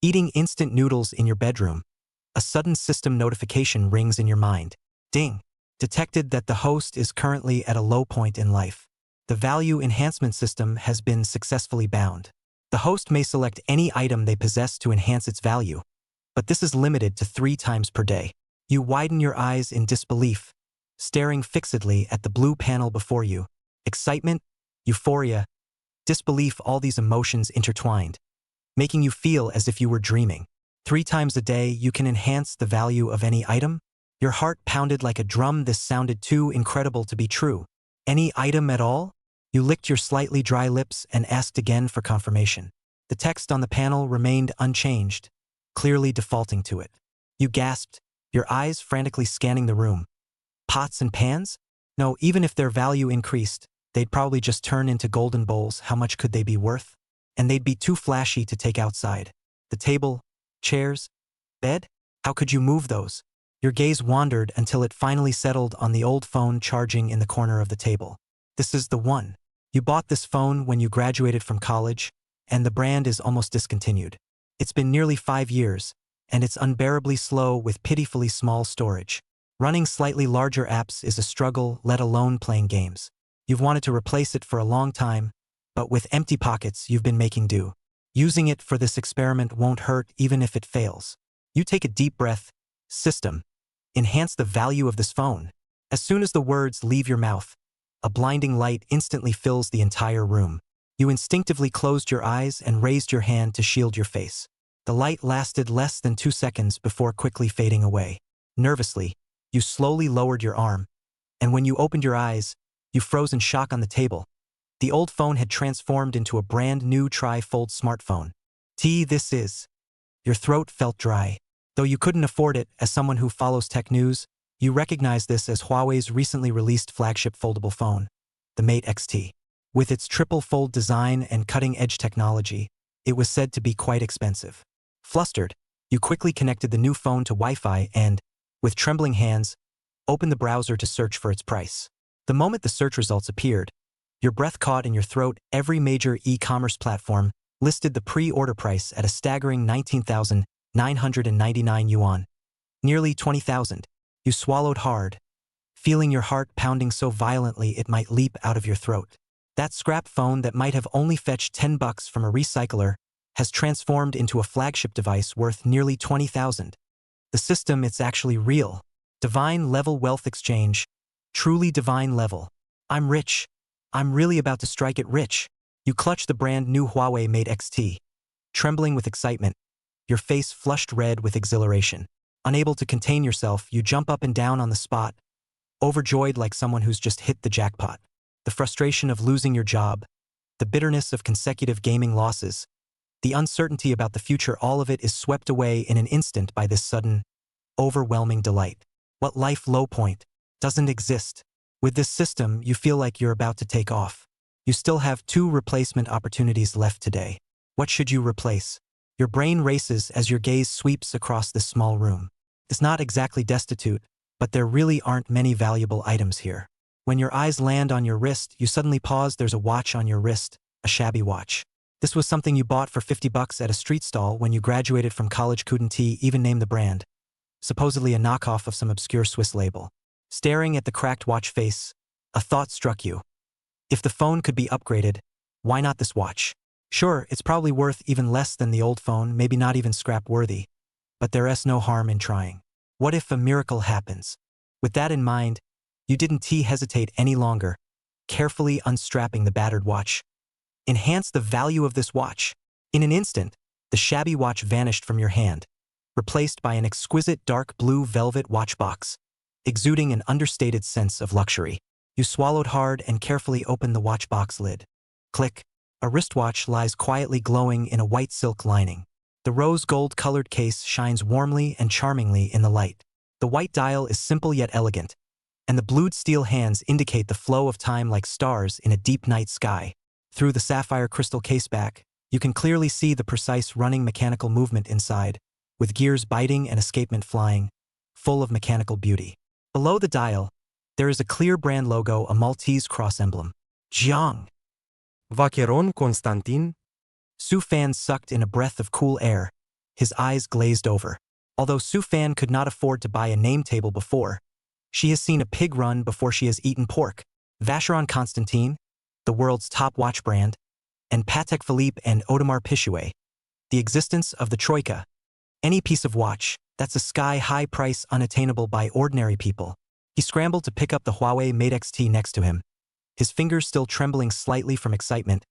Eating instant noodles in your bedroom. A sudden system notification rings in your mind. Ding! Detected that the host is currently at a low point in life. The value enhancement system has been successfully bound. The host may select any item they possess to enhance its value, but this is limited to 3 times per day. You widen your eyes in disbelief, staring fixedly at the blue panel before you. Excitement, euphoria, disbelief, all these emotions intertwined, making you feel as if you were dreaming. 3 times a day, you can enhance the value of any item? Your heart pounded like a drum. This sounded too incredible to be true. Any item at all? You licked your slightly dry lips and asked again for confirmation. The text on the panel remained unchanged, clearly defaulting to it. You gasped, your eyes frantically scanning the room. Pots and pans? No, even if their value increased, they'd probably just turn into golden bowls. How much could they be worth? And they'd be too flashy to take outside. The table, chairs, bed? How could you move those? Your gaze wandered until it finally settled on the old phone charging in the corner of the table. This is the one. You bought this phone when you graduated from college, and the brand is almost discontinued. It's been nearly 5 years, and it's unbearably slow with pitifully small storage. Running slightly larger apps is a struggle, let alone playing games. You've wanted to replace it for a long time, but with empty pockets, you've been making do. Using it for this experiment won't hurt even if it fails. You take a deep breath. System. Enhance the value of this phone. As soon as the words leave your mouth, a blinding light instantly fills the entire room. You instinctively closed your eyes and raised your hand to shield your face. The light lasted less than 2 seconds before quickly fading away. Nervously, you slowly lowered your arm, and when you opened your eyes, you froze in shock on the table. The old phone had transformed into a brand new tri-fold smartphone. This is. Your throat felt dry. Though you couldn't afford it, as someone who follows tech news, you recognize this as Huawei's recently released flagship foldable phone, the Mate X-T. With its triple-fold design and cutting-edge technology, it was said to be quite expensive. Flustered, you quickly connected the new phone to Wi-Fi and, with trembling hands, opened the browser to search for its price. The moment the search results appeared, your breath caught in your throat. Every major e-commerce platform listed the pre-order price at a staggering 19,999 yuan. Nearly 20,000. You swallowed hard, feeling your heart pounding so violently it might leap out of your throat. That scrap phone that might have only fetched $10 from a recycler has transformed into a flagship device worth nearly 20,000. The system, it's actually real. Divine level wealth exchange. Truly divine level. I'm rich. I'm really about to strike it rich. You clutch the brand new Huawei Mate X-T. Trembling with excitement, your face flushed red with exhilaration. Unable to contain yourself, you jump up and down on the spot, overjoyed like someone who's just hit the jackpot. The frustration of losing your job, the bitterness of consecutive gaming losses, the uncertainty about the future, all of it is swept away in an instant by this sudden, overwhelming delight. What life low point doesn't exist. With this system, you feel like you're about to take off. You still have 2 replacement opportunities left today. What should you replace? Your brain races as your gaze sweeps across this small room. It's not exactly destitute, but there really aren't many valuable items here. When your eyes land on your wrist, you suddenly pause. There's a watch on your wrist, a shabby watch. This was something you bought for $50 at a street stall when you graduated from college. Couldn't even name the brand. Supposedly a knockoff of some obscure Swiss label. Staring at the cracked watch face, a thought struck you. If the phone could be upgraded, why not this watch? Sure, it's probably worth even less than the old phone, maybe not even scrap-worthy, but there's no harm in trying. What if a miracle happens? With that in mind, you didn't hesitate any longer, carefully unstrapping the battered watch. Enhance the value of this watch. In an instant, the shabby watch vanished from your hand, replaced by an exquisite dark blue velvet watch box, exuding an understated sense of luxury. You swallowed hard and carefully opened the watch box lid. Click. A wristwatch lies quietly glowing in a white silk lining. The rose gold-colored case shines warmly and charmingly in the light. The white dial is simple yet elegant, and the blued steel hands indicate the flow of time like stars in a deep night sky. Through the sapphire crystal caseback, you can clearly see the precise running mechanical movement inside, with gears biting and escapement flying, full of mechanical beauty. Below the dial, there is a clear brand logo, a Maltese cross emblem. Jiang. Vacheron Constantin. Su Fan sucked in a breath of cool air, His eyes glazed over. Although Su Fan could not afford to buy a name table before, she has seen a pig run before she has eaten pork. Vacheron Constantin, the world's top watch brand, and Patek Philippe and Audemars Piguet, the existence of the Troika. Any piece of watch, that's a sky-high price unattainable by ordinary people. He scrambled to pick up the Huawei Mate XT next to him, his fingers still trembling slightly from excitement,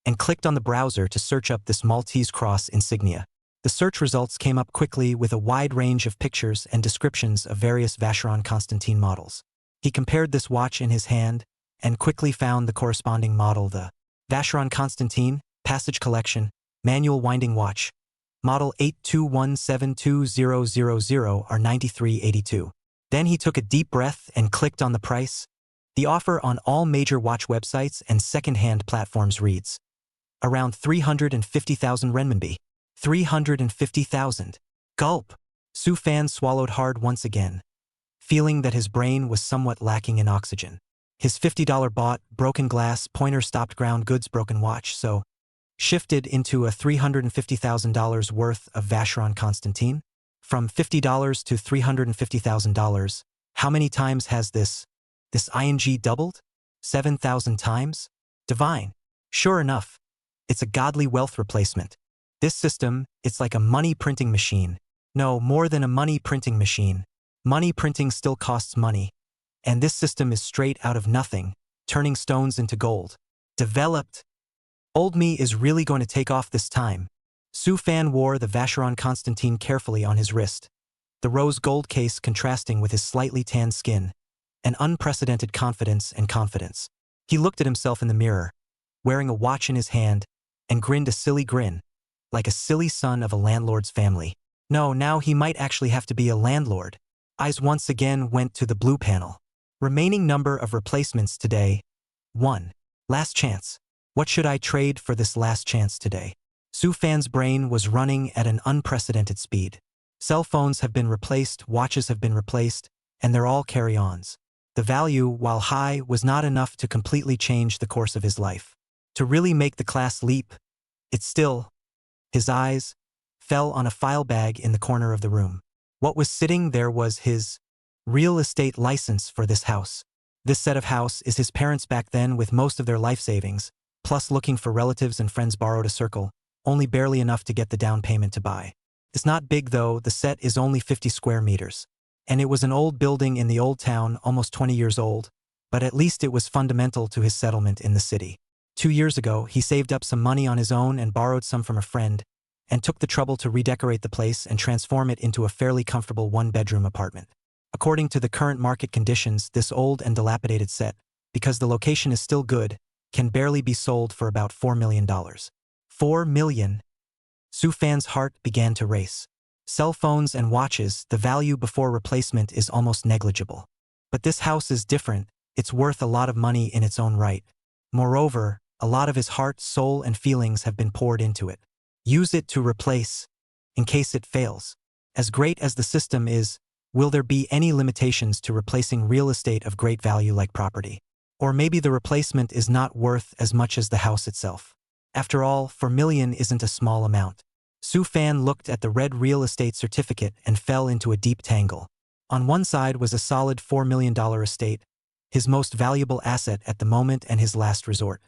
and clicked on the browser to search up this Maltese cross insignia. The search results came up quickly with a wide range of pictures and descriptions of various Vacheron Constantin models. He compared this watch in his hand and quickly found the corresponding model, the Vacheron Constantin Passage Collection Manual Winding Watch, model 8217200 R9382. Then he took a deep breath and clicked on the price. The offer on all major watch websites and second-hand platforms reads around 350,000 renminbi. 350,000. Gulp. Su Fan swallowed hard once again, feeling that his brain was somewhat lacking in oxygen. His $50 bought, broken glass, pointer stopped ground goods broken watch, so shifted into a $350,000 worth of Vacheron Constantin? From $50 to $350,000, how many times has this ing doubled? 7,000 times? Divine. Sure enough, it's a godly wealth replacement. This system, it's like a money printing machine. No, more than a money printing machine. Money printing still costs money. And this system is straight out of nothing, turning stones into gold. Developed. Old me is really going to take off this time. Su Fan wore the Vacheron Constantin carefully on his wrist, the rose gold case contrasting with his slightly tanned skin. An unprecedented confidence and confidence. He looked at himself in the mirror, wearing a watch in his hand, and grinned a silly grin, like a silly son of a landlord's family. No, now he might actually have to be a landlord. Eyes once again went to the blue panel. Remaining number of replacements today, 1. Last chance. What should I trade for this last chance today? Su Fan's brain was running at an unprecedented speed. Cell phones have been replaced, watches have been replaced, and they're all carry-ons. The value, while high, was not enough to completely change the course of his life. To really make the class leap, it's still. His eyes fell on a file bag in the corner of the room. What was sitting there was his real estate license for this house. This set of house is his parents' back then with most of their life savings, plus looking for relatives and friends borrowed a circle, only barely enough to get the down payment to buy. It's not big though, the set is only 50 square meters. And it was an old building in the old town, almost 20 years old, but at least it was fundamental to his settlement in the city. 2 years ago, he saved up some money on his own and borrowed some from a friend, and took the trouble to redecorate the place and transform it into a fairly comfortable one-bedroom apartment. According to the current market conditions, this old and dilapidated set, because the location is still good, can barely be sold for about $4 million. $4 million? Su Fan's heart began to race. Cell phones and watches, the value before replacement is almost negligible. But this house is different, it's worth a lot of money in its own right. Moreover, a lot of his heart, soul, and feelings have been poured into it. Use it to replace, in case it fails. As great as the system is, will there be any limitations to replacing real estate of great value like property? Or maybe the replacement is not worth as much as the house itself. After all, $4 million isn't a small amount. Su Fan looked at the red real estate certificate and fell into a deep tangle. On one side was a solid $4 million estate, his most valuable asset at the moment and his last resort.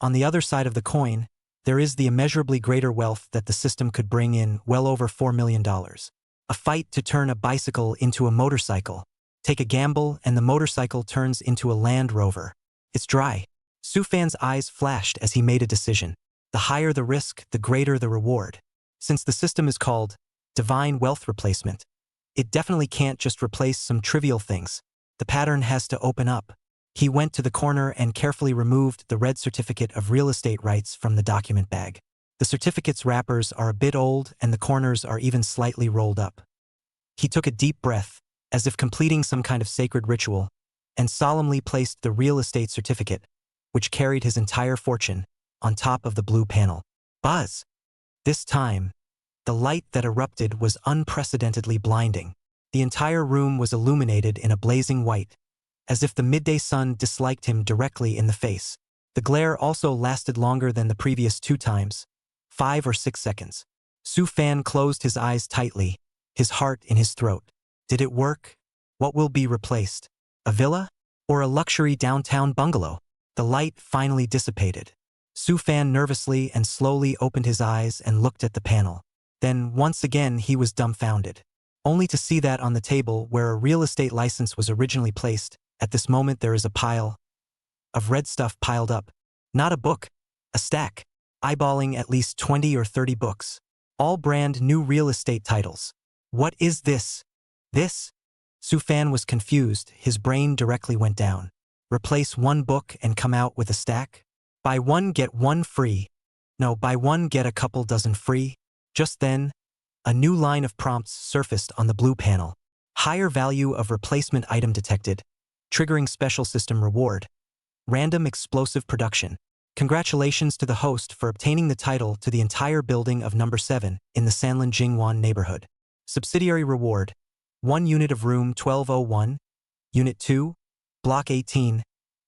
On the other side of the coin, there is the immeasurably greater wealth that the system could bring in, well over $4 million. A fight to turn a bicycle into a motorcycle. Take a gamble and the motorcycle turns into a Land Rover. It's dry. Su Fan's eyes flashed as he made a decision. The higher the risk, the greater the reward. Since the system is called divine wealth replacement, it definitely can't just replace some trivial things. The pattern has to open up. He went to the corner and carefully removed the red certificate of real estate rights from the document bag. The certificate's wrappers are a bit old and the corners are even slightly rolled up. He took a deep breath, as if completing some kind of sacred ritual, and solemnly placed the real estate certificate, which carried his entire fortune, on top of the blue panel. Buzz! This time, the light that erupted was unprecedentedly blinding. The entire room was illuminated in a blazing white, as if the midday sun disliked him directly in the face. The glare also lasted longer than the previous 2 times, 5 or 6 seconds. Su Fan closed his eyes tightly, his heart in his throat. Did it work? What will be replaced? A villa? Or a luxury downtown bungalow? The light finally dissipated. Su Fan nervously and slowly opened his eyes and looked at the panel. Then, once again, he was dumbfounded. Only to see that on the table where a real estate license was originally placed, at this moment there is a pile of red stuff piled up. Not a book, a stack, eyeballing at least 20 or 30 books. All brand new real estate titles. What is this? This? Su Fan was confused, his brain directly went down. Replace one book and come out with a stack? Buy one get one free. No, buy one get a couple dozen free. Just then, a new line of prompts surfaced on the blue panel. Higher value of replacement item detected. Triggering special system reward. Random explosive production. Congratulations to the host for obtaining the title to the entire building of number 7 in the Sanlin Jingwan neighborhood. Subsidiary reward. 1 unit of room 1201, Unit 2, Block 18,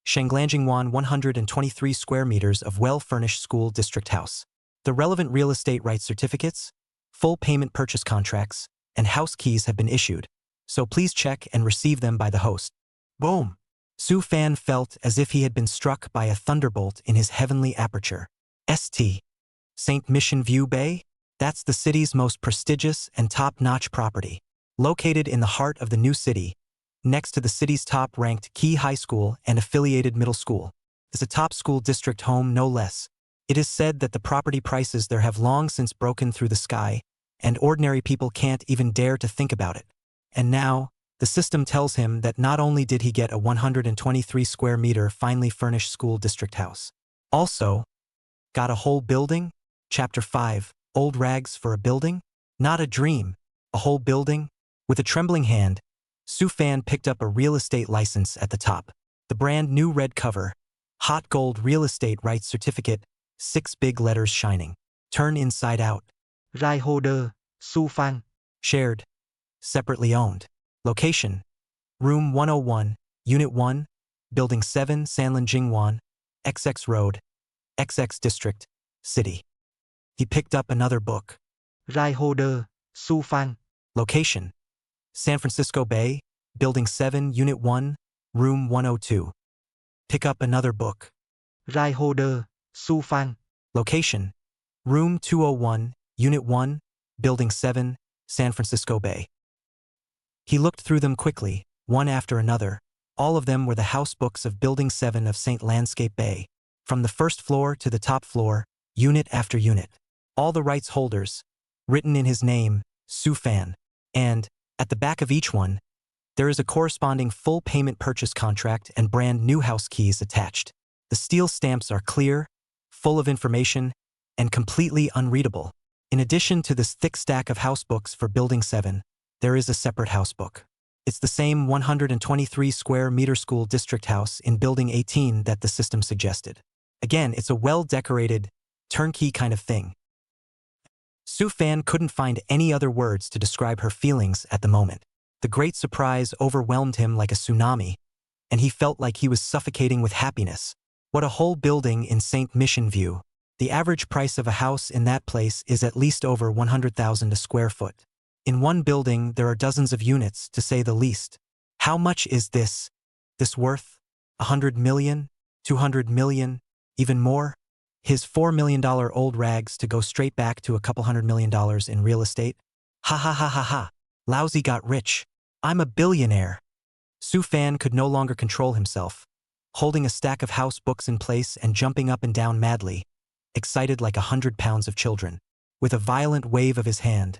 Shanglanjingwan 123 square meters of well-furnished school district house. The relevant real estate rights certificates, full payment purchase contracts, and house keys have been issued, so please check and receive them by the host. Boom! Su Fan felt as if he had been struck by a thunderbolt in his heavenly aperture. St. St. Mission View Bay? That's the city's most prestigious and top-notch property. Located in the heart of the new city, next to the city's top-ranked Key High School and affiliated middle school, is a top school district home no less. It is said that the property prices there have long since broken through the sky, and ordinary people can't even dare to think about it. And now, the system tells him that not only did he get a 123 square meter finely furnished school district house, also got a whole building? Chapter 5, Old Rags for a Building? Not a dream, a whole building? With a trembling hand, Su Fan picked up a real estate license at the top. The brand new red cover, hot gold real estate rights certificate, 6 big letters shining. Turn inside out. Right holder, Su Fan. Shared. Separately owned. Location. Room 101, Unit 1, Building 7, Sanlin Jingwan, XX Road, XX District, City. He picked up another book. Right holder, Su Fan. Location. San Francisco Bay, Building 7, Unit 1, Room 102. Pick up another book. Right holder, Su Fan. Location. Room 201, Unit 1, Building 7, San Francisco Bay. He looked through them quickly, one after another. All of them were the house books of Building 7 of St. Landscape Bay. From the first floor to the top floor, unit after unit. All the rights holders, written in his name, Su Fan. And, at the back of each one, there is a corresponding full payment purchase contract and brand new house keys attached. The steel stamps are clear, full of information, and completely unreadable. In addition to this thick stack of house books for Building 7, there is a separate house book. It's the same 123 square meter school district house in Building 18 that the system suggested. Again, it's a well-decorated, turnkey kind of thing. Su Fan couldn't find any other words to describe her feelings at the moment. The great surprise overwhelmed him like a tsunami, and he felt like he was suffocating with happiness. What a whole building in St. Mission View. The average price of a house in that place is at least over 100,000 a square foot. In one building, there are dozens of units, to say the least. How much is this worth? 100 million? 200 million? Even more? His $4 million old rags to go straight back to a couple $100 million in real estate? Ha ha ha ha ha. Lousy got rich. I'm a billionaire. Su Fan could no longer control himself, holding a stack of house books in place and jumping up and down madly, excited like 100 pounds of children. With a violent wave of his hand,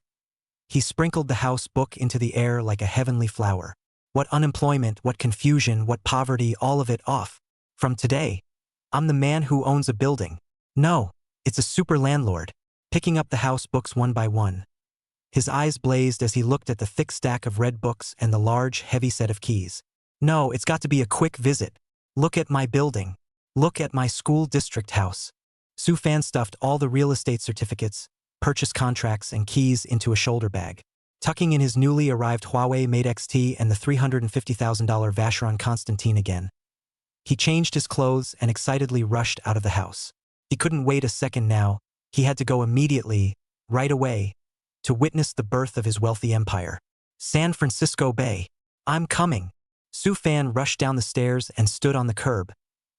he sprinkled the house book into the air like a heavenly flower. What unemployment, what confusion, what poverty, all of it off. From today, I'm the man who owns a building. No, it's a super landlord. Picking up the house books one by one. His eyes blazed as he looked at the thick stack of red books and the large, heavy set of keys. No, it's got to be a quick visit. Look at my building. Look at my school district house. Su Fan stuffed all the real estate certificates, purchase contracts, and keys into a shoulder bag. Tucking in his newly arrived Huawei Mate XT and the $350,000 Vacheron Constantine again. He changed his clothes and excitedly rushed out of the house. He couldn't wait a second now. He had to go immediately, right away, to witness the birth of his wealthy empire. San Francisco Bay. I'm coming. Su Fan rushed down the stairs and stood on the curb,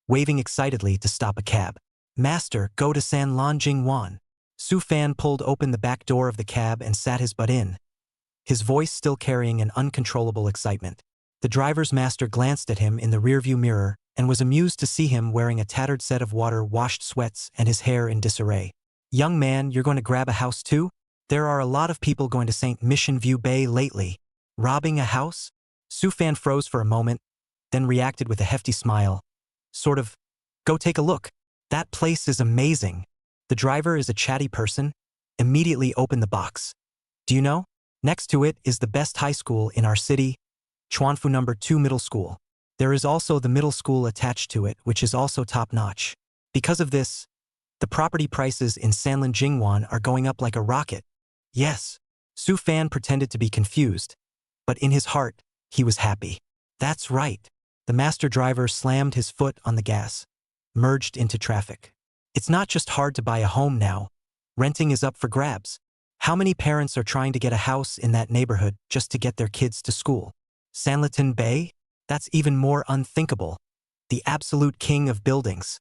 waving excitedly to stop a cab. Master, go to San Lan Jing Wan. Su Fan pulled open the back door of the cab and sat his butt in, his voice still carrying an uncontrollable excitement. The driver's master glanced at him in the rearview mirror and was amused to see him wearing a tattered set of water-washed sweats and his hair in disarray. Young man, you're going to grab a house too? There are a lot of people going to St. Mission View Bay lately. Robbing a house? Su Fan froze for a moment, then reacted with a hefty smile. Sort of, go take a look. That place is amazing. The driver is a chatty person. Immediately opened the box. Do you know? Next to it is the best high school in our city, Chuanfu No. 2 Middle School. There is also the middle school attached to it, which is also top-notch. Because of this, the property prices in Sanlin Jingwan are going up like a rocket. Yes. Su Fan pretended to be confused, but in his heart, he was happy. That's right. The master driver slammed his foot on the gas, merged into traffic. It's not just hard to buy a home now. Renting is up for grabs. How many parents are trying to get a house in that neighborhood just to get their kids to school? Sanlitun Bay? That's even more unthinkable. The absolute king of buildings.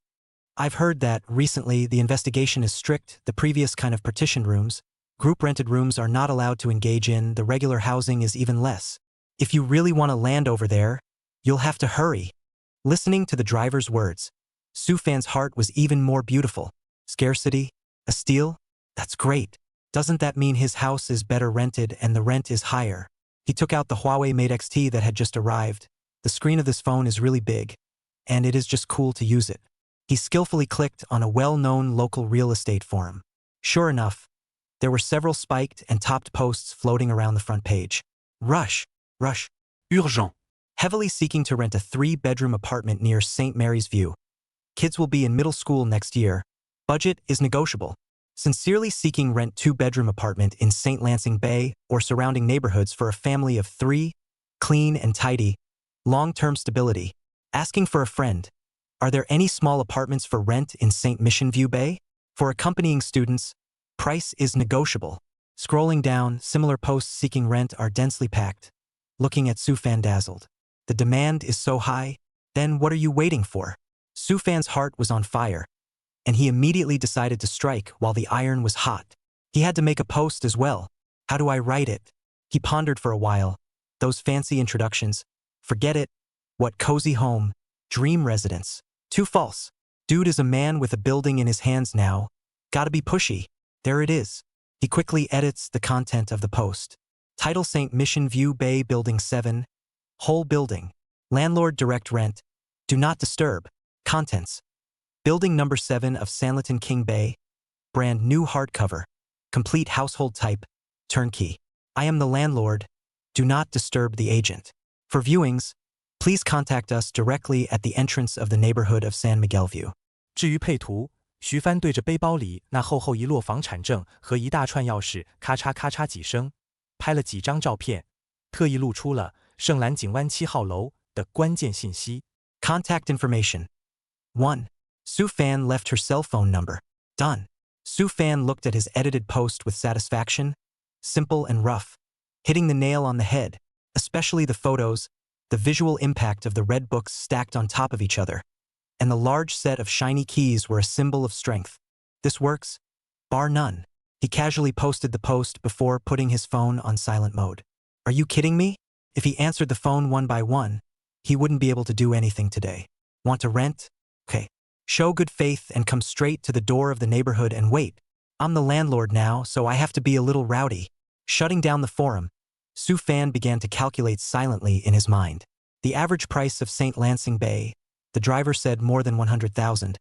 I've heard that recently the investigation is strict, the previous kind of partition rooms, group rented rooms are not allowed to engage in, the regular housing is even less. If you really want to land over there, you'll have to hurry. Listening to the driver's words, Su Fan's heart was even more beautiful. Scarcity? A steal? That's great. Doesn't that mean his house is better rented and the rent is higher? He took out the Huawei Mate XT that had just arrived. The screen of this phone is really big, and it is just cool to use it. He skillfully clicked on a well-known local real estate forum. Sure enough, there were several spiked and topped posts floating around the front page. Rush. Urgent. Heavily seeking to rent a 3-bedroom apartment near St. Mary's View. Kids will be in middle school next year. Budget is negotiable. Sincerely seeking rent 2-bedroom apartment in St. Lansing Bay or surrounding neighborhoods for a family of 3, clean and tidy, long-term stability. Asking for a friend. Are there any small apartments for rent in St. Mission View Bay? For accompanying students, price is negotiable. Scrolling down, similar posts seeking rent are densely packed. Looking at Su Fan dazzled. The demand is so high, then what are you waiting for? Su Fan's heart was on fire, and he immediately decided to strike while the iron was hot. He had to make a post as well. How do I write it? He pondered for a while. Those fancy introductions. Forget it. What cozy home, dream residence. Too false. Dude is a man with a building in his hands now. Gotta be pushy. There it is. He quickly edits the content of the post. Title: St. Mission View Bay Building 7. Whole building. Landlord direct rent. Do not disturb. Contents: Building number 7 of Sanlitun King Bay. Brand new hardcover. Complete household type. Turnkey. I am the landlord. Do not disturb the agent. For viewings, please contact us directly at the entrance of the neighborhood of San Miguel View. 至于配图，徐帆对着背包里那厚厚一摞房产证和一大串钥匙咔嚓咔嚓几声，拍了几张照片，特意露出了盛兰景湾7号楼的关键信息。Contact information. 1. Su Fan left her cell phone number. Done. Su Fan looked at his edited post with satisfaction. Simple and rough. Hitting the nail on the head, especially the photos, the visual impact of the red books stacked on top of each other, and the large set of shiny keys were a symbol of strength. This works, bar none. He casually posted the post before putting his phone on silent mode. Are you kidding me? If he answered the phone one by one, he wouldn't be able to do anything today. Want to rent? Okay. Show good faith and come straight to the door of the neighborhood and wait. I'm the landlord now, so I have to be a little rowdy. Shutting down the forum, Su Fan began to calculate silently in his mind. The average price of St. Lansing Bay, the driver said more than 100,000,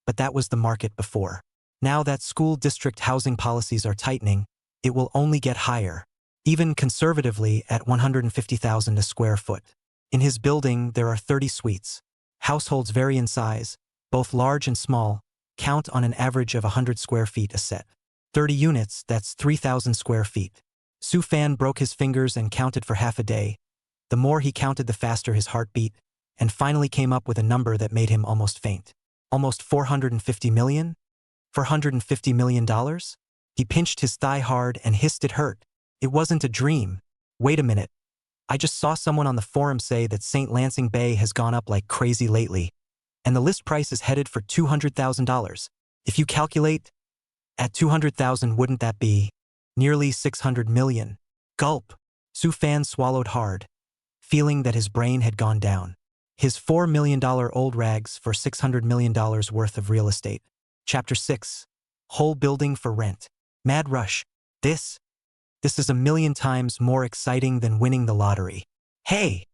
but that was the market before. Now that school district housing policies are tightening, it will only get higher, even conservatively at 150,000 a square foot. In his building, there are 30 suites. Households vary in size, both large and small, count on an average of 100 square feet a set. 30 units, that's 3,000 square feet. Su Fan broke his fingers and counted for half a day. The more he counted, the faster his heart beat, and finally came up with a number that made him almost faint. Almost 450 million? $450 million? He pinched his thigh hard and hissed it hurt. It wasn't a dream. Wait a minute. I just saw someone on the forum say that St. Lansing Bay has gone up like crazy lately, and the list price is headed for $200,000. If you calculate, at $200,000 wouldn't that be nearly $600 million? Gulp. Su Fan swallowed hard, feeling that his brain had gone down. His $4 million old rags for $600 million worth of real estate. Chapter 6. Whole building for rent. Mad rush. This is a million times more exciting than winning the lottery. Hey!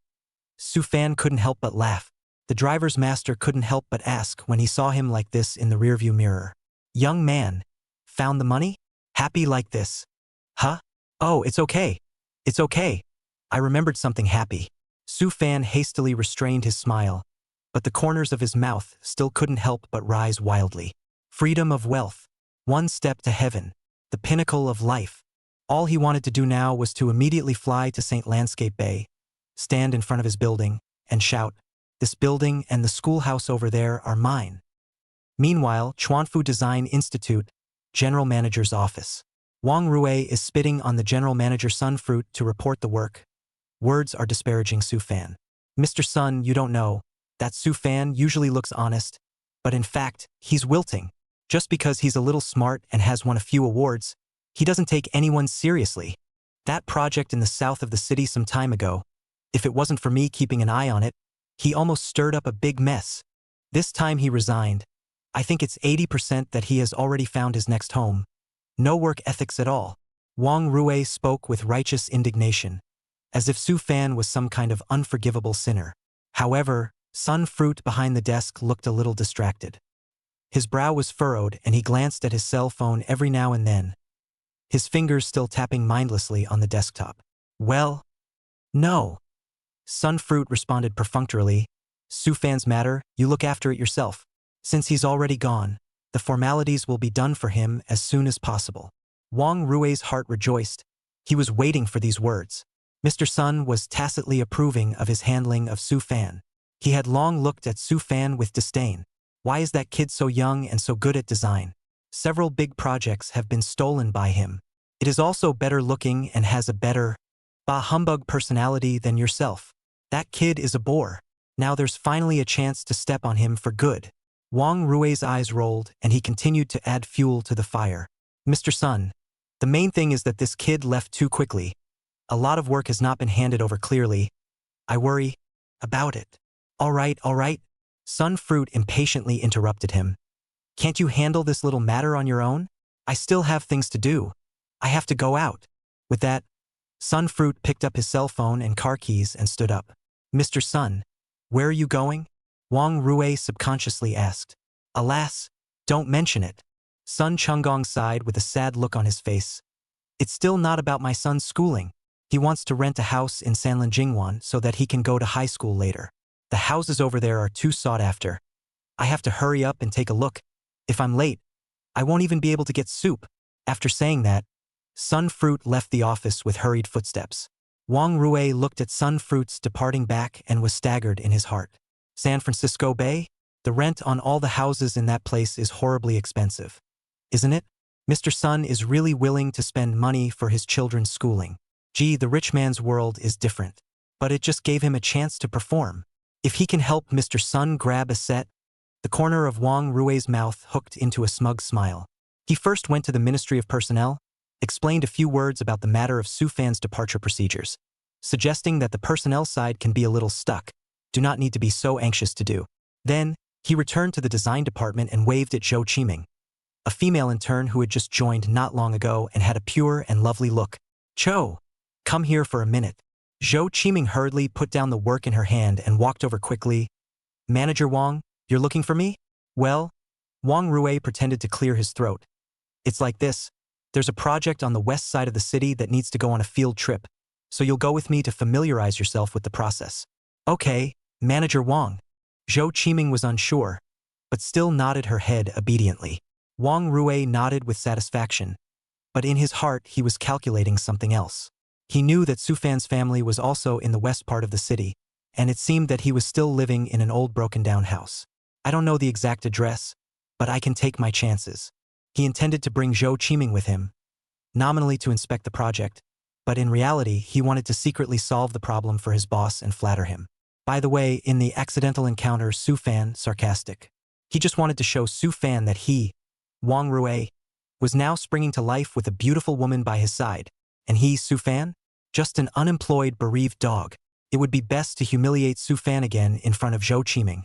Su Fan couldn't help but laugh. The driver's master couldn't help but ask when he saw him like this in the rearview mirror. Young man, found the money? Happy like this? Huh? Oh, it's okay. It's okay. I remembered something happy. Su Fan hastily restrained his smile, but the corners of his mouth still couldn't help but rise wildly. Freedom of wealth. One step to heaven. The pinnacle of life. All he wanted to do now was to immediately fly to St. Landscape Bay, stand in front of his building, and shout, "This building and the schoolhouse over there are mine." Meanwhile, Chuanfu Design Institute, General Manager's office. Wang Rui is spitting on the General Manager Sun Fruit to report the work. Words are disparaging Su Fan. Mr. Sun, you don't know, that Su Fan usually looks honest, but in fact, he's wilting. Just because he's a little smart and has won a few awards, he doesn't take anyone seriously. That project in the south of the city some time ago, if it wasn't for me keeping an eye on it, he almost stirred up a big mess. This time he resigned. I think it's 80% that he has already found his next home. No work ethics at all. Wang Rui spoke with righteous indignation, as if Su Fan was some kind of unforgivable sinner. However, Sun Fruit behind the desk looked a little distracted. His brow was furrowed and he glanced at his cell phone every now and then, his fingers still tapping mindlessly on the desktop. Well, no. Sun Fruit responded perfunctorily. Su Fan's matter, you look after it yourself. Since he's already gone, the formalities will be done for him as soon as possible. Wang Rui's heart rejoiced. He was waiting for these words. Mr. Sun was tacitly approving of his handling of Su Fan. He had long looked at Su Fan with disdain. Why is that kid so young and so good at design? Several big projects have been stolen by him. It is also better looking and has a better, bah humbug personality than yourself. That kid is a bore. Now there's finally a chance to step on him for good. Wang Rui's eyes rolled and he continued to add fuel to the fire. Mr. Sun, the main thing is that this kid left too quickly. A lot of work has not been handed over clearly. I worry about it. All right. Sun Fruit impatiently interrupted him. Can't you handle this little matter on your own? I still have things to do. I have to go out. With that, Sun Fruit picked up his cell phone and car keys and stood up. Mr. Sun, where are you going? Wang Rui subconsciously asked. Alas, don't mention it. Sun Chunggong sighed with a sad look on his face. It's still not about my son's schooling. He wants to rent a house in Sanlin Jingwan so that he can go to high school later. The houses over there are too sought after. I have to hurry up and take a look. If I'm late, I won't even be able to get soup. After saying that, Sun Fruit left the office with hurried footsteps. Wang Rui looked at Sun Fruit's departing back and was staggered in his heart. San Francisco Bay? The rent on all the houses in that place is horribly expensive. Isn't it? Mr. Sun is really willing to spend money for his children's schooling. Gee, the rich man's world is different. But it just gave him a chance to perform. If he can help Mr. Sun grab a set, the corner of Wang Rui's mouth hooked into a smug smile. He first went to the Ministry of Personnel, explained a few words about the matter of Su Fan's departure procedures, suggesting that the personnel side can be a little stuck, do not need to be so anxious to do. Then, he returned to the design department and waved at Zhou Qiming, a female intern who had just joined not long ago and had a pure and lovely look. Cho, come here for a minute. Zhou Qiming hurriedly put down the work in her hand and walked over quickly. Manager Wang, you're looking for me? Well, Wang Rui pretended to clear his throat. It's like this. There's a project on the west side of the city that needs to go on a field trip, so you'll go with me to familiarize yourself with the process. Okay, Manager Wang. Zhou Qiming was unsure, but still nodded her head obediently. Wang Rui nodded with satisfaction, but in his heart he was calculating something else. He knew that Su Fan's family was also in the west part of the city, and it seemed that he was still living in an old broken-down house. I don't know the exact address, but I can take my chances. He intended to bring Zhou Qiming with him, nominally to inspect the project, but in reality he wanted to secretly solve the problem for his boss and flatter him. By the way, in the accidental encounter, Su Fan, sarcastic. He just wanted to show Su Fan that he, Wang Rui, was now springing to life with a beautiful woman by his side, and he, Su Fan, just an unemployed, bereaved dog. It would be best to humiliate Su Fan again in front of Zhou Qiming,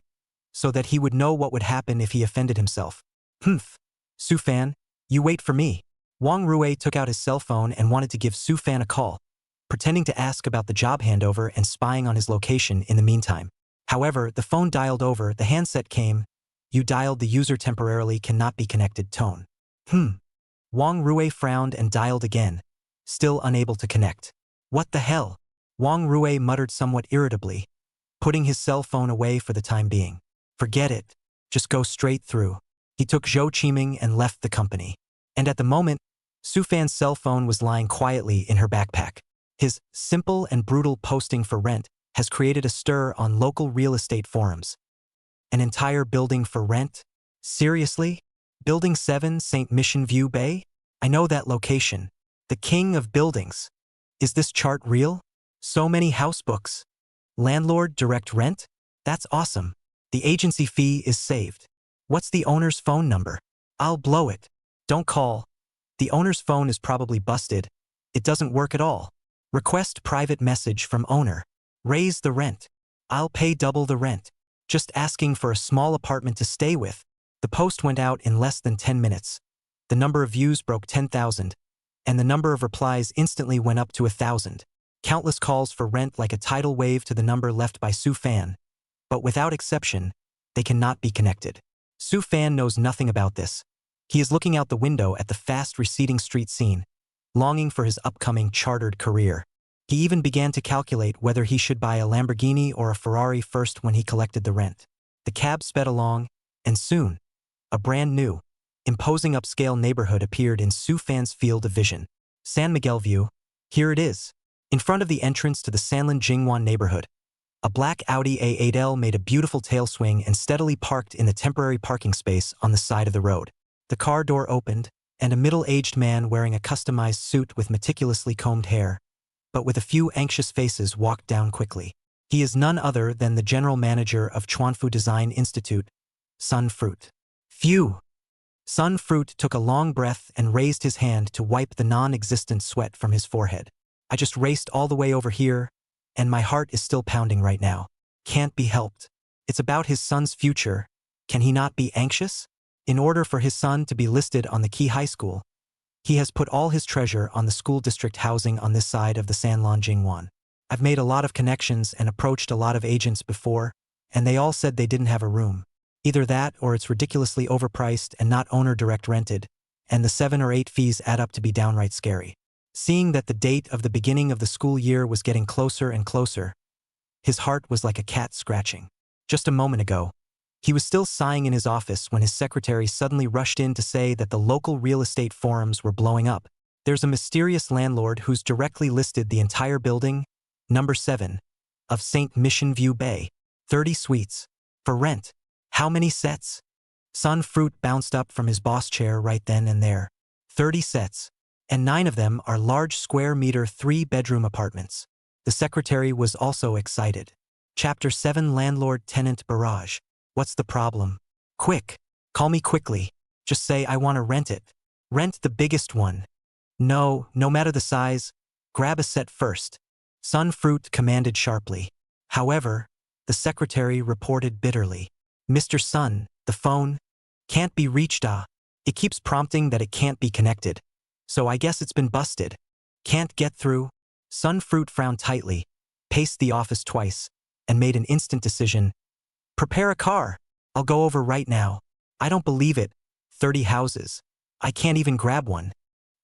so that he would know what would happen if he offended himself. Humph. Su Fan, you wait for me. Wang Rui took out his cell phone and wanted to give Su Fan a call, pretending to ask about the job handover and spying on his location in the meantime. However, the phone dialed over, the handset came. You dialed, the user temporarily cannot be connected tone. Wang Rui frowned and dialed again, still unable to connect. What the hell? Wang Rui muttered somewhat irritably, putting his cell phone away for the time being. Forget it. Just go straight through. He took Zhou Qiming and left the company. And at the moment, Su Fan's cell phone was lying quietly in her backpack. His simple and brutal posting for rent has created a stir on local real estate forums. An entire building for rent? Seriously? Building 7, St. Mission View Bay? I know that location. The king of buildings. Is this chart real? So many house books. Landlord direct rent? That's awesome. The agency fee is saved. What's the owner's phone number? I'll blow it. Don't call. The owner's phone is probably busted. It doesn't work at all. Request private message from owner. Raise the rent. I'll pay double the rent. Just asking for a small apartment to stay with. The post went out in less than 10 minutes. The number of views broke 10,000, and the number of replies instantly went up to 1,000. Countless calls for rent like a tidal wave to the number left by Su Fan, but without exception, they cannot be connected. Su Fan knows nothing about this. He is looking out the window at the fast receding street scene, longing for his upcoming chartered career. He even began to calculate whether he should buy a Lamborghini or a Ferrari first when he collected the rent. The cab sped along, and soon, a brand new, imposing upscale neighborhood appeared in Su Fan's field of vision. San Miguel View, here it is. In front of the entrance to the Sanlin Jingwan neighborhood, a black Audi A8L made a beautiful tail swing and steadily parked in the temporary parking space on the side of the road. The car door opened, and a middle-aged man wearing a customized suit with meticulously combed hair, but with a few anxious faces, walked down quickly. He is none other than the general manager of Chuanfu Design Institute, Sun Fruit. Phew! Sun Fruit took a long breath and raised his hand to wipe the non-existent sweat from his forehead. I just raced all the way over here, and my heart is still pounding right now. Can't be helped. It's about his son's future. Can he not be anxious? In order for his son to be listed on the Key High School, he has put all his treasure on the school district housing on this side of the Sanlin Jingwan. I've made a lot of connections and approached a lot of agents before, and they all said they didn't have a room. Either that or it's ridiculously overpriced and not owner direct rented, and the 7 or 8 fees add up to be downright scary. Seeing that the date of the beginning of the school year was getting closer and closer, his heart was like a cat scratching. Just a moment ago, he was still sighing in his office when his secretary suddenly rushed in to say that the local real estate forums were blowing up. There's a mysterious landlord who's directly listed the entire building, number 7, of St. Mission View Bay, 30 suites, for rent. How many sets? Sun Fruit bounced up from his boss chair right then and there. 30 sets. And 9 of them are large square-meter 3-bedroom apartments. The secretary was also excited. Chapter 7 Landlord-Tenant Barrage. What's the problem? Quick. Call me quickly. Just say I want to rent it. Rent the biggest one. No matter the size, grab a set first. Sun Fruit commanded sharply. However, the secretary reported bitterly. Mr. Sun, the phone can't be reached. It keeps prompting that it can't be connected. So I guess it's been busted. Can't get through? Sun Fruit frowned tightly, paced the office twice, and made an instant decision. Prepare a car. I'll go over right now. I don't believe it. 30 houses. I can't even grab one.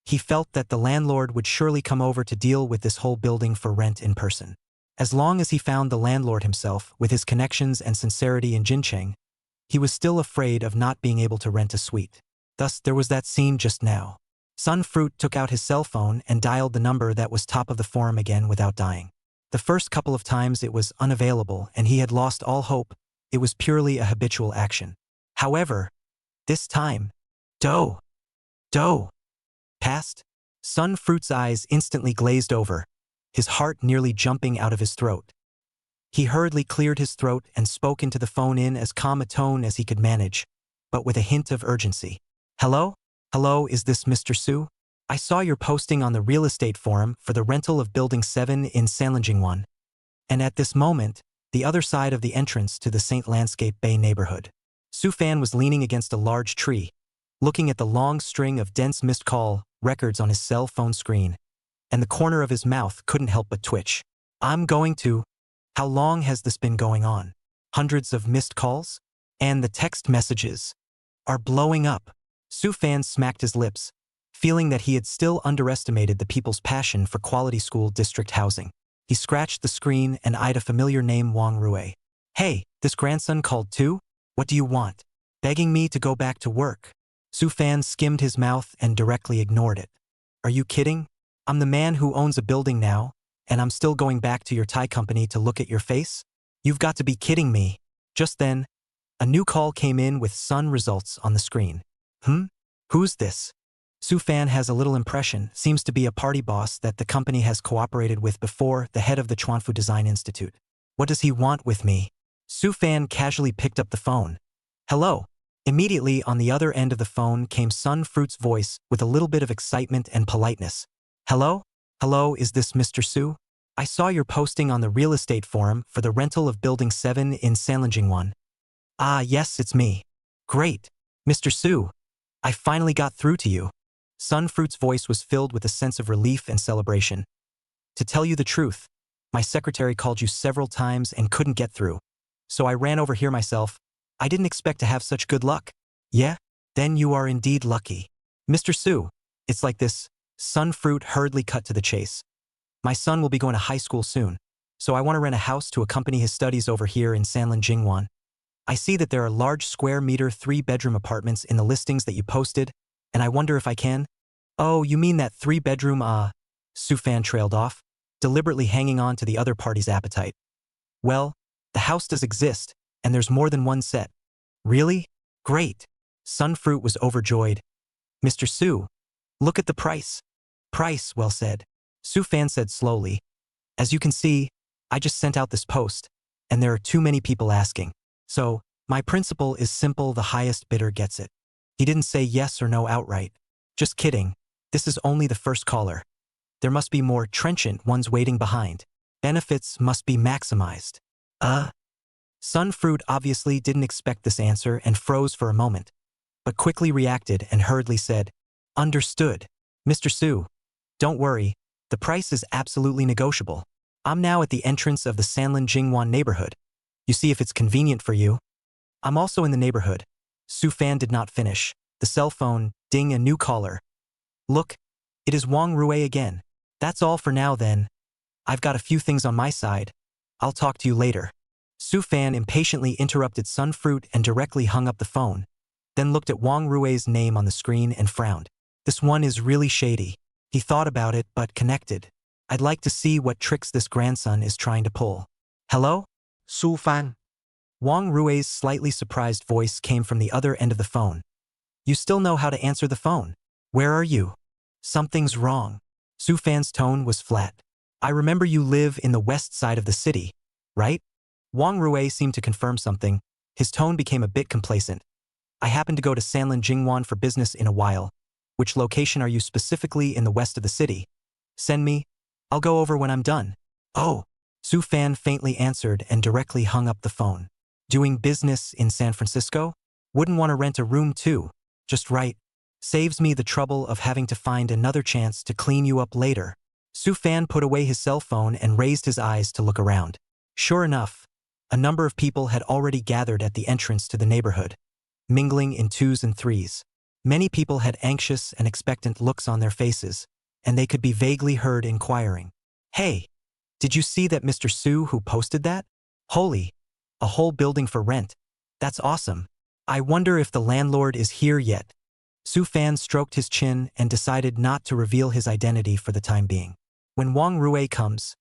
He felt that the landlord would surely come over to deal with this whole building for rent in person. As long as he found the landlord himself, with his connections and sincerity in Jincheng, he was still afraid of not being able to rent a suite. Thus, there was that scene just now. Sun Fruit took out his cell phone and dialed the number that was top of the forum again without dying. The first couple of times it was unavailable and he had lost all hope. It was purely a habitual action. However, this time, Doe. Dough. Past? Sun Fruit's eyes instantly glazed over, his heart nearly jumping out of his throat. He hurriedly cleared his throat and spoke into the phone in as calm a tone as he could manage, but with a hint of urgency. Hello? Hello, is this Mr. Su? I saw your posting on the real estate forum for the rental of Building 7 in Sanlinjingwan. And at this moment, the other side of the entrance to the St. Landscape Bay neighborhood. Su Fan was leaning against a large tree, looking at the long string of dense missed call records on his cell phone screen, and the corner of his mouth couldn't help but twitch. I'm going to. How long has this been going on? Hundreds of missed calls? And the text messages are blowing up. Su Fan smacked his lips, feeling that he had still underestimated the people's passion for quality school district housing. He scratched the screen and eyed a familiar name, Wang Rui. Hey, this grandson called too? What do you want? Begging me to go back to work. Su Fan skimmed his mouth and directly ignored it. Are you kidding? I'm the man who owns a building now, and I'm still going back to your Thai company to look at your face? You've got to be kidding me. Just then, a new call came in with Sun results on the screen. Who's this? Su Fan has a little impression, seems to be a party boss that the company has cooperated with before, the head of the Chuanfu Design Institute. What does he want with me? Su Fan casually picked up the phone. Hello. Immediately on the other end of the phone came Sun Fruit's voice with a little bit of excitement and politeness. Hello? Hello, is this Mr. Su? I saw your posting on the real estate forum for the rental of Building 7 in Sanlinjingwan. Ah, yes, it's me. Great. Mr. Su. I finally got through to you. Sun Fruit's voice was filled with a sense of relief and celebration. To tell you the truth, my secretary called you several times and couldn't get through. So I ran over here myself. I didn't expect to have such good luck. Yeah? Then you are indeed lucky. Mr. Su, it's like this. Sun Fruit hurriedly cut to the chase. My son will be going to high school soon, so I want to rent a house to accompany his studies over here in Sanlinjingwan. I see that there are large square meter 3-bedroom apartments in the listings that you posted, and I wonder if I can. Oh, you mean that 3-bedroom, Su Fan trailed off, deliberately hanging on to the other party's appetite. Well, the house does exist, and there's more than one set. Really? Great. Sun Fruit was overjoyed. Mr. Su, look at the price. Price, well said. Su Fan said slowly. As you can see, I just sent out this post, and there are too many people asking. So, my principle is simple, the highest bidder gets it. He didn't say yes or no outright. Just kidding. This is only the first caller. There must be more trenchant ones waiting behind. Benefits must be maximized. Sun Fruit obviously didn't expect this answer and froze for a moment, but quickly reacted and hurriedly said, Understood. Mr. Su, don't worry, the price is absolutely negotiable. I'm now at the entrance of the Sanlinjingwan neighborhood. You see if it's convenient for you. I'm also in the neighborhood. Su Fan did not finish. The cell phone, ding, a new caller. Look, it is Wang Rui again. That's all for now then. I've got a few things on my side. I'll talk to you later. Su Fan impatiently interrupted Sun Fruit and directly hung up the phone, then looked at Wang Rui's name on the screen and frowned. This one is really shady. He thought about it but connected. I'd like to see what tricks this grandson is trying to pull. Hello? Su Fan. Wang Rui's slightly surprised voice came from the other end of the phone. You still know how to answer the phone. Where are you? Something's wrong. Su Fan's tone was flat. I remember you live in the west side of the city, right? Wang Rui seemed to confirm something. His tone became a bit complacent. I happen to go to Sanlinjingwan for business in a while. Which location are you specifically in the west of the city? Send me. I'll go over when I'm done. Oh, Su Fan faintly answered and directly hung up the phone. Doing business in San Francisco? Wouldn't want to rent a room too. Just right. Saves me the trouble of having to find another chance to clean you up later. Su Fan put away his cell phone and raised his eyes to look around. Sure enough, a number of people had already gathered at the entrance to the neighborhood, mingling in 2s and 3s. Many people had anxious and expectant looks on their faces, and they could be vaguely heard inquiring. Hey, did you see that Mr. Su who posted that? Holy, a whole building for rent. That's awesome. I wonder if the landlord is here yet. Su Fan stroked his chin and decided not to reveal his identity for the time being. When Wang Rui comes,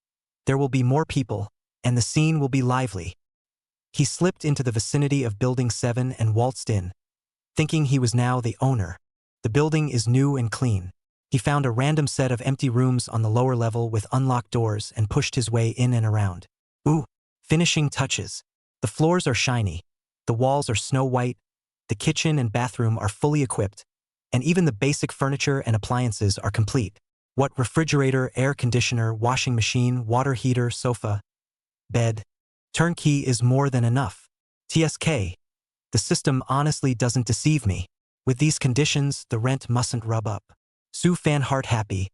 there will be more people, and the scene will be lively. He slipped into the vicinity of Building 7 and waltzed in, thinking he was now the owner. The building is new and clean. He found a random set of empty rooms on the lower level with unlocked doors and pushed his way in and around. Ooh, finishing touches. The floors are shiny. The walls are snow white. The kitchen and bathroom are fully equipped. And even the basic furniture and appliances are complete. What refrigerator, air conditioner, washing machine, water heater, sofa, bed. Turnkey is more than enough. TSK. The system honestly doesn't deceive me. With these conditions, the rent mustn't rub up. Su Fan heart happy.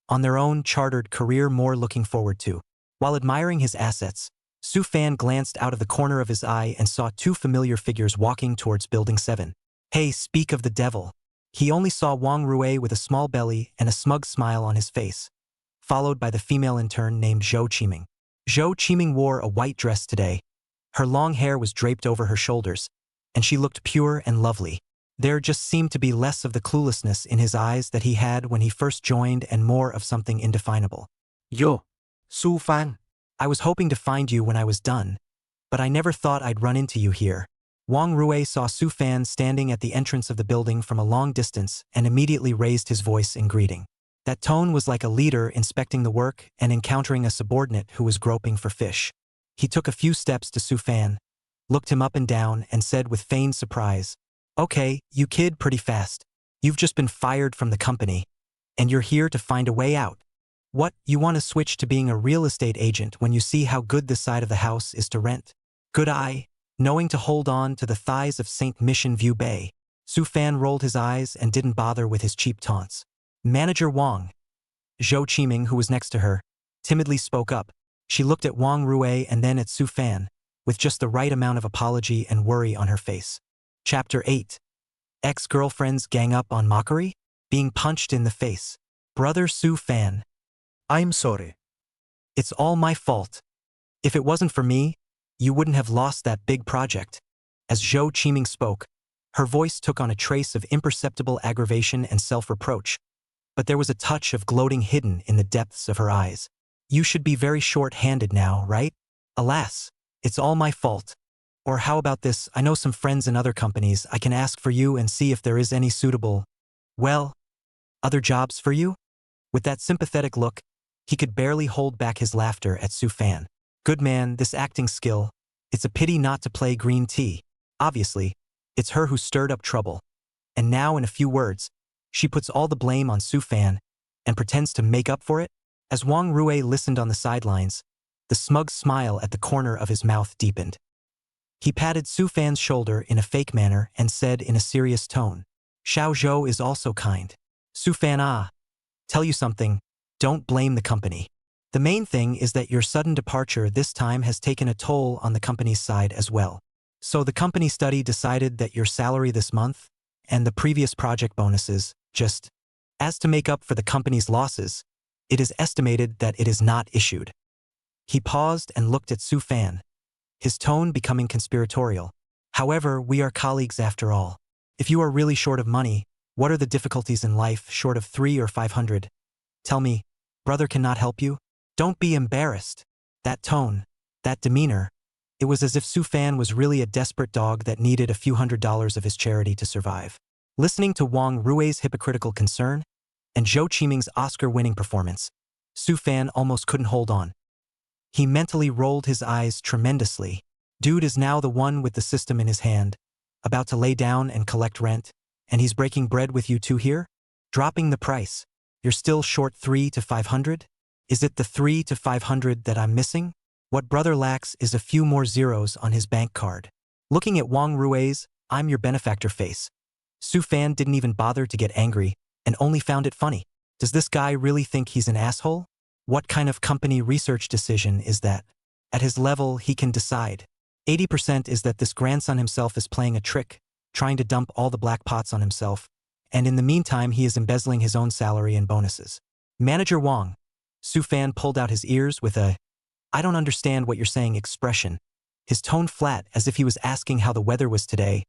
On their own chartered career more looking forward to. While admiring his assets, Su Fan glanced out of the corner of his eye and saw two familiar figures walking towards Building 7. Hey, speak of the devil. He only saw Wang Rui with a small belly and a smug smile on his face, followed by the female intern named Zhou Qiming. Zhou Qiming wore a white dress today. Her long hair was draped over her shoulders, and she looked pure and lovely. There just seemed to be less of the cluelessness in his eyes that he had when he first joined and more of something indefinable. Yo, Su Fan. I was hoping to find you when I was done, but I never thought I'd run into you here. Wang Rui saw Su Fan standing at the entrance of the building from a long distance and immediately raised his voice in greeting. That tone was like a leader inspecting the work and encountering a subordinate who was groping for fish. He took a few steps to Su Fan, looked him up and down, and said with feigned surprise, "Okay, you kid, pretty fast. You've just been fired from the company, and you're here to find a way out. What, you want to switch to being a real estate agent when you see how good this side of the house is to rent? Good eye." Knowing to hold on to the thighs of St. Mission View Bay, Su Fan rolled his eyes and didn't bother with his cheap taunts. Manager Wang. Zhou Qiming, who was next to her, timidly spoke up. She looked at Wang Rui and then at Su Fan, with just the right amount of apology and worry on her face. Chapter 8. Ex-girlfriends gang up on mockery? Being punched in the face. Brother Su Fan. I'm sorry. It's all my fault. If it wasn't for me, you wouldn't have lost that big project. As Zhou Qiming spoke, her voice took on a trace of imperceptible aggravation and self-reproach, but there was a touch of gloating hidden in the depths of her eyes. You should be very short-handed now, right? Alas, it's all my fault. Or how about this, I know some friends in other companies. I can ask for you and see if there is any suitable, well, other jobs for you? With that sympathetic look, he could barely hold back his laughter at Su Fan. Good man, this acting skill. It's a pity not to play green tea. Obviously, it's her who stirred up trouble. And now, in a few words, she puts all the blame on Su Fan and pretends to make up for it? As Wang Rui listened on the sidelines, the smug smile at the corner of his mouth deepened. He patted Su Fan's shoulder in a fake manner and said in a serious tone, "Xiao Zhou is also kind. Su Fan, tell you something, don't blame the company. The main thing is that your sudden departure this time has taken a toll on the company's side as well. So the company study decided that your salary this month and the previous project bonuses, just as to make up for the company's losses, it is estimated that it is not issued." He paused and looked at Su Fan, his tone becoming conspiratorial. "However, we are colleagues after all. If you are really short of money, what are the difficulties in life short of 300 or 500? Tell me, brother cannot help you? Don't be embarrassed." That tone, that demeanor, it was as if Su Fan was really a desperate dog that needed a few $100s of his charity to survive. Listening to Wang Rui's hypocritical concern and Zhou Qiming's Oscar-winning performance, Su Fan almost couldn't hold on. He mentally rolled his eyes tremendously. Dude is now the one with the system in his hand, about to lay down and collect rent, and he's breaking bread with you two here? Dropping the price. You're still short 300 to 500? Is it the 300 to 500 that I'm missing? What brother lacks is a few more zeros on his bank card. Looking at Wang Rui's "I'm your benefactor" face, Su Fan didn't even bother to get angry and only found it funny. Does this guy really think he's an asshole? What kind of company research decision is that? At his level, he can decide. 80% is that this grandson himself is playing a trick, trying to dump all the black pots on himself, and in the meantime he is embezzling his own salary and bonuses. Manager Wang. Su Fan pulled out his ears with a "I don't understand what you're saying" expression, his tone flat as if he was asking how the weather was today.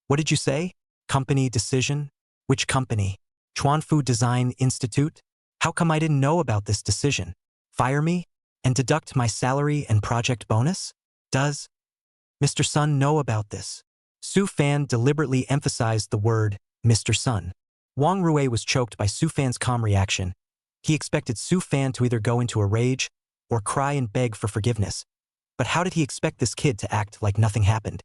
"What did you say? Company decision? Which company? Chuanfu Design Institute? How come I didn't know about this decision? Fire me? And deduct my salary and project bonus? Does Mr. Sun know about this?" Su Fan deliberately emphasized the word Mr. Sun. Wang Rui was choked by Su Fan's calm reaction. He expected Su Fan to either go into a rage or cry and beg for forgiveness. But how did he expect this kid to act like nothing happened?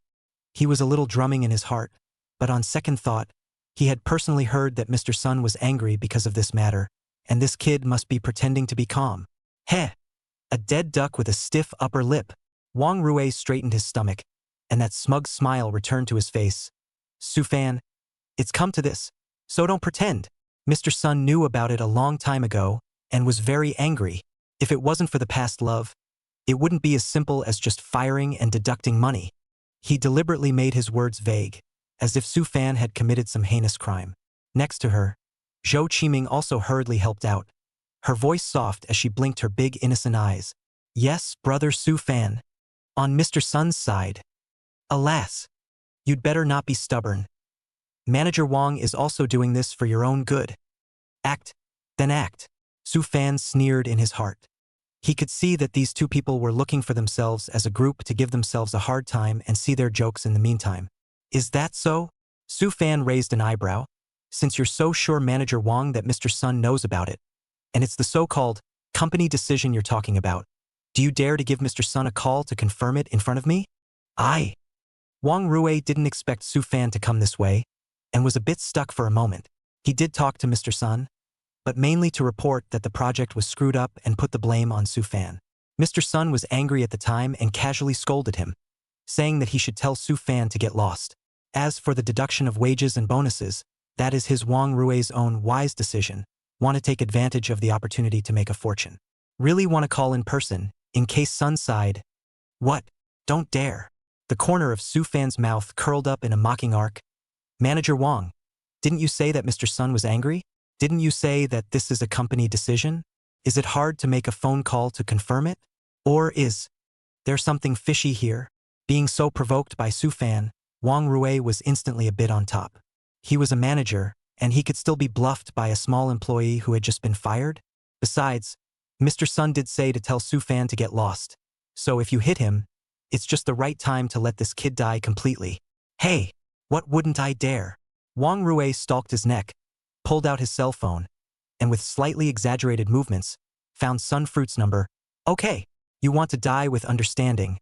He was a little drumming in his heart, but on second thought, he had personally heard that Mr. Sun was angry because of this matter, and this kid must be pretending to be calm. Heh! A dead duck with a stiff upper lip. Wang Rui straightened his stomach, and that smug smile returned to his face. Su Fan, it's come to this, so don't pretend. Mr. Sun knew about it a long time ago and was very angry. If it wasn't for the past love, it wouldn't be as simple as just firing and deducting money. He deliberately made his words vague, as if Su Fan had committed some heinous crime. Next to her, Zhou Qiming also hurriedly helped out, her voice soft as she blinked her big innocent eyes. Yes, brother Su Fan. On Mr. Sun's side. Alas. You'd better not be stubborn. Manager Wang is also doing this for your own good. Act, then act. Su Fan sneered in his heart. He could see that these two people were looking for themselves as a group to give themselves a hard time and see their jokes in the meantime. Is that so? Su Fan raised an eyebrow. Since you're so sure Manager Wang that Mr. Sun knows about it, and it's the so-called company decision you're talking about, do you dare to give Mr. Sun a call to confirm it in front of me? Aye. Wang Rui didn't expect Su Fan to come this way, and was a bit stuck for a moment. He did talk to Mr. Sun, but mainly to report that the project was screwed up and put the blame on Su Fan. Mr. Sun was angry at the time and casually scolded him, saying that he should tell Su Fan to get lost. As for the deduction of wages and bonuses, that is his Wang Rui's own wise decision. Want to take advantage of the opportunity to make a fortune. Really want to call in person, in case Sun sighed. What? Don't dare. The corner of Su Fan's mouth curled up in a mocking arc. Manager Wang, didn't you say that Mr. Sun was angry? Didn't you say that this is a company decision? Is it hard to make a phone call to confirm it? Or is there something fishy here? Being so provoked by Su Fan, Wang Rui was instantly a bit on top. He was a manager, and he could still be bluffed by a small employee who had just been fired? Besides, Mr. Sun did say to tell Su Fan to get lost. So if you hit him, it's just the right time to let this kid die completely. Hey, what wouldn't I dare? Wang Rui stalked his neck, pulled out his cell phone, and with slightly exaggerated movements, found Sun Fruit's number. Okay, you want to die with understanding.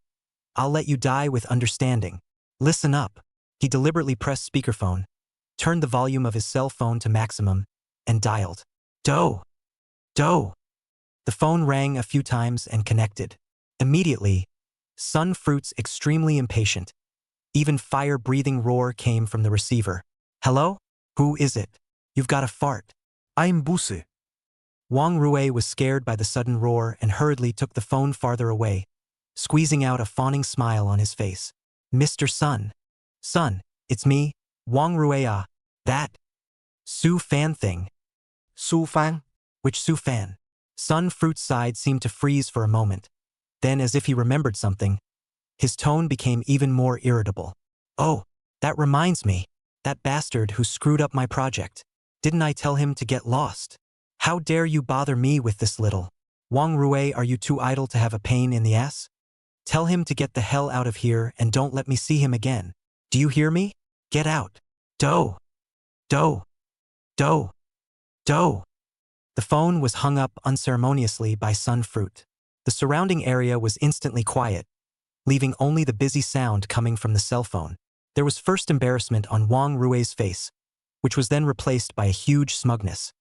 I'll let you die with understanding. Listen up. He deliberately pressed speakerphone, turned the volume of his cell phone to maximum, and dialed. Do. Do. The phone rang a few times and connected. Immediately, Sun Fruit's extremely impatient, even fire-breathing roar came from the receiver. Hello? Who is it? You've got a fart. I'm Buse. Wang Rui was scared by the sudden roar and hurriedly took the phone farther away, squeezing out a fawning smile on his face. Mr. Sun. Sun, it's me, Wang Rui. That Su Fan thing. Su Fan? Which Su Fan? Sun Fruit's side seemed to freeze for a moment. Then, as if he remembered something, his tone became even more irritable. Oh, that reminds me. That bastard who screwed up my project. Didn't I tell him to get lost? How dare you bother me with this little? Wang Rui, are you too idle to have a pain in the ass? Tell him to get the hell out of here and don't let me see him again. Do you hear me? Get out. Do. Do. Do. Do. The phone was hung up unceremoniously by Sun Fruit. The surrounding area was instantly quiet, leaving only the busy sound coming from the cell phone. There was first embarrassment on Wang Rui's face, which was then replaced by a huge smugness.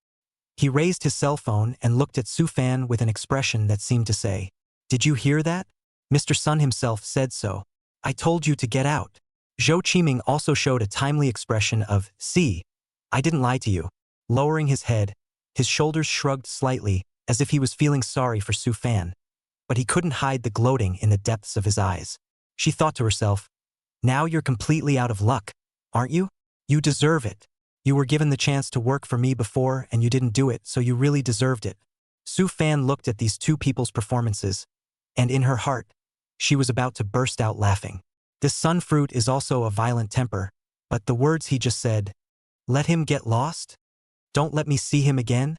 He raised his cell phone and looked at Su Fan with an expression that seemed to say, Did you hear that? Mr. Sun himself said so. I told you to get out. Zhou Qiming also showed a timely expression of, See, I didn't lie to you. Lowering his head, his shoulders shrugged slightly, as if he was feeling sorry for Su Fan. But he couldn't hide the gloating in the depths of his eyes. She thought to herself, Now you're completely out of luck, aren't you? You deserve it. You were given the chance to work for me before and you didn't do it, so you really deserved it. Su Fan looked at these two people's performances, and in her heart, she was about to burst out laughing. This Sun Fruit is also a violent temper, but the words he just said, Let him get lost? Don't let me see him again?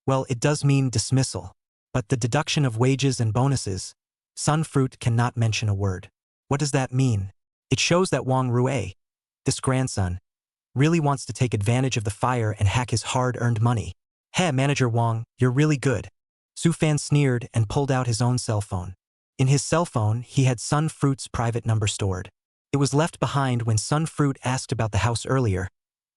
Well, it does mean dismissal. But the deduction of wages and bonuses, Sun Fruit cannot mention a word. What does that mean? It shows that Wang Rui, this grandson, Really wants to take advantage of the fire and hack his hard-earned money. Hey, Manager Wang, you're really good. Su Fan sneered and pulled out his own cell phone. In his cell phone, he had Sun Fruit's private number stored. It was left behind when Sun Fruit asked about the house earlier,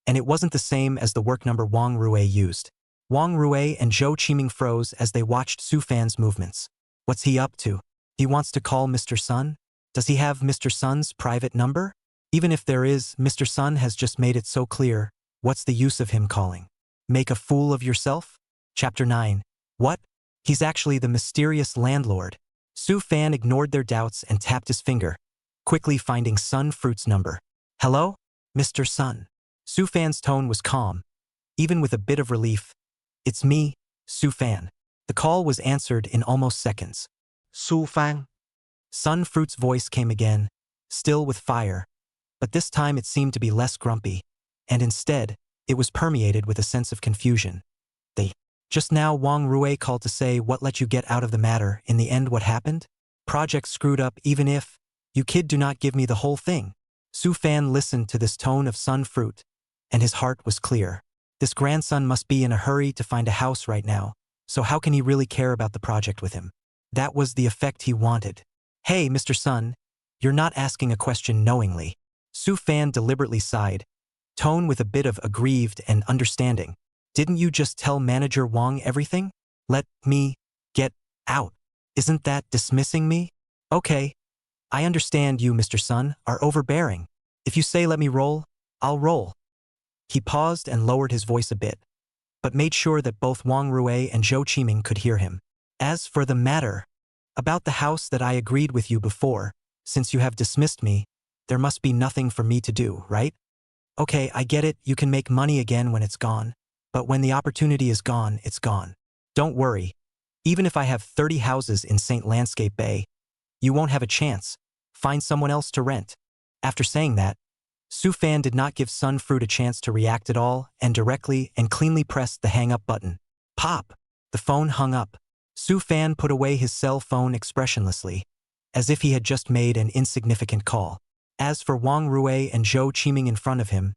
and it wasn't the same as the work number Wang Rue used. Wang Rue and Zhou Qiming froze as they watched Su Fan's movements. What's he up to? He wants to call Mr. Sun? Does he have Mr. Sun's private number? Even if there is, Mr. Sun has just made it so clear. What's the use of him calling? Make a fool of yourself? Chapter 9. What? He's actually the mysterious landlord. Su Fan ignored their doubts and tapped his finger, quickly finding Sun Fruit's number. Hello? Mr. Sun. Su Fan's tone was calm, even with a bit of relief. It's me, Su Fan. The call was answered in almost seconds. Su Fan. Sun Fruit's voice came again, still with fire, but this time it seemed to be less grumpy, and instead, it was permeated with a sense of confusion. Just now Wang Rue called to say what let you get out of the matter. In the end, what happened? Project screwed up. Even if you kid do not give me the whole thing. Su Fan listened to this tone of Sun Fruit, and his heart was clear. This grandson must be in a hurry to find a house right now, so how can he really care about the project with him? That was the effect he wanted. Hey, Mr. Sun, you're not asking a question knowingly. Su Fan deliberately sighed, tone with a bit of aggrieved and understanding. Didn't you just tell Manager Wang everything? Let me get out. Isn't that dismissing me? Okay. I understand you, Mr. Sun, are overbearing. If you say let me roll, I'll roll. He paused and lowered his voice a bit, but made sure that both Wang Rue and Zhou Qiming could hear him. As for the matter about the house that I agreed with you before, since you have dismissed me, there must be nothing for me to do, right? Okay, I get it, you can make money again when it's gone. But when the opportunity is gone, it's gone. Don't worry. Even if I have 30 houses in St. Landscape Bay, you won't have a chance. Find someone else to rent. After saying that, Su Fan did not give Sun Fruit a chance to react at all and directly and cleanly pressed the hang-up button. Pop! The phone hung up. Su Fan put away his cell phone expressionlessly, as if he had just made an insignificant call. As for Wang Rue and Zhou Qiming in front of him,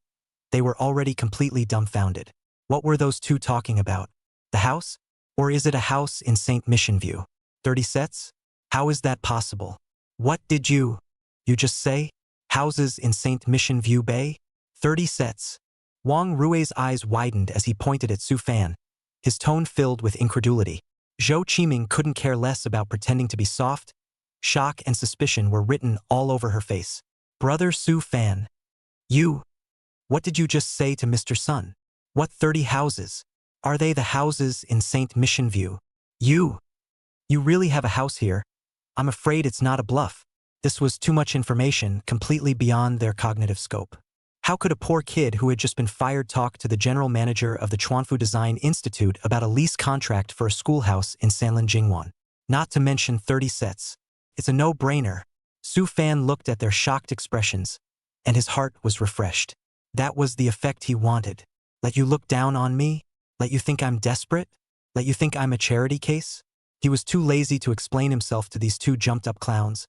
they were already completely dumbfounded. What were those two talking about? The house? Or is it a house in St. Mission View? 30 sets? How is that possible? What did you just say? Houses in St. Mission View Bay? 30 sets. Wang Rue's eyes widened as he pointed at Su Fan, his tone filled with incredulity. Zhou Qiming couldn't care less about pretending to be soft. Shock and suspicion were written all over her face. Brother Su Fan. What did you just say to Mr. Sun? What 30 houses? Are they the houses in St. Mission View? You really have a house here? I'm afraid it's not a bluff. This was too much information, completely beyond their cognitive scope. How could a poor kid who had just been fired talk to the general manager of the Chuanfu Design Institute about a lease contract for a schoolhouse in Sanlin Jingwan? Not to mention 30 sets. It's a no-brainer. Su Fan looked at their shocked expressions, and his heart was refreshed. That was the effect he wanted. Let you look down on me? Let you think I'm desperate? Let you think I'm a charity case? He was too lazy to explain himself to these two jumped-up clowns.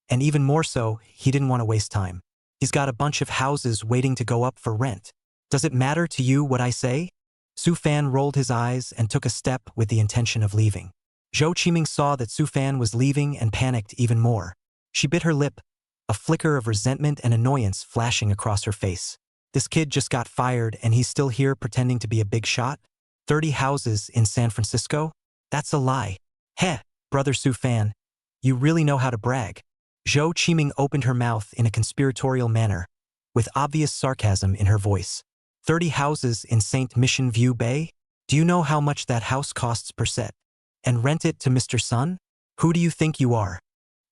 And even more so, he didn't want to waste time. He's got a bunch of houses waiting to go up for rent. Does it matter to you what I say? Su Fan rolled his eyes and took a step with the intention of leaving. Zhou Qiming saw that Su Fan was leaving and panicked even more. She bit her lip, a flicker of resentment and annoyance flashing across her face. This kid just got fired and he's still here pretending to be a big shot? 30 houses in San Francisco? That's a lie. Heh, brother Su Fan. You really know how to brag. Zhou Qiming opened her mouth in a conspiratorial manner, with obvious sarcasm in her voice. 30 houses in St. Mission View Bay? Do you know how much that house costs per set? And rent it to Mr. Sun? Who do you think you are?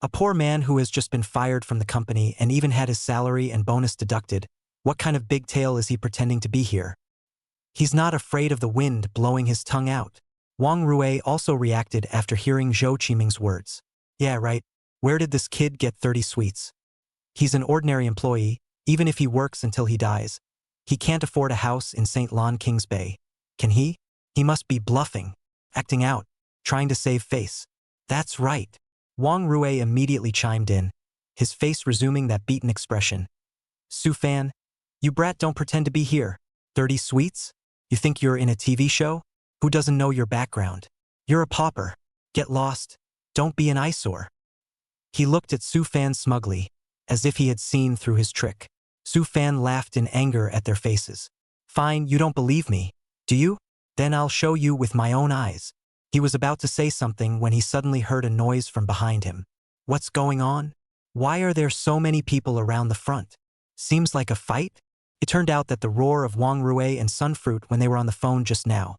A poor man who has just been fired from the company and even had his salary and bonus deducted. What kind of big tail is he pretending to be here? He's not afraid of the wind blowing his tongue out. Wang Rue also reacted after hearing Zhou Qiming's words. Yeah, right. Where did this kid get 30 suites? He's an ordinary employee, even if he works until he dies. He can't afford a house in St. Lon Kings Bay. Can he? He must be bluffing, acting out, trying to save face. That's right. Wang Rue immediately chimed in, his face resuming that beaten expression. Su Fan, You brat, don't pretend to be here. 30 sweets? You think you're in a TV show? Who doesn't know your background? You're a pauper. Get lost. Don't be an eyesore. He looked at Su Fan smugly, as if he had seen through his trick. Su Fan laughed in anger at their faces. Fine, you don't believe me, do you? Then I'll show you with my own eyes. He was about to say something when he suddenly heard a noise from behind him. What's going on? Why are there so many people around the front? Seems like a fight? It turned out that the roar of Wang Rui and Sunfruit when they were on the phone just now,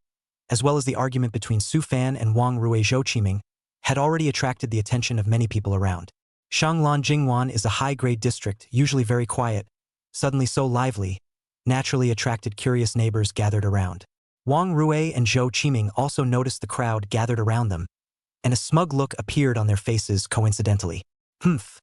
as well as the argument between Su Fan and Wang Rui Zhou Qiming, had already attracted the attention of many people around. Shanglan Jingwan is a high-grade district, usually very quiet, suddenly so lively, naturally attracted curious neighbors gathered around. Wang Rui and Zhou Qiming also noticed the crowd gathered around them, and a smug look appeared on their faces coincidentally. Humph.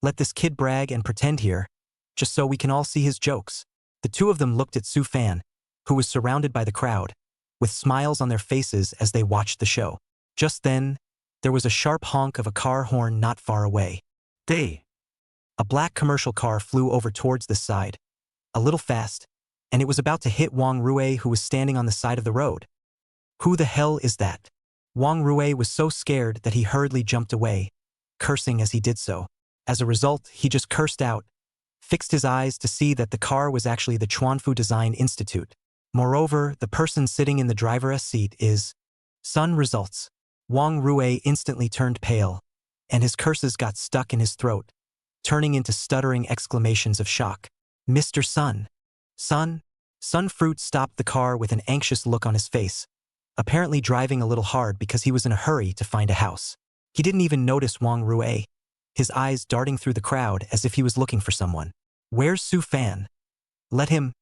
Let this kid brag and pretend here, just so we can all see his jokes. The two of them looked at Su Fan, who was surrounded by the crowd, with smiles on their faces as they watched the show. Just then, there was a sharp honk of a car horn not far away. They. A black commercial car flew over towards this side, a little fast, and it was about to hit Wang Rui, who was standing on the side of the road. Who the hell is that? Wang Rui was so scared that he hurriedly jumped away, cursing as he did so. As a result, he just cursed out, fixed his eyes to see that the car was actually the Chuanfu Design Institute. Moreover, the person sitting in the driver's seat is Sun results. Wang Rui instantly turned pale, and his curses got stuck in his throat, turning into stuttering exclamations of shock. Mr. Sun. Sun? Sunfruit stopped the car with an anxious look on his face, apparently driving a little hard because he was in a hurry to find a house. He didn't even notice Wang Rui, his eyes darting through the crowd as if he was looking for someone. Where's Su Fan? Let him.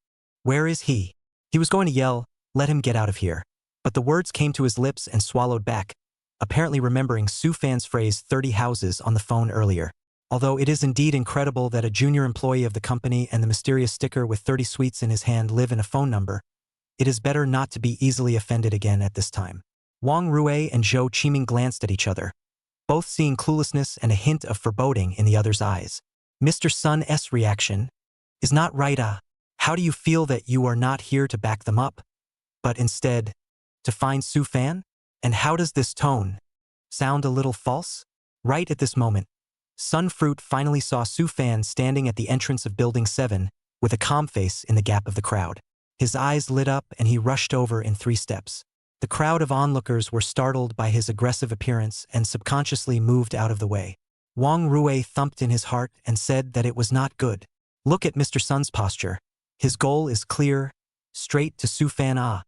Where is he? He was going to yell, let him get out of here. But the words came to his lips and swallowed back, apparently remembering Su Fan's phrase 30 houses on the phone earlier. Although it is indeed incredible that a junior employee of the company and the mysterious sticker with 30 sweets in his hand live in a phone number, it is better not to be easily offended again at this time. Wang Rui and Zhou Qiming glanced at each other, both seeing cluelessness and a hint of foreboding in the other's eyes. Mr. Sun's reaction is not right. How do you feel that you are not here to back them up, but instead, to find Su Fan? And how does this tone sound a little false? Right at this moment, Sunfruit finally saw Su Fan standing at the entrance of Building 7 with a calm face in the gap of the crowd. His eyes lit up and he rushed over in 3 steps. The crowd of onlookers were startled by his aggressive appearance and subconsciously moved out of the way. Wang Rui thumped in his heart and said that it was not good. Look at Mr. Sun's posture. His goal is clear, straight to Su Fan.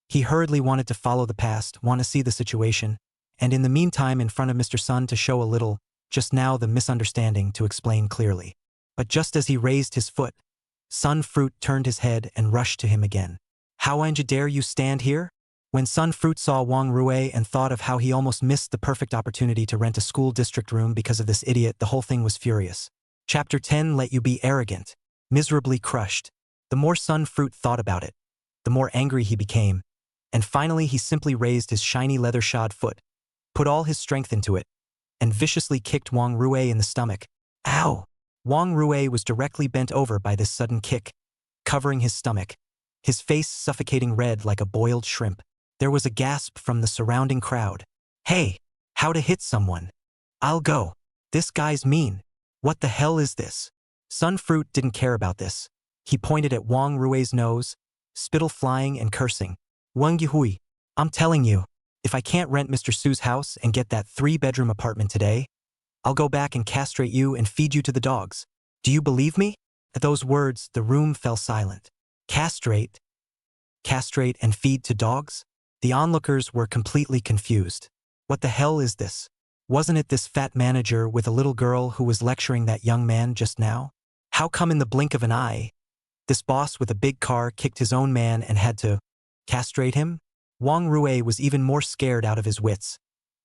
He hurriedly wanted to follow the past, want to see the situation, and in the meantime in front of Mr. Sun to show a little, just now the misunderstanding to explain clearly. But just as he raised his foot, Sunfruit turned his head and rushed to him again. How dare you stand here? When Sunfruit saw Wang Rui and thought of how he almost missed the perfect opportunity to rent a school district room because of this idiot, the whole thing was furious. Chapter 10 Let you be arrogant. Miserably crushed. The more Sunfruit thought about it, the more angry he became, and finally he simply raised his shiny leather-shod foot, put all his strength into it, and viciously kicked Wang Rui in the stomach. Ow! Wang Rui was directly bent over by this sudden kick, covering his stomach, his face suffocating red like a boiled shrimp. There was a gasp from the surrounding crowd. Hey, how to hit someone? I'll go. This guy's mean. What the hell is this? Sunfruit didn't care about this. He pointed at Wang Rui's nose, spittle flying and cursing. Wang Yuhui, I'm telling you, if I can't rent Mr. Su's house and get that 3-bedroom apartment today, I'll go back and castrate you and feed you to the dogs. Do you believe me? At those words, the room fell silent. Castrate? Castrate and feed to dogs? The onlookers were completely confused. What the hell is this? Wasn't it this fat manager with a little girl who was lecturing that young man just now? How come in the blink of an eye, this boss with a big car kicked his own man and had to castrate him? Wang Rui was even more scared out of his wits.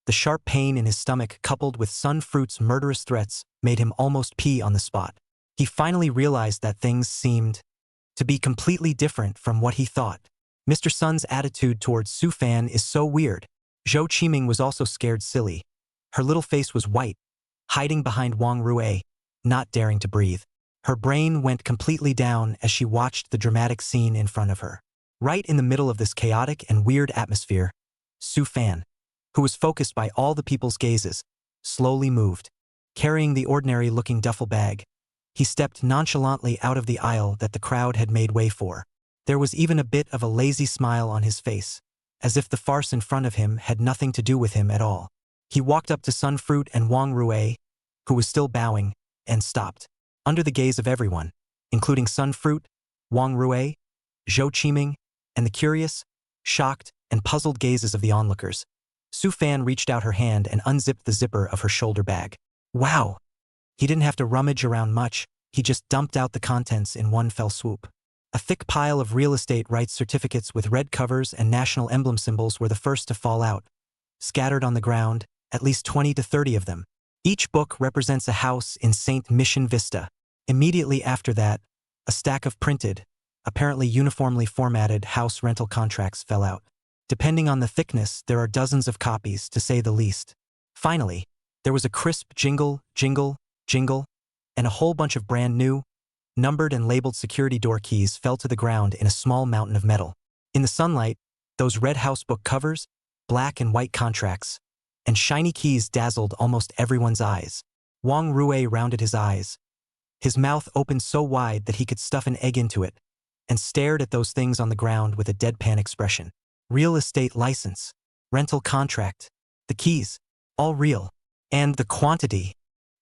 The sharp pain in his stomach coupled with Sunfruit's murderous threats made him almost pee on the spot. He finally realized that things seemed to be completely different from what he thought. Mr. Sun's attitude towards Su Fan is so weird. Zhou Qiming was also scared silly. Her little face was white, hiding behind Wang Rui, not daring to breathe. Her brain went completely down as she watched the dramatic scene in front of her. Right in the middle of this chaotic and weird atmosphere, Su Fan, who was focused by all the people's gazes, slowly moved, carrying the ordinary-looking duffel bag. He stepped nonchalantly out of the aisle that the crowd had made way for. There was even a bit of a lazy smile on his face, as if the farce in front of him had nothing to do with him at all. He walked up to Sun Fruit and Wang Rui, who was still bowing, and stopped. Under the gaze of everyone, including Sun Fruit, Wang Rui, Zhou Qiming, and the curious, shocked, and puzzled gazes of the onlookers, Su Fan reached out her hand and unzipped the zipper of her shoulder bag. Wow! He didn't have to rummage around much, he just dumped out the contents in one fell swoop. A thick pile of real estate rights certificates with red covers and national emblem symbols were the first to fall out. Scattered on the ground, at least 20 to 30 of them. Each book represents a house in St. Mission Vista. Immediately after that, a stack of printed, apparently uniformly formatted house rental contracts fell out. Depending on the thickness, there are dozens of copies, to say the least. Finally, there was a crisp jingle, jingle, jingle, and a whole bunch of brand new, numbered and labeled security door keys fell to the ground in a small mountain of metal. In the sunlight, those red housebook covers, black and white contracts, and shiny keys dazzled almost everyone's eyes. Wang Rui rounded his eyes. His mouth opened so wide that he could stuff an egg into it, and stared at those things on the ground with a deadpan expression. Real estate license, rental contract, the keys, all real. And the quantity.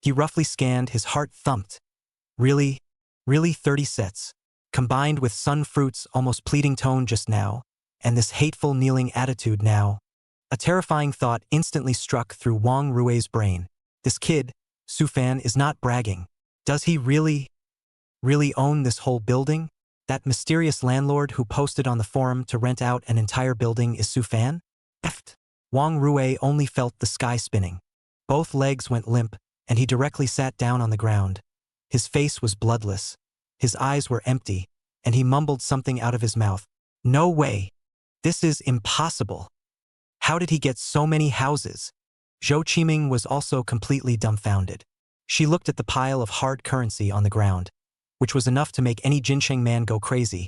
He roughly scanned, his heart thumped. Really 30 sets, combined with Sun Fruit's almost pleading tone just now, and this hateful kneeling attitude now. A terrifying thought instantly struck through Wang Rui's brain. This kid, Su Fan, is not bragging. Does he really own this whole building? That mysterious landlord who posted on the forum to rent out an entire building is Su Fan? Wang Rui only felt the sky spinning. Both legs went limp, and he directly sat down on the ground. His face was bloodless. His eyes were empty, and he mumbled something out of his mouth. No way. This is impossible. How did he get so many houses? Zhou Qiming was also completely dumbfounded. She looked at the pile of hard currency on the ground, which was enough to make any Jincheng man go crazy,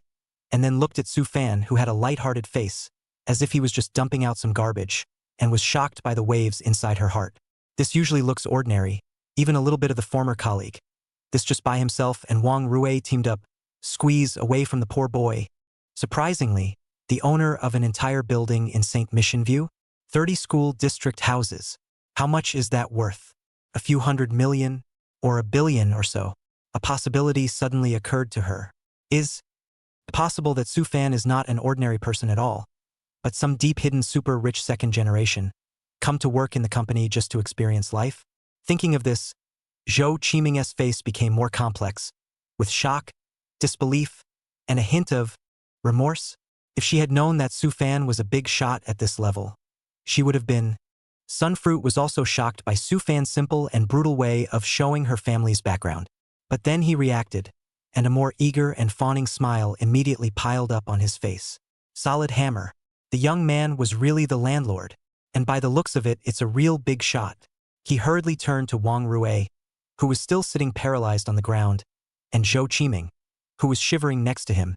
and then looked at Su Fan, who had a light-hearted face, as if he was just dumping out some garbage, and was shocked by the waves inside her heart. This usually looks ordinary, even a little bit of the former colleague. This just by himself, and Wang Rui teamed up, squeeze away from the poor boy. Surprisingly, the owner of an entire building in St. Mission View, 30 school district houses. How much is that worth? A few $100 million, or $1 billion or so? A possibility suddenly occurred to her. Is it possible that Su Fan is not an ordinary person at all, but some deep-hidden super-rich second generation, come to work in the company just to experience life? Thinking of this, Zhou Qiming's face became more complex, with shock, disbelief, and a hint of remorse. If she had known that Su Fan was a big shot at this level, she would have been. Sun Fruit was also shocked by Su Fan's simple and brutal way of showing her family's background. But then he reacted, and a more eager and fawning smile immediately piled up on his face. Solid hammer. The young man was really the landlord, and by the looks of it, it's a real big shot. He hurriedly turned to Wang Rui, who was still sitting paralyzed on the ground, and Zhou Qiming, who was shivering next to him,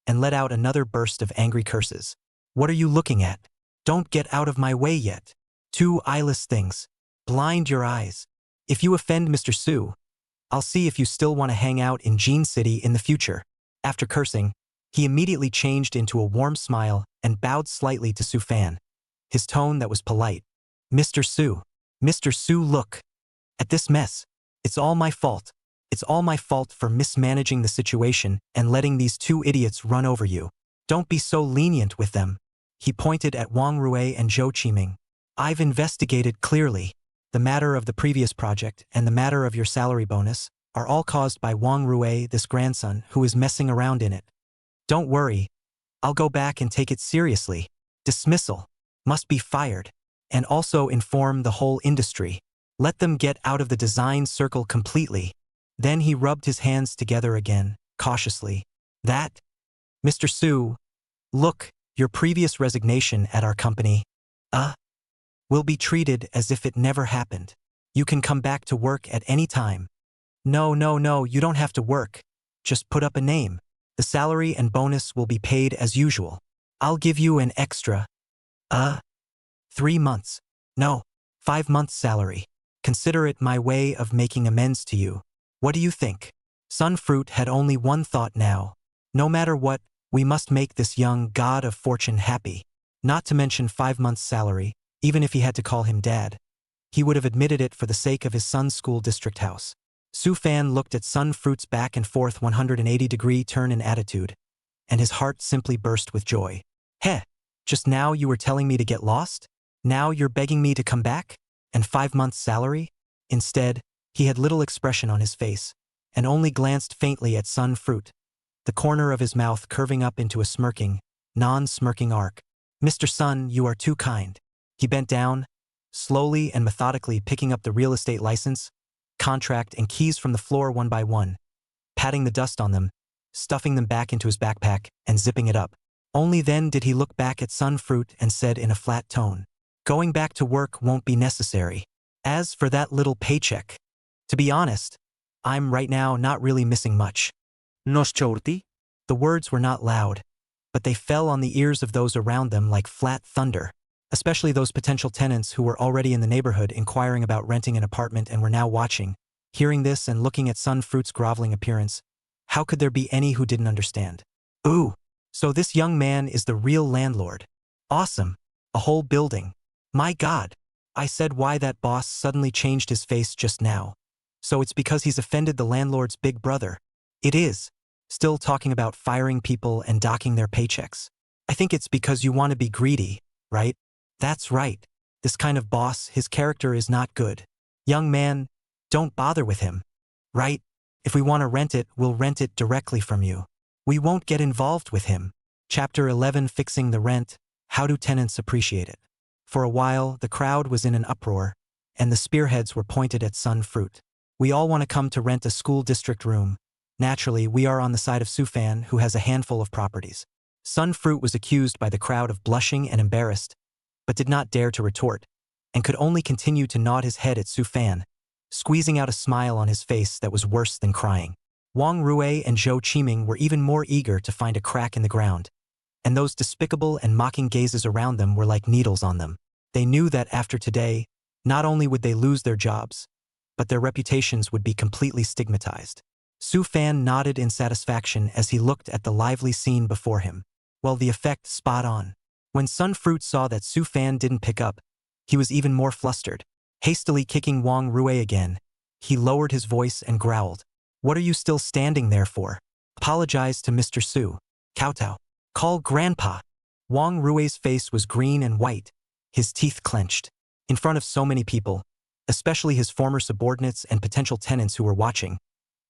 and let out another burst of angry curses. What are you looking at? Don't get out of my way yet. Two eyeless things. Blind your eyes. If you offend Mr. Su, I'll see if you still want to hang out in Jean City in the future. After cursing, he immediately changed into a warm smile and bowed slightly to Su Fan. His tone that was polite. Mr. Su, look. At this mess. It's all my fault. It's all my fault for mismanaging the situation and letting these two idiots run over you. Don't be so lenient with them. He pointed at Wang Rui and Zhou Qiming. I've investigated clearly. The matter of the previous project and the matter of your salary bonus are all caused by Wang Rui, this grandson, who is messing around in it. Don't worry. I'll go back and take it seriously. Dismissal. Must be fired. And also inform the whole industry. Let them get out of the design circle completely. Then he rubbed his hands together again, cautiously. That? Mr. Su, look, your previous resignation at our company, will be treated as if it never happened. You can come back to work at any time. No, no, no, you don't have to work. Just put up a name. The salary and bonus will be paid as usual. I'll give you an extra, 3 months. No, 5 months salary. Consider it my way of making amends to you. What do you think? Sunfruit had only one thought now. No matter what, we must make this young god of fortune happy. Not to mention 5 months salary, even if he had to call him dad. He would have admitted it for the sake of his son's school district house. Su-fan looked at Sunfruit's back and forth 180-degree turn in attitude, and his heart simply burst with joy. Heh, just now you were telling me to get lost? Now you're begging me to come back? And 5 months salary? Instead, he had little expression on his face, and only glanced faintly at Sunfruit, the corner of his mouth curving up into a smirking, non-smirking arc. Mr. Sun, you are too kind. He bent down, slowly and methodically picking up the real estate license, contract, and keys from the floor one by one, patting the dust on them, stuffing them back into his backpack, and zipping it up. Only then did he look back at Sunfruit and said in a flat tone, "Going back to work won't be necessary. As for that little paycheck, to be honest, I'm right now not really missing much." Nos chourti? The words were not loud, but they fell on the ears of those around them like flat thunder, especially those potential tenants who were already in the neighborhood inquiring about renting an apartment and were now watching. Hearing this and looking at Sunfruit's groveling appearance, how could there be any who didn't understand? Ooh, so this young man is the real landlord. Awesome. A whole building. My God. I said why that boss suddenly changed his face just now. So it's because he's offended the landlord's big brother. It is. Still talking about firing people and docking their paychecks. I think it's because you want to be greedy, right? That's right. This kind of boss, his character is not good. Young man, don't bother with him. Right? If we want to rent it, we'll rent it directly from you. We won't get involved with him. Chapter 11, Fixing the Rent. How do tenants appreciate it? For a while, the crowd was in an uproar, and the spearheads were pointed at Sunfruit. We all want to come to rent a school district room. Naturally, we are on the side of Su-fan, who has a handful of properties. Sunfruit was accused by the crowd of blushing and embarrassed, but did not dare to retort, and could only continue to nod his head at Su-fan, squeezing out a smile on his face that was worse than crying. Wang Rui and Zhou Qiming were even more eager to find a crack in the ground, and those despicable and mocking gazes around them were like needles on them. They knew that after today, not only would they lose their jobs, but their reputations would be completely stigmatized. Su-fan nodded in satisfaction as he looked at the lively scene before him. Well, the effect spot on. When Sunfruit saw that Su-fan didn't pick up, he was even more flustered. Hastily kicking Wang Rui again, he lowered his voice and growled, "What are you still standing there for? Apologize to Mr. Su. Kowtow. Call Grandpa." Wang Rui's face was green and white, his teeth clenched. In front of so many people, especially his former subordinates and potential tenants who were watching,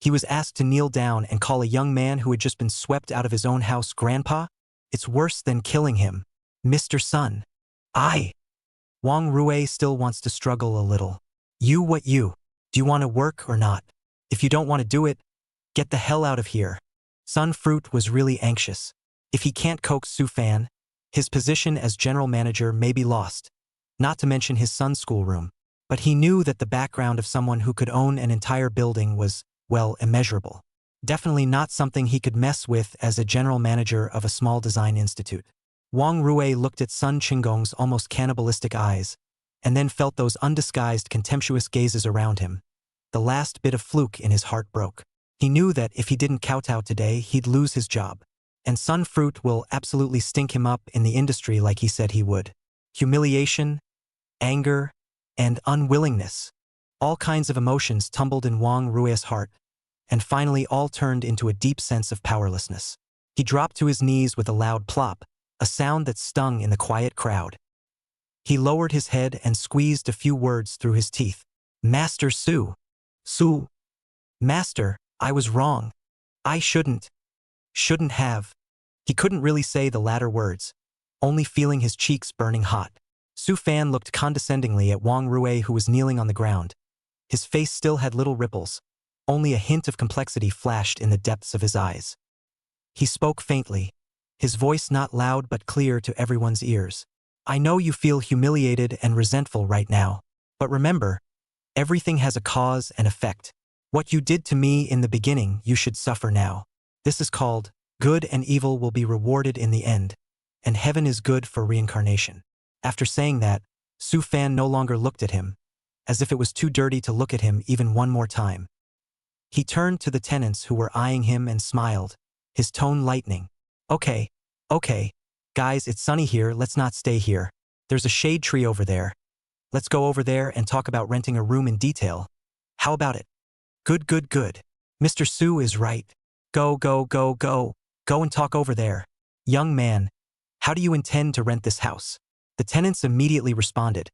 he was asked to kneel down and call a young man who had just been swept out of his own house Grandpa? It's worse than killing him. Mr. Sun. Wang Rui still wants to struggle a little. You what you? Do you want to work or not? If you don't want to do it, get the hell out of here. Sunfruit was really anxious. If he can't coax Su-fan, his position as general manager may be lost, not to mention his son's schoolroom. But he knew that the background of someone who could own an entire building was, well, immeasurable. Definitely not something he could mess with as a general manager of a small design institute. Wang Rui looked at Sun Qinggong's almost cannibalistic eyes, and then felt those undisguised contemptuous gazes around him. The last bit of fluke in his heart broke. He knew that if he didn't kowtow today, he'd lose his job. And Sunfruit will absolutely stink him up in the industry like he said he would. Humiliation, anger, and unwillingness. All kinds of emotions tumbled in Wang Rui's heart, and finally all turned into a deep sense of powerlessness. He dropped to his knees with a loud plop, a sound that stung in the quiet crowd. He lowered his head and squeezed a few words through his teeth. "Master Su. Su. Master, I was wrong. I shouldn't have." He couldn't really say the latter words, only feeling his cheeks burning hot. Su-fan looked condescendingly at Wang Rui, who was kneeling on the ground. His face still had little ripples. Only a hint of complexity flashed in the depths of his eyes. He spoke faintly, his voice not loud but clear to everyone's ears. "I know you feel humiliated and resentful right now, but remember, everything has a cause and effect. What you did to me in the beginning, you should suffer now. This is called, good and evil will be rewarded in the end, and heaven is good for reincarnation. After saying that, Su Fan no longer looked at him, as if it was too dirty to look at him even one more time. He turned to the tenants who were eyeing him and smiled, his tone lightening. Okay, guys, it's sunny here, let's not stay here. There's a shade tree over there. Let's go over there and talk about renting a room in detail. How about it? Good. Mr. Su is right. Go. Go and talk over there. Young man, how do you intend to rent this house? The tenants immediately responded,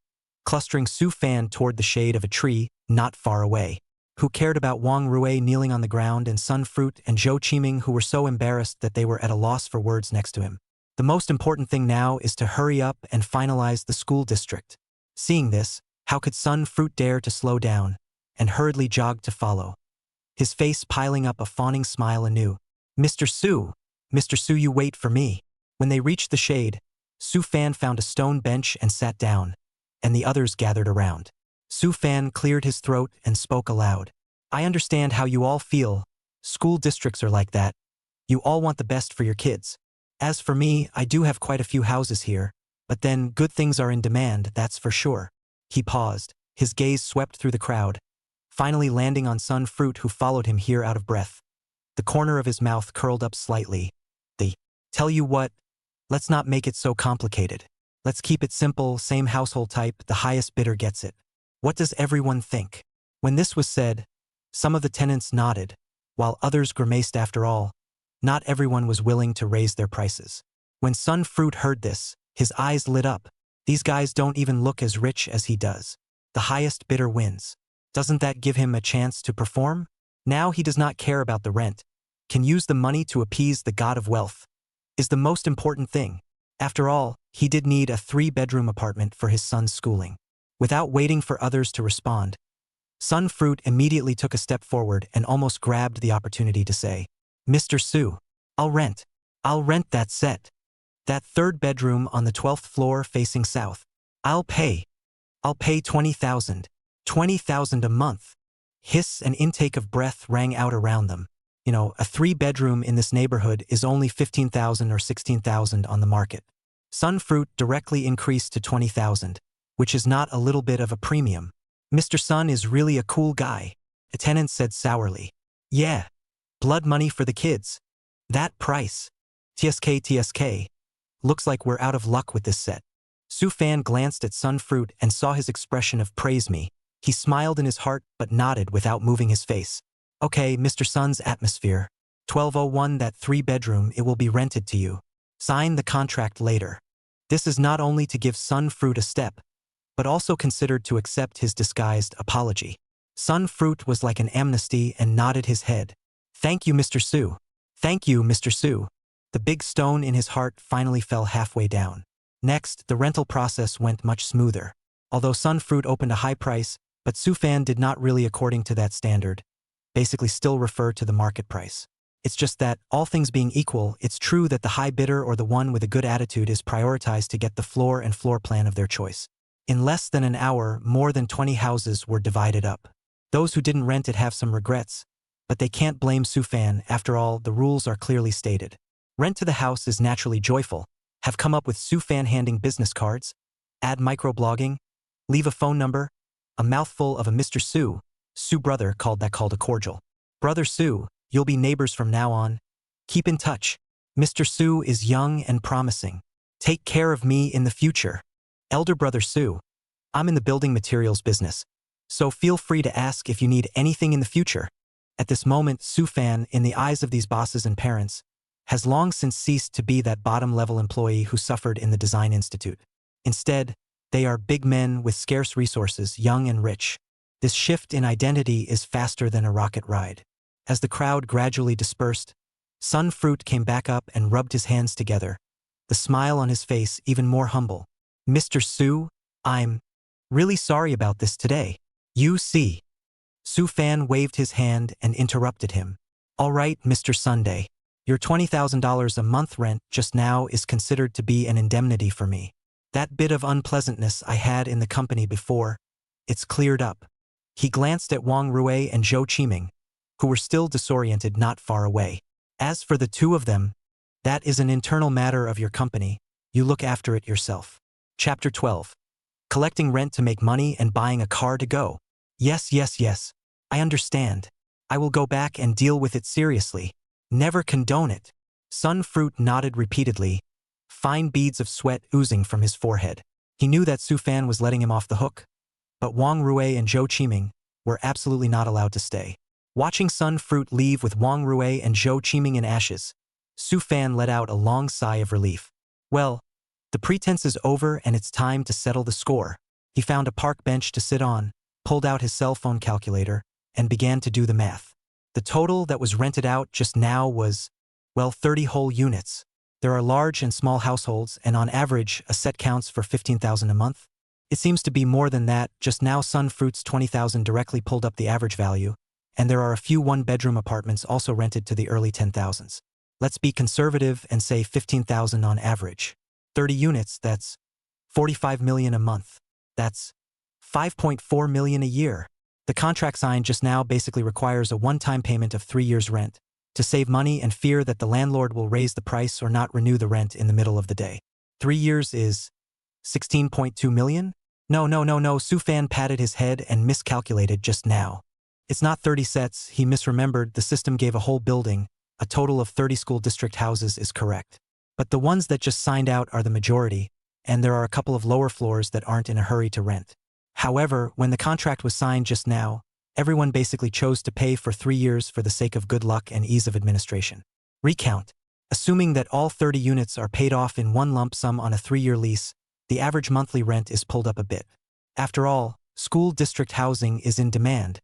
clustering Su Fan toward the shade of a tree not far away. Who cared about Wang Rui kneeling on the ground and Sun Fruit and Zhou Qiming, who were so embarrassed that they were at a loss for words next to him. The most important thing now is to hurry up and finalize the school district. Seeing this, how could Sun Fruit dare to slow down, and hurriedly jogged to follow, his face piling up a fawning smile anew. Mr. Su, you wait for me. When they reached the shade, Su Fan found a stone bench and sat down, and the others gathered around. Su Fan cleared his throat and spoke aloud. I understand how you all feel. School districts are like that. You all want the best for your kids. As for me, I do have quite a few houses here, but then good things are in demand, that's for sure. He paused, his gaze swept through the crowd, finally landing on Sun Fruit, who followed him here out of breath. The corner of his mouth curled up slightly. Tell you what, let's not make it so complicated. Let's keep it simple, same household type, the highest bidder gets it. What does everyone think? When this was said, some of the tenants nodded, while others grimaced. After all, not everyone was willing to raise their prices. When Sun Fruit heard this, his eyes lit up. These guys don't even look as rich as he does. The highest bidder wins. Doesn't that give him a chance to perform? Now he does not care about the rent, can use the money to appease the god of wealth. Is the most important thing. After all, he did need a 3-bedroom apartment for his son's schooling. Without waiting for others to respond, Sun Fruit immediately took a step forward and almost grabbed the opportunity to say, Mr. Su, I'll rent that set. That 3rd bedroom on the 12th floor facing south. I'll pay 20,000. 20,000 a month. Hiss and intake of breath rang out around them. A 3-bedroom in this neighborhood is only 15,000 or 16,000 on the market. Sun Fruit directly increased to 20,000, which is not a little bit of a premium. Mr. Sun is really a cool guy, a tenant said sourly. Yeah. Blood money for the kids. That price. TSK. Looks like we're out of luck with this set. Su Fan glanced at Sun Fruit and saw his expression of praise me. He smiled in his heart but nodded without moving his face. Okay, Mr. Sun's atmosphere. 1201, that 3-bedroom, it will be rented to you. Sign the contract later. This is not only to give Sun Fruit a step, but also considered to accept his disguised apology. Sun Fruit was like an amnesty and nodded his head. Thank you, Mr. Su. Thank you, Mr. Su. The big stone in his heart finally fell halfway down. Next, the rental process went much smoother. Although Sun Fruit opened a high price, but Su Fan did not really according to that standard. Basically still refer to the market price. It's just that, all things being equal, it's true that the high bidder or the one with a good attitude is prioritized to get the floor and floor plan of their choice. In less than an hour, more than 20 houses were divided up. Those who didn't rent it have some regrets, but they can't blame Su Fan. After all, the rules are clearly stated. Rent to the house is naturally joyful. Have come up with Su Fan handing business cards, add microblogging, leave a phone number, a mouthful of a Mr. Su. Su brother called a cordial. Brother Su, you'll be neighbors from now on. Keep in touch. Mr. Su is young and promising. Take care of me in the future. Elder brother Su, I'm in the building materials business, so feel free to ask if you need anything in the future. At this moment, Su Fan, in the eyes of these bosses and parents, has long since ceased to be that bottom-level employee who suffered in the Design Institute. Instead, they are big men with scarce resources, young and rich. This shift in identity is faster than a rocket ride. As the crowd gradually dispersed, Sun Fruit came back up and rubbed his hands together, the smile on his face even more humble. Mr. Su, I'm really sorry about this today. You see. Su Fan waved his hand and interrupted him. All right, Mr. Sunday. Your $20,000 a month rent just now is considered to be an indemnity for me. That bit of unpleasantness I had in the company before, it's cleared up. He glanced at Wang Rui and Zhou Qiming, who were still disoriented not far away. As for the two of them, that is an internal matter of your company. You look after it yourself. Chapter 12. Collecting rent to make money and buying a car to go. Yes, yes, yes. I understand. I will go back and deal with it seriously. Never condone it. Sun Fruit nodded repeatedly, fine beads of sweat oozing from his forehead. He knew that Su Fan was letting him off the hook, but Wang Rui and Zhou Qiming were absolutely not allowed to stay. Watching Sun Fruit leave with Wang Rui and Zhou Qiming in ashes, Su Fan let out a long sigh of relief. Well, the pretense is over and it's time to settle the score. He found a park bench to sit on, pulled out his cell phone calculator, and began to do the math. The total that was rented out just now was, well, 30 whole units. There are large and small households, and on average, a set counts for 15,000 a month. It seems to be more than that. Just now Sun Fruit's 20,000 directly pulled up the average value, and there are a few one-bedroom apartments also rented to the early 10,000s. Let's be conservative and say 15,000 on average. 30 units, that's 45 million a month. That's 5.4 million a year. The contract signed just now basically requires a one-time payment of 3 years' rent, to save money and fear that the landlord will raise the price or not renew the rent in the middle of the day. 3 years is 16.2 million? No, Su Fan patted his head and miscalculated just now. It's not 30 sets, he misremembered. The system gave a whole building. A total of 30 school district houses is correct. But the ones that just signed out are the majority, and there are a couple of lower floors that aren't in a hurry to rent. However, when the contract was signed just now, everyone basically chose to pay for 3 years for the sake of good luck and ease of administration. Recount. Assuming that all 30 units are paid off in one lump sum on a 3-year lease, the average monthly rent is pulled up a bit. After all, school district housing is in demand,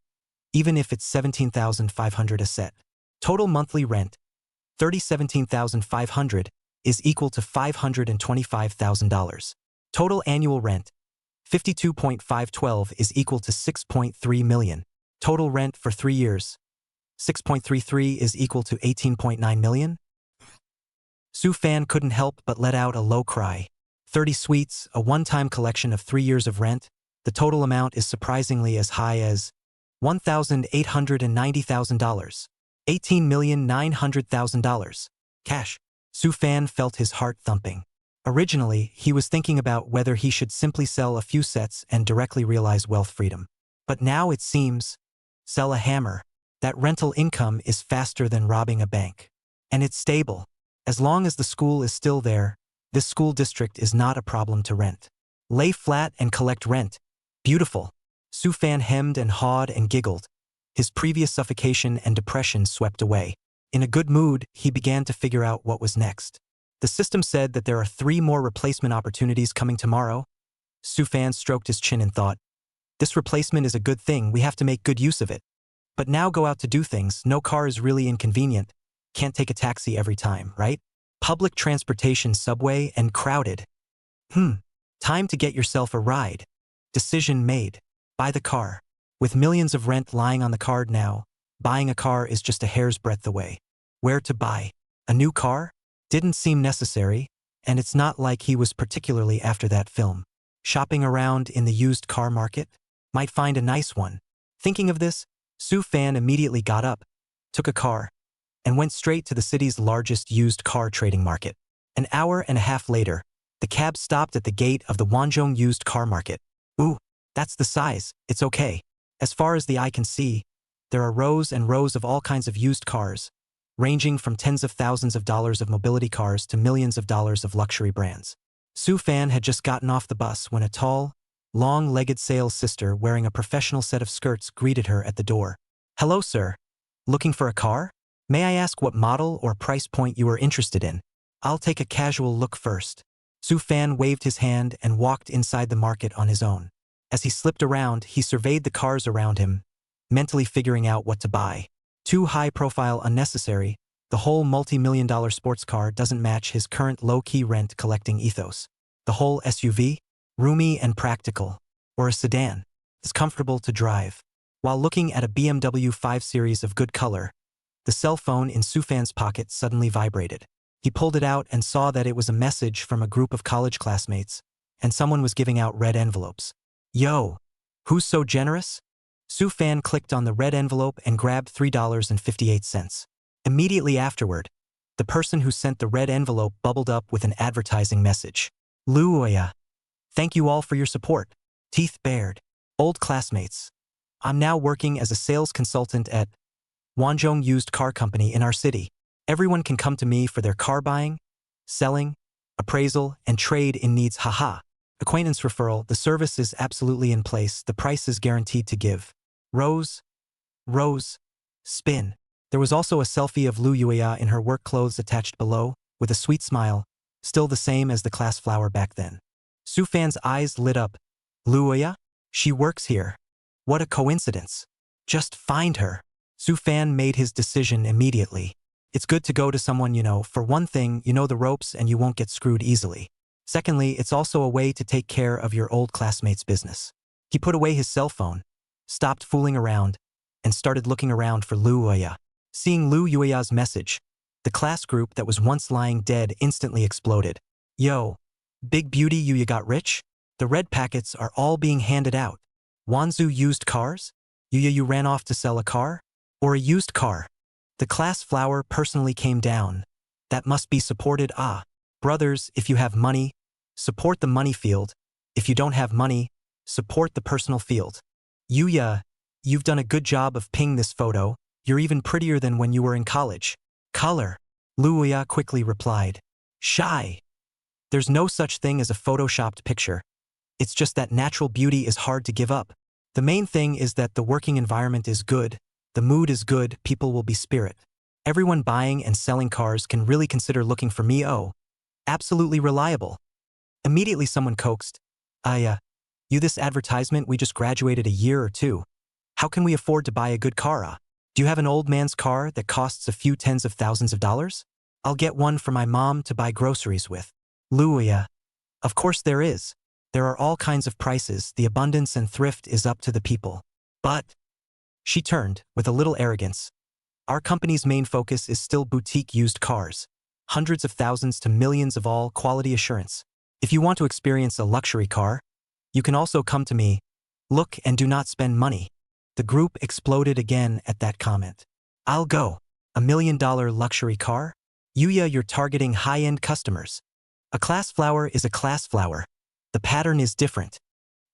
even if it's 17,500 a set. Total monthly rent, $17,500, is equal to $525,000. Total annual rent, 52.512 is equal to 6.3 million. Total rent for 3 years, 6.33 is equal to 18.9 million. Su Fan couldn't help but let out a low cry. 30 suites, a one-time collection of 3 years of rent. The total amount is surprisingly as high as $1,890,000. $18,900,000. Cash. Su Fan felt his heart thumping. Originally, he was thinking about whether he should simply sell a few sets and directly realize wealth freedom. But now it seems, sell a hammer. That rental income is faster than robbing a bank. And it's stable. As long as the school is still there, this school district is not a problem to rent. Lay flat and collect rent. Beautiful. Su Fan hemmed and hawed and giggled. His previous suffocation and depression swept away. In a good mood, he began to figure out what was next. The system said that there are 3 more replacement opportunities coming tomorrow. Su Fan stroked his chin and thought, this replacement is a good thing, we have to make good use of it. But now go out to do things, no car is really inconvenient. Can't take a taxi every time, right? Public transportation, subway, and crowded. Time to get yourself a ride. Decision made. Buy the car. With millions of rent lying on the card now, buying a car is just a hair's breadth away. Where to buy? A new car? Didn't seem necessary, and it's not like he was particularly after that film. Shopping around in the used car market? Might find a nice one. Thinking of this, Su Fan immediately got up, took a car, and went straight to the city's largest used car trading market. An hour and a half later, the cab stopped at the gate of the Wanzhong used car market. Ooh, that's the size, it's okay. As far as the eye can see, there are rows and rows of all kinds of used cars, ranging from tens of thousands of dollars of mobility cars to millions of dollars of luxury brands. Su Fan had just gotten off the bus when a tall, long-legged sales sister wearing a professional set of skirts greeted her at the door. Hello, sir. Looking for a car? May I ask what model or price point you are interested in? I'll take a casual look first. Su Fan waved his hand and walked inside the market on his own. As he slipped around, he surveyed the cars around him, mentally figuring out what to buy. Too high-profile, unnecessary, the whole multi-million-dollar sports car doesn't match his current low-key rent-collecting ethos. The whole SUV? Roomy and practical. Or a sedan? It's comfortable to drive. While looking at a BMW 5 Series of good color, the cell phone in Su Fan's pocket suddenly vibrated. He pulled it out and saw that it was a message from a group of college classmates, and someone was giving out red envelopes. Yo, who's so generous? Su Fan clicked on the red envelope and grabbed $3.58. Immediately afterward, the person who sent the red envelope bubbled up with an advertising message. Lu Oya. Thank you all for your support. Teeth bared. Old classmates. I'm now working as a sales consultant at Wanzhong Used Car Company in our city. Everyone can come to me for their car buying, selling, appraisal, and trade in needs. Haha. Acquaintance referral. The service is absolutely in place. The price is guaranteed to give. Rose. Spin. There was also a selfie of Lu Yuya in her work clothes attached below, with a sweet smile, still the same as the class flower back then. Su Fan's eyes lit up. Lu Yuya? She works here. What a coincidence. Just find her. Su Fan made his decision immediately. It's good to go to someone you know. For one thing, you know the ropes and you won't get screwed easily. Secondly, it's also a way to take care of your old classmate's business. He put away his cell phone, stopped fooling around, and started looking around for Lu Yuya. Seeing Lu Yuya's message, the class group that was once lying dead instantly exploded. Yo, big beauty Yuya got rich? The red packets are all being handed out. Wanzu used cars? Yuya, you ran off to sell a car? Or a used car? The class flower personally came down. That must be supported. Ah, brothers, if you have money, support the money field. If you don't have money, support the personal field. Yuya, you've done a good job of ping this photo. You're even prettier than when you were in college. Color. Lu Yuya quickly replied. Shy. There's no such thing as a photoshopped picture. It's just that natural beauty is hard to give up. The main thing is that the working environment is good, the mood is good, people will be spirit. Everyone buying and selling cars can really consider looking for me. Oh, absolutely reliable. Immediately someone coaxed. You this advertisement, we just graduated a year or two. How can we afford to buy a good car? Do you have an old man's car that costs a few tens of thousands of dollars? I'll get one for my mom to buy groceries with. Lu Yuya. Of course there is. There are all kinds of prices, the abundance and thrift is up to the people. But, she turned, with a little arrogance. Our company's main focus is still boutique used cars. Hundreds of thousands to millions of all quality assurance. If you want to experience a luxury car, you can also come to me. Look and do not spend money. The group exploded again at that comment. I'll go. $1 million luxury car? Yuya, you're targeting high-end customers. A class flower is a class flower. The pattern is different.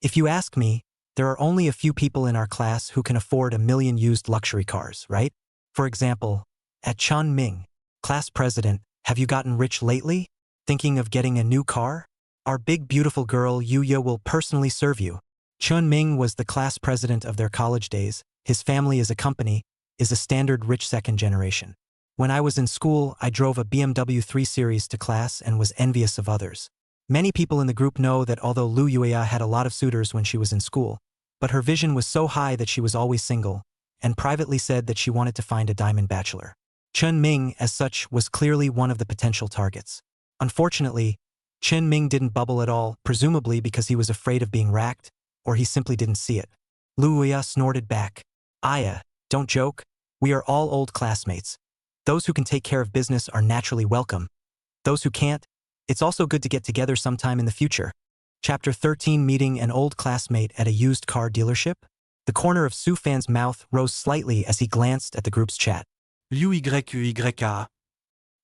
If you ask me, there are only a few people in our class who can afford 1 million used luxury cars, right? For example, at Chun Ming, class president, have you gotten rich lately? Thinking of getting a new car? Our big beautiful girl Yuya will personally serve you. Chun Ming was the class president of their college days. His family is a company, is a standard rich second generation. When I was in school, I drove a BMW 3 Series to class and was envious of others. Many people in the group know that although Lu Yuya had a lot of suitors when she was in school, but her vision was so high that she was always single, and privately said that she wanted to find a diamond bachelor. Chun Ming, as such, was clearly one of the potential targets. Unfortunately, Chun Ming didn't bubble at all, presumably because he was afraid of being racked, or he simply didn't see it. Lu Yuya snorted back. Aya, don't joke. We are all old classmates. Those who can take care of business are naturally welcome. Those who can't, it's also good to get together sometime in the future. Chapter 13. Meeting an old classmate at a used car dealership? The corner of Su Fan's mouth rose slightly as he glanced at the group's chat. Uyuya.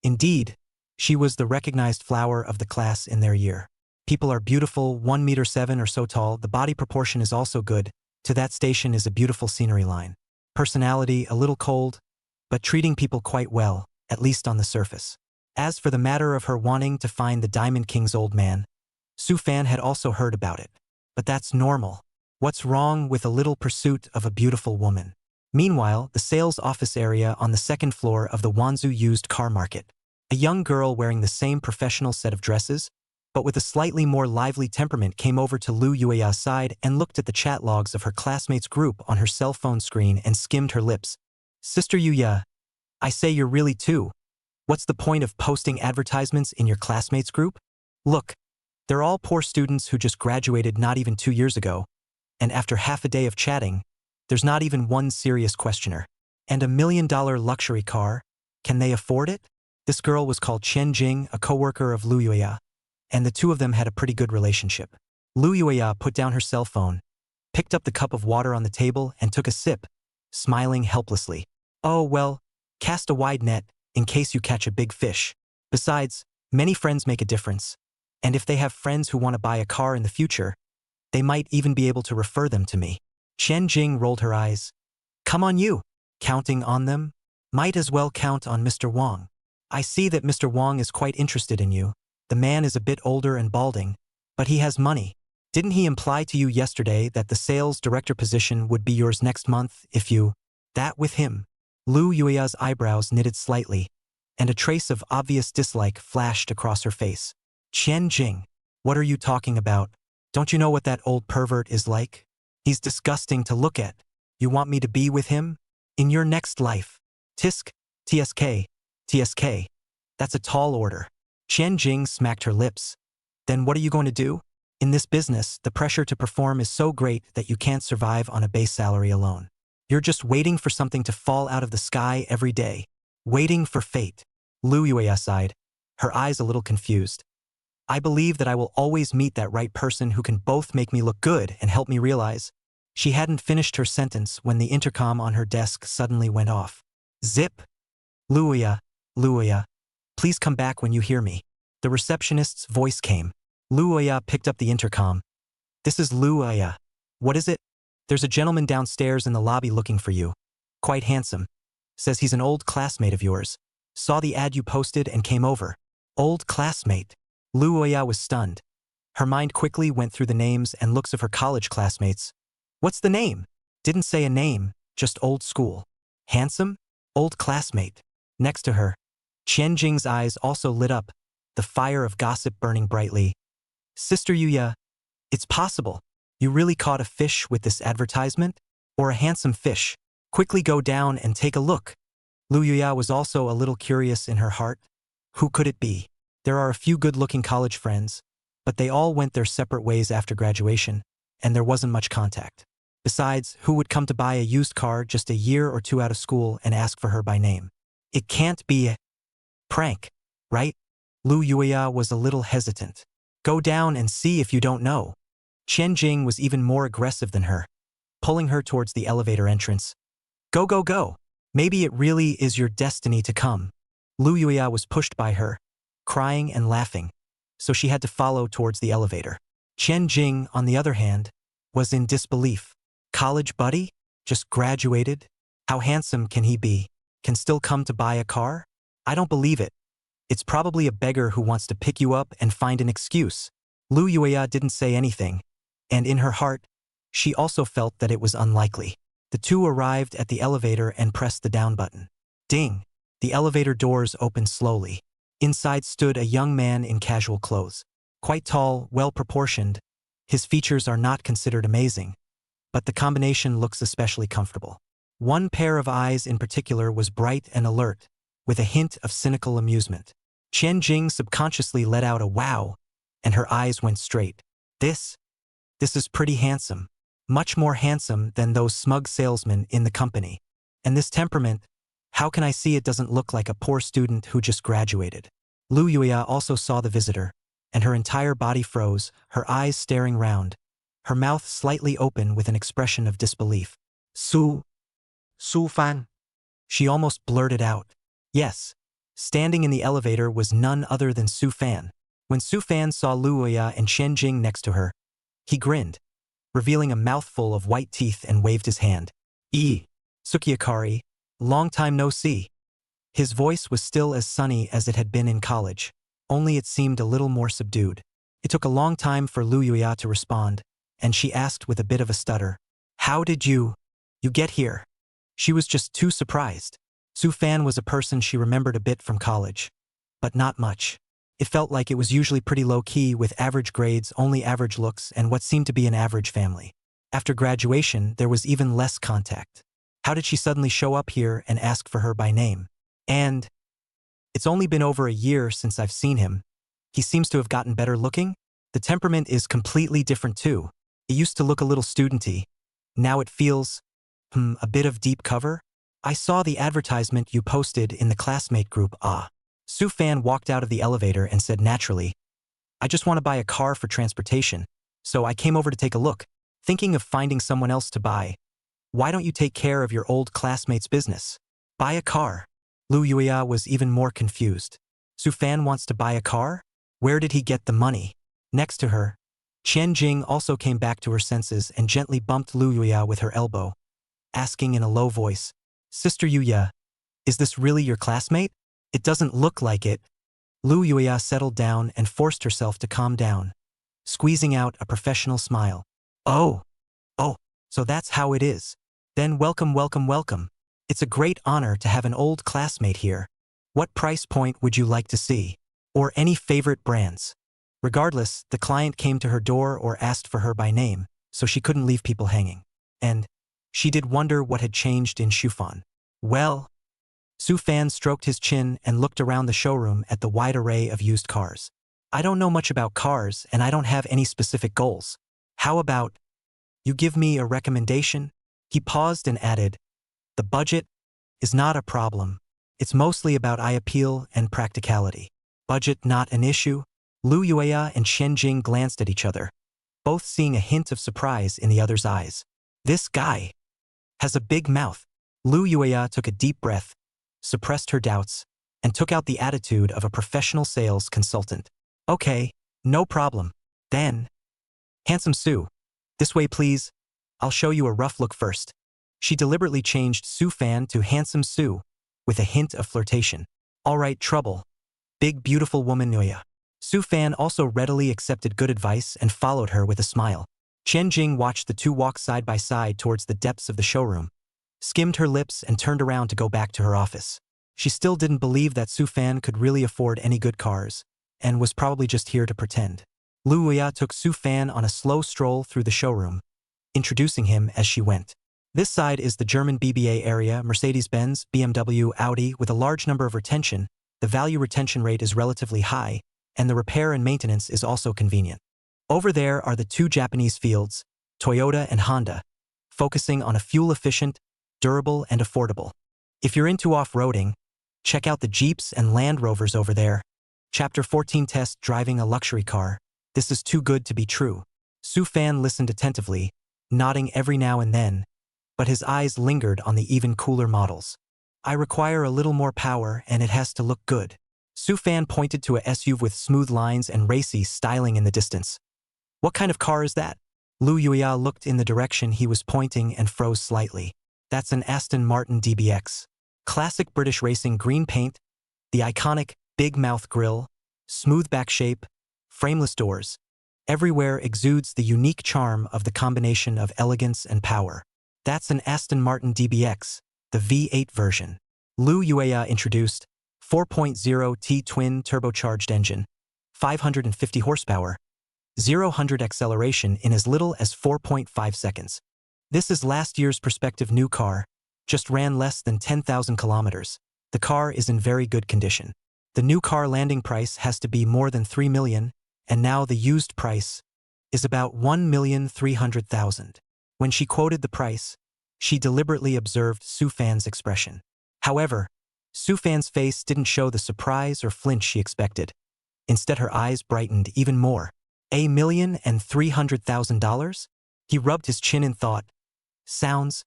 Indeed, she was the recognized flower of the class in their year. People are beautiful, 1.7 meters or so tall, the body proportion is also good. To that station is a beautiful scenery line. Personality, a little cold, but treating people quite well, at least on the surface. As for the matter of her wanting to find the Diamond King's old man, Su Fan had also heard about it. But that's normal. What's wrong with a little pursuit of a beautiful woman? Meanwhile, the sales office area on the second floor of the Wanzhou used car market. A young girl wearing the same professional set of dresses, but with a slightly more lively temperament came over to Lu Yuya's side and looked at the chat logs of her classmates' group on her cell phone screen and skimmed her lips. Sister Yuya, I say you're really too. What's the point of posting advertisements in your classmates' group? Look, they're all poor students who just graduated not even 2 years ago, and after half a day of chatting, there's not even one serious questioner. And $1 million luxury car, can they afford it? This girl was called Chen Jing, a co-worker of Lu Yuya, and the two of them had a pretty good relationship. Lu Yuya put down her cell phone, picked up the cup of water on the table and took a sip, smiling helplessly. Oh, well, cast a wide net in case you catch a big fish. Besides, many friends make a difference. And if they have friends who want to buy a car in the future, they might even be able to refer them to me. Chen Jing rolled her eyes. Come on you. Counting on them? Might as well count on Mr. Wang. I see that Mr. Wang is quite interested in you. The man is a bit older and balding, but he has money. Didn't he imply to you yesterday that the sales director position would be yours next month if you... That with him? Lu Yuia's eyebrows knitted slightly, and a trace of obvious dislike flashed across her face. Chen Jing, what are you talking about? Don't you know what that old pervert is like? He's disgusting to look at. You want me to be with him? In your next life. Tisk, TSK, TSK. That's a tall order. Chen Jing smacked her lips. Then what are you going to do? In this business, the pressure to perform is so great that you can't survive on a base salary alone. You're just waiting for something to fall out of the sky every day. Waiting for fate. Lu Yuya sighed, her eyes a little confused. I believe that I will always meet that right person who can both make me look good and help me realize. She hadn't finished her sentence when the intercom on her desk suddenly went off. Zip! Luya, please come back when you hear me. The receptionist's voice came. Luya picked up the intercom. This is Luya. What is it? There's a gentleman downstairs in the lobby looking for you. Quite handsome. Says he's an old classmate of yours. Saw the ad you posted and came over. Old classmate. Luya was stunned. Her mind quickly went through the names and looks of her college classmates. What's the name? Didn't say a name, just old school. Handsome? Old classmate. Next to her. Chen Jing's eyes also lit up, the fire of gossip burning brightly. Sister Yuya, it's possible. You really caught a fish with this advertisement? Or a handsome fish? Quickly go down and take a look. Lu Yuya was also a little curious in her heart. Who could it be? There are a few good-looking college friends, but they all went their separate ways after graduation, and there wasn't much contact. Besides, who would come to buy a used car just a year or two out of school and ask for her by name? It can't be a prank, right? Lu Yuya was a little hesitant. Go down and see if you don't know. Chen Jing was even more aggressive than her, pulling her towards the elevator entrance. Go, go, go. Maybe it really is your destiny to come. Lu Yuya was pushed by her, crying and laughing, so she had to follow towards the elevator. Chen Jing, on the other hand, was in disbelief. College buddy? Just graduated? How handsome can he be? Can still come to buy a car? I don't believe it. It's probably a beggar who wants to pick you up and find an excuse. Lu Yuya didn't say anything, and in her heart, she also felt that it was unlikely. The two arrived at the elevator and pressed the down button. Ding! The elevator doors opened slowly. Inside stood a young man in casual clothes. Quite tall, well-proportioned. His features are not considered amazing, but the combination looks especially comfortable. One pair of eyes in particular was bright and alert, with a hint of cynical amusement. Chen Jing subconsciously let out a wow, and her eyes went straight. This is pretty handsome. Much more handsome than those smug salesmen in the company. And this temperament, how can I see it doesn't look like a poor student who just graduated? Lu Yuya also saw the visitor, and her entire body froze, her eyes staring round, her mouth slightly open with an expression of disbelief. Su Fan. She almost blurted out. Yes. Standing in the elevator was none other than Su Fan. When Su Fan saw Lu Yuya and Chen Jing next to her, he grinned, revealing a mouthful of white teeth, and waved his hand. Sukiakari, long time no see. His voice was still as sunny as it had been in college, only it seemed a little more subdued. It took a long time for Lu Yuya to respond, and she asked with a bit of a stutter, How did you get here? She was just too surprised. Su Fan was a person she remembered a bit from college, but not much. It felt like it was usually pretty low-key with average grades, only average looks, and what seemed to be an average family. After graduation, there was even less contact. How did she suddenly show up here and ask for her by name? And it's only been over a year since I've seen him. He seems to have gotten better looking. The temperament is completely different too. It used to look a little studenty. Now it feels, a bit of deep cover. I saw the advertisement you posted in the classmate group. Su Fan walked out of the elevator and said naturally, I just want to buy a car for transportation, so I came over to take a look. Thinking of finding someone else to buy. Why don't you take care of your old classmate's business? Buy a car. Lu Yuya was even more confused. Su Fan wants to buy a car? Where did he get the money? Next to her, Qian Jing also came back to her senses and gently bumped Lu Yuya with her elbow, asking in a low voice, Sister Yuya, is this really your classmate? It doesn't look like it. Lu Yuya settled down and forced herself to calm down, squeezing out a professional smile. Oh, so that's how it is. Then welcome, welcome, welcome. It's a great honor to have an old classmate here. What price point would you like to see? Or any favorite brands? Regardless, the client came to her door or asked for her by name, so she couldn't leave people hanging. And she did wonder what had changed in Shufan. Well, Su Fan stroked his chin and looked around the showroom at the wide array of used cars. I don't know much about cars and I don't have any specific goals. How about you give me a recommendation? He paused and added, the budget is not a problem. It's mostly about eye appeal and practicality. Budget not an issue? Lu Yuya and Qian Jing glanced at each other, both seeing a hint of surprise in the other's eyes. This guy has a big mouth. Lu Yuya took a deep breath, suppressed her doubts, and took out the attitude of a professional sales consultant. Okay, no problem. Then, Handsome Su, this way please. I'll show you a rough look first. She deliberately changed Su Fan to Handsome Su, with a hint of flirtation. All right, trouble. Big beautiful woman Yuya. Su Fan also readily accepted good advice and followed her with a smile. Qian Jing watched the two walk side by side towards the depths of the showroom, skimmed her lips and turned around to go back to her office. She still didn't believe that Su Fan could really afford any good cars, and was probably just here to pretend. Lu Yuya took Su Fan on a slow stroll through the showroom, introducing him as she went. This side is the German BBA area, Mercedes-Benz, BMW, Audi, with a large number of retention. The value retention rate is relatively high, and the repair and maintenance is also convenient. Over there are the two Japanese fields, Toyota and Honda, focusing on a fuel-efficient, durable, and affordable. If you're into off-roading, check out the Jeeps and Land Rovers over there. Chapter 14 Test Driving a Luxury Car. This is too good to be true. Su Fan listened attentively, nodding every now and then, but his eyes lingered on the even cooler models. I require a little more power and it has to look good. Su Fan pointed to a SUV with smooth lines and racy styling in the distance. What kind of car is that? Lu Yuya looked in the direction he was pointing and froze slightly. That's an Aston Martin DBX. Classic British racing green paint, the iconic big mouth grille, smooth back shape, frameless doors. Everywhere exudes the unique charm of the combination of elegance and power. That's an Aston Martin DBX, the V8 version. Lu Yuya introduced 4.0T twin turbocharged engine, 550 horsepower, 0-100 acceleration in as little as 4.5 seconds. This is last year's prospective new car, just ran less than 10,000 kilometers. The car is in very good condition. The new car landing price has to be more than 3 million, and now the used price is about 1,300,000. When she quoted the price, she deliberately observed Su Fan's expression. However, Su Fan's face didn't show the surprise or flinch she expected. Instead, her eyes brightened even more. $1,300,000? He rubbed his chin in thought. Sounds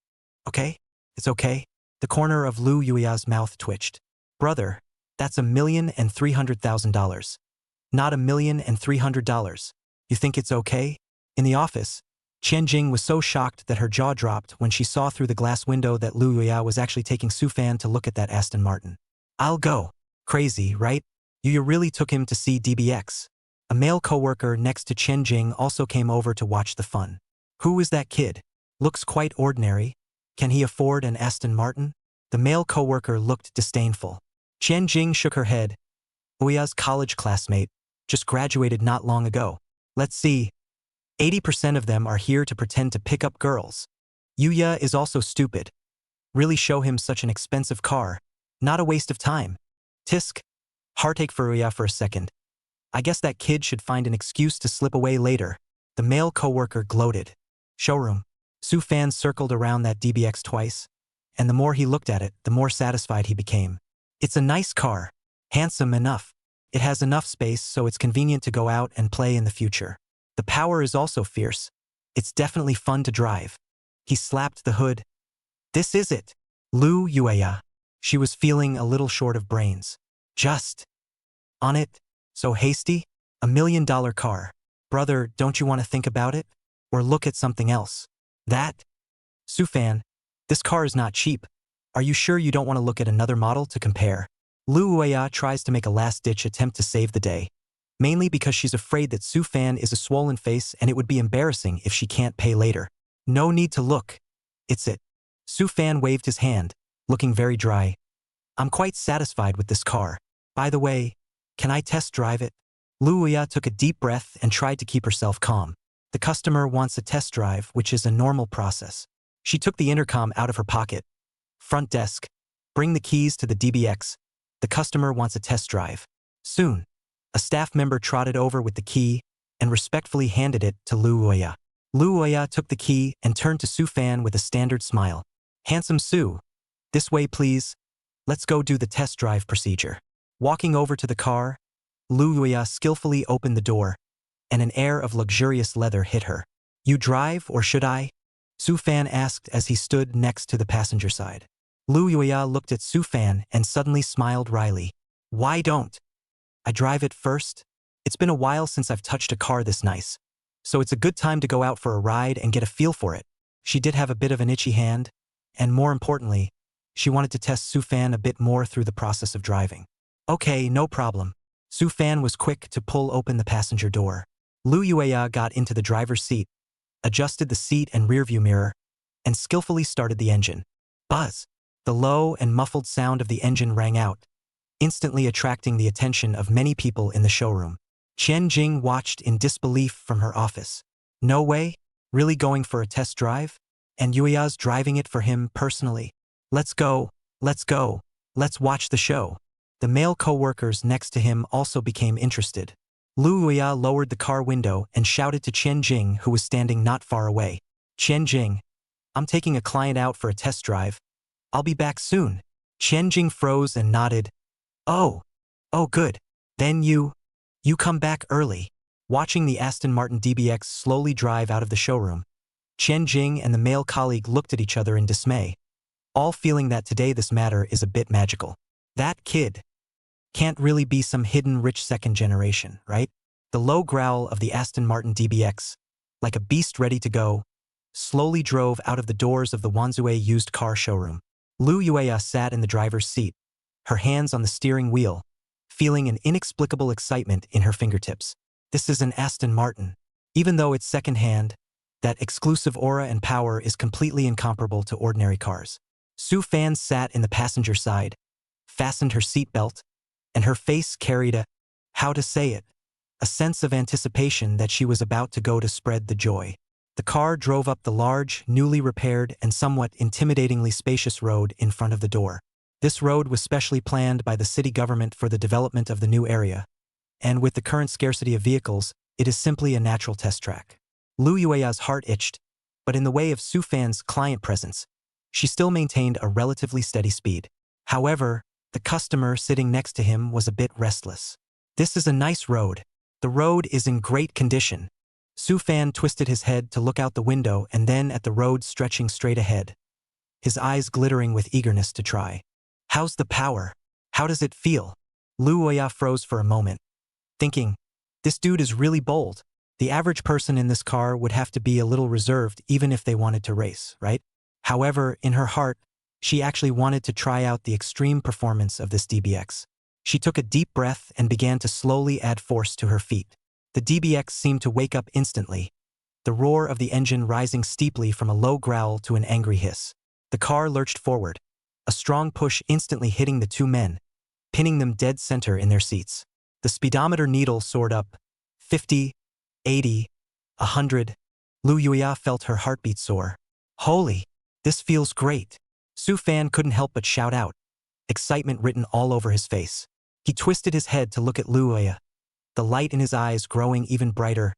okay? It's okay. The corner of Lu Yuya's mouth twitched. Brother, that's $1,300,000. Not $1,300,000. You think it's okay? In the office, Qian Jing was so shocked that her jaw dropped when she saw through the glass window that Lu Yuya was actually taking Su Fan to look at that Aston Martin. I'll go. Crazy, right? Yuya really took him to see DBX. A male coworker next to Qian Jing also came over to watch the fun. Who is that kid? Looks quite ordinary. Can he afford an Aston Martin? The male coworker looked disdainful. Qian Jing shook her head. Yuya's college classmate, just graduated not long ago. Let's see. 80% of them are here to pretend to pick up girls. Yuya is also stupid. Really show him such an expensive car. Not a waste of time. Tisk. Heartache for Yuya for a second. I guess that kid should find an excuse to slip away later. The male coworker gloated. Showroom. Su Fan circled around that DBX twice, and the more he looked at it, the more satisfied he became. It's a nice car. Handsome enough. It has enough space so it's convenient to go out and play in the future. The power is also fierce. It's definitely fun to drive. He slapped the hood. This is it. Lu Yueya. She was feeling a little short of brains. Just on it? So hasty? $1 million car. Brother, don't you want to think about it? Or look at something else? That? Sufan, this car is not cheap. Are you sure you don't want to look at another model to compare? Lu Yueya tries to make a last-ditch attempt to save the day, mainly because she's afraid that Sufan is a swollen face and it would be embarrassing if she can't pay later. No need to look. It's it. Sufan waved his hand, looking very dry. I'm quite satisfied with this car. By the way, can I test drive it? Lu Yueya took a deep breath and tried to keep herself calm. The customer wants a test drive, which is a normal process. She took the intercom out of her pocket. Front desk. Bring the keys to the DBX. The customer wants a test drive. Soon, a staff member trotted over with the key and respectfully handed it to Lu Yueya. Lu Yueya took the key and turned to Sufan with a standard smile. Handsome Su. This way, please. Let's go do the test drive procedure. Walking over to the car, Lu Yueya skillfully opened the door, and an air of luxurious leather hit her. You drive, or should I? Sufan asked as he stood next to the passenger side. Lu Yueya looked at Sufan and suddenly smiled wryly. Why don't I drive it first? It's been a while since I've touched a car this nice, so it's a good time to go out for a ride and get a feel for it. She did have a bit of an itchy hand, and more importantly, she wanted to test Sufan a bit more through the process of driving. Okay, no problem. Sufan was quick to pull open the passenger door. Lu Yueya got into the driver's seat, adjusted the seat and rearview mirror, and skillfully started the engine. Buzz! The low and muffled sound of the engine rang out, instantly attracting the attention of many people in the showroom. Qian Jing watched in disbelief from her office. No way? Really going for a test drive? And Yueya's driving it for him personally? Let's go, let's go, let's watch the show. The male co-workers next to him also became interested. Lu Yueya lowered the car window and shouted to Qian Jing, who was standing not far away. Qian Jing, I'm taking a client out for a test drive. I'll be back soon. Qian Jing froze and nodded. Oh good. Then you come back early. Watching the Aston Martin DBX slowly drive out of the showroom, Qian Jing and the male colleague looked at each other in dismay, all feeling that today this matter is a bit magical. That kid can't really be some hidden rich second generation, right? The low growl of the Aston Martin DBX, like a beast ready to go, slowly drove out of the doors of the Wanzhou used car showroom. Lu Yueya sat in the driver's seat, her hands on the steering wheel, feeling an inexplicable excitement in her fingertips. This is an Aston Martin. Even though it's second-hand, that exclusive aura and power is completely incomparable to ordinary cars. Sufan sat in the passenger side, fastened her seatbelt, and her face carried a sense of anticipation that she was about to go to spread the joy. The car drove up the large, newly repaired, and somewhat intimidatingly spacious road in front of the door. This road was specially planned by the city government for the development of the new area, and with the current scarcity of vehicles, it is simply a natural test track. Lu Yueya's heart itched, but in the way of Sufan's client presence, she still maintained a relatively steady speed. However, the customer sitting next to him was a bit restless. This is a nice road. The road is in great condition. Sufan twisted his head to look out the window and then at the road stretching straight ahead, his eyes glittering with eagerness to try. How's the power? How does it feel? Lu Yueya froze for a moment, thinking, this dude is really bold. The average person in this car would have to be a little reserved even if they wanted to race, right? However, in her heart, she actually wanted to try out the extreme performance of this DBX. She took a deep breath and began to slowly add force to her feet. The DBX seemed to wake up instantly, the roar of the engine rising steeply from a low growl to an angry hiss. The car lurched forward, a strong push instantly hitting the two men, pinning them dead center in their seats. The speedometer needle soared up, 50, 80, 100. Lu Yueya felt her heartbeat soar. Holy, this feels great. Sufan couldn't help but shout out, excitement written all over his face. He twisted his head to look at Lu Yueya, the light in his eyes growing even brighter.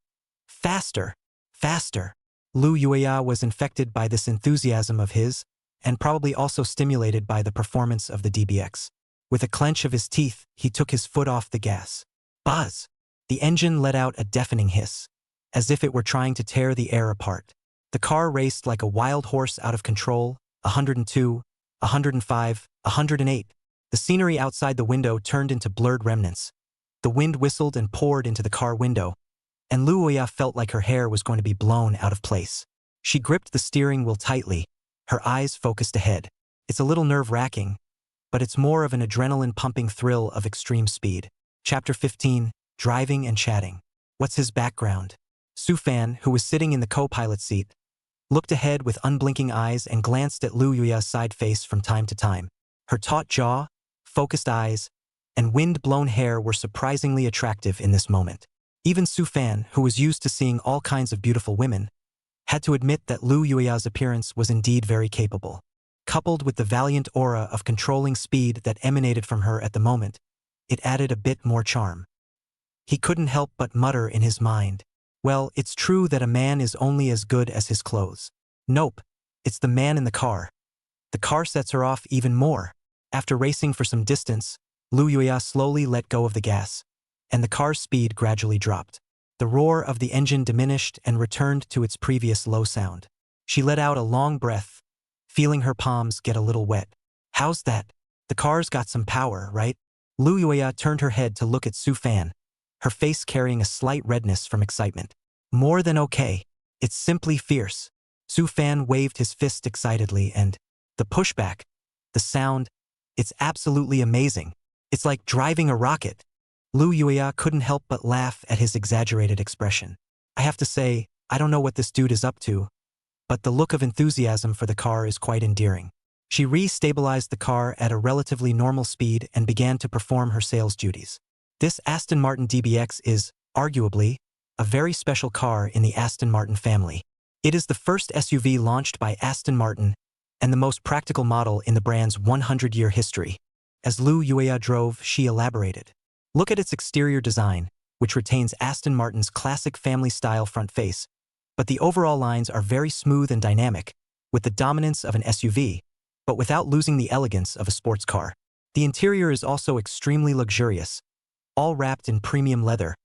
Faster, faster. Lu Yueya was infected by this enthusiasm of his, and probably also stimulated by the performance of the DBX. With a clench of his teeth, he took his foot off the gas. Buzz! The engine let out a deafening hiss, as if it were trying to tear the air apart. The car raced like a wild horse out of control, 102, 105, 108. The scenery outside the window turned into blurred remnants. The wind whistled and poured into the car window, and Luoya felt like her hair was going to be blown out of place. She gripped the steering wheel tightly, her eyes focused ahead. It's a little nerve-wracking, but it's more of an adrenaline-pumping thrill of extreme speed. Chapter 15, Driving and Chatting. What's his background? Sufan, who was sitting in the co-pilot seat, looked ahead with unblinking eyes and glanced at Lu Yuya's side face from time to time. Her taut jaw, focused eyes, and wind-blown hair were surprisingly attractive in this moment. Even Sufan, who was used to seeing all kinds of beautiful women, had to admit that Lu Yuya's appearance was indeed very capable. Coupled with the valiant aura of controlling speed that emanated from her at the moment, it added a bit more charm. He couldn't help but mutter in his mind, well, it's true that a man is only as good as his clothes. Nope, it's the man in the car. The car sets her off even more. After racing for some distance, Lu Yuya slowly let go of the gas, and the car's speed gradually dropped. The roar of the engine diminished and returned to its previous low sound. She let out a long breath, feeling her palms get a little wet. How's that? The car's got some power, right? Lu Yuya turned her head to look at Sufan, her face carrying a slight redness from excitement. More than okay. It's simply fierce. Sufan waved his fist excitedly and, the pushback, the sound, it's absolutely amazing. It's like driving a rocket. Lu Yuya couldn't help but laugh at his exaggerated expression. I have to say, I don't know what this dude is up to, but the look of enthusiasm for the car is quite endearing. She re-stabilized the car at a relatively normal speed and began to perform her sales duties. This Aston Martin DBX is, arguably, a very special car in the Aston Martin family. It is the first SUV launched by Aston Martin and the most practical model in the brand's 100-year history. As Lu Yuya drove, she elaborated. Look at its exterior design, which retains Aston Martin's classic family-style front face, but the overall lines are very smooth and dynamic, with the dominance of an SUV, but without losing the elegance of a sports car. The interior is also extremely luxurious, all wrapped in premium leather,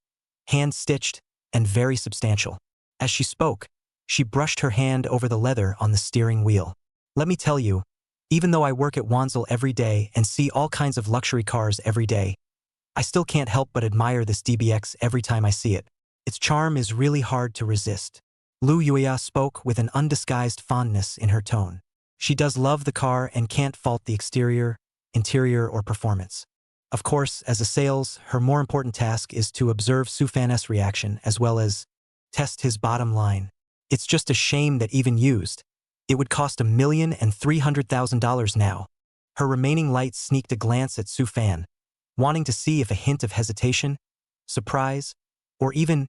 hand-stitched, and very substantial. As she spoke, she brushed her hand over the leather on the steering wheel. Let me tell you, even though I work at Wanzel every day and see all kinds of luxury cars every day, I still can't help but admire this DBX every time I see it. Its charm is really hard to resist. Lu Yuya spoke with an undisguised fondness in her tone. She does love the car and can't fault the exterior, interior, or performance. Of course, as a sales, her more important task is to observe Sufan's reaction as well as test his bottom line. It's just a shame that even used, it would cost $1,300,000 now. Her remaining light sneaked a glance at Sufan, wanting to see if a hint of hesitation, surprise, or even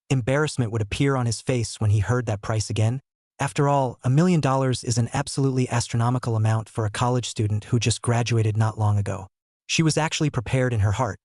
embarrassment would appear on his face when he heard that price again. After all, $1 million is an absolutely astronomical amount for a college student who just graduated not long ago. She was actually prepared in her heart.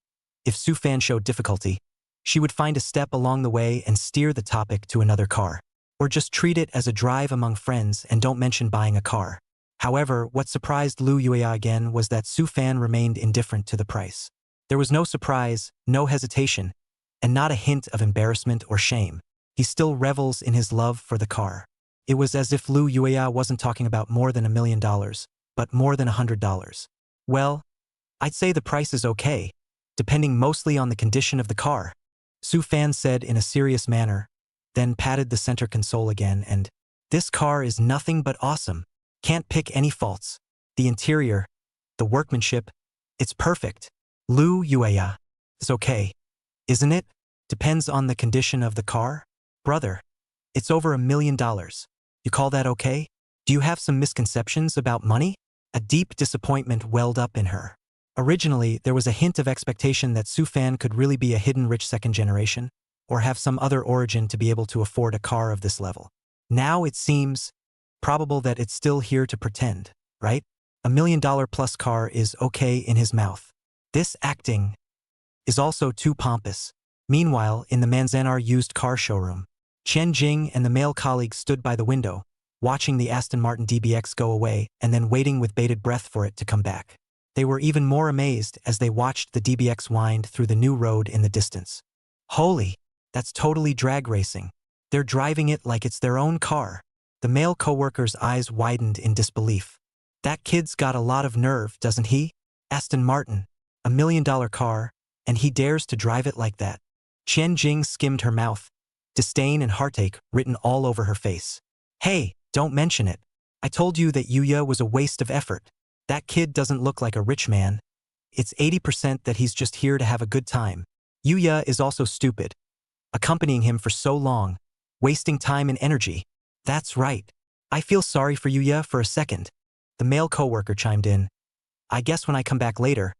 If Sufan showed difficulty, she would find a step along the way and steer the topic to another car. Or just treat it as a drive among friends and don't mention buying a car. However, what surprised Lu Yuya again was that Sufan remained indifferent to the price. There was no surprise, no hesitation, and not a hint of embarrassment or shame. He still revels in his love for the car. It was as if Lu Yuya wasn't talking about more than $1 million, but more than $100. Well, I'd say the price is okay, depending mostly on the condition of the car, Sufan said in a serious manner, then patted the center console again and, this car is nothing but awesome. Can't pick any faults. The interior, the workmanship, it's perfect. Lu Yuya. It's okay, isn't it? Depends on the condition of the car? Brother, it's over $1 million. You call that okay? Do you have some misconceptions about money? A deep disappointment welled up in her. Originally, there was a hint of expectation that Sufan could really be a hidden rich second generation, or have some other origin to be able to afford a car of this level. Now it seems probable that it's still here to pretend, right? $1 million plus car is okay in his mouth. This acting is also too pompous. Meanwhile, in the Manzanar used car showroom, Chen Jing and the male colleague stood by the window, watching the Aston Martin DBX go away and then waiting with bated breath for it to come back. They were even more amazed as they watched the DBX wind through the new road in the distance. Holy, that's totally drag racing. They're driving it like it's their own car. The male coworker's eyes widened in disbelief. That kid's got a lot of nerve, doesn't he? Aston Martin, $1 million car, and he dares to drive it like that. Qian Jing skimmed her mouth, disdain and heartache written all over her face. Hey, don't mention it. I told you that Yuya was a waste of effort. That kid doesn't look like a rich man. It's 80% that he's just here to have a good time. Yuya is also stupid. Accompanying him for so long, wasting time and energy. That's right. I feel sorry for Yuya for a second. The male coworker chimed in. I guess when I come back later,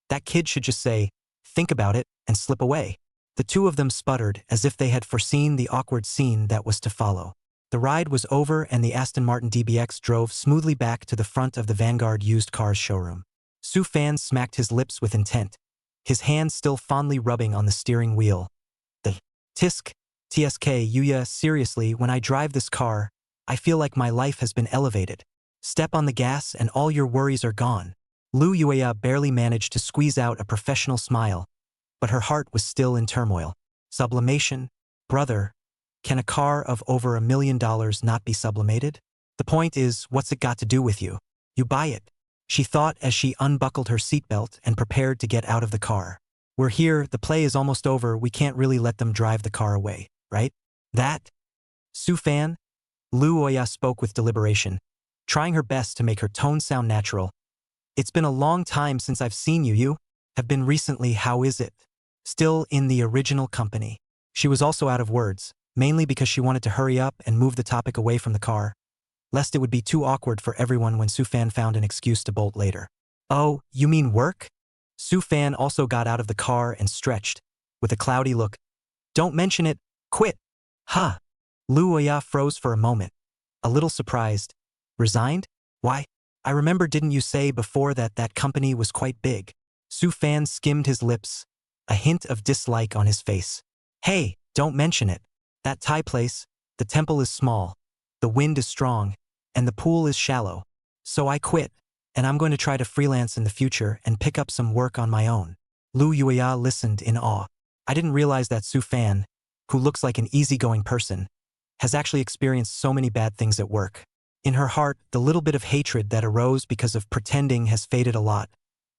that kid should just say, think about it, and slip away. The two of them sputtered as if they had foreseen the awkward scene that was to follow. The ride was over and the Aston Martin DBX drove smoothly back to the front of the Vanguard used cars showroom. Su Fan smacked his lips with intent, his hand still fondly rubbing on the steering wheel. The TSK Yuya, seriously, when I drive this car, I feel like my life has been elevated. Step on the gas and all your worries are gone. Lu Yuya barely managed to squeeze out a professional smile, but her heart was still in turmoil. Sublimation? Brother, can a car of over $1 million not be sublimated? The point is, what's it got to do with you? You buy it, she thought as she unbuckled her seatbelt and prepared to get out of the car. We're here, the play is almost over, we can't really let them drive the car away, right? That? Su Fan? Lu Oya spoke with deliberation, trying her best to make her tone sound natural. It's been a long time since I've seen you. You have been recently, how is it? Still in the original company. She was also out of words, mainly because she wanted to hurry up and move the topic away from the car, lest it would be too awkward for everyone when Su Fan found an excuse to bolt later. Oh, you mean work? Su Fan also got out of the car and stretched, with a cloudy look. Don't mention it, quit. Huh. Lu Oya froze for a moment, a little surprised. Resigned? Why? I remember, didn't you say before that that company was quite big? Su Fan skimmed his lips, a hint of dislike on his face. Hey, don't mention it. That Thai place, the temple is small, the wind is strong, and the pool is shallow. So I quit, and I'm going to try to freelance in the future and pick up some work on my own. Lu Yuya listened in awe. I didn't realize that Su Fan, who looks like an easygoing person, has actually experienced so many bad things at work. In her heart, the little bit of hatred that arose because of pretending has faded a lot,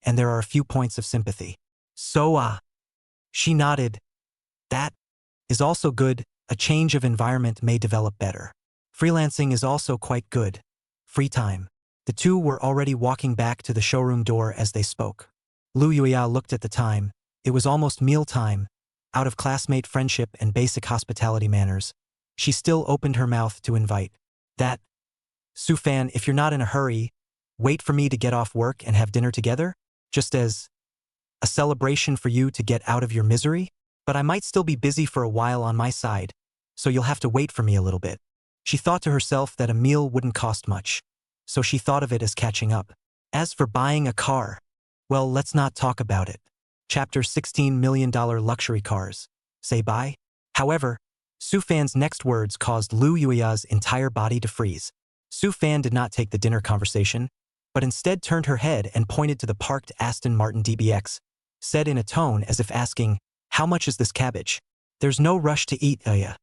and there are a few points of sympathy. So, she nodded. That is also good. A change of environment may develop better. Freelancing is also quite good. Free time. The two were already walking back to the showroom door as they spoke. Lu Yuya looked at the time. It was almost mealtime. Out of classmate friendship and basic hospitality manners, she still opened her mouth to invite. That, Su Fan, if you're not in a hurry, wait for me to get off work and have dinner together, just as a celebration for you to get out of your misery? But I might still be busy for a while on my side, so you'll have to wait for me a little bit. She thought to herself that a meal wouldn't cost much, so she thought of it as catching up. As for buying a car, well, let's not talk about it. Chapter $16 million luxury cars. Say bye? However, Su Fan's next words caused Lu Yuya's entire body to freeze. Su Fan did not take the dinner conversation, but instead turned her head and pointed to the parked Aston Martin DBX, said in a tone as if asking, how much is this cabbage? There's no rush to eat, Oya.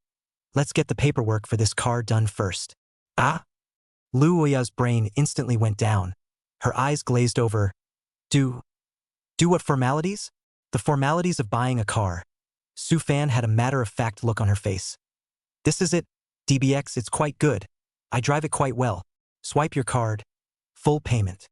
Let's get the paperwork for this car done first. Ah? Lu Oya's brain instantly went down. Her eyes glazed over. Do what formalities? The formalities of buying a car. Su Fan had a matter-of-fact look on her face. This is it, DBX, it's quite good. I drive it quite well. Swipe your card. Full payment.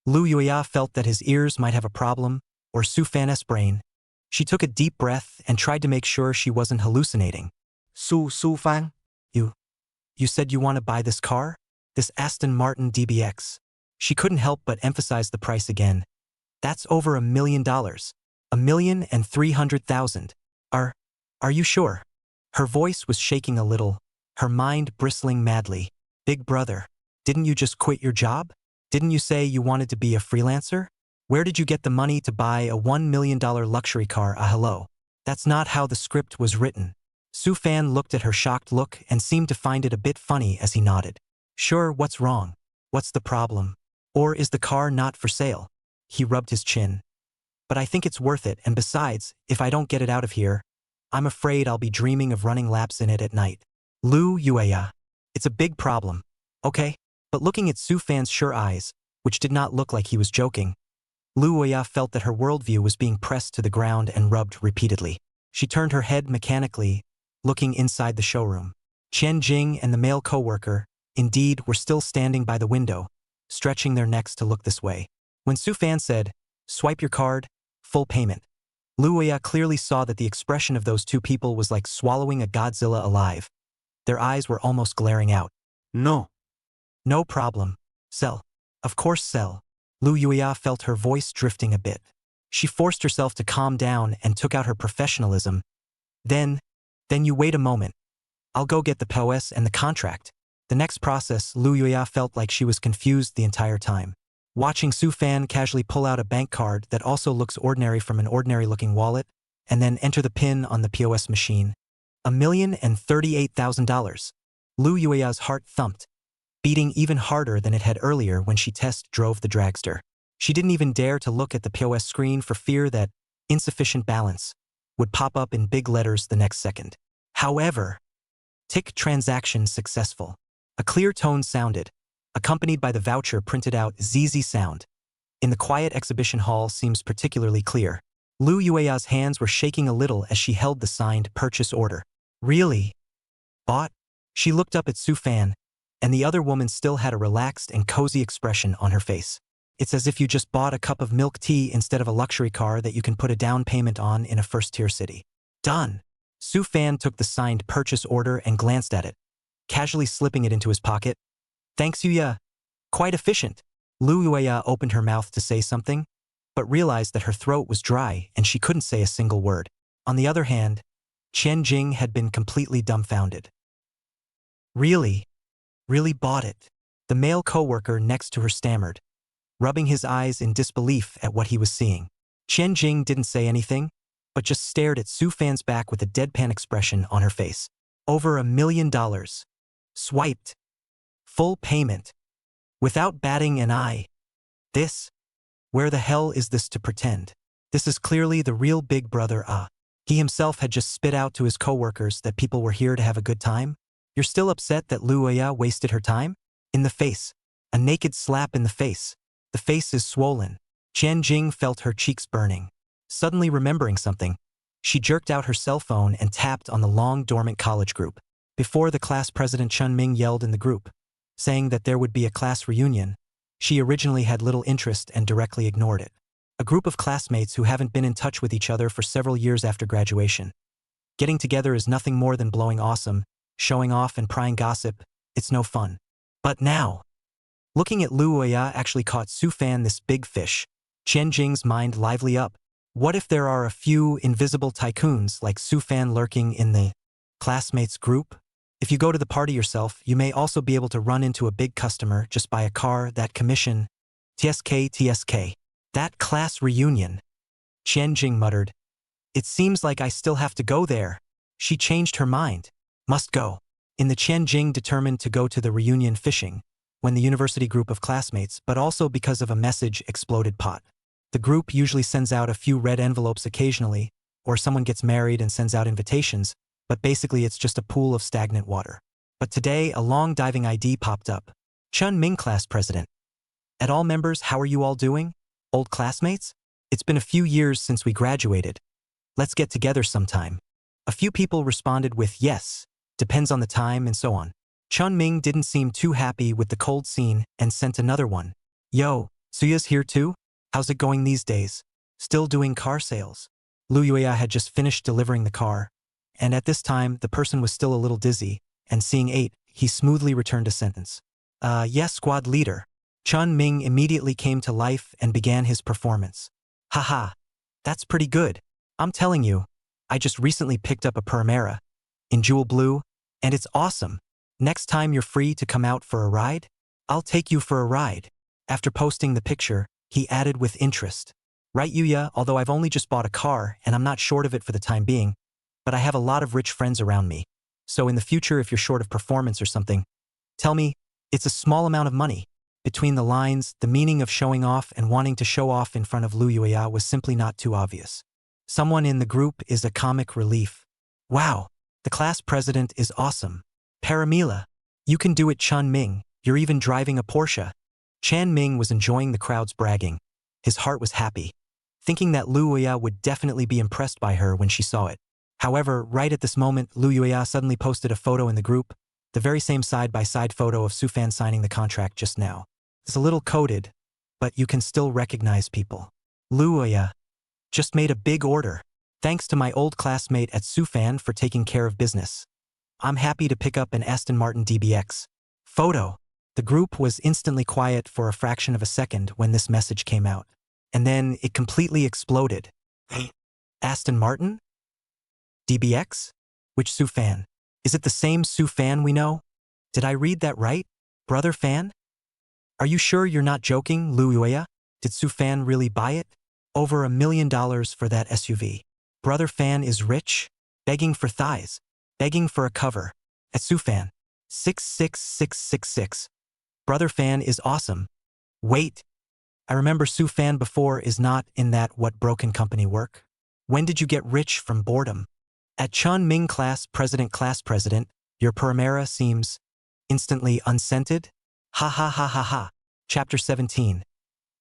Lu Yuya felt that his ears might have a problem, or Su Fan's brain. She took a deep breath and tried to make sure she wasn't hallucinating. Su Fan. You said you want to buy this car? This Aston Martin DBX. She couldn't help but emphasize the price again. That's over $1 million. $1,300,000. Are you sure? Her voice was shaking a little, her mind bristling madly. Big brother, didn't you just quit your job? Didn't you say you wanted to be a freelancer? Where did you get the money to buy a $1 million luxury car? Hello. That's not how the script was written. Su Fan looked at her shocked look and seemed to find it a bit funny as he nodded. Sure, what's wrong? What's the problem? Or is the car not for sale? He rubbed his chin. But I think it's worth it, and besides, if I don't get it out of here, I'm afraid I'll be dreaming of running laps in it at night. Lu Yueya. It's a big problem. Okay? But looking at Su Fan's sure eyes, which did not look like he was joking, Lu Yueya felt that her worldview was being pressed to the ground and rubbed repeatedly. She turned her head mechanically, looking inside the showroom. Qian Jing and the male co-worker, indeed, were still standing by the window, stretching their necks to look this way. When Su Fan said, "Swipe your card, full payment," Lu Yueya clearly saw that the expression of those two people was like swallowing a Godzilla alive. Their eyes were almost glaring out. No. No problem. Sell. Of course sell. Lu Yueya felt her voice drifting a bit. She forced herself to calm down and took out her professionalism. Then you wait a moment. I'll go get the POS and the contract. The next process, Lu Yueya felt like she was confused the entire time. Watching Su Fan casually pull out a bank card that also looks ordinary from an ordinary-looking wallet, and then enter the PIN on the POS machine. $1,038,000. Lu Yueya's heart thumped, beating even harder than it had earlier when she test drove the dragster. She didn't even dare to look at the POS screen for fear that insufficient balance would pop up in big letters the next second. However, tick transaction successful. A clear tone sounded, accompanied by the voucher printed out ZZ sound. In the quiet exhibition hall seems particularly clear. Lu Yueya's hands were shaking a little as she held the signed purchase order. Really? Bought? She looked up at Su Fan, and the other woman still had a relaxed and cozy expression on her face. It's as if you just bought a cup of milk tea instead of a luxury car that you can put a down payment on in a first-tier city. Done. Su Fan took the signed purchase order and glanced at it, casually slipping it into his pocket. Thanks, Yuya. Quite efficient. Lu Yueya opened her mouth to say something, but realized that her throat was dry and she couldn't say a single word. On the other hand, Qian Jing had been completely dumbfounded. Really? Really bought it? The male co-worker next to her stammered, rubbing his eyes in disbelief at what he was seeing. Qian Jing didn't say anything, but just stared at Su Fan's back with a deadpan expression on her face. Over $1 million. Swiped. Full payment. Without batting an eye. This? Where the hell is this to pretend? This is clearly the real Big Brother. He himself had just spit out to his co-workers that people were here to have a good time. You're still upset that Lu Yueya wasted her time? In the face. A naked slap in the face. The face is swollen. Qian Jing felt her cheeks burning. Suddenly remembering something, she jerked out her cell phone and tapped on the long-dormant college group. Before the class president Chun Ming yelled in the group, saying that there would be a class reunion, she originally had little interest and directly ignored it. A group of classmates who haven't been in touch with each other for several years after graduation. Getting together is nothing more than blowing awesome, showing off and prying gossip. It's no fun. But now, looking at Lu Yueya actually caught Su Fan this big fish. Qian Jing's mind lively up. What if there are a few invisible tycoons like Su Fan lurking in the classmates group? If you go to the party yourself, you may also be able to run into a big customer, just buy a car, that commission. TSK. That class reunion. Qian Jing muttered. It seems like I still have to go there. She changed her mind. Must go. In the Qian Jing determined to go to the reunion fishing, when the university group of classmates, but also because of a message exploded pot. The group usually sends out a few red envelopes occasionally, or someone gets married and sends out invitations, but basically it's just a pool of stagnant water. But today, a long diving ID popped up. Chun Ming class president. At all members, how are you all doing? Old classmates? It's been a few years since we graduated. Let's get together sometime. A few people responded with yes, depends on the time and so on. Chun Ming didn't seem too happy with the cold scene and sent another one. Yo, Suya's here too? How's it going these days? Still doing car sales? Lu Yueya had just finished delivering the car, and at this time the person was still a little dizzy, and seeing 8, he smoothly returned a sentence. Yes, squad leader. Chun Ming immediately came to life and began his performance. Haha, that's pretty good. I'm telling you, I just recently picked up a Primera in jewel blue, and it's awesome. Next time you're free to come out for a ride, I'll take you for a ride. After posting the picture, he added with interest. Right, Yuya, although I've only just bought a car and I'm not short of it for the time being, but I have a lot of rich friends around me. So in the future, if you're short of performance or something, tell me. It's a small amount of money. Between the lines, the meaning of showing off and wanting to show off in front of Lu Yueya was simply not too obvious. Someone in the group is a comic relief. Wow, the class president is awesome. Paramila, you can do it, Chun Ming, you're even driving a Porsche. Chan Ming was enjoying the crowd's bragging. His heart was happy, thinking that Lu Yuya would definitely be impressed by her when she saw it. However, right at this moment, Lu Yuya suddenly posted a photo in the group, the very same side-by-side photo of Sufan signing the contract just now. It's a little coded, but you can still recognize people. Lu Yuya just made a big order. Thanks to my old classmate at Sufan for taking care of business. I'm happy to pick up an Aston Martin DBX. Photo. The group was instantly quiet for a fraction of a second when this message came out. And then it completely exploded. Aston Martin? DBX? Which Sufan? Is it the same Sufan we know? Did I read that right, brother fan? Are you sure you're not joking, Lu Yuya? Did Sufan really buy it? Over $1 million for that SUV. Brother fan is rich, begging for thighs, begging for a cover. At Sufan. 66666. Brother fan is awesome. Wait. I remember Sufan before is not in that what broken company work. When did you get rich from boredom? At Chun Ming class president, your Paramera seems instantly unscented? Ha ha ha ha ha. Chapter 17.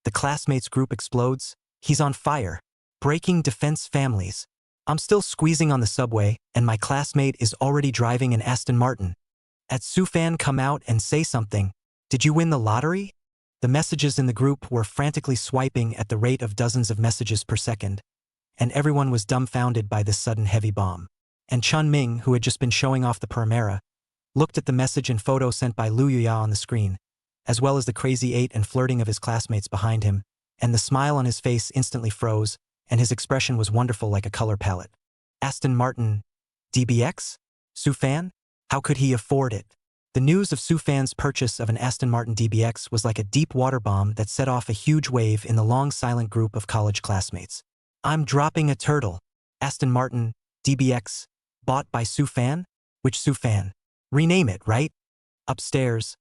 The classmates group explodes. He's on fire. Breaking defense families. I'm still squeezing on the subway, and my classmate is already driving an Aston Martin. At Sufan come out and say something. Did you win the lottery? The messages in the group were frantically swiping at the rate of dozens of messages per second, and everyone was dumbfounded by this sudden heavy bomb. And Chun Ming, who had just been showing off the Paramera, looked at the message and photo sent by Lu Yuya on the screen, as well as the crazy eight and flirting of his classmates behind him, and the smile on his face instantly froze, and his expression was wonderful like a color palette. Aston Martin DBX? Sufan? How could he afford it? The news of Sufan's purchase of an Aston Martin DBX was like a deep water bomb that set off a huge wave in the long silent group of college classmates. I'm dropping a turtle. Aston Martin DBX? Bought by Sufan? Which Sufan? Rename it, right? Upstairs.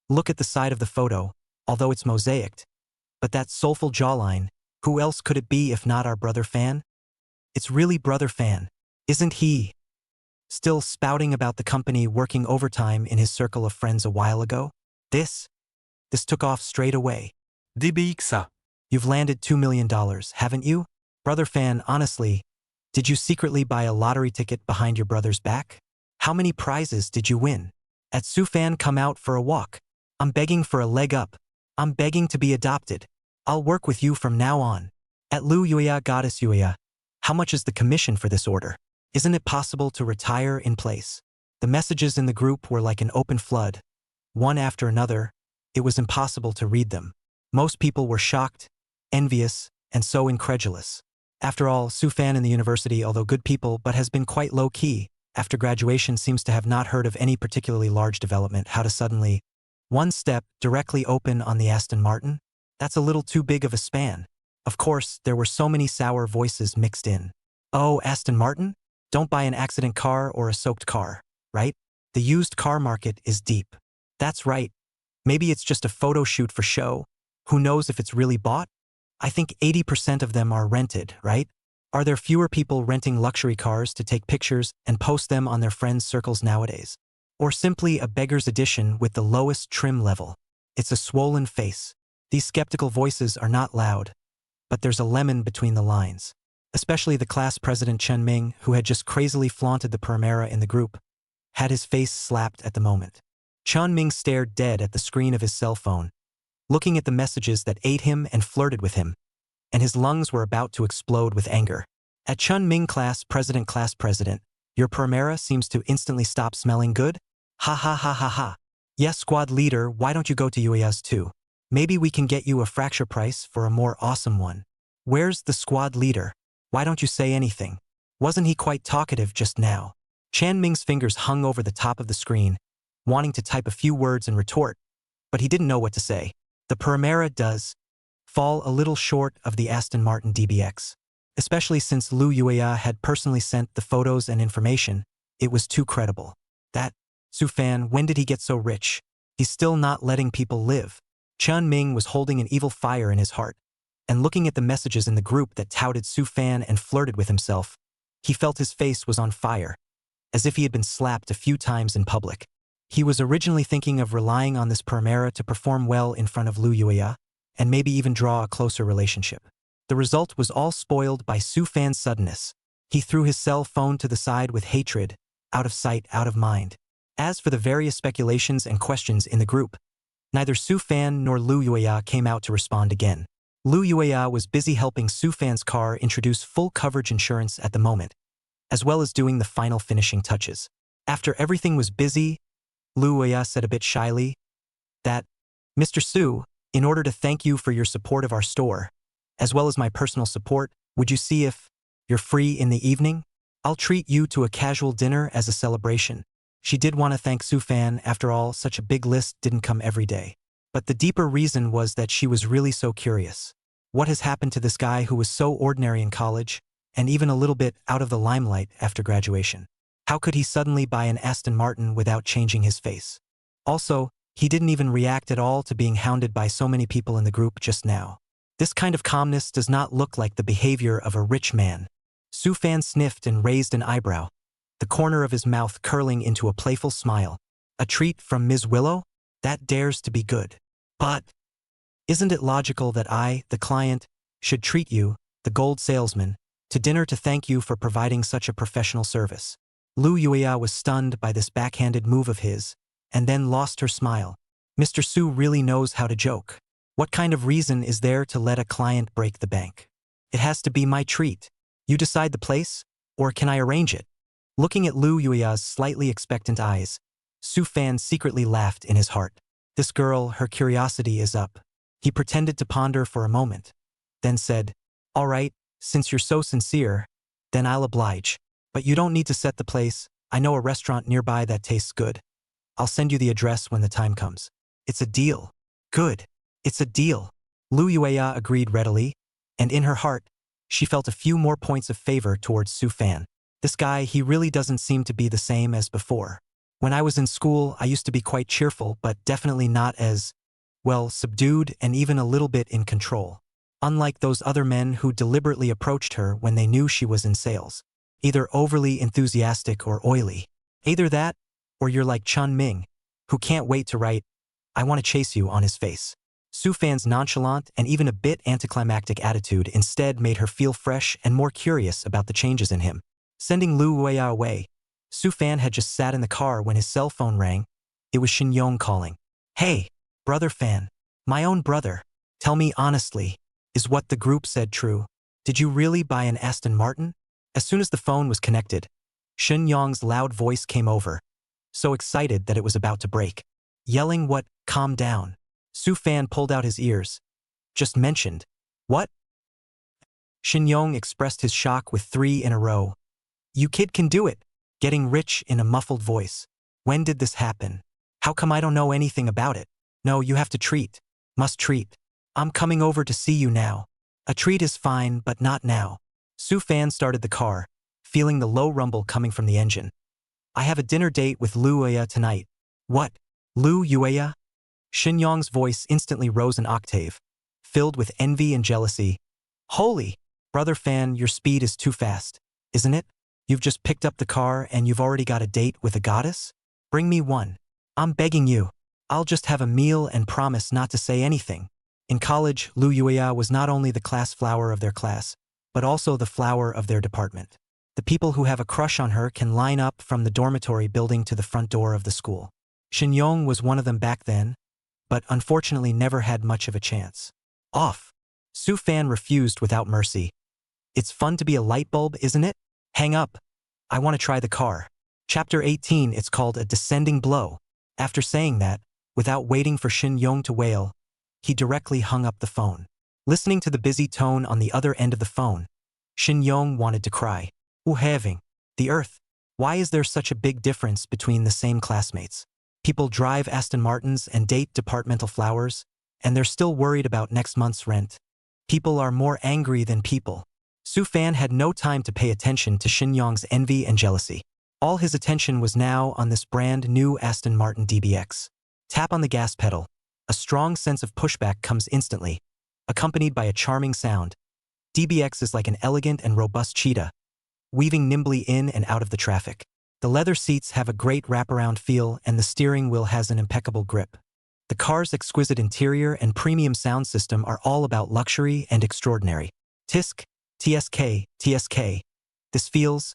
Look at the side of the photo, although it's mosaicked. But that soulful jawline, who else could it be if not our brother Fan? It's really brother Fan, isn't he? Still spouting about the company working overtime in his circle of friends a while ago? This took off straight away. DBX. You've landed $2 million, haven't you? Brother Fan, honestly, did you secretly buy a lottery ticket behind your brother's back? How many prizes did you win? At Sufan come out for a walk. I'm begging for a leg up. I'm begging to be adopted. I'll work with you from now on. At Lu Yuya Goddess Yuya, how much is the commission for this order? Isn't it possible to retire in place? The messages in the group were like an open flood. One after another, it was impossible to read them. Most people were shocked, envious, and so incredulous. After all, Sufan in the university, although good people, but has been quite low-key, after graduation seems to have not heard of any particularly large development. How to suddenly, one step directly open on the Aston Martin? That's a little too big of a span. Of course, there were so many sour voices mixed in. Oh, Aston Martin? Don't buy an accident car or a soaked car, right? The used car market is deep. That's right. Maybe it's just a photo shoot for show. Who knows if it's really bought? I think 80% of them are rented, right? Are there fewer people renting luxury cars to take pictures and post them on their friends' circles nowadays? Or simply a beggar's edition with the lowest trim level? It's a swollen face. These skeptical voices are not loud, but there's a lemon between the lines. Especially the class president Chen Ming, who had just crazily flaunted the Paramera in the group, had his face slapped at the moment. Chen Ming stared dead at the screen of his cell phone, looking at the messages that ate him and flirted with him, and his lungs were about to explode with anger. At Chen Ming class president, your Paramera seems to instantly stop smelling good? Ha ha ha ha ha. Yes, squad leader, why don't you go to UAS too? Maybe we can get you a fracture price for a more awesome one. Where's the squad leader? Why don't you say anything? Wasn't he quite talkative just now? Chan Ming's fingers hung over the top of the screen, wanting to type a few words and retort, but he didn't know what to say. The Paramera does fall a little short of the Aston Martin DBX. Especially since Lu Yuya had personally sent the photos and information, it was too credible. That Sufan, when did he get so rich? He's still not letting people live. Chen Ming was holding an evil fire in his heart, and looking at the messages in the group that touted Sufan and flirted with himself, he felt his face was on fire. as if he had been slapped a few times in public. He was originally thinking of relying on this Primera to perform well in front of Lu Yuya, and maybe even draw a closer relationship. The result was all spoiled by Su Fan's suddenness. He threw his cell phone to the side with hatred, out of sight, out of mind. As for the various speculations and questions in the group, neither Su Fan nor Lu Yuya came out to respond again. Lu Yuya was busy helping Su Fan's car introduce full coverage insurance at the moment, as well as doing the final finishing touches. After everything was busy, Lu Yuya said a bit shyly that, "Mr. Su, in order to thank you for your support of our store, as well as my personal support, would you see if you're free in the evening? I'll treat you to a casual dinner as a celebration." She did want to thank Su Fan. After all, such a big list didn't come every day. But the deeper reason was that she was really so curious. What has happened to this guy who was so ordinary in college, and even a little bit out of the limelight after graduation? How could he suddenly buy an Aston Martin without changing his face? Also, he didn't even react at all to being hounded by so many people in the group just now. This kind of calmness does not look like the behavior of a rich man. Su Fan sniffed and raised an eyebrow, the corner of his mouth curling into a playful smile. A treat from Ms. Willow? That dares to be good. But isn't it logical that I, the client, should treat you, the gold salesman, to dinner to thank you for providing such a professional service? Lu Yuya was stunned by this backhanded move of his, and then lost her smile. Mr. Su really knows how to joke. What kind of reason is there to let a client break the bank? It has to be my treat. You decide the place, or can I arrange it? Looking at Lu Yuya's slightly expectant eyes, Su Fan secretly laughed in his heart. This girl, her curiosity is up. He pretended to ponder for a moment, then said, "All right, since you're so sincere, then I'll oblige. But you don't need to set the place. I know a restaurant nearby that tastes good. I'll send you the address when the time comes." "It's a deal." "Good. It's a deal." Lu Yuya agreed readily, and in her heart, she felt a few more points of favor towards Su Fan. This guy, he really doesn't seem to be the same as before. When I was in school, I used to be quite cheerful, but definitely not as, well, subdued and even a little bit in control. Unlike those other men who deliberately approached her when they knew she was in sales. Either overly enthusiastic or oily. Either that, or you're like Chun Ming, who can't wait to write, "I want to chase you" on his face. Su Fan's nonchalant and even a bit anticlimactic attitude instead made her feel fresh and more curious about the changes in him. Sending Lu Yuya away, Su Fan had just sat in the car when his cell phone rang. It was Shin Yong calling. "Hey, brother Fan. My own brother. Tell me honestly, is what the group said true? Did you really buy an Aston Martin?" As soon as the phone was connected, Shin Yong's loud voice came over, so excited that it was about to break. Yelling what? "Calm down." Su Fan pulled out his ears. "Just mentioned." "What?" Shin Yong expressed his shock with 3 in a row. "You kid can do it." Getting rich in a muffled voice. "When did this happen? How come I don't know anything about it?" "No, you have to treat. Must treat. I'm coming over to see you now." "A treat is fine, but not now." Su Fan started the car, feeling the low rumble coming from the engine. "I have a dinner date with Lu Yuya tonight." "What? Lu Yuya?" Shin Yong's voice instantly rose an octave, filled with envy and jealousy. "Holy, brother Fan, your speed is too fast, isn't it? You've just picked up the car and you've already got a date with a goddess? Bring me one. I'm begging you. I'll just have a meal and promise not to say anything." In college, Lu Yuya was not only the class flower of their class, but also the flower of their department. The people who have a crush on her can line up from the dormitory building to the front door of the school. Shin Yong was one of them back then, but unfortunately never had much of a chance. "Off." Su Fan refused without mercy. "It's fun to be a light bulb, isn't it? Hang up. I want to try the car." Chapter 18, it's called A Descending Blow. After saying that, without waiting for Shin Yong to wail, he directly hung up the phone. Listening to the busy tone on the other end of the phone, Shin Yong wanted to cry. Having the earth. Why is there such a big difference between the same classmates? People drive Aston Martins and date departmental flowers, and they're still worried about next month's rent. People are more angry than people. Su Fan had no time to pay attention to Shin Yong's envy and jealousy. All his attention was now on this brand new Aston Martin DBX. Tap on the gas pedal. A strong sense of pushback comes instantly, accompanied by a charming sound. DBX is like an elegant and robust cheetah, weaving nimbly in and out of the traffic. The leather seats have a great wraparound feel and the steering wheel has an impeccable grip. The car's exquisite interior and premium sound system are all about luxury and extraordinary. Tisk, TSK, TSK. This feels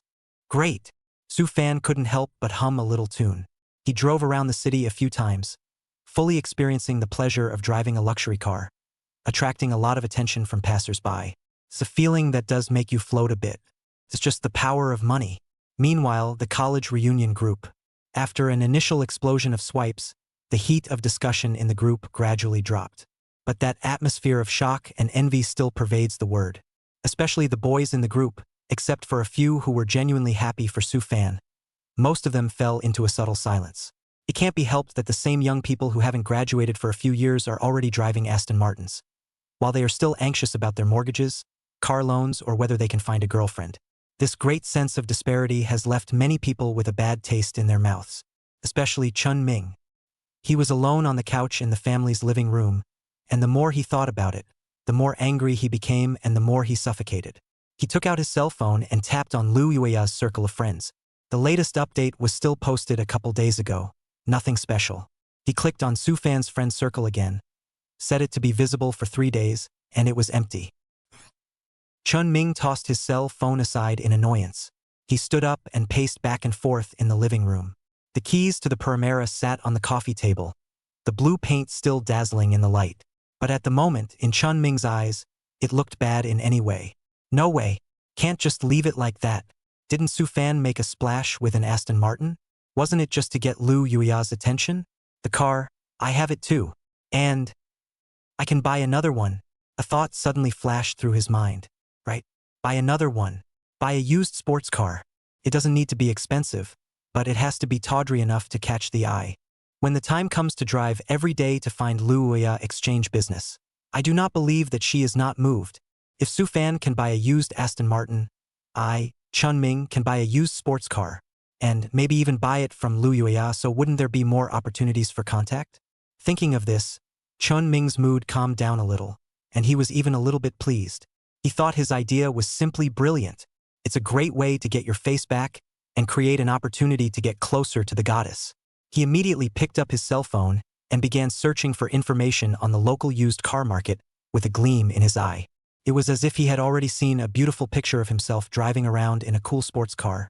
great. Su-fan couldn't help but hum a little tune. He drove around the city a few times, fully experiencing the pleasure of driving a luxury car, attracting a lot of attention from passers-by. It's a feeling that does make you float a bit. It's just the power of money. Meanwhile, the college reunion group. After an initial explosion of swipes, the heat of discussion in the group gradually dropped. But that atmosphere of shock and envy still pervades the word. Especially the boys in the group, except for a few who were genuinely happy for Su-fan. Most of them fell into a subtle silence. It can't be helped that the same young people who haven't graduated for a few years are already driving Aston Martins, while they are still anxious about their mortgages, car loans, or whether they can find a girlfriend. This great sense of disparity has left many people with a bad taste in their mouths, especially Chun Ming. He was alone on the couch in the family's living room, and the more he thought about it, the more angry he became and the more he suffocated. He took out his cell phone and tapped on Lu Yueya's circle of friends. The latest update was still posted a couple days ago. Nothing special. He clicked on Su-fan's friend circle again, set it to be visible for 3 days, and it was empty. Chun Ming tossed his cell phone aside in annoyance. He stood up and paced back and forth in the living room. The keys to the Primera sat on the coffee table, the blue paint still dazzling in the light. But at the moment, in Chun Ming's eyes, it looked bad in any way. No way. Can't just leave it like that. Didn't Su-fan make a splash with an Aston Martin? Wasn't it just to get Lu Yueya's attention? The car, I have it too. And I can buy another one. A thought suddenly flashed through his mind. Right? Buy another one. Buy a used sports car. It doesn't need to be expensive, but it has to be tawdry enough to catch the eye. When the time comes to drive every day to find Lu Yueya exchange business, I do not believe that she is not moved. If Su-fan can buy a used Aston Martin, I, Chun Ming, can buy a used sports car, and maybe even buy it from Lu Yueya, so wouldn't there be more opportunities for contact? Thinking of this, Chun Ming's mood calmed down a little, and he was even a little bit pleased. He thought his idea was simply brilliant. It's a great way to get your face back and create an opportunity to get closer to the goddess. He immediately picked up his cell phone and began searching for information on the local used car market with a gleam in his eye. It was as if he had already seen a beautiful picture of himself driving around in a cool sports car,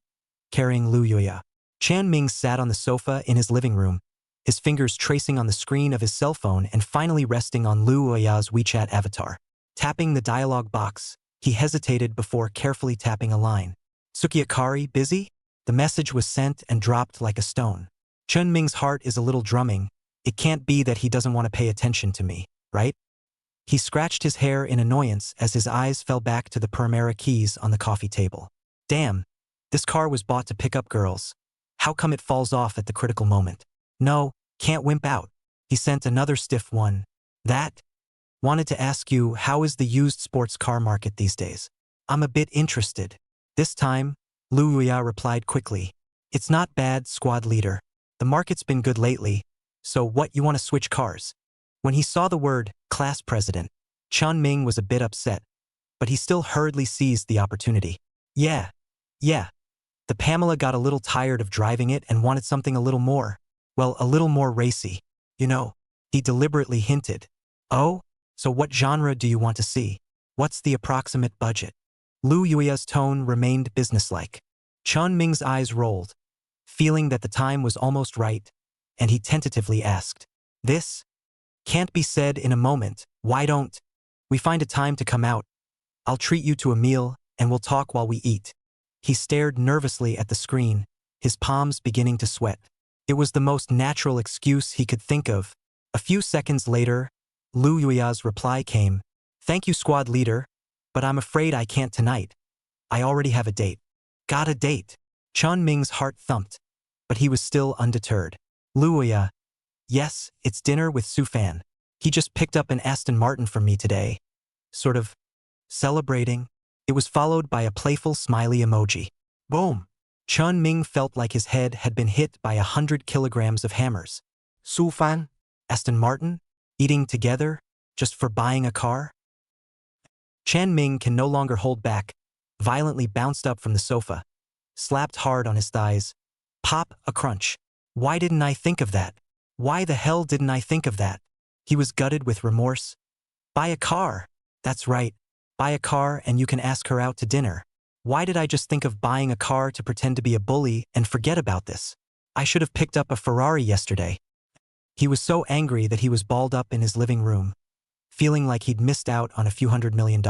carrying Lu Yueya. Chan Ming sat on the sofa in his living room, his fingers tracing on the screen of his cell phone and finally resting on Lu Yueya's WeChat avatar. Tapping the dialog box, he hesitated before carefully tapping a line. Sukiakari, busy? The message was sent and dropped like a stone. Chun Ming's heart is a little drumming. It can't be that he doesn't want to pay attention to me, right? He scratched his hair in annoyance as his eyes fell back to the Primera keys on the coffee table. Damn, this car was bought to pick up girls. How come it falls off at the critical moment? No, can't wimp out. He sent another stiff one. That? Wanted to ask you, how is the used sports car market these days? I'm a bit interested. This time, Lu Yueya replied quickly. It's not bad, squad leader. The market's been good lately. So what, you want to switch cars? When he saw the word, class president, Chun Ming was a bit upset, but he still hurriedly seized the opportunity. Yeah. The Pamela got a little tired of driving it and wanted something a little more, well, a little more racy. You know, he deliberately hinted. Oh? So what genre do you want to see? What's the approximate budget? Lu Yueya's tone remained businesslike. Chun Ming's eyes rolled, feeling that the time was almost right, and he tentatively asked, This? Can't be said in a moment. Why don't we find a time to come out? I'll treat you to a meal, and we'll talk while we eat. He stared nervously at the screen, his palms beginning to sweat. It was the most natural excuse he could think of. A few seconds later, Lu Yueya's reply came. Thank you, squad leader, but I'm afraid I can't tonight. I already have a date. Got a date? Chun Ming's heart thumped, but he was still undeterred. Lu Yueya, yes, it's dinner with Su-fan. He just picked up an Aston Martin from me today. Sort of celebrating. It was followed by a playful smiley emoji. Boom! Chun Ming felt like his head had been hit by 100 kilograms of hammers. Su-fan? Aston Martin? Eating together? Just for buying a car? Chan Ming can no longer hold back, violently bounced up from the sofa, slapped hard on his thighs, Pop, a crunch. Why didn't I think of that? Why the hell didn't I think of that? He was gutted with remorse. Buy a car. That's right. Buy a car and you can ask her out to dinner. Why did I just think of buying a car to pretend to be a bully and forget about this? I should have picked up a Ferrari yesterday. He was so angry that he was balled up in his living room, feeling like he'd missed out on a few $100 million.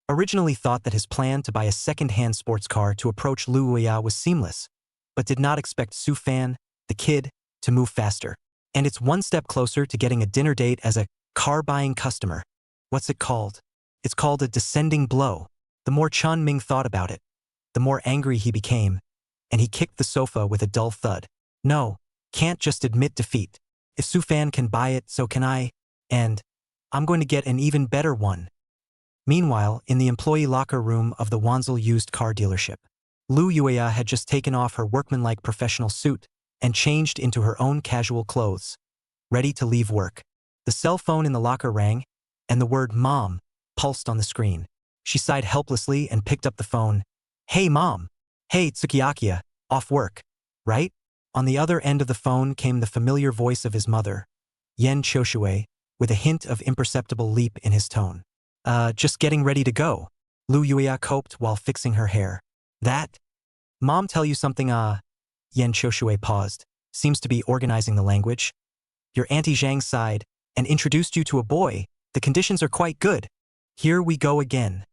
Originally thought that his plan to buy a second-hand sports car to approach Lu Huiya was seamless, but did not expect Su Fan, the kid, to move faster. And it's one step closer to getting a dinner date as a car-buying customer. What's it called? It's called a descending blow. The more Chun Ming thought about it, the more angry he became, and he kicked the sofa with a dull thud. No, can't just admit defeat. If Su Fan can buy it, so can I, and I'm going to get an even better one. Meanwhile, in the employee locker room of the Wanzhou used car dealership, Lu Yueya had just taken off her workmanlike professional suit and changed into her own casual clothes, ready to leave work. The cell phone in the locker rang, and the word "Mom" pulsed on the screen. She sighed helplessly and picked up the phone. Hey, Mom. Hey, Tsukiyakiya, off work, right? On the other end of the phone came the familiar voice of his mother, Yen Choshue, with a hint of imperceptible leap in his tone. Just getting ready to go, Lu Yueya coped while fixing her hair. That? Mom tell you something, Yen Choshue paused. Seems to be organizing the language. Your Auntie Zhang sighed and introduced you to a boy. The conditions are quite good. Here we go again.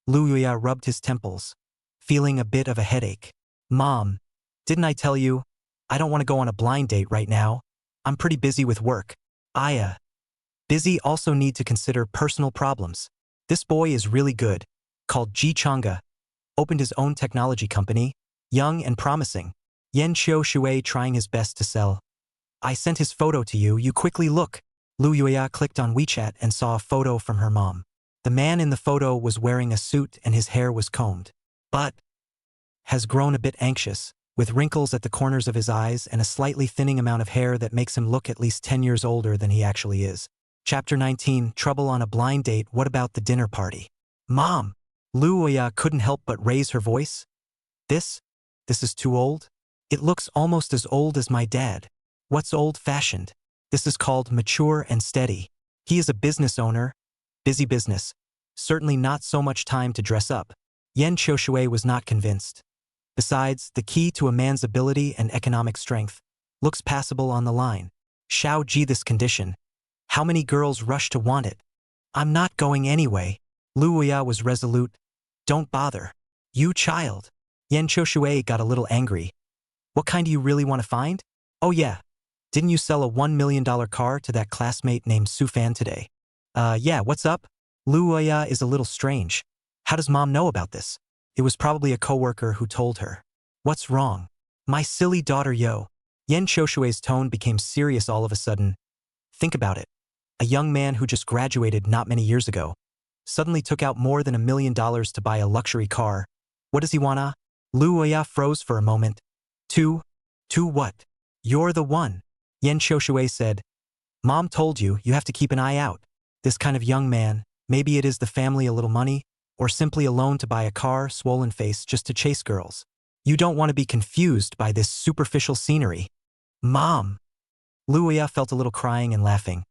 Lu Yueya rubbed his temples, feeling a bit of a headache. Mom, didn't I tell you? I don't want to go on a blind date right now. I'm pretty busy with work. Busy also need to consider personal problems. This boy is really good, called Ji Chang'e, opened his own technology company, young and promising. Yen Qiu trying his best to sell. I sent his photo to you, you quickly look. Lu Yueya clicked on WeChat and saw a photo from her mom. The man in the photo was wearing a suit and his hair was combed, but has grown a bit anxious, with wrinkles at the corners of his eyes and a slightly thinning amount of hair that makes him look at least 10 years older than he actually is. Chapter 19, Trouble on a Blind Date. What about the dinner party? Mom! Lu Yueya couldn't help but raise her voice. This is too old? It looks almost as old as my dad. What's old-fashioned? This is called mature and steady. He is a business owner. Busy business. Certainly not so much time to dress up. Yen Qiu was not convinced. Besides, the key to a man's ability and economic strength looks passable on the line. Xiao Ji, this condition. How many girls rush to want it? I'm not going anyway. Lu Yueya was resolute. Don't bother. You child. Yen Qiu got a little angry. What kind do you really want to find? Oh yeah. Didn't you sell a $1 million car to that classmate named Su Fan today? Yeah, what's up? Lu Yueya is a little strange. How does Mom know about this? It was probably a coworker who told her. What's wrong? My silly daughter, yo. Yen Qiu's tone became serious all of a sudden. Think about it. A young man who just graduated not many years ago suddenly took out more than $1 million to buy a luxury car. What does he wanna? Lu Yueya froze for a moment. Two what? You're the one. Yen Qiu said. Mom told you, you have to keep an eye out. This kind of young man, maybe it is the family a little money, or simply a loan to buy a car, swollen face just to chase girls. You don't want to be confused by this superficial scenery. Mom! Lu Yueya felt a little crying and laughing.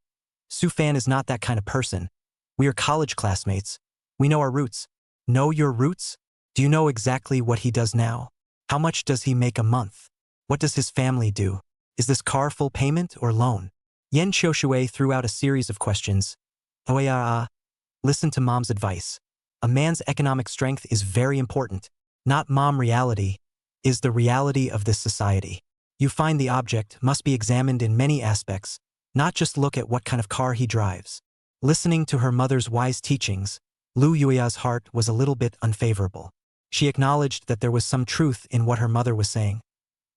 Su Fan is not that kind of person. We are college classmates. We know our roots. Know your roots? Do you know exactly what he does now? How much does he make a month? What does his family do? Is this car full payment or loan? Yen Qiu threw out a series of questions. Listen to Mom's advice. A man's economic strength is very important. Not Mom reality, is the reality of this society. You find the object must be examined in many aspects, not just look at what kind of car he drives. Listening to her mother's wise teachings, Lu Yueya's heart was a little bit unfavorable. She acknowledged that there was some truth in what her mother was saying,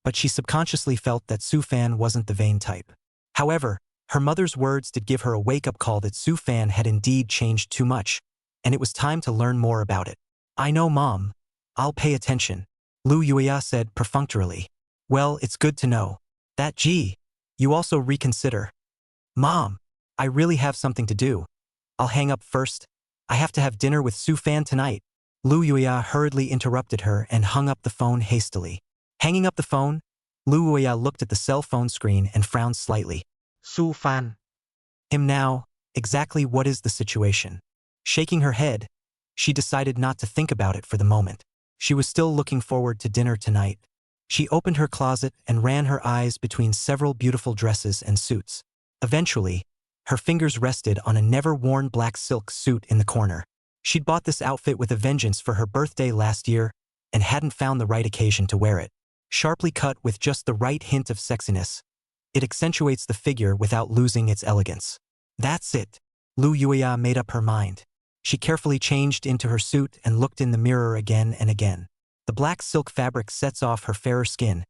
but she subconsciously felt that Su Fan wasn't the vain type. However, her mother's words did give her a wake-up call that Su Fan had indeed changed too much, and it was time to learn more about it. I know, Mom. I'll pay attention, Lu Yueya said perfunctorily. Well, it's good to know. That you also reconsider. Mom, I really have something to do. I'll hang up first. I have to have dinner with Su Fan tonight. Lu Yueya hurriedly interrupted her and hung up the phone hastily. Hanging up the phone, Lu Uya looked at the cell phone screen and frowned slightly. Su Fan. Him now, exactly what is the situation? Shaking her head, she decided not to think about it for the moment. She was still looking forward to dinner tonight. She opened her closet and ran her eyes between several beautiful dresses and suits. Eventually, her fingers rested on a never-worn black silk suit in the corner. She'd bought this outfit with a vengeance for her birthday last year and hadn't found the right occasion to wear it. Sharply cut with just the right hint of sexiness, it accentuates the figure without losing its elegance. That's it. Lu Yuya made up her mind. She carefully changed into her suit and looked in the mirror again and again. The black silk fabric sets off her fairer skin,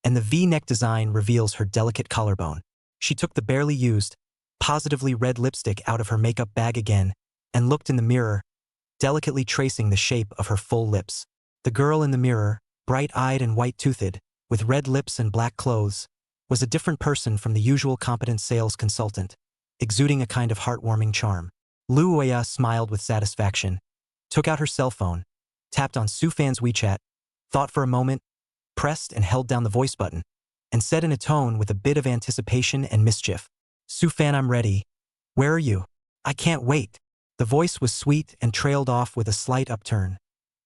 and the V-neck design reveals her delicate collarbone. She took the barely used, positively red lipstick out of her makeup bag again and looked in the mirror, delicately tracing the shape of her full lips. The girl in the mirror, bright-eyed and white-toothed, with red lips and black clothes, was a different person from the usual competent sales consultant, exuding a kind of heartwarming charm. Lu Uya smiled with satisfaction, took out her cell phone, tapped on Su Fan's WeChat, thought for a moment, pressed and held down the voice button, and said in a tone with a bit of anticipation and mischief, "Su Fan, I'm ready. Where are you? I can't wait." The voice was sweet and trailed off with a slight upturn,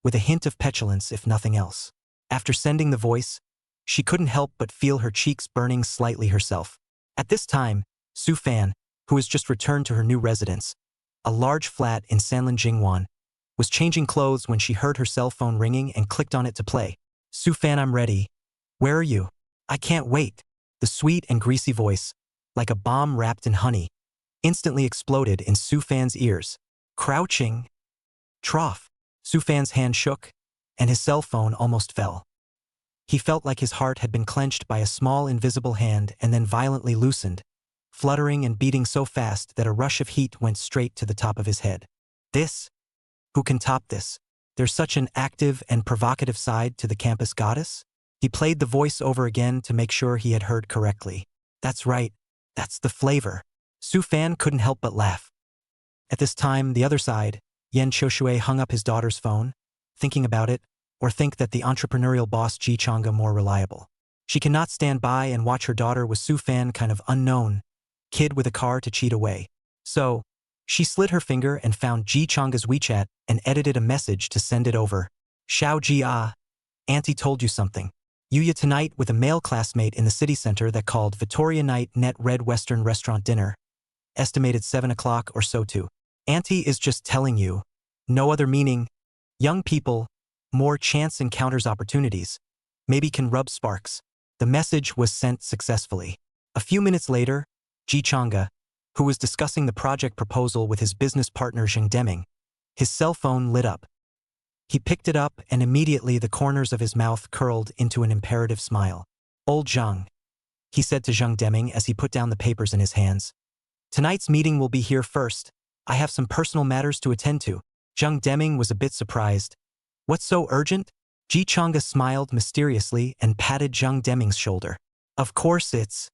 with a hint of petulance if nothing else. After sending the voice, she couldn't help but feel her cheeks burning slightly herself. At this time, Su Fan, who has just returned to her new residence, a large flat in Sanlin Jingwan, was changing clothes when she heard her cell phone ringing and clicked on it to play. "Su Fan, I'm ready. Where are you? I can't wait." The sweet and greasy voice, like a bomb wrapped in honey, instantly exploded in Su Fan's ears. Crouching. Trough. Su Fan's hand shook, and his cell phone almost fell. He felt like his heart had been clenched by a small invisible hand and then violently loosened, fluttering and beating so fast that a rush of heat went straight to the top of his head. This? Who can top this? There's such an active and provocative side to the campus goddess? He played the voice over again to make sure he had heard correctly. That's right. That's the flavor. Su Fan couldn't help but laugh. At this time, the other side, Yen Qiushui hung up his daughter's phone, thinking about it, or think that the entrepreneurial boss Ji Chang'e more reliable. She cannot stand by and watch her daughter with Su Fan kind of unknown, kid with a car to cheat away. So, she slid her finger and found Ji Chang'e's WeChat and edited a message to send it over. "Xiao Ji Auntie told you something. Yuya tonight with a male classmate in the city center that called Victoria Night Net Red Western Restaurant Dinner. Estimated 7 o'clock or so too. Auntie is just telling you. No other meaning. Young people, more chance encounters opportunities. Maybe can rub sparks." The message was sent successfully. A few minutes later, Ji Chang'e, who was discussing the project proposal with his business partner Zheng Deming, his cell phone lit up. He picked it up and immediately the corners of his mouth curled into an imperative smile. "Old Zheng," he said to Zheng Deming as he put down the papers in his hands. "Tonight's meeting will be here first. I have some personal matters to attend to." Zheng Deming was a bit surprised. "What's so urgent?" Ji Chang'e smiled mysteriously and patted Zheng Deming's shoulder. "Of course it's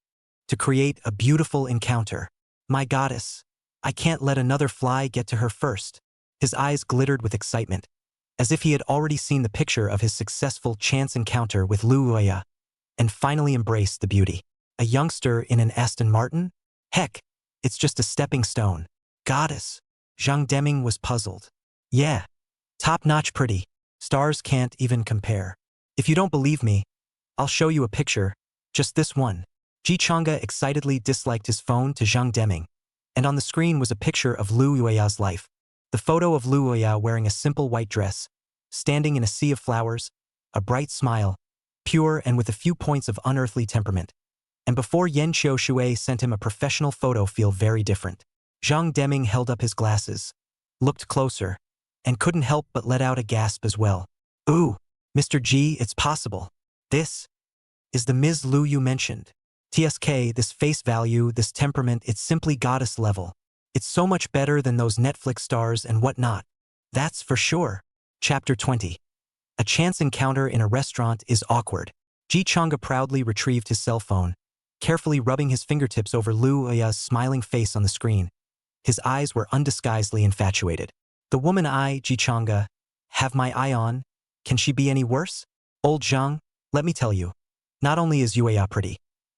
to create a beautiful encounter. My goddess, I can't let another fly get to her first." His eyes glittered with excitement, as if he had already seen the picture of his successful chance encounter with Lu Uya, and finally embraced the beauty. A youngster in an Aston Martin? Heck, it's just a stepping stone. Goddess. Zheng Deming was puzzled. Yeah. Top-notch pretty. Stars can't even compare. If you don't believe me, I'll show you a picture, just this one. Ji Chang'e excitedly disliked his phone to Zheng Deming, and on the screen was a picture of Lu Uya's life. The photo of Lu Uya wearing a simple white dress, standing in a sea of flowers, a bright smile, pure and with a few points of unearthly temperament. And before Yen Qiushui sent him a professional photo feel very different. Zheng Deming held up his glasses, looked closer, and couldn't help but let out a gasp as well. "Ooh, Mr. G, it's possible. This is the Ms. Lu you mentioned. TSK, this face value, this temperament, it's simply goddess level. It's so much better than those Netflix stars and whatnot. That's for sure." Chapter 20. A chance encounter in a restaurant is awkward. Ji Chang'e proudly retrieved his cell phone, carefully rubbing his fingertips over Lu Uya's smiling face on the screen. His eyes were undisguisedly infatuated. "The woman I, Ji Chang'e, have my eye on, can she be any worse? Old Zhang, let me tell you. Not only is Yueya pretty,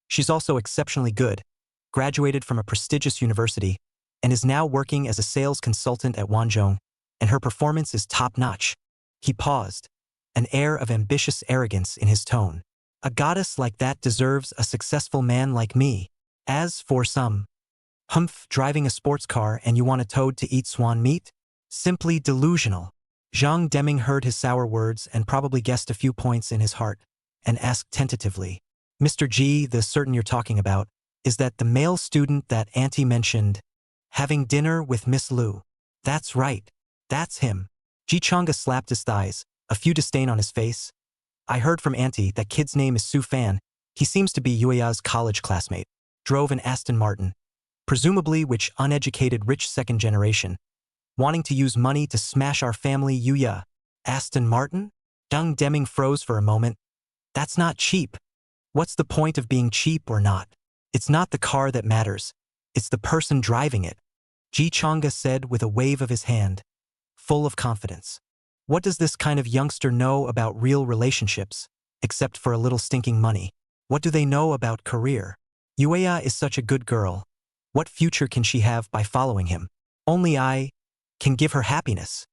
she's also exceptionally good, graduated from a prestigious university, and is now working as a sales consultant at Wanzhong, and her performance is top-notch. He paused, an air of ambitious arrogance in his tone. A goddess like that deserves a successful man like me. As for some, driving a sports car and you want a toad to eat swan meat? Simply delusional. Zhang Deming heard his sour words and probably guessed a few points in his heart, and asked tentatively, Mr. G, the certain you're talking about, is that the male student that Auntie mentioned, having dinner with Miss Lu? That's right. That's him. Ji Chang'e slapped his thighs, a few disdain on his face. I heard from Auntie that kid's name is Su Fan. He seems to be Yueya's college classmate. Drove an Aston Martin, presumably which uneducated rich second generation, wanting to use money to smash our family. Yueya. Aston Martin? Zhang Deming froze for a moment. That's not cheap. What's the point of being cheap or not? It's not the car that matters. It's the person driving it, Ji Chang'e said with a wave of his hand, full of confidence. What does this kind of youngster know about real relationships, except for a little stinking money? What do they know about career? Yueya is such a good girl. What future can she have by following him? Only I can give her happiness.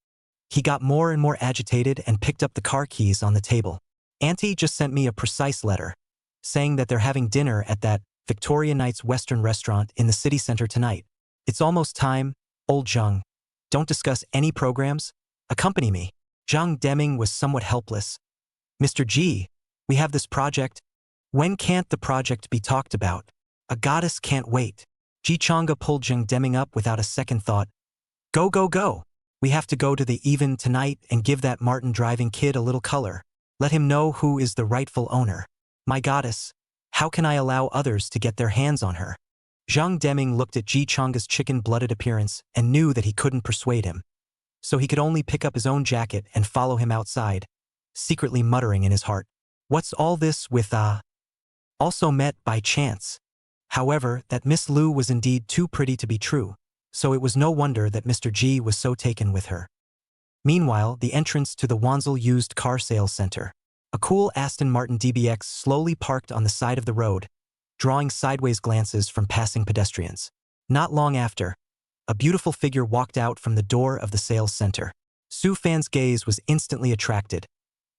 He got more and more agitated and picked up the car keys on the table. Auntie just sent me a precise letter, saying that they're having dinner at that Victoria Knight's Western restaurant in the city center tonight. It's almost time, old Zhang. Don't discuss any programs. Accompany me. Zhang Deming was somewhat helpless. Mr. G, we have this project. When can't the project be talked about? A goddess can't wait. Ji Chang'e pulled Zhang Deming up without a second thought. Go, go, go. We have to go to the even tonight and give that Martin driving kid a little color. Let him know who is the rightful owner. My goddess, how can I allow others to get their hands on her? Zhang Deming looked at Ji Chang'e's chicken-blooded appearance and knew that he couldn't persuade him. So he could only pick up his own jacket and follow him outside, secretly muttering in his heart, what's all this with Also met by chance. However, that Miss Lu was indeed too pretty to be true, so it was no wonder that Mr. G was so taken with her. Meanwhile, the entrance to the Wanzhou used car sales center. A cool Aston Martin DBX slowly parked on the side of the road, drawing sideways glances from passing pedestrians. Not long after, a beautiful figure walked out from the door of the sales center. Su Fan's gaze was instantly attracted,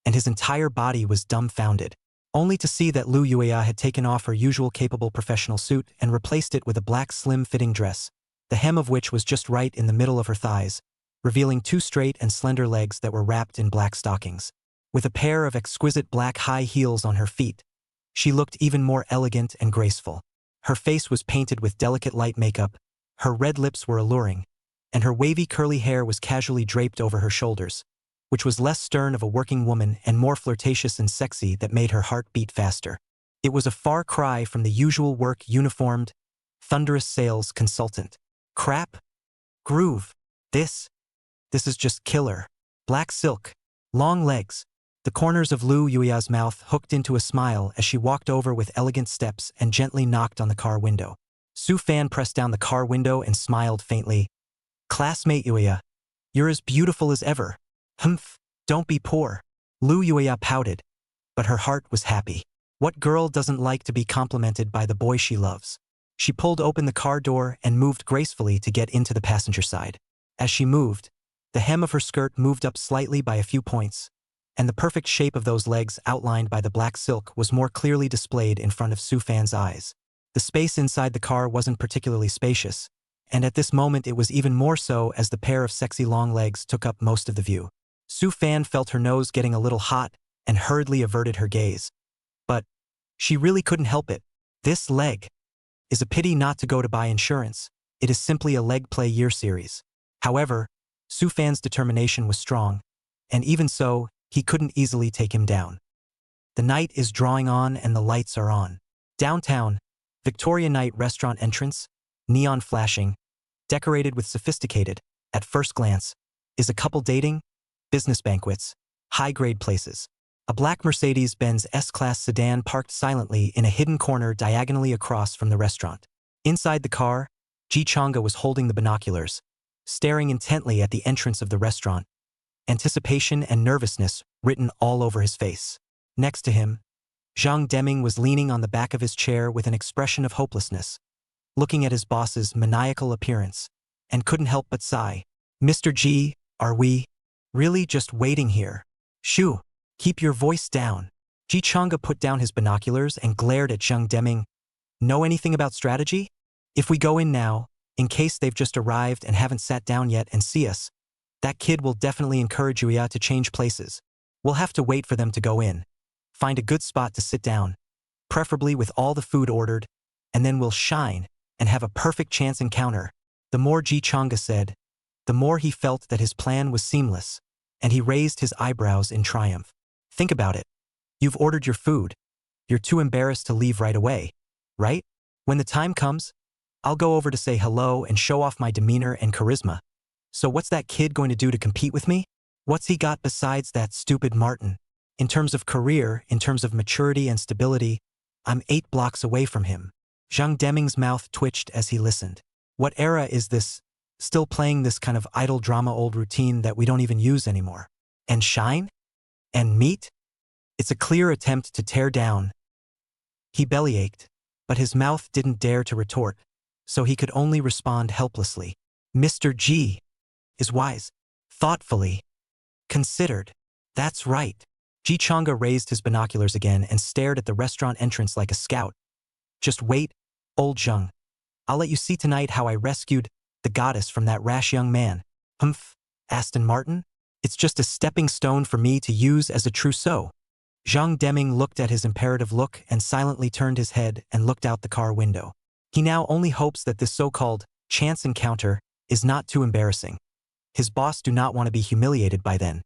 and his entire body was dumbfounded, only to see that Lu Yueya had taken off her usual capable professional suit and replaced it with a black slim-fitting dress, the hem of which was just right in the middle of her thighs, revealing two straight and slender legs that were wrapped in black stockings. With a pair of exquisite black high heels on her feet, she looked even more elegant and graceful. Her face was painted with delicate light makeup, her red lips were alluring, and her wavy curly hair was casually draped over her shoulders, which was less stern of a working woman and more flirtatious and sexy that made her heart beat faster. It was a far cry from the usual work uniformed, thunderous sales consultant. Crap? Groove. This is just killer. Black silk, long legs. The corners of Lu Yueya's mouth hooked into a smile as she walked over with elegant steps and gently knocked on the car window. Su Fan pressed down the car window and smiled faintly. Classmate Yueya, you're as beautiful as ever. Don't be poor. Lu Yueya pouted, but her heart was happy. What girl doesn't like to be complimented by the boy she loves? She pulled open the car door and moved gracefully to get into the passenger side. As she moved, the hem of her skirt moved up slightly by a few points, and the perfect shape of those legs outlined by the black silk was more clearly displayed in front of Su Fan's eyes. The space inside the car wasn't particularly spacious, and at this moment it was even more so as the pair of sexy long legs took up most of the view. Su Fan felt her nose getting a little hot and hurriedly averted her gaze. But she really couldn't help it. This leg is a pity not to go to buy insurance. It is simply a leg play year series. However, Su Fan's determination was strong, and even so, he couldn't easily take him down. The night is drawing on and the lights are on. Downtown, Victoria Night restaurant entrance, neon flashing, decorated with sophisticated, at first glance, is a couple dating, business banquets, high-grade places. A black Mercedes-Benz S-Class sedan parked silently in a hidden corner diagonally across from the restaurant. Inside the car, Ji Chang'e was holding the binoculars, staring intently at the entrance of the restaurant, anticipation and nervousness written all over his face. Next to him, Zhang Deming was leaning on the back of his chair with an expression of hopelessness, looking at his boss's maniacal appearance, and couldn't help but sigh. Mr. G, are we really just waiting here? Shoo, keep your voice down. Ji Chang'e put down his binoculars and glared at Zhang Deming. Know anything about strategy? If we go in now, in case they've just arrived and haven't sat down yet and see us, that kid will definitely encourage Yuya to change places. We'll have to wait for them to go in. Find a good spot to sit down, preferably with all the food ordered, and then we'll shine and have a perfect chance encounter. The more Ji Chang'e said, the more he felt that his plan was seamless, and he raised his eyebrows in triumph. Think about it. You've ordered your food. You're too embarrassed to leave right away, right? When the time comes, I'll go over to say hello and show off my demeanor and charisma. So what's that kid going to do to compete with me? What's he got besides that stupid Martin? In terms of career, in terms of maturity and stability, I'm 8 blocks away from him. Zhang Deming's mouth twitched as he listened. What era is this? Still playing this kind of idle drama old routine that we don't even use anymore. And shine? And meet? It's a clear attempt to tear down. He bellyached, but his mouth didn't dare to retort, so he could only respond helplessly. Mr. G is wise, thoughtfully, considered. That's right. Ji Chang'e raised his binoculars again and stared at the restaurant entrance like a scout. Just wait, old Zhang. I'll let you see tonight how I rescued the goddess from that rash young man. Humph, Aston Martin? It's just a stepping stone for me to use as a trousseau. Zhang Deming looked at his imperative look and silently turned his head and looked out the car window. He now only hopes that this so-called chance encounter is not too embarrassing. His boss do not want to be humiliated by then.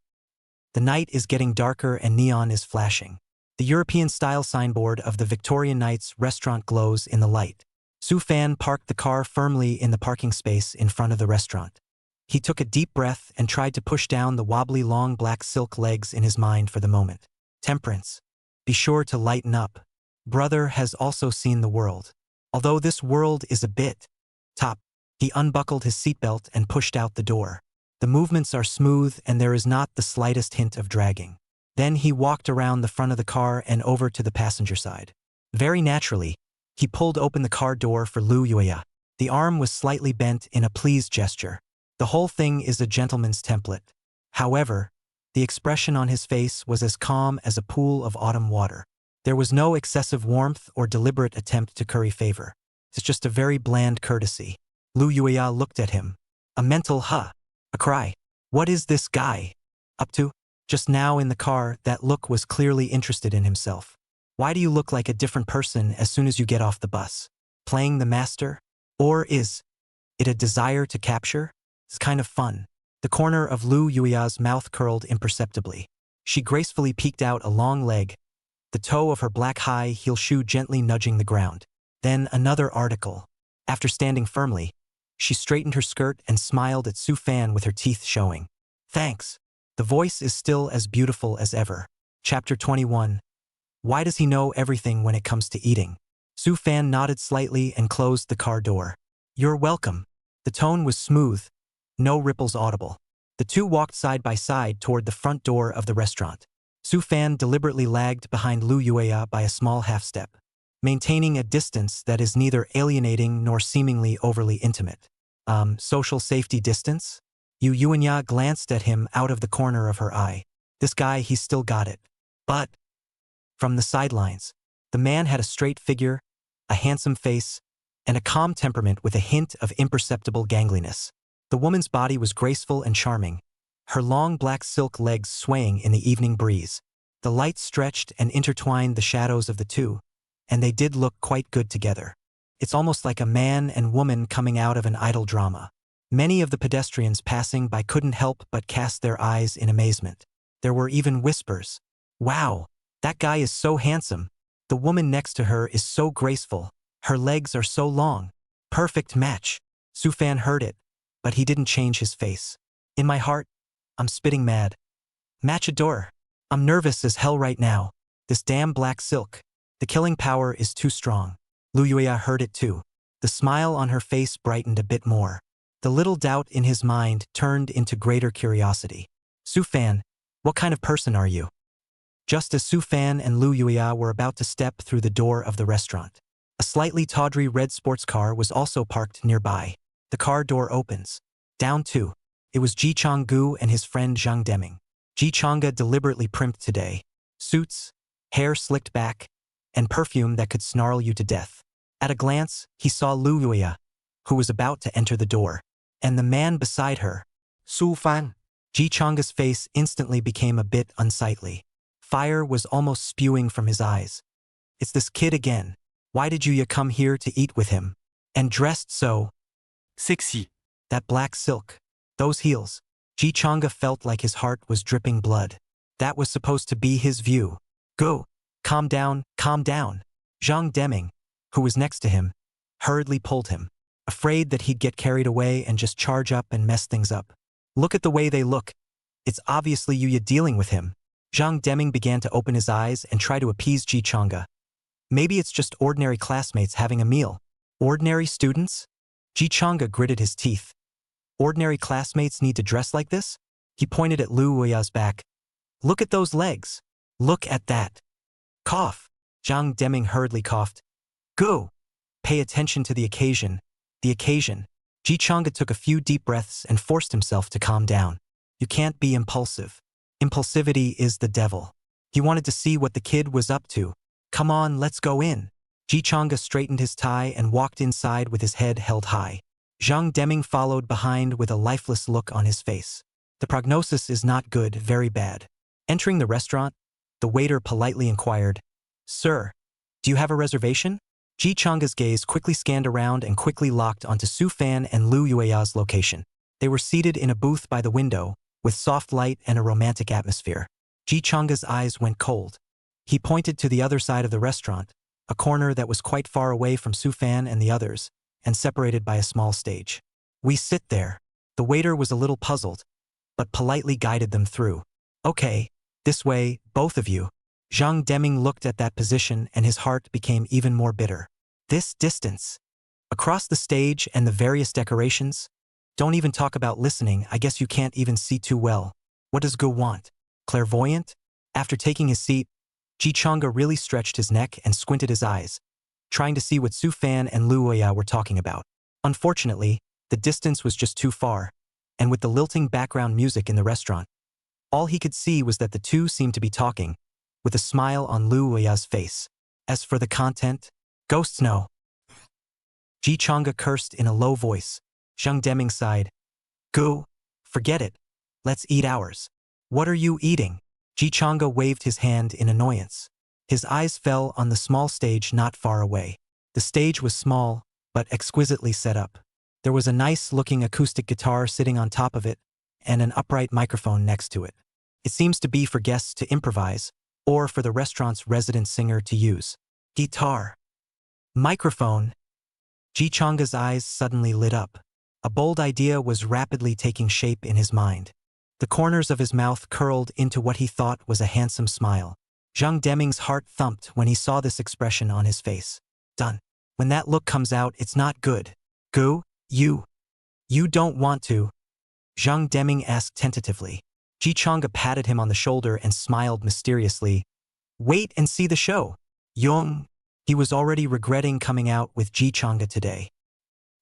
The night is getting darker and neon is flashing. The European-style signboard of the Victorian Nights restaurant glows in the light. Su Fan parked the car firmly in the parking space in front of the restaurant. He took a deep breath and tried to push down the wobbly long black silk legs in his mind for the moment. Temperance. Be sure to lighten up. Brother has also seen the world. Although this world is a bit top. He unbuckled his seatbelt and pushed out the door. The movements are smooth and there is not the slightest hint of dragging. Then he walked around the front of the car and over to the passenger side. Very naturally, he pulled open the car door for Lu Yuya. The arm was slightly bent in a pleased gesture. The whole thing is a gentleman's template. However, the expression on his face was as calm as a pool of autumn water. There was no excessive warmth or deliberate attempt to curry favor. It's just a very bland courtesy. Lu Yuya looked at him. A mental a cry. What is this guy up to? Just now in the car, that look was clearly interested in himself. Why do you look like a different person as soon as you get off the bus? Playing the master? Or is it a desire to capture? It's kind of fun. The corner of Lu Yuya's mouth curled imperceptibly. She gracefully peeked out a long leg, the toe of her black high-heel shoe gently nudging the ground. Then another article. After standing firmly, she straightened her skirt and smiled at Su Fan with her teeth showing. Thanks. The voice is still as beautiful as ever. Chapter 21. Why does he know everything when it comes to eating? Su Fan nodded slightly and closed the car door. You're welcome. The tone was smooth, no ripples audible. The two walked side by side toward the front door of the restaurant. Su Fan deliberately lagged behind Lu Yuya by a small half-step, maintaining a distance that is neither alienating nor seemingly overly intimate. Social safety distance? Yu Yuanya glanced at him out of the corner of her eye. This guy, he's still got it. But from the sidelines, the man had a straight figure, a handsome face, and a calm temperament with a hint of imperceptible gangliness. The woman's body was graceful and charming, her long black silk legs swaying in the evening breeze. The light stretched and intertwined the shadows of the two, and they did look quite good together. It's almost like a man and woman coming out of an idle drama. Many of the pedestrians passing by couldn't help but cast their eyes in amazement. There were even whispers. Wow, that guy is so handsome. The woman next to her is so graceful. Her legs are so long. Perfect match. Su Fan heard it, but he didn't change his face. In my heart, I'm spitting mad. Matchador. I'm nervous as hell right now. This damn black silk. The killing power is too strong. Lu Yuya heard it too. The smile on her face brightened a bit more. The little doubt in his mind turned into greater curiosity. Su Fan, what kind of person are you? just as Su Fan and Lu Yuya were about to step through the door of the restaurant. A slightly tawdry red sports car was also parked nearby. The car door opens. Down two. It was Ji Chang-gu and his friend Zhang Deming. Ji Chang'e deliberately primped today. Suits, hair slicked back, and perfume that could snarl you to death. At a glance, he saw Lu Yuya, who was about to enter the door, and the man beside her. Su Fan. Ji Chang'e's face instantly became a bit unsightly. Fire was almost spewing from his eyes. It's this kid again. Why did Yuya come here to eat with him? And dressed so Sexy. that black silk, those heels. Ji Chang'e felt like his heart was dripping blood. That was supposed to be his view. Go. Calm down, calm down. Zhang Deming, who was next to him, hurriedly pulled him, afraid that he'd get carried away and just charge up and mess things up. Look at the way they look. It's obviously Yuya dealing with him. Zhang Deming began to open his eyes and try to appease Ji Chang'e. Maybe it's just ordinary classmates having a meal. Ordinary students? Ji Chang'e gritted his teeth. Ordinary classmates need to dress like this? He pointed at Lu Yuya's back. Look at those legs. Look at that. Cough. Zhang Deming hurriedly coughed. Go. Pay attention to the occasion. The occasion. Ji Chang'e took a few deep breaths and forced himself to calm down. You can't be impulsive. Impulsivity is the devil. He wanted to see what the kid was up to. Come on, let's go in. Ji Chang'e straightened his tie and walked inside with his head held high. Zhang Deming followed behind with a lifeless look on his face. The prognosis is not good, very bad. Entering the restaurant, the waiter politely inquired, Sir, do you have a reservation? Ji Chang'e's gaze quickly scanned around and quickly locked onto Su Fan and Lu Yuya's location. They were seated in a booth by the window, with soft light and a romantic atmosphere. Ji Chang'e's eyes went cold. He pointed to the other side of the restaurant, a corner that was quite far away from Su Fan and the others, and separated by a small stage. We sit there. The waiter was a little puzzled, but politely guided them through. Okay, this way, both of you. Zhang Deming looked at that position and his heart became even more bitter. This distance. Across the stage and the various decorations? Don't even talk about listening, I guess you can't even see too well. What does Go want? Clairvoyant? After taking his seat, Ji Chang'e really stretched his neck and squinted his eyes, trying to see what Su Fan and Lu Yuya were talking about. Unfortunately, the distance was just too far, and with the lilting background music in the restaurant, all he could see was that the two seemed to be talking, with a smile on Lu Yuya's face. As for the content, ghosts know. Ji Chang'e cursed in a low voice. Zhang Deming sighed. Go, forget it. Let's eat ours. What are you eating? Ji Chang'e waved his hand in annoyance. His eyes fell on the small stage not far away. The stage was small, but exquisitely set up. There was a nice-looking acoustic guitar sitting on top of it, and an upright microphone next to it. It seems to be for guests to improvise, or for the restaurant's resident singer to use. Guitar. Microphone. Ji Chang'e's eyes suddenly lit up. A bold idea was rapidly taking shape in his mind. The corners of his mouth curled into what he thought was a handsome smile. Zhang Deming's heart thumped when he saw this expression on his face. Done. When that look comes out, it's not good. Gu, you don't want to? Zhang Deming asked tentatively. Ji Chang'e patted him on the shoulder and smiled mysteriously. Wait and see the show. Yong. He was already regretting coming out with Ji Chang'e today.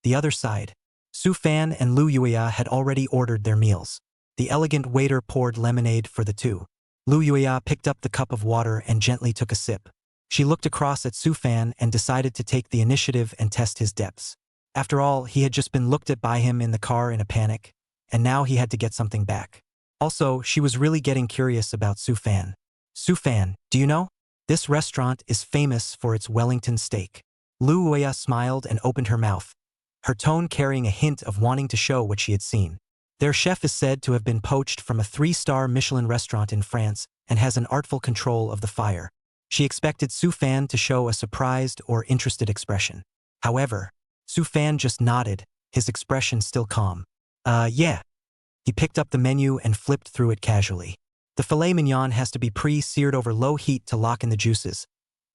The other side. Su Fan and Lu Yuya had already ordered their meals. The elegant waiter poured lemonade for the two. Lu Yuya picked up the cup of water and gently took a sip. She looked across at Su Fan and decided to take the initiative and test his depths. After all, he had just been looked at by him in the car in a panic, and now he had to get something back. Also, she was really getting curious about Su Fan. Su Fan, do you know? This restaurant is famous for its Wellington steak. Lu Yuya smiled and opened her mouth, her tone carrying a hint of wanting to show what she had seen. Their chef is said to have been poached from a 3-star Michelin restaurant in France and has an artful control of the fire. She expected Su Fan to show a surprised or interested expression. However, Su Fan just nodded, his expression still calm. Yeah. He picked up the menu and flipped through it casually. The filet mignon has to be pre-seared over low heat to lock in the juices,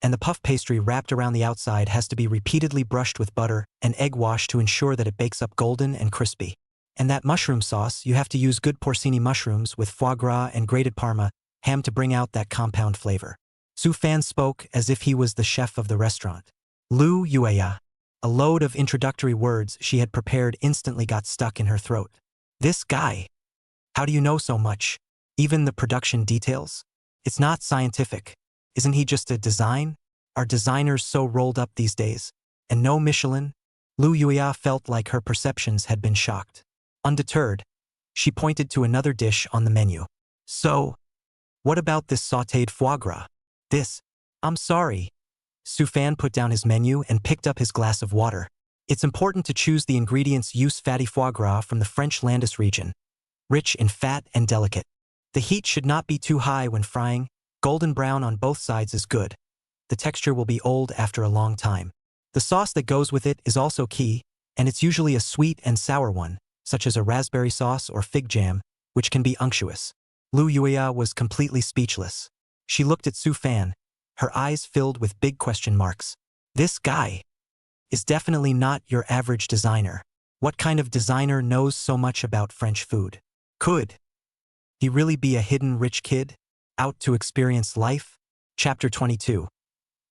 and the puff pastry wrapped around the outside has to be repeatedly brushed with butter and egg wash to ensure that it bakes up golden and crispy. And that mushroom sauce, you have to use good porcini mushrooms with foie gras and grated parma, ham to bring out that compound flavor. Su Fan spoke as if he was the chef of the restaurant. Lu Yueya. A load of introductory words she had prepared instantly got stuck in her throat. This guy. How do you know so much? Even the production details? It's not scientific. Isn't he just a design? Are designers so rolled up these days? And no Michelin? Lu Yueya felt like her perceptions had been shocked. Undeterred, she pointed to another dish on the menu. So, what about this sautéed foie gras? I'm sorry. Su Fan put down his menu and picked up his glass of water. It's important to choose the ingredients use fatty foie gras from the French Landes region, rich in fat and delicate. The heat should not be too high when frying. Golden brown on both sides is good. The texture will be old after a long time. The sauce that goes with it is also key, and it's usually a sweet and sour one, such as a raspberry sauce or fig jam, which can be unctuous. Lu Yueya was completely speechless. She looked at Su Fan, her eyes filled with big question marks. This guy is definitely not your average designer. What kind of designer knows so much about French food? Could he really be a hidden rich kid, out to experience life? Chapter 22.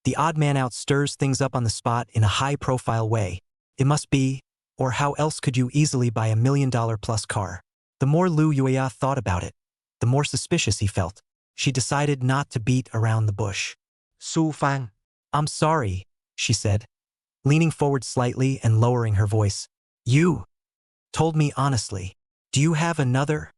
The odd man out stirs things up on the spot in a high-profile way. It must be, or how else could you easily buy $1 million plus car? The more Lu Yueya thought about it, the more suspicious he felt. She decided not to beat around the bush. Su Fan. I'm sorry, she said, leaning forward slightly and lowering her voice. You told me honestly. Do you have another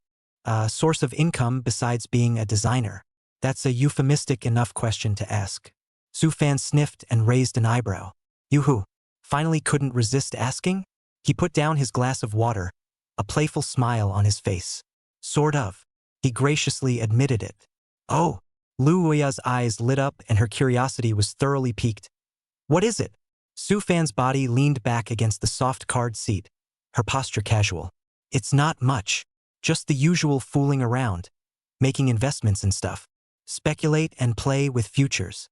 source of income besides being a designer? That's a euphemistic enough question to ask. Su Fan sniffed and raised an eyebrow. You finally couldn't resist asking? He put down his glass of water, a playful smile on his face. Sort of. He graciously admitted it. Oh. Lu Yueya's eyes lit up and her curiosity was thoroughly piqued. What is it? Su Fan's body leaned back against the soft card seat, her posture casual. It's not much. Just the usual fooling around, making investments and stuff. Speculate and play with futures.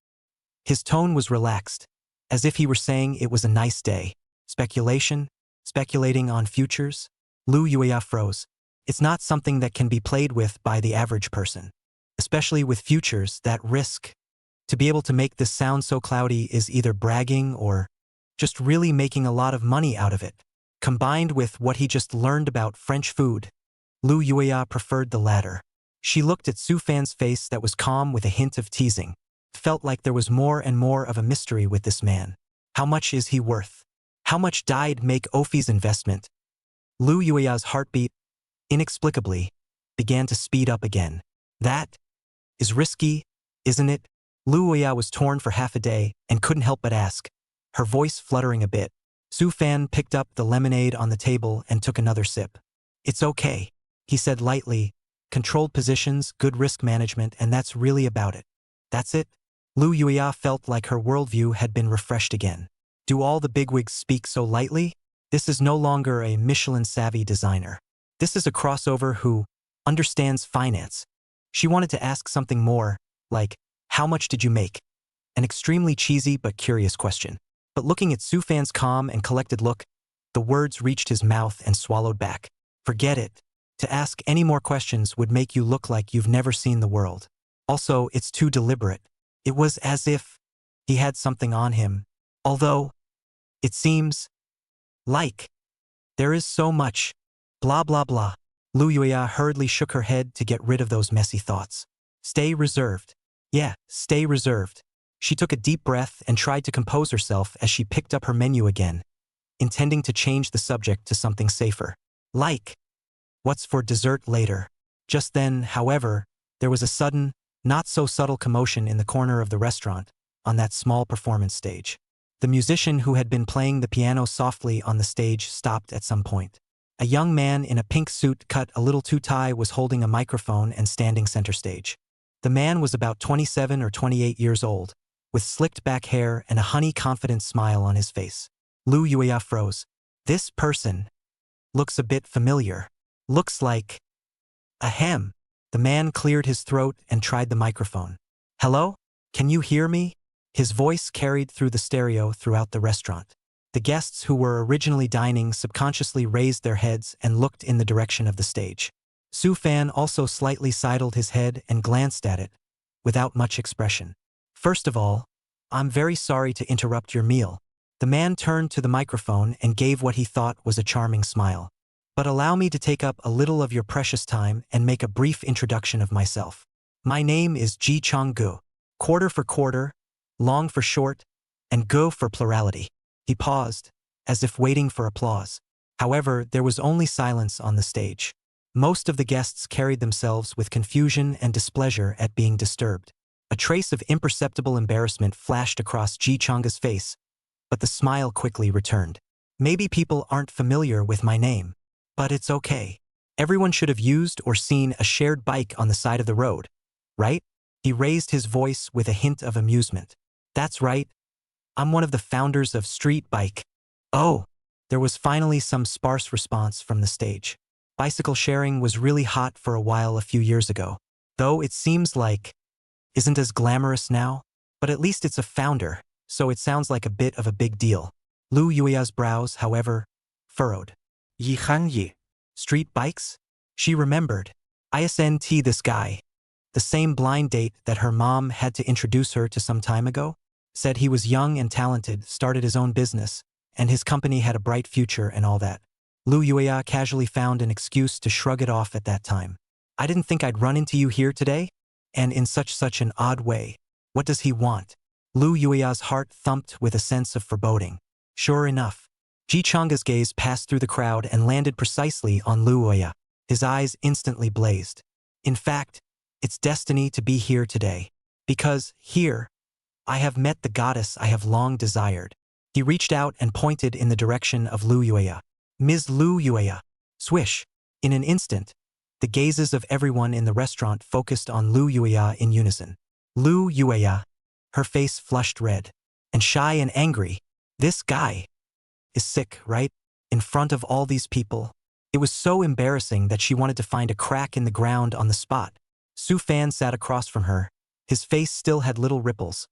His tone was relaxed, as if he were saying it was a nice day. Speculation? Speculating on futures? Lu Yueya froze. It's not something that can be played with by the average person. Especially with futures, that risk. To be able to make this sound so cloudy is either bragging or just really making a lot of money out of it. Combined with what he just learned about French food, Lu Yueya preferred the latter. She looked at Su Fan's face that was calm with a hint of teasing. Felt like there was more and more of a mystery with this man. How much is he worth? How much did make Ofi's investment? Lu Yueya's heartbeat, inexplicably, began to speed up again. That is risky, isn't it? Lu Yueya was torn for half a day and couldn't help but ask, her voice fluttering a bit. Su Fan picked up the lemonade on the table and took another sip. It's okay, he said lightly. Controlled positions, good risk management, and that's really about it. That's it? Lu Yueya felt like her worldview had been refreshed again. Do all the bigwigs speak so lightly? This is no longer a Michelin-savvy designer. This is a crossover who understands finance. She wanted to ask something more, like, how much did you make? An extremely cheesy but curious question. But looking at Su Fan's calm and collected look, the words reached his mouth and swallowed back. Forget it. To ask any more questions would make you look like you've never seen the world. Also, it's too deliberate. It was as if he had something on him. Although, it seems like there is so much. Blah blah blah. Lu Yueya hurriedly shook her head to get rid of those messy thoughts. Stay reserved. Yeah, stay reserved. She took a deep breath and tried to compose herself as she picked up her menu again, intending to change the subject to something safer. Like, what's for dessert later? Just then, however, there was a sudden, not-so-subtle commotion in the corner of the restaurant, on that small performance stage. The musician who had been playing the piano softly on the stage stopped at some point. A young man in a pink suit cut a little too tight was holding a microphone and standing center stage. The man was about 27 or 28 years old, with slicked back hair and a honey-confident smile on his face. Lu Yueya froze. This person looks a bit familiar. Looks like ahem. The man cleared his throat and tried the microphone. Hello? Can you hear me? His voice carried through the stereo throughout the restaurant. The guests who were originally dining subconsciously raised their heads and looked in the direction of the stage. Su Fan also slightly sidled his head and glanced at it, without much expression. First of all, I'm very sorry to interrupt your meal. The man turned to the microphone and gave what he thought was a charming smile. But allow me to take up a little of your precious time and make a brief introduction of myself. My name is Ji Chang-gu. Quarter for quarter, long for short, and go for plurality. He paused, as if waiting for applause. However, there was only silence on the stage. Most of the guests carried themselves with confusion and displeasure at being disturbed. A trace of imperceptible embarrassment flashed across Ji Chang's face, but the smile quickly returned. Maybe people aren't familiar with my name, but it's okay. Everyone should have used or seen a shared bike on the side of the road, right? He raised his voice with a hint of amusement. That's right. I'm one of the founders of Street Bike. Oh, there was finally some sparse response from the stage. Bicycle sharing was really hot for a while a few years ago, though it seems like isn't as glamorous now, but at least it's a founder, so it sounds like a bit of a big deal. Lu Yuia's brows, however, furrowed. Yi Han Yi. Street bikes? She remembered. ISNT this guy. The same blind date that her mom had to introduce her to some time ago? Said he was young and talented, started his own business, and his company had a bright future and all that. Lu Yuia casually found an excuse to shrug it off at that time. I didn't think I'd run into you here today? And in such an odd way. What does he want? Lu Yuia's heart thumped with a sense of foreboding. Sure enough, Ji Chang's gaze passed through the crowd and landed precisely on Lu Yuia. His eyes instantly blazed. In fact, it's destiny to be here today. Because, here, I have met the goddess I have long desired. He reached out and pointed in the direction of Lu Yuia. Ms. Lu Yuia. Swish. In an instant, the gazes of everyone in the restaurant focused on Lu Yuia in unison. Lu Yuia, her face flushed red, and shy and angry. This guy is sick, right? In front of all these people. It was so embarrassing that she wanted to find a crack in the ground on the spot. Su Fan sat across from her. His face still had little ripples,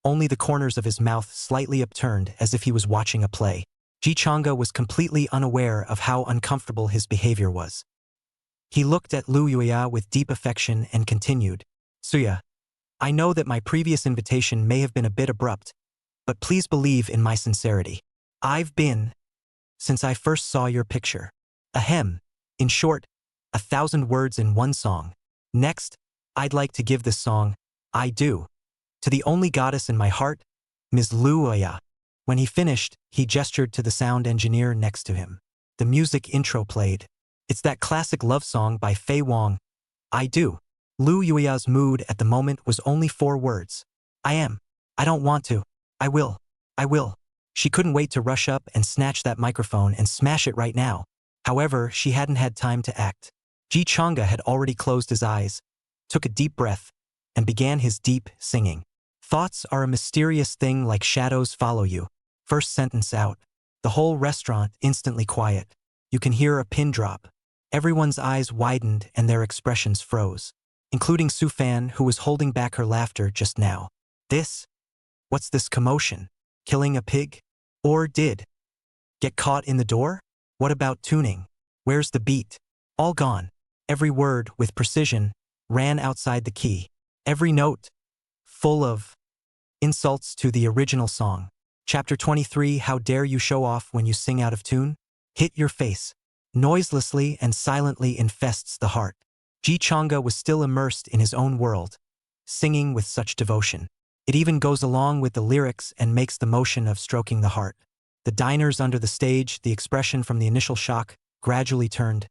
only the corners of his mouth slightly upturned as if he was watching a play. Ji Chang'e was completely unaware of how uncomfortable his behavior was. He looked at Lu Yuia with deep affection and continued, Suya, I know that my previous invitation may have been a bit abrupt, but please believe in my sincerity. I've been, since I first saw your picture. Ahem. In short, 1,000 words in one song. Next, I'd like to give this song, I Do, to the only goddess in my heart, Ms. Lu Yuia. When he finished, he gestured to the sound engineer next to him. The music intro played. It's that classic love song by Fei Wong, I Do. Lu Yuia's mood at the moment was only 4 words. I am. I don't want to. I will. I will. She couldn't wait to rush up and snatch that microphone and smash it right now. However, she hadn't had time to act. Ji Chang'e had already closed his eyes, took a deep breath, and began his deep singing. Thoughts are a mysterious thing like shadows follow you. First sentence out. The whole restaurant instantly quiet. You can hear a pin drop. Everyone's eyes widened and their expressions froze, including Su Fan, who was holding back her laughter just now. What's this commotion? Killing a pig? Or did get caught in the door? What about tuning? Where's the beat? All gone. Every word, with precision, ran outside the key. Every note, full of insults to the original song. Chapter 23, How dare you show off when you sing out of tune? Hit your face. Noiselessly and silently infests the heart. Ji Chang'e was still immersed in his own world, singing with such devotion. It even goes along with the lyrics and makes the motion of stroking the heart. The diners under the stage, the expression from the initial shock, gradually turned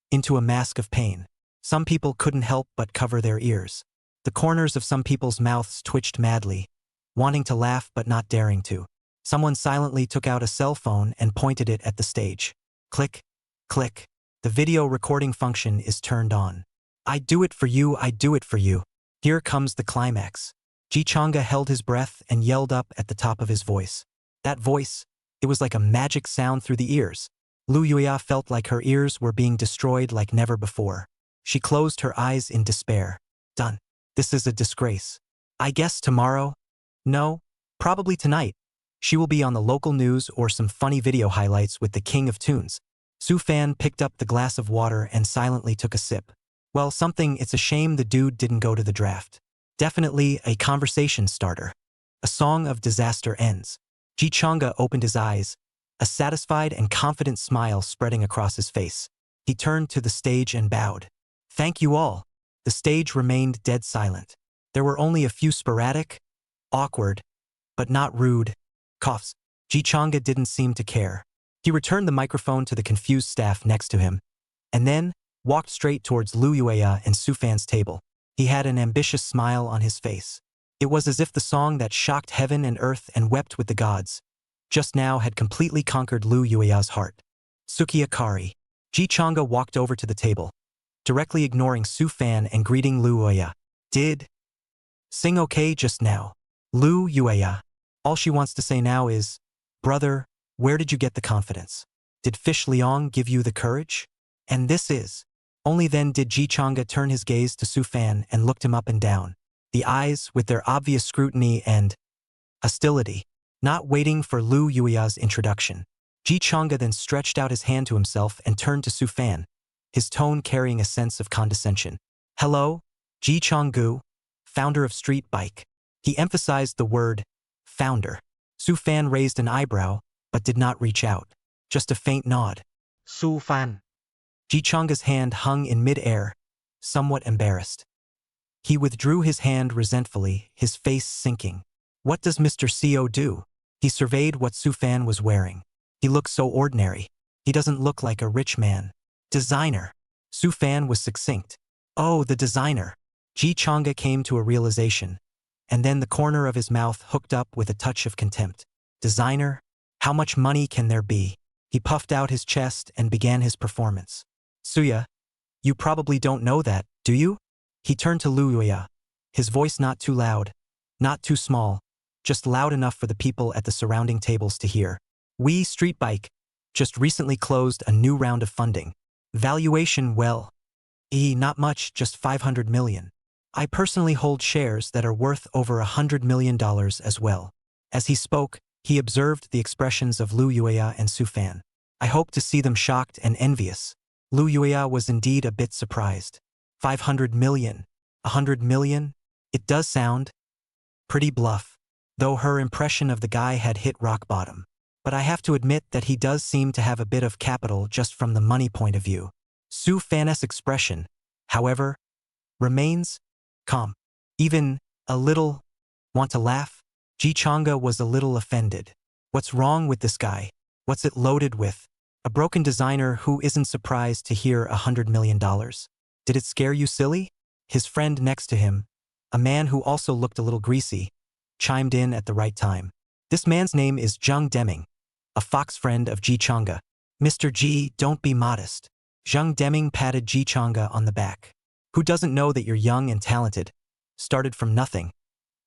into a mask of pain. Some people couldn't help but cover their ears. The corners of some people's mouths twitched madly, wanting to laugh but not daring to. Someone silently took out a cell phone and pointed it at the stage. Click, click. The video recording function is turned on. I do it for you, I do it for you. Here comes the climax. Ji Chang'e held his breath and yelled up at the top of his voice. That voice, it was like a magic sound through the ears. Lu Yuia felt like her ears were being destroyed like never before. She closed her eyes in despair. Done. This is a disgrace. I guess tomorrow? No, probably tonight. She will be on the local news or some funny video highlights with the King of Tunes. Su Fan picked up the glass of water and silently took a sip. Well, it's a shame the dude didn't go to the draft. Definitely a conversation starter. A song of disaster ends. Ji Changa opened his eyes, a satisfied and confident smile spreading across his face. He turned to the stage and bowed. Thank you all. The stage remained dead silent. There were only a few sporadic, awkward, but not rude, coughs. Ji Changa didn't seem to care. He returned the microphone to the confused staff next to him, and then walked straight towards Lu Yueya and Su Fan's table. He had an ambitious smile on his face. It was as if the song that shocked heaven and earth and wept with the gods just now had completely conquered Lu Yueya's heart. Sukiya Kari. Ji Changa walked over to the table, directly ignoring Su Fan and greeting Lu Yueya. Did sing okay just now? Lu Yueya. All she wants to say now is, brother, where did you get the confidence? Did Fish Liang give you the courage? And this is. Only then did Ji Changa turn his gaze to Su Fan and looked him up and down. The eyes, with their obvious scrutiny and hostility, not waiting for Lu Yueya's introduction. Ji Changa then stretched out his hand to himself and turned to Su Fan, his tone carrying a sense of condescension. Hello, Ji Changgu, founder of Street Bike. He emphasized the word, founder. Su Fan raised an eyebrow, but did not reach out. Just a faint nod. Su Fan. Ji Changa's hand hung in mid-air, somewhat embarrassed. He withdrew his hand resentfully, his face sinking. What does Mr. CO do? He surveyed what Su Fan was wearing. He looks so ordinary. He doesn't look like a rich man. Designer. Su Fan was succinct. Oh, the designer. Ji Changa came to a realization, and then the corner of his mouth hooked up with a touch of contempt. Designer? How much money can there be? He puffed out his chest and began his performance. Suya, you probably don't know that, do you? He turned to Lu Yueya, his voice not too loud, not too small, just loud enough for the people at the surrounding tables to hear. We, Street Bike, just recently closed a new round of funding. Valuation, well, not much, just 500 million. I personally hold shares that are worth over $100 million as well. As he spoke, he observed the expressions of Lu Yueya and Su Fan. I hope to see them shocked and envious. Lu Yueya was indeed a bit surprised. 500 million, 100 million? It does sound pretty bluff, though her impression of the guy had hit rock bottom. But I have to admit that he does seem to have a bit of capital just from the money point of view. Su Fan's expression, however, remains calm. Even a little want to laugh? Ji Changa was a little offended. What's wrong with this guy? What's it loaded with? A broken designer who isn't surprised to hear $100 million. Did it scare you silly? His friend next to him, a man who also looked a little greasy, chimed in at the right time. This man's name is Zhang Deming, a fox friend of Ji Changa. Mr. Ji, don't be modest. Zhang Deming patted Ji Changa on the back. Who doesn't know that you're young and talented? Started from nothing.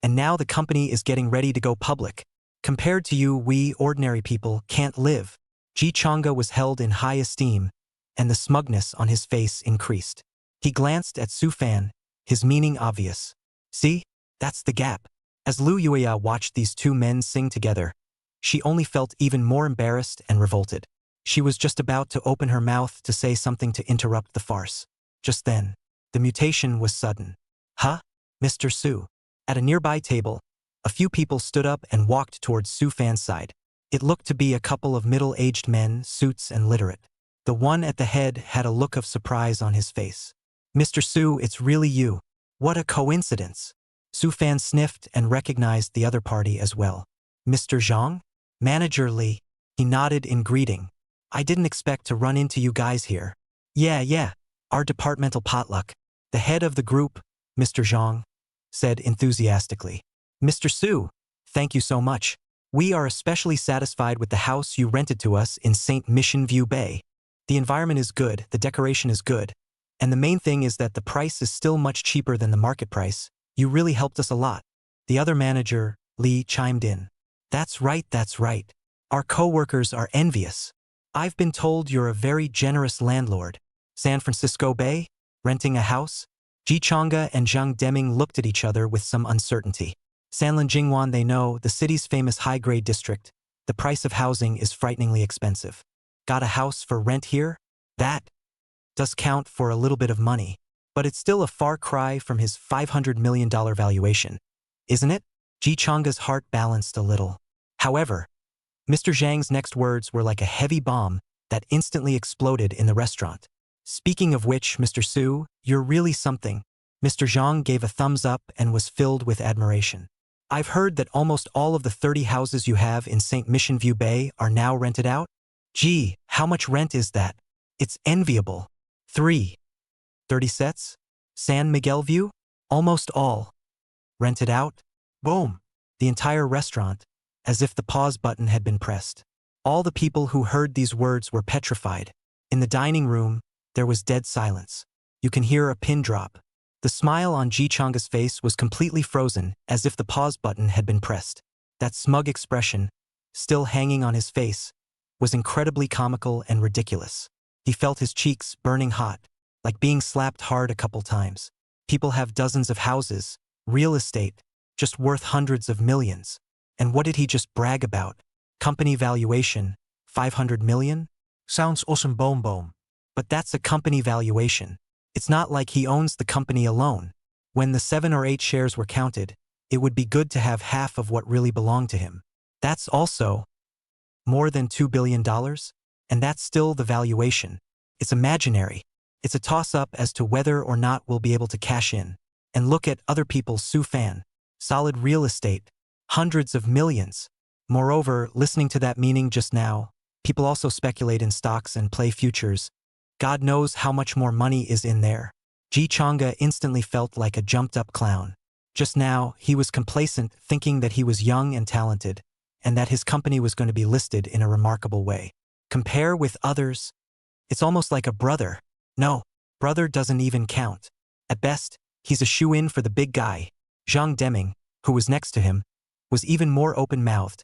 And now the company is getting ready to go public. Compared to you, we ordinary people can't live. Ji Changa was held in high esteem, and the smugness on his face increased. He glanced at Su Fan, his meaning obvious. See? That's the gap. As Lu Yueya watched these two men sing together, she only felt even more embarrassed and revolted. She was just about to open her mouth to say something to interrupt the farce. Just then, the mutation was sudden. Huh? Mr. Su. At a nearby table, a few people stood up and walked towards Su Fan's side. It looked to be a couple of middle-aged men, suits and literate. The one at the head had a look of surprise on his face. Mr. Su, it's really you. What a coincidence. Su Fan sniffed and recognized the other party as well. Mr. Zhang? Manager Li. He nodded in greeting. I didn't expect to run into you guys here. Yeah, our departmental potluck. The head of the group, Mr. Zhang, said enthusiastically. Mr. Su, thank you so much. We are especially satisfied with the house you rented to us in St. Mission View Bay. The environment is good, the decoration is good, and the main thing is that the price is still much cheaper than the market price. You really helped us a lot. The other manager, Lee, chimed in. That's right. Our co-workers are envious. I've been told you're a very generous landlord. San Francisco Bay? Renting a house? Ji Changa and Zhang Deming looked at each other with some uncertainty. Sanlin Jingwan, they know, the city's famous high-grade district. The price of housing is frighteningly expensive. Got a house for rent here? That does count for a little bit of money, but it's still a far cry from his $500 million valuation, isn't it? Ji Chang's heart balanced a little. However, Mr. Zhang's next words were like a heavy bomb that instantly exploded in the restaurant. Speaking of which, Mr. Su, you're really something. Mr. Zhang gave a thumbs up and was filled with admiration. I've heard that almost all of the 30 houses you have in St. Mission View Bay are now rented out? Gee, how much rent is that? It's enviable. 30 sets? San Miguel View? Almost all. Rented out? Boom. The entire restaurant, as if the pause button had been pressed. All the people who heard these words were petrified. In the dining room, there was dead silence. You can hear a pin drop. The smile on Ji Chang's face was completely frozen, as if the pause button had been pressed. That smug expression, still hanging on his face, was incredibly comical and ridiculous. He felt his cheeks burning hot, like being slapped hard a couple times. People have dozens of houses, real estate, just worth hundreds of millions. And what did he just brag about? Company valuation, 500 million? Sounds awesome, boom boom. But that's a company valuation. It's not like he owns the company alone. When the 7 or 8 shares were counted, it would be good to have half of what really belonged to him. That's also more than $2 billion, and that's still the valuation. It's imaginary. It's a toss-up as to whether or not we'll be able to cash in. And look at other people's Su Fan. Solid real estate. Hundreds of millions. Moreover, listening to that meaning just now, people also speculate in stocks and play futures. God knows how much more money is in there. Ji Chang'e instantly felt like a jumped-up clown. Just now, he was complacent, thinking that he was young and talented, and that his company was going to be listed in a remarkable way. Compare with others. It's almost like a brother. No, brother doesn't even count. At best, he's a shoe-in for the big guy. Zhang Deming, who was next to him, was even more open-mouthed,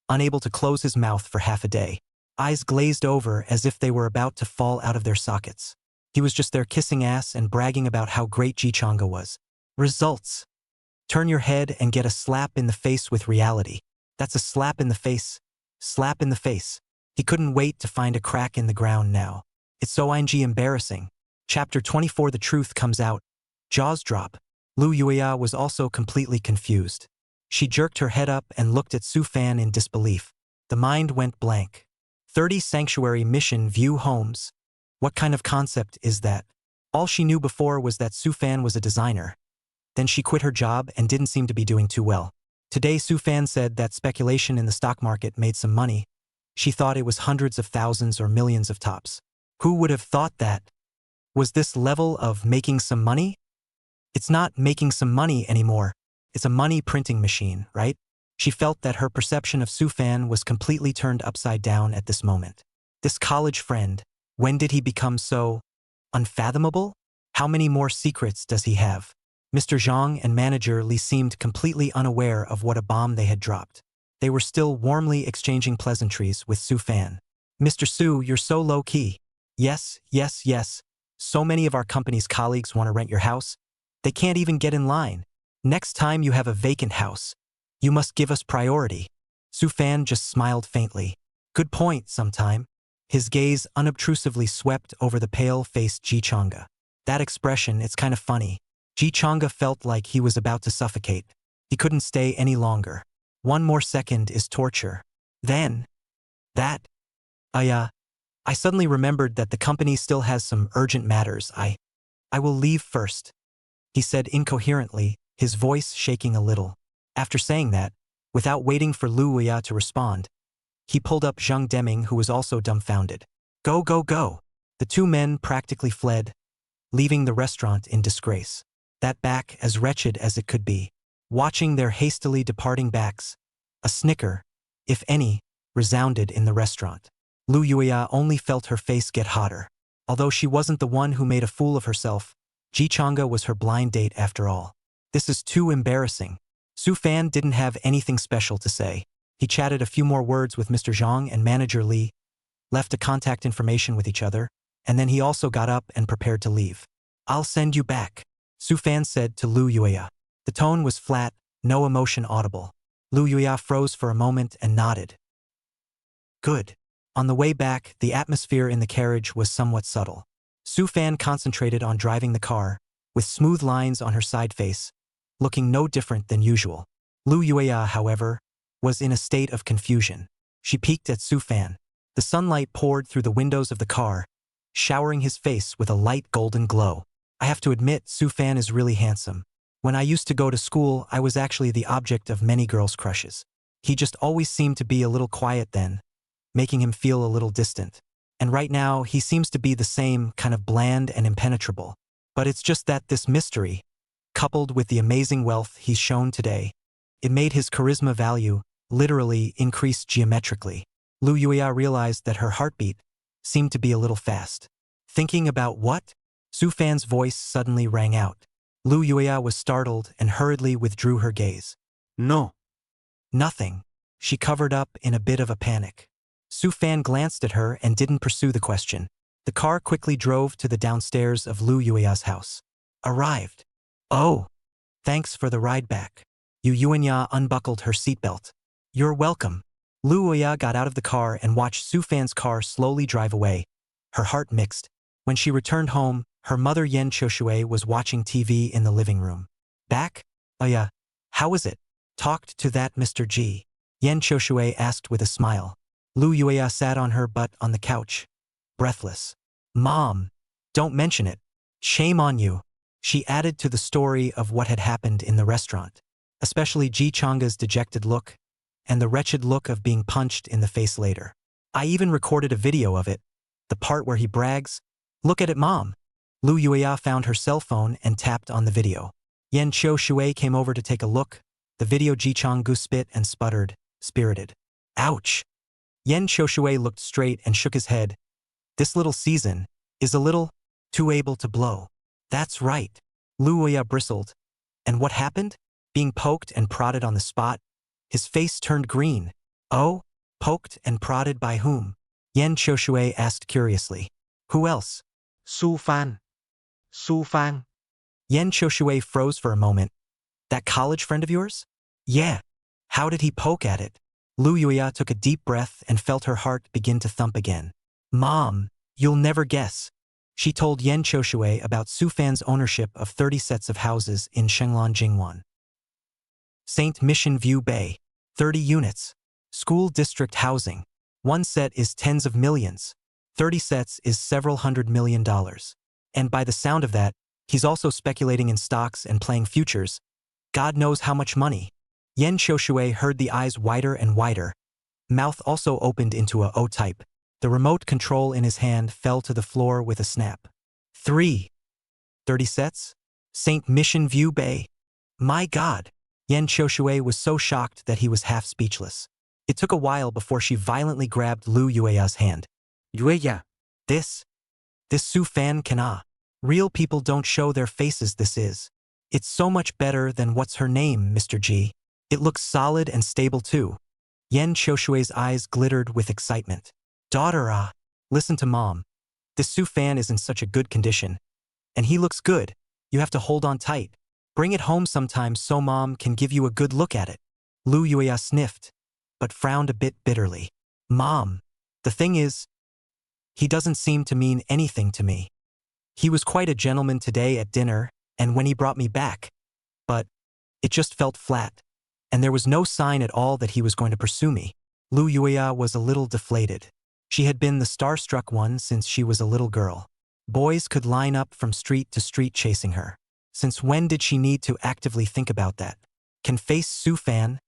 unable to close his mouth for half a day. Eyes glazed over as if they were about to fall out of their sockets. He was just there kissing ass and bragging about how great Ji Chang'e was. Results. Turn your head and get a slap in the face with reality. That's a slap in the face. Slap in the face. He couldn't wait to find a crack in the ground now. It's so embarrassing. Chapter 24. The truth comes out. Jaws drop. Lu Yuya was also completely confused. She jerked her head up and looked at Su Fan in disbelief. The mind went blank. 30 Sanctuary Mission View homes. What kind of concept is that? All she knew before was that Su Fan was a designer. Then she quit her job and didn't seem to be doing too well. Today Su Fan said that speculation in the stock market made some money. She thought it was hundreds of thousands or millions of tops. Who would have thought that? Was this level of making some money? It's not making some money anymore. It's a money printing machine, right? She felt that her perception of Su Fan was completely turned upside down at this moment. This college friend, when did he become so unfathomable? How many more secrets does he have? Mr. Zhang and manager Li seemed completely unaware of what a bomb they had dropped. They were still warmly exchanging pleasantries with Su Fan. Mr. Su, you're so low-key. Yes. So many of our company's colleagues want to rent your house. They can't even get in line. Next time you have a vacant house, you must give us priority. Su Fan just smiled faintly. Good point, sometime. His gaze unobtrusively swept over the pale-faced Ji Chang'e. That expression, it's kind of funny. Ji Chang'e felt like he was about to suffocate. He couldn't stay any longer. One more second is torture. Then, I suddenly remembered that the company still has some urgent matters. I will leave first, he said incoherently, his voice shaking a little. After saying that, without waiting for Lu Yuya to respond, he pulled up Zhang Deming, who was also dumbfounded. Go. The two men practically fled, leaving the restaurant in disgrace. That back as wretched as it could be. Watching their hastily departing backs, a snicker, if any, resounded in the restaurant. Lu Yuya only felt her face get hotter. Although she wasn't the one who made a fool of herself, Ji Chang'e was her blind date after all. This is too embarrassing. Su Fan didn't have anything special to say. He chatted a few more words with Mr. Zhang and manager Li, left a contact information with each other, and then he also got up and prepared to leave. I'll send you back, Su Fan said to Lu Yuya. The tone was flat, no emotion audible. Lu Yuya froze for a moment and nodded. Good. On the way back, the atmosphere in the carriage was somewhat subtle. Su Fan concentrated on driving the car, with smooth lines on her side face, looking no different than usual. Lu Yueya, however, was in a state of confusion. She peeked at Su Fan. The sunlight poured through the windows of the car, showering his face with a light golden glow. I have to admit, Su Fan is really handsome. When I used to go to school, I was actually the object of many girls' crushes. He just always seemed to be a little quiet then, making him feel a little distant. And right now, he seems to be the same, kind of bland and impenetrable. But it's just that this mystery, coupled with the amazing wealth he's shown today, it made his charisma value literally increase geometrically. Lu Yueya realized that her heartbeat seemed to be a little fast. Thinking about what? Su Fan's voice suddenly rang out. Lu Yueya was startled and hurriedly withdrew her gaze. No. Nothing. She covered up in a bit of a panic. Su Fan glanced at her and didn't pursue the question. The car quickly drove to the downstairs of Lu Yueya's house. Arrived. Oh, thanks for the ride back. Yu Yuanya unbuckled her seatbelt. You're welcome. Lu Yueya got out of the car and watched Su Fan's car slowly drive away, her heart mixed. When she returned home, her mother Yen Choshue was watching TV in the living room. Back? Oh yeah. How was it? Talked to that Mr. G. Yen Choshue asked with a smile. Lu Yueya sat on her butt on the couch, breathless. Mom, don't mention it. Shame on you. She added to the story of what had happened in the restaurant, especially Ji Changa's dejected look and the wretched look of being punched in the face later. I even recorded a video of it, the part where he brags, "Look at it, Mom." Lu Yueya found her cell phone and tapped on the video. Yen Choshue came over to take a look. The video Ji Chang-gu spit and sputtered, spirited. Ouch. Yen Choshue looked straight and shook his head. This little season is a little too able to blow. That's right. Lu Yueya bristled. And what happened? Being poked and prodded on the spot? His face turned green. Oh? Poked and prodded by whom? Yen Choshue asked curiously. Who else? Su Fan. Su Fan. Yen Choshue froze for a moment. That college friend of yours? Yeah. How did he poke at it? Lu Yueya took a deep breath and felt her heart begin to thump again. Mom, you'll never guess. She told Yen Choshue about Su Fan's ownership of 30 sets of houses in Shenglan Jingwan. St. Mission View Bay. 30 units. School district housing. One set is tens of millions. 30 sets is several $100 million. And by the sound of that, he's also speculating in stocks and playing futures. God knows how much money. Yen Choshue heard the eyes wider and wider. Mouth also opened into a O-type. The remote control in his hand fell to the floor with a snap. 30 sets? St. Mission View Bay. My God. Yen Choshue was so shocked that he was half speechless. It took a while before she violently grabbed Lu Yueya's hand. Yueya. This Su Fan cannot. Real people don't show their faces. This is. It's so much better than what's her name, Mr. G. It looks solid and stable too. Yen Choshue's eyes glittered with excitement. Daughter, listen to Mom. This Su Fan is in such a good condition. And he looks good. You have to hold on tight. Bring it home sometime so Mom can give you a good look at it. Lu Yueya sniffed, but frowned a bit bitterly. Mom, the thing is, he doesn't seem to mean anything to me. He was quite a gentleman today at dinner and when he brought me back. But it just felt flat. And there was no sign at all that he was going to pursue me. Lu Yueya was a little deflated. She had been the starstruck one since she was a little girl. Boys could line up from street to street chasing her. Since when did she need to actively think about that? Can face Su Fan?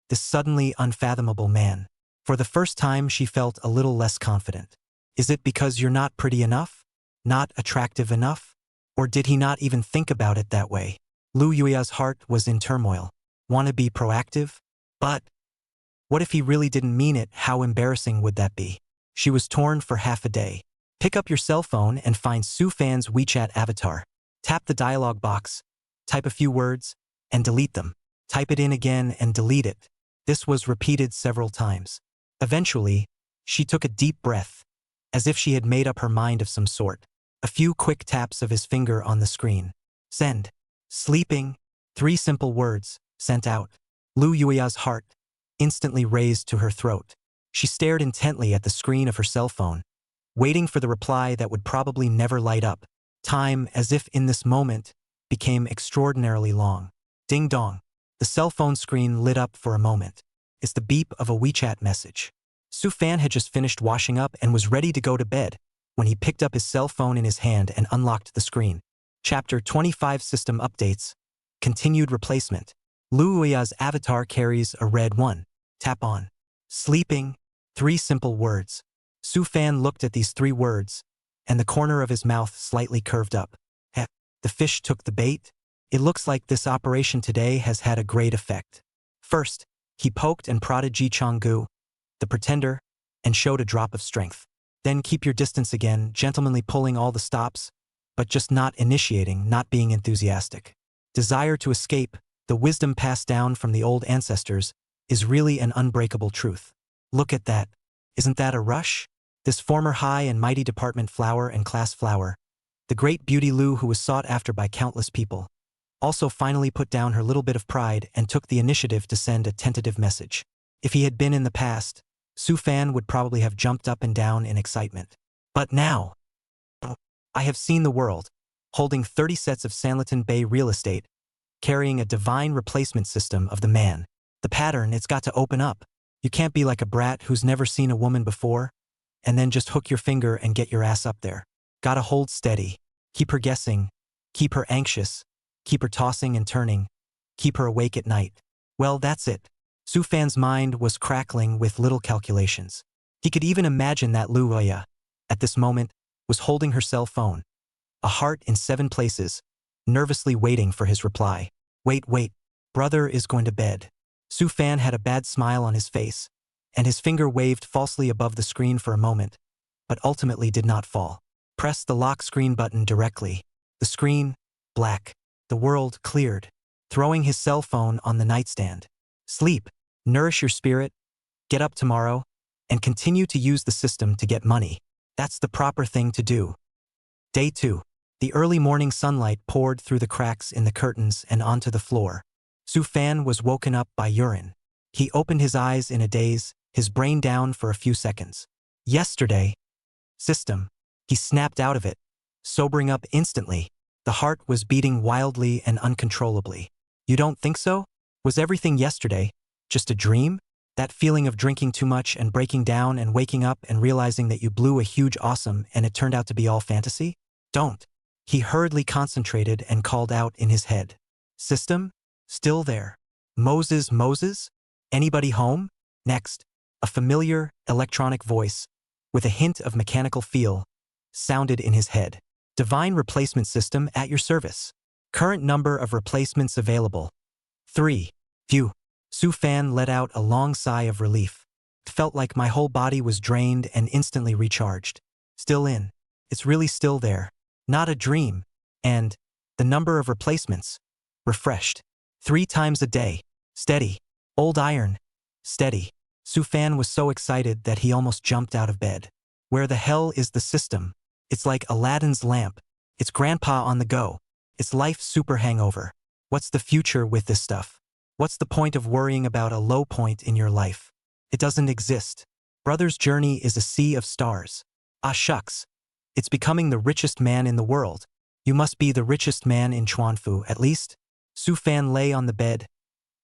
This suddenly unfathomable man. For the first time she felt a little less confident. Is it because you're not pretty enough? Not attractive enough? Or did he not even think about it that way? Lu Yueya's heart was in turmoil. Want to be proactive? But what if he really didn't mean it? How embarrassing would that be? She was torn for half a day. Pick up your cell phone and find Su Fan's WeChat avatar. Tap the dialog box, type a few words, and delete them. Type it in again and delete it. This was repeated several times. Eventually, she took a deep breath, as if she had made up her mind of some sort. A few quick taps of his finger on the screen. Send. Sleeping. 3 simple words, sent out. Lu Yueya's heart instantly raised to her throat. She stared intently at the screen of her cell phone, waiting for the reply that would probably never light up. Time, as if in this moment, became extraordinarily long. Ding dong. The cell phone screen lit up for a moment. It's the beep of a WeChat message. Su Fan had just finished washing up and was ready to go to bed when he picked up his cell phone in his hand and unlocked the screen. Chapter 25 System Updates. Continued Replacement. Lu Uya's avatar carries a red 1. Tap on. Sleeping. 3 simple words. Su Fan looked at these 3 words, and the corner of his mouth slightly curved up. The fish took the bait? It looks like this operation today has had a great effect. First, he poked and prodded Ji Changgu, the pretender, and showed a drop of strength. Then keep your distance again, gentlemanly pulling all the stops, but just not initiating, not being enthusiastic. Desire to escape, the wisdom passed down from the old ancestors, is really an unbreakable truth. Look at that. Isn't that a rush? This former high and mighty department flower and class flower, the great beauty Lu who was sought after by countless people, also finally put down her little bit of pride and took the initiative to send a tentative message. If he had been in the past, Su Fan would probably have jumped up and down in excitement. But now, I have seen the world, holding 30 sets of Sanlitun Bay real estate, carrying a divine replacement system of the man. The pattern, it's got to open up. You can't be like a brat who's never seen a woman before, and then just hook your finger and get your ass up there. Gotta hold steady, keep her guessing, keep her anxious, keep her tossing and turning, keep her awake at night. Well, that's it. Su Fan's mind was crackling with little calculations. He could even imagine that Lu Uya, at this moment, was holding her cell phone, a heart in 7 places, nervously waiting for his reply. Wait, brother is going to bed. Su Fan had a bad smile on his face, and his finger waved falsely above the screen for a moment, but ultimately did not fall. Press the lock screen button directly. The screen, black. The world cleared. Throwing his cell phone on the nightstand. Sleep, nourish your spirit, get up tomorrow, and continue to use the system to get money. That's the proper thing to do. Day 2. The early morning sunlight poured through the cracks in the curtains and onto the floor. Su Fan was woken up by urine. He opened his eyes in a daze, his brain down for a few seconds. Yesterday. System. He snapped out of it, sobering up instantly. The heart was beating wildly and uncontrollably. You don't think so? Was everything yesterday just a dream? That feeling of drinking too much and breaking down and waking up and realizing that you blew a huge awesome and it turned out to be all fantasy? Don't. He hurriedly concentrated and called out in his head. System? Still there. Moses? Anybody home? Next, a familiar, electronic voice, with a hint of mechanical feel, sounded in his head. Divine replacement system at your service. Current number of replacements available. 3. Phew. Su Fan let out a long sigh of relief. It felt like my whole body was drained and instantly recharged. Still in. It's really still there. Not a dream. And the number of replacements. Refreshed. 3 times a day. Steady. Old iron. Steady. Su Fan was so excited that he almost jumped out of bed. Where the hell is the system? It's like Aladdin's lamp. It's grandpa on the go. It's life super hangover. What's the future with this stuff? What's the point of worrying about a low point in your life? It doesn't exist. Brother's journey is a sea of stars. Ah shucks. It's becoming the richest man in the world. You must be the richest man in Chuanfu, at least. Su Fan lay on the bed,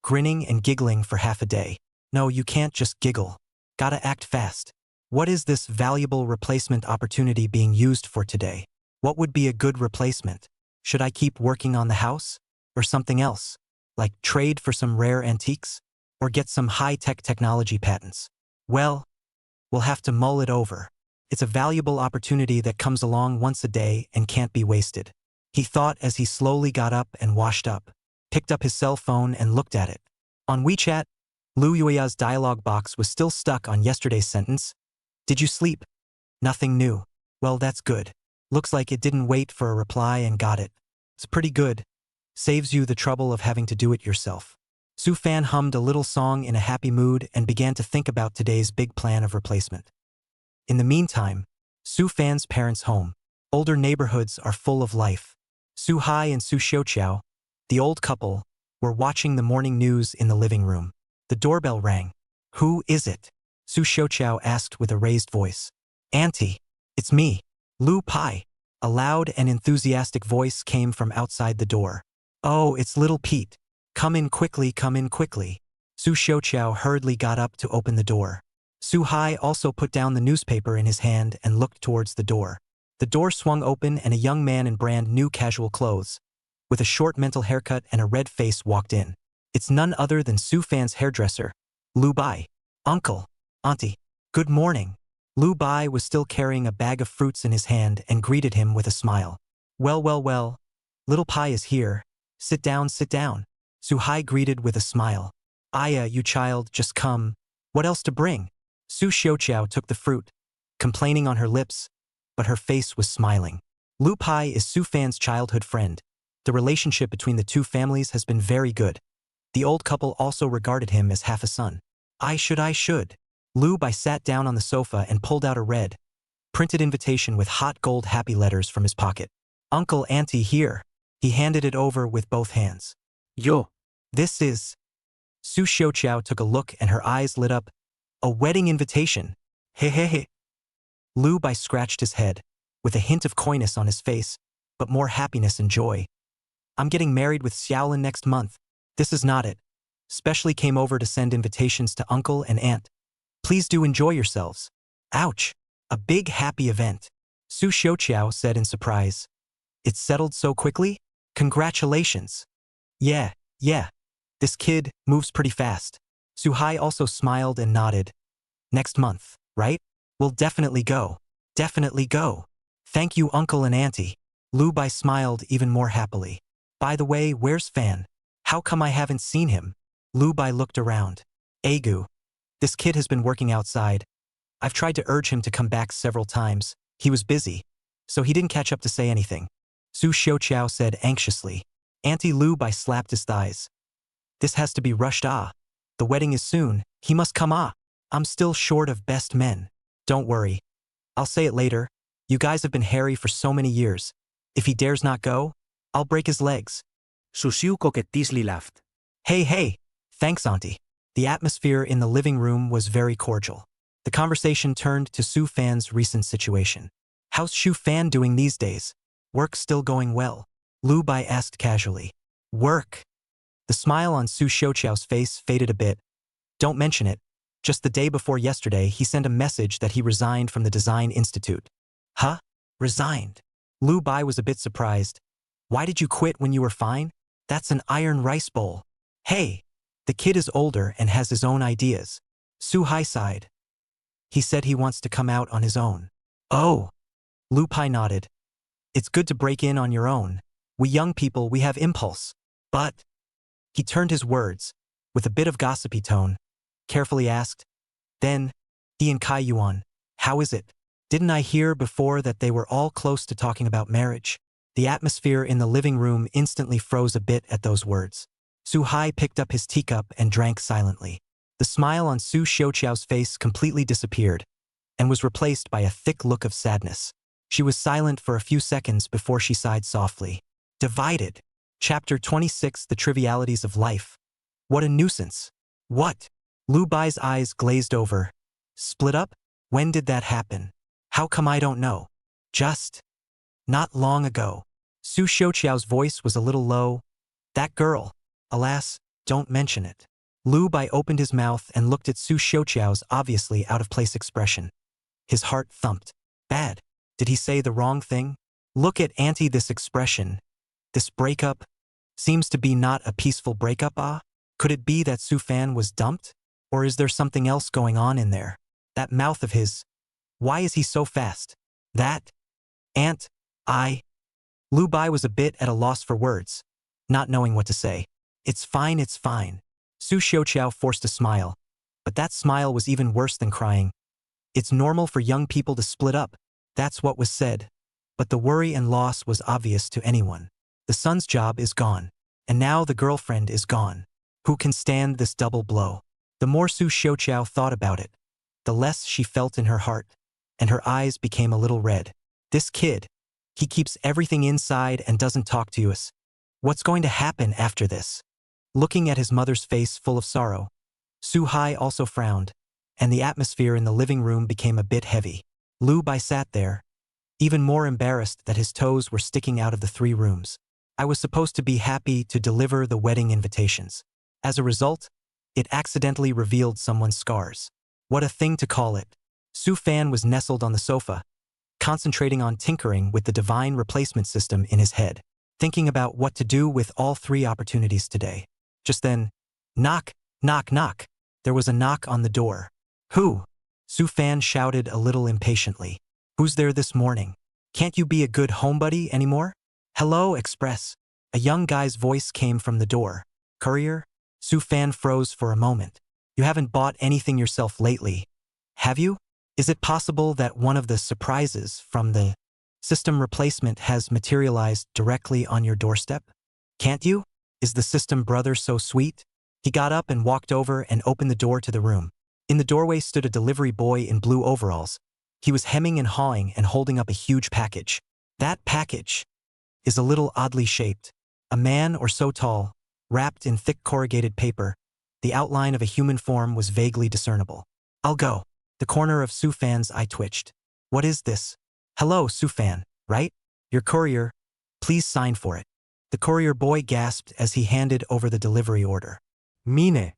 grinning and giggling for half a day. No, you can't just giggle. Gotta act fast. What is this valuable replacement opportunity being used for today? What would be a good replacement? Should I keep working on the house? Or something else? Like trade for some rare antiques? Or get some high-tech technology patents? Well, we'll have to mull it over. It's a valuable opportunity that comes along once a day and can't be wasted. He thought as he slowly got up and washed up, picked up his cell phone and looked at it. On WeChat, Lu Yuia's dialogue box was still stuck on yesterday's sentence. Did you sleep? Nothing new. Well, that's good. Looks like it didn't wait for a reply and got it. It's pretty good. Saves you the trouble of having to do it yourself. Su Fan hummed a little song in a happy mood and began to think about today's big plan of replacement. In the meantime, Su Fan's parents' home. Older neighborhoods are full of life. Su Hai and Su Xiaoqiao, the old couple, were watching the morning news in the living room. The doorbell rang. Who is it? Su Xiaoqiao asked with a raised voice. Auntie, it's me, Lu Pai. A loud and enthusiastic voice came from outside the door. Oh, it's little Pete. Come in quickly, come in quickly. Su Xiaoqiao hurriedly got up to open the door. Su Hai also put down the newspaper in his hand and looked towards the door. The door swung open and a young man in brand new casual clothes, with a short mental haircut and a red face, walked in. It's none other than Su Fan's hairdresser, Lu Bai. Uncle, Auntie, good morning. Lu Bai was still carrying a bag of fruits in his hand and greeted him with a smile. Well, well, well. Little Pai is here. Sit down, sit down. Su Hai greeted with a smile. Aya, you child, just come. What else to bring? Su Xiaoqiao took the fruit, complaining on her lips, but her face was smiling. Lu Pai is Su Fan's childhood friend. The relationship between the two families has been very good. The old couple also regarded him as half a son. I should. Lu Bai sat down on the sofa and pulled out a red, printed invitation with hot gold happy letters from his pocket. Uncle, Auntie, here. He handed it over with both hands. Yo. This is... Su Xiaoqiao took a look and her eyes lit up. A wedding invitation. He. Lu Bai scratched his head, with a hint of coyness on his face, but more happiness and joy. I'm getting married with Xiaolin next month. This is not it. Specially came over to send invitations to uncle and aunt. Please do enjoy yourselves. Ouch. A big happy event. Su Xiaoqiao said in surprise. It's settled so quickly? Congratulations. Yeah. This kid moves pretty fast. Su Hai also smiled and nodded. Next month, right? We'll definitely go. Definitely go. Thank you, uncle and auntie. Lu Bai smiled even more happily. By the way, where's Fan? How come I haven't seen him? Lu Bai looked around. Agu. This kid has been working outside. I've tried to urge him to come back several times. He was busy, so he didn't catch up to say anything. Su Xiaoqiao said anxiously. Auntie Lu Bai slapped his thighs. This has to be rushed. The wedding is soon. He must come. I'm still short of best men. Don't worry. I'll say it later. You guys have been hairy for so many years. If he dares not go, I'll break his legs. Su Xiu coquettishly laughed. Hey. Thanks, Auntie. The atmosphere in the living room was very cordial. The conversation turned to Su Fan's recent situation. How's Su Fan doing these days? Work still going well? Lu Bai asked casually. Work? The smile on Su Xiaoqiao's face faded a bit. Don't mention it. Just the day before yesterday, he sent a message that he resigned from the Design Institute. Huh? Resigned? Lu Bai was a bit surprised. Why did you quit when you were fine? That's an iron rice bowl. Hey, the kid is older and has his own ideas. Su Hai sighed. He said he wants to come out on his own. Oh. Lu Pai nodded. It's good to break in on your own. We young people, we have impulse. But... He turned his words, with a bit of gossipy tone, carefully asked, Then, he and Kai Yuan, how is it? Didn't I hear before that they were all close to talking about marriage? The atmosphere in the living room instantly froze a bit at those words. Su Hai picked up his teacup and drank silently. The smile on Su Xiaoqiao's face completely disappeared and was replaced by a thick look of sadness. She was silent for a few seconds before she sighed softly. Divided. Chapter 26, The Trivialities of Life. What a nuisance. What? Lu Bai's eyes glazed over. Split up? When did that happen? How come I don't know? Just. Not long ago. Su Xiaoqiao's voice was a little low. That girl. Alas, don't mention it. Lu Bai opened his mouth and looked at Su Xiaoqiao's obviously out-of-place expression. His heart thumped. Bad. Did he say the wrong thing? Look at Auntie, this expression. This breakup seems to be not a peaceful breakup. Could it be that Su Fan was dumped? Or is there something else going on in there? That mouth of his. Why is he so fast? That? Aunt, Lu Bai was a bit at a loss for words, not knowing what to say. It's fine. Su Xiaoqiao forced a smile, but that smile was even worse than crying. It's normal for young people to split up. That's what was said. But the worry and loss was obvious to anyone. The son's job is gone, and now the girlfriend is gone. Who can stand this double blow? The more Su Xiaoqiao thought about it, the less she felt in her heart, and her eyes became a little red. This kid, he keeps everything inside and doesn't talk to us. What's going to happen after this? Looking at his mother's face full of sorrow, Su Hai also frowned, and the atmosphere in the living room became a bit heavy. Lu Bai sat there, even more embarrassed that his toes were sticking out of the 3 rooms. I was supposed to be happy to deliver the wedding invitations. As a result, it accidentally revealed someone's scars. What a thing to call it. Su Fan was nestled on the sofa, concentrating on tinkering with the divine replacement system in his head, thinking about what to do with all 3 opportunities today. Just then, knock, knock, knock. There was a knock on the door. Who? Su Fan shouted a little impatiently. Who's there this morning? Can't you be a good homebuddy anymore? Hello, Express. A young guy's voice came from the door. Courier? Su Fan froze for a moment. You haven't bought anything yourself lately, have you? Is it possible that one of the surprises from the system replacement has materialized directly on your doorstep? Can't you? Is the system brother so sweet? He got up and walked over and opened the door to the room. In the doorway stood a delivery boy in blue overalls. He was hemming and hawing and holding up a huge package. That package is a little oddly shaped. A man or so tall, wrapped in thick corrugated paper. The outline of a human form was vaguely discernible. I'll go. The corner of Su Fan's eye twitched. What is this? Hello, Su Fan, right? Your courier. Please sign for it. The courier boy gasped as he handed over the delivery order. Mine.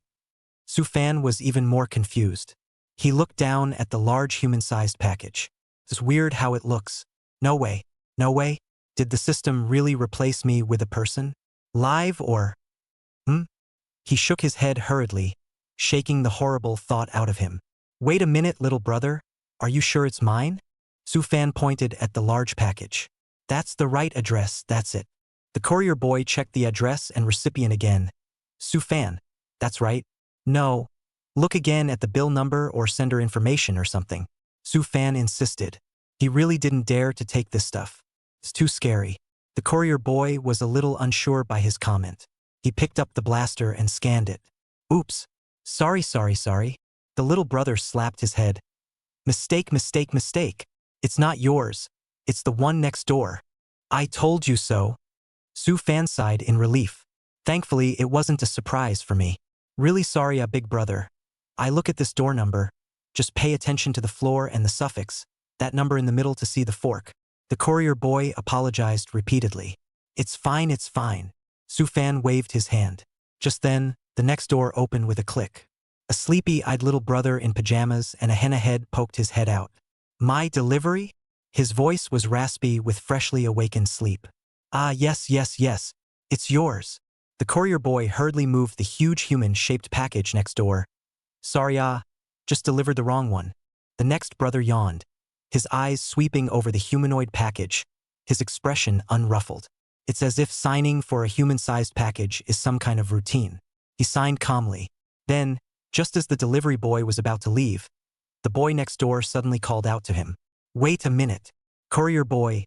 Su Fan was even more confused. He looked down at the large human-sized package. It's weird how it looks. No way. No way. Did the system really replace me with a person? Live or? He shook his head hurriedly, shaking the horrible thought out of him. Wait a minute, little brother. Are you sure it's mine? Su Fan pointed at the large package. That's the right address, that's it. The courier boy checked the address and recipient again. Su Fan. That's right. No. Look again at the bill number or sender information or something. Su Fan insisted. He really didn't dare to take this stuff. It's too scary. The courier boy was a little unsure by his comment. He picked up the blaster and scanned it. Oops. Sorry. The little brother slapped his head. Mistake. It's not yours. It's the one next door. I told you so. Su Fan sighed in relief. Thankfully, it wasn't a surprise for me. Really sorry, big brother. I look at this door number. Just pay attention to the floor and the suffix, that number in the middle to see the fork. The courier boy apologized repeatedly. It's fine. Su Fan waved his hand. Just then, the next door opened with a click. A sleepy-eyed little brother in pajamas and a henna head poked his head out. My delivery? His voice was raspy with freshly awakened sleep. Ah, yes. It's yours. The courier boy hurriedly moved the huge human-shaped package next door. Sorry, just delivered the wrong one. The next brother yawned, his eyes sweeping over the humanoid package, his expression unruffled. It's as if signing for a human-sized package is some kind of routine. He signed calmly. Then, just as the delivery boy was about to leave, the boy next door suddenly called out to him. Wait a minute. Courier boy. ?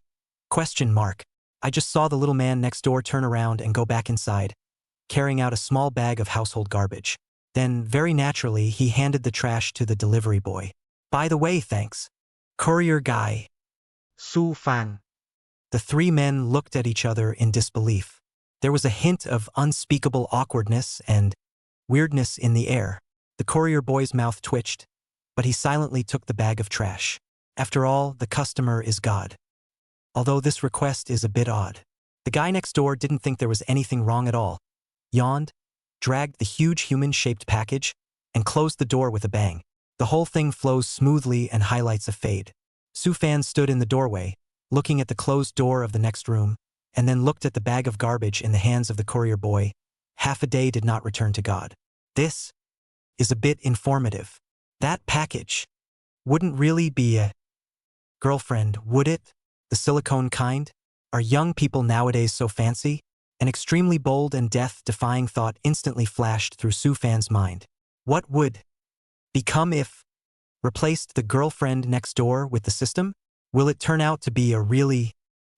I just saw the little man next door turn around and go back inside, carrying out a small bag of household garbage. Then, very naturally, he handed the trash to the delivery boy. By the way, thanks. Courier guy. Su Fan. The 3 men looked at each other in disbelief. There was a hint of unspeakable awkwardness and weirdness in the air. The courier boy's mouth twitched, but he silently took the bag of trash. After all, the customer is God. Although this request is a bit odd. The guy next door didn't think there was anything wrong at all. Yawned, dragged the huge human-shaped package, and closed the door with a bang. The whole thing flows smoothly and highlights a fade. Su Fan stood in the doorway, looking at the closed door of the next room, and then looked at the bag of garbage in the hands of the courier boy. Half a day did not return to God. This is a bit informative. That package wouldn't really be a girlfriend, would it? The silicone kind? Are young people nowadays so fancy? An extremely bold and death-defying thought instantly flashed through Su Fan's mind. What would become if replaced the girlfriend next door with the system? Will it turn out to be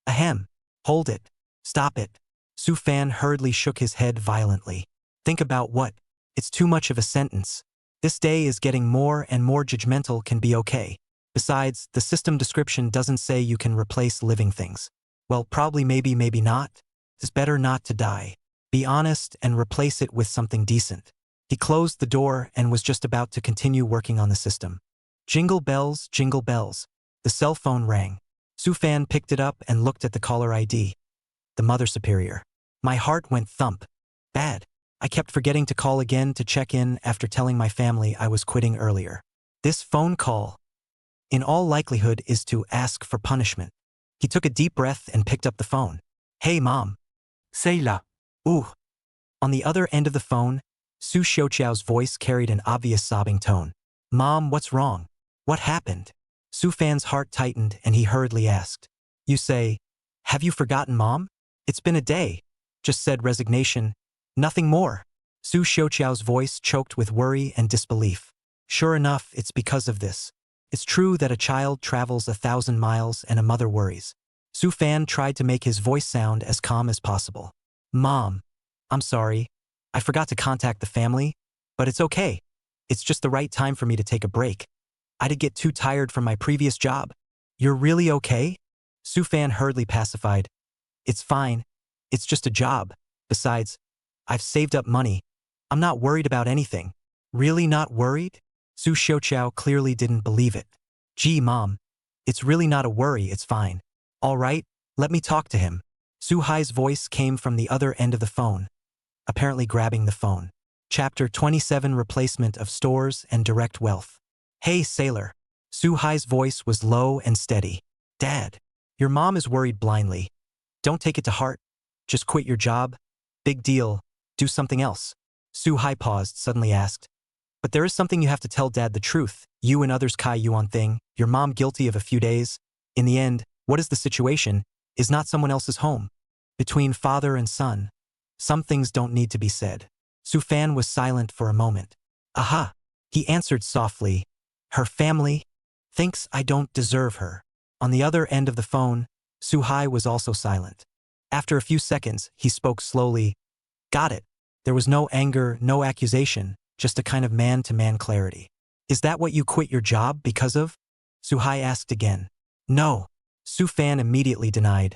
ahem. Hold it. Stop it. Su Fan hurriedly shook his head violently. Think about what? It's too much of a sentence. This day is getting more and more judgmental can be okay. Besides, the system description doesn't say you can replace living things. Well, probably maybe not. It's better not to die. Be honest and replace it with something decent. He closed the door and was just about to continue working on the system. Jingle bells, jingle bells. The cell phone rang. Su Fan picked it up and looked at the caller ID. The Mother Superior. My heart went thump. Bad. I kept forgetting to call again to check in after telling my family I was quitting earlier. This phone call, in all likelihood, is to ask for punishment. He took a deep breath and picked up the phone. Hey, Mom. Say la. Ooh. On the other end of the phone, Su Xiaoqiao's voice carried an obvious sobbing tone. Mom, what's wrong? What happened? Su Fan's heart tightened and he hurriedly asked. You say, have you forgotten, Mom? It's been a day. Just said resignation. Nothing more. Su Xiaoqiao's voice choked with worry and disbelief. Sure enough, it's because of this. It's true that a child travels 1,000 miles and a mother worries. Su Fan tried to make his voice sound as calm as possible. Mom, I'm sorry. I forgot to contact the family, but it's okay. It's just the right time for me to take a break. I did get too tired from my previous job. You're really okay? Su Fan hurriedly pacified. It's fine. It's just a job. Besides, I've saved up money. I'm not worried about anything. Really not worried? Su Xiaoqiao clearly didn't believe it. Gee, Mom. It's really not a worry, it's fine. All right, let me talk to him. Su Hai's voice came from the other end of the phone, apparently grabbing the phone. Chapter 27 Replacement of Stores and Direct Wealth. Hey, sailor. Su Hai's voice was low and steady. Dad, your mom is worried blindly. Don't take it to heart. Just quit your job. Big deal. Do something else. Su Hai paused, suddenly asked. But there is something you have to tell Dad the truth. You and others Kai Yuan thing, your mom guilty of a few days. In the end, what is the situation? Is not someone else's home. Between father and son. Some things don't need to be said. Su Fan was silent for a moment. Aha! He answered softly. Her family thinks I don't deserve her. On the other end of the phone, Su Hai was also silent. After a few seconds, he spoke slowly. Got it. There was no anger, no accusation, just a kind of man-to-man clarity. Is that what you quit your job because of? Su Hai asked again. No. Su Fan immediately denied.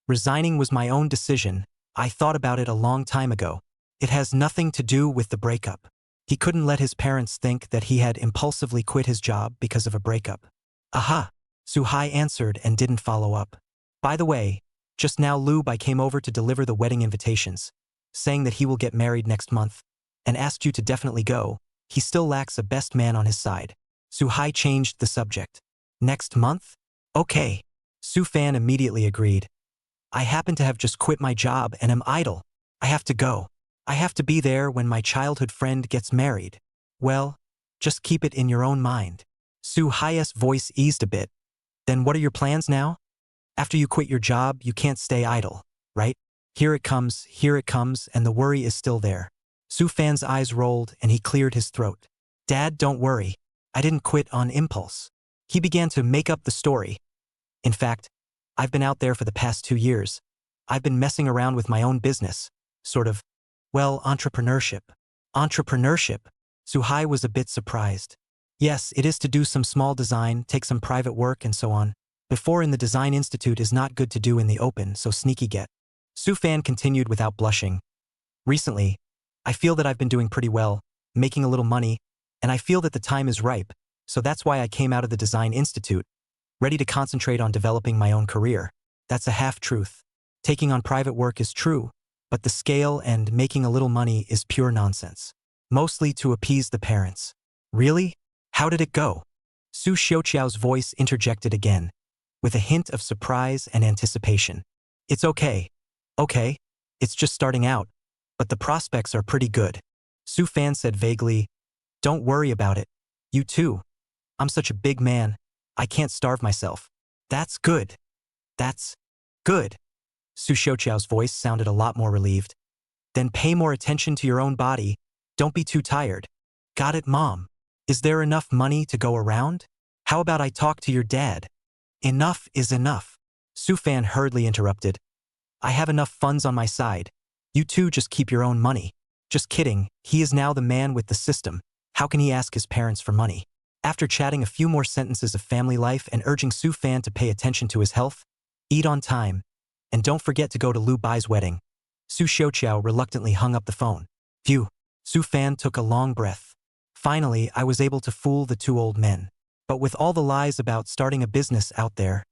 Resigning was my own decision. I thought about it a long time ago. It has nothing to do with the breakup. He couldn't let his parents think that he had impulsively quit his job because of a breakup. Aha! Su Hai answered and didn't follow up. By the way, just now Lu Bai came over to deliver the wedding invitations, saying that he will get married next month, and asked you to definitely go. He still lacks a best man on his side. Su Hai changed the subject. Next month? Okay. Su Fan immediately agreed. I happen to have just quit my job and am idle. I have to go. I have to be there when my childhood friend gets married. Well, just keep it in your own mind. Su Hai's voice eased a bit. Then what are your plans now? After you quit your job, you can't stay idle, right? Here it comes, and the worry is still there. Su Fan's eyes rolled and he cleared his throat. Dad, don't worry. I didn't quit on impulse. He began to make up the story. In fact, I've been out there for the past 2 years. I've been messing around with my own business. Sort of, well, entrepreneurship. Entrepreneurship? Su Hai was a bit surprised. Yes, it is to do some small design, take some private work and so on. Before in the Design Institute is not good to do in the open, so sneaky get. Su Fan continued without blushing. Recently, I feel that I've been doing pretty well, making a little money, and I feel that the time is ripe, so that's why I came out of the Design Institute, ready to concentrate on developing my own career. That's a half-truth. Taking on private work is true, but the scale and making a little money is pure nonsense. Mostly to appease the parents. Really? How did it go? Su Xiaoqiao's voice interjected again, with a hint of surprise and anticipation. It's okay. Okay. It's just starting out. But the prospects are pretty good. Su Fan said vaguely, don't worry about it. You too. I'm such a big man. I can't starve myself. That's good. That's good. Su Xiaoqiao's voice sounded a lot more relieved. Then pay more attention to your own body. Don't be too tired. Got it, Mom. Is there enough money to go around? How about I talk to your dad? Enough is enough. Su Fan hurriedly interrupted. I have enough funds on my side. You two just keep your own money. Just kidding, he is now the man with the system. How can he ask his parents for money? After chatting a few more sentences of family life and urging Su Fan to pay attention to his health, eat on time, and don't forget to go to Lu Bai's wedding, Su Xiaoqiao reluctantly hung up the phone. Phew. Su Fan took a long breath. Finally, I was able to fool the two old men. But with all the lies about starting a business out there,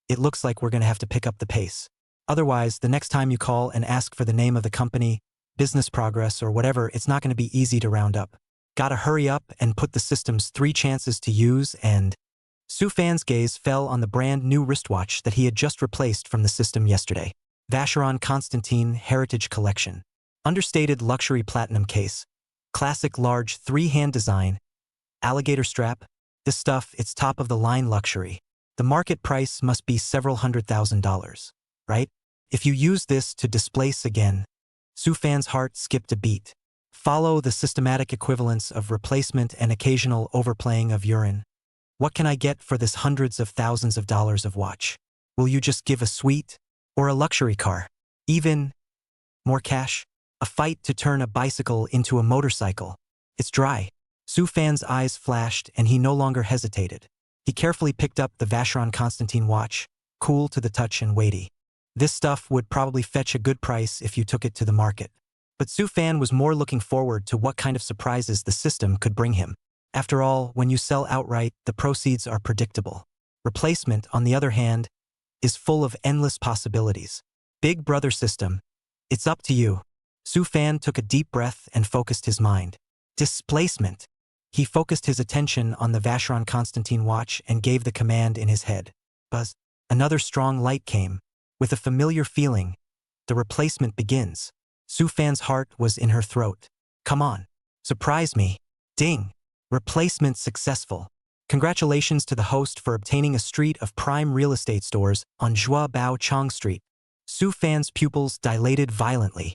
it looks like we're going to have to pick up the pace. Otherwise, the next time you call and ask for the name of the company, business progress, or whatever, it's not going to be easy to round up. Gotta hurry up and put the system's 3 chances to use. And Su Fan's gaze fell on the brand new wristwatch that he had just replaced from the system yesterday. Vacheron Constantin Heritage Collection. Understated luxury platinum case. Classic large 3-hand design. Alligator strap. This stuff, it's top-of-the-line luxury. The market price must be several $100,000, right? If you use this to displace again, Su Fan's heart skipped a beat. Follow the systematic equivalence of replacement and occasional overplaying of urine. What can I get for this hundreds of thousands of dollars of watch? Will you just give a suite? Or a luxury car? Even more cash? A fight to turn a bicycle into a motorcycle. It's dry. Su Fan's eyes flashed and he no longer hesitated. He carefully picked up the Vacheron Constantin watch, cool to the touch and weighty. This stuff would probably fetch a good price if you took it to the market. But Su Fan was more looking forward to what kind of surprises the system could bring him. After all, when you sell outright, the proceeds are predictable. Replacement, on the other hand, is full of endless possibilities. Big brother system, it's up to you. Su Fan took a deep breath and focused his mind. Displacement. He focused his attention on the Vacheron Constantin watch and gave the command in his head. Buzz. Another strong light came. With a familiar feeling, the replacement begins. Su Fan's heart was in her throat. Come on. Surprise me. Ding. Replacement successful. Congratulations to the host for obtaining a street of prime real estate stores on Zhua Bao Chang Street. Su Fan's pupils dilated violently.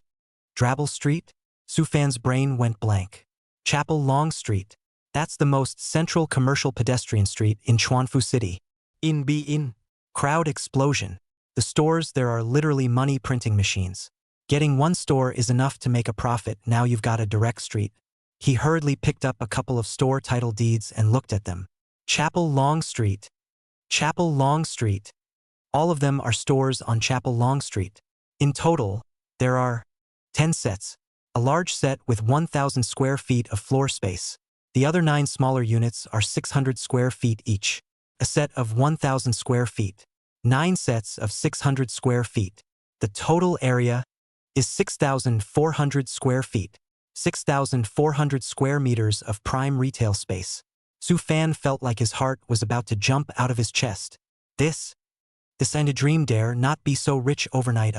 Drabble Street? Su Fan's brain went blank. Chapel Long Street. That's the most central commercial pedestrian street in Chuanfu City. In. Crowd explosion. The stores there are literally money printing machines. Getting one store is enough to make a profit. Now you've got a direct street. He hurriedly picked up a couple of store title deeds and looked at them. Chapel Long Street. Chapel Long Street. All of them are stores on Chapel Long Street. In total, there are 10 sets. A large set with 1,000 square feet of floor space. The other 9 smaller units are 600 square feet each. A set of 1,000 square feet. 9 sets of 600 square feet. The total area is 6,400 square feet. 6,400 square meters of prime retail space. Su Fan felt like his heart was about to jump out of his chest. This ain't a dream, dare not be so rich overnight.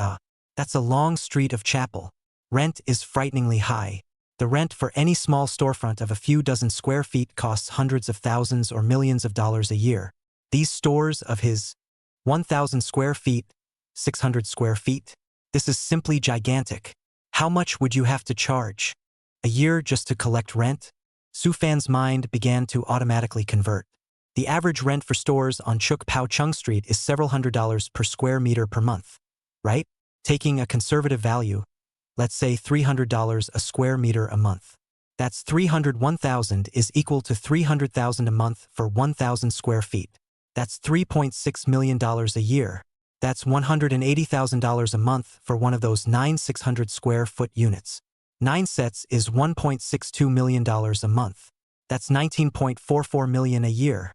That's a long street of chapel. Rent is frighteningly high. The rent for any small storefront of a few dozen square feet costs hundreds of thousands or millions of dollars a year. These stores of his 1,000 square feet, 600 square feet, this is simply gigantic. How much would you have to charge? A year just to collect rent? Su Fan's mind began to automatically convert. The average rent for stores on Chuk Pao Chung Street is several $100s per square meter per month, right? Taking a conservative value, let's say $300 a square meter a month. That's 301,000 is equal to $300,000 a month for 1,000 square feet. That's $3.6 million a year. That's $180,000 a month for one of those 9 600 square foot units. 9 sets is $1.62 million a month. That's $19.44 million a year.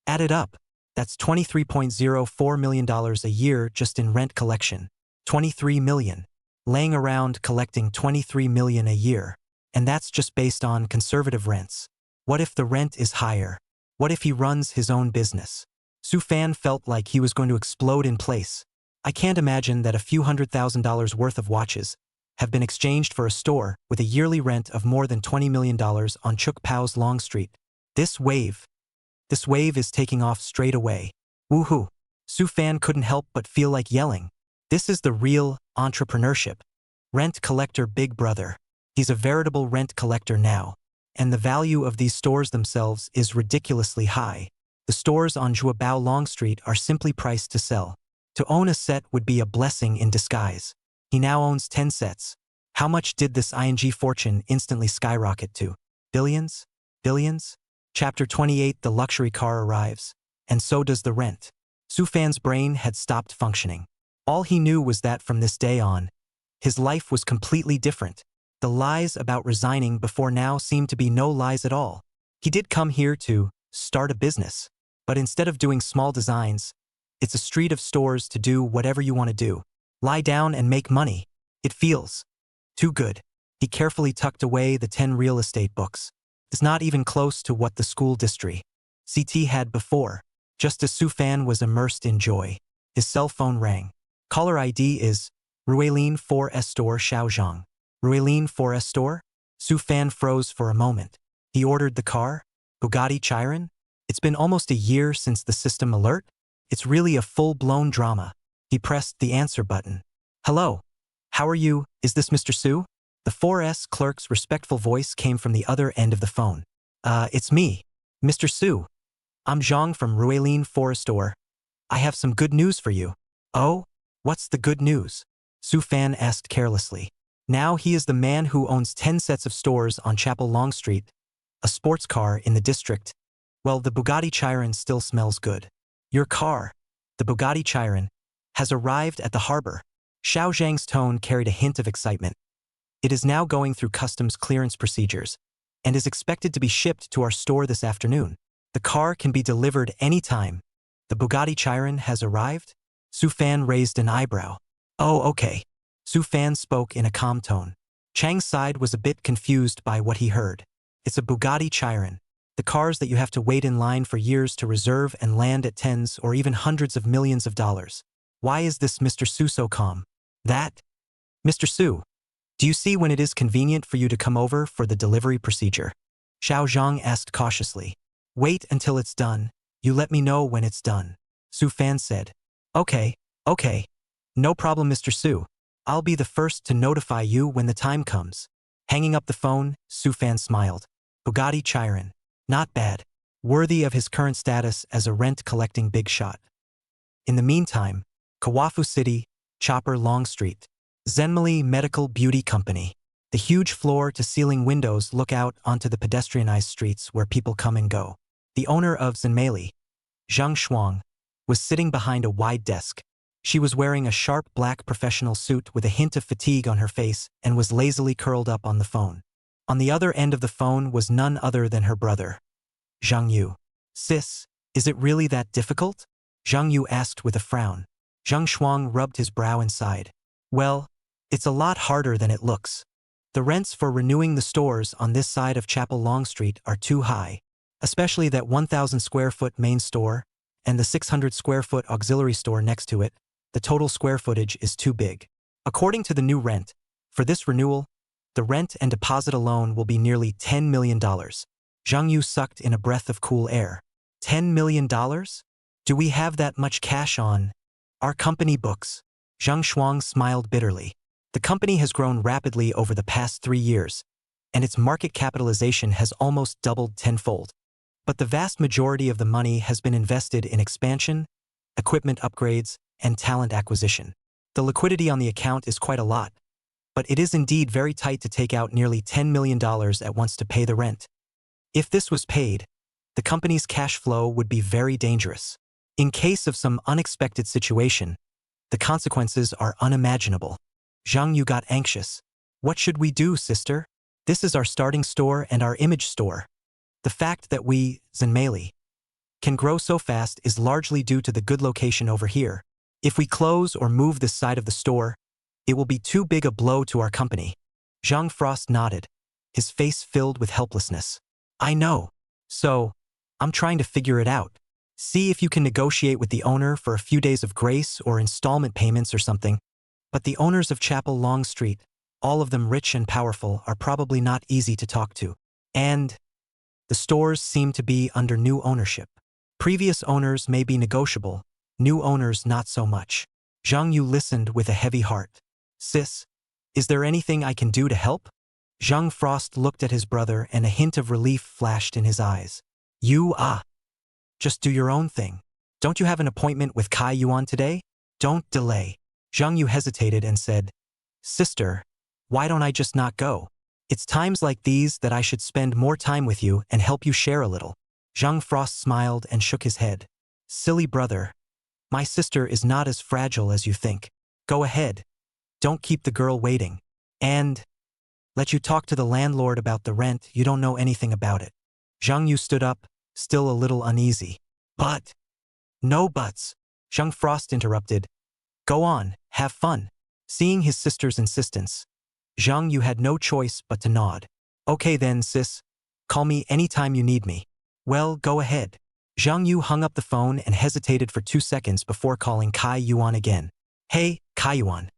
Add it up. That's $23.04 million a year just in rent collection. $23 million. Laying around collecting $23 million a year. And that's just based on conservative rents. What if the rent is higher? What if he runs his own business? Su Fan felt like he was going to explode in place. I can't imagine that a few $100,000 worth of watches have been exchanged for a store with a yearly rent of more than $20 million on Chuk Pao's Long Street. This wave is taking off straight away. Woohoo! Su Fan couldn't help but feel like yelling. This is the real entrepreneurship. Rent collector big brother. He's a veritable rent collector now. And the value of these stores themselves is ridiculously high. The stores on Zhuabao Long Street are simply priced to sell. To own a set would be a blessing in disguise. He now owns 10 sets. How much did this ING fortune instantly skyrocket to? Billions? Billions? Chapter 28. The luxury car arrives. And so does the rent. Su Fan's brain had stopped functioning. All he knew was that from this day on, his life was completely different. The lies about resigning before now seemed to be no lies at all. He did come here to start a business, but instead of doing small designs, it's a street of stores to do whatever you want to do. Lie down and make money. It feels too good. He carefully tucked away the 10 real estate books. It's not even close to what the school district CT had before. Just as Su Fan was immersed in joy, his cell phone rang. Caller ID is Ruilin 4S Store Shaozhang. Ruilin 4S Store? Su Fan froze for a moment. He ordered the car? Bugatti Chiron? It's been almost a year since the system alert? It's really a full-blown drama. He pressed the answer button. Hello. How are you? Is this Mr. Su? The 4S clerk's respectful voice came from the other end of the phone. It's me, Mr. Su. I'm Zhang from Ruilin 4S Store. I have some good news for you. Oh? What's the good news? Su Fan asked carelessly. Now he is the man who owns 10 sets of stores on Chapel Long Street, a sports car in the district. Well, the Bugatti Chiron still smells good. Your car, the Bugatti Chiron, has arrived at the harbor. Xiao Zhang's tone carried a hint of excitement. It is now going through customs clearance procedures and is expected to be shipped to our store this afternoon. The car can be delivered anytime. The Bugatti Chiron has arrived? Su Fan raised an eyebrow. Oh, okay. Su Fan spoke in a calm tone. Chang's side was a bit confused by what he heard. It's a Bugatti Chiron. The cars that you have to wait in line for years to reserve and land at tens or even hundreds of millions of dollars. Why is this Mr. Su so calm? That? Mr. Su, do you see when it is convenient for you to come over for the delivery procedure? Xiao Zhang asked cautiously. Wait until it's done. You let me know when it's done. Su Fan said. Okay. No problem, Mr. Su. I'll be the first to notify you when the time comes. Hanging up the phone, Su Fan smiled. Bugatti Chiron. Not bad. Worthy of his current status as a rent-collecting big shot. In the meantime, Kawafu City, Chopper Long Street. Zenmali Medical Beauty Company. The huge floor-to-ceiling windows look out onto the pedestrianized streets where people come and go. The owner of Zenmali, Zhang Shuang, was sitting behind a wide desk. She was wearing a sharp black professional suit with a hint of fatigue on her face and was lazily curled up on the phone. On the other end of the phone was none other than her brother, Zhang Yu. Sis, is it really that difficult? Zhang Yu asked with a frown. Zhang Shuang rubbed his brow and sighed. Well, it's a lot harder than it looks. The rents for renewing the stores on this side of Chapel Long Street are too high, especially that 1,000 square foot main store and the 600 square foot auxiliary store next to it. The total square footage is too big. According to the new rent, for this renewal, the rent and deposit alone will be nearly $10 million. Zhang Yu sucked in a breath of cool air. $10 million? Do we have that much cash on our company books? Zhang Shuang smiled bitterly. The company has grown rapidly over the past 3 years, and its market capitalization has almost doubled tenfold. But the vast majority of the money has been invested in expansion, equipment upgrades, and talent acquisition. The liquidity on the account is quite a lot, but it is indeed very tight to take out nearly $10 million at once to pay the rent. If this was paid, the company's cash flow would be very dangerous. In case of some unexpected situation, the consequences are unimaginable. Zhang Yu got anxious. What should we do, sister? This is our starting store and our image store. The fact that we, Zenmali, can grow so fast is largely due to the good location over here. If we close or move this side of the store, it will be too big a blow to our company. Zhang Frost nodded, his face filled with helplessness. I know. So, I'm trying to figure it out. See if you can negotiate with the owner for a few days of grace or installment payments or something. But the owners of Chapel Long Street, all of them rich and powerful, are probably not easy to talk to. And the stores seem to be under new ownership. Previous owners may be negotiable, new owners not so much. Zhang Yu listened with a heavy heart. Sis, is there anything I can do to help? Zhang Frost looked at his brother and a hint of relief flashed in his eyes. Just do your own thing. Don't you have an appointment with Kai Yuan today? Don't delay. Zhang Yu hesitated and said, Sister, why don't I just not go? It's times like these that I should spend more time with you and help you share a little. Zhang Frost smiled and shook his head. Silly brother. My sister is not as fragile as you think. Go ahead. Don't keep the girl waiting. And Let you talk to the landlord about the rent, you don't know anything about it. Zhang Yu stood up, still a little uneasy. But. No buts. Zhang Frost interrupted. Go on, have fun. Seeing his sister's insistence, Zhang Yu had no choice but to nod. Okay then, sis. Call me anytime you need me. Well, go ahead. Zhang Yu hung up the phone and hesitated for 2 seconds before calling Kai Yuan again. Hey, Kai Yuan.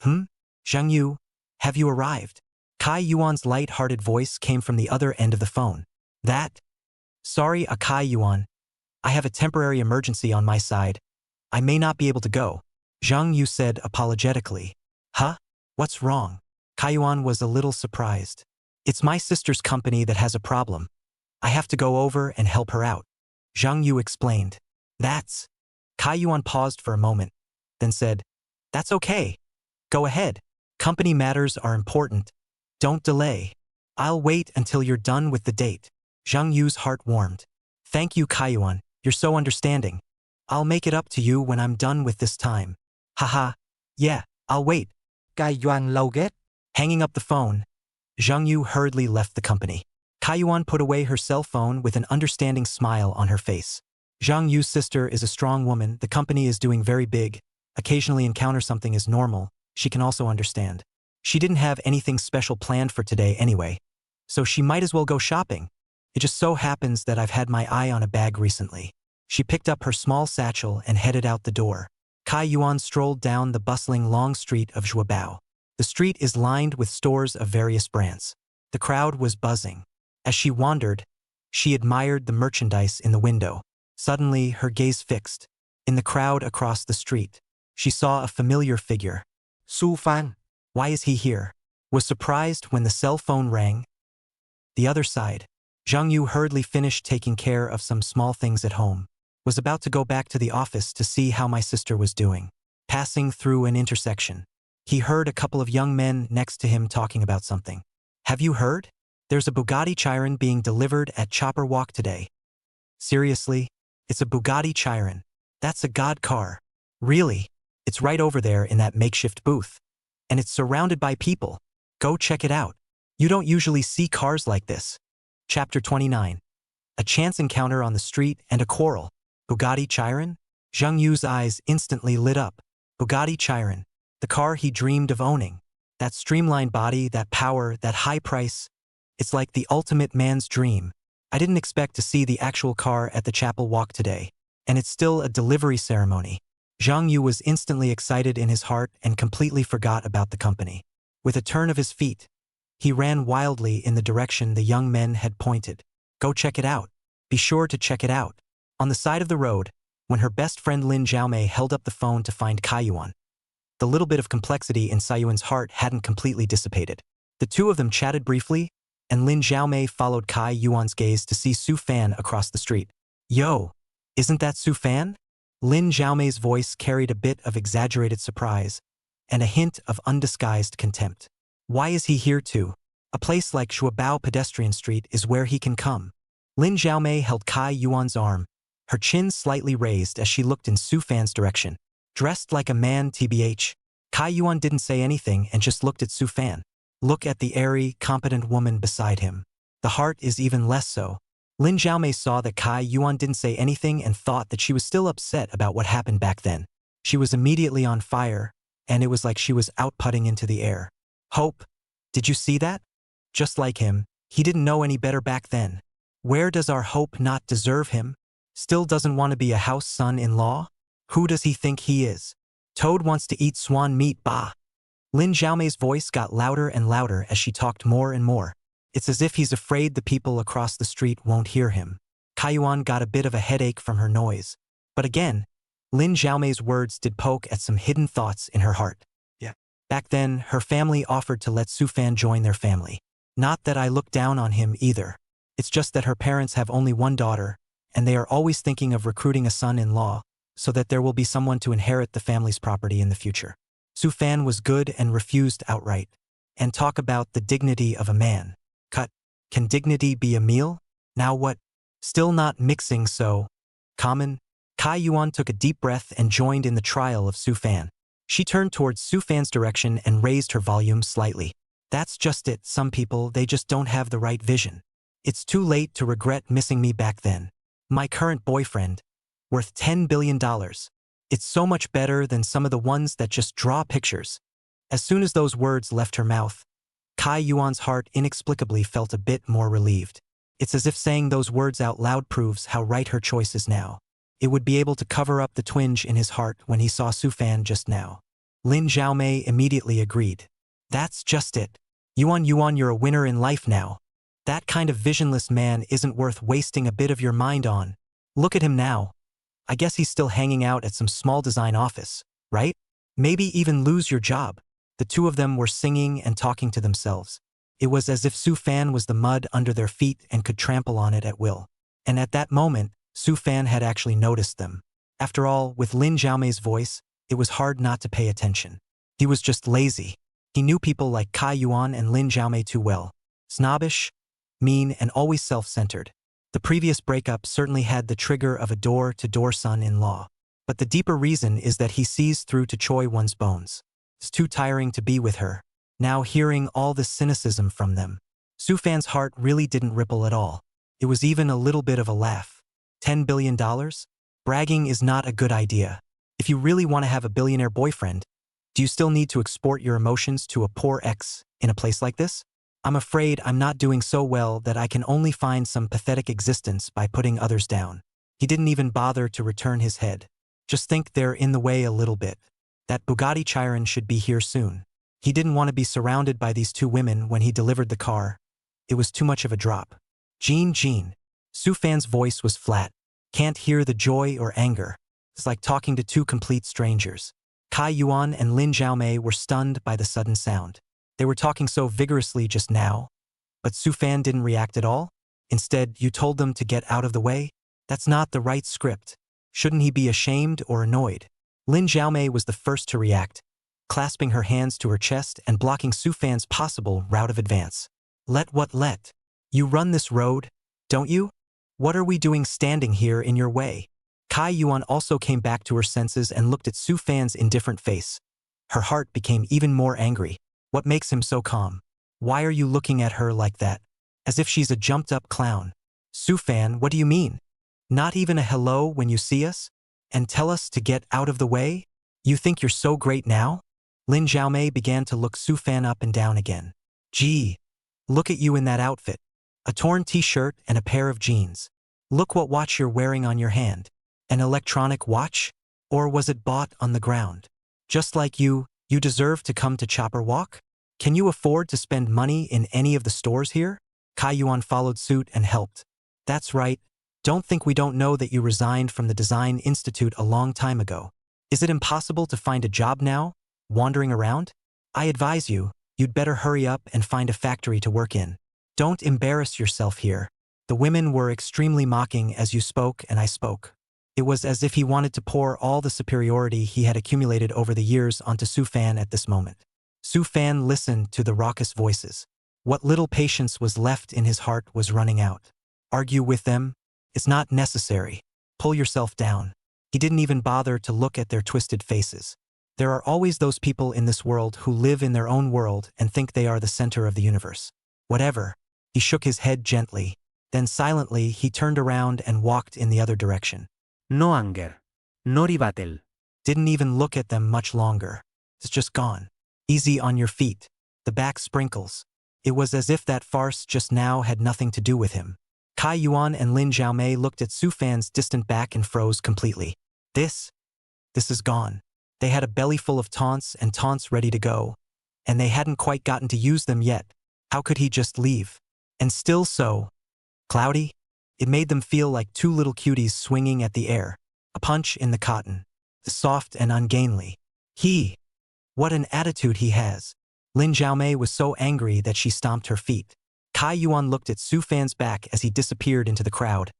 Zhang Yu, have you arrived? Kai Yuan's light-hearted voice came from the other end of the phone. That? Sorry, Kai Yuan. I have a temporary emergency on my side. I may not be able to go. Zhang Yu said apologetically. Huh? What's wrong? Kai Yuan was a little surprised. It's my sister's company that has a problem. I have to go over and help her out. Zhang Yu explained. That's. Kai Yuan paused for a moment, then said, That's okay. Go ahead. Company matters are important. Don't delay. I'll wait until you're done with the date. Zhang Yu's heart warmed. Thank you, Kai Yuan. You're so understanding. I'll make it up to you when I'm done with this time. Haha. Yeah, I'll wait. Kai Yuan lâu ghét. Hanging up the phone, Zhang Yu hurriedly left the company. Kai Yuan put away her cell phone with an understanding smile on her face. Zhang Yu's sister is a strong woman, the company is doing very big, occasionally encounter something is normal, she can also understand. She didn't have anything special planned for today anyway, so she might as well go shopping. It just so happens that I've had my eye on a bag recently. She picked up her small satchel and headed out the door. Kai Yuan strolled down the bustling long street of Zhuobao. The street is lined with stores of various brands. The crowd was buzzing. As she wandered, she admired the merchandise in the window. Suddenly, her gaze fixed. In the crowd across the street, she saw a familiar figure. Su Fan. Why is he here? Was surprised when the cell phone rang. The other side. Zhang Yu hurriedly finished taking care of some small things at home. Was about to go back to the office to see how my sister was doing. Passing through an intersection, he heard a couple of young men next to him talking about something. Have you heard? There's a Bugatti Chiron being delivered at Chopper Walk today. Seriously? It's a Bugatti Chiron. That's a god car. Really? It's right over there in that makeshift booth. And it's surrounded by people. Go check it out. You don't usually see cars like this. Chapter 29. A chance encounter on the street and a quarrel. Bugatti Chiron? Zhang Yu's eyes instantly lit up. Bugatti Chiron. The car he dreamed of owning. That streamlined body, that power, that high price. It's like the ultimate man's dream. I didn't expect to see the actual car at the chapel walk today. And it's still a delivery ceremony. Zhang Yu was instantly excited in his heart and completely forgot about the company. With a turn of his feet, he ran wildly in the direction the young men had pointed. Go check it out. Be sure to check it out. On the side of the road, when her best friend Lin Xiaomei held up the phone to find Kai Yuan, the little bit of complexity in Sayuan's heart hadn't completely dissipated. The two of them chatted briefly, and Lin Xiaomei followed Kai Yuan's gaze to see Su Fan across the street. Yo, isn't that Su Fan? Lin Xiaomei's voice carried a bit of exaggerated surprise and a hint of undisguised contempt. Why is he here too? A place like Zhuobao Pedestrian Street is where he can come. Lin Xiaomei held Kai Yuan's arm, her chin slightly raised as she looked in Su Fan's direction. Dressed like a man tbh. Kai Yuan didn't say anything and just looked at Su Fan. Look at the airy, competent woman beside him. The heart is even less so. Lin Xiaomei saw that Kai Yuan didn't say anything and thought that she was still upset about what happened back then. She was immediately on fire, and it was like she was outputting into the air. Hope, did you see that? Just like him, he didn't know any better back then. Where does our Hope not deserve him? Still doesn't want to be a house son-in-law? Who does he think he is? Toad wants to eat swan meat, bah. Lin Xiaomei's voice got louder and louder as she talked more and more. It's as if he's afraid the people across the street won't hear him. Kai Yuan got a bit of a headache from her noise. But again, Lin Xiaomei's words did poke at some hidden thoughts in her heart. Yeah. Back then, her family offered to let Su Fan join their family. Not that I look down on him either. It's just that her parents have only one daughter, and they are always thinking of recruiting a son-in-law, so that there will be someone to inherit the family's property in the future. Su Fan was good and refused outright. And talk about the dignity of a man. Cut. Can dignity be a meal? Now what? Still not mixing so. Common? Kai Yuan took a deep breath and joined in the trial of Su Fan. She turned towards Su Fan's direction and raised her volume slightly. That's just it, some people, they just don't have the right vision. It's too late to regret missing me back then. My current boyfriend, worth $10 billion. It's so much better than some of the ones that just draw pictures. As soon as those words left her mouth, Kai Yuan's heart inexplicably felt a bit more relieved. It's as if saying those words out loud proves how right her choice is now. It would be able to cover up the twinge in his heart when he saw Su Fan just now. Lin Xiaomei immediately agreed. That's just it. Yuan, you're a winner in life now. That kind of visionless man isn't worth wasting a bit of your mind on. Look at him now. I guess he's still hanging out at some small design office, right? Maybe even lose your job. The two of them were singing and talking to themselves. It was as if Su Fan was the mud under their feet and could trample on it at will. And at that moment, Su Fan had actually noticed them. After all, with Lin Xiaomei's voice, it was hard not to pay attention. He was just lazy. He knew people like Kai Yuan and Lin Xiaomei too well. Snobbish, mean, and always self-centered. The previous breakup certainly had the trigger of a door-to-door son-in-law. But the deeper reason is that he sees through to Choi Won's bones. It's too tiring to be with her. Now hearing all this cynicism from them, Su Fan's heart really didn't ripple at all. It was even a little bit of a laugh. $10 billion? Bragging is not a good idea. If you really want to have a billionaire boyfriend, do you still need to export your emotions to a poor ex in a place like this? I'm afraid I'm not doing so well that I can only find some pathetic existence by putting others down. He didn't even bother to return his head. Just think they're in the way a little bit. That Bugatti Chiron should be here soon. He didn't want to be surrounded by these two women when he delivered the car. It was too much of a drop. Jean. Su Fan's voice was flat. Can't hear the joy or anger. It's like talking to two complete strangers. Kai Yuan and Lin Xiaomei were stunned by the sudden sound. They were talking so vigorously just now, but Su Fan didn't react at all. Instead, you told them to get out of the way? That's not the right script. Shouldn't he be ashamed or annoyed? Lin Xiaomei was the first to react, clasping her hands to her chest and blocking Su Fan's possible route of advance. Let? You run this road, don't you? What are we doing standing here in your way? Kai Yuan also came back to her senses and looked at Su Fan's indifferent face. Her heart became even more angry. What makes him so calm? Why are you looking at her like that? As if she's a jumped-up clown. Su Fan, what do you mean? Not even a hello when you see us? And tell us to get out of the way? You think you're so great now? Lin Xiaomei began to look Su Fan up and down again. Gee, look at you in that outfit. A torn t-shirt and a pair of jeans. Look what watch you're wearing on your hand. An electronic watch? Or was it bought on the ground? Just like you deserve to come to Chopper Walk? Can you afford to spend money in any of the stores here? Kai Yuan followed suit and helped. That's right. Don't think we don't know that you resigned from the Design Institute a long time ago. Is it impossible to find a job now? Wandering around? I advise you'd better hurry up and find a factory to work in. Don't embarrass yourself here. The women were extremely mocking as you spoke and I spoke. It was as if he wanted to pour all the superiority he had accumulated over the years onto Su Fan at this moment. Su Fan listened to the raucous voices. What little patience was left in his heart was running out. Argue with them? It's not necessary. Pull yourself down. He didn't even bother to look at their twisted faces. There are always those people in this world who live in their own world and think they are the center of the universe. Whatever. He shook his head gently. Then silently he turned around and walked in the other direction. No anger. No rebuttal. Didn't even look at them much longer. It's just gone. Easy on your feet. The back sprinkles. It was as if that farce just now had nothing to do with him. Kai Yuan and Lin Xiaomei looked at Su Fan's distant back and froze completely. This is gone. They had a belly full of taunts and taunts ready to go, and they hadn't quite gotten to use them yet. How could he just leave? And still so cloudy? It made them feel like two little cuties swinging at the air, a punch in the cotton, soft and ungainly. What an attitude he has. Lin Xiaomei was so angry that she stomped her feet. Kai Yuan looked at Su Fan's back as he disappeared into the crowd,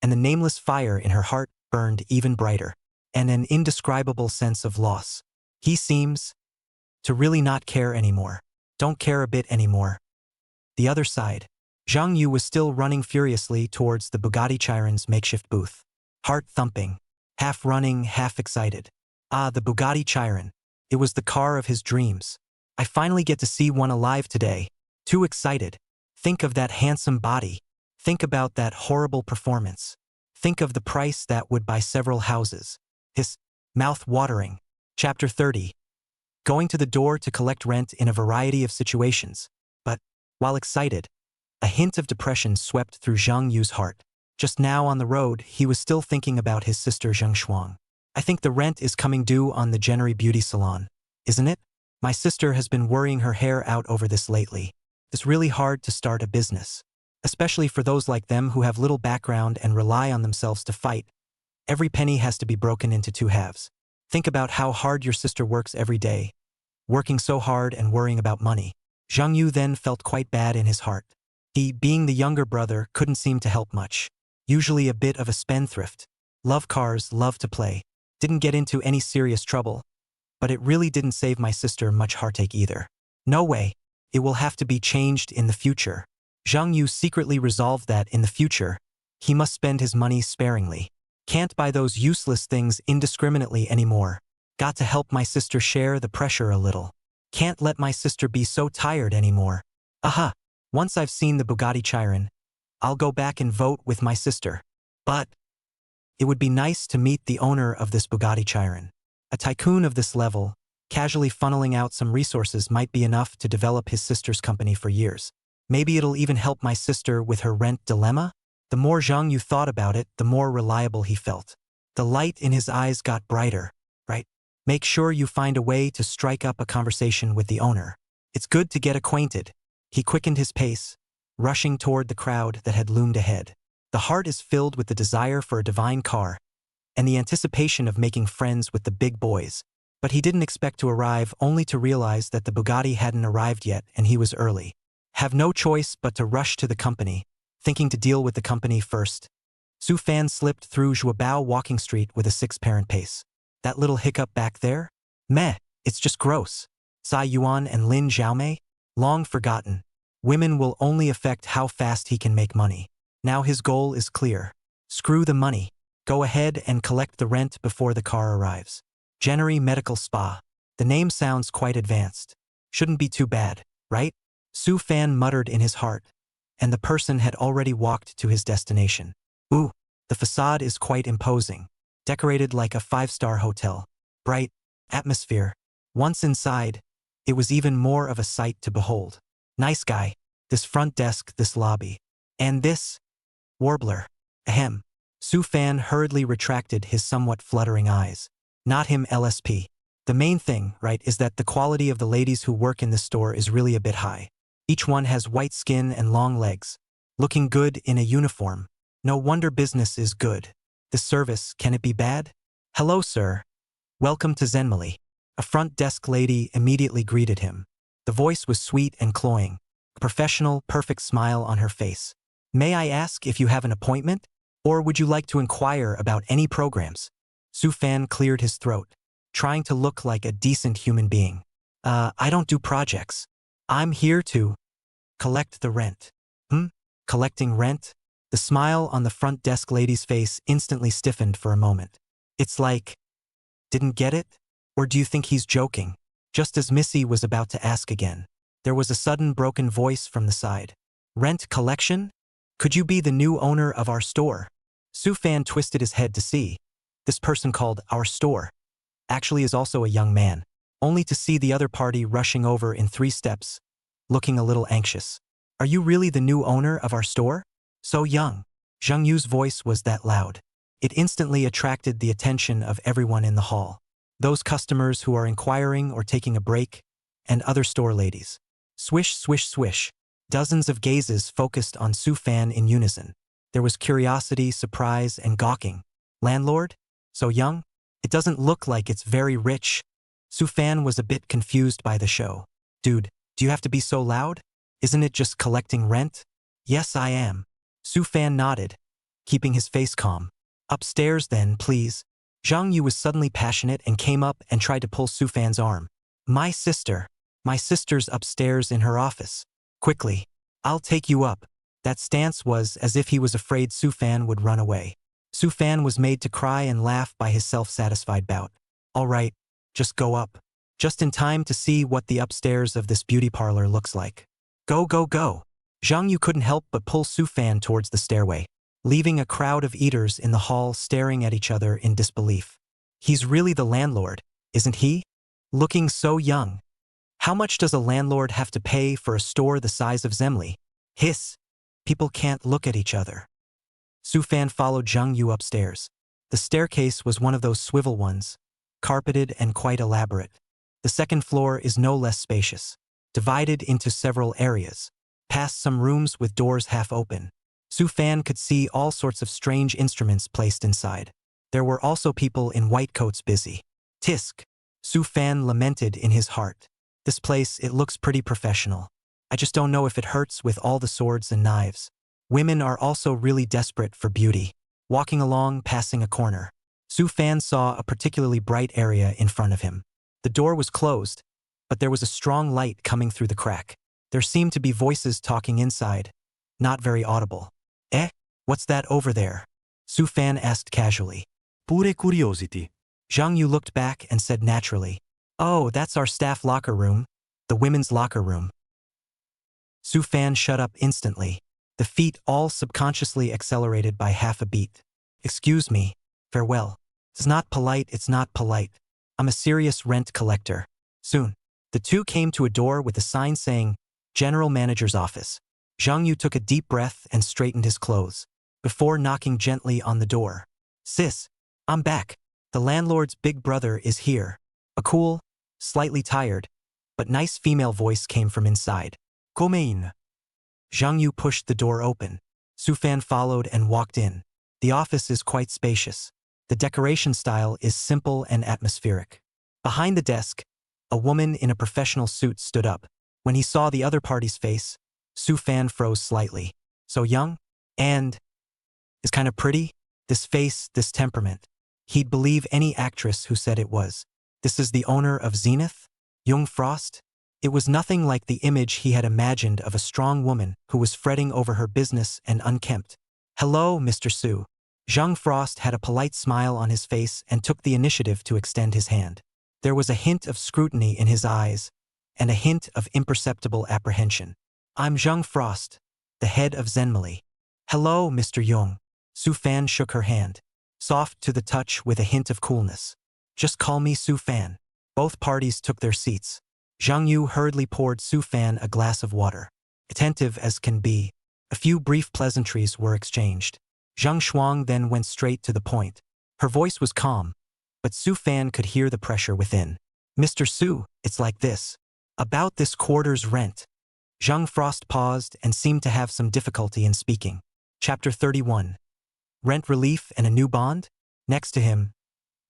and the nameless fire in her heart burned even brighter, and an indescribable sense of loss. He seems to really not care anymore. Don't care a bit anymore. The other side. Zhang Yu was still running furiously towards the Bugatti Chiron's makeshift booth. Heart thumping. Half running, half excited. Ah, the Bugatti Chiron. It was the car of his dreams. I finally get to see one alive today. Too excited. Think of that handsome body. Think about that horrible performance. Think of the price that would buy several houses. His mouth-watering. Chapter 30. Going to the door to collect rent in a variety of situations. But, while excited, a hint of depression swept through Zhang Yu's heart. Just now on the road, he was still thinking about his sister Zheng Shuang. I think the rent is coming due on the January beauty salon, isn't it? My sister has been worrying her hair out over this lately. It's really hard to start a business, especially for those like them who have little background and rely on themselves to fight. Every penny has to be broken into two halves. Think about how hard your sister works every day, working so hard and worrying about money. Zhang Yu then felt quite bad in his heart. He, being the younger brother, couldn't seem to help much. Usually a bit of a spendthrift. Love cars, love to play. Didn't get into any serious trouble. But it really didn't save my sister much heartache either. No way. It will have to be changed in the future. Zhang Yu secretly resolved that in the future, he must spend his money sparingly. Can't buy those useless things indiscriminately anymore. Got to help my sister share the pressure a little. Can't let my sister be so tired anymore. Aha! Once I've seen the Bugatti Chiron, I'll go back and vote with my sister. But it would be nice to meet the owner of this Bugatti Chiron. A tycoon of this level, casually funneling out some resources might be enough to develop his sister's company for years. Maybe it'll even help my sister with her rent dilemma? The more Zhang Yu thought about it, the more reliable he felt. The light in his eyes got brighter, right? Make sure you find a way to strike up a conversation with the owner. It's good to get acquainted. He quickened his pace, rushing toward the crowd that had loomed ahead. The heart is filled with the desire for a divine car and the anticipation of making friends with the big boys. But he didn't expect to arrive, only to realize that the Bugatti hadn't arrived yet and he was early. Have no choice but to rush to the company, thinking to deal with the company first. Su Fan slipped through Zhuobao walking street with a six-parent pace. That little hiccup back there? Meh, it's just gross. Tsai Yuan and Lin Xiaomei? Long forgotten. Women will only affect how fast he can make money. Now his goal is clear. Screw the money. Go ahead and collect the rent before the car arrives. January Medical Spa. The name sounds quite advanced. Shouldn't be too bad, right? Su Fan muttered in his heart, and the person had already walked to his destination. Ooh, the facade is quite imposing. Decorated like a five-star hotel. Bright atmosphere. Once inside, it was even more of a sight to behold. Nice guy. This front desk, this lobby. And this warbler. Ahem. Su Fan hurriedly retracted his somewhat fluttering eyes. Not him, LSP. The main thing, right, is that the quality of the ladies who work in this store is really a bit high. Each one has white skin and long legs. Looking good in a uniform. No wonder business is good. The service, can it be bad? Hello, sir. Welcome to Zenmali. A front desk lady immediately greeted him. The voice was sweet and cloying. A professional, perfect smile on her face. May I ask if you have an appointment? Or would you like to inquire about any programs? Su Fan cleared his throat, trying to look like a decent human being. I don't do projects. I'm here to collect the rent. Collecting rent? The smile on the front desk lady's face instantly stiffened for a moment. It's like, didn't get it? Or do you think he's joking? Just as Missy was about to ask again, there was a sudden broken voice from the side. Rent collection? Could you be the new owner of our store? Su Fan twisted his head to see. This person called our store actually is also a young man, only to see the other party rushing over in 3 steps, looking a little anxious. Are you really the new owner of our store? So young. Zhang Yu's voice was that loud. It instantly attracted the attention of everyone in the hall. Those customers who are inquiring or taking a break, and other store ladies. Swish, swish, swish. Dozens of gazes focused on Su Fan in unison. There was curiosity, surprise, and gawking. Landlord? So young? It doesn't look like it's very rich. Su Fan was a bit confused by the show. Dude, do you have to be so loud? Isn't it just collecting rent? Yes, I am. Su Fan nodded, keeping his face calm. Upstairs then, please. Zhang Yu was suddenly passionate and came up and tried to pull Su Fan's arm. My sister's upstairs in her office. Quickly. I'll take you up. That stance was as if he was afraid Su Fan would run away. Su Fan was made to cry and laugh by his self-satisfied bout. All right, just go up. just in time to see what the upstairs of this beauty parlor looks like. Go, go, go. Zhang Yu couldn't help but pull Su Fan towards the stairway, leaving a crowd of eaters in the hall staring at each other in disbelief. He's really the landlord, isn't he? Looking so young. How much does a landlord have to pay for a store the size of Zemli? Hiss. People can't look at each other. Su Fan followed Zhang Yu upstairs. The staircase was one of those swivel ones, carpeted and quite elaborate. The second floor is no less spacious, divided into several areas, past some rooms with doors half open. Su Fan could see all sorts of strange instruments placed inside. There were also people in white coats busy. Tisk. Su Fan lamented in his heart. This place, it looks pretty professional. I just don't know if it hurts with all the swords and knives. Women are also really desperate for beauty. Walking along, passing a corner, Su Fan saw a particularly bright area in front of him. The door was closed, but there was a strong light coming through the crack. There seemed to be voices talking inside, not very audible. Eh? What's that over there? Su Fan asked casually. Pure curiosity. Zhang Yu looked back and said naturally, "Oh, that's our staff locker room, the women's locker room." Su Fan shut up instantly, the feet all subconsciously accelerated by half a beat. "Excuse me, farewell. It's not polite, it's not polite. I'm a serious rent collector." Soon, the two came to a door with a sign saying, "General Manager's Office." Zhang Yu took a deep breath and straightened his clothes, before knocking gently on the door. "Sis, I'm back. The landlord's big brother is here." A cool, slightly tired, but nice female voice came from inside. Come in. Zhang Yu pushed the door open. Su Fan followed and walked in. The office is quite spacious. The decoration style is simple and atmospheric. Behind the desk, a woman in a professional suit stood up. When he saw the other party's face, Su Fan froze slightly. So young? And is kind of pretty? This face, this temperament. He'd believe any actress who said it was. This is the owner of Zenith? Jung Frost? It was nothing like the image he had imagined of a strong woman who was fretting over her business and unkempt. "Hello, Mr. Su." Jung Frost had a polite smile on his face and took the initiative to extend his hand. There was a hint of scrutiny in his eyes and a hint of imperceptible apprehension. "I'm Jung Frost, the head of Zenmali." "Hello, Mr. Jung." Su Fan shook her hand, soft to the touch with a hint of coolness. "Just call me Su Fan." Both parties took their seats. Zhang Yu hurriedly poured Su Fan a glass of water. Attentive as can be, a few brief pleasantries were exchanged. Zhang Shuang then went straight to the point. Her voice was calm, but Su Fan could hear the pressure within. "Mr. Su, it's like this. About this quarter's rent." Zhang Frost paused and seemed to have some difficulty in speaking. Chapter 31. Rent relief and a new bond? Next to him,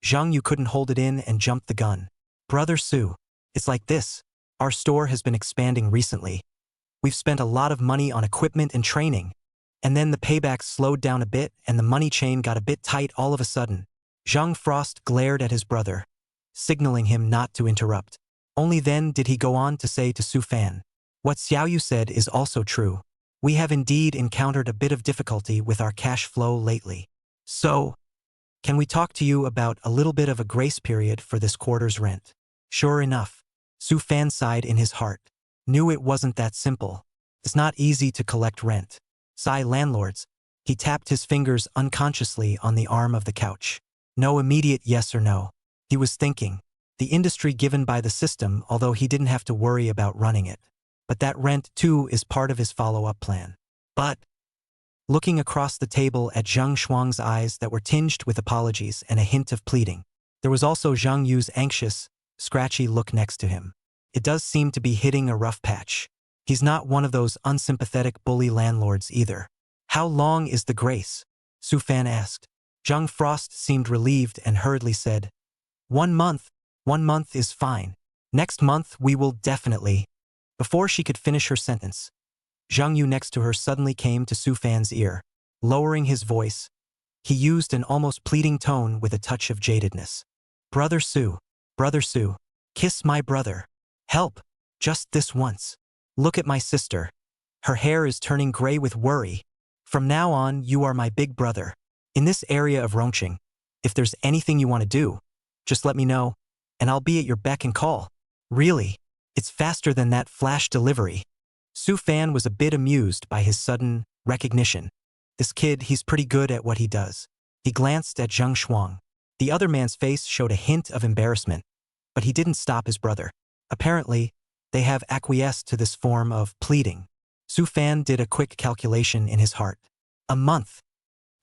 Zhang Yu couldn't hold it in and jumped the gun. "Brother Su, it's like this. Our store has been expanding recently. We've spent a lot of money on equipment and training, and then the payback slowed down a bit and the money chain got a bit tight all of a sudden." Zhang Frost glared at his brother, signaling him not to interrupt. Only then did he go on to say to Su Fan, "What Xiao Yu said is also true. We have indeed encountered a bit of difficulty with our cash flow lately. So, can we talk to you about a little bit of a grace period for this quarter's rent?" Sure enough, Su Fan sighed in his heart. Knew it wasn't that simple. It's not easy to collect rent. Sigh landlords. He tapped his fingers unconsciously on the arm of the couch. No immediate yes or no. He was thinking. The industry given by the system, although he didn't have to worry about running it. But that rent, too, is part of his follow-up plan. But, looking across the table at Zhang Shuang's eyes that were tinged with apologies and a hint of pleading, there was also Zhang Yu's anxious, scratchy look next to him. It does seem to be hitting a rough patch. He's not one of those unsympathetic bully landlords either. "How long is the grace?" Su Fan asked. Zhang Frost seemed relieved and hurriedly said, 1 month. 1 month is fine. Next month we will definitely." Before she could finish her sentence, Zhang Yu next to her suddenly came to Su Fan's ear. Lowering his voice, he used an almost pleading tone with a touch of jadedness. Brother Su, kiss my brother. Help, just this once. Look at my sister. Her hair is turning gray with worry. From now on, you are my big brother. In this area of Rongqing, if there's anything you want to do, just let me know, and I'll be at your beck and call." Really? It's faster than that flash delivery. Su Fan was a bit amused by his sudden recognition. This kid, he's pretty good at what he does. He glanced at Zheng Shuang. The other man's face showed a hint of embarrassment, but he didn't stop his brother. Apparently, they have acquiesced to this form of pleading. Su Fan did a quick calculation in his heart. A month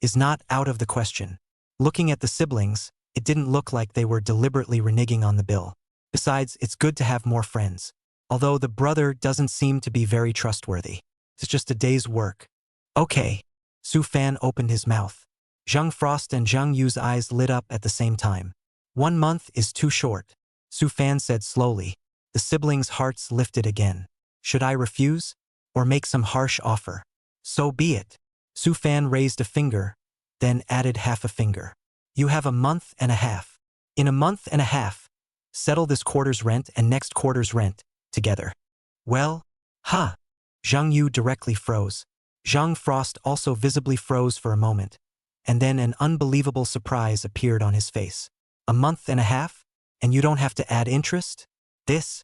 is not out of the question. Looking at the siblings, it didn't look like they were deliberately reneging on the bill. Besides, it's good to have more friends. Although the brother doesn't seem to be very trustworthy. It's just a day's work. Okay. Su Fan opened his mouth. Zhang Frost and Zhang Yu's eyes lit up at the same time. 1 month is too short. Su Fan said slowly. The siblings' hearts lifted again. Should I refuse? Or make some harsh offer? So be it. Su Fan raised a finger, then added half a finger. You have a month and a half. In a month and a half, settle this quarter's rent and next quarter's rent together. Well, Zhang Yu directly froze. Zhang Frost also visibly froze for a moment, and then an unbelievable surprise appeared on his face. A month and a half? And you don't have to add interest? This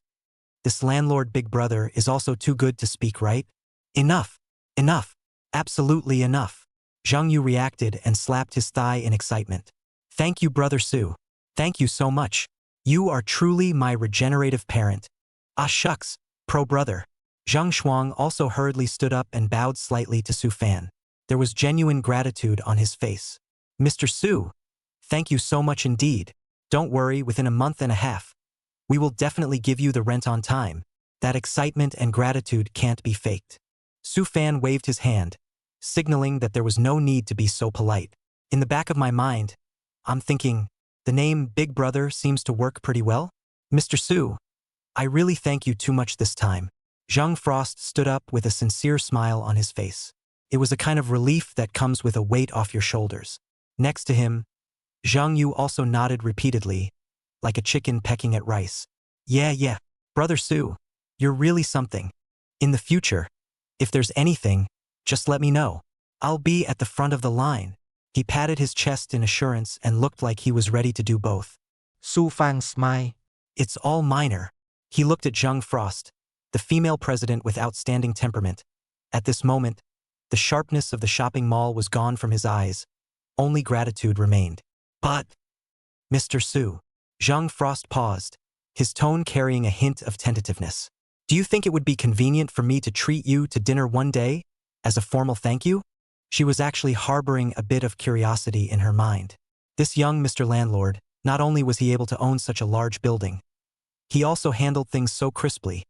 landlord big brother is also too good to speak, right? Enough. Enough. Absolutely enough. Zhang Yu reacted and slapped his thigh in excitement. Thank you, Brother Su. Thank you so much. You are truly my regenerative parent. Ah shucks, pro-brother. Zhang Shuang also hurriedly stood up and bowed slightly to Su Fan. There was genuine gratitude on his face. Mr. Su, thank you so much indeed. Don't worry, within a month and a half. We will definitely give you the rent on time. That excitement and gratitude can't be faked. Su Fan waved his hand, signaling that there was no need to be so polite. In the back of my mind, I'm thinking, the name Big Brother seems to work pretty well. Mr. Su, I really thank you too much this time. Zhang Frost stood up with a sincere smile on his face. It was a kind of relief that comes with a weight off your shoulders. Next to him, Zhang Yu also nodded repeatedly, like a chicken pecking at rice. Yeah, Brother Su, you're really something. In the future, if there's anything, just let me know. I'll be at the front of the line. He patted his chest in assurance and looked like he was ready to do both. Su Fan smiled. It's all minor. He looked at Zhang Frost, the female president with outstanding temperament. At this moment, the sharpness of the shopping mall was gone from his eyes. Only gratitude remained. But, Mr. Su, Zhang Frost paused, his tone carrying a hint of tentativeness. Do you think it would be convenient for me to treat you to dinner one day, as a formal thank you? She was actually harboring a bit of curiosity in her mind. This young Mr. Landlord, not only was he able to own such a large building, he also handled things so crisply,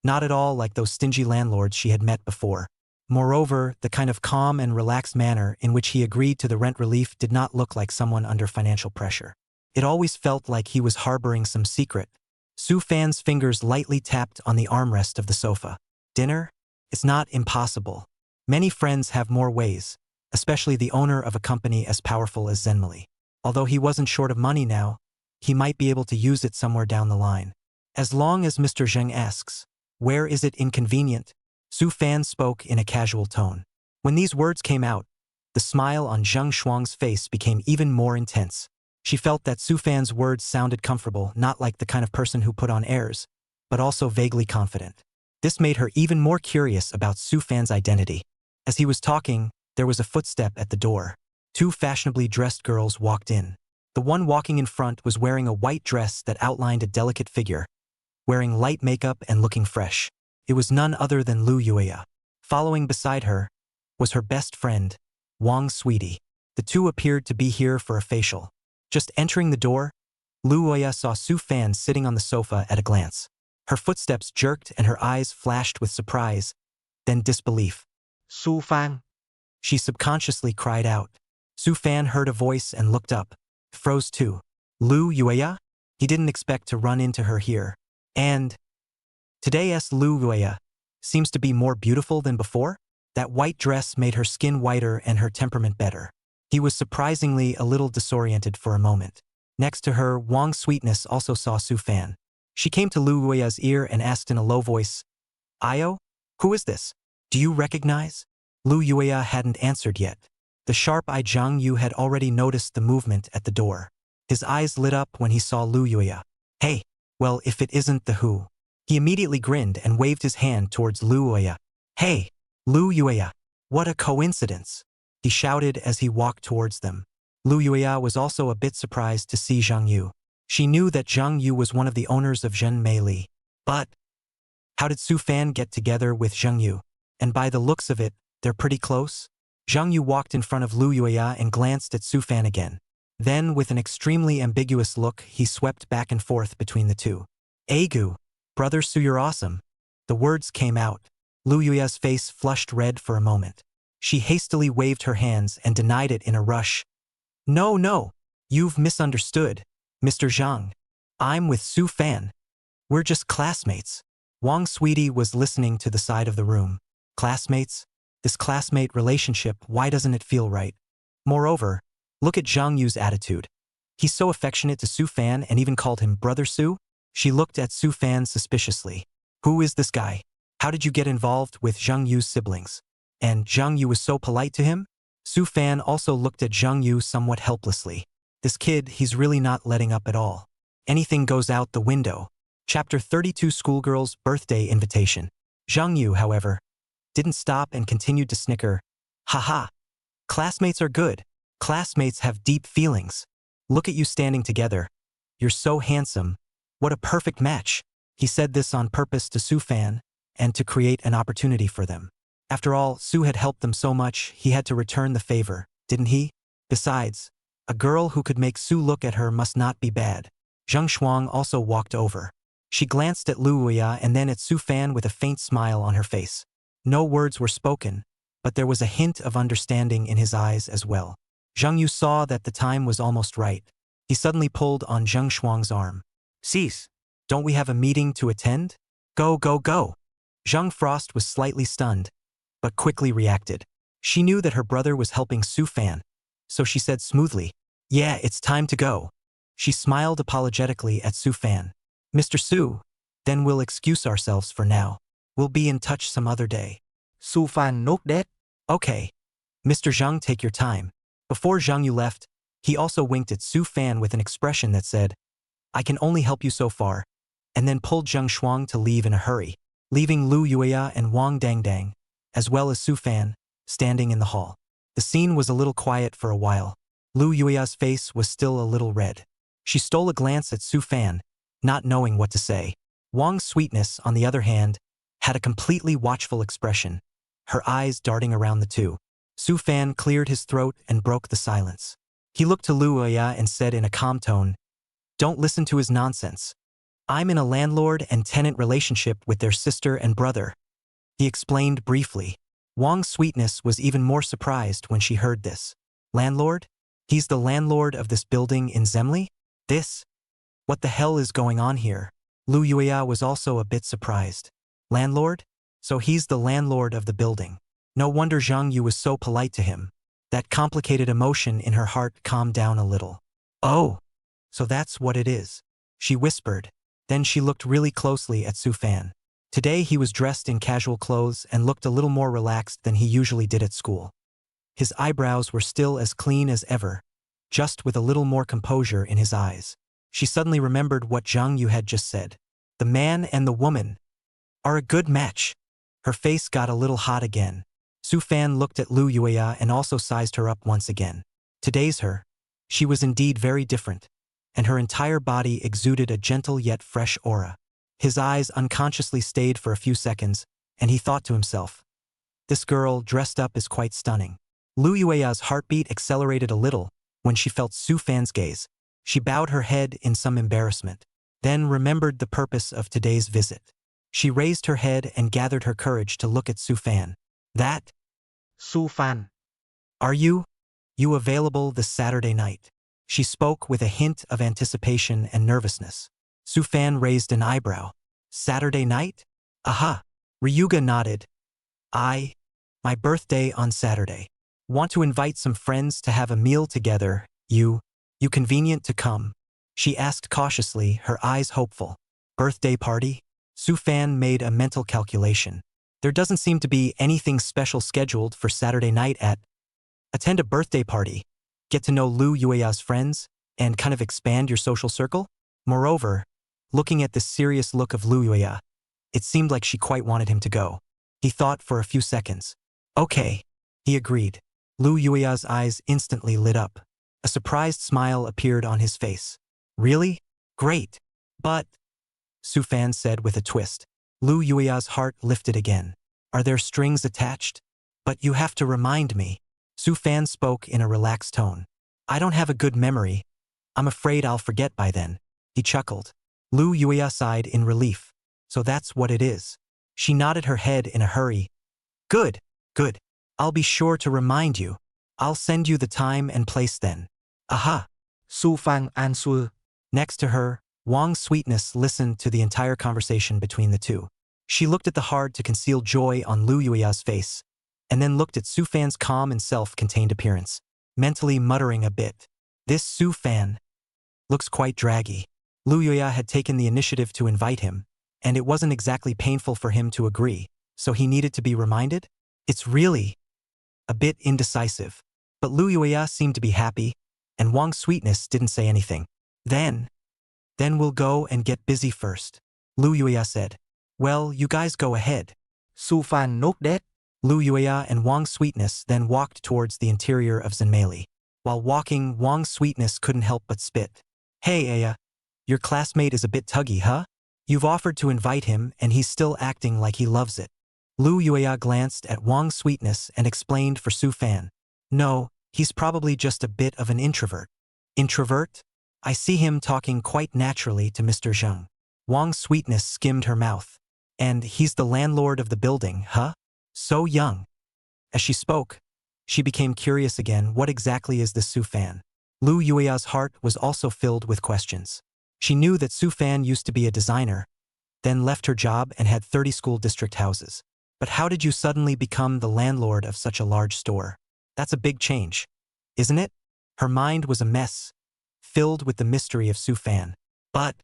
not at all like those stingy landlords she had met before. Moreover, the kind of calm and relaxed manner in which he agreed to the rent relief did not look like someone under financial pressure. It always felt like he was harboring some secret. Su Fan's fingers lightly tapped on the armrest of the sofa. Dinner? It's not impossible. Many friends have more ways, especially the owner of a company as powerful as Zenmali. Although he wasn't short of money now, he might be able to use it somewhere down the line. As long as Mr. Zheng asks, where is it inconvenient? Su Fan spoke in a casual tone. When these words came out, the smile on Zhang Shuang's face became even more intense. She felt that Su Fan's words sounded comfortable, not like the kind of person who put on airs, but also vaguely confident. This made her even more curious about Su Fan's identity. As he was talking, there was a footstep at the door. 2 fashionably dressed girls walked in. The one walking in front was wearing a white dress that outlined a delicate figure, wearing light makeup and looking fresh. It was none other than Lu Yueya. Following beside her was her best friend, Wang Sweetie. The two appeared to be here for a facial. Just entering the door, Lu Yueya saw Su Fan sitting on the sofa at a glance. Her footsteps jerked and her eyes flashed with surprise, then disbelief. Su Fan. She subconsciously cried out. Su Fan heard a voice and looked up. Froze too. Lu Yueya? He didn't expect to run into her here. And today's Lu Yueya seems to be more beautiful than before? That white dress made her skin whiter and her temperament better. He was surprisingly a little disoriented for a moment. Next to her, Wang Sweetness also saw Su Fan. She came to Lu Yueya's ear and asked in a low voice, Io? Who is this? Do you recognize? Lu Yueya hadn't answered yet. The sharp-eyed Zhang Yu had already noticed the movement at the door. His eyes lit up when he saw Lu Yueya. Hey, Well, if it isn't the who. He immediately grinned and waved his hand towards Lu Yueya. Hey, Lu Yueya, what a coincidence, he shouted as he walked towards them. Lu Yueya was also a bit surprised to see Zhang Yu. She knew that Zhang Yu was one of the owners of Zhen Mei Li. But how did Su Fan get together with Zhang Yu? And by the looks of it, they're pretty close? Zhang Yu walked in front of Lu Yueya and glanced at Su Fan again. Then, with an extremely ambiguous look, he swept back and forth between the two. Agu, brother Su, you're awesome. The words came out. Lu Yueya's face flushed red for a moment. She hastily waved her hands and denied it in a rush. No, you've misunderstood, Mr. Zhang. I'm with Su Fan. We're just classmates. Wang Sweetie was listening to the side of the room. Classmates? This classmate relationship, why doesn't it feel right? Moreover, look at Zhang Yu's attitude. He's so affectionate to Su Fan and even called him Brother Su? She looked at Su Fan suspiciously. Who is this guy? How did you get involved with Zhang Yu's siblings? And Zhang Yu was so polite to him? Su Fan also looked at Zhang Yu somewhat helplessly. This kid, he's really not letting up at all. Anything goes out the window. Chapter 32 Schoolgirl's Birthday Invitation. Zhang Yu, however, didn't stop and continued to snicker. Haha. Classmates are good. Classmates have deep feelings. Look at you standing together. You're so handsome. What a perfect match. He said this on purpose to Su Fan and to create an opportunity for them. After all, Su had helped them so much, he had to return the favor, didn't he? Besides, a girl who could make Su look at her must not be bad. Zhang Shuang also walked over. She glanced at Lu Yueya and then at Su Fan with a faint smile on her face. No words were spoken, but there was a hint of understanding in his eyes as well. Zhang Yu saw that the time was almost right. He suddenly pulled on Zhang Shuang's arm. Cease. Don't we have a meeting to attend? Go. Zhang Frost was slightly stunned, but quickly reacted. She knew that her brother was helping Su Fan, so she said smoothly, Yeah, it's time to go. She smiled apologetically at Su Fan. Mr. Su, then we'll excuse ourselves for now. We'll be in touch some other day. Su Fan nốt đét. Okay. Mr. Zhang, take your time. Before Zhang Yu left, he also winked at Su Fan with an expression that said, I can only help you so far, and then pulled Zhang Shuang to leave in a hurry, leaving Lu Yueya and Wang Dangdang, as well as Su Fan, standing in the hall. The scene was a little quiet for a while. Lu Yueya's face was still a little red. She stole a glance at Su Fan, not knowing what to say. Wang's sweetness, on the other hand, had a completely watchful expression, her eyes darting around the two. Su Fan cleared his throat and broke the silence. He looked to Lu Yueya and said in a calm tone, Don't listen to his nonsense. I'm in a landlord and tenant relationship with their sister and brother. He explained briefly. Wang's sweetness was even more surprised when she heard this. Landlord? He's the landlord of this building in Zemli? This? What the hell is going on here? Lu Yueya was also a bit surprised. Landlord? So he's the landlord of the building. No wonder Zhang Yu was so polite to him. That complicated emotion in her heart calmed down a little. Oh, so that's what it is, she whispered. Then she looked really closely at Su Fan. Today he was dressed in casual clothes and looked a little more relaxed than he usually did at school. His eyebrows were still as clean as ever, just with a little more composure in his eyes. She suddenly remembered what Zhang Yu had just said. The man and the woman are a good match. Her face got a little hot again. Su Fan looked at Lu Yueya and also sized her up once again. Today's her. She was indeed very different, and her entire body exuded a gentle yet fresh aura. His eyes unconsciously stayed for a few seconds, and he thought to himself, This girl dressed up is quite stunning. Lu Yueya's heartbeat accelerated a little when she felt Su Fan's gaze. She bowed her head in some embarrassment, then remembered the purpose of today's visit. She raised her head and gathered her courage to look at Su Fan. That? Su Fan. Are you available this Saturday night? She spoke with a hint of anticipation and nervousness. Su Fan raised an eyebrow. Saturday night? Aha. Ryuga nodded. My birthday on Saturday. Want to invite some friends to have a meal together. You convenient to come? She asked cautiously, her eyes hopeful. Birthday party? Su Fan made a mental calculation. There doesn't seem to be anything special scheduled for Saturday night at. Attend a birthday party, get to know Lu Yueya's friends, and kind of expand your social circle? Moreover, looking at the serious look of Lu Yuya. It seemed like she quite wanted him to go. He thought for a few seconds. Okay, he agreed. Lu Yuya's eyes instantly lit up. A surprised smile appeared on his face. Really? Great. But, Su Fan said with a twist. Lu Yuya's heart lifted again. Are there strings attached? But you have to remind me. Su Fan spoke in a relaxed tone. I don't have a good memory. I'm afraid I'll forget by then. He chuckled. Lu Yuya sighed in relief. So that's what it is. She nodded her head in a hurry. Good, good. I'll be sure to remind you. I'll send you the time and place then. Aha. Su Fan answered. Next to her, Wang's Sweetness listened to the entire conversation between the two. She looked at the hard-to-conceal joy on Lu Yuya's face, and then looked at Su Fan's calm and self-contained appearance, mentally muttering a bit. This Su Fan looks quite draggy. Lu Yuya had taken the initiative to invite him, and it wasn't exactly painful for him to agree, so he needed to be reminded? It's really a bit indecisive. But Lu Yuya seemed to be happy, and Wang's Sweetness didn't say anything. Then we'll go and get busy first, Lu Yuya said. Well, you guys go ahead. Su Fan nodded. Lu Yuya and Wang's Sweetness then walked towards the interior of Zenmeili. While walking, Wang's Sweetness couldn't help but spit. Hey Aya, your classmate is a bit tuggy, huh? You've offered to invite him and he's still acting like he loves it. Lu Yuya glanced at Wang's Sweetness and explained for Su Fan. No, he's probably just a bit of an introvert. Introvert? I see him talking quite naturally to Mr. Zheng. Wang's Sweetness skimmed her mouth. And he's the landlord of the building, huh? So young. As she spoke, she became curious again. What exactly is this Su Fan? Lu Yuya's heart was also filled with questions. She knew that Su Fan used to be a designer, then left her job and had 30 school district houses. But how did you suddenly become the landlord of such a large store? That's a big change, isn't it? Her mind was a mess, filled with the mystery of Su Fan. But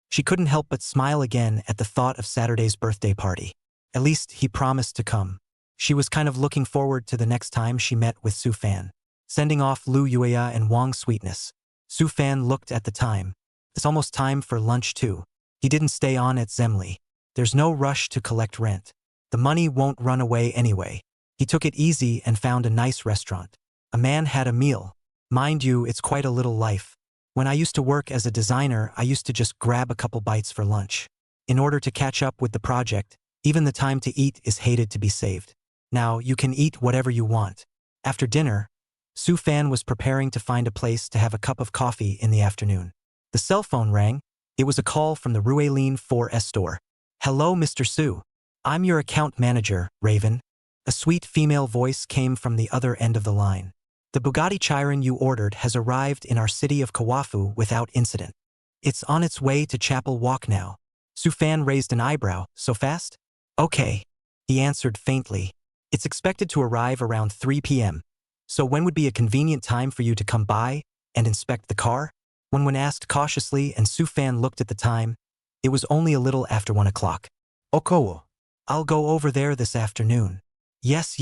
she couldn't help but smile again at the thought of Saturday's birthday party. At least he promised to come. She was kind of looking forward to the next time she met with Su Fan. Sending off Lu Yuya and Wang's Sweetness, Su Fan looked at the time. It's almost time for lunch too. He didn't stay on at Zenmeili. There's no rush to collect rent. The money won't run away anyway. He took it easy and found a nice restaurant. A man had a meal. Mind you, it's quite a little life. When I used to work as a designer, I used to just grab a couple bites for lunch. In order to catch up with the project, even the time to eat is hated to be saved. Now, you can eat whatever you want. After dinner, Su Fan was preparing to find a place to have a cup of coffee in the afternoon. The cell phone rang. It was a call from the Rueline 4S store. Hello, Mr. Su. I'm your account manager, Raven. A sweet female voice came from the other end of the line. The Bugatti Chiron you ordered has arrived in our city of Kawafu without incident. It's on its way to Chapel Walk now. Su Fan raised an eyebrow. So fast? Okay, he answered faintly. It's expected to arrive around 3 p.m. So when would be a convenient time for you to come by and inspect the car? When asked cautiously and Su Fan looked at the time, it was only a little after 1 o'clock. Okay. I'll go over there this afternoon. Yes.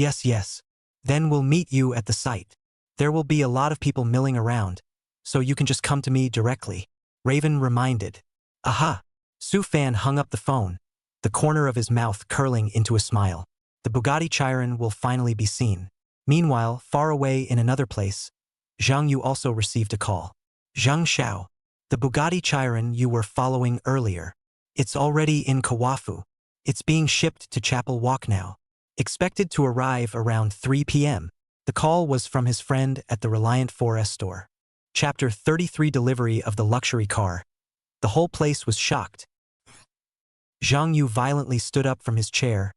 Then we'll meet you at the site. There will be a lot of people milling around, so you can just come to me directly. Raven reminded. Aha. Su Fan hung up the phone, the corner of his mouth curling into a smile. The Bugatti Chiron will finally be seen. Meanwhile, far away in another place, Zhang Yu also received a call. Zhang Xiao. The Bugatti Chiron you were following earlier. It's already in Kawafu. It's being shipped to Chapel Walk now. Expected to arrive around 3 p.m. The call was from his friend at the Reliant 4S store. Chapter 33 Delivery of the luxury car. The whole place was shocked. Zhang Yu violently stood up from his chair,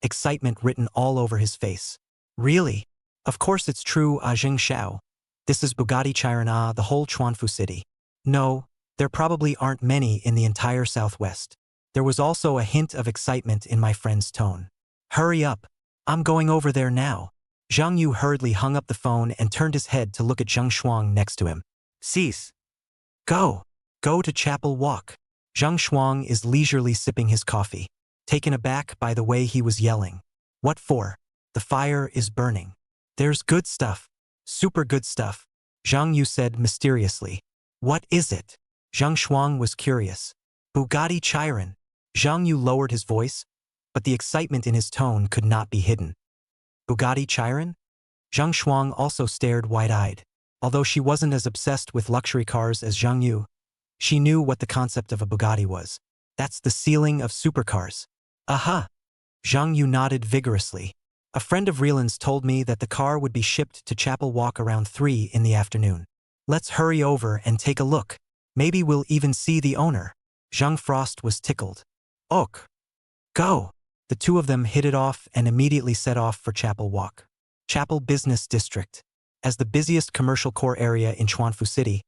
excitement written all over his face. Really? Of course it's true, Zheng Xiao. This is Bugatti Chiron, the whole Chuanfu city. No, there probably aren't many in the entire southwest. There was also a hint of excitement in my friend's tone. Hurry up. I'm going over there now. Zhang Yu hurriedly hung up the phone and turned his head to look at Zheng Shuang next to him. Cease. Go to Chapel Walk. Zheng Shuang is leisurely sipping his coffee, taken aback by the way he was yelling. What for? The fire is burning. There's good stuff. Super good stuff. Zhang Yu said mysteriously. What is it? Zheng Shuang was curious. Bugatti Chiron. Zhang Yu lowered his voice, but the excitement in his tone could not be hidden. Bugatti Chiron? Zhang Shuang also stared wide-eyed. Although she wasn't as obsessed with luxury cars as Zhang Yu, she knew what the concept of a Bugatti was. That's the ceiling of supercars. Aha! Zhang Yu nodded vigorously. A friend of Rieland's told me that the car would be shipped to Chapel Walk around 3 in the afternoon. Let's hurry over and take a look. Maybe we'll even see the owner. Zhang Frost was tickled. Ok. Go! The two of them hit it off and immediately set off for Chapel Walk. Chapel Business District. As the busiest commercial core area in Chuanfu City,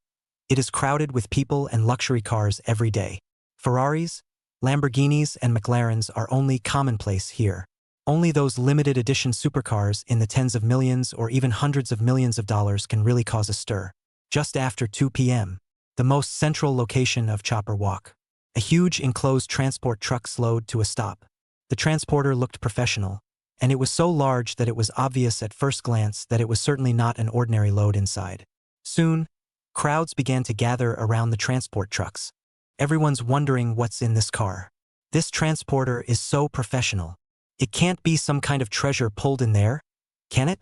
it is crowded with people and luxury cars every day. Ferraris, Lamborghinis, and McLarens are only commonplace here. Only those limited edition supercars in the tens of millions or even hundreds of millions of dollars can really cause a stir. Just after 2 p.m., the most central location of Chopper Walk. A huge enclosed transport truck slowed to a stop. The transporter looked professional, and it was so large that it was obvious at first glance that it was certainly not an ordinary load inside. Soon, crowds began to gather around the transport trucks. Everyone's wondering what's in this car. This transporter is so professional. It can't be some kind of treasure pulled in there, can it?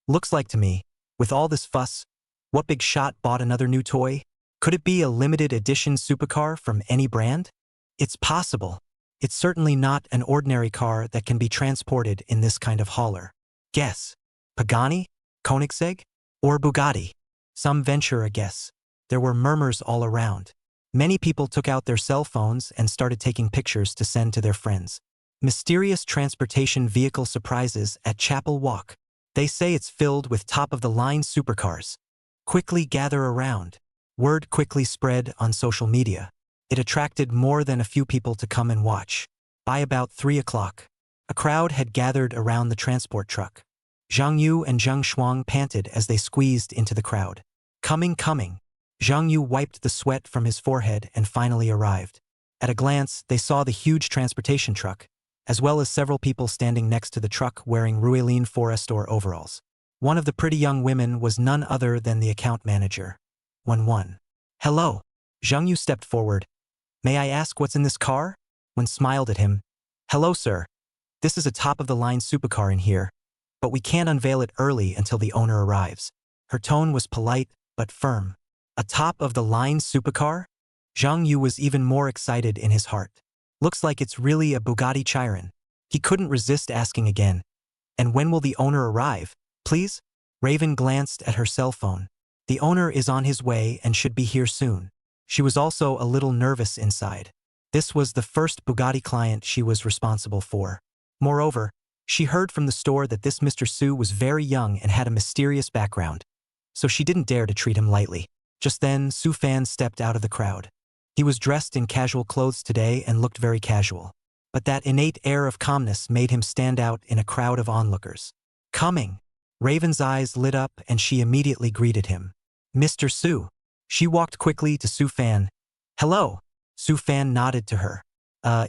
Looks like to me. With all this fuss, what big shot bought another new toy? Could it be a limited edition supercar from any brand? It's possible. It's certainly not an ordinary car that can be transported in this kind of hauler. Guess. Pagani? Koenigsegg? Or Bugatti? Some venture a guess. There were murmurs all around. Many people took out their cell phones and started taking pictures to send to their friends. Mysterious transportation vehicle surprises at Chapel Walk. They say it's filled with top-of-the-line supercars. Quickly gather around. Word quickly spread on social media. It attracted more than a few people to come and watch. By about 3 o'clock, a crowd had gathered around the transport truck. Zhang Yu and Zhang Shuang panted as they squeezed into the crowd. Coming. Zhang Yu wiped the sweat from his forehead and finally arrived. At a glance, they saw the huge transportation truck, as well as several people standing next to the truck wearing Rueline Forest or overalls. One of the pretty young women was none other than the account manager. 1-1. Hello. Zhang Yu stepped forward. May I ask what's in this car? Wen smiled at him. Hello, sir. This is a top-of-the-line supercar in here, but we can't unveil it early until the owner arrives. Her tone was polite, but firm. A top-of-the-line supercar? Zhang Yu was even more excited in his heart. Looks like it's really a Bugatti Chiron. He couldn't resist asking again. And when will the owner arrive, please? Raven glanced at her cell phone. The owner is on his way and should be here soon. She was also a little nervous inside. This was the first Bugatti client she was responsible for. Moreover, she heard from the store that this Mr. Su was very young and had a mysterious background, so she didn't dare to treat him lightly. Just then, Su Fan stepped out of the crowd. He was dressed in casual clothes today and looked very casual. But that innate air of calmness made him stand out in a crowd of onlookers. Coming! Raven's eyes lit up and she immediately greeted him. Mr. Su. She walked quickly to Su Fan. Hello. Su Fan nodded to her.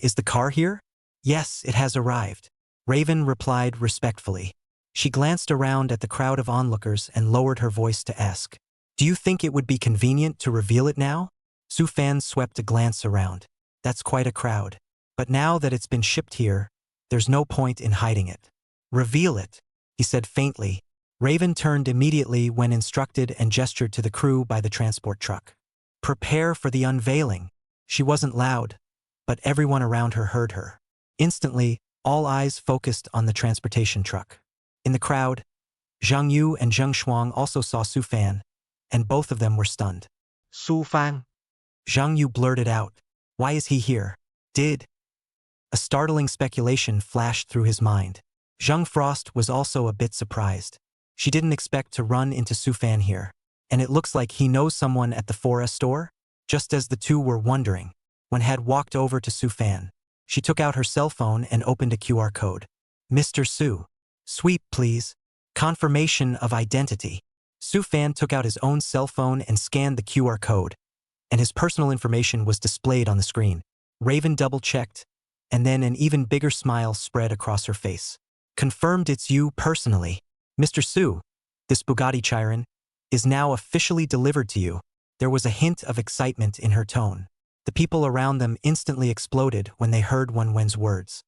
Is the car here? Yes, it has arrived. Raven replied respectfully. She glanced around at the crowd of onlookers and lowered her voice to ask, do you think it would be convenient to reveal it now? Su Fan swept a glance around. That's quite a crowd. But now that it's been shipped here, there's no point in hiding it. Reveal it, he said faintly. Raven turned immediately when instructed and gestured to the crew by the transport truck. Prepare for the unveiling. She wasn't loud, but everyone around her heard her. Instantly, all eyes focused on the transportation truck. In the crowd, Zhang Yu and Zhang Shuang also saw Su Fan, and both of them were stunned. Su Fan. Zhang Yu blurted out, why is he here? A startling speculation flashed through his mind. Zhang Frost was also a bit surprised. She didn't expect to run into Su Fan here, and it looks like he knows someone at the Fora store. Just as the two were wondering, Wen had walked over to Su Fan. She took out her cell phone and opened a QR code. Mr. Su. Sweep, please. Confirmation of identity. Su Fan took out his own cell phone and scanned the QR code, and his personal information was displayed on the screen. Raven double-checked, and then an even bigger smile spread across her face. Confirmed it's you personally. Mr. Su, this Bugatti Chiron is now officially delivered to you. There was a hint of excitement in her tone. The people around them instantly exploded when they heard Wen Wen's words.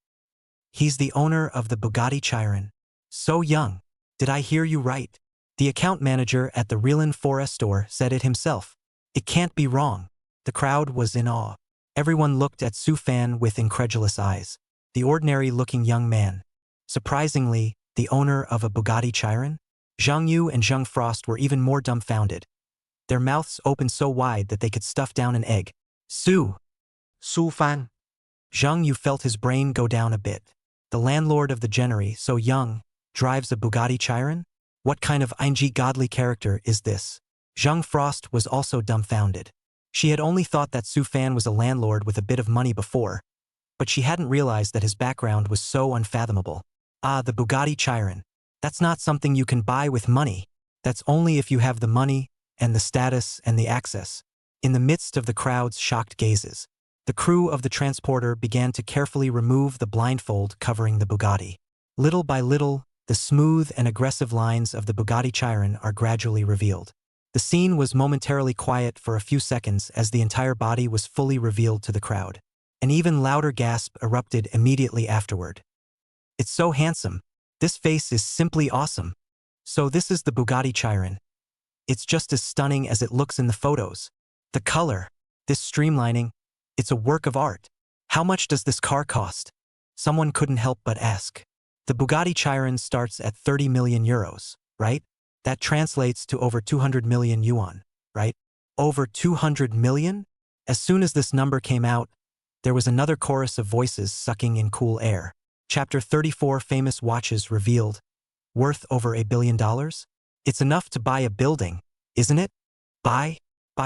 He's the owner of the Bugatti Chiron. So young. Did I hear you right? The account manager at the Reelan Forest store said it himself. It can't be wrong. The crowd was in awe. Everyone looked at Su Fan with incredulous eyes. The ordinary-looking young man. Surprisingly, the owner of a Bugatti Chiron? Zhang Yu and Zhang Frost were even more dumbfounded. Their mouths opened so wide that they could stuff down an egg. Su Fan. Zhang Yu felt his brain go down a bit. The landlord of the Genery, so young, drives a Bugatti Chiron? What kind of godly character is this? Zhang Frost was also dumbfounded. She had only thought that Su Fan was a landlord with a bit of money before, but she hadn't realized that his background was so unfathomable. Ah, the Bugatti Chiron. That's not something you can buy with money. That's only if you have the money, and the status, and the access. In the midst of the crowd's shocked gazes, the crew of the transporter began to carefully remove the blindfold covering the Bugatti. Little by little, the smooth and aggressive lines of the Bugatti Chiron are gradually revealed. The scene was momentarily quiet for a few seconds as the entire body was fully revealed to the crowd. An even louder gasp erupted immediately afterward. It's so handsome. This face is simply awesome. So this is the Bugatti Chiron. It's just as stunning as it looks in the photos. The color, this streamlining, it's a work of art. How much does this car cost? Someone couldn't help but ask. The Bugatti Chiron starts at 30 million euros, right? That translates to over 200 million yuan, right? Over 200 million? As soon as this number came out, there was another chorus of voices sucking in cool air. Chapter 34 Famous Watches Revealed. Worth over $1 billion? It's enough to buy a building, isn't it? Buy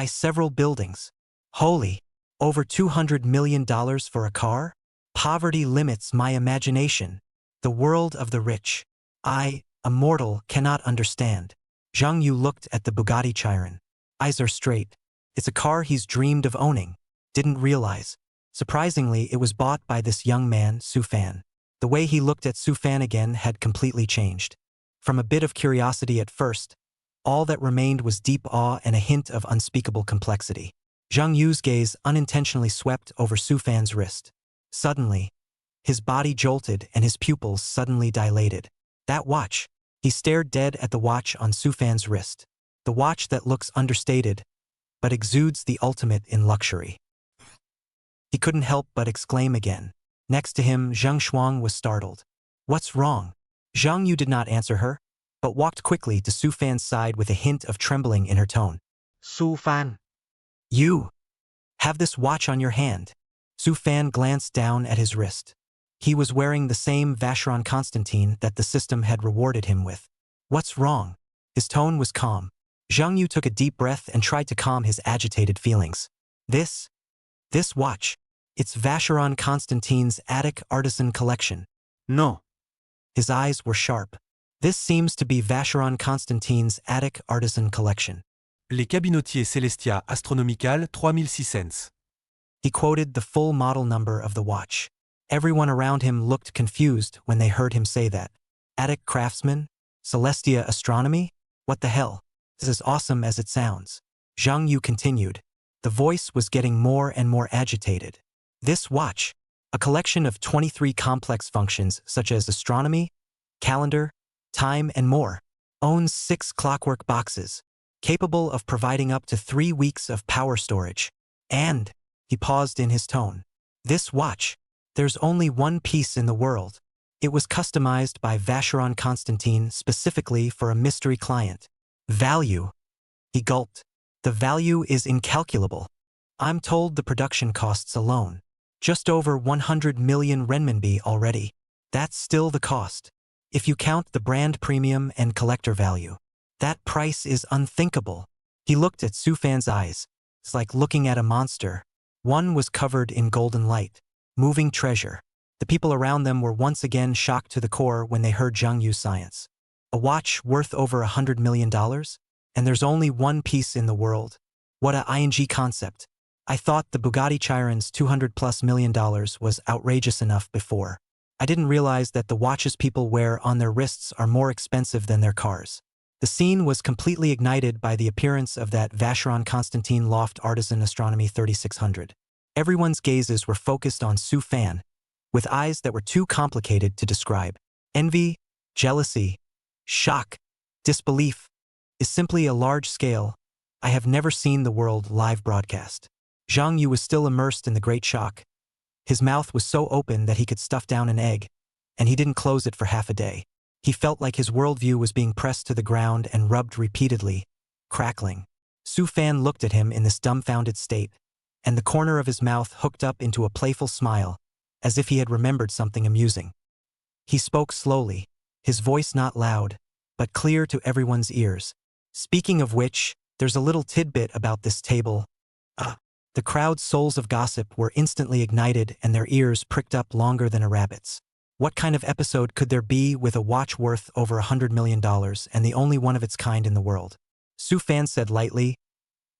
several buildings. Holy, over $200 million for a car? Poverty limits my imagination. The world of the rich. I, a mortal, cannot understand. Zhang Yu looked at the Bugatti Chiron. Eyes are straight. It's a car he's dreamed of owning. Didn't realize. Surprisingly, it was bought by this young man, Su Fan. The way he looked at Su Fan again had completely changed. From a bit of curiosity at first, all that remained was deep awe and a hint of unspeakable complexity. Zhang Yu's gaze unintentionally swept over Su Fan's wrist. Suddenly, his body jolted and his pupils suddenly dilated. That watch. He stared dead at the watch on Su Fan's wrist. The watch that looks understated, but exudes the ultimate in luxury. He couldn't help but exclaim again. Next to him, Zhang Shuang was startled. What's wrong? Zhang Yu did not answer her, but walked quickly to Su Fan's side with a hint of trembling in her tone. Su Fan. You have this watch on your hand. Su Fan glanced down at his wrist. He was wearing the same Vacheron Constantine that the system had rewarded him with. What's wrong? His tone was calm. Zhang Yu took a deep breath and tried to calm his agitated feelings. This watch. It's Vacheron Constantine's Attic Artisan Collection. No. His eyes were sharp. This seems to be Vacheron Constantine's Attic Artisan Collection. Les cabinotiers Celestia Astronomical 3600. He quoted the full model number of the watch. Everyone around him looked confused when they heard him say that. Attic Craftsman? Celestia Astronomy? What the hell? This is awesome as it sounds. Zhang Yu continued. The voice was getting more and more agitated. This watch, a collection of 23 complex functions such as astronomy, calendar, time, and more, owns 6 clockwork boxes, capable of providing up to 3 weeks of power storage. And, he paused in his tone, this watch, there's only one piece in the world. It was customized by Vacheron Constantine specifically for a mystery client. Value. He gulped. The value is incalculable. I'm told the production costs alone. Just over 100 million renminbi already. That's still the cost. If you count the brand premium and collector value. That price is unthinkable. He looked at Su Fan's eyes. It's like looking at a monster. One was covered in golden light. Moving treasure. The people around them were once again shocked to the core when they heard Zhang Yu's science. A watch worth over $100 million? And there's only one piece in the world. What a ing concept. I thought the Bugatti Chiron's $200+ million was outrageous enough before. I didn't realize that the watches people wear on their wrists are more expensive than their cars. The scene was completely ignited by the appearance of that Vacheron Constantine Loft Artisan Astronomy 3600. Everyone's gazes were focused on Su Fan, with eyes that were too complicated to describe. Envy, jealousy, shock, disbelief is simply a large-scale, I have never seen the world live broadcast. Zhang Yu was still immersed in the great shock. His mouth was so open that he could stuff down an egg, and he didn't close it for half a day. He felt like his worldview was being pressed to the ground and rubbed repeatedly, crackling. Su Fan looked at him in this dumbfounded state, and the corner of his mouth hooked up into a playful smile, as if he had remembered something amusing. He spoke slowly, his voice not loud, but clear to everyone's ears. Speaking of which, there's a little tidbit about this table. The crowd's souls of gossip were instantly ignited and their ears pricked up longer than a rabbit's. What kind of episode could there be with a watch worth over $100 million and the only one of its kind in the world? Su Fan said lightly,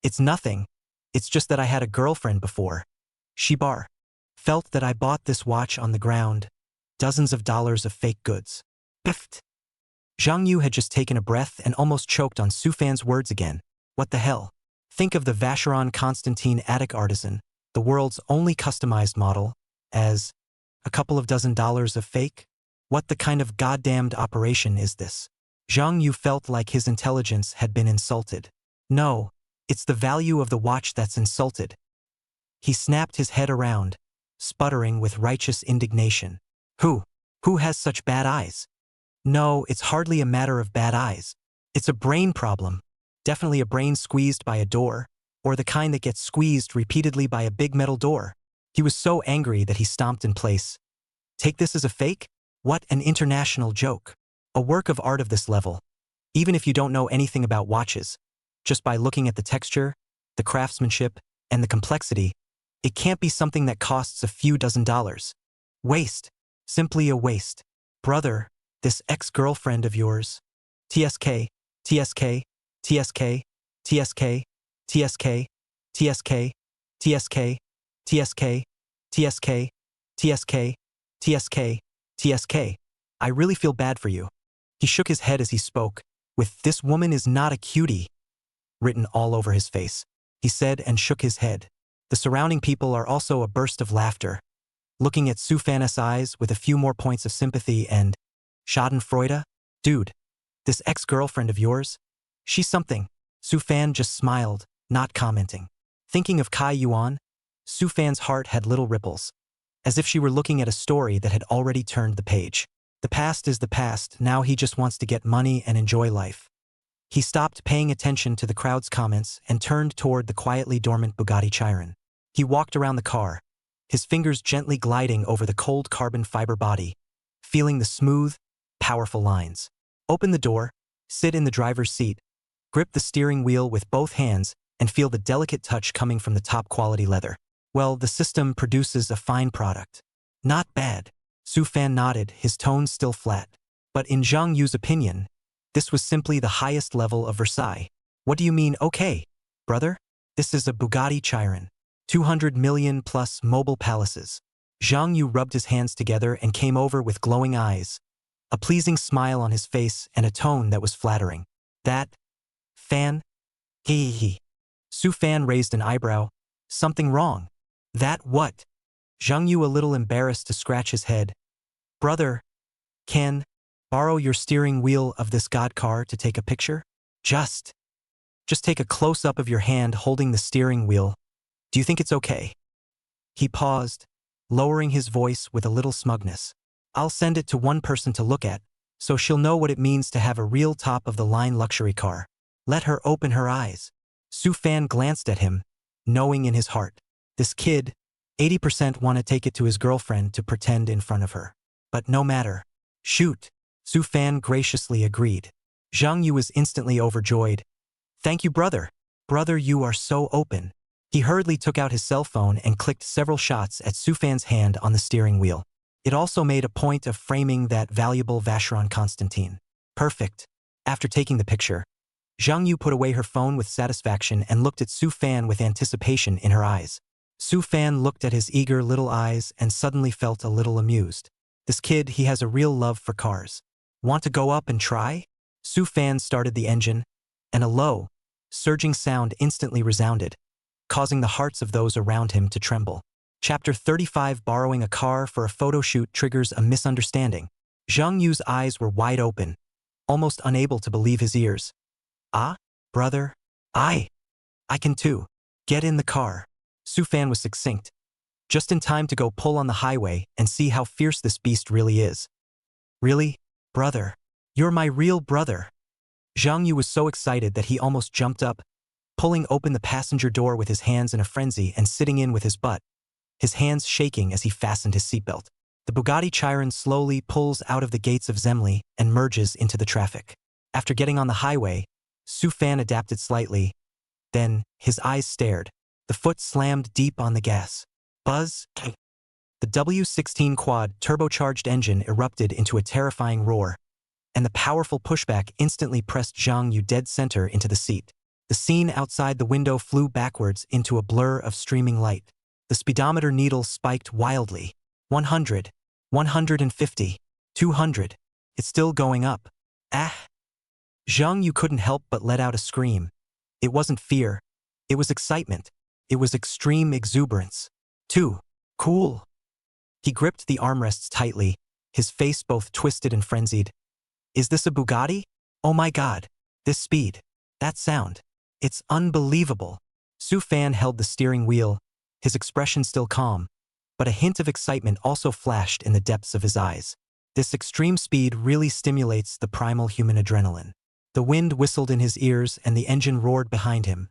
"It's nothing. It's just that I had a girlfriend before. She felt that I bought this watch on the ground, dozens of dollars of fake goods." Biffed. Zhang Yu had just taken a breath and almost choked on Su Fan's words again. What the hell? Think of the Vacheron Constantine attic artisan, the world's only customized model, as a couple of dozen dollars of fake? What the kind of goddamned operation is this? Zhang Yu felt like his intelligence had been insulted. No, it's the value of the watch that's insulted. He snapped his head around, sputtering with righteous indignation. Who has such bad eyes? No, it's hardly a matter of bad eyes. It's a brain problem. Definitely a brain squeezed by a door, or the kind that gets squeezed repeatedly by a big metal door. He was so angry that he stomped in place. Take this as a fake? What an international joke. A work of art of this level. Even if you don't know anything about watches, just by looking at the texture, the craftsmanship, and the complexity, it can't be something that costs a few dozen dollars. Waste. Simply a waste. Brother, this ex-girlfriend of yours. TSK, TSK, TSK, TSK, TSK, TSK, TSK, TSK, TSK, TSK, TSK, TSK. I really feel bad for you. He shook his head as he spoke, with "This woman is not a cutie" written all over his face. He said and shook his head. The surrounding people are also a burst of laughter, looking at Su Fan's eyes with a few more points of sympathy and Schadenfreude? Dude, this ex-girlfriend of yours? She's something. Su Fan just smiled, not commenting. Thinking of Kai Yuan, Su Fan's heart had little ripples, as if she were looking at a story that had already turned the page. The past is the past, now he just wants to get money and enjoy life. He stopped paying attention to the crowd's comments and turned toward the quietly dormant Bugatti Chiron. He walked around the car, his fingers gently gliding over the cold carbon fiber body, feeling the smooth, powerful lines. Open the door, sit in the driver's seat, grip the steering wheel with both hands, and feel the delicate touch coming from the top-quality leather. Well, the system produces a fine product. Not bad. Su Fan nodded, his tone still flat. But in Zhang Yu's opinion, this was simply the highest level of Versailles. What do you mean, okay, brother? This is a Bugatti Chiron. 200 million plus mobile palaces. Zhang Yu rubbed his hands together and came over with glowing eyes, a pleasing smile on his face and a tone that was flattering. That? Fan? Hee. Su Fan raised an eyebrow. Something wrong. That what? Zhang Yu a little embarrassed to scratch his head. Brother, can borrow your steering wheel of this god car to take a picture? Just take a close-up of your hand holding the steering wheel. Do you think it's okay? He paused, lowering his voice with a little smugness. I'll send it to one person to look at, so she'll know what it means to have a real top-of-the-line luxury car. Let her open her eyes. Su Fan glanced at him, knowing in his heart, this kid, 80% want to take it to his girlfriend to pretend in front of her. But no matter. Shoot. Su Fan graciously agreed. Zhang Yu was instantly overjoyed. Thank you, brother. Brother, you are so open. He hurriedly took out his cell phone and clicked several shots at Su Fan's hand on the steering wheel. It also made a point of framing that valuable Vacheron Constantine. Perfect. After taking the picture, Zhang Yu put away her phone with satisfaction and looked at Su Fan with anticipation in her eyes. Su Fan looked at his eager little eyes and suddenly felt a little amused. This kid, he has a real love for cars. Want to go up and try? Su Fan started the engine, and a low, surging sound instantly resounded, causing the hearts of those around him to tremble. Chapter 35 Borrowing a car for a photo shoot triggers a misunderstanding. Zhang Yu's eyes were wide open, almost unable to believe his ears. Ah, brother? I can too. Get in the car. Su Fan was succinct, just in time to go pull on the highway and see how fierce this beast really is. Really? Brother? You're my real brother. Zhang Yu was so excited that he almost jumped up, pulling open the passenger door with his hands in a frenzy and sitting in with his butt, his hands shaking as he fastened his seatbelt. The Bugatti Chiron slowly pulls out of the gates of Zemli and merges into the traffic. After getting on the highway, Su Fan adapted slightly. Then, his eyes stared. The foot slammed deep on the gas. Buzz! The W16 quad turbocharged engine erupted into a terrifying roar, and the powerful pushback instantly pressed Zhang Yu dead center into the seat. The scene outside the window flew backwards into a blur of streaming light. The speedometer needle spiked wildly. 100, 150, 200. It's still going up. Ah! Zhang Yu couldn't help but let out a scream. It wasn't fear. It was excitement. It was extreme exuberance. Too cool. He gripped the armrests tightly, his face both twisted and frenzied. Is this a Bugatti? Oh my god. This speed. That sound. It's unbelievable. Su Fan held the steering wheel, his expression still calm, but a hint of excitement also flashed in the depths of his eyes. This extreme speed really stimulates the primal human adrenaline. The wind whistled in his ears and the engine roared behind him,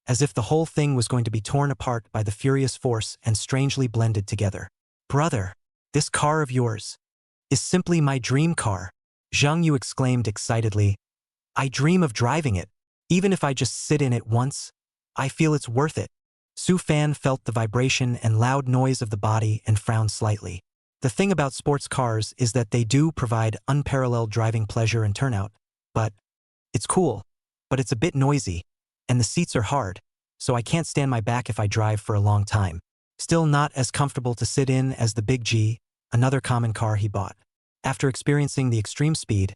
as if the whole thing was going to be torn apart by the furious force and strangely blended together. Brother, this car of yours is simply my dream car, Zhang Yu exclaimed excitedly. I dream of driving it. Even if I just sit in it once, I feel it's worth it. Su Fan felt the vibration and loud noise of the body and frowned slightly. The thing about sports cars is that they do provide unparalleled driving pleasure and turnout, but it's cool, but it's a bit noisy, and the seats are hard, so I can't stand my back if I drive for a long time. Still not as comfortable to sit in as the Big G, another common car he bought. After experiencing the extreme speed,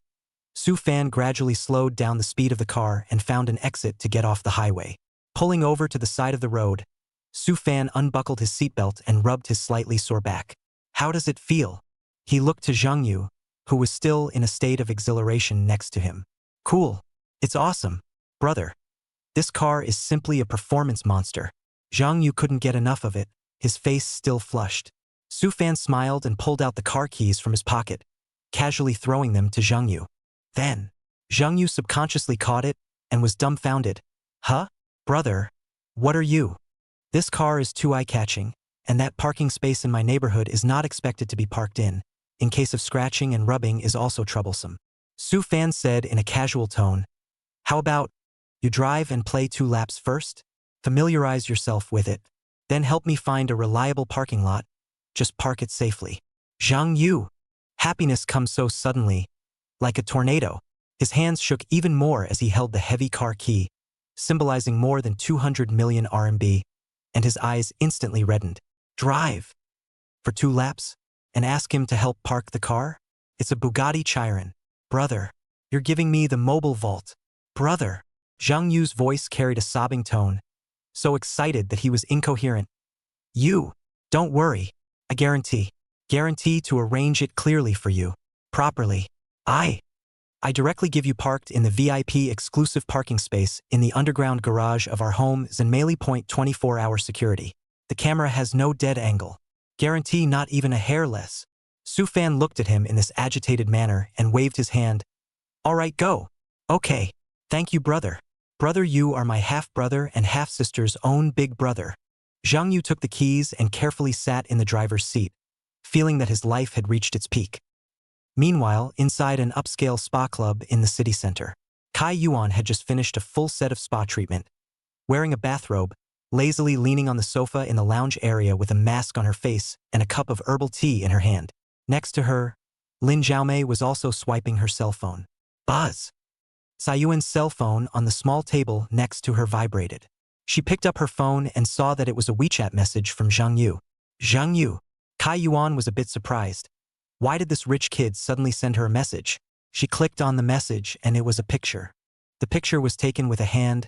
Su Fan gradually slowed down the speed of the car and found an exit to get off the highway. Pulling over to the side of the road, Su Fan unbuckled his seatbelt and rubbed his slightly sore back. How does it feel? He looked to Zhang Yu, who was still in a state of exhilaration next to him. Cool. It's awesome, brother. This car is simply a performance monster. Zhang Yu couldn't get enough of it, his face still flushed. Su Fan smiled and pulled out the car keys from his pocket, casually throwing them to Zhang Yu. Then, Zhang Yu subconsciously caught it and was dumbfounded. Huh? Brother, what are you? This car is too eye-catching, and that parking space in my neighborhood is not expected to be parked in case of scratching and rubbing is also troublesome. Su Fan said in a casual tone, how about you drive and play 2 laps first? Familiarize yourself with it. Then help me find a reliable parking lot. Just park it safely. Zhang Yu. Happiness comes so suddenly, like a tornado. His hands shook even more as he held the heavy car key, symbolizing more than 200 million RMB, and his eyes instantly reddened. Drive. For 2 laps? And ask him to help park the car? It's a Bugatti Chiron. Brother, you're giving me the mobile vault. Brother. Zhang Yu's voice carried a sobbing tone, so excited that he was incoherent. You. Don't worry. I guarantee to arrange it clearly for you. Properly. I directly give you parked in the VIP exclusive parking space in the underground garage of our home Zenmeli Point 24-hour security. The camera has no dead angle. Guarantee not even a hair less. Su Fan looked at him in this agitated manner and waved his hand. All right, go. Okay. Thank you, brother. Brother, you are my half-brother and half-sister's own big brother. Zhang Yu took the keys and carefully sat in the driver's seat, feeling that his life had reached its peak. Meanwhile, inside an upscale spa club in the city center, Kai Yuan had just finished a full set of spa treatment. Wearing a bathrobe, lazily leaning on the sofa in the lounge area with a mask on her face and a cup of herbal tea in her hand. Next to her, Lin Zhaomei was also swiping her cell phone. Buzz! Sayuan's cell phone on the small table next to her vibrated. She picked up her phone and saw that it was a WeChat message from Zhang Yu. Zhang Yu. Kai Yuan was a bit surprised. Why did this rich kid suddenly send her a message? She clicked on the message and it was a picture. The picture was taken with a hand,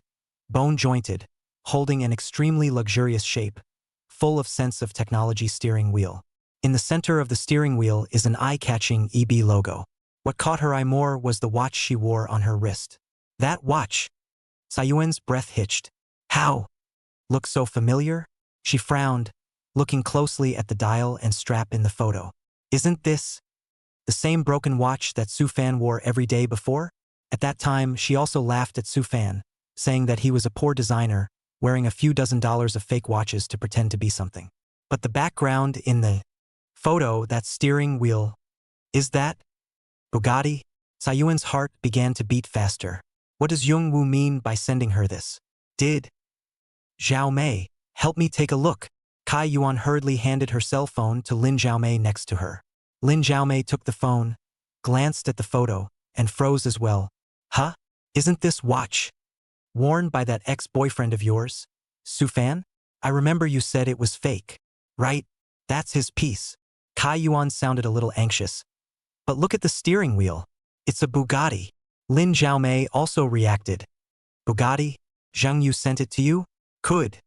bone-jointed, holding an extremely luxurious shape, full of sense of technology steering wheel. In the center of the steering wheel is an eye-catching EB logo. What caught her eye more was the watch she wore on her wrist. That watch! Sayuan's breath hitched. How? Looks so familiar? She frowned, looking closely at the dial and strap in the photo. Isn't this the same broken watch that Su-fan wore every day before? At that time, she also laughed at Su-fan, saying that he was a poor designer, wearing a few $dozen of fake watches to pretend to be something. But the background in the photo, that steering wheel, is that Bugatti? Sayuan's heart began to beat faster. What does Young-woo mean by sending her this? Did Zhao Mei help me take a look? Kai Yuan hurriedly handed her cell phone to Lin Zhaomei next to her. Lin Zhaomei took the phone, glanced at the photo, and froze as well. Huh? Isn't this watch worn by that ex-boyfriend of yours, Su-fan? I remember you said it was fake. Right? That's his piece. Kai Yuan sounded a little anxious. But look at the steering wheel. It's a Bugatti. Lin Zhaomei also reacted. Bugatti? Zhang Yu sent it to you? Could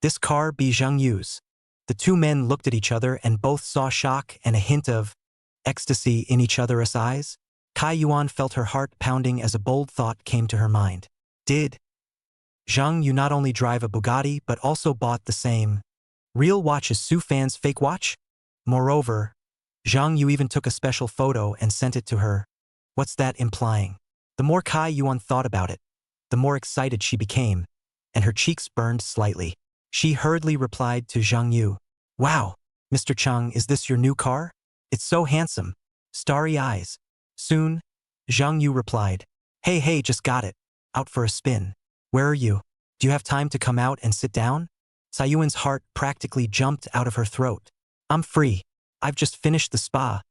this car be Zhang Yu's? The two men looked at each other and both saw shock and a hint of ecstasy in each other's eyes. Kai Yuan felt her heart pounding as a bold thought came to her mind. Did Zhang Yu not only drive a Bugatti but also bought the same real watch as Su-fan's fake watch? Moreover, Zhang Yu even took a special photo and sent it to her. What's that implying? The more Kai Yuan thought about it, the more excited she became, and her cheeks burned slightly. She hurriedly replied to Zhang Yu. Wow, Mr. Chung, is this your new car? It's so handsome. Starry eyes. Soon, Zhang Yu replied. Hey, just got it. Out for a spin. Where are you? Do you have time to come out and sit down? Sayuan's heart practically jumped out of her throat. I'm free. I've just finished the spa.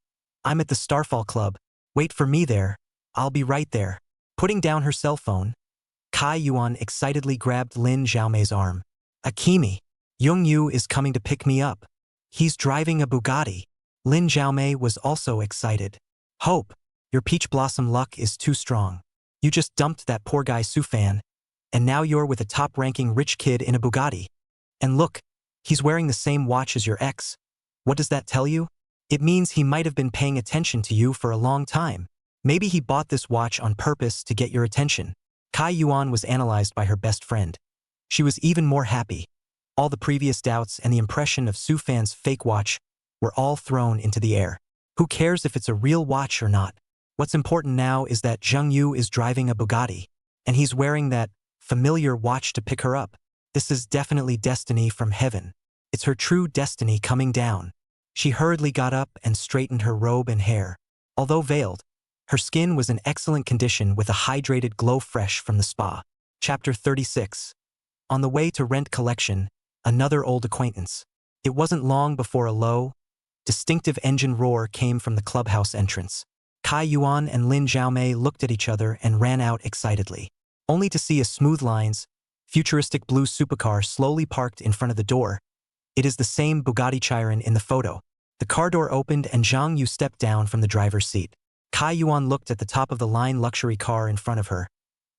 I'm at the Starfall Club. Wait for me there. I'll be right there. Putting down her cell phone, Kai Yuan excitedly grabbed Lin Zhaomei's arm. Akimi, Young Yu is coming to pick me up. He's driving a Bugatti. Lin Zhaomei was also excited. Hope, your peach blossom luck is too strong. You just dumped that poor guy Su-fan, and now you're with a top-ranking rich kid in a Bugatti. And look, he's wearing the same watch as your ex. What does that tell you? It means he might have been paying attention to you for a long time. Maybe he bought this watch on purpose to get your attention. Kai Yuan was analyzed by her best friend. She was even more happy. All the previous doubts and the impression of Su-fan's fake watch were all thrown into the air. Who cares if it's a real watch or not? What's important now is that Zhang Yu is driving a Bugatti, and he's wearing that familiar watch to pick her up. This is definitely destiny from heaven. It's her true destiny coming down. She hurriedly got up and straightened her robe and hair. Although veiled, her skin was in excellent condition with a hydrated glow fresh from the spa. Chapter 36. On the way to rent collection, another old acquaintance. It wasn't long before a low, distinctive engine roar came from the clubhouse entrance. Kai Yuan and Lin Zhaomei looked at each other and ran out excitedly, only to see a smooth lines, futuristic blue supercar slowly parked in front of the door. It is the same Bugatti Chiron in the photo. The car door opened and Zhang Yu stepped down from the driver's seat. Kai Yuan looked at the top of the line luxury car in front of her,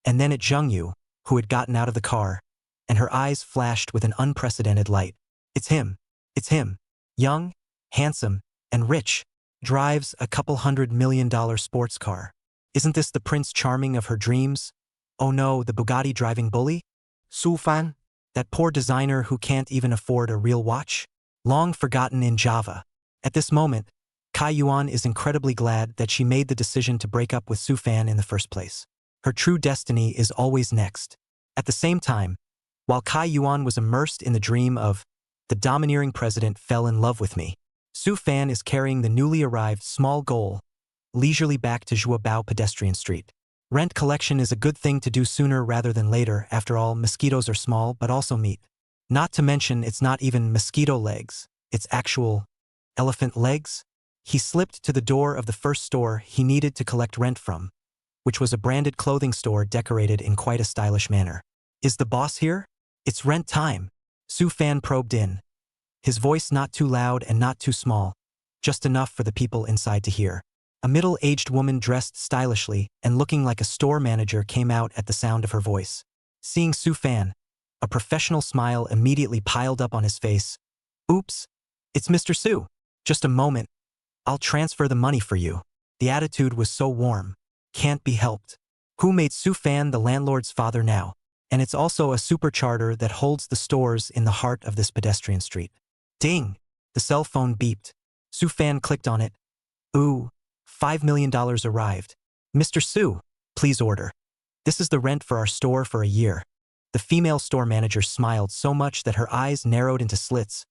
and then at Zhang Yu, who had gotten out of the car, and her eyes flashed with an unprecedented light. It's him. It's him. Young, handsome, and rich. Drives a couple $100 million sports car. Isn't this the Prince Charming of her dreams? Oh no, the Bugatti driving bully? Su-fan? That poor designer who can't even afford a real watch? Long forgotten in Java. At this moment, Kai Yuan is incredibly glad that she made the decision to break up with Su-fan in the first place. Her true destiny is always next. At the same time, while Kai Yuan was immersed in the dream of the domineering president fell in love with me, Su-fan is carrying the newly arrived small goal leisurely back to Zhuobao pedestrian street. Rent collection is a good thing to do sooner rather than later. After all, mosquitoes are small but also meat. Not to mention it's not even mosquito legs, it's actual elephant legs. He slipped to the door of the first store he needed to collect rent from, which was a branded clothing store decorated in quite a stylish manner. Is the boss here? It's rent time. Su-fan probed in. His voice not too loud and not too small, just enough for the people inside to hear. A middle-aged woman dressed stylishly and looking like a store manager came out at the sound of her voice. Seeing Su-fan, A professional smile immediately piled up on his face. Oops, it's Mr. Su. Just a moment. I'll transfer the money for you. The attitude was so warm. Can't be helped. Who made Su Fan the landlord's father now? And it's also a supercharter that holds the stores in the heart of this pedestrian street. Ding! The cell phone beeped. Su Fan clicked on it. Ooh, $5 million arrived. Mr. Su, please order. This is the rent for our store for a year. The female store manager smiled so much that her eyes narrowed into slits.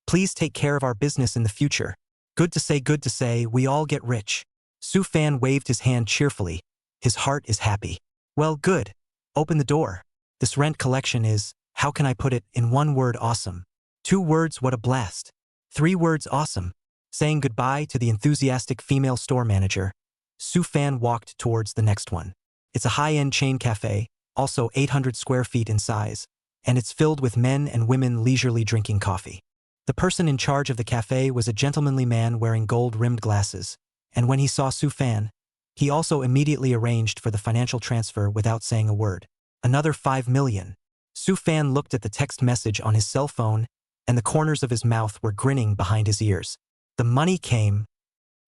Please take care of our business in the future. Good to say, we all get rich. Su Fan waved his hand cheerfully. His heart is happy. Well, good. Open the door. This rent collection is, how can I put it, in one word, awesome. 2 words, what a blast. 3 words, awesome. Saying goodbye to the enthusiastic female store manager, Su Fan walked towards the next one. It's a high-end chain cafe, also 800 square feet in size, and it's filled with men and women leisurely drinking coffee. The person in charge of the cafe was a gentlemanly man wearing gold-rimmed glasses, and when he saw Su Fan, he also immediately arranged for the financial transfer without saying a word. Another 5 million. Su Fan looked at the text message on his cell phone, and the corners of his mouth were grinning behind his ears. The money came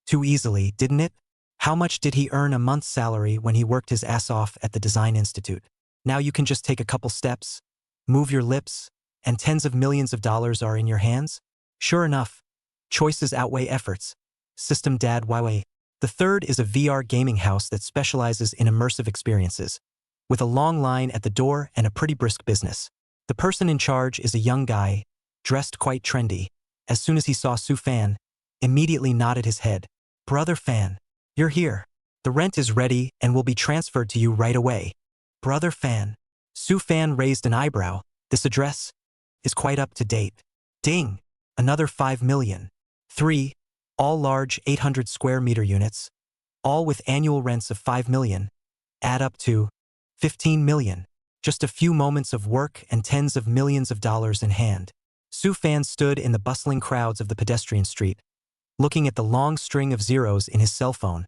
too easily, didn't it? How much did he earn a month's salary when he worked his ass off at the Design Institute? Now you can just take a couple steps, move your lips, and tens of millions of dollars are in your hands? Sure enough, choices outweigh efforts. System Dad Huawei. The third is a VR gaming house that specializes in immersive experiences, with a long line at the door and a pretty brisk business. The person in charge is a young guy, dressed quite trendy. As soon as he saw Su Fan, immediately nodded his head. Brother Fan, you're here. The rent is ready and will be transferred to you right away. Brother Fan. Su Fan raised an eyebrow. This address is quite up to date. Ding! Another 5 million. 3, all large 800 square meter units, all with annual rents of 5 million, add up to 15 million. Just a few moments of work and tens of millions of dollars in hand. Su Fan stood in the bustling crowds of the pedestrian street, looking at the long string of zeros in his cell phone,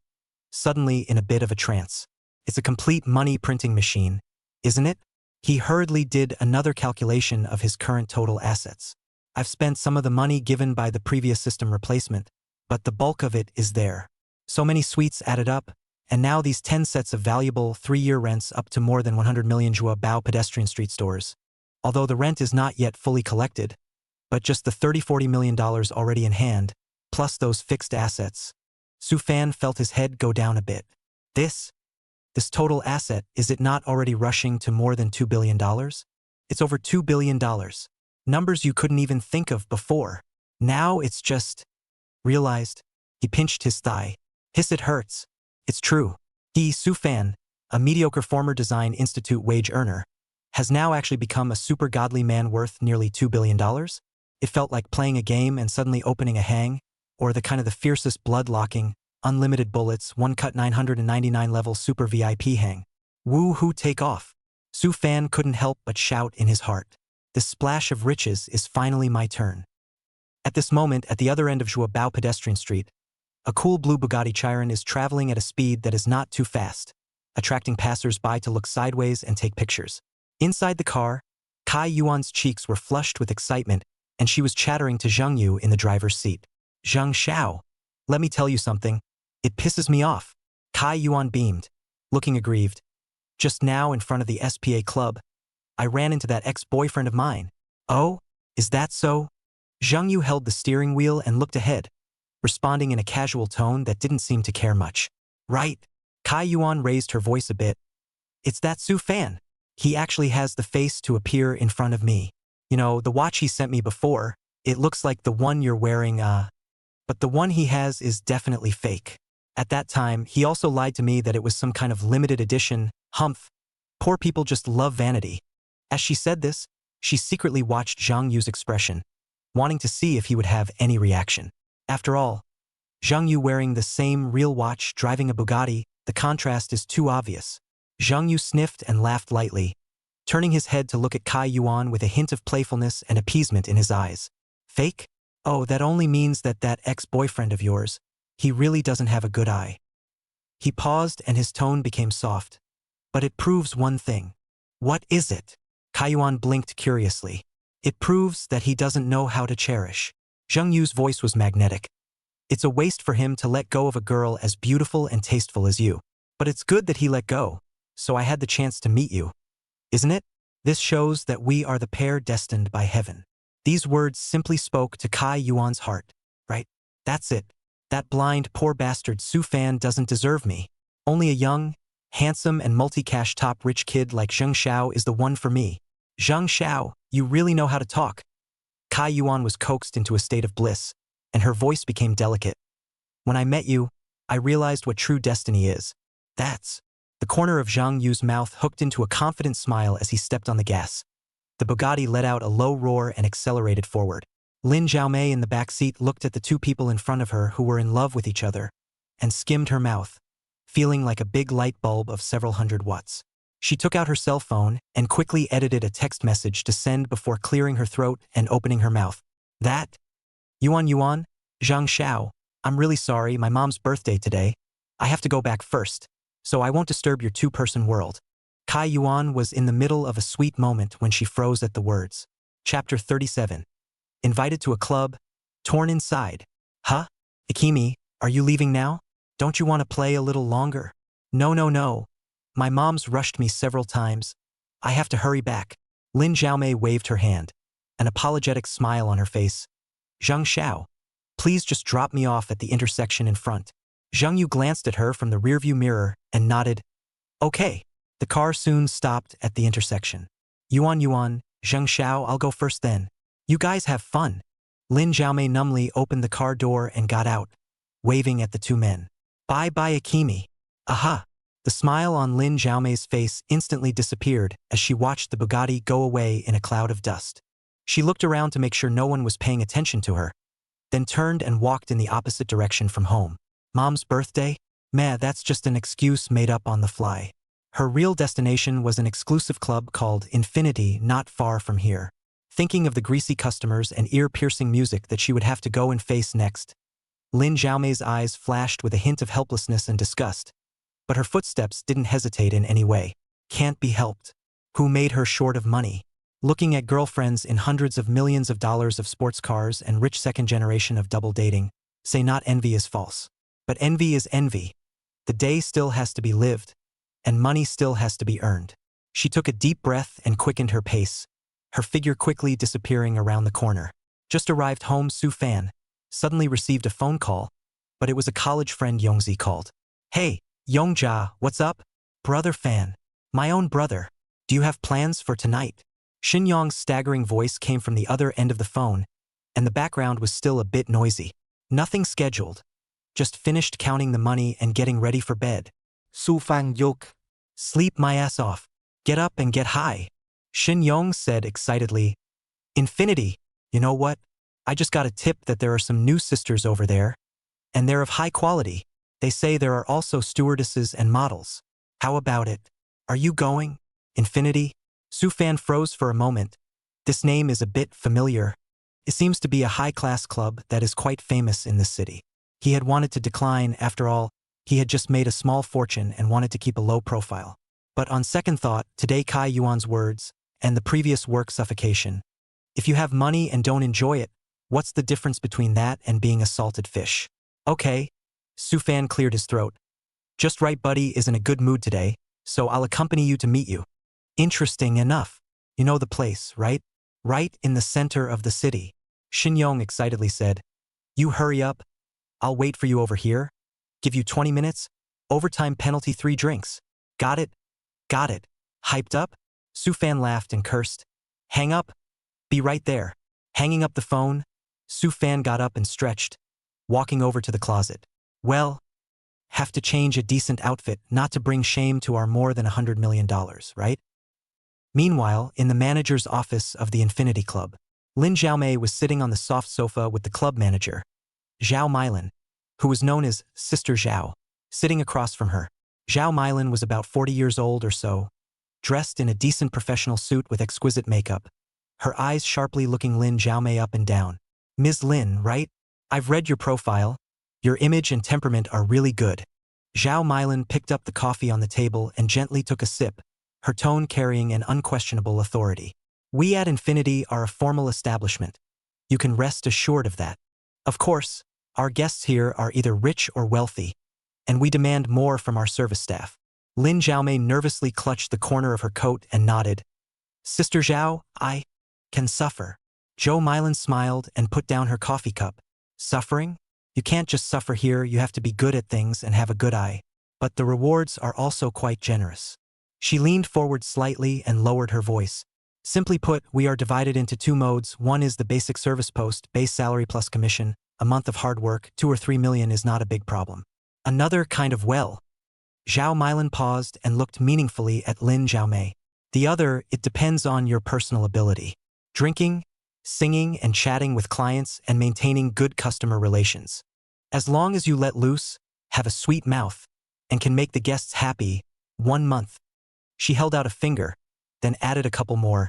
suddenly in a bit of a trance. It's a complete money printing machine, isn't it? He hurriedly did another calculation of his current total assets. I've spent some of the money given by the previous system replacement, but the bulk of it is there. So many suites added up, and now these 10 sets of valuable 3-year rents up to more than 100 million Jua Bao pedestrian street stores. Although the rent is not yet fully collected, but just the $30–40 million already in hand, plus those fixed assets. Su Fan felt his head go down a bit. This total asset, is it not already rushing to more than $2 billion? It's over $2 billion. Numbers you couldn't even think of before. Now it's just... Realized. He pinched his thigh. Hiss, it hurts. It's true. He, Su Fan, a mediocre former Design Institute wage earner, has now actually become a super godly man worth nearly $2 billion? It felt like playing a game and suddenly opening a hang, or the kind of the fiercest blood-locking, unlimited bullets, one-cut 999 level super VIP hang. Woo-hoo, take off. Su Fan couldn't help but shout in his heart. This splash of riches is finally my turn. At this moment, at the other end of Jua Bao pedestrian street, a cool blue Bugatti Chiron is traveling at a speed that is not too fast, attracting passers-by to look sideways and take pictures. Inside the car, Kai Yuan's cheeks were flushed with excitement, and she was chattering to Zheng Yu in the driver's seat. Zheng Xiao, let me tell you something. It pisses me off. Kai Yuan beamed, looking aggrieved. Just now in front of the SPA club, I ran into that ex-boyfriend of mine. Oh, is that so? Zheng Yu held the steering wheel and looked ahead, responding in a casual tone that didn't seem to care much. Right. Kai Yuan raised her voice a bit. It's that Su Fan. He actually has the face to appear in front of me. You know, the watch he sent me before, it looks like the one you're wearing, but the one he has is definitely fake. At that time, he also lied to me that it was some kind of limited edition. Humph. Poor people just love vanity. As she said this, she secretly watched Zhang Yu's expression, wanting to see if he would have any reaction. After all, Zhang Yu wearing the same real watch, driving a Bugatti, the contrast is too obvious. Zhang Yu sniffed and laughed lightly, turning his head to look at Kai Yuan with a hint of playfulness and appeasement in his eyes. Fake? Oh, that only means that ex-boyfriend of yours, he really doesn't have a good eye. He paused and his tone became soft. But it proves one thing. What is it? Kaiyuan blinked curiously. It proves that he doesn't know how to cherish. Zheng Yu's voice was magnetic. It's a waste for him to let go of a girl as beautiful and tasteful as you. But it's good that he let go, so I had the chance to meet you. Isn't it? This shows that we are the pair destined by heaven. These words simply spoke to Kai Yuan's heart, right? That's it. That blind, poor bastard Su Fan doesn't deserve me. Only a young, handsome and multi-cash top-rich kid like Zheng Xiao is the one for me. Zheng Xiao, you really know how to talk. Kai Yuan was coaxed into a state of bliss, and her voice became delicate. When I met you, I realized what true destiny is. That's. The corner of Zhang Yu's mouth hooked into a confident smile as he stepped on the gas. The Bugatti let out a low roar and accelerated forward. Lin Zhaomei in the back seat looked at the two people in front of her who were in love with each other, and skimmed her mouth, feeling like a big light bulb of several hundred watts. She took out her cell phone and quickly edited a text message to send before clearing her throat and opening her mouth. That? Yuan, Zhang Xiao, I'm really sorry, my mom's birthday today. I have to go back first, so I won't disturb your two-person world. Kai Yuan was in the middle of a sweet moment when she froze at the words. Chapter 37. Invited to a club, torn inside. Huh? Ikimi, are you leaving now? Don't you want to play a little longer? No. My mom's rushed me several times. I have to hurry back. Lin Zhaomei waved her hand, an apologetic smile on her face. Zheng Xiao, please just drop me off at the intersection in front. Zheng Yu glanced at her from the rearview mirror and nodded. Okay. The car soon stopped at the intersection. Yuan, Zheng Xiao, I'll go first then. You guys have fun. Lin Zhaomei numbly opened the car door and got out, waving at the two men. Bye-bye, Ikimi. Aha! The smile on Lin Zhaomei's face instantly disappeared as she watched the Bugatti go away in a cloud of dust. She looked around to make sure no one was paying attention to her, then turned and walked in the opposite direction from home. Mom's birthday? Meh, that's just an excuse made up on the fly. Her real destination was an exclusive club called Infinity not far from here. Thinking of the greasy customers and ear-piercing music that she would have to go and face next, Lin Zhaomei's eyes flashed with a hint of helplessness and disgust. But her footsteps didn't hesitate in any way. Can't be helped. Who made her short of money? Looking at girlfriends in hundreds of millions of dollars of sports cars and rich second generation of double dating, say not envy is false. But envy is envy. The day still has to be lived, and money still has to be earned. She took a deep breath and quickened her pace, her figure quickly disappearing around the corner. Just arrived home, Su Fan suddenly received a phone call, but it was a college friend Yongzi called. Hey, Yongjia, what's up? Brother Fan. My own brother. Do you have plans for tonight? Shin Yong's staggering voice came from the other end of the phone, and the background was still a bit noisy. Nothing scheduled. Just finished counting the money and getting ready for bed. Su Fan Yok. Sleep my ass off. Get up and get high. Shin Yong said excitedly. Infinity, you know what? I just got a tip that there are some new sisters over there, and they're of high quality. They say there are also stewardesses and models. How about it? Are you going? Infinity? Su Fan froze for a moment. This name is a bit familiar. It seems to be a high-class club that is quite famous in this city. He had wanted to decline, after all, he had just made a small fortune and wanted to keep a low profile. But on second thought, today Kai Yuan's words, and the previous work suffocation. If you have money and don't enjoy it, what's the difference between that and being a salted fish? Okay. Su Fan cleared his throat. Just right, buddy is in a good mood today, so I'll accompany you to meet you. Interesting enough. You know the place, right? Right in the center of the city. Shin Yong excitedly said. You hurry up. I'll wait for you over here. Give you 20 minutes. Overtime penalty 3 drinks. Got it? Got it. Hyped up? Su Fan laughed and cursed. Hang up. Be right there. Hanging up the phone, Su Fan got up and stretched, walking over to the closet. Well, have to change a decent outfit not to bring shame to our more than $100 million, right? Meanwhile, in the manager's office of the Infinity Club, Lin Zhaomei was sitting on the soft sofa with the club manager, Zhao Mylin, who was known as Sister Zhao, sitting across from her. Zhao Mylin was about 40 years old or so, dressed in a decent professional suit with exquisite makeup, her eyes sharply looking Lin Zhaomei up and down. Ms. Lin, right? I've read your profile. Your image and temperament are really good. Zhao Mylin picked up the coffee on the table and gently took a sip, her tone carrying an unquestionable authority. We at Infinity are a formal establishment. You can rest assured of that. Of course, our guests here are either rich or wealthy, and we demand more from our service staff. Lin Xiaomei nervously clutched the corner of her coat and nodded. Sister Zhao, I can suffer. Zhou Mylan smiled and put down her coffee cup. Suffering? You can't just suffer here, you have to be good at things and have a good eye. But the rewards are also quite generous. She leaned forward slightly and lowered her voice. Simply put, we are divided into two modes. One is the basic service post, base salary plus commission, a month of hard work, 2 or 3 million is not a big problem. Another kind of well. Zhao Mylan paused and looked meaningfully at Lin Xiaomei. The other, it depends on your personal ability. Drinking, singing and chatting with clients and maintaining good customer relations. As long as you let loose, have a sweet mouth, and can make the guests happy, 1 month. She held out a finger, then added a couple more.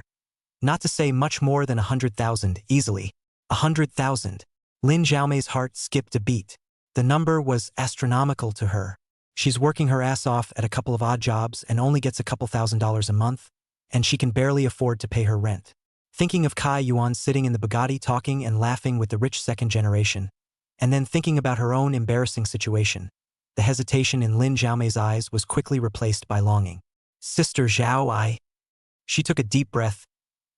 Not to say much more than 100,000, easily. 100,000. Lin Xiaomei's heart skipped a beat. The number was astronomical to her. She's working her ass off at a couple of odd jobs and only gets a couple $1,000s a month, and she can barely afford to pay her rent. Thinking of Kai Yuan sitting in the Bugatti talking and laughing with the rich second generation, and then thinking about her own embarrassing situation, the hesitation in Lin Xiaomei's eyes was quickly replaced by longing. Sister Zhao, She took a deep breath.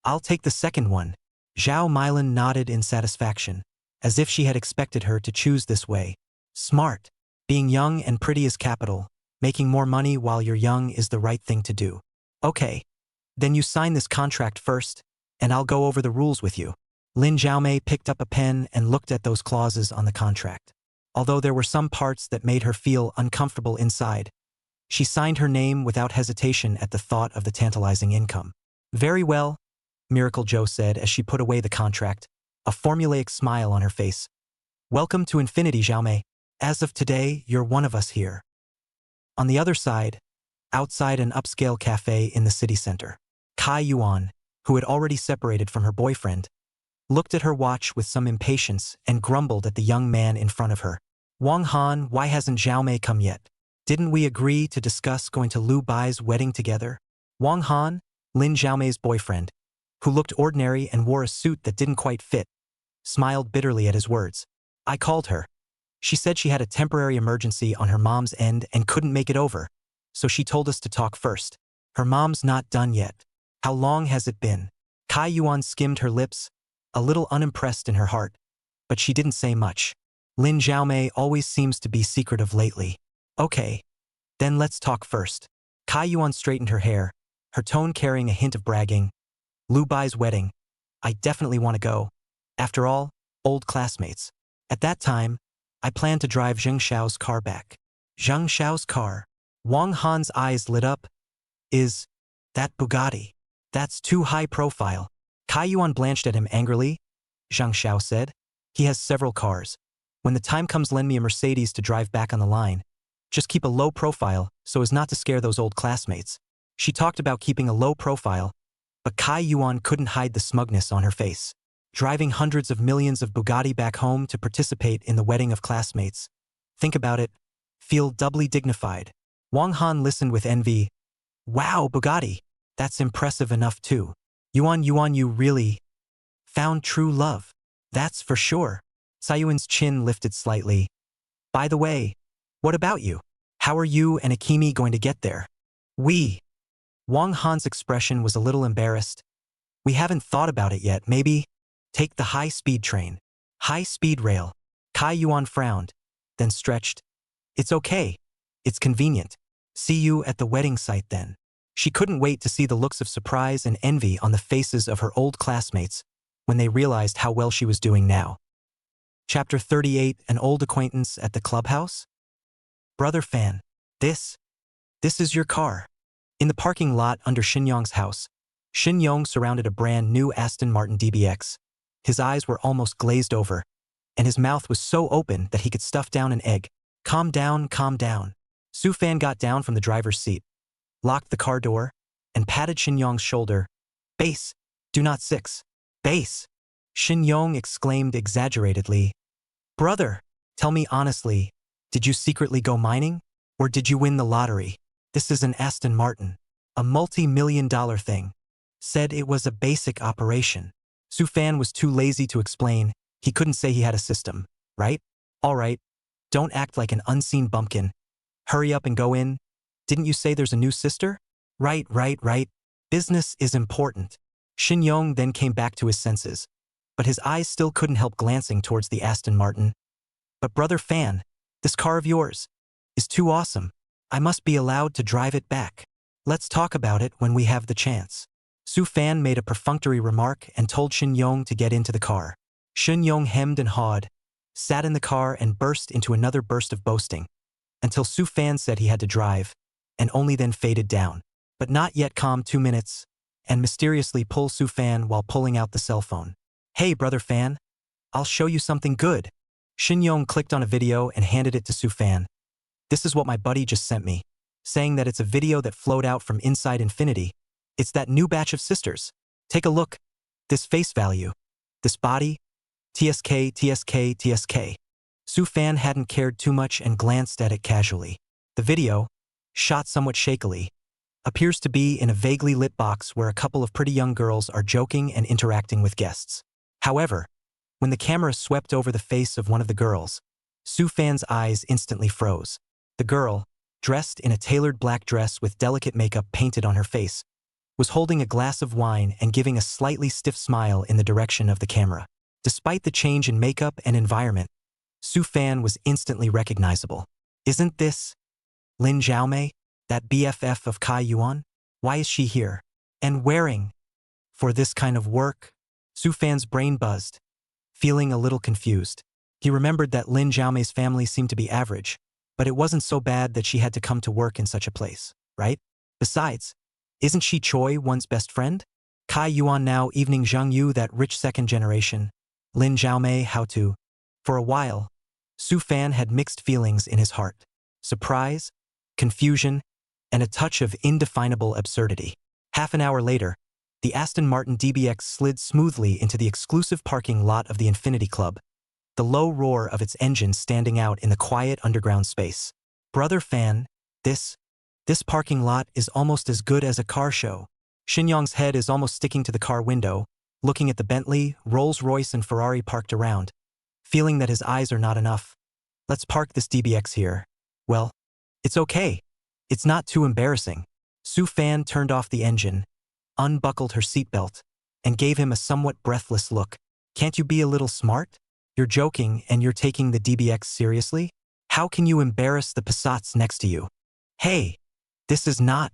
I'll take the second one. Zhao Mylan nodded in satisfaction, as if she had expected her to choose this way. Smart. Being young and pretty is capital. Making more money while you're young is the right thing to do. Okay. Then you sign this contract first, and I'll go over the rules with you. Lin Xiaomei picked up a pen and looked at those clauses on the contract. Although there were some parts that made her feel uncomfortable inside, she signed her name without hesitation at the thought of the tantalizing income. Very well, Miracle Joe said as she put away the contract, a formulaic smile on her face. Welcome to Infinity, Xiaomei. As of today, you're one of us here. On the other side, outside an upscale cafe in the city center, Kai Yuan, who had already separated from her boyfriend, looked at her watch with some impatience and grumbled at the young man in front of her. Wang Han, why hasn't Xiaomei come yet? Didn't we agree to discuss going to Lu Bai's wedding together? Wang Han, Lin Xiaomei's boyfriend, who looked ordinary and wore a suit that didn't quite fit, smiled bitterly at his words. I called her. She said she had a temporary emergency on her mom's end and couldn't make it over, so she told us to talk first. Her mom's not done yet. How long has it been? Kai Yuan skimmed her lips, a little unimpressed in her heart, but she didn't say much. Lin Xiaomei always seems to be secretive lately. Okay, then let's talk first. Kai Yuan straightened her hair, her tone carrying a hint of bragging. Lu Bai's wedding. I definitely want to go. After all, old classmates. At that time, I planned to drive Zheng Xiao's car back. Zheng Xiao's car. Wang Han's eyes lit up. Is that Bugatti? That's too high profile. Kai Yuan blanched at him angrily. Zheng Xiao said. He has several cars. When the time comes, lend me a Mercedes to drive back on the line. Just keep a low profile so as not to scare those old classmates. She talked about keeping a low profile, but Kai Yuan couldn't hide the smugness on her face. Driving hundreds of millions of Bugatti back home to participate in the wedding of classmates. Think about it. Feel doubly dignified. Wang Han listened with envy. Wow, Bugatti. That's impressive enough too. Yuan, you really found true love. That's for sure. Sayuan's chin lifted slightly. By the way, what about you? How are you and Akimi going to get there? We. Wang Han's expression was a little embarrassed. We haven't thought about it yet, maybe take the high-speed train. High-speed rail. Kai Yuan frowned, then stretched. It's okay. It's convenient. See you at the wedding site then. She couldn't wait to see the looks of surprise and envy on the faces of her old classmates when they realized how well she was doing now. Chapter 38, An Old Acquaintance at the Clubhouse? Brother Fan, this is your car. In the parking lot under Xinyong's house, Xinyong surrounded a brand new Aston Martin DBX. His eyes were almost glazed over, and his mouth was so open that he could stuff down an egg. Calm down, calm down. Su Fan got down from the driver's seat, locked the car door, and patted Xinyong's shoulder. Base, do not six. Base. Xinyong exclaimed exaggeratedly. Brother, tell me honestly, did you secretly go mining? Or did you win the lottery? This is an Aston Martin. A multi-million-dollar thing. Said it was a basic operation. Su-fan was too lazy to explain. He couldn't say he had a system, right? All right. Don't act like an unseen bumpkin. Hurry up and go in. Didn't you say there's a new sister? Right. Business is important. Shin Yong then came back to his senses, but his eyes still couldn't help glancing towards the Aston Martin. But Brother Fan, this car of yours is too awesome. I must be allowed to drive it back. Let's talk about it when we have the chance. Su Fan made a perfunctory remark and told Shin Yong to get into the car. Shin Yong hemmed and hawed, sat in the car and burst into another burst of boasting, until Su Fan said he had to drive, and only then faded down. But not yet calm 2 minutes, and mysteriously pull Su Fan while pulling out the cell phone. Hey, Brother Fan, I'll show you something good. Shin Yong clicked on a video and handed it to Su Fan. This is what my buddy just sent me, saying that it's a video that flowed out from inside infinity. It's that new batch of sisters. Take a look. This face value. This body. TSK. Su Fan hadn't cared too much and glanced at it casually. The video, shot somewhat shakily, appears to be in a vaguely lit box where a couple of pretty young girls are joking and interacting with guests. However, when the camera swept over the face of one of the girls, Su Fan's eyes instantly froze. The girl, dressed in a tailored black dress with delicate makeup painted on her face, was holding a glass of wine and giving a slightly stiff smile in the direction of the camera. Despite the change in makeup and environment, Su Fan was instantly recognizable. Isn't this Lin Xiaomei, that BFF of Kai Yuan? Why is she here? And wearing for this kind of work? Su Fan's brain buzzed, feeling a little confused. He remembered that Lin Xiaomei's family seemed to be average, but it wasn't so bad that she had to come to work in such a place, right? Besides, isn't she Choi one's best friend? Kai Yuan now evening Zhang Yu that rich second generation. Lin Xiaomei how to. For a while, Su Fan had mixed feelings in his heart. Surprise, confusion, and a touch of indefinable absurdity. Half an hour later, the Aston Martin DBX slid smoothly into the exclusive parking lot of the Infinity Club, the low roar of its engine standing out in the quiet underground space. Brother Fan, this parking lot is almost as good as a car show. Shin Yong's head is almost sticking to the car window, looking at the Bentley, Rolls-Royce and Ferrari parked around, feeling that his eyes are not enough. Let's park this DBX here. Well, it's okay. It's not too embarrassing. Su Fan turned off the engine, unbuckled her seatbelt, and gave him a somewhat breathless look. Can't you be a little smart? You're joking and you're taking the DBX seriously? How can you embarrass the Passats next to you? Hey, this is not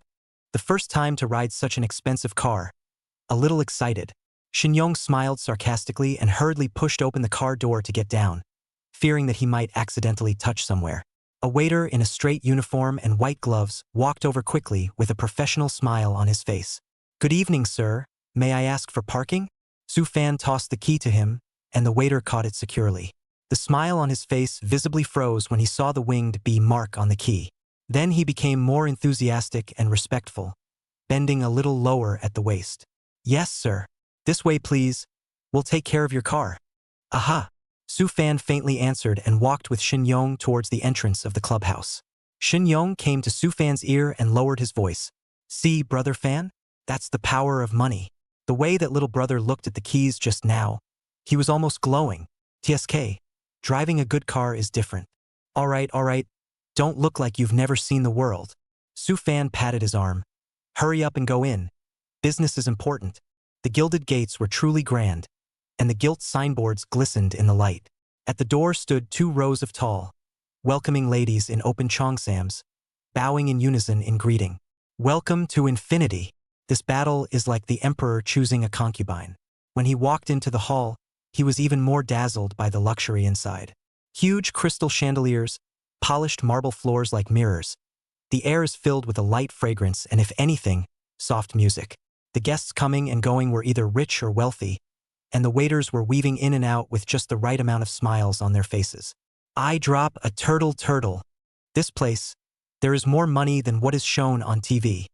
the first time to ride such an expensive car. A little excited, Shin Yong smiled sarcastically and hurriedly pushed open the car door to get down, fearing that he might accidentally touch somewhere. A waiter in a straight uniform and white gloves walked over quickly with a professional smile on his face. Good evening, sir. May I ask for parking? Su Fan tossed the key to him, and the waiter caught it securely. The smile on his face visibly froze when he saw the winged B mark on the key. Then he became more enthusiastic and respectful, bending a little lower at the waist. Yes, sir. This way, please. We'll take care of your car. Aha! Su Fan faintly answered and walked with Shin Yong towards the entrance of the clubhouse. Shin Yong came to Su Fan's ear and lowered his voice. See, Brother Fan? That's the power of money. The way that little brother looked at the keys just now, he was almost glowing. TSK, driving a good car is different. All right. Don't look like you've never seen the world. Su Fan patted his arm. Hurry up and go in. Business is important. The gilded gates were truly grand, and the gilt signboards glistened in the light. At the door stood 2 rows of tall, welcoming ladies in open cheongsams, bowing in unison in greeting. Welcome to infinity. This battle is like the emperor choosing a concubine. When he walked into the hall, he was even more dazzled by the luxury inside. Huge crystal chandeliers, polished marble floors like mirrors. The air is filled with a light fragrance and, if anything, soft music. The guests coming and going were either rich or wealthy, and the waiters were weaving in and out with just the right amount of smiles on their faces. I drop a turtle. This place, there is more money than what is shown on TV.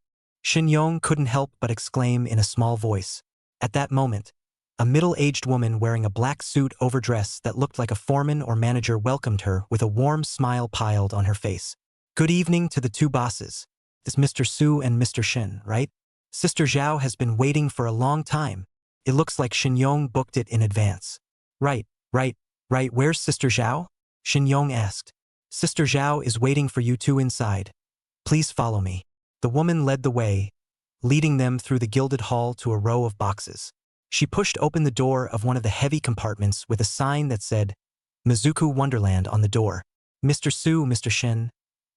Shin Yong couldn't help but exclaim in a small voice. At that moment, a middle-aged woman wearing a black suit overdress that looked like a foreman or manager welcomed her with a warm smile piled on her face. Good evening to the 2 bosses. is Mr. Su and Mr. Shin, right? Sister Zhao has been waiting for a long time. It looks like Shin Yong booked it in advance. Right, right, where's Sister Zhao? Shin Yong asked. Sister Zhao is waiting for you two inside. Please follow me. The woman led the way, leading them through the gilded hall to a row of boxes. She pushed open the door of one of the heavy compartments with a sign that said, Mizuku Wonderland on the door. Mr. Su, Mr. Shin,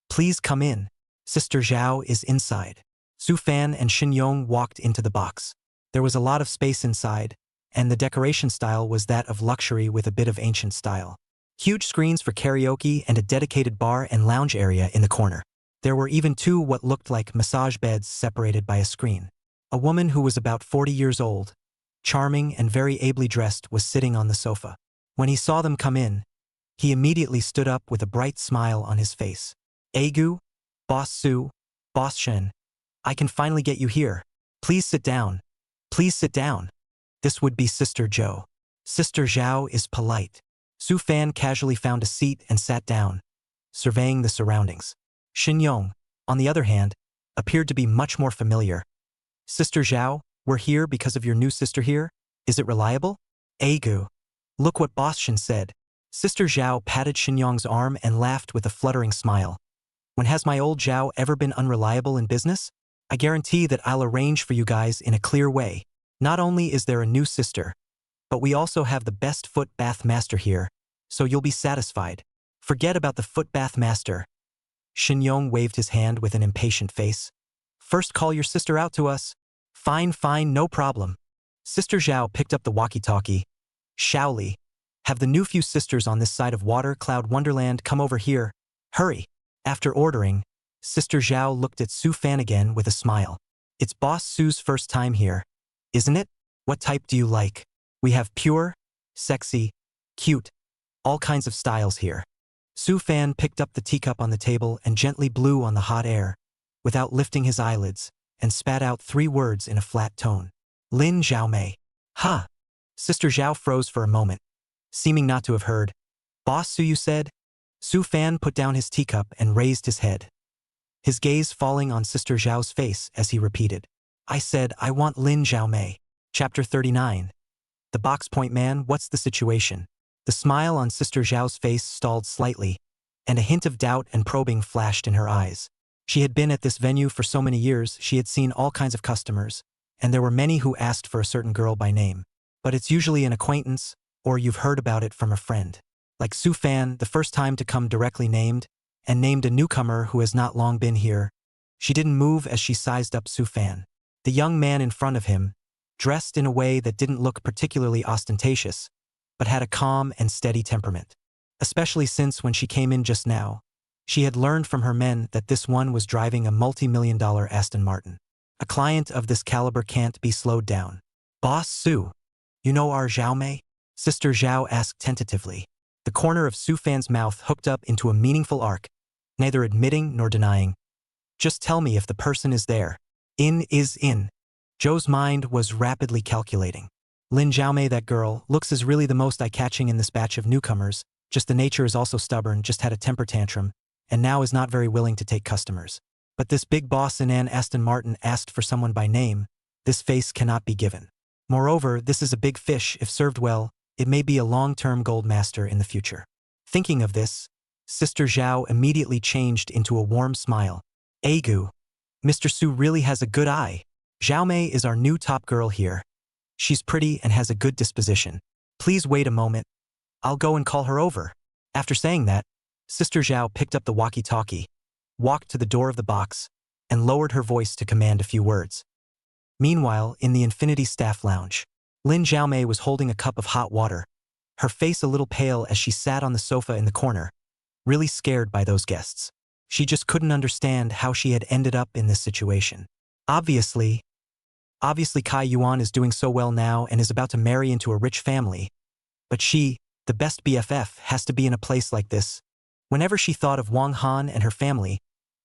please come in. Sister Zhao is inside. Su Fan and Shin Yong walked into the box. There was a lot of space inside, and the decoration style was that of luxury with a bit of ancient style. Huge screens for karaoke and a dedicated bar and lounge area in the corner. There were even two what looked like massage beds separated by a screen. A woman who was about 40 years old, charming and very ably dressed, was sitting on the sofa. When he saw them come in, he immediately stood up with a bright smile on his face. Agu, Boss Su, Boss Shen, I can finally get you here. Please sit down. Please sit down. This would be Sister Zhou. Sister Zhao is polite. Su Fan casually found a seat and sat down, surveying the surroundings. Shin Yong, on the other hand, appeared to be much more familiar. Sister Zhao, we're here because of your new sister here. Is it reliable? Agu. Look what Boss Shin said. Sister Zhao patted Shin Yong's arm and laughed with a fluttering smile. When has my old Zhao ever been unreliable in business? I guarantee that I'll arrange for you guys in a clear way. Not only is there a new sister, but we also have the best foot bath master here, so you'll be satisfied. Forget about the foot bath master. Shin Yong waved his hand with an impatient face. First call your sister out to us. Fine, no problem. Sister Zhao picked up the walkie-talkie. Shaoli, have the new few sisters on this side of Water Cloud Wonderland come over here. Hurry. After ordering, Sister Zhao looked at Su Fan again with a smile. It's Boss Su's first time here, isn't it? What type do you like? We have pure, sexy, cute, all kinds of styles here. Su Fan picked up the teacup on the table and gently blew on the hot air, without lifting his eyelids, and spat out 3 words in a flat tone. Lin Zhaomei. Ha! Sister Zhao froze for a moment, seeming not to have heard. Boss Su, you said? Su Fan put down his teacup and raised his head, his gaze falling on Sister Zhao's face as he repeated. I said I want Lin Zhaomei. Chapter 39. The Box Point Man, what's the situation? The smile on Sister Zhao's face stalled slightly, and a hint of doubt and probing flashed in her eyes. She had been at this venue for so many years, she had seen all kinds of customers, and there were many who asked for a certain girl by name. But it's usually an acquaintance, or you've heard about it from a friend. Like Su Fan, the first time to come directly named, and named a newcomer who has not long been here. She didn't move as she sized up Su Fan. The young man in front of him, dressed in a way that didn't look particularly ostentatious, but had a calm and steady temperament. Especially since when she came in just now, she had learned from her men that this one was driving a multi-million-dollar Aston Martin. A client of this caliber can't be slowed down. Boss Su, you know our Zhaomei? Sister Zhao asked tentatively. The corner of Su Fan's mouth hooked up into a meaningful arc, neither admitting nor denying. Just tell me if the person is there. In is in. Zhou's mind was rapidly calculating. Lin Zhaomei, that girl, looks is really the most eye-catching in this batch of newcomers, just the nature is also stubborn, just had a temper tantrum, and now is not very willing to take customers. But this big boss in an Aston Martin asked for someone by name. This face cannot be given. Moreover, this is a big fish. If served well, it may be a long-term gold master in the future. Thinking of this, Sister Zhao immediately changed into a warm smile. Agu, Mr. Su really has a good eye. Zhaomei is our new top girl here. She's pretty and has a good disposition. Please wait a moment. I'll go and call her over. After saying that, Sister Zhao picked up the walkie-talkie, walked to the door of the box, and lowered her voice to command a few words. Meanwhile, in the Infinity Staff Lounge, Lin Zhaomei was holding a cup of hot water, her face a little pale as she sat on the sofa in the corner, really scared by those guests. She just couldn't understand how she had ended up in this situation. Obviously Kai Yuan is doing so well now and is about to marry into a rich family. But she, the best BFF, has to be in a place like this. Whenever she thought of Wang Han and her family,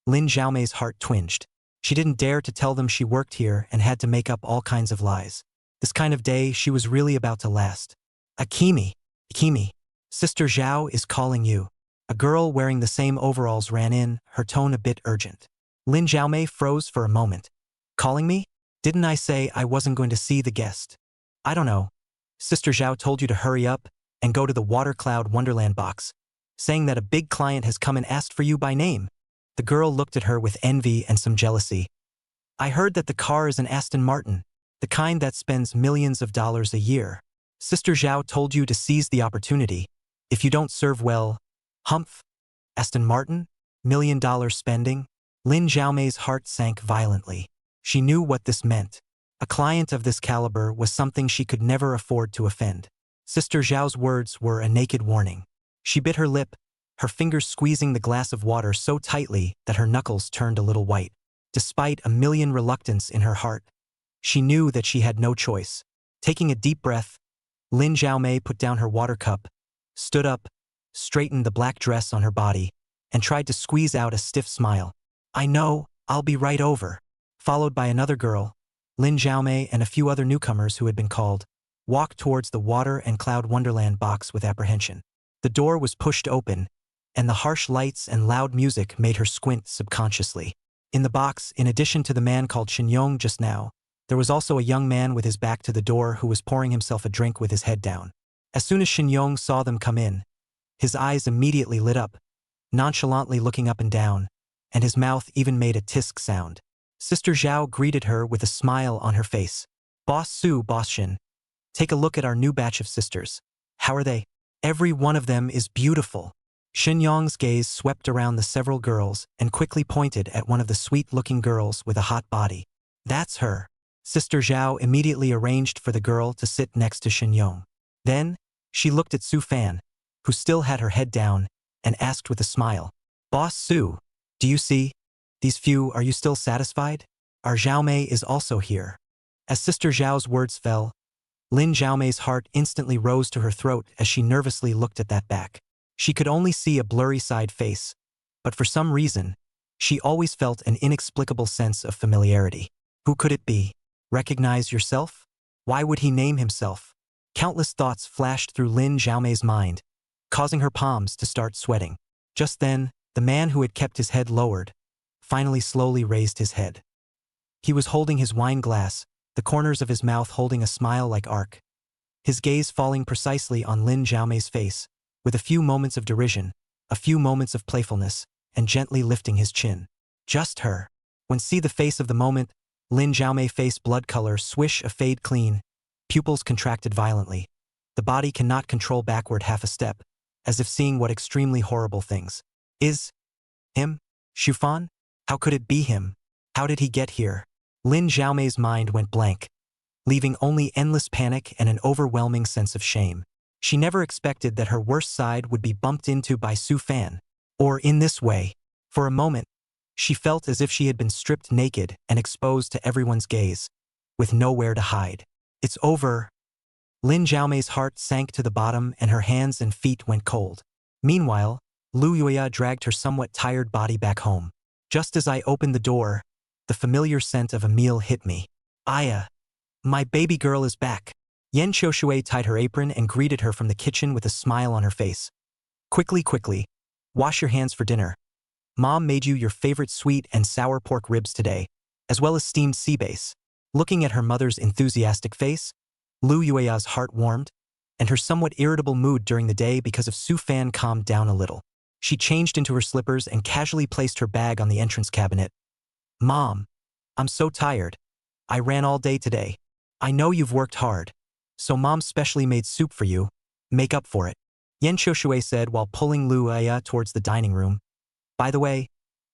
Lin Zhaomei's heart twinged. She didn't dare to tell them she worked here and had to make up all kinds of lies. This kind of day she was really about to last. Akimi, Sister Zhao is calling you. A girl wearing the same overalls ran in, her tone a bit urgent. Lin Xiaomei froze for a moment. Calling me? Didn't I say I wasn't going to see the guest? I don't know. Sister Zhao told you to hurry up and go to the water cloud wonderland box, saying that a big client has come and asked for you by name. The girl looked at her with envy and some jealousy. I heard that the car is an Aston Martin, the kind that spends millions of dollars a year. Sister Zhao told you to seize the opportunity. If you don't serve well, humph. Aston Martin? $1 million spending? Lin Xiaomei's heart sank violently. She knew what this meant. A client of this caliber was something she could never afford to offend. Sister Zhao's words were a naked warning. She bit her lip, her fingers squeezing the glass of water so tightly that her knuckles turned a little white. Despite a million reluctance in her heart, she knew that she had no choice. Taking a deep breath, Lin Xiaomei put down her water cup, stood up, straightened the black dress on her body, and tried to squeeze out a stiff smile. I know, I'll be right over. Followed by another girl, Lin Xiaomei and a few other newcomers who had been called, walked towards the water and cloud wonderland box with apprehension. The door was pushed open, and the harsh lights and loud music made her squint subconsciously. In the box, in addition to the man called Xinyong just now, there was also a young man with his back to the door who was pouring himself a drink with his head down. As soon as Xinyong saw them come in, his eyes immediately lit up, nonchalantly looking up and down, and his mouth even made a tisk sound. Sister Zhao greeted her with a smile on her face. Boss Su, Boss Shin, take a look at our new batch of sisters. How are they? Every one of them is beautiful. Xinyong's gaze swept around the several girls and quickly pointed at one of the sweet-looking girls with a hot body. That's her. Sister Zhao immediately arranged for the girl to sit next to Xinyong. Then, she looked at Su Fan, who still had her head down, and asked with a smile, Boss Su, do you see? These few, are you still satisfied? Our Xiaomei is also here. As Sister Zhao's words fell, Lin Xiaomei's heart instantly rose to her throat as she nervously looked at that back. She could only see a blurry side face, but for some reason, she always felt an inexplicable sense of familiarity. Who could it be? Recognize yourself? Why would he name himself? Countless thoughts flashed through Lin Xiaomei's mind, causing her palms to start sweating. Just then, the man who had kept his head lowered, finally slowly raised his head. He was holding his wine glass, the corners of his mouth holding a smile like arc, his gaze falling precisely on Lin Xiaomei's face, with a few moments of derision, a few moments of playfulness, and gently lifting his chin. Just her. When see the face of the moment, Lin Xiaomei face blood color swish a fade clean, pupils contracted violently. The body cannot control backward half a step, as if seeing what extremely horrible things. Is him? Shufan? How could it be him? How did he get here? Lin Xiaomei's mind went blank, leaving only endless panic and an overwhelming sense of shame. She never expected that her worst side would be bumped into by Su Fan, or in this way. For a moment, she felt as if she had been stripped naked and exposed to everyone's gaze, with nowhere to hide. It's over. Lin Xiaomei's heart sank to the bottom and her hands and feet went cold. Meanwhile, Lu Yuya dragged her somewhat tired body back home. Just as I opened the door, the familiar scent of a meal hit me. Aya, my baby girl is back. Yan Qiushui tied her apron and greeted her from the kitchen with a smile on her face. Quickly, wash your hands for dinner. Mom made you your favorite sweet and sour pork ribs today, as well as steamed sea bass. Looking at her mother's enthusiastic face, Lu Yuya's heart warmed, and her somewhat irritable mood during the day because of Su Fan calmed down a little. She changed into her slippers and casually placed her bag on the entrance cabinet. Mom, I'm so tired. I ran all day today. I know you've worked hard. So Mom specially made soup for you. Make up for it. Yan Qiushui said while pulling Lu Yuya towards the dining room. By the way,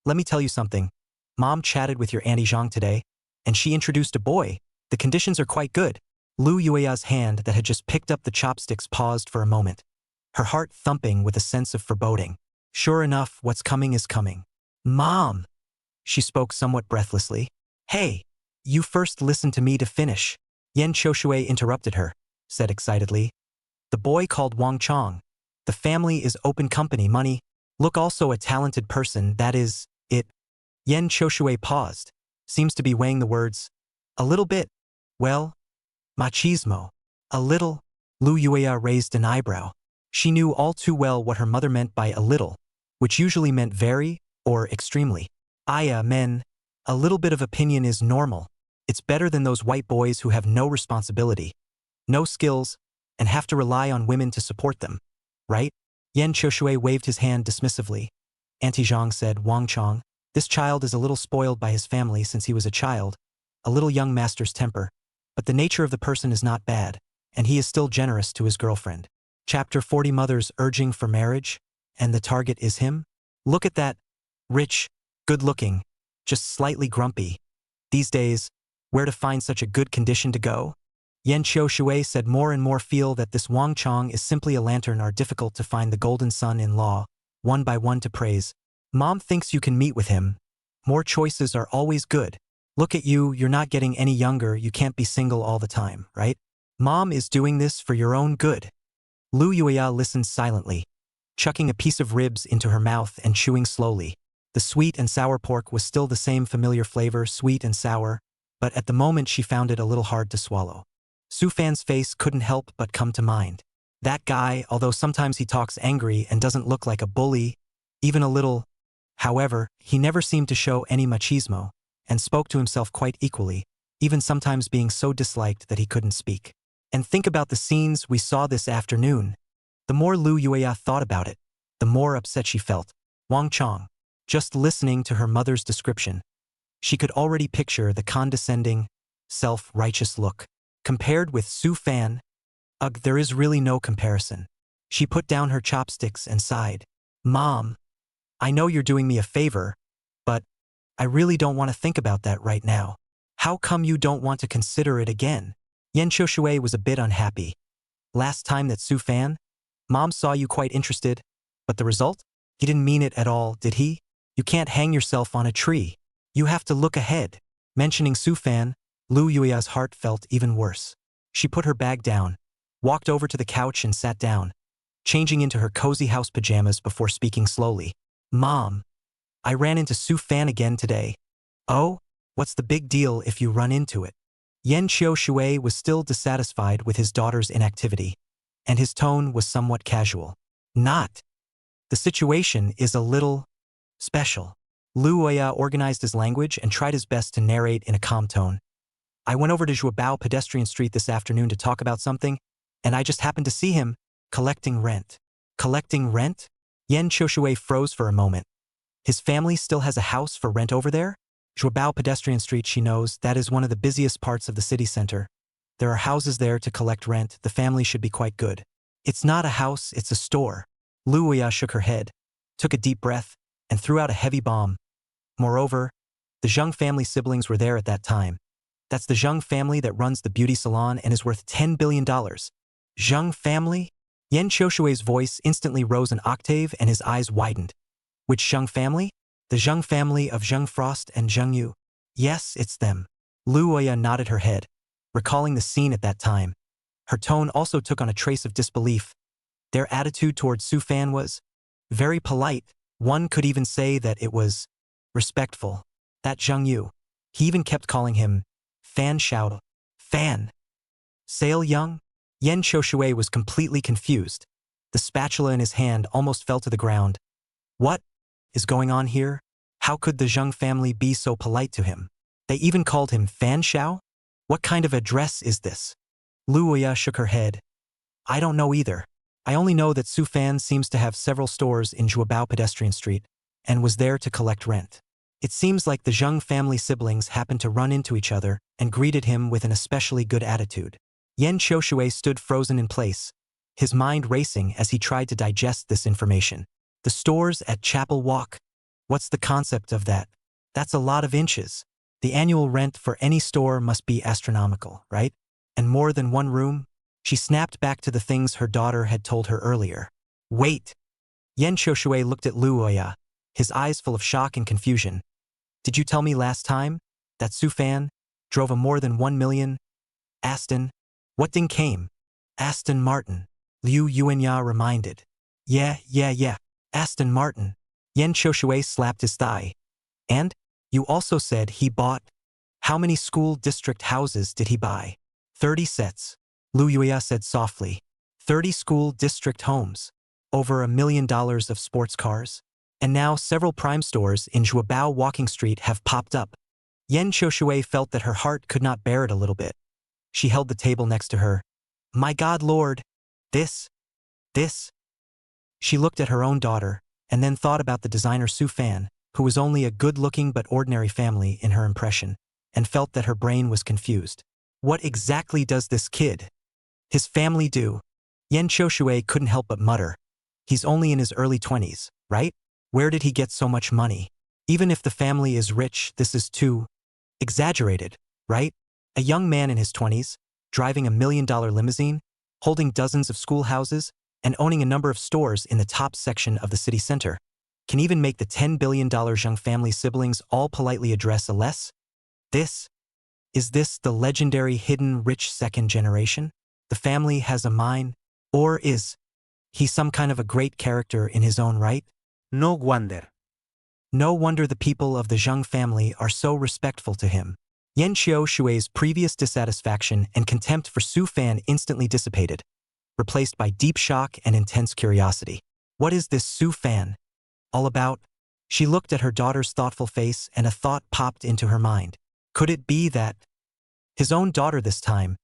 let me tell you something. Mom chatted with your Auntie Zhang today, and she introduced a boy. The conditions are quite good. Lu Yuya's hand that had just picked up the chopsticks paused for a moment, her heart thumping with a sense of foreboding. Sure enough, what's coming is coming. Mom! She spoke somewhat breathlessly. Hey, you first listen to me to finish. Yan Qiushui interrupted her, said excitedly. The boy called Wang Chong. The family is open company money. Look also a talented person, that is, it. Yan Qiushui paused, seems to be weighing the words. A little bit. Well, machismo. A little. Lu Yuya raised an eyebrow. She knew all too well what her mother meant by a little, which usually meant very, or extremely. Men, a little bit of opinion is normal. It's better than those white boys who have no responsibility, no skills, and have to rely on women to support them. Right? Yan Qiushui waved his hand dismissively. Auntie Zhang said, Wang Chong, this child is a little spoiled by his family since he was a child, a little young master's temper, but the nature of the person is not bad, and he is still generous to his girlfriend. Chapter 40 Mothers urging for marriage, and the target is him? Look at that. Rich, good-looking, just slightly grumpy. These days, where to find such a good condition to go? Yan Qiushui said more and more feel that this Wang Chong is simply a lantern are difficult to find the golden son-in-law, one by one to praise. Mom thinks you can meet with him. More choices are always good. Look at you, you're not getting any younger, you can't be single all the time, right? Mom is doing this for your own good. Lu Yuya listened silently, chucking a piece of ribs into her mouth and chewing slowly. The sweet and sour pork was still the same familiar flavor, sweet and sour, but at the moment she found it a little hard to swallow. Su Fan's face couldn't help but come to mind. That guy, although sometimes he talks angry and doesn't look like a bully, even a little. However, he never seemed to show any machismo, and spoke to himself quite equally, even sometimes being so disliked that he couldn't speak. And think about the scenes we saw this afternoon. The more Lu Yuya thought about it, the more upset she felt. Wang Chong. Just listening to her mother's description, she could already picture the condescending, self-righteous look. Compared with Su Fan, ugh, there is really no comparison. She put down her chopsticks and sighed. Mom, I know you're doing me a favor, but I really don't want to think about that right now. How come you don't want to consider it again? Yan Qiushui was a bit unhappy. Last time that Su Fan, Mom saw you quite interested, but the result? He didn't mean it at all, did he? You can't hang yourself on a tree. You have to look ahead. Mentioning Su Fan, Lu Yuya's heart felt even worse. She put her bag down, walked over to the couch and sat down, changing into her cozy house pajamas before speaking slowly. Mom, I ran into Su Fan again today. Oh? What's the big deal if you run into it? Yan Qiushui was still dissatisfied with his daughter's inactivity, and his tone was somewhat casual. Not. The situation is a little special. Lu Yuya organized his language and tried his best to narrate in a calm tone. I went over to Zhuobao Pedestrian Street this afternoon to talk about something, and I just happened to see him collecting rent. Collecting rent? Yan Qiushui froze for a moment. His family still has a house for rent over there? Zhuobao Pedestrian Street, she knows, that is one of the busiest parts of the city center. There are houses there to collect rent, the family should be quite good. It's not a house, it's a store. Lu Yuya shook her head, took a deep breath, and threw out a heavy bomb. Moreover, the Zheng family siblings were there at that time. That's the Zheng family that runs the beauty salon and is worth $10 billion. Zheng family? Yan Qiushui's voice instantly rose an octave and his eyes widened. Which Zheng family? The Zheng family of Zheng Frost and Zheng Yu. Yes, it's them. Lu Yuya nodded her head, recalling the scene at that time. Her tone also took on a trace of disbelief. Their attitude towards Su Fan was very polite. One could even say that it was respectful. That Zheng Yu. He even kept calling him Fan Xiao. Fan. Sail Young? Yan Qiushui was completely confused. The spatula in his hand almost fell to the ground. What is going on here? How could the Zheng family be so polite to him? They even called him Fan Xiao? What kind of address is this? Lu Yuya shook her head. I don't know either. I only know that Su Fan seems to have several stores in Zhuobao Pedestrian Street and was there to collect rent. It seems like the Zheng family siblings happened to run into each other and greeted him with an especially good attitude. Yan Qiushui stood frozen in place, his mind racing as he tried to digest this information. The stores at Chapel Walk. What's the concept of that? That's a lot of inches. The annual rent for any store must be astronomical, right? And more than one room? She snapped back to the things her daughter had told her earlier. Wait! Yan Qiushui looked at Lu Yuya, his eyes full of shock and confusion. Did you tell me last time that Su Fan drove a more than 1 million Aston? What ding came? Aston Martin. Liu Yuanya reminded. Yeah. Aston Martin. Yan Qiushui slapped his thigh. And? You also said he bought. How many school district houses did he buy? 30 sets. Lu Yuya said softly. 30 school district homes. Over $1 million of sports cars. And now several prime stores in Zhuobao Walking Street have popped up. Yan Qiushui felt that her heart could not bear it a little bit. She held the table next to her. My God, Lord! This. She looked at her own daughter, and then thought about the designer Su Fan, who was only a good-looking but ordinary family in her impression, and felt that her brain was confused. What exactly does this kid, his family do? Yan Qiushui couldn't help but mutter. He's only in his early 20s, right? Where did he get so much money? Even if the family is rich, this is too exaggerated, right? A young man in his 20s, driving $1 million limousine, holding dozens of schoolhouses, and owning a number of stores in the top section of the city center, can even make the $10 billion Zhang family siblings all politely address a less? Is this the legendary hidden rich second generation? The family has a mine? Or is he some kind of a great character in his own right? No wonder. No wonder the people of the Zhang family are so respectful to him. Yan Qiushui's previous dissatisfaction and contempt for Su Fan instantly dissipated, replaced by deep shock and intense curiosity. What is this Su Fan all about? She looked at her daughter's thoughtful face and a thought popped into her mind. Could it be that his own daughter this time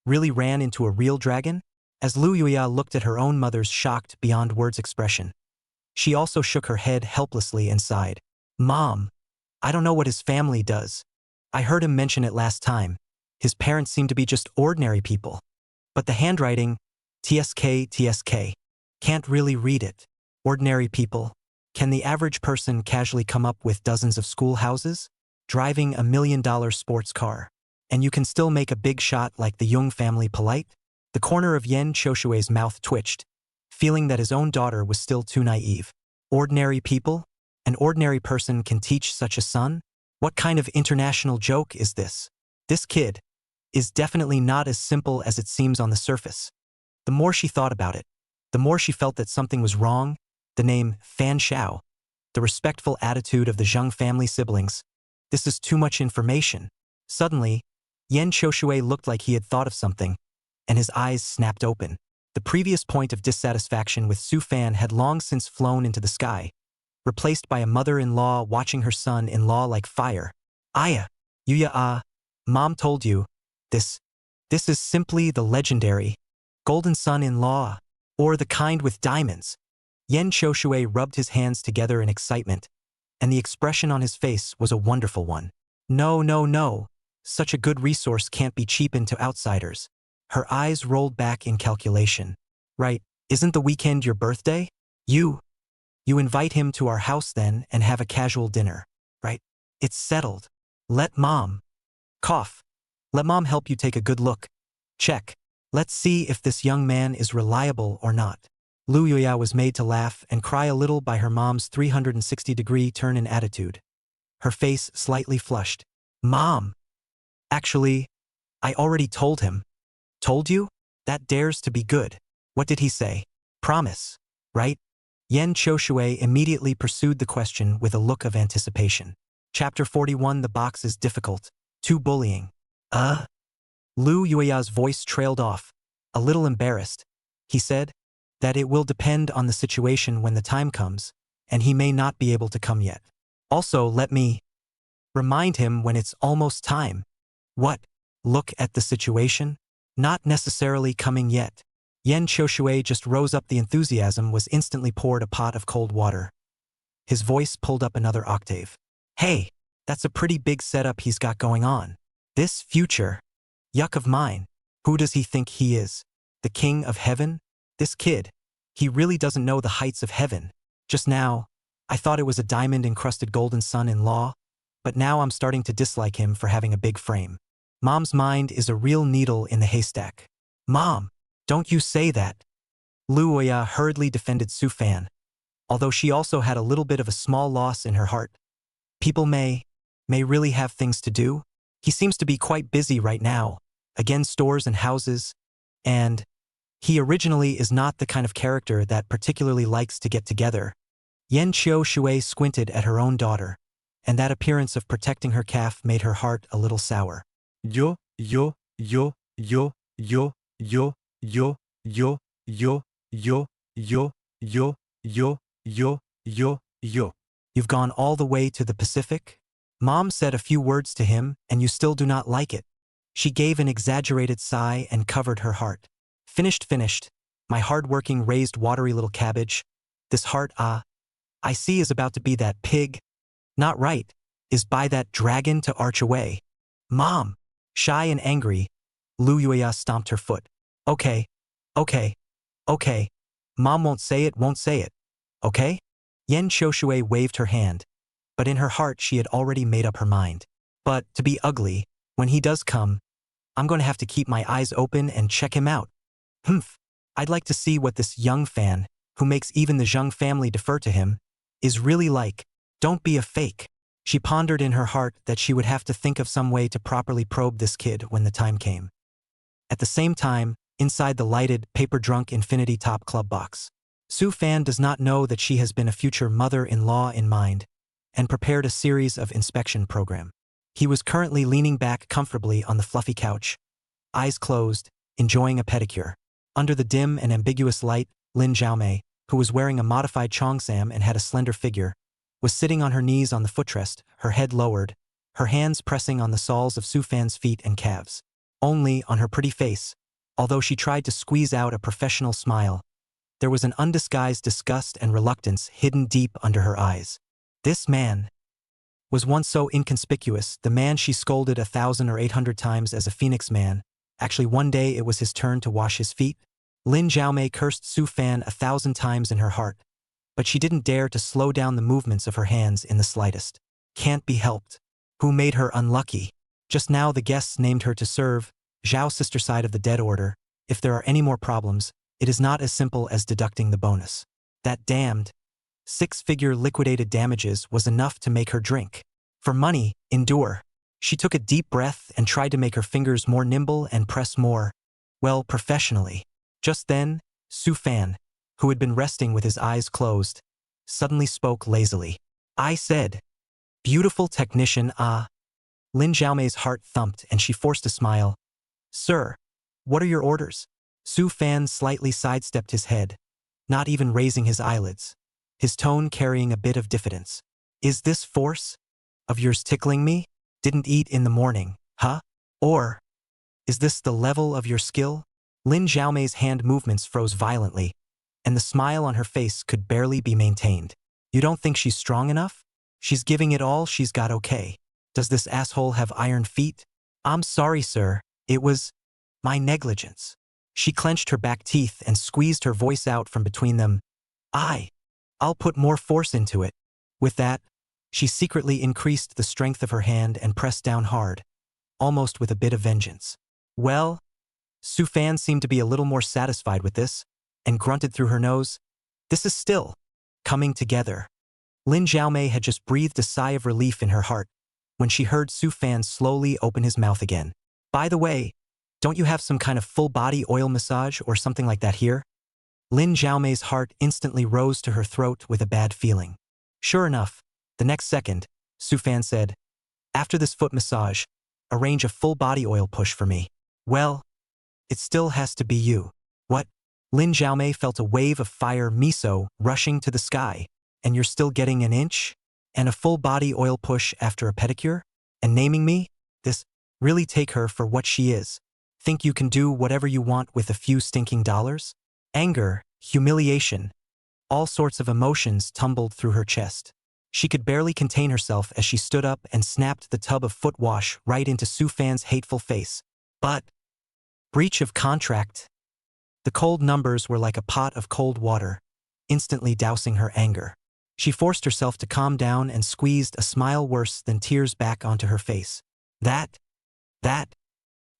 really ran into a real dragon? As Lu Yuya looked at her own mother's shocked beyond words expression, she also shook her head helplessly and sighed. Mom, I don't know what his family does. I heard him mention it last time. His parents seem to be just ordinary people. But the handwriting, TSK, can't really read it. Ordinary people. Can the average person casually come up with dozens of schoolhouses, driving $1 million sports car, and you can still make a big shot like the Jung family polite? The corner of Yan Qiushui's mouth twitched, feeling that his own daughter was still too naive. Ordinary people? An ordinary person can teach such a son? What kind of international joke is this? This kid is definitely not as simple as it seems on the surface. The more she thought about it, the more she felt that something was wrong. The name Fan Xiao, the respectful attitude of the Zhang family siblings. This is too much information. Suddenly, Yan Qiushui looked like he had thought of something, and his eyes snapped open. The previous point of dissatisfaction with Su Fan had long since flown into the sky, replaced by a mother-in-law watching her son-in-law like fire. Aya, Yuya, Mom told you, this is simply the legendary golden son-in-law, or the kind with diamonds. Yan Qiushui rubbed his hands together in excitement, and the expression on his face was a wonderful one. No. Such a good resource can't be cheapened to outsiders. Her eyes rolled back in calculation. Right, isn't the weekend your birthday? You invite him to our house then and have a casual dinner, right? It's settled. Let Mom help you take a good look. Check. Let's see if this young man is reliable or not. Lu Yuya was made to laugh and cry a little by her mom's 360-degree turn in attitude. Her face slightly flushed. Mom! Actually, I already told him. Told you? That dares to be good. What did he say? Promise, right? Yan Qiushui immediately pursued the question with a look of anticipation. Chapter 41. The box is difficult. Too bullying. Lu Yuya's voice trailed off, a little embarrassed. He said that it will depend on the situation when the time comes, and he may not be able to come yet. Also, let me remind him when it's almost time. What? Look at the situation? Not necessarily coming yet. Yan Qiushui just rose up. The enthusiasm was instantly poured a pot of cold water. His voice pulled up another octave. Hey, that's a pretty big setup he's got going on. This future yuck of mine. Who does he think he is? The king of heaven? This kid. He really doesn't know the heights of heaven. Just now, I thought it was a diamond-encrusted golden son-in-law, but now I'm starting to dislike him for having a big frame. Mom's mind is a real needle in the haystack. Mom, don't you say that. Lu Yuya hurriedly defended Su Fan, although she also had a little bit of a small loss in her heart. People may really have things to do. He seems to be quite busy right now, again stores and houses, and he originally is not the kind of character that particularly likes to get together. Yan Qiushui squinted at her own daughter, and that appearance of protecting her calf made her heart a little sour. Yo. Yo. You've gone all the way to the Pacific? Mom said a few words to him, and you still do not like it. She gave an exaggerated sigh and covered her heart. Finished. My hard-working, raised, watery little cabbage. This heart, I see is about to be that pig. Not right, is by that dragon to arch away. Mom! Shy and angry, Lu Yuya stomped her foot. Okay. Mom won't say it. Okay? Yen Qiushui waved her hand. But in her heart she had already made up her mind. But, to be ugly, when he does come, I'm going to have to keep my eyes open and check him out. Humph. I'd like to see what this young fan, who makes even the Zheng family defer to him, is really like. Don't be a fake. She pondered in her heart that she would have to think of some way to properly probe this kid when the time came. At the same time, inside the lighted, paper-drunk Infinity Top Club box, Su Fan does not know that she has been a future mother-in-law in mind and prepared a series of inspection program. He was currently leaning back comfortably on the fluffy couch, eyes closed, enjoying a pedicure. Under the dim and ambiguous light, Lin Xiaomei, who was wearing a modified cheongsam and had a slender figure, was sitting on her knees on the footrest, her head lowered, her hands pressing on the soles of Su Fan's feet and calves. Only, on her pretty face, although she tried to squeeze out a professional smile, there was an undisguised disgust and reluctance hidden deep under her eyes. This man was once so inconspicuous, the man she scolded 1,000 or 800 times as a phoenix man. Actually, one day it was his turn to wash his feet. Lin Xiaomei cursed Su Fan 1,000 times in her heart, but she didn't dare to slow down the movements of her hands in the slightest. Can't be helped. Who made her unlucky? Just now the guests named her to serve, Zhao's sister side of the dead order. If there are any more problems, it is not as simple as deducting the bonus. That damned six-figure liquidated damages was enough to make her drink. For money, endure. She took a deep breath and tried to make her fingers more nimble and press more, well, professionally. Just then, Su Fan, who had been resting with his eyes closed, suddenly spoke lazily. I said, beautiful technician, Lin Xiaomei's heart thumped and she forced a smile. Sir, what are your orders? Su Fan slightly sidestepped his head, not even raising his eyelids, his tone carrying a bit of diffidence. Is this force of yours tickling me? Didn't eat in the morning, huh? Or is this the level of your skill? Lin Xiaomei's hand movements froze violently, and the smile on her face could barely be maintained. You don't think she's strong enough? She's giving it all she's got, okay. Does this asshole have iron feet? I'm sorry, sir. It was my negligence. She clenched her back teeth and squeezed her voice out from between them. I'll put more force into it. With that, she secretly increased the strength of her hand and pressed down hard, almost with a bit of vengeance. Well, Su Fan seemed to be a little more satisfied with this, and grunted through her nose. This is still coming together. Lin Xiaomei had just breathed a sigh of relief in her heart when she heard Su Fan slowly open his mouth again. By the way, don't you have some kind of full-body oil massage or something like that here? Lin Xiaomei's heart instantly rose to her throat with a bad feeling. Sure enough, the next second, Su Fan said, after this foot massage, arrange a full-body oil push for me. Well, it still has to be you. What? Lin Xiaomei felt a wave of fire miso rushing to the sky. And you're still getting an inch? And a full-body oil push after a pedicure? And naming me? This really take her for what she is. Think you can do whatever you want with a few stinking dollars? Anger, humiliation, all sorts of emotions tumbled through her chest. She could barely contain herself as she stood up and snapped the tub of foot wash right into Su Fan's hateful face. But breach of contract. The cold numbers were like a pot of cold water, instantly dousing her anger. She forced herself to calm down and squeezed a smile worse than tears back onto her face. That.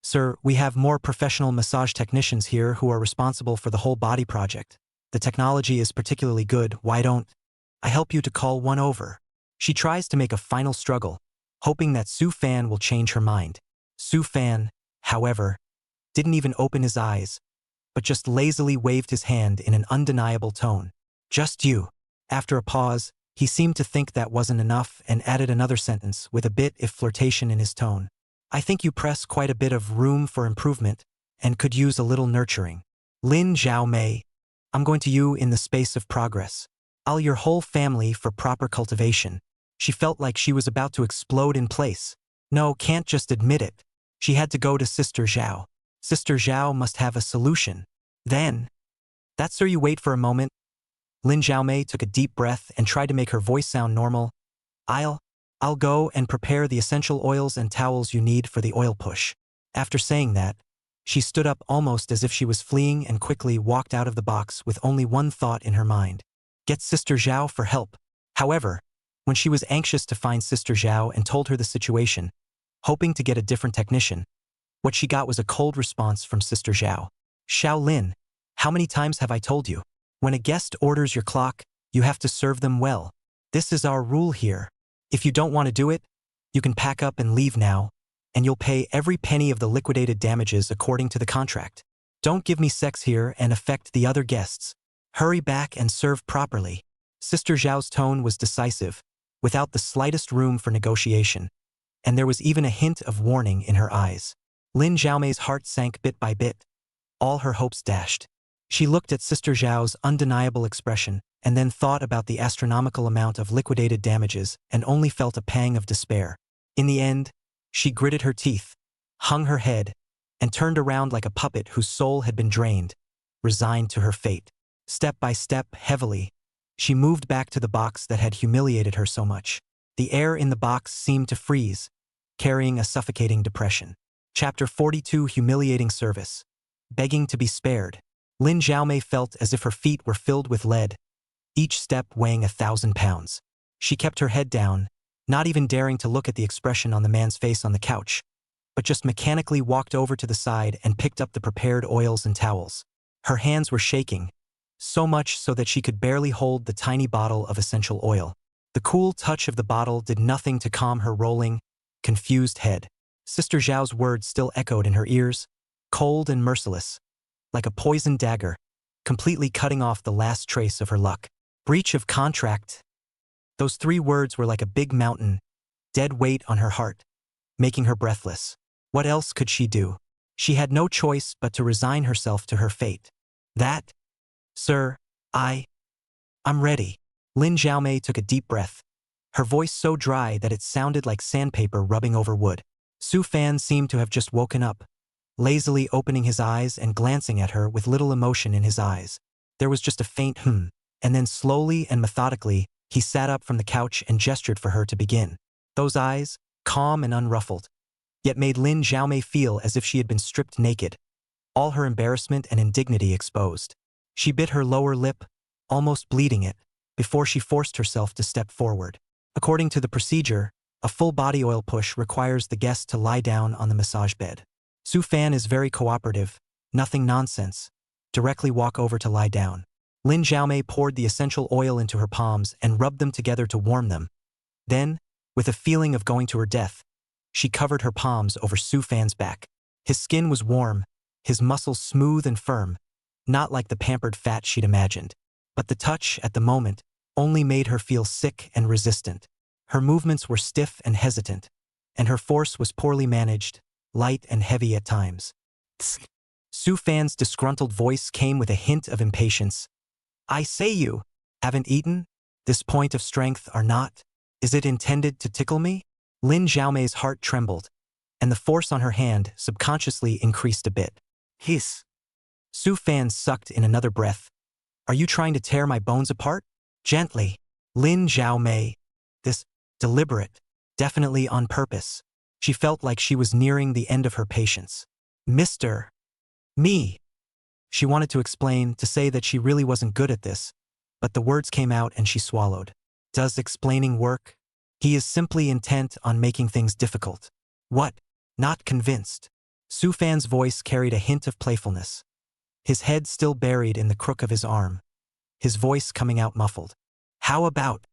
Sir, we have more professional massage technicians here who are responsible for the whole body project. The technology is particularly good, why don't I help you to call one over? She tries to make a final struggle, hoping that Su Fan will change her mind. Su Fan, however, didn't even open his eyes, but just lazily waved his hand in an undeniable tone. Just you. After a pause, he seemed to think that wasn't enough and added another sentence with a bit of flirtation in his tone. I think you press quite a bit of room for improvement and could use a little nurturing. Lin Xiaomei, I'm going to you in the space of progress. I'll your whole family for proper cultivation. She felt like she was about to explode in place. No, can't just admit it. She had to go to Sister Zhao. Sister Zhao must have a solution. Then, that's sir, you wait for a moment. Lin Xiaomei took a deep breath and tried to make her voice sound normal. I'll go and prepare the essential oils and towels you need for the oil push. After saying that, she stood up almost as if she was fleeing and quickly walked out of the box with only one thought in her mind. Get Sister Zhao for help. However, when she was anxious to find Sister Zhao and told her the situation, hoping to get a different technician, what she got was a cold response from Sister Zhao. Xiao Lin, how many times have I told you? When a guest orders your clock, you have to serve them well. This is our rule here. If you don't want to do it, you can pack up and leave now, and you'll pay every penny of the liquidated damages according to the contract. Don't give me sex here and affect the other guests. Hurry back and serve properly. Sister Zhao's tone was decisive, without the slightest room for negotiation, and there was even a hint of warning in her eyes. Lin Xiaomei's heart sank bit by bit. All her hopes dashed. She looked at Sister Zhao's undeniable expression and then thought about the astronomical amount of liquidated damages and only felt a pang of despair. In the end, she gritted her teeth, hung her head, and turned around like a puppet whose soul had been drained, resigned to her fate. Step by step, heavily, she moved back to the box that had humiliated her so much. The air in the box seemed to freeze, carrying a suffocating depression. Chapter 42, Humiliating Service. Begging to be spared. Lin Xiaomei felt as if her feet were filled with lead, each step weighing 1,000 pounds. She kept her head down, not even daring to look at the expression on the man's face on the couch, but just mechanically walked over to the side and picked up the prepared oils and towels. Her hands were shaking, so much so that she could barely hold the tiny bottle of essential oil. The cool touch of the bottle did nothing to calm her rolling, confused head. Sister Zhao's words still echoed in her ears, cold and merciless, like a poisoned dagger, completely cutting off the last trace of her luck. Breach of contract. Those 3 words were like a big mountain, dead weight on her heart, making her breathless. What else could she do? She had no choice but to resign herself to her fate. That, sir, I'm ready. Lin Xiaomei took a deep breath, her voice so dry that it sounded like sandpaper rubbing over wood. Su Fan seemed to have just woken up, lazily opening his eyes and glancing at her with little emotion in his eyes. There was just a faint and then slowly and methodically, he sat up from the couch and gestured for her to begin. Those eyes, calm and unruffled, yet made Lin Xiaomei feel as if she had been stripped naked, all her embarrassment and indignity exposed. She bit her lower lip, almost bleeding it, before she forced herself to step forward. According to the procedure, a full body oil push requires the guest to lie down on the massage bed. Su Fan is very cooperative, nothing nonsense. Directly walk over to lie down. Lin Xiaomei poured the essential oil into her palms and rubbed them together to warm them. Then, with a feeling of going to her death, she covered her palms over Su Fan's back. His skin was warm, his muscles smooth and firm, not like the pampered fat she'd imagined. But the touch, at the moment, only made her feel sick and resistant. Her movements were stiff and hesitant, and her force was poorly managed, light and heavy at times. Su Fan's disgruntled voice came with a hint of impatience. I say you haven't eaten? This point of strength or not? Is it intended to tickle me? Lin Xiaomei's heart trembled, and the force on her hand subconsciously increased a bit. Hiss. Su Fan sucked in another breath. Are you trying to tear my bones apart? Gently. Lin Xiaomei. This, deliberate, definitely on purpose. She felt like she was nearing the end of her patience. Mr. Me. She wanted to explain, to say that she really wasn't good at this, but the words came out and she swallowed. Does explaining work? He is simply intent on making things difficult. What? Not convinced. Su Fan's voice carried a hint of playfulness. His head still buried in the crook of his arm, his voice coming out muffled. How about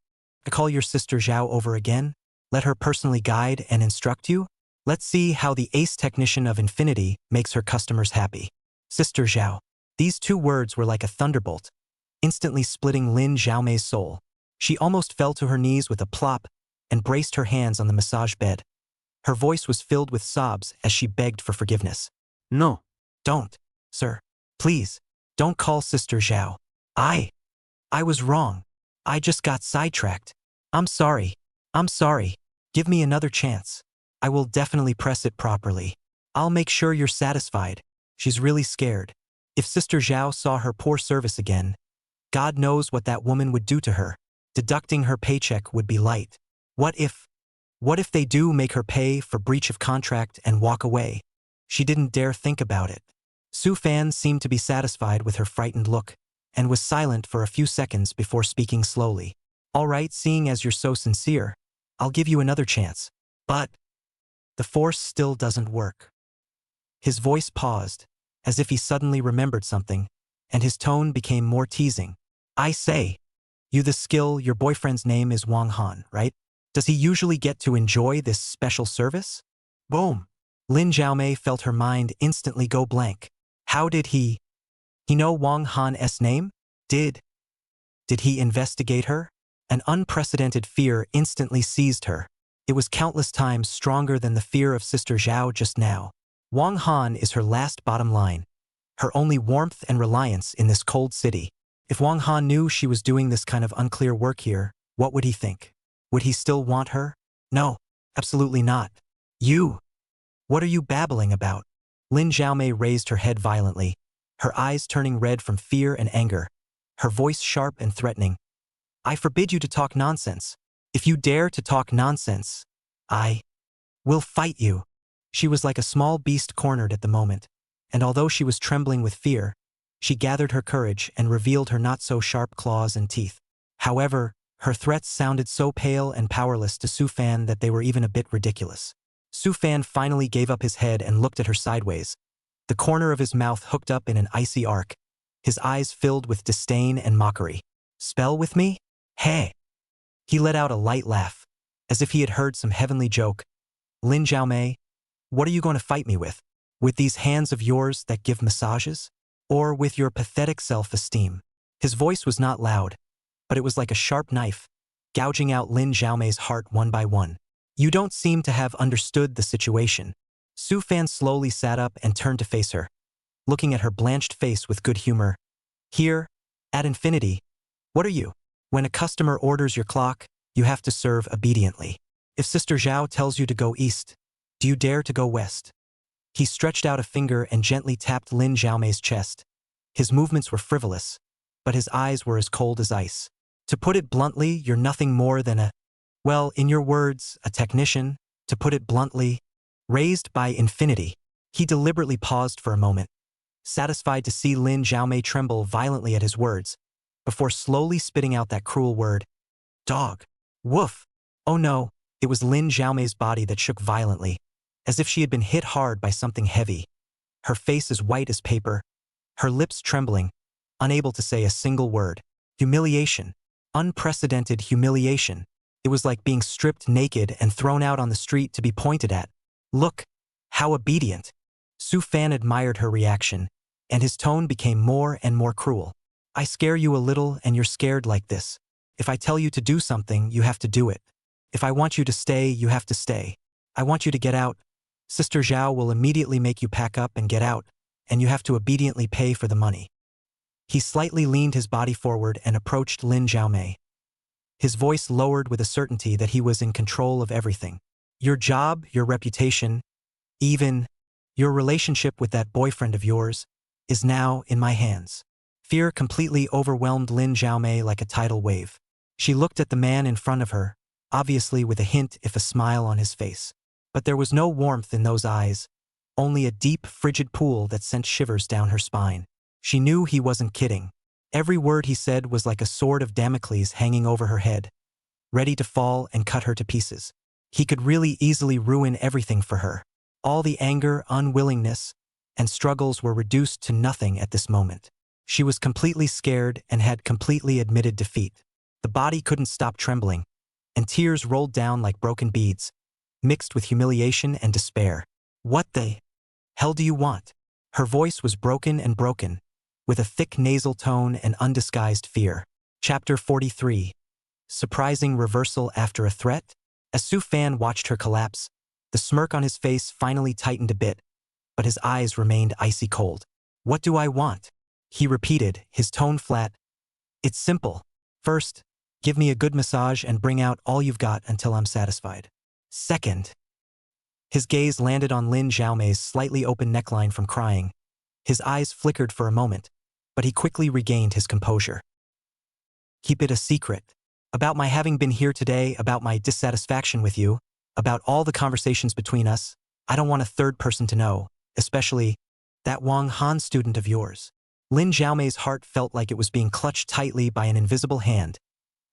I call your sister Zhao over again? Let her personally guide and instruct you? Let's see how the ace technician of infinity makes her customers happy. Sister Zhao. These 2 words were like a thunderbolt, instantly splitting Lin Xiaomei's soul. She almost fell to her knees with a plop and braced her hands on the massage bed. Her voice was filled with sobs as she begged for forgiveness. No. Don't, sir. Please, don't call Sister Zhao. I was wrong. I just got sidetracked. I'm sorry. I'm sorry. Give me another chance. I will definitely press it properly. I'll make sure you're satisfied. She's really scared. If Sister Zhao saw her poor service again, God knows what that woman would do to her. Deducting her paycheck would be light. What if they do make her pay for breach of contract and walk away? She didn't dare think about it. Su Fan seemed to be satisfied with her frightened look, and was silent for a few seconds before speaking slowly. All right, seeing as you're so sincere, I'll give you another chance. But the force still doesn't work. His voice paused, as if he suddenly remembered something, and his tone became more teasing. I say, you the skill, your boyfriend's name is Wang Han, right? Does he usually get to enjoy this special service? Boom! Lin Xiaomei felt her mind instantly go blank. How did he know Wang Han's name? Did he investigate her? An unprecedented fear instantly seized her. It was countless times stronger than the fear of Sister Zhao just now. Wang Han is her last bottom line, her only warmth and reliance in this cold city. If Wang Han knew she was doing this kind of unclear work here, what would he think? Would he still want her? No, absolutely not. You! What are you babbling about? Lin Xiaomei raised her head violently, her eyes turning red from fear and anger, her voice sharp and threatening. I forbid you to talk nonsense. If you dare to talk nonsense, I will fight you. She was like a small beast cornered at the moment, and although she was trembling with fear, she gathered her courage and revealed her not-so-sharp claws and teeth. However, her threats sounded so pale and powerless to Su Fan that they were even a bit ridiculous. Su Fan finally gave up his head and looked at her sideways, the corner of his mouth hooked up in an icy arc, his eyes filled with disdain and mockery. Spell with me? Hey! He let out a light laugh, as if he had heard some heavenly joke. Lin Xiaomei, what are you going to fight me with? With these hands of yours that give massages? Or with your pathetic self-esteem? His voice was not loud, but it was like a sharp knife, gouging out Lin Xiaomei's heart one by one. You don't seem to have understood the situation. Su Fan slowly sat up and turned to face her, looking at her blanched face with good humor. Here, at Infinity, what are you? When a customer orders your clock, you have to serve obediently. If Sister Zhao tells you to go east, do you dare to go west? He stretched out a finger and gently tapped Lin Xiaomei's chest. His movements were frivolous, but his eyes were as cold as ice. To put it bluntly, you're nothing more than well, in your words, a technician, to put it bluntly, raised by Infinity. He deliberately paused for a moment, satisfied to see Lin Xiaomei tremble violently at his words, before slowly spitting out that cruel word. Dog. Woof. Oh no, it was Lin Xiaomei's body that shook violently, as if she had been hit hard by something heavy. Her face as white as paper, her lips trembling, unable to say a single word. Humiliation. Unprecedented humiliation. It was like being stripped naked and thrown out on the street to be pointed at. Look, how obedient. Su Fan admired her reaction, and his tone became more and more cruel. I scare you a little and you're scared like this. If I tell you to do something, you have to do it. If I want you to stay, you have to stay. I want you to get out. Sister Zhao will immediately make you pack up and get out, and you have to obediently pay for the money. He slightly leaned his body forward and approached Lin Xiaomei. His voice lowered with a certainty that he was in control of everything. Your job, your reputation, even your relationship with that boyfriend of yours, is now in my hands. Fear completely overwhelmed Lin Xiaomei like a tidal wave. She looked at the man in front of her, obviously with a hint if a smile on his face. But there was no warmth in those eyes, only a deep, frigid pool that sent shivers down her spine. She knew he wasn't kidding. Every word he said was like a sword of Damocles hanging over her head, ready to fall and cut her to pieces. He could really easily ruin everything for her. All the anger, unwillingness, and struggles were reduced to nothing at this moment. She was completely scared and had completely admitted defeat. The body couldn't stop trembling, and tears rolled down like broken beads, mixed with humiliation and despair. What the hell do you want? Her voice was broken and broken, with a thick nasal tone and undisguised fear. Chapter 43. Surprising reversal after a threat? As Su Fan watched her collapse, the smirk on his face finally tightened a bit, but his eyes remained icy cold. What do I want? He repeated, his tone flat. It's simple. First, Give me a good massage and bring out all you've got until I'm satisfied. Second. His gaze landed on Lin Xiaomei's slightly open neckline from crying. His eyes flickered for a moment, but he quickly regained his composure. Keep it a secret. About my having been here today, about my dissatisfaction with you, about all the conversations between us, I don't want a third person to know, especially that Wang Han student of yours. Lin Xiaomei's heart felt like it was being clutched tightly by an invisible hand,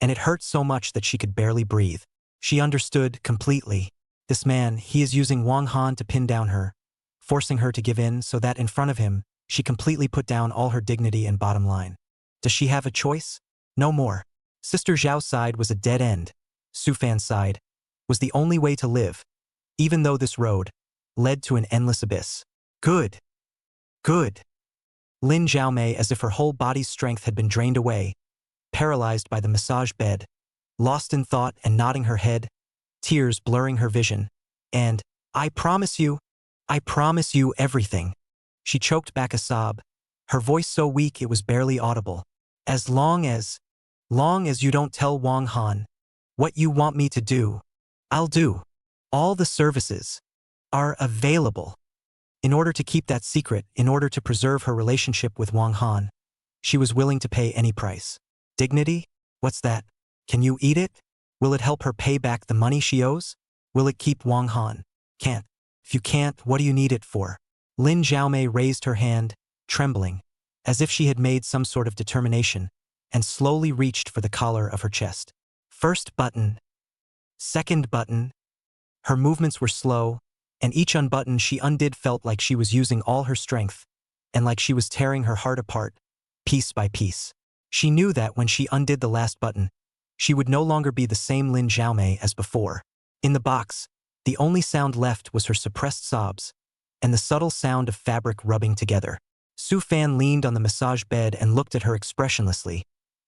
and it hurt so much that she could barely breathe. She understood completely. This man, he is using Wang Han to pin down her, forcing her to give in so that in front of him, she completely put down all her dignity and bottom line. Does she have a choice? No more. Sister Zhao's side was a dead end. Su Fan's side was the only way to live, even though this road led to an endless abyss. Good. Good. Lin Xiaomei, as if her whole body's strength had been drained away, paralyzed by the massage bed, lost in thought and nodding her head, tears blurring her vision, and, I promise you everything. She choked back a sob, her voice so weak it was barely audible. As long as you don't tell Wang Han what you want me to do, I'll do. All the services are available. In order to keep that secret, in order to preserve her relationship with Wang Han, she was willing to pay any price. Dignity? What's that? Can you eat it? Will it help her pay back the money she owes? Will it keep Wang Han? Can't. If you can't, what do you need it for? Lin Xiaomei raised her hand, trembling, as if she had made some sort of determination, and slowly reached for the collar of her chest. First button. Second button. Her movements were slow, and each unbutton she undid felt like she was using all her strength, and like she was tearing her heart apart, piece by piece. She knew that when she undid the last button, she would no longer be the same Lin Xiaomei as before. In the box, the only sound left was her suppressed sobs, and the subtle sound of fabric rubbing together. Su Fan leaned on the massage bed and looked at her expressionlessly,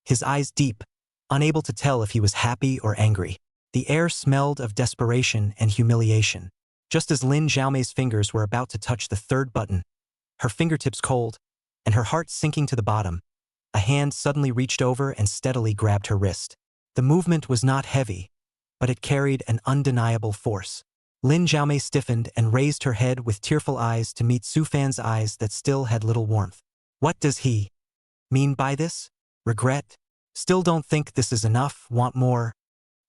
his eyes deep, unable to tell if he was happy or angry. The air smelled of desperation and humiliation. Just as Lin Xiaomei's fingers were about to touch the third button, her fingertips cold, and her heart sinking to the bottom, a hand suddenly reached over and steadily grabbed her wrist. The movement was not heavy, but it carried an undeniable force. Lin Xiaomei stiffened and raised her head with tearful eyes to meet Su Fan's eyes that still had little warmth. What does he mean by this? Regret? Still don't think this is enough? Want more?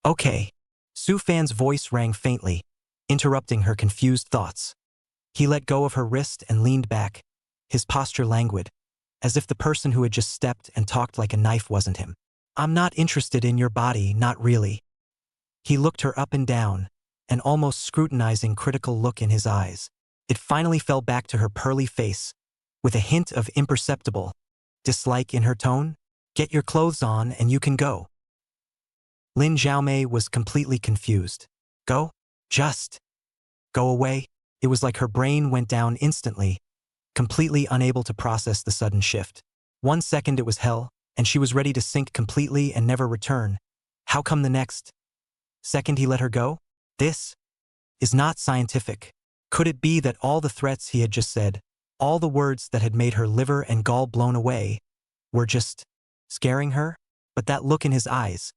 Okay. Su Fan's voice rang faintly, interrupting her confused thoughts. He let go of her wrist and leaned back, his posture languid, as if the person who had just stepped and talked like a knife wasn't him. I'm not interested in your body, not really. He looked her up and down, an almost scrutinizing critical look in his eyes. It finally fell back to her pearly face, with a hint of imperceptible dislike in her tone. Get your clothes on and you can go. Lin Xiaomei was completely confused. Go? Just go away? It was like her brain went down instantly, completely unable to process the sudden shift. 1 second it was hell, and she was ready to sink completely and never return. How come the next second he let her go? This is not scientific. Could it be that all the threats he had just said, all the words that had made her liver and gall blown away, were just scaring her? But that look in his eyes,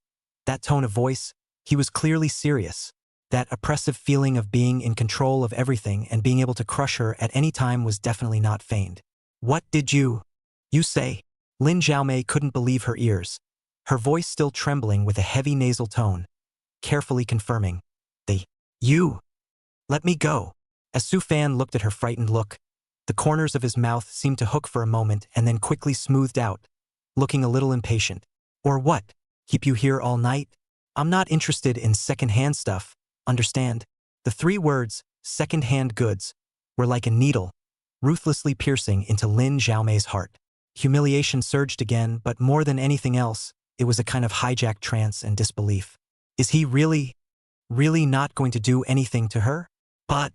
that tone of voice, he was clearly serious. That oppressive feeling of being in control of everything and being able to crush her at any time was definitely not feigned. What did you say? Lin Xiaomei couldn't believe her ears, her voice still trembling with a heavy nasal tone, carefully confirming. You let me go. As Su Fan looked at her frightened look, the corners of his mouth seemed to hook for a moment and then quickly smoothed out, looking a little impatient. Or what? Keep you here all night? I'm not interested in second-hand stuff, understand? The 3 words, second-hand goods, were like a needle, ruthlessly piercing into Lin Xiaomei's heart. Humiliation surged again, but more than anything else, it was a kind of hijacked trance and disbelief. Is he really not going to do anything to her? But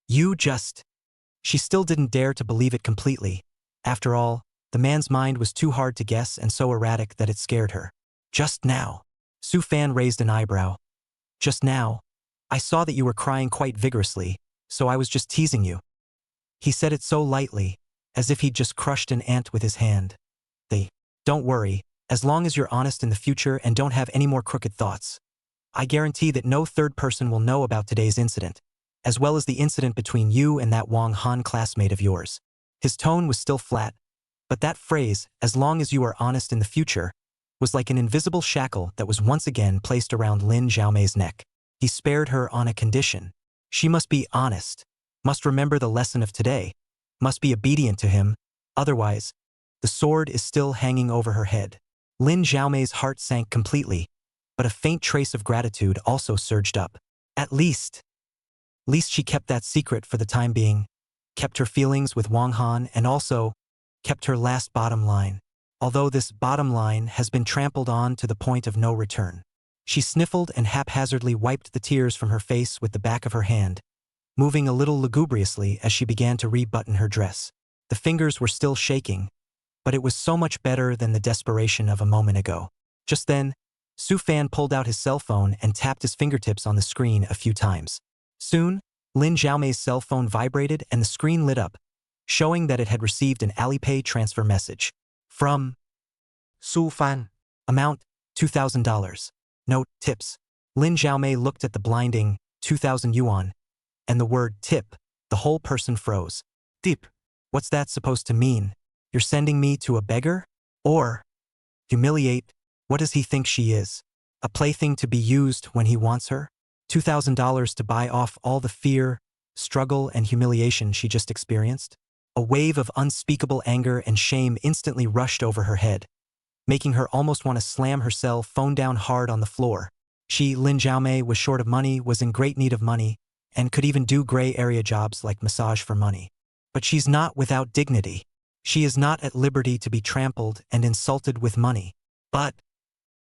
she still didn't dare to believe it completely. After all, the man's mind was too hard to guess and so erratic that it scared her. Just now. Su Fan raised an eyebrow. Just now. I saw that you were crying quite vigorously, so I was just teasing you. He said it so lightly, as if he'd just crushed an ant with his hand. Don't worry, As long as you're honest in the future and don't have any more crooked thoughts, I guarantee that no third person will know about today's incident, as well as the incident between you and that Wang Han classmate of yours. His tone was still flat, but that phrase, as long as you are honest in the future, was like an invisible shackle that was once again placed around Lin Xiaomei's neck. He spared her on a condition. She must be honest, must remember the lesson of today, must be obedient to him, otherwise, the sword is still hanging over her head. Lin Xiaomei's heart sank completely, but a faint trace of gratitude also surged up. At least she kept that secret for the time being, kept her feelings with Wang Han, and also kept her last bottom line. Although this bottom line has been trampled on to the point of no return. She sniffled and haphazardly wiped the tears from her face with the back of her hand, moving a little lugubriously as she began to rebutton her dress. The fingers were still shaking, but it was so much better than the desperation of a moment ago. Just then, Su Fan pulled out his cell phone and tapped his fingertips on the screen a few times. Soon, Lin Xiaomei's cell phone vibrated and the screen lit up, showing that it had received an Alipay transfer message. From Su Fan. amount $2,000. Note, tips. Lin Xiaomei looked at the blinding 2,000 yuan and the word tip. The whole person froze. Tip. What's that supposed to mean? You're sending me to a beggar? Or humiliate? What does he think she is? A plaything to be used when he wants her? $2,000 to buy off all the fear, struggle, and humiliation she just experienced? A wave of unspeakable anger and shame instantly rushed over her head, making her almost want to slam her cell phone down hard on the floor. She, Lin Xiaomei, was short of money, was in great need of money, and could even do gray area jobs like massage for money. But she's not without dignity. She is not at liberty to be trampled and insulted with money. But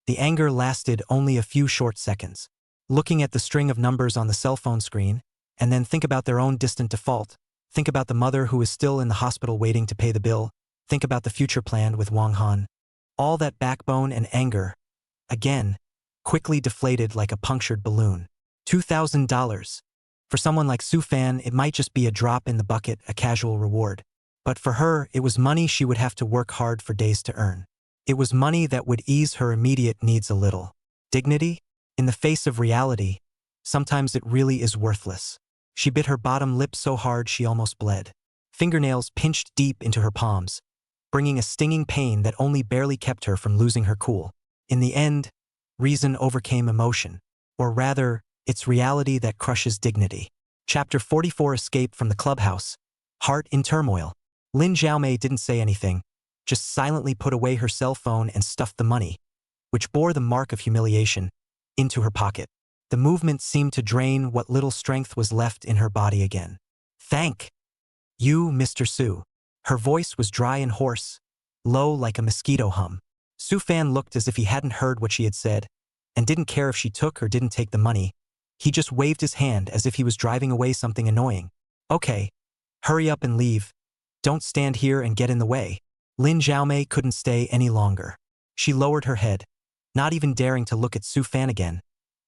the anger lasted only a few short seconds. Looking at the string of numbers on the cell phone screen, and then think about their own distant default. Think about the mother who is still in the hospital waiting to pay the bill. Think about the future planned with Wang Han. All that backbone and anger, again, quickly deflated like a punctured balloon. $2,000. For someone like Su Fan, it might just be a drop in the bucket, a casual reward. But for her, it was money she would have to work hard for days to earn. It was money that would ease her immediate needs a little. Dignity? In the face of reality, sometimes it really is worthless. She bit her bottom lip so hard she almost bled. Fingernails pinched deep into her palms, bringing a stinging pain that only barely kept her from losing her cool. In the end, reason overcame emotion, or rather, it's reality that crushes dignity. Chapter 44: Escape from the Clubhouse. Heart in turmoil. Lin Xiaomei didn't say anything, just silently put away her cell phone and stuffed the money, which bore the mark of humiliation, into her pocket. The movement seemed to drain what little strength was left in her body again. Thank you, Mr. Su. Her voice was dry and hoarse, low like a mosquito hum. Su Fan looked as if he hadn't heard what she had said, and didn't care if she took or didn't take the money. He just waved his hand as if he was driving away something annoying. Okay, hurry up and leave. Don't stand here and get in the way. Lin Xiaomei couldn't stay any longer. She lowered her head, not even daring to look at Su Fan again,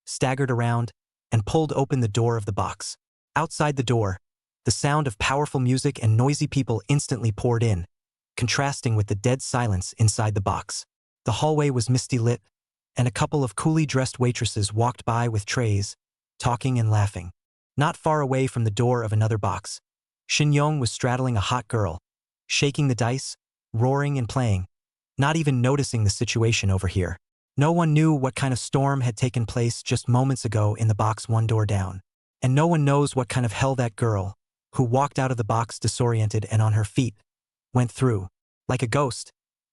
staggered around, and pulled open the door of the box. Outside the door, the sound of powerful music and noisy people instantly poured in, contrasting with the dead silence inside the box. The hallway was misty lit, and a couple of coolly dressed waitresses walked by with trays, talking and laughing. Not far away from the door of another box, Shin Yong was straddling a hot girl, shaking the dice, roaring and playing, not even noticing the situation over here. No one knew what kind of storm had taken place just moments ago in the box one door down. And no one knows what kind of hell that girl, who walked out of the box disoriented and on her feet, went through. Like a ghost,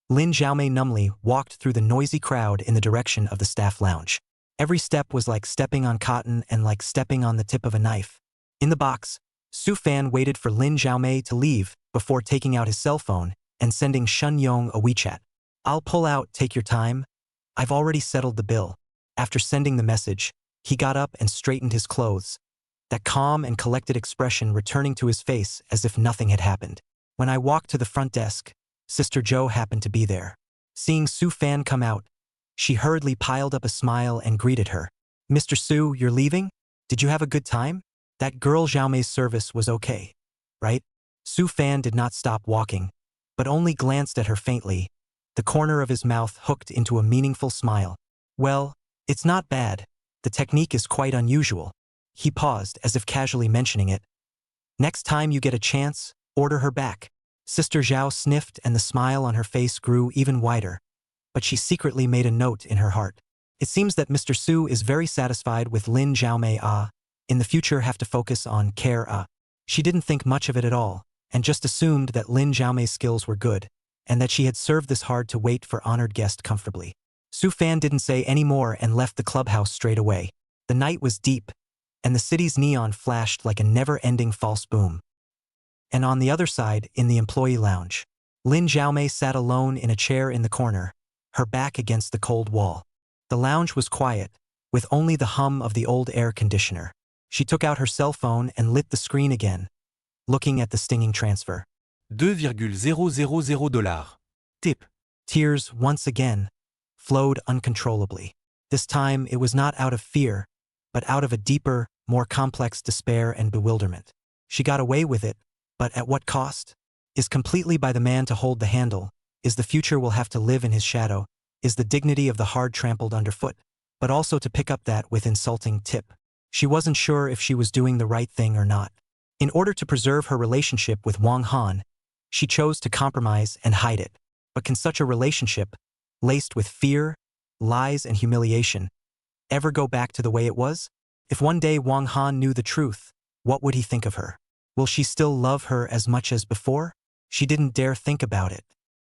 Lin Xiaomei numbly walked through the noisy crowd in the direction of the staff lounge. Every step was like stepping on cotton and like stepping on the tip of a knife. In the box, Su Fan waited for Lin Xiaomei to leave before taking out his cell phone and sending Shun Yong a WeChat. I'll pull out, take your time. I've already settled the bill. After sending the message, he got up and straightened his clothes, that calm and collected expression returning to his face as if nothing had happened. When I walked to the front desk, Sister Joe happened to be there. Seeing Su Fan come out, she hurriedly piled up a smile and greeted her. Mr. Su, you're leaving? Did you have a good time? That girl Xiaomei's service was okay, right? Su Fan did not stop walking, but only glanced at her faintly, the corner of his mouth hooked into a meaningful smile. Well, it's not bad. The technique is quite unusual. He paused, as if casually mentioning it. Next time you get a chance, order her back. Sister Zhao sniffed and the smile on her face grew even wider, but she secretly made a note in her heart. It seems that Mr. Su is very satisfied with Lin Zhaomei. In the future have to focus on care. She didn't think much of it at all, and just assumed that Lin Zhaomei's skills were good, and that she had served this hard to wait for honored guest comfortably. Su Fan didn't say any more and left the clubhouse straight away. The night was deep, and the city's neon flashed like a never-ending false boom. And on the other side, in the employee lounge, Lin Zhaomei sat alone in a chair in the corner, her back against the cold wall. The lounge was quiet, with only the hum of the old air conditioner. She took out her cell phone and lit the screen again, looking at the stinging transfer. $2,000. Tip. Tears, once again, flowed uncontrollably. This time it was not out of fear, but out of a deeper, more complex despair and bewilderment. She got away with it, but at what cost? Is completely by the man to hold the handle, is the future will have to live in his shadow, is the dignity of the hard trampled underfoot, but also to pick up that with insulting tip. She wasn't sure if she was doing the right thing or not. In order to preserve her relationship with Wang Han, she chose to compromise and hide it. But can such a relationship, laced with fear, lies, and humiliation, ever go back to the way it was? If one day Wang Han knew the truth, what would he think of her? Will she still love her as much as before? She didn't dare think about it.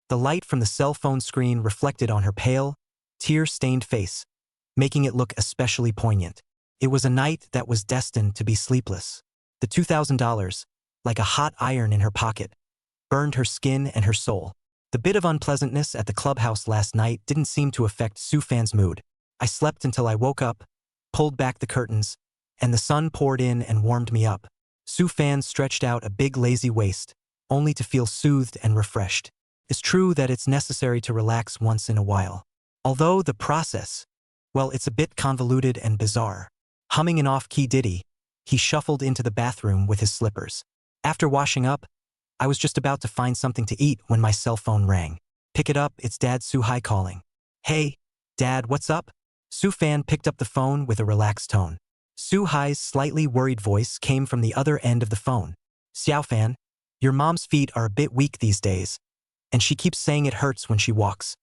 The light from the cell phone screen reflected on her pale, tear-stained face, making it look especially poignant. It was a night that was destined to be sleepless. The $2,000, like a hot iron in her pocket, burned her skin and her soul. The bit of unpleasantness at the clubhouse last night didn't seem to affect Su Fan's mood. I slept until I woke up, pulled back the curtains, and the sun poured in and warmed me up. Su Fan stretched out a big lazy waist, only to feel soothed and refreshed. It's true that it's necessary to relax once in a while. Although the process, well, it's a bit convoluted and bizarre. Humming an off-key ditty, he shuffled into the bathroom with his slippers. After washing up, I was just about to find something to eat when my cell phone rang. Pick it up, it's Dad Su Hai calling. Hey, Dad, what's up? Su Fan picked up the phone with a relaxed tone. Su Hai's slightly worried voice came from the other end of the phone. Xiao Fan, your mom's feet are a bit weak these days, and she keeps saying it hurts when she walks.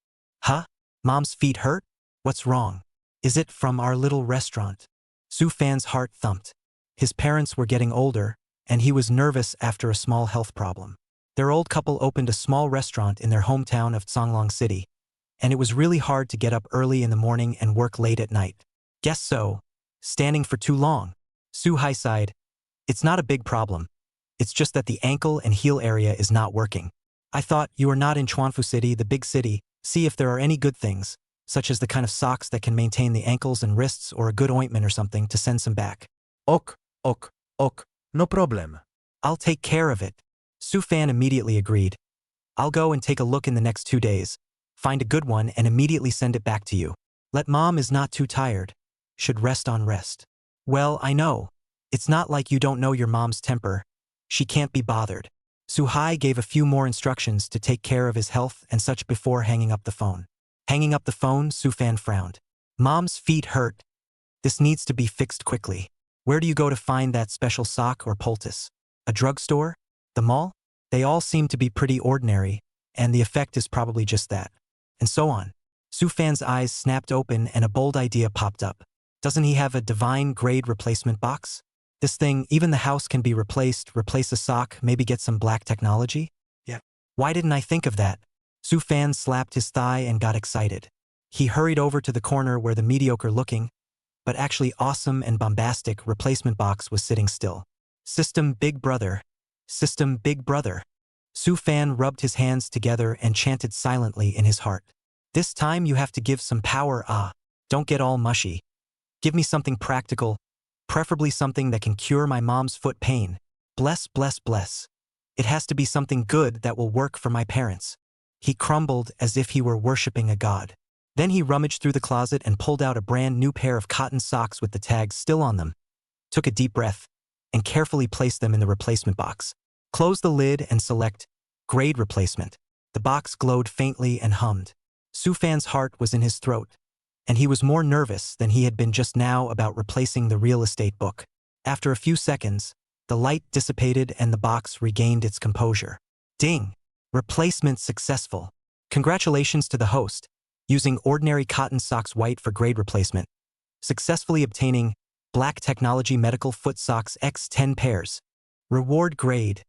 Huh? Mom's feet hurt? What's wrong? Is it from our little restaurant? Su Fan's heart thumped. His parents were getting older, and he was nervous after a small health problem. Their old couple opened a small restaurant in their hometown of Songlong City, and it was really hard to get up early in the morning and work late at night. Guess so. Standing for too long. Su Hai sighed. It's not a big problem. It's just that the ankle and heel area is not working. I thought you are not in Chuanfu City, the big city, see if there are any good things, such as the kind of socks that can maintain the ankles and wrists or a good ointment or something to send some back. Ok, no problem. I'll take care of it. Su Fan immediately agreed. I'll go and take a look in the next 2 days, find a good one and immediately send it back to you. Let Mom is not too tired. Should rest on rest. Well, I know. It's not like you don't know your mom's temper. She can't be bothered. Su Hai gave a few more instructions to take care of his health and such before hanging up the phone. Hanging up the phone, Su Fan frowned. Mom's feet hurt. This needs to be fixed quickly. Where do you go to find that special sock or poultice? A drugstore? The mall? They all seem to be pretty ordinary, and the effect is probably just that. And so on. Su Fan's eyes snapped open and a bold idea popped up. Doesn't he have a divine grade replacement box? This thing, even the house can be replaced, replace a sock, maybe get some black technology? Yeah. Why didn't I think of that? Su Fan slapped his thigh and got excited. He hurried over to the corner where the mediocre-looking, but actually awesome and bombastic replacement box was sitting still. System Big Brother. System Big Brother. Su Fan rubbed his hands together and chanted silently in his heart. This time you have to give some power, Don't get all mushy. Give me something practical, preferably something that can cure my mom's foot pain. Bless, bless, bless. It has to be something good that will work for my parents. He crumbled as if he were worshipping a god. Then he rummaged through the closet and pulled out a brand new pair of cotton socks with the tags still on them, took a deep breath, and carefully placed them in the replacement box. Close the lid and select Grade Replacement. The box glowed faintly and hummed. Su Fan's heart was in his throat, and he was more nervous than he had been just now about replacing the real estate book. After a few seconds, the light dissipated and the box regained its composure. Ding! Replacement successful. Congratulations to the host, using ordinary cotton socks white for grade replacement, successfully obtaining black technology medical foot socks x 10 pairs. Reward grade.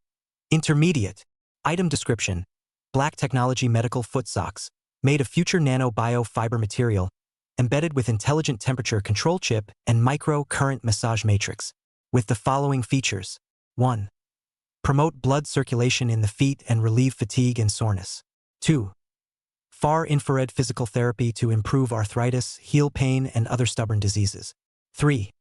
Intermediate. Item description. Black technology medical foot socks, made of future nano bio fiber material, embedded with intelligent temperature control chip and micro current massage matrix, with the following features. 1. Promote blood circulation in the feet and relieve fatigue and soreness. 2. Far infrared physical therapy to improve arthritis, heel pain, and other stubborn diseases. 3.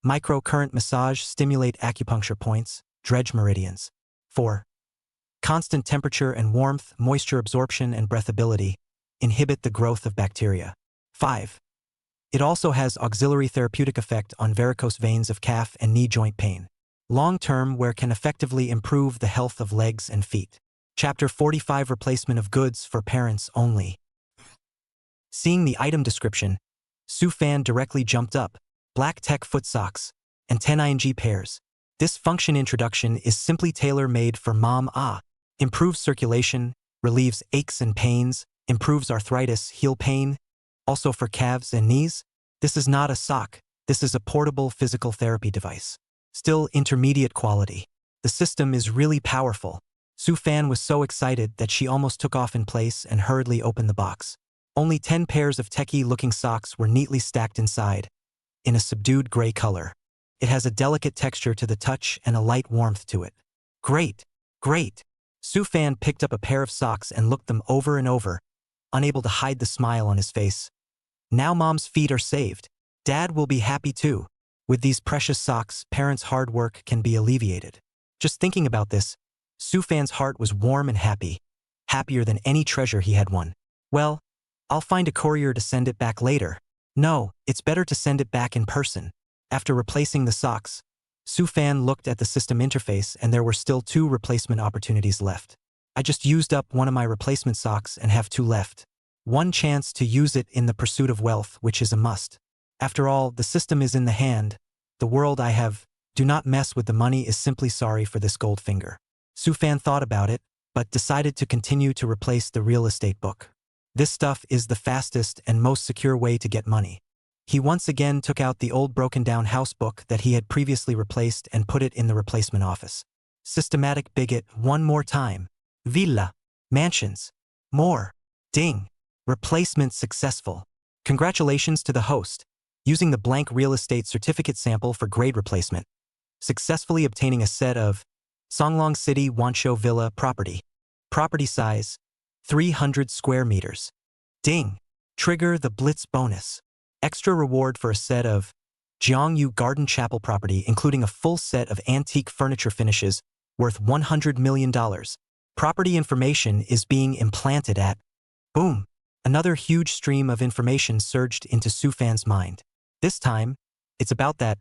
Microcurrent massage stimulate acupuncture points, dredge meridians. 4. Constant temperature and warmth, moisture absorption and breathability, inhibit the growth of bacteria. 5. It also has auxiliary therapeutic effect on varicose veins of calf and knee joint pain. Long-term wear can effectively improve the health of legs and feet. Chapter 45 Replacement of goods for parents only. Seeing the item description, Su Fan directly jumped up. Black tech foot socks, and 10 ing pairs. This function introduction is simply tailor-made for mom. Improves circulation, relieves aches and pains, improves arthritis, heel pain, also for calves and knees. This is not a sock, this is a portable physical therapy device. Still intermediate quality. The system is really powerful. Su Fan was so excited that she almost took off in place and hurriedly opened the box. Only 10 pairs of techie-looking socks were neatly stacked inside, in a subdued gray color. It has a delicate texture to the touch and a light warmth to it. Great! Great! Su Fan picked up a pair of socks and looked them over and over, unable to hide the smile on his face. Now mom's feet are saved. Dad will be happy too. With these precious socks, parents' hard work can be alleviated. Just thinking about this, Su Fan's heart was warm and happy, happier than any treasure he had won. Well, I'll find a courier to send it back later. No, it's better to send it back in person. After replacing the socks, Su Fan looked at the system interface and there were still 2 replacement opportunities left. I just used up one of my replacement socks and have 2 left. One chance to use it in the pursuit of wealth, which is a must. After all, the system is in the hand. The world I have. Do not mess with the money is simply sorry for this gold finger. Su Fan thought about it, but decided to continue to replace the real estate book. This stuff is the fastest and most secure way to get money. He once again took out the old broken-down house book that he had previously replaced and put it in the replacement office. Systematic bigot one more time. Villa. Mansions. More. Ding. Replacement successful. Congratulations to the host, using the blank real estate certificate sample for grade replacement, successfully obtaining a set of Songlong City Wanshou Villa property. Property size, 300 square meters. Ding. Trigger the Blitz bonus. Extra reward for a set of Jiangyu Garden Chapel property including a full set of antique furniture finishes worth $100 million. Property information is being implanted at. Boom. Another huge stream of information surged into Su Fan's mind. This time, it's about that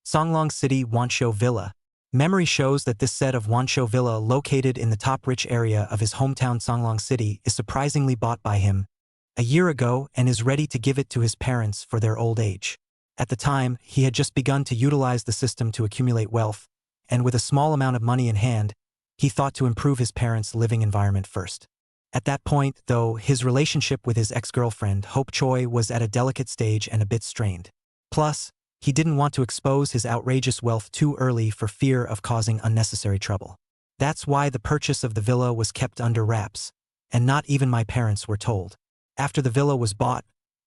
Songlong City Wanshou Villa. Memory shows that this set of Wanshou Villa located in the top rich area of his hometown Songlong City is surprisingly bought by him a year ago and is ready to give it to his parents for their old age. At the time, he had just begun to utilize the system to accumulate wealth, and with a small amount of money in hand, he thought to improve his parents' living environment first. At that point, though, his relationship with his ex-girlfriend, Hope Choi, was at a delicate stage and a bit strained. Plus, he didn't want to expose his outrageous wealth too early for fear of causing unnecessary trouble. That's why the purchase of the villa was kept under wraps, and not even my parents were told. After the villa was bought,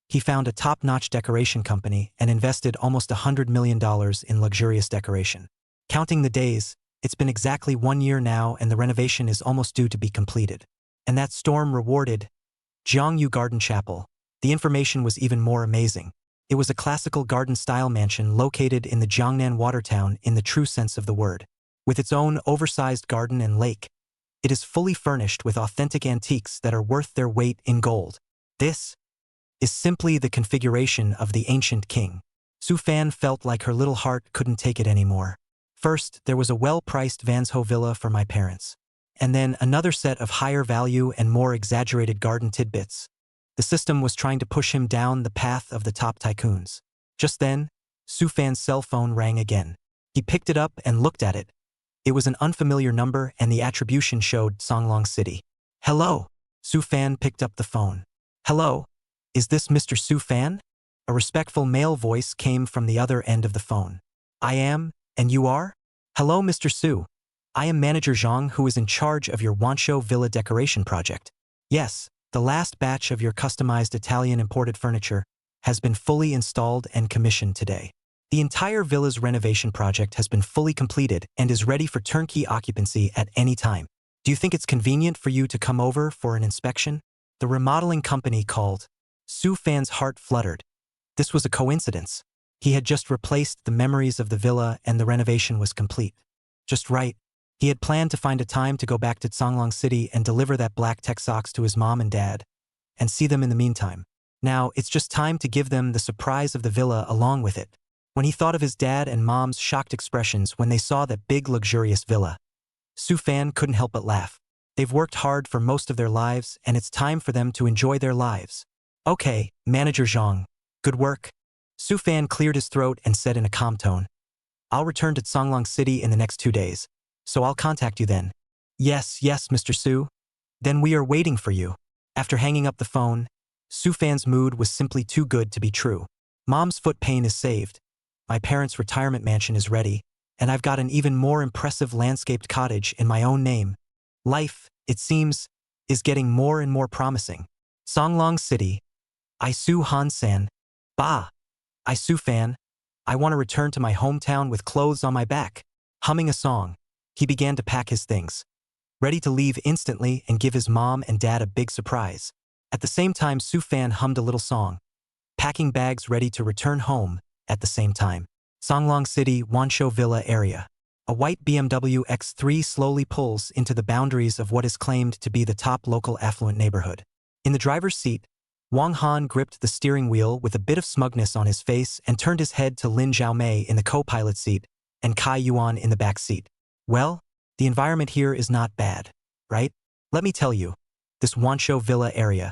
he found a top-notch decoration company and invested almost $100 million in luxurious decoration. Counting the days, it's been exactly 1 year now and the renovation is almost due to be completed. And that storm rewarded Jiangyu Garden Chapel. The information was even more amazing. It was a classical garden-style mansion located in the Jiangnan water town in the true sense of the word. With its own oversized garden and lake, it is fully furnished with authentic antiques that are worth their weight in gold. This is simply the configuration of the ancient king. Su Fan felt like her little heart couldn't take it anymore. First, there was a well-priced Vanshou villa for my parents. And then another set of higher value and more exaggerated garden tidbits. The system was trying to push him down the path of the top tycoons. Just then, Su-fan's cell phone rang again. He picked it up and looked at it. It was an unfamiliar number and the attribution showed Songlong City. Hello? Su-fan picked up the phone. Hello? Is this Mr. Su-fan? A respectful male voice came from the other end of the phone. I am, and you are? Hello, Mr. Su. I am Manager Zhang, who is in charge of your Wanshou Villa decoration project. Yes, the last batch of your customized Italian imported furniture has been fully installed and commissioned today. The entire villa's renovation project has been fully completed and is ready for turnkey occupancy at any time. Do you think it's convenient for you to come over for an inspection? The remodeling company called. Su-fan's heart fluttered. This was a coincidence. He had just replaced the memories of the villa and the renovation was complete. Just right. He had planned to find a time to go back to Songlong City and deliver that black tech socks to his mom and dad, and see them in the meantime. Now, it's just time to give them the surprise of the villa along with it. When he thought of his dad and mom's shocked expressions when they saw that big luxurious villa, Su-fan couldn't help but laugh. They've worked hard for most of their lives and it's time for them to enjoy their lives. Okay, Manager Zhang. Good work. Su-fan cleared his throat and said in a calm tone. I'll return to Songlong City in the next 2 days, so I'll contact you then. Yes, Mr. Su. Then we are waiting for you. After hanging up the phone, Su-fan's mood was simply too good to be true. Mom's foot pain is saved. My parents' retirement mansion is ready, and I've got an even more impressive landscaped cottage in my own name. Life, it seems, is getting more and more promising. Songlong City. I Su Han-san. Bah. I Su-fan. I want to return to my hometown with clothes on my back. Humming a song, he began to pack his things, ready to leave instantly and give his mom and dad a big surprise. At the same time, Su-fan hummed a little song, packing bags ready to return home at the same time. Songlong City, Wanshou Villa area. A white BMW X3 slowly pulls into the boundaries of what is claimed to be the top local affluent neighborhood. In the driver's seat, Wang Han gripped the steering wheel with a bit of smugness on his face and turned his head to Lin Zhaomei in the co-pilot seat and Kai Yuan in the back seat. Well, the environment here is not bad, right? Let me tell you, this Wanshou Villa area,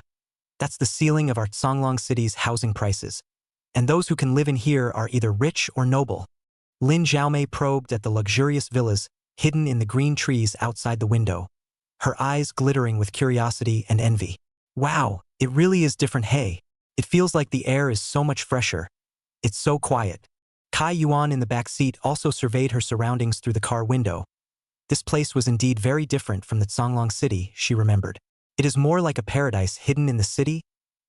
that's the ceiling of our Songlong City's housing prices. And those who can live in here are either rich or noble. Lin Zhaomei probed at the luxurious villas hidden in the green trees outside the window, her eyes glittering with curiosity and envy. Wow, it really is different, hey. It feels like the air is so much fresher. It's so quiet. Kai Yuan in the back seat also surveyed her surroundings through the car window. This place was indeed very different from the Songlong City, she remembered. It is more like a paradise hidden in the city,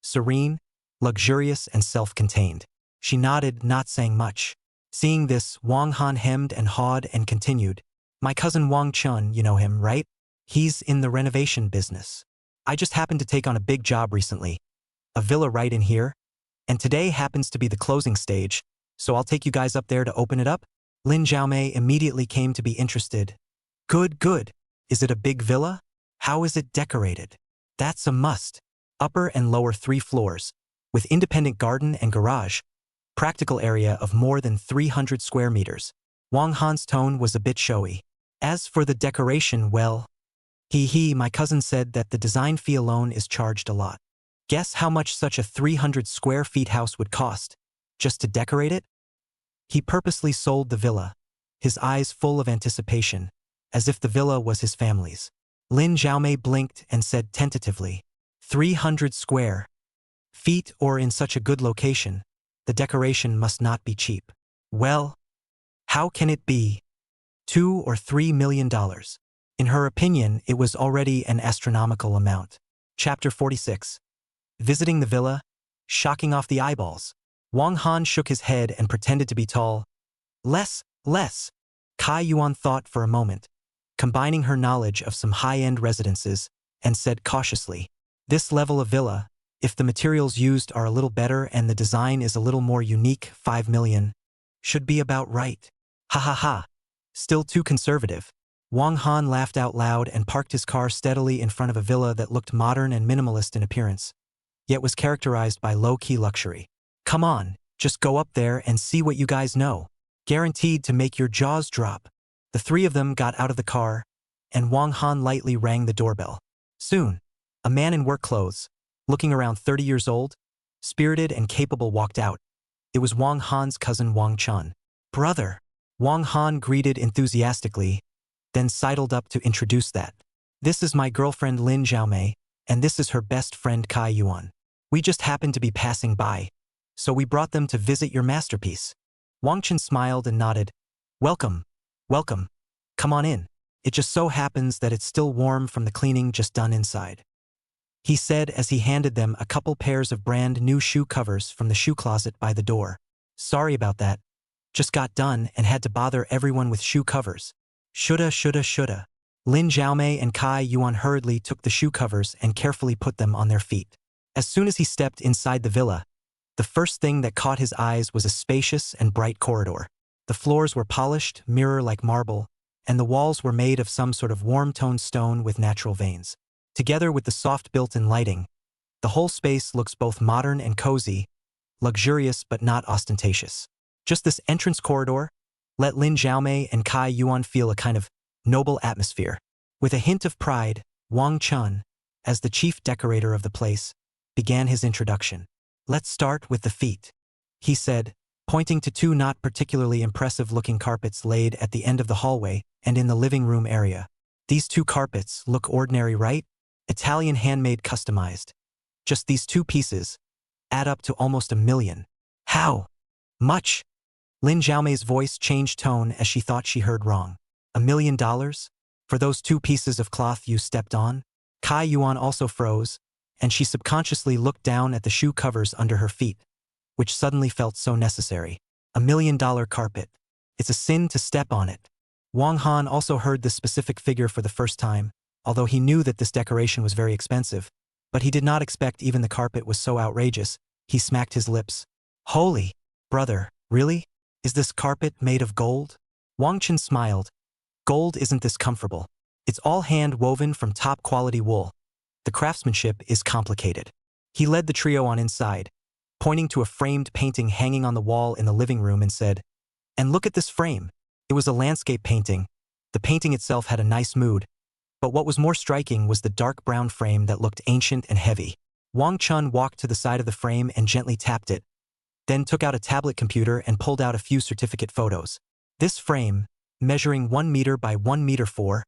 serene, luxurious, and self-contained. She nodded, not saying much. Seeing this, Wang Han hemmed and hawed and continued. My cousin Wang Chun, you know him, right? He's in the renovation business. I just happened to take on a big job recently. A villa right in here. And today happens to be the closing stage, so I'll take you guys up there to open it up. Lin Zhaomei immediately came to be interested. Good. Is it a big villa? How is it decorated? That's a must. Upper and lower 3 floors, with independent garden and garage. Practical area of more than 300 square meters. Wang Han's tone was a bit showy. As for the decoration, well, my cousin said that the design fee alone is charged a lot. Guess how much such a 300 square feet house would cost, just to decorate it? He purposely sold the villa, his eyes full of anticipation, as if the villa was his family's. Lin Zhaomei blinked and said tentatively, 300 square feet or in such a good location, the decoration must not be cheap. Well, how can it be? $2 or $3 million. In her opinion, it was already an astronomical amount. Chapter 46. Visiting the villa, shocking off the eyeballs. Wang Han shook his head and pretended to be tall. Less. Kai Yuan thought for a moment, combining her knowledge of some high-end residences, and said cautiously, this level of villa, if the materials used are a little better and the design is a little more unique, 5 million, should be about right. Ha. Still too conservative. Wang Han laughed out loud and parked his car steadily in front of a villa that looked modern and minimalist in appearance, yet was characterized by low-key luxury. Come on, just go up there and see what you guys know. Guaranteed to make your jaws drop. The 3 of them got out of the car, and Wang Han lightly rang the doorbell. Soon, a man in work clothes, looking around 30 years old, spirited and capable, walked out. It was Wang Han's cousin Wang Chun. Brother, Wang Han greeted enthusiastically, then sidled up to introduce that. This is my girlfriend Lin Xiaomei, and this is her best friend Kai Yuan. We just happened to be passing by, so we brought them to visit your masterpiece. Wang Chun smiled and nodded. Welcome, welcome. Come on in. It just so happens that it's still warm from the cleaning just done inside, he said as he handed them a couple pairs of brand new shoe covers from the shoe closet by the door. Sorry about that. Just got done and had to bother everyone with shoe covers. Shoulda. Lin Xiaomei and Kai Yuan hurriedly took the shoe covers and carefully put them on their feet. As soon as he stepped inside the villa, the first thing that caught his eyes was a spacious and bright corridor. The floors were polished, mirror-like marble, and the walls were made of some sort of warm-toned stone with natural veins. Together with the soft built-in lighting, the whole space looks both modern and cozy, luxurious but not ostentatious. Just this entrance corridor let Lin Xiaomei and Kai Yuan feel a kind of noble atmosphere. With a hint of pride, Wang Chun, as the chief decorator of the place, began his introduction. Let's start with the feet, he said, pointing to two not particularly impressive-looking carpets laid at the end of the hallway and in the living room area. These two carpets look ordinary, right? Italian handmade, customized. Just these two pieces add up to almost $1 million. How much? Lin Xiaomei's voice changed tone as she thought she heard wrong. $1 million? For those two pieces of cloth you stepped on? Kai Yuan also froze, and she subconsciously looked down at the shoe covers under her feet, which suddenly felt so necessary. $1 million carpet. It's a sin to step on it. Wang Han also heard this specific figure for the first time, although he knew that this decoration was very expensive, but he did not expect even the carpet was so outrageous. He smacked his lips. Holy, brother, really? Is this carpet made of gold? Wang Chun smiled. Gold isn't this comfortable. It's all hand-woven from top-quality wool. The craftsmanship is complicated. He led the trio on inside, pointing to a framed painting hanging on the wall in the living room, and said, "And look at this frame." It was a landscape painting. The painting itself had a nice mood, but what was more striking was the dark brown frame that looked ancient and heavy. Wang Chun walked to the side of the frame and gently tapped it, then took out a tablet computer and pulled out a few certificate photos. This frame, measuring 1 meter by 1 meter 4,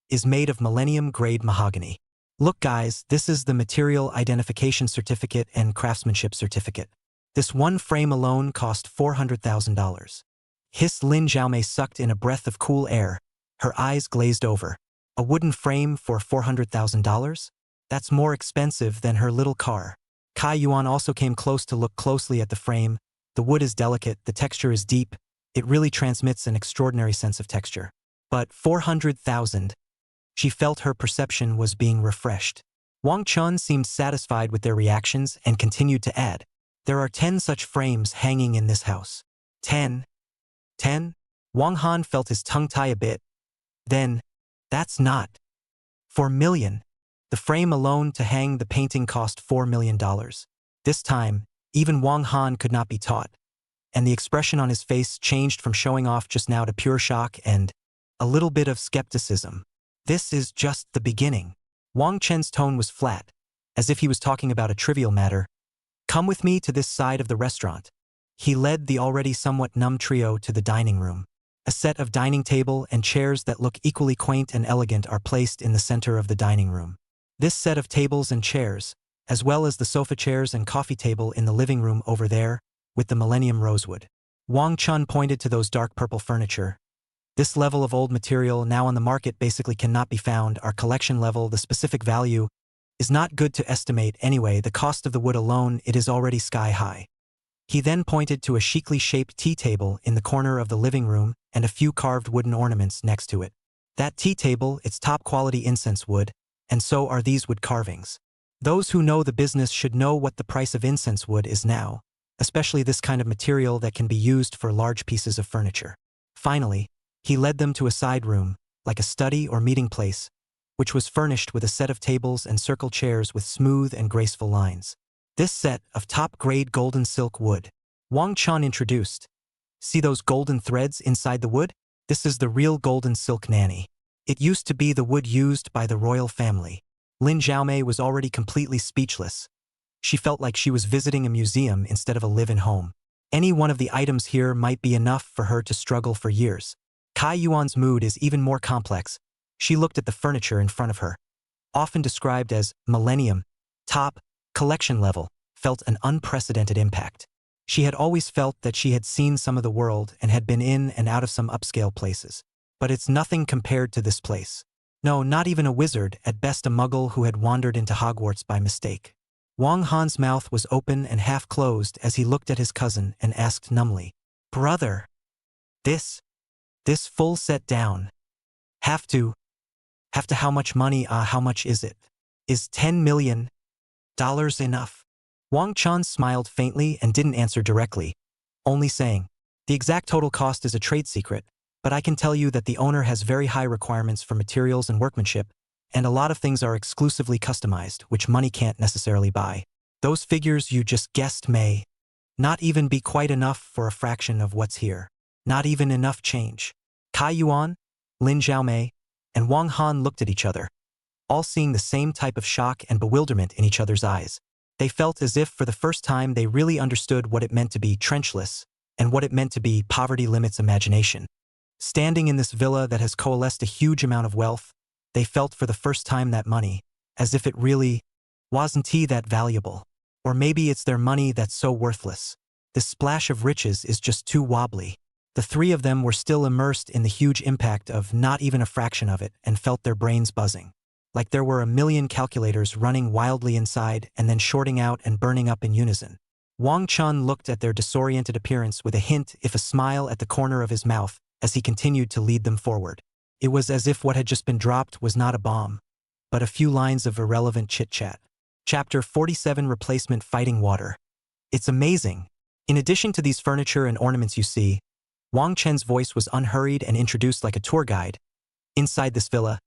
is made of millennium-grade mahogany. Look guys, this is the material identification certificate and craftsmanship certificate. This one frame alone cost $400,000. Hissed Lin Xiaomei, sucked in a breath of cool air. Her eyes glazed over. A wooden frame for $400,000? That's more expensive than her little car. Kai Yuan also came close to look closely at the frame. The wood is delicate, the texture is deep. It really transmits an extraordinary sense of texture. But 400,000. She felt her perception was being refreshed. Wang Chun seemed satisfied with their reactions and continued to add, there are 10 such frames hanging in this house. 10? 10? Wang Han felt his tongue tie a bit. Then, that's not. $4 million. The frame alone to hang the painting cost $4 million. This time, even Wang Han could not be taught, and the expression on his face changed from showing off just now to pure shock and a little bit of skepticism. This is just the beginning. Wang Chen's tone was flat, as if he was talking about a trivial matter. Come with me to this side of the restaurant. He led the already somewhat numb trio to the dining room. A set of dining table and chairs that look equally quaint and elegant are placed in the center of the dining room. This set of tables and chairs, as well as the sofa chairs and coffee table in the living room over there, with the millennium rosewood. Wang Chun pointed to those dark purple furniture. This level of old material now on the market basically cannot be found. Our collection level, the specific value, is not good to estimate anyway. The cost of the wood alone, it is already sky high. He then pointed to a chicly shaped tea table in the corner of the living room and a few carved wooden ornaments next to it. That tea table, it's top quality incense wood, and so are these wood carvings. Those who know the business should know what the price of incense wood is now, especially this kind of material that can be used for large pieces of furniture. Finally, he led them to a side room, like a study or meeting place, which was furnished with a set of tables and circle chairs with smooth and graceful lines. This set of top-grade golden silk wood. Wang Chun introduced. See those golden threads inside the wood? This is the real golden silk nanny. It used to be the wood used by the royal family. Lin Xiaomei was already completely speechless. She felt like she was visiting a museum instead of a live-in home. Any one of the items here might be enough for her to struggle for years. Kai Yuan's mood is even more complex. She looked at the furniture in front of her. Often described as millennium, top, collection level, felt an unprecedented impact. She had always felt that she had seen some of the world and had been in and out of some upscale places. But it's nothing compared to this place. No, not even a wizard, at best a muggle who had wandered into Hogwarts by mistake. Wang Han's mouth was open and half closed as he looked at his cousin and asked numbly, "Brother, this full set down. Have to how much money, how much is it? Is $10 million enough?" Wang Chan smiled faintly and didn't answer directly, only saying, "The exact total cost is a trade secret, but I can tell you that the owner has very high requirements for materials and workmanship, and a lot of things are exclusively customized, which money can't necessarily buy. Those figures you just guessed may not even be quite enough for a fraction of what's here. Not even enough change." Kai Yuan, Lin Xiaomei, and Wang Han looked at each other, all seeing the same type of shock and bewilderment in each other's eyes. They felt as if for the first time they really understood what it meant to be trenchless and what it meant to be poverty limits imagination. Standing in this villa that has coalesced a huge amount of wealth, they felt for the first time that money, as if it really wasn't that valuable. Or maybe it's their money that's so worthless. This splash of riches is just too wobbly. The three of them were still immersed in the huge impact of not even a fraction of it and felt their brains buzzing. Like there were a million calculators running wildly inside and then shorting out and burning up in unison. Wang Chun looked at their disoriented appearance with a hint if a smile at the corner of his mouth as he continued to lead them forward. It was as if what had just been dropped was not a bomb, but a few lines of irrelevant chit-chat. Chapter 47, Replacement Fighting Water. It's amazing. In addition to these furniture and ornaments you see, Wang Chen's voice was unhurried and introduced like a tour guide. Inside this villa,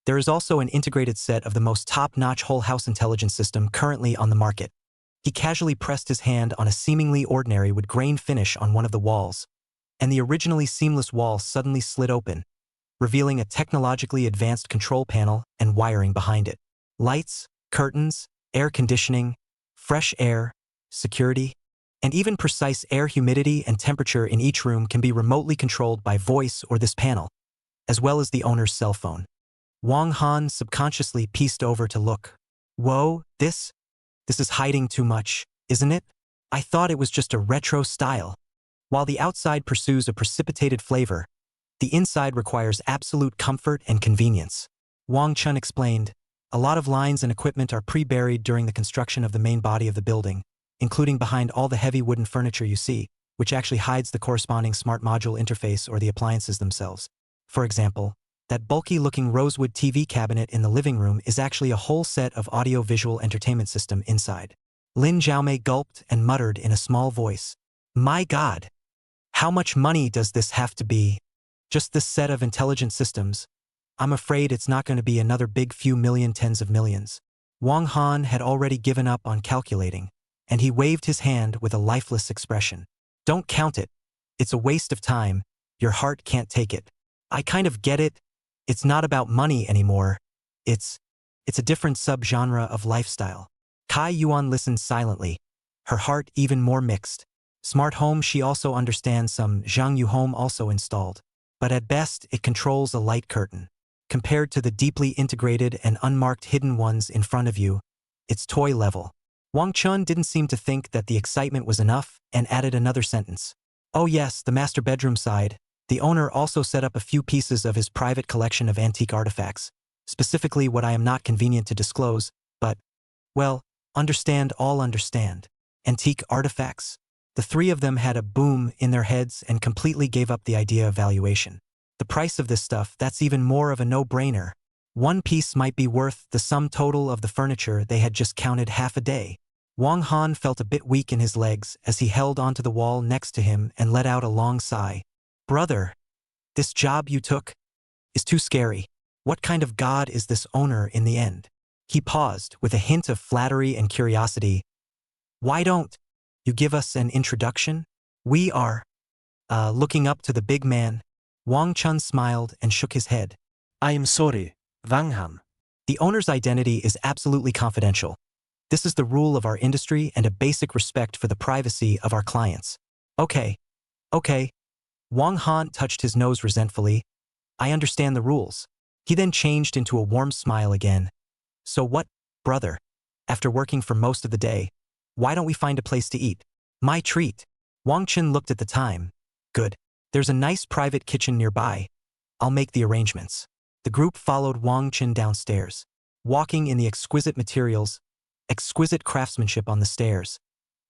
there is also an integrated set of the most top-notch whole house intelligence system currently on the market. He casually pressed his hand on a seemingly ordinary wood grain finish on one of the walls, and the originally seamless wall suddenly slid open, revealing a technologically advanced control panel and wiring behind it. Lights, curtains, air conditioning, fresh air, security, and even precise air humidity and temperature in each room can be remotely controlled by voice or this panel, as well as the owner's cell phone. Wang Han subconsciously pieced over to look. Whoa, this is hiding too much, isn't it? I thought it was just a retro style. While the outside pursues a precipitated flavor, the inside requires absolute comfort and convenience. Wang Chun explained, a lot of lines and equipment are pre-buried during the construction of the main body of the building, including behind all the heavy wooden furniture you see, which actually hides the corresponding smart module interface or the appliances themselves. For example, that bulky-looking rosewood TV cabinet in the living room is actually a whole set of audio-visual entertainment system inside. Lin Xiaomei gulped and muttered in a small voice, "My God! How much money does this have to be? Just this set of intelligent systems? I'm afraid it's not going to be another big few million tens of millions." Wang Han had already given up on calculating, and he waved his hand with a lifeless expression. "Don't count it. It's a waste of time. Your heart can't take it. I kind of get it. It's not about money anymore. It's a different subgenre of lifestyle." Kai Yuan listened silently, her heart even more mixed. Smart home, she also understands, some Zhang Yu home also installed, but at best it controls a light curtain. Compared to the deeply integrated and unmarked hidden ones in front of you, it's toy level. Wang Chun didn't seem to think that the excitement was enough and added another sentence. "Oh yes, the master bedroom side. The owner also set up a few pieces of his private collection of antique artifacts, specifically what I am not convenient to disclose, but, well, all understand. Antique artifacts?" The three of them had a boom in their heads and completely gave up the idea of valuation. The price of this stuff, that's even more of a no-brainer. One piece might be worth the sum total of the furniture they had just counted half a day. Wang Han felt a bit weak in his legs as he held onto the wall next to him and let out a long sigh. "Brother, this job you took is too scary. What kind of god is this owner in the end?" He paused with a hint of flattery and curiosity. "Why don't you give us an introduction? We are looking up to the big man." Wang Chun smiled and shook his head. I am sorry, Wang Han. "The owner's identity is absolutely confidential. This is the rule of our industry and a basic respect for the privacy of our clients. Okay. Okay. Wang Han touched his nose resentfully. I understand the rules. He then changed into a warm smile again. So what, brother? After working for most of the day, why don't we find a place to eat? My treat. Wang Chen looked at the time. Good. There's a nice private kitchen nearby. I'll make the arrangements. The group followed Wang Chen downstairs, walking in the exquisite materials, exquisite craftsmanship on the stairs,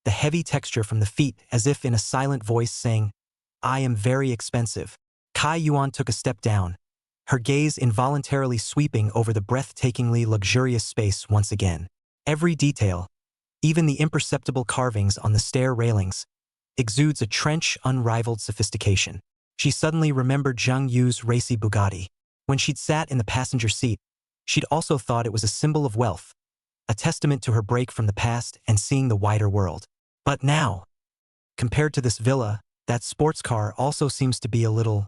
the heavy texture from the feet as if in a silent voice saying, I am very expensive. Kai Yuan took a step down, her gaze involuntarily sweeping over the breathtakingly luxurious space once again. Every detail, even the imperceptible carvings on the stair railings, exudes a trench unrivaled sophistication. She suddenly remembered Zhang Yu's racy Bugatti. When she'd sat in the passenger seat, she'd also thought it was a symbol of wealth, a testament to her break from the past and seeing the wider world. But now, compared to this villa, that sports car also seems to be a little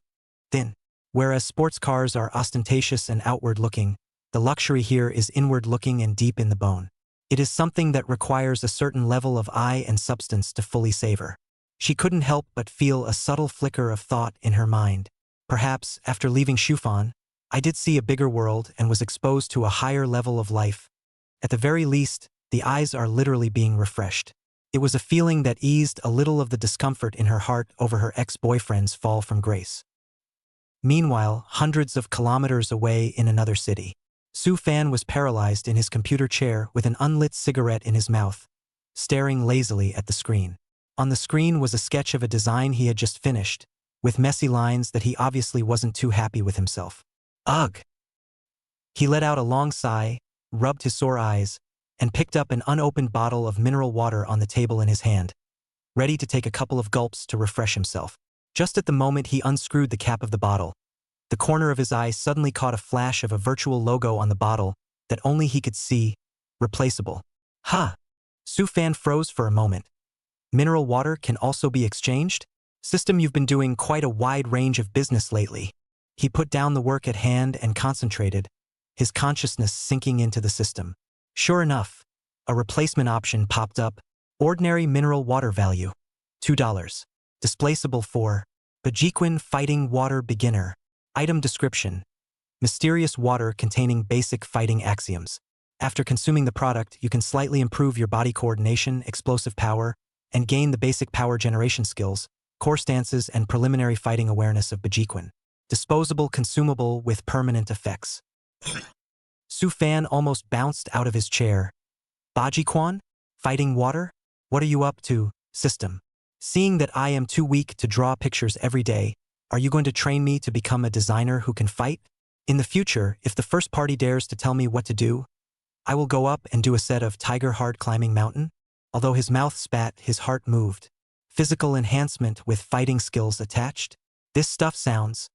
thin. Whereas sports cars are ostentatious and outward-looking, the luxury here is inward-looking and deep in the bone. It is something that requires a certain level of eye and substance to fully savor. She couldn't help but feel a subtle flicker of thought in her mind. Perhaps, after leaving Shufan, I did see a bigger world and was exposed to a higher level of life. At the very least, the eyes are literally being refreshed. It was a feeling that eased a little of the discomfort in her heart over her ex-boyfriend's fall from grace. Meanwhile, hundreds of kilometers away in another city, Su Fan was paralyzed in his computer chair with an unlit cigarette in his mouth, staring lazily at the screen. On the screen was a sketch of a design he had just finished, with messy lines that he obviously wasn't too happy with himself. Ugh! He let out a long sigh, rubbed his sore eyes, and picked up an unopened bottle of mineral water on the table in his hand, ready to take a couple of gulps to refresh himself. Just at the moment he unscrewed the cap of the bottle, the corner of his eye suddenly caught a flash of a virtual logo on the bottle that only he could see, replaceable. Huh! Su Fan froze for a moment. Mineral water can also be exchanged? System, you've been doing quite a wide range of business lately. He put down the work at hand and concentrated, his consciousness sinking into the system. Sure enough, a replacement option popped up. Ordinary mineral water value, $2. Displaceable for Bajiquin Fighting Water Beginner. Item description: mysterious water containing basic fighting axioms. After consuming the product, you can slightly improve your body coordination, explosive power, and gain the basic power generation skills, core stances, and preliminary fighting awareness of Bajiquin. Disposable, consumable with permanent effects. Su Fan almost bounced out of his chair. Bajiquan? Fighting water? What are you up to, system? Seeing that I am too weak to draw pictures every day, are you going to train me to become a designer who can fight? In the future, if the first party dares to tell me what to do, I will go up and do a set of tiger hard climbing mountain? Although his mouth spat, his heart moved. Physical enhancement with fighting skills attached? This stuff sounds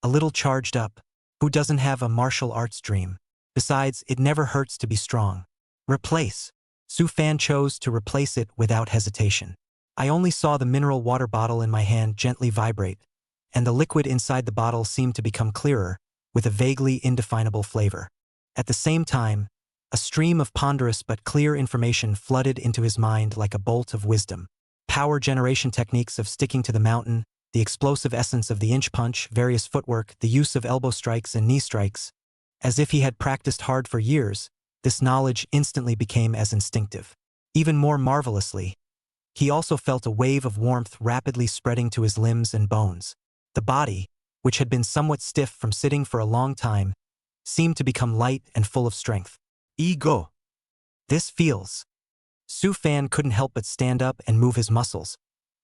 a little charged up. Who doesn't have a martial arts dream? Besides, it never hurts to be strong. Replace. Su Fan chose to replace it without hesitation. I only saw the mineral water bottle in my hand gently vibrate, and the liquid inside the bottle seemed to become clearer, with a vaguely indefinable flavor. At the same time, a stream of ponderous but clear information flooded into his mind like a bolt of wisdom. Power generation techniques of sticking to the mountain, the explosive essence of the inch punch, various footwork, the use of elbow strikes and knee strikes. As if he had practiced hard for years, this knowledge instantly became as instinctive. Even more marvelously, he also felt a wave of warmth rapidly spreading to his limbs and bones. The body, which had been somewhat stiff from sitting for a long time, seemed to become light and full of strength. Ego. This feels. Su Fan couldn't help but stand up and move his muscles,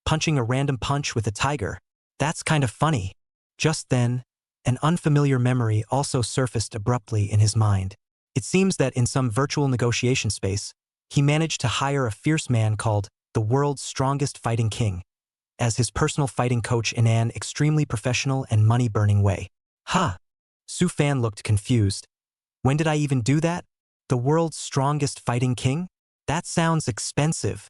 punching a random punch with a tiger. That's kind of funny. Just then, an unfamiliar memory also surfaced abruptly in his mind. It seems that in some virtual negotiation space, he managed to hire a fierce man called the world's strongest fighting king as his personal fighting coach in an extremely professional and money-burning way. Huh. Su Fan looked confused. When did I even do that? The world's strongest fighting king? That sounds expensive.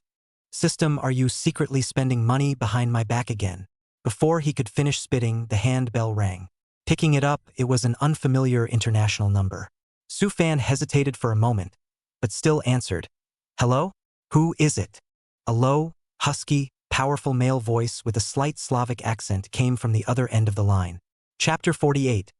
System, are you secretly spending money behind my back again? Before he could finish spitting, the handbell rang. Picking it up, it was an unfamiliar international number. Su Fan hesitated for a moment, but still answered. Hello? Who is it? A low, husky, powerful male voice with a slight Slavic accent came from the other end of the line. Chapter 48.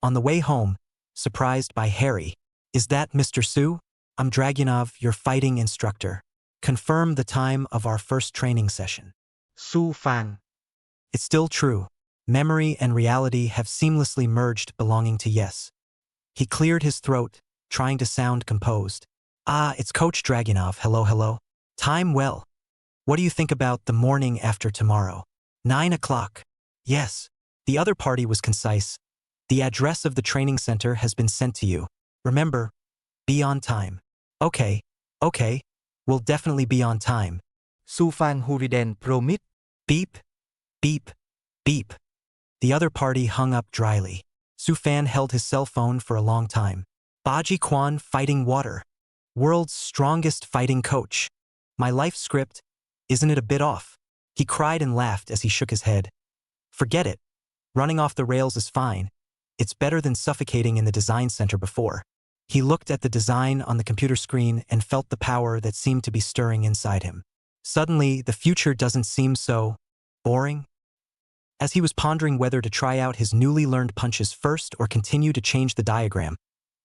On the way home, surprised by Harry. Is that Mr. Su? I'm Dragunov, your fighting instructor. Confirm the time of our first training session. Su Fan. It's still true. Memory and reality have seamlessly merged, belonging to Yes. He cleared his throat, trying to sound composed. Ah, it's Coach Dragunov. Hello. Time well. What do you think about the morning after tomorrow? 9 o'clock. Yes. The other party was concise. The address of the training center has been sent to you. Remember, be on time. Okay. We'll definitely be on time. Su Fan Huriden Promit. Beep. The other party hung up dryly. Su Fan held his cell phone for a long time. Baji Quan fighting water. World's strongest fighting coach. My life script, isn't it a bit off? He cried and laughed as he shook his head. Forget it. Running off the rails is fine. It's better than suffocating in the design center before. He looked at the design on the computer screen and felt the power that seemed to be stirring inside him. Suddenly, the future doesn't seem so boring. As he was pondering whether to try out his newly learned punches first or continue to change the diagram,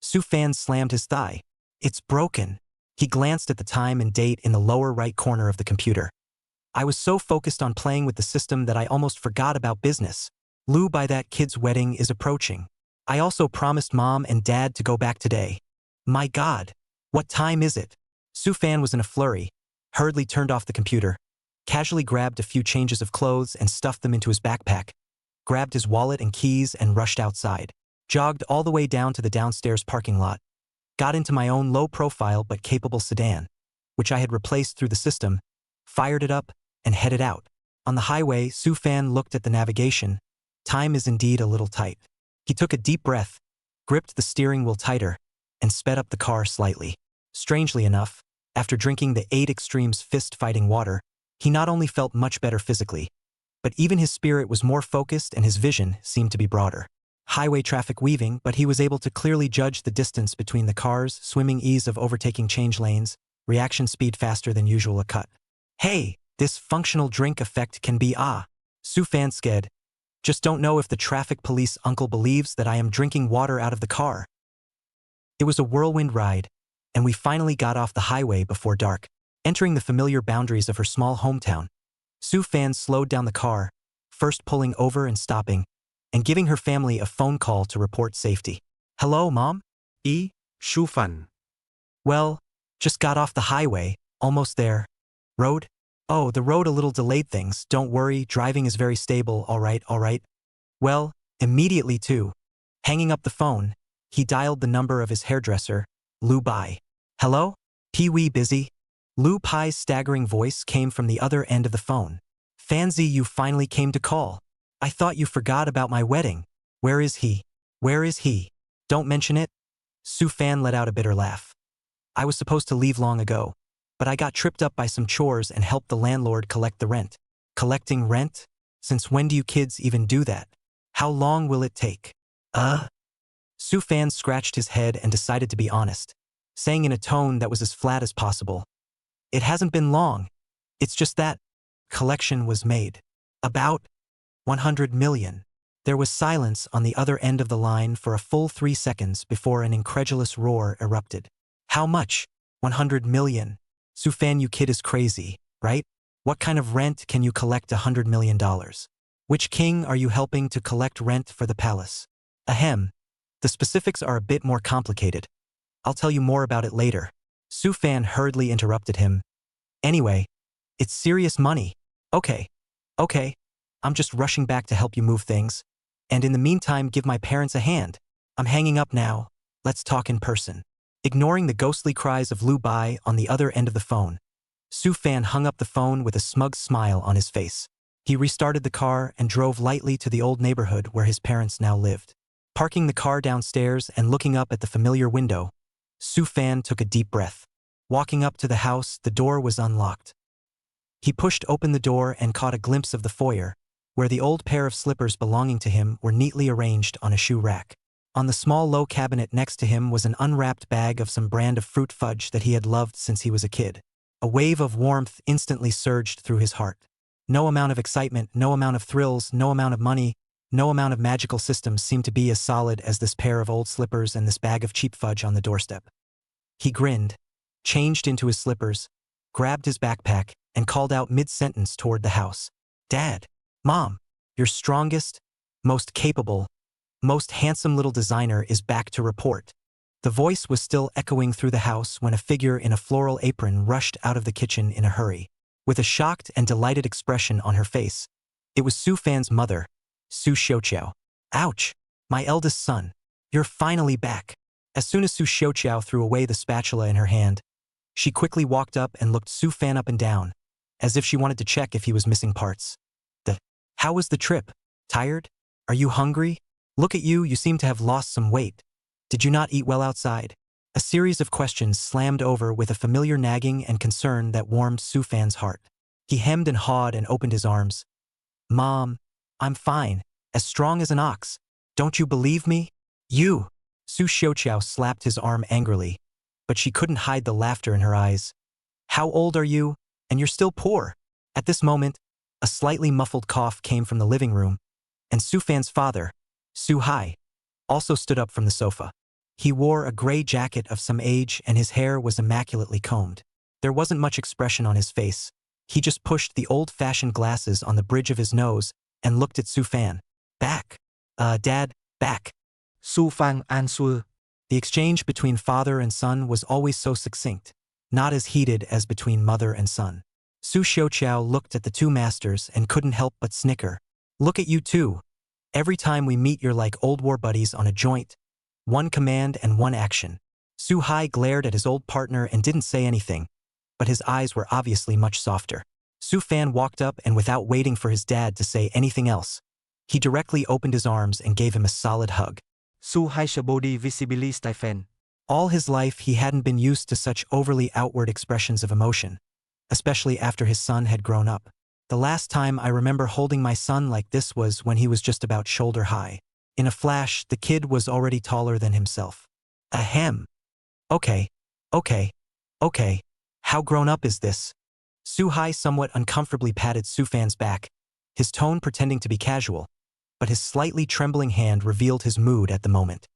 Su Fan slammed his thigh. It's broken. He glanced at the time and date in the lower right corner of the computer. I was so focused on playing with the system that I almost forgot about business. Lou, by that kid's wedding is approaching. I also promised Mom and Dad to go back today. My God, what time is it? Su Fan was in a flurry, hurriedly turned off the computer, casually grabbed a few changes of clothes and stuffed them into his backpack, grabbed his wallet and keys and rushed outside, jogged all the way down to the downstairs parking lot, got into my own low-profile but capable sedan, which I had replaced through the system, fired it up, and headed out. On the highway, Su Fan looked at the navigation. Time is indeed a little tight. He took a deep breath, gripped the steering wheel tighter, and sped up the car slightly. Strangely enough, after drinking the 8 Extremes fist-fighting water, he not only felt much better physically, but even his spirit was more focused and his vision seemed to be broader. Highway traffic weaving, but he was able to clearly judge the distance between the cars, swimming ease of overtaking change lanes, reaction speed faster than usual a cut. Hey, this functional drink effect can be Su Fan sked. Just don't know if the traffic police uncle believes that I am drinking water out of the car. It was a whirlwind ride, and we finally got off the highway before dark. Entering the familiar boundaries of her small hometown, Su Fan slowed down the car, first pulling over and stopping, and giving her family a phone call to report safety. Hello, Mom? Su Fan. Well, just got off the highway, almost there. Road? Oh, the road a little delayed things. Don't worry, driving is very stable, all right. Well, immediately too. Hanging up the phone, he dialed the number of his hairdresser, Lu Bai. Hello? Pee-wee busy? Lu Pai's staggering voice came from the other end of the phone. Fancy you finally came to call. I thought you forgot about my wedding. Where is he? Don't mention it. Su Fan let out a bitter laugh. I was supposed to leave long ago, but I got tripped up by some chores and helped the landlord collect the rent. Collecting rent? Since when do you kids even do that? How long will it take? Su Fan scratched his head and decided to be honest, saying in a tone that was as flat as possible. It hasn't been long. It's just that collection was made. About 100 million. There was silence on the other end of the line for a full 3 seconds before an incredulous roar erupted. How much? 100 million. Su Fan, you kid is crazy, right? What kind of rent can you collect $100 million? Which king are you helping to collect rent for the palace? Ahem. The specifics are a bit more complicated. I'll tell you more about it later. Su Fan hurriedly interrupted him. Anyway, it's serious money. Okay. I'm just rushing back to help you move things. And in the meantime, give my parents a hand. I'm hanging up now. Let's talk in person. Ignoring the ghostly cries of Lu Bai on the other end of the phone, Su Fan hung up the phone with a smug smile on his face. He restarted the car and drove lightly to the old neighborhood where his parents now lived. Parking the car downstairs and looking up at the familiar window, Su Fan took a deep breath. Walking up to the house, the door was unlocked. He pushed open the door and caught a glimpse of the foyer, where the old pair of slippers belonging to him were neatly arranged on a shoe rack. On the small low cabinet next to him was an unwrapped bag of some brand of fruit fudge that he had loved since he was a kid. A wave of warmth instantly surged through his heart. No amount of excitement, no amount of thrills, no amount of money, no amount of magical systems seemed to be as solid as this pair of old slippers and this bag of cheap fudge on the doorstep. He grinned, changed into his slippers, grabbed his backpack, and called out mid-sentence toward the house. Dad, Mom, your strongest, most capable, most handsome little designer is back to report. The voice was still echoing through the house when a figure in a floral apron rushed out of the kitchen in a hurry. With a shocked and delighted expression on her face, it was Su Fan's mother, Su Xiaoqiao. Ouch! My eldest son. You're finally back. As soon as Su Xiaoqiao threw away the spatula in her hand, she quickly walked up and looked Su Fan up and down, as if she wanted to check if he was missing parts. How was the trip? Tired? Are you hungry? Look at you, you seem to have lost some weight. Did you not eat well outside? A series of questions slammed over with a familiar nagging and concern that warmed Su Fan's heart. He hemmed and hawed and opened his arms. Mom, I'm fine, as strong as an ox. Don't you believe me? You! Su Xiaoqiao slapped his arm angrily, but she couldn't hide the laughter in her eyes. How old are you? And you're still poor. At this moment, a slightly muffled cough came from the living room, and Su Fan's father, Su Hai, also stood up from the sofa. He wore a gray jacket of some age and his hair was immaculately combed. There wasn't much expression on his face. He just pushed the old-fashioned glasses on the bridge of his nose and looked at Su Fan. Back. Dad, back. Su Fan answered. The exchange between father and son was always so succinct, not as heated as between mother and son. Su Xiaoqiao looked at the two masters and couldn't help but snicker. Look at you two. Every time we meet you're like old war buddies on a joint. One command and one action. Su Hai glared at his old partner and didn't say anything, but his eyes were obviously much softer. Su Fan walked up and without waiting for his dad to say anything else, he directly opened his arms and gave him a solid hug. Su Hai's body visibly stiffened. All his life he hadn't been used to such overly outward expressions of emotion, especially after his son had grown up. The last time I remember holding my son like this was when he was just about shoulder high. In a flash, the kid was already taller than himself. Ahem. Okay. How grown up is this? Su Hai somewhat uncomfortably patted Su Fan's back, his tone pretending to be casual, but his slightly trembling hand revealed his mood at the moment.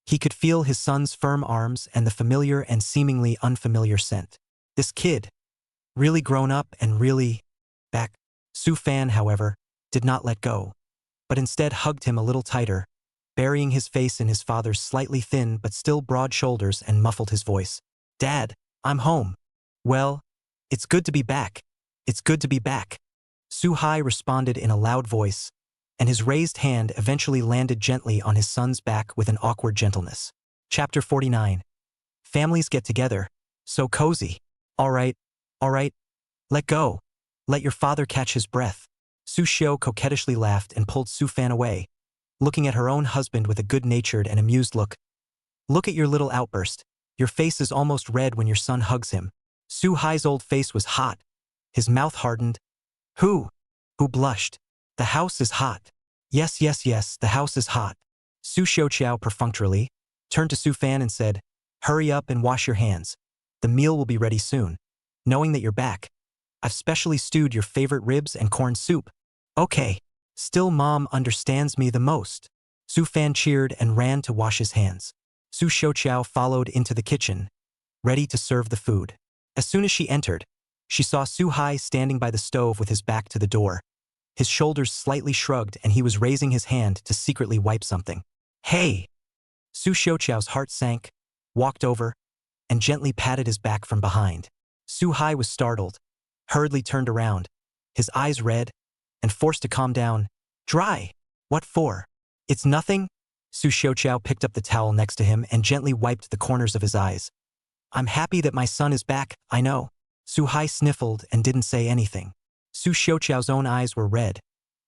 He could feel his son's firm arms and the familiar and seemingly unfamiliar scent. This kid, really grown up and really back. Su Fan, however, did not let go, but instead hugged him a little tighter, burying his face in his father's slightly thin but still broad shoulders and muffled his voice. Dad, I'm home. Well, it's good to be back. It's good to be back. Su Hai responded in a loud voice, and his raised hand eventually landed gently on his son's back with an awkward gentleness. Chapter 49. Families get together. So cozy. All right. Let go. Let your father catch his breath. Su Xiao coquettishly laughed and pulled Su Fan away, looking at her own husband with a good-natured and amused look. Look at your little outburst. Your face is almost red when your son hugs him. Su Hai's old face was hot. His mouth hardened. Who blushed? The house is hot. Yes, the house is hot. Su Xiaoqiao perfunctorily turned to Su Fan and said, hurry up and wash your hands. The meal will be ready soon. Knowing that you're back, I've specially stewed your favorite ribs and corn soup. Okay. Still Mom understands me the most. Su Fan cheered and ran to wash his hands. Su Xiaoqiao followed into the kitchen, ready to serve the food. As soon as she entered, she saw Su Hai standing by the stove with his back to the door. His shoulders slightly shrugged and he was raising his hand to secretly wipe something. Hey! Su Xiaoqiao's heart sank, walked over, and gently patted his back from behind. Su Hai was startled, hurriedly turned around, his eyes red, and forced to calm down. Dry! What for? It's nothing? Su Xiaoqiao picked up the towel next to him and gently wiped the corners of his eyes. I'm happy that my son is back, I know. Su Hai sniffled and didn't say anything. Su Xiaoqiao's own eyes were red.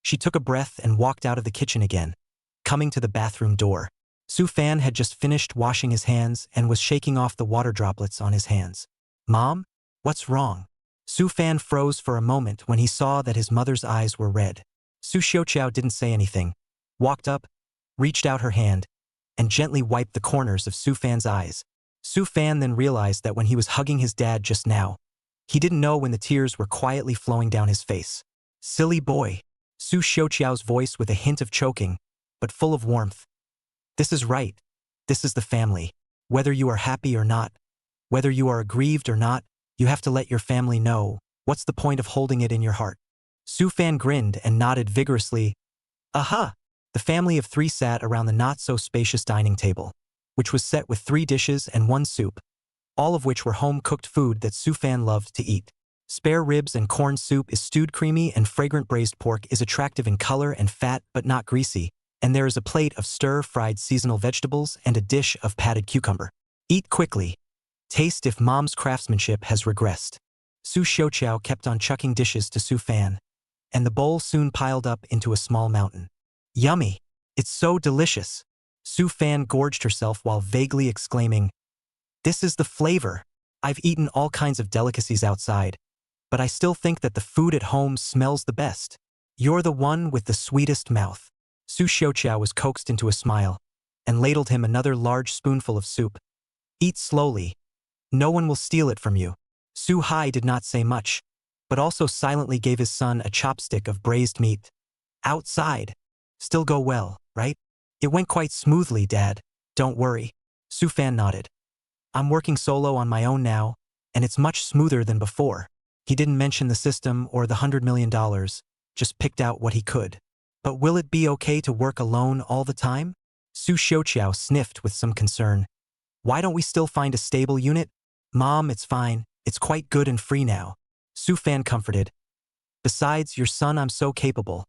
She took a breath and walked out of the kitchen again, coming to the bathroom door. Su Fan had just finished washing his hands and was shaking off the water droplets on his hands. Mom? What's wrong? Su Fan froze for a moment when he saw that his mother's eyes were red. Su Xiaoqiao didn't say anything, walked up, reached out her hand, and gently wiped the corners of Su Fan's eyes. Su Fan then realized that when he was hugging his dad just now, he didn't know when the tears were quietly flowing down his face. Silly boy. Su Xiaoqiao's voice with a hint of choking, but full of warmth. This is right. This is the family. Whether you are happy or not, whether you are aggrieved or not, you have to let your family know. What's the point of holding it in your heart? Su Fan grinned and nodded vigorously. Aha! The family of 3 sat around the not-so-spacious dining table, which was set with 3 dishes and 1 soup, all of which were home-cooked food that Su Fan loved to eat. Spare ribs and corn soup is stewed creamy, and fragrant braised pork is attractive in color and fat but not greasy, and there is a plate of stir-fried seasonal vegetables and a dish of patted cucumber. Eat quickly. Taste if mom's craftsmanship has regressed. Su Xiaoqiao kept on chucking dishes to Su Fan, and the bowl soon piled up into a small mountain. Yummy! It's so delicious! Su Fan gorged herself while vaguely exclaiming, "This is the flavor! I've eaten all kinds of delicacies outside, but I still think that the food at home smells the best. You're the one with the sweetest mouth." Su Xiaoqiao was coaxed into a smile, and ladled him another large spoonful of soup. "Eat slowly. No one will steal it from you." Su Hai did not say much, but also silently gave his son a chopstick of braised meat. "Outside. Still go well, right?" "It went quite smoothly, Dad. Don't worry." Su Fan nodded. "I'm working solo on my own now, and it's much smoother than before." He didn't mention the system or the $100 million, just picked out what he could. "But will it be okay to work alone all the time?" Su Xiaoqiao sniffed with some concern. "Why don't we still find a stable unit?" "Mom, it's fine. It's quite good and free now." Su Fan comforted. "Besides, your son, I'm so capable.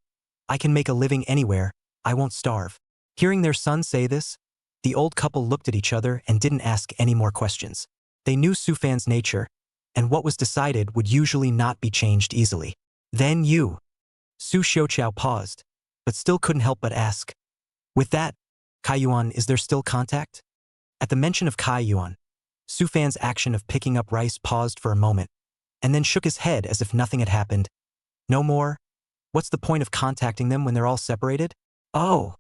I can make a living anywhere. I won't starve." Hearing their son say this, the old couple looked at each other and didn't ask any more questions. They knew Su Fan's nature, and what was decided would usually not be changed easily. "Then you." Su Xiaoqiao paused, but still couldn't help but ask. "With that, Kaiyuan, is there still contact?" At the mention of Kaiyuan, Su Fan's action of picking up rice paused for a moment, and then shook his head as if nothing had happened. "No more? What's the point of contacting them when they're all separated?" "Oh."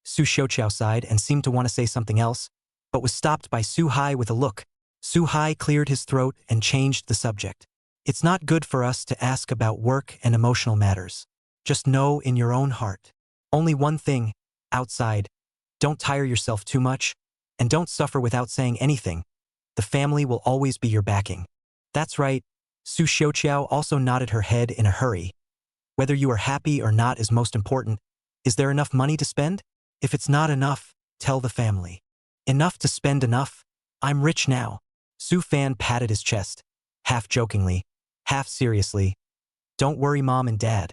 Su Xiaoqiao sighed and seemed to want to say something else, but was stopped by Su Hai with a look. Su Hai cleared his throat and changed the subject. "It's not good for us to ask about work and emotional matters. Just know in your own heart. Only one thing, outside. Don't tire yourself too much, and don't suffer without saying anything. The family will always be your backing." "That's right." Su Xiaoqiao also nodded her head in a hurry. "Whether you are happy or not is most important. Is there enough money to spend? If it's not enough, tell the family. Enough to spend enough? I'm rich now." Su Fan patted his chest, half jokingly, half seriously. "Don't worry, Mom and Dad.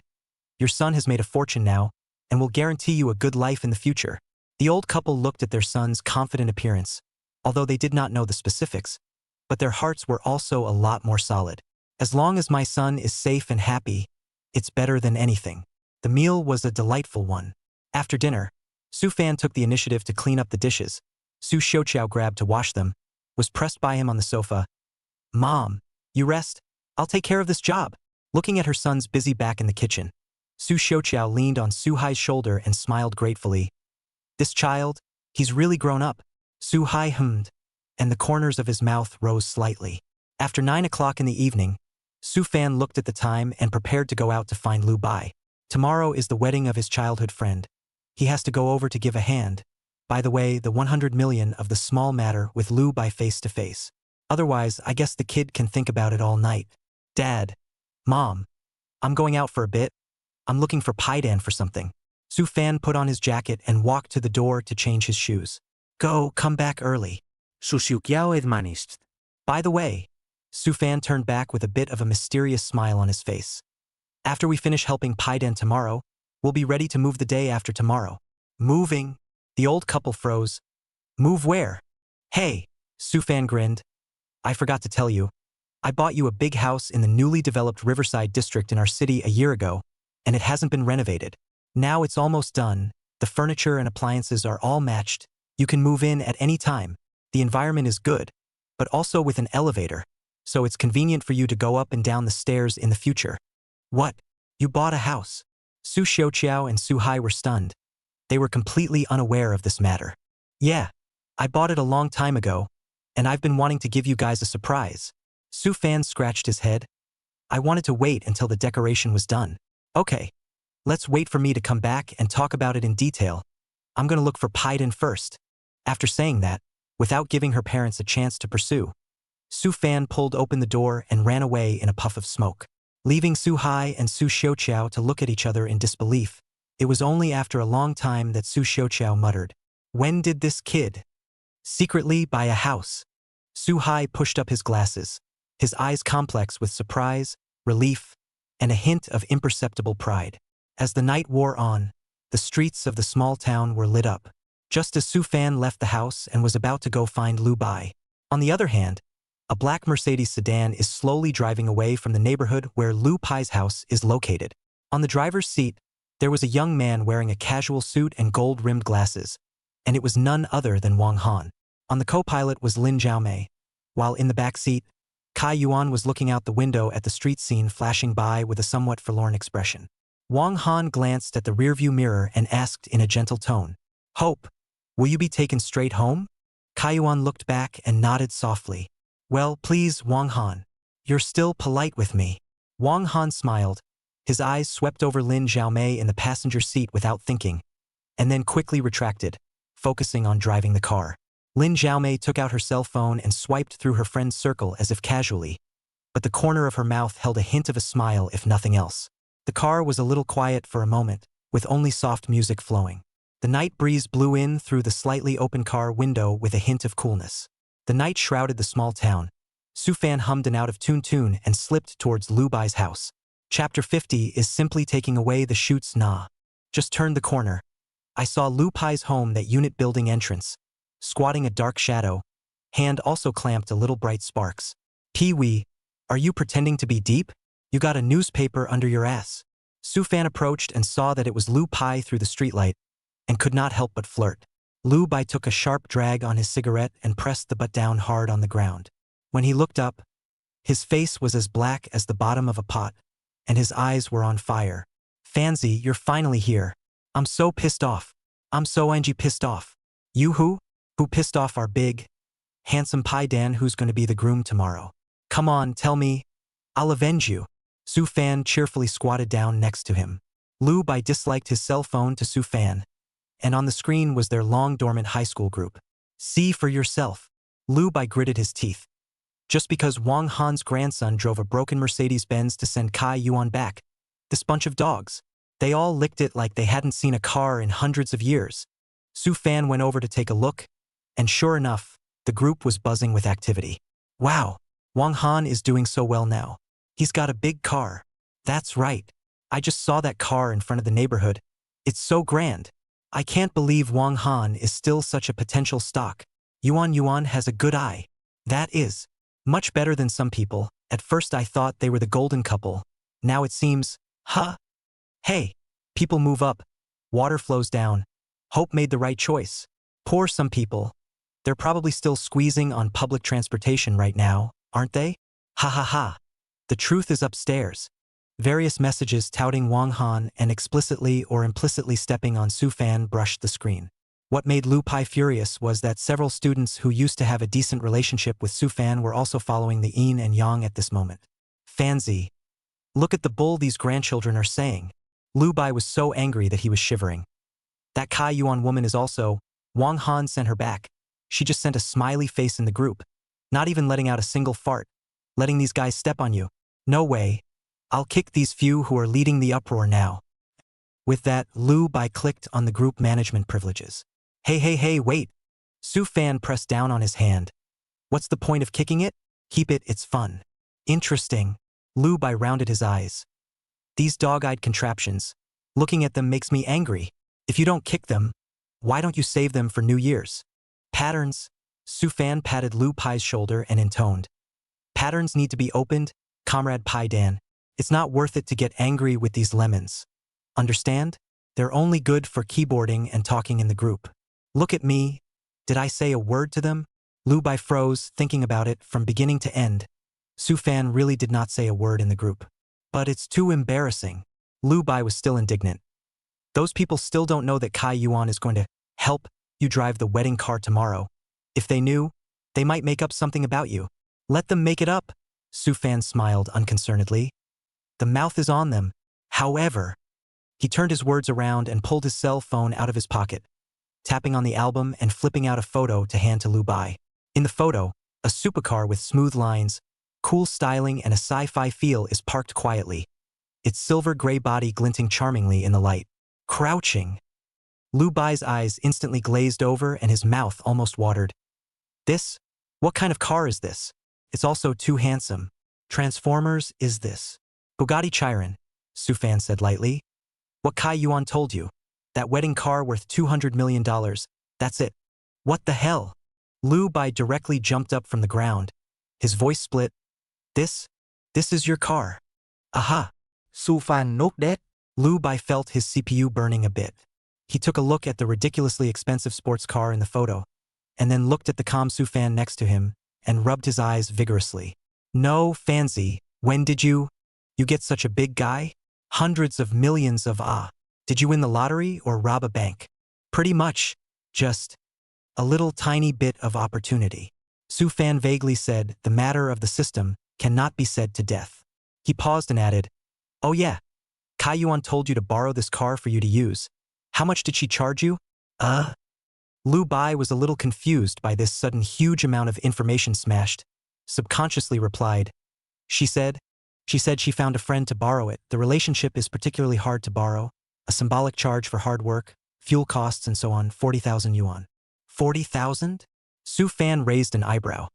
Your son has made a fortune now, and will guarantee you a good life in the future." The old couple looked at their son's confident appearance, although they did not know the specifics, but their hearts were also a lot more solid. "As long as my son is safe and happy, it's better than anything." The meal was a delightful one. After dinner, Su Fan took the initiative to clean up the dishes. Su Xiaoqiao grabbed to wash them, was pressed by him on the sofa. "Mom, you rest. I'll take care of this job." Looking at her son's busy back in the kitchen, Su Xiaoqiao leaned on Su Hai's shoulder and smiled gratefully. "This child, he's really grown up." Su Hai hummed, and the corners of his mouth rose slightly. After 9 o'clock in the evening, Su Fan looked at the time and prepared to go out to find Lu Bai. Tomorrow is the wedding of his childhood friend. He has to go over to give a hand. By the way, the 100 million of the small matter with Lu Bai face to face. Otherwise, I guess the kid can think about it all night. "Dad. Mom. I'm going out for a bit. I'm looking for Paidan for something." Su Fan put on his jacket and walked to the door to change his shoes. Come back early." Su Xiaoqiao admonished. "By the way," Su Fan turned back with a bit of a mysterious smile on his face. "After we finish helping Paidan tomorrow, we'll be ready to move the day after tomorrow." "Moving?" The old couple froze. "Move where?" "Hey," Su Fan grinned. "I forgot to tell you. I bought you a big house in the newly developed Riverside district in our city a year ago, and it hasn't been renovated. Now it's almost done. The furniture and appliances are all matched. You can move in at any time. The environment is good, but also with an elevator, so it's convenient for you to go up and down the stairs in the future." "What? You bought a house?" Su Xiaoqiao and Su Hai were stunned. They were completely unaware of this matter. Yeah, I bought it a long time ago, and I've been wanting to give you guys a surprise. Su Fan scratched his head. I wanted to wait until the decoration was done. Okay, let's wait for me to come back and talk about it in detail. I'm gonna look for Paiden first. After saying that, without giving her parents a chance to pursue, Su Fan pulled open the door and ran away in a puff of smoke, leaving Su Hai and Su Xiaoqiao to look at each other in disbelief. It was only after a long time that Su Xiaoqiao muttered, "When did this kid secretly buy a house?" Su Hai pushed up his glasses, his eyes complex with surprise, relief, and a hint of imperceptible pride. As the night wore on, the streets of the small town were lit up, just as Su Fan left the house and was about to go find Lu Bai. On the other hand, a black Mercedes sedan is slowly driving away from the neighborhood where Lu Bai's house is located. On the driver's seat, there was a young man wearing a casual suit and gold-rimmed glasses, and it was none other than Wang Han. On the co-pilot was Lin Zhaomei, while in the back seat, Kai Yuan was looking out the window at the street scene flashing by with a somewhat forlorn expression. Wang Han glanced at the rearview mirror and asked in a gentle tone, "Hope, will you be taken straight home?" Kai Yuan looked back and nodded softly. "Well, please, Wang Han. You're still polite with me." Wang Han smiled. His eyes swept over Lin Zhaomei in the passenger seat without thinking, and then quickly retracted, focusing on driving the car. Lin Zhaomei took out her cell phone and swiped through her friend's circle as if casually, but the corner of her mouth held a hint of a smile if nothing else. The car was a little quiet for a moment, with only soft music flowing. The night breeze blew in through the slightly open car window with a hint of coolness. The night shrouded the small town. Su Fan hummed an out-of-tune and slipped towards Lu Bai's house. Chapter 50 is simply taking away the shoots na. Just turned the corner. I saw Lu Bai's home, that unit building entrance, squatting a dark shadow. Hand also clamped a little bright sparks. "Pee-wee, are you pretending to be deep? You got a newspaper under your ass." Su Fan approached and saw that it was Lu Bai through the streetlight, and could not help but flirt. Lu Bai took a sharp drag on his cigarette and pressed the butt down hard on the ground. When he looked up, his face was as black as the bottom of a pot, and his eyes were on fire. "Fancy, you're finally here. I'm so pissed off. I'm so pissed off." "You who? Who pissed off our big, handsome Pai Dan who's going to be the groom tomorrow? Come on, tell me. I'll avenge you." Su Fan cheerfully squatted down next to him. Lu Bai disliked his cell phone to Su Fan, and on the screen was their long-dormant high school group. "See for yourself." Lu Bai gritted his teeth. Just because Wang Han's grandson drove a broken Mercedes-Benz to send Kai Yuan back, this bunch of dogs, they all licked it like they hadn't seen a car in hundreds of years. Su Fan went over to take a look, and sure enough, the group was buzzing with activity. "Wow, Wang Han is doing so well now. He's got a big car. That's right. I just saw that car in front of the neighborhood. It's so grand. I can't believe Wang Han is still such a potential stock. Yuan has a good eye. That is much better than some people. At first I thought they were the golden couple. Now it seems, huh? Hey, people move up. Water flows down. Hope made the right choice. Poor some people. They're probably still squeezing on public transportation right now, aren't they? Ha ha ha. The truth is upstairs." Various messages touting Wang Han and explicitly or implicitly stepping on Su Fan brushed the screen. What made Lu Bai furious was that several students who used to have a decent relationship with Su Fan were also following the yin and yang at this moment. "Fancy. Look at the bull these grandchildren are saying." Lu Bai was so angry that he was shivering. "That Kai Yuan woman is also..." Wang Han sent her back. She just sent a smiley face in the group, not even letting out a single fart. "Letting these guys step on you? No way. I'll kick these few who are leading the uproar now." With that, Lu Bai clicked on the group management privileges. Hey, wait. Su Fan pressed down on his hand. "What's the point of kicking it? Keep it, it's fun." "Interesting." Lu Bai rounded his eyes. "These dog-eyed contraptions. Looking at them makes me angry. If you don't kick them, why don't you save them for New Year's?" "Patterns." Su Fan patted Lu Bai's shoulder and intoned. "Patterns need to be opened, Comrade Pai Dan. It's not worth it to get angry with these lemons. Understand? They're only good for keyboarding and talking in the group." "Look at me. Did I say a word to them?" Lu Bai froze, thinking about it from beginning to end. Su Fan really did not say a word in the group. "But it's too embarrassing." Lu Bai was still indignant. "Those people still don't know that Kai Yuan is going to help you drive the wedding car tomorrow. If they knew, they might make up something about you. Let them make it up. Sufan smiled unconcernedly. The mouth is on them. However, he turned his words around and pulled his cell phone out of his pocket, tapping on the album and flipping out a photo to hand to Lu Bai. In the photo, a supercar with smooth lines, cool styling and a sci-fi feel is parked quietly, its silver gray body glinting charmingly in the light. Crouching. Lu Bai's eyes instantly glazed over and his mouth almost watered. This? What kind of car is this? It's also too handsome. Transformers is this? Bugatti Chiron, Sufan said lightly. What Kai Yuan told you? That wedding car worth $200 million. That's it. What the hell? Lu Bai directly jumped up from the ground. His voice split. This is your car. Aha. Sufan nốt đét. Lu Bai felt his CPU burning a bit. He took a look at the ridiculously expensive sports car in the photo, and then looked at the calm Sufan next to him and rubbed his eyes vigorously. No, Fancy, when did you get such a big guy? Hundreds of millions of Did you win the lottery or rob a bank? Pretty much, just a little tiny bit of opportunity. Sufan vaguely said the matter of the system cannot be said to death. He paused and added, oh yeah, Kai Yuan told you to borrow this car for you to use. How much did she charge you? Lu Bai was a little confused by this sudden huge amount of information smashed, subconsciously replied. She said she found a friend to borrow it. The relationship is particularly hard to borrow. A symbolic charge for hard work, fuel costs and so on, 40,000 yuan. 40,000? Sufan raised an eyebrow.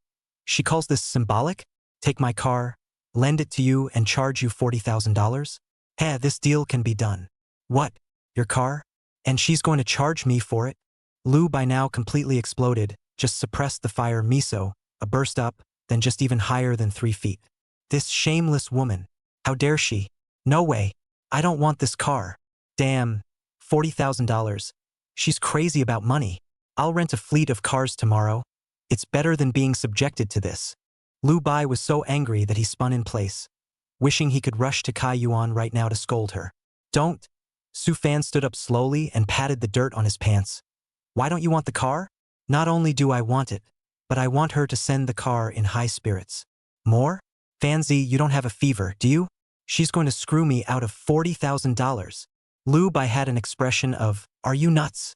She calls this symbolic? Take my car, lend it to you and charge you $40,000? Heh, this deal can be done. What? Your car? And she's going to charge me for it? Lu by now completely exploded, just suppressed the fire miso, a burst up, then just even higher than 3 feet. This shameless woman. How dare she? No way. I don't want this car. Damn. $40,000. She's crazy about money. I'll rent a fleet of cars tomorrow. It's better than being subjected to this. Lu Bai was so angry that he spun in place, wishing he could rush to Kai Yuan right now to scold her. Don't. Sufan stood up slowly and patted the dirt on his pants. Why don't you want the car? Not only do I want it, but I want her to send the car in high spirits. More? Fancy, you don't have a fever, do you? She's going to screw me out of $40,000. Lu Bai had an expression of, are you nuts?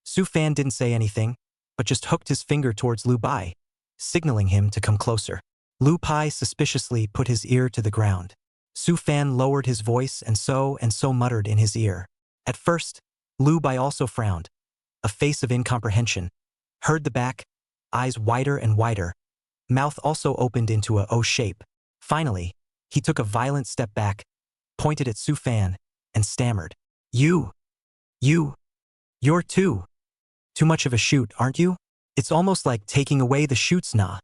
Sufan didn't say anything, but just hooked his finger towards Lu Bai, signaling him to come closer. Lu Bai suspiciously put his ear to the ground. Sufan lowered his voice and so muttered in his ear. At first, Lu Bai also frowned, a face of incomprehension. Heard the back, eyes wider and wider, mouth also opened into a O shape. Finally, he took a violent step back, pointed at Sufan, and stammered. You're too much of a shoot, aren't you? It's almost like taking away the shoots nah.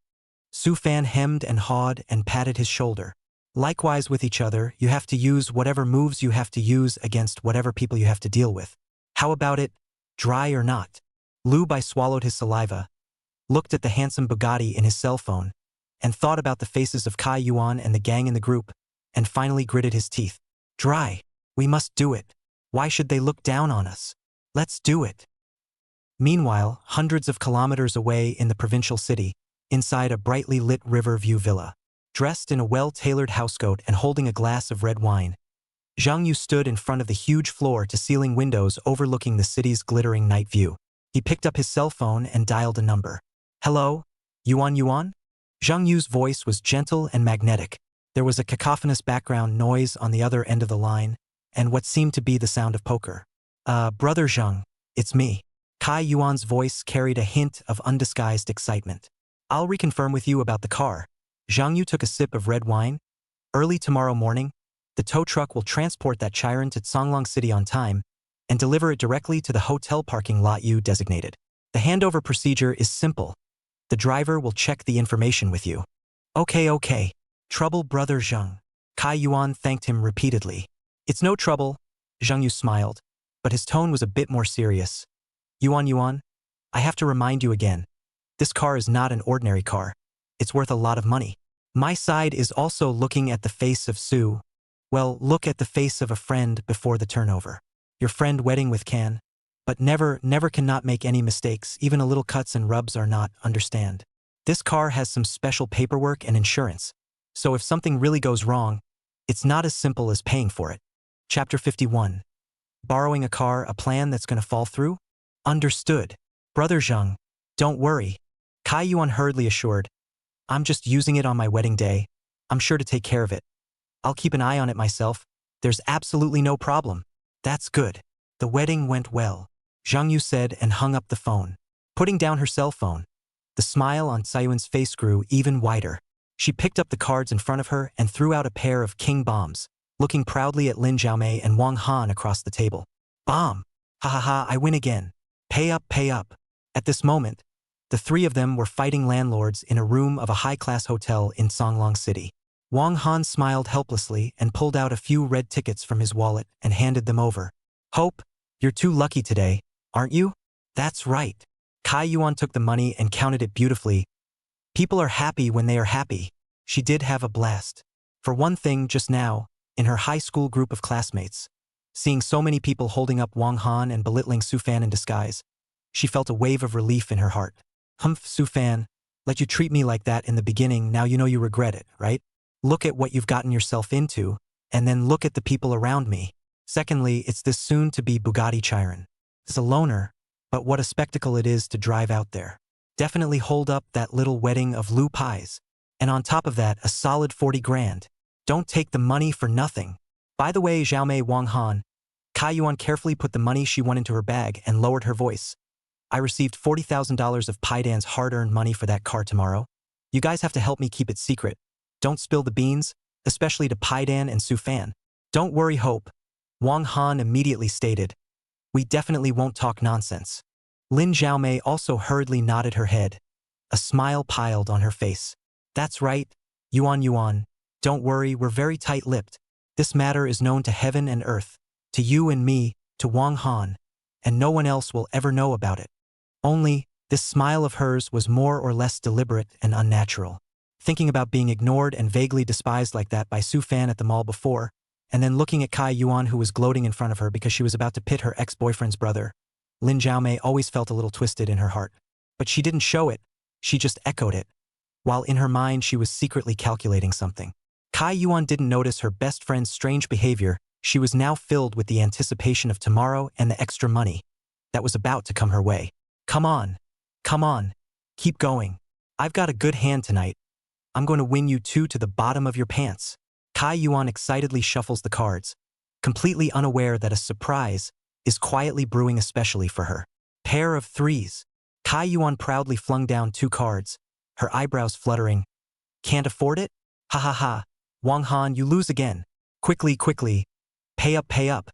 Sufan hemmed and hawed and patted his shoulder. Likewise with each other, you have to use whatever moves you have to use against whatever people you have to deal with. How about it, dry or not? Lu Bai swallowed his saliva, looked at the handsome Bugatti in his cell phone, and thought about the faces of Kai Yuan and the gang in the group, and finally gritted his teeth. Dry. We must do it. Why should they look down on us? Let's do it. Meanwhile, hundreds of kilometers away in the provincial city, inside a brightly lit river view villa, dressed in a well-tailored housecoat and holding a glass of red wine, Zhang Yu stood in front of the huge floor-to-ceiling windows overlooking the city's glittering night view. He picked up his cell phone and dialed a number. Hello? Yuan? Zhang Yu's voice was gentle and magnetic. There was a cacophonous background noise on the other end of the line, and what seemed to be the sound of poker. Brother Zhang, it's me. Kai Yuan's voice carried a hint of undisguised excitement. I'll reconfirm with you about the car. Zhang Yu took a sip of red wine. Early tomorrow morning, the tow truck will transport that Chiron to Songlong City on time and deliver it directly to the hotel parking lot you designated. The handover procedure is simple. The driver will check the information with you. Okay. Trouble, Brother Zhang. Kai Yuan thanked him repeatedly. It's no trouble, Zhang Yu smiled, but his tone was a bit more serious. Yuan, I have to remind you again. This car is not an ordinary car. It's worth a lot of money. My side is also looking at the face of Sue. Well, look at the face of a friend before the turnover. Your friend wedding with Can. but never cannot make any mistakes, even a little cuts and rubs are not, understand. This car has some special paperwork and insurance, so if something really goes wrong, it's not as simple as paying for it. Chapter 51. Borrowing a car, a plan that's gonna fall through? Understood. Brother Zheng, don't worry. Kai Yuan hurriedly assured. I'm just using it on my wedding day. I'm sure to take care of it. I'll keep an eye on it myself. There's absolutely no problem. That's good. The wedding went well, Zhang Yu said and hung up the phone. Putting down her cell phone, the smile on Sayuan's face grew even wider. She picked up the cards in front of her and threw out a pair of king bombs, looking proudly at Lin Xiaomei and Wang Han across the table. Bomb! Ha ha ha, I win again. Pay up, pay up. At this moment, the three of them were fighting landlords in a room of a high-class hotel in Songlong City. Wang Han smiled helplessly and pulled out a few red tickets from his wallet and handed them over. Hope, you're too lucky today, aren't you? That's right. Kai Yuan took the money and counted it beautifully. People are happy when they are happy. She did have a blast. For one thing, just now, in her high school group of classmates, seeing so many people holding up Wang Han and belittling Su Fan in disguise, she felt a wave of relief in her heart. Humph, Su Fan, let you treat me like that in the beginning, now you know you regret it, right? Look at what you've gotten yourself into, and then look at the people around me. Secondly, it's this soon-to-be Bugatti Chiron. It's a loner, but what a spectacle it is to drive out there. Definitely hold up that little wedding of Lu Pies. And on top of that, a solid 40 grand. Don't take the money for nothing. By the way, Xiaomei Wang Han, Kai Yuan carefully put the money she won into her bag and lowered her voice. I received $40,000 of Paidan's hard-earned money for that car tomorrow. You guys have to help me keep it secret. Don't spill the beans, especially to Paidan and Su Fan. Don't worry, Hope. Wang Han immediately stated. We definitely won't talk nonsense. Lin Xiaomei also hurriedly nodded her head. A smile piled on her face. That's right, Yuan. Don't worry, we're very tight-lipped. This matter is known to heaven and earth, to you and me, to Wang Han, and no one else will ever know about it. Only, this smile of hers was more or less deliberate and unnatural. Thinking about being ignored and vaguely despised like that by Su Fan at the mall before, and then looking at Kai Yuan who was gloating in front of her because she was about to pit her ex-boyfriend's brother, Lin Xiaomei always felt a little twisted in her heart. But she didn't show it, she just echoed it. While in her mind she was secretly calculating something. Kai Yuan didn't notice her best friend's strange behavior. She was now filled with the anticipation of tomorrow and the extra money that was about to come her way. Come on. Keep going. I've got a good hand tonight. I'm going to win you two to the bottom of your pants. Kai Yuan excitedly shuffles the cards, completely unaware that a surprise is quietly brewing especially for her. Pair of threes. Kai Yuan proudly flung down 2 cards, her eyebrows fluttering. Can't afford it? Ha ha ha. Wang Han, you lose again. Quickly. Pay up.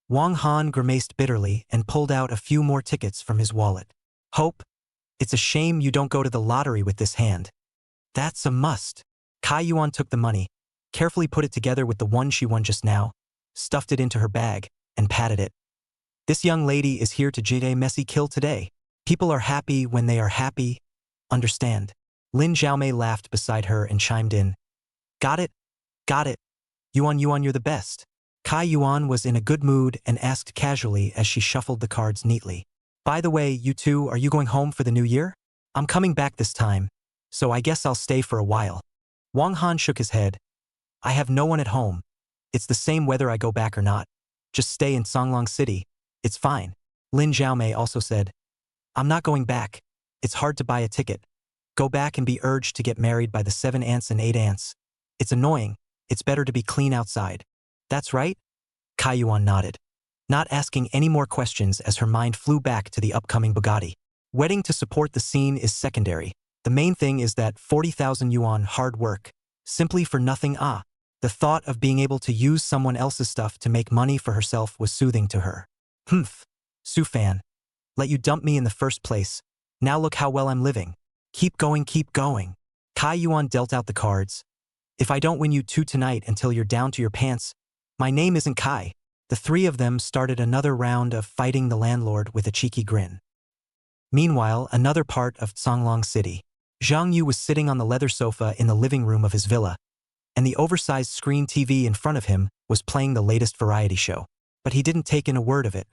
Wang Han grimaced bitterly and pulled out a few more tickets from his wallet. Hope, it's a shame you don't go to the lottery with this hand. That's a must. Kai Yuan took the money, carefully put it together with the one she won just now, stuffed it into her bag, and patted it. This young lady is here to get a messy kill today. People are happy when they are happy. Understand. Lin Xiaomei laughed beside her and chimed in. Got it. Yuan, you're the best. Kai Yuan was in a good mood and asked casually as she shuffled the cards neatly. By the way, you two, are you going home for the new year? I'm coming back this time, so I guess I'll stay for a while. Wang Han shook his head. I have no one at home. It's the same whether I go back or not. Just stay in Songlong City. It's fine. Lin Xiaomei also said. I'm not going back. It's hard to buy a ticket. Go back and be urged to get married by the 7 aunts and 8 aunts. It's annoying. It's better to be clean outside. That's right? Kai Yuan nodded, not asking any more questions as her mind flew back to the upcoming Bugatti. Wedding to support the scene is secondary. The main thing is that 40,000 yuan hard work, simply for nothing. The thought of being able to use someone else's stuff to make money for herself was soothing to her. Humph, Su Fan, let you dump me in the first place. Now look how well I'm living. Keep going. Kai Yuan dealt out the cards. If I don't win you two tonight until you're down to your pants, my name isn't Kai. The three of them started another round of fighting the landlord with a cheeky grin. Meanwhile, another part of Songlong City. Zhang Yu was sitting on the leather sofa in the living room of his villa, and the oversized screen TV in front of him was playing the latest variety show. But he didn't take in a word of it.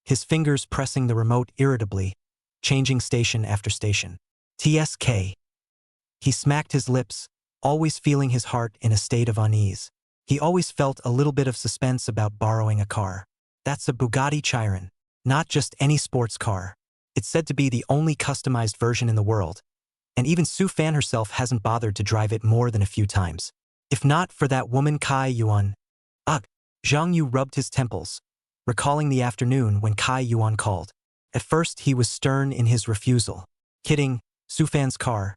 his fingers pressing the remote irritably, changing station after station. TSK. He smacked his lips, always feeling his heart in a state of unease. He always felt a little bit of suspense about borrowing a car. That's a Bugatti Chiron, not just any sports car. It's said to be the only customized version in the world, and even Su Fan herself hasn't bothered to drive it more than a few times. If not for that woman Kai Yuan. Ugh. Zhang Yu rubbed his temples, recalling the afternoon when Kai Yuan called. At first he was stern in his refusal. Kidding, Su Fan's car.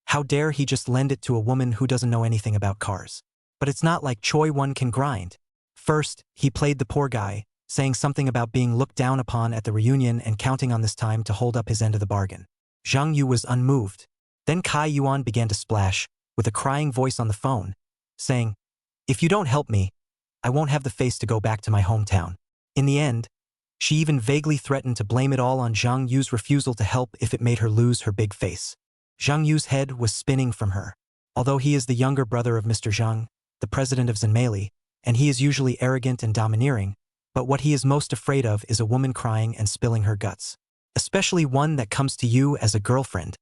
How dare he just lend it to a woman who doesn't know anything about cars. But it's not like Choi Won can grind. First, he played the poor guy, saying something about being looked down upon at the reunion and counting on this time to hold up his end of the bargain. Zhang Yu was unmoved. Then Kai Yuan began to splash, with a crying voice on the phone, saying, "If you don't help me, I won't have the face to go back to my hometown." In the end, she even vaguely threatened to blame it all on Zhang Yu's refusal to help if it made her lose her big face. Zhang Yu's head was spinning from her. Although he is the younger brother of Mr. Zhang, the president of Zenmeili, and he is usually arrogant and domineering, but what he is most afraid of is a woman crying and spilling her guts. Especially one that comes to you as a girlfriend.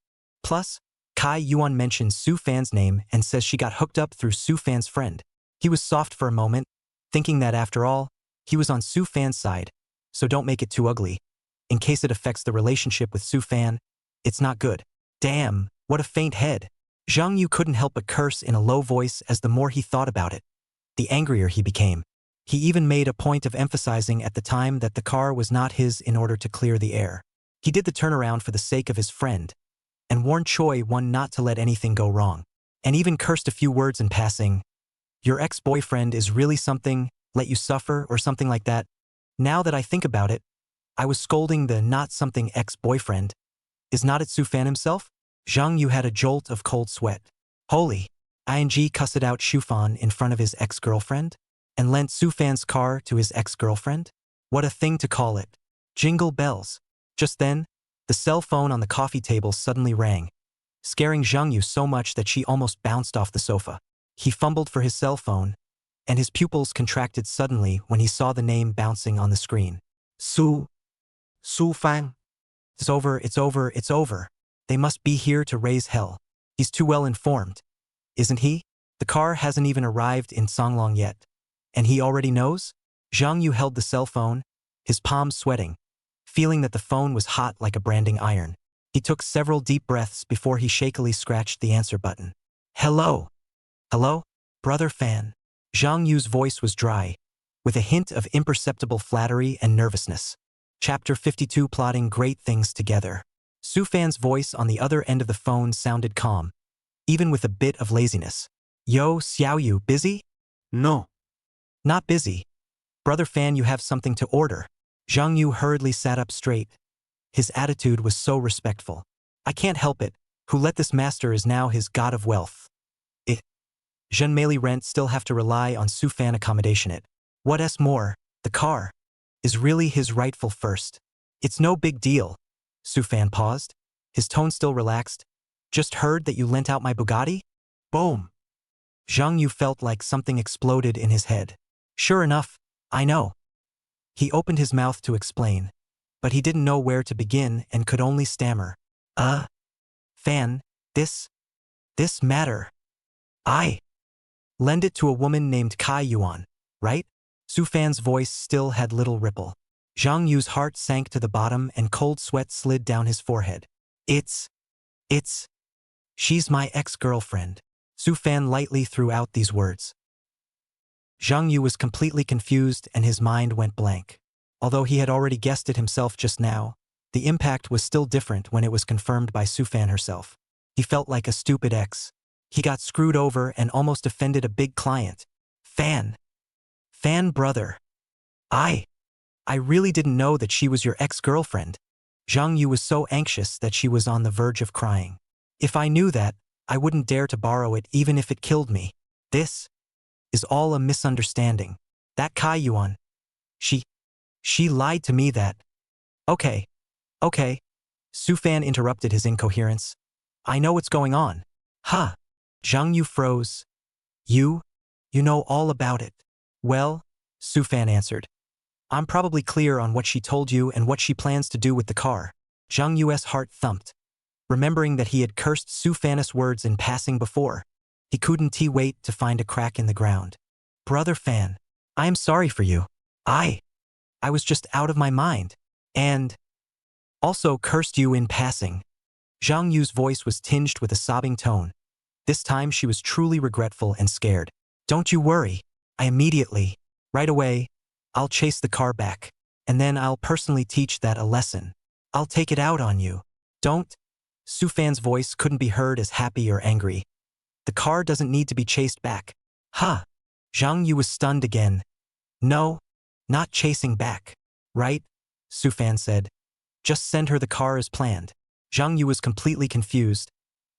Plus, Kai Yuan mentions Su Fan's name and says she got hooked up through Su Fan's friend. He was soft for a moment, thinking that after all, he was on Su Fan's side, so don't make it too ugly. In case it affects the relationship with Su Fan, it's not good. Damn, what a faint head. Zhang Yu couldn't help but curse in a low voice as the more he thought about it, the angrier he became. He even made a point of emphasizing at the time that the car was not his in order to clear the air. He did the turnaround for the sake of his friend, and warned Choi Won not to let anything go wrong, and even cursed a few words in passing. "Your ex-boyfriend is really something, let you suffer," or something like that. Now that I think about it, I was scolding the not something ex-boyfriend. Is not it Su Fan himself? Zhang Yu had a jolt of cold sweat. Holy, ing cussed out Su Fan in front of his ex-girlfriend? And lent Su Fan's car to his ex-girlfriend? What a thing to call it. Jingle bells. Just then, the cell phone on the coffee table suddenly rang, scaring Zhang Yu so much that she almost bounced off the sofa. He fumbled for his cell phone, and his pupils contracted suddenly when he saw the name bouncing on the screen. Su Fan. It's over, it's over, it's over. They must be here to raise hell. He's too well informed, isn't he? The car hasn't even arrived in Songlong yet. And he already knows? Zhang Yu held the cell phone, his palms sweating, feeling that the phone was hot like a branding iron. He took several deep breaths before he shakily scratched the answer button. Hello? Hello? Brother Fan. Zhang Yu's voice was dry, with a hint of imperceptible flattery and nervousness. Chapter 52 Plotting Great Things Together. Su Fan's voice on the other end of the phone sounded calm, even with a bit of laziness. Yo, Xiao Yu, busy? No. Not busy. Brother Fan, you have something to order. Zhang Yu hurriedly sat up straight. His attitude was so respectful. I can't help it. Who let this master is now his god of wealth. Zenmeili rent still have to rely on Su Fan accommodation it. What's more, the car is really his rightful first. It's no big deal. Su Fan paused, his tone still relaxed. Just heard that you lent out my Bugatti? Boom. Zhang Yu felt like something exploded in his head. Sure enough, I know. He opened his mouth to explain, but he didn't know where to begin and could only stammer. Fan, this matter. I lend it to a woman named Kai Yuan, right? Su Fan's voice still had little ripple. Zhang Yu's heart sank to the bottom and cold sweat slid down his forehead. She's my ex-girlfriend. Su Fan lightly threw out these words. Zhang Yu was completely confused and his mind went blank. Although he had already guessed it himself just now, the impact was still different when it was confirmed by Su Fan herself. He felt like a stupid ex. He got screwed over and almost offended a big client. Fan brother. I really didn't know that she was your ex-girlfriend. Zhang Yu was so anxious that she was on the verge of crying. If I knew that, I wouldn't dare to borrow it even if it killed me. This is all a misunderstanding. That Kai Yuan, she lied to me that. Okay. Su Fan interrupted his incoherence. I know what's going on. Huh. Zhang Yu froze. You know all about it. Well, Su Fan answered. I'm probably clear on what she told you and what she plans to do with the car. Zhang Yu's heart thumped, remembering that he had cursed Su Fan's words in passing before. He couldn't wait to find a crack in the ground. Brother Fan, I am sorry for you. I was just out of my mind. And also cursed you in passing. Zhang Yu's voice was tinged with a sobbing tone. This time she was truly regretful and scared. Don't you worry. I immediately, right away, I'll chase the car back. And then I'll personally teach that a lesson. I'll take it out on you. Don't. Su Fan's voice couldn't be heard as happy or angry. The car doesn't need to be chased back. Huh. Zhang Yu was stunned again. No, not chasing back. Right? Su Fan said. Just send her the car as planned. Zhang Yu was completely confused.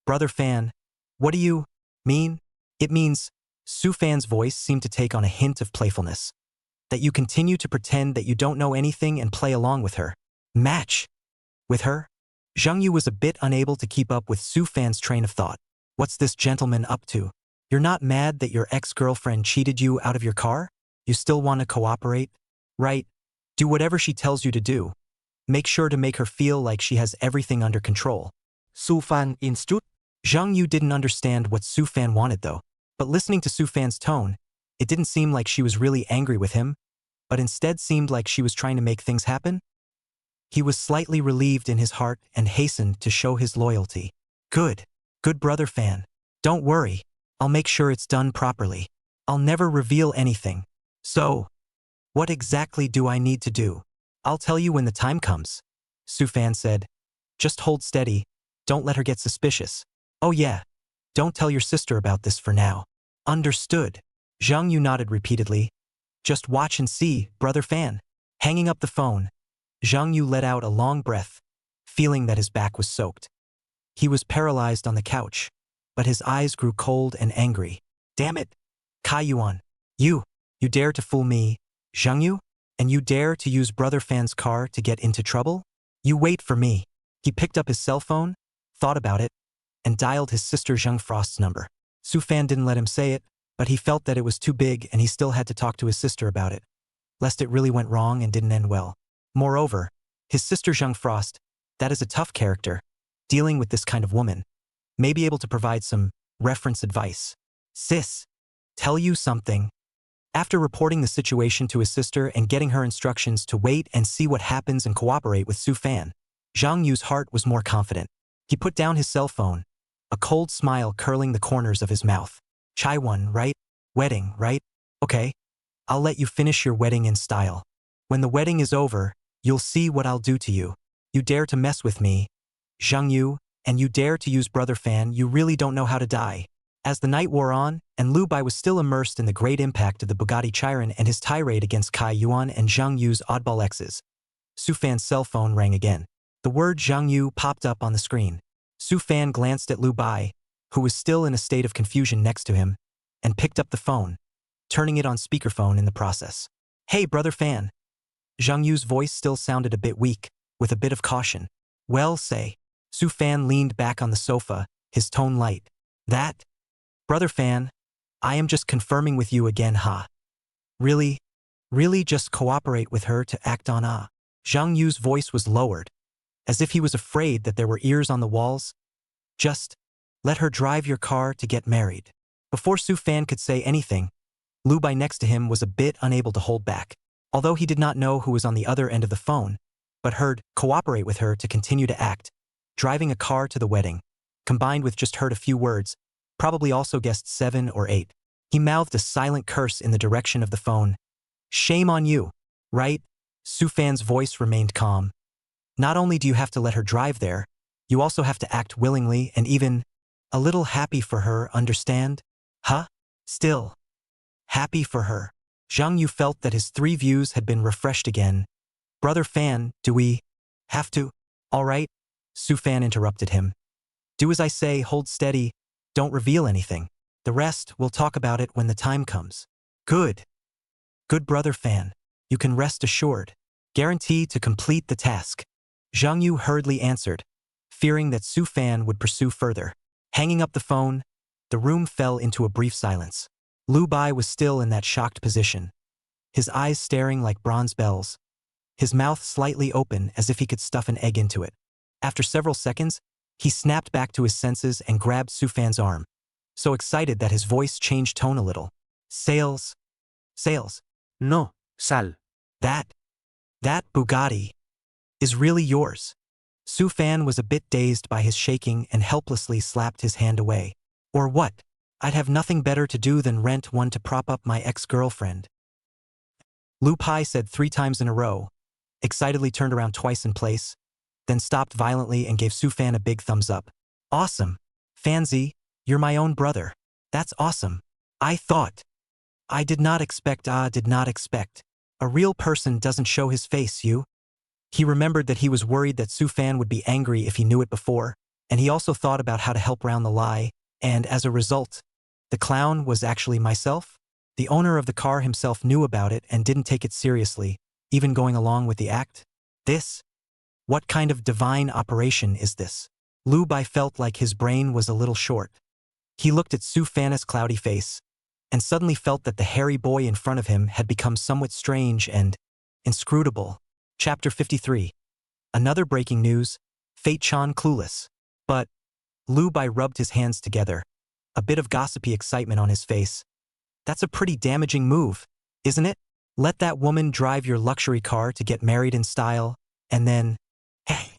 Brother Fan, what do you mean? It means, Su Fan's voice seemed to take on a hint of playfulness. That you continue to pretend that you don't know anything and play along with her. Match with her? Zhang Yu was a bit unable to keep up with Su Fan's train of thought. What's this gentleman up to? You're not mad that your ex-girlfriend cheated you out of your car? You still want to cooperate? Right. Do whatever she tells you to do. Make sure to make her feel like she has everything under control. Su Fan instruct. Zhang Yu didn't understand what Su Fan wanted though. But listening to Su Fan's tone, it didn't seem like she was really angry with him, but instead seemed like she was trying to make things happen. He was slightly relieved in his heart and hastened to show his loyalty. Good. Good brother Fan. Don't worry. I'll make sure it's done properly. I'll never reveal anything. So, what exactly do I need to do? I'll tell you when the time comes. Su Fan said. Just hold steady. Don't let her get suspicious. Oh yeah. Don't tell your sister about this for now. Understood. Zhang Yu nodded repeatedly. Just watch and see, brother Fan. Hanging up the phone, Zhang Yu let out a long breath, feeling that his back was soaked. He was paralyzed on the couch, but his eyes grew cold and angry. Damn it! Kai Yuan, you dare to fool me, Zhang Yu? And you dare to use brother Fan's car to get into trouble? You wait for me. He picked up his cell phone, thought about it, and dialed his sister Zheng Frost's number. Su Fan didn't let him say it, but he felt that it was too big and he still had to talk to his sister about it, lest it really went wrong and didn't end well. Moreover, his sister Zheng Frost, that is a tough character, dealing with this kind of woman, may be able to provide some reference advice. Sis, tell you something. After reporting the situation to his sister and getting her instructions to wait and see what happens and cooperate with Su Fan, Zhang Yu's heart was more confident. He put down his cell phone, a cold smile curling the corners of his mouth. Chaiwan, right? Wedding, right? Okay. I'll let you finish your wedding in style. When the wedding is over, you'll see what I'll do to you. You dare to mess with me, Zhang Yu, and you dare to use brother Fan, you really don't know how to die. As the night wore on, and Lu Bai was still immersed in the great impact of the Bugatti Chiron and his tirade against Kai Yuan and Zhang Yu's oddball exes, Su Fan's cell phone rang again. The word Zhang Yu popped up on the screen. Su Fan glanced at Lu Bai, who was still in a state of confusion next to him, and picked up the phone, turning it on speakerphone in the process. Hey, brother Fan. Zhang Yu's voice still sounded a bit weak, with a bit of caution. Well, say. Su Fan leaned back on the sofa, his tone light. That? Brother Fan, I am just confirming with you again, ha. Really? Really just cooperate with her to act on ah. Zhang Yu's voice was lowered, as if he was afraid that there were ears on the walls. Just let her drive your car to get married. Before Su Fan could say anything, Lu Bai next to him was a bit unable to hold back. Although he did not know who was on the other end of the phone, but heard cooperate with her to continue to act, driving a car to the wedding, combined with just heard a few words, probably also guessed 7 or 8. He mouthed a silent curse in the direction of the phone. Shame on you, right? Su Fan's voice remained calm. Not only do you have to let her drive there, you also have to act willingly and even a little happy for her, understand? Huh? Still. Happy for her. Zhang Yu felt that his 3 views had been refreshed again. Brother Fan, do we have to? All right? Su Fan interrupted him. Do as I say, hold steady, don't reveal anything. The rest, we'll talk about it when the time comes. Good. Good brother Fan. You can rest assured. Guarantee to complete the task. Zhang Yu hurriedly answered, fearing that Su Fan would pursue further. Hanging up the phone, the room fell into a brief silence. Lu Bai was still in that shocked position, his eyes staring like bronze bells, his mouth slightly open as if he could stuff an egg into it. After several seconds, he snapped back to his senses and grabbed Sufan's arm, so excited that his voice changed tone a little. Sales. Sales. No, sal. That Bugatti is really yours. Sufan was a bit dazed by his shaking and helplessly slapped his hand away. Or what? I'd have nothing better to do than rent one to prop up my ex-girlfriend. Lu Pai said 3 times in a row, excitedly turned around twice in place, then stopped violently and gave Sufan a big thumbs up. Awesome. Fanzi, you're my own brother. That's awesome. I did not expect. A real person doesn't show his face, you. He remembered that he was worried that Sufan would be angry if he knew it before, and he also thought about how to help round the lie, and as a result, the clown was actually myself. The owner of the car himself knew about it and didn't take it seriously, even going along with the act. What kind of divine operation is this? Lu Bai felt like his brain was a little short. He looked at Sufan's cloudy face, and suddenly felt that the hairy boy in front of him had become somewhat strange and inscrutable. Chapter 53. Another breaking news, Fate Chan clueless. But Lu Bai rubbed his hands together, a bit of gossipy excitement on his face. That's a pretty damaging move, isn't it? Let that woman drive your luxury car to get married in style, and then, hey.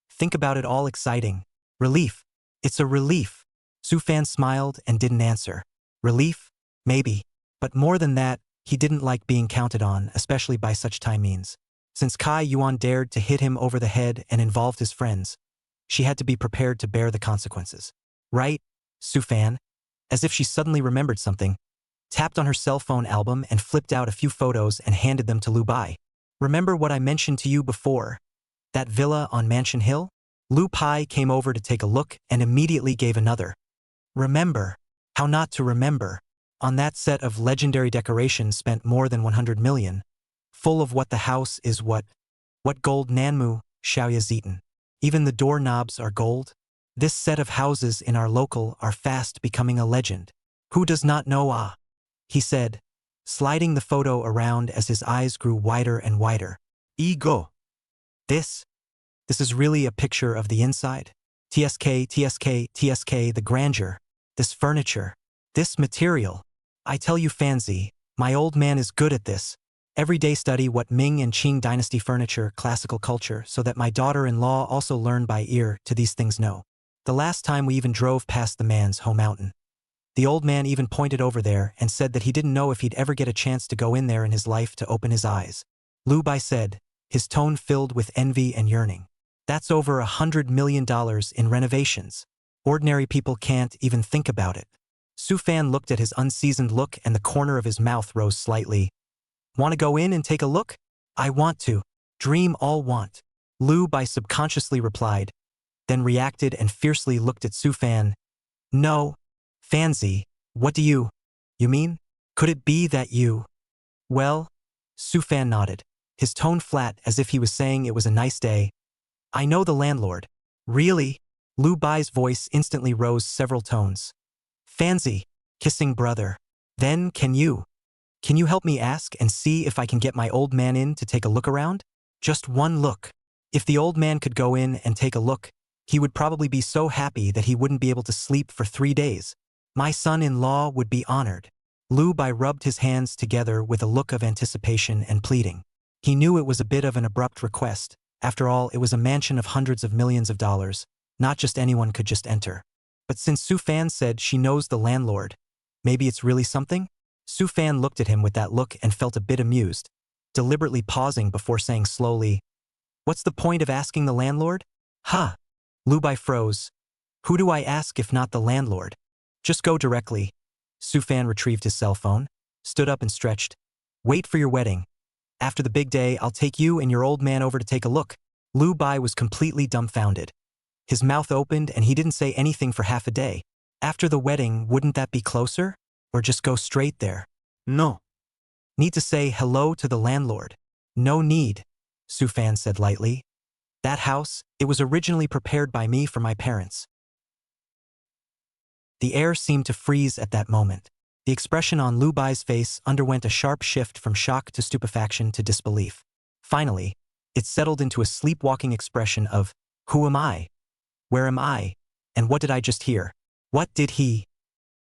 Think about it all exciting. Relief. It's a relief. Sufan smiled and didn't answer. Relief? Maybe. But more than that, he didn't like being counted on, especially by such time means. Since Kai Yuan dared to hit him over the head and involved his friends, she had to be prepared to bear the consequences. Right, Sufan? As if she suddenly remembered something, tapped on her cell phone album and flipped out a few photos and handed them to Lu Bai. Remember what I mentioned to you before? That villa on Mansion Hill? Lu Pai came over to take a look and immediately gave another. Remember? How not to remember? On that set of legendary decorations spent more than 100 million. Full of what the house is what gold Nanmu, Xiaoya Zitan. Even the doorknobs are gold. This set of houses in our local are fast becoming a legend. Who does not know he said, sliding the photo around as his eyes grew wider and wider. Ego. This is really a picture of the inside. TSK, the grandeur. This furniture. This material. I tell you Fanzi, my old man is good at this. Every day study what Ming and Qing dynasty furniture, classical culture, so that my daughter-in-law also learn by ear to these things know. The last time we even drove past the man's home mountain. The old man even pointed over there and said that he didn't know if he'd ever get a chance to go in there in his life to open his eyes. Lu Bai said, his tone filled with envy and yearning. That's over $100 million in renovations. Ordinary people can't even think about it. Sufan looked at his unseasoned look and the corner of his mouth rose slightly. Want to go in and take a look? I want to. Dream all want. Lu Bai subconsciously replied, then reacted and fiercely looked at Sufan. No. Fanzi, what do you mean? Could it be that you? Well, Sufan nodded, his tone flat as if he was saying it was a nice day. I know the landlord. Really? Lu Bai's voice instantly rose several tones. Fanzi, kissing brother. Then can you help me ask and see if I can get my old man in to take a look around? Just one look. If the old man could go in and take a look, he would probably be so happy that he wouldn't be able to sleep for 3 days. My son-in-law would be honored. Lu Bai rubbed his hands together with a look of anticipation and pleading. He knew it was a bit of an abrupt request. After all, it was a mansion of hundreds of millions of dollars. Not just anyone could just enter. But since Sufan said she knows the landlord, maybe it's really something? Sufan looked at him with that look and felt a bit amused, deliberately pausing before saying slowly, What's the point of asking the landlord? Huh. Lu Bai froze. Who do I ask if not the landlord? Just go directly. Sufan retrieved his cell phone, stood up and stretched. Wait for your wedding. After the big day, I'll take you and your old man over to take a look. Lu Bai was completely dumbfounded. His mouth opened and he didn't say anything for half a day. After the wedding, wouldn't that be closer? Or just go straight there? No. Need to say hello to the landlord. No need, Sufan said lightly. That house, it was originally prepared by me for my parents. The air seemed to freeze at that moment. The expression on Lu Bai's face underwent a sharp shift from shock to stupefaction to disbelief. Finally, it settled into a sleepwalking expression of, who am I? Where am I? And what did I just hear? What did he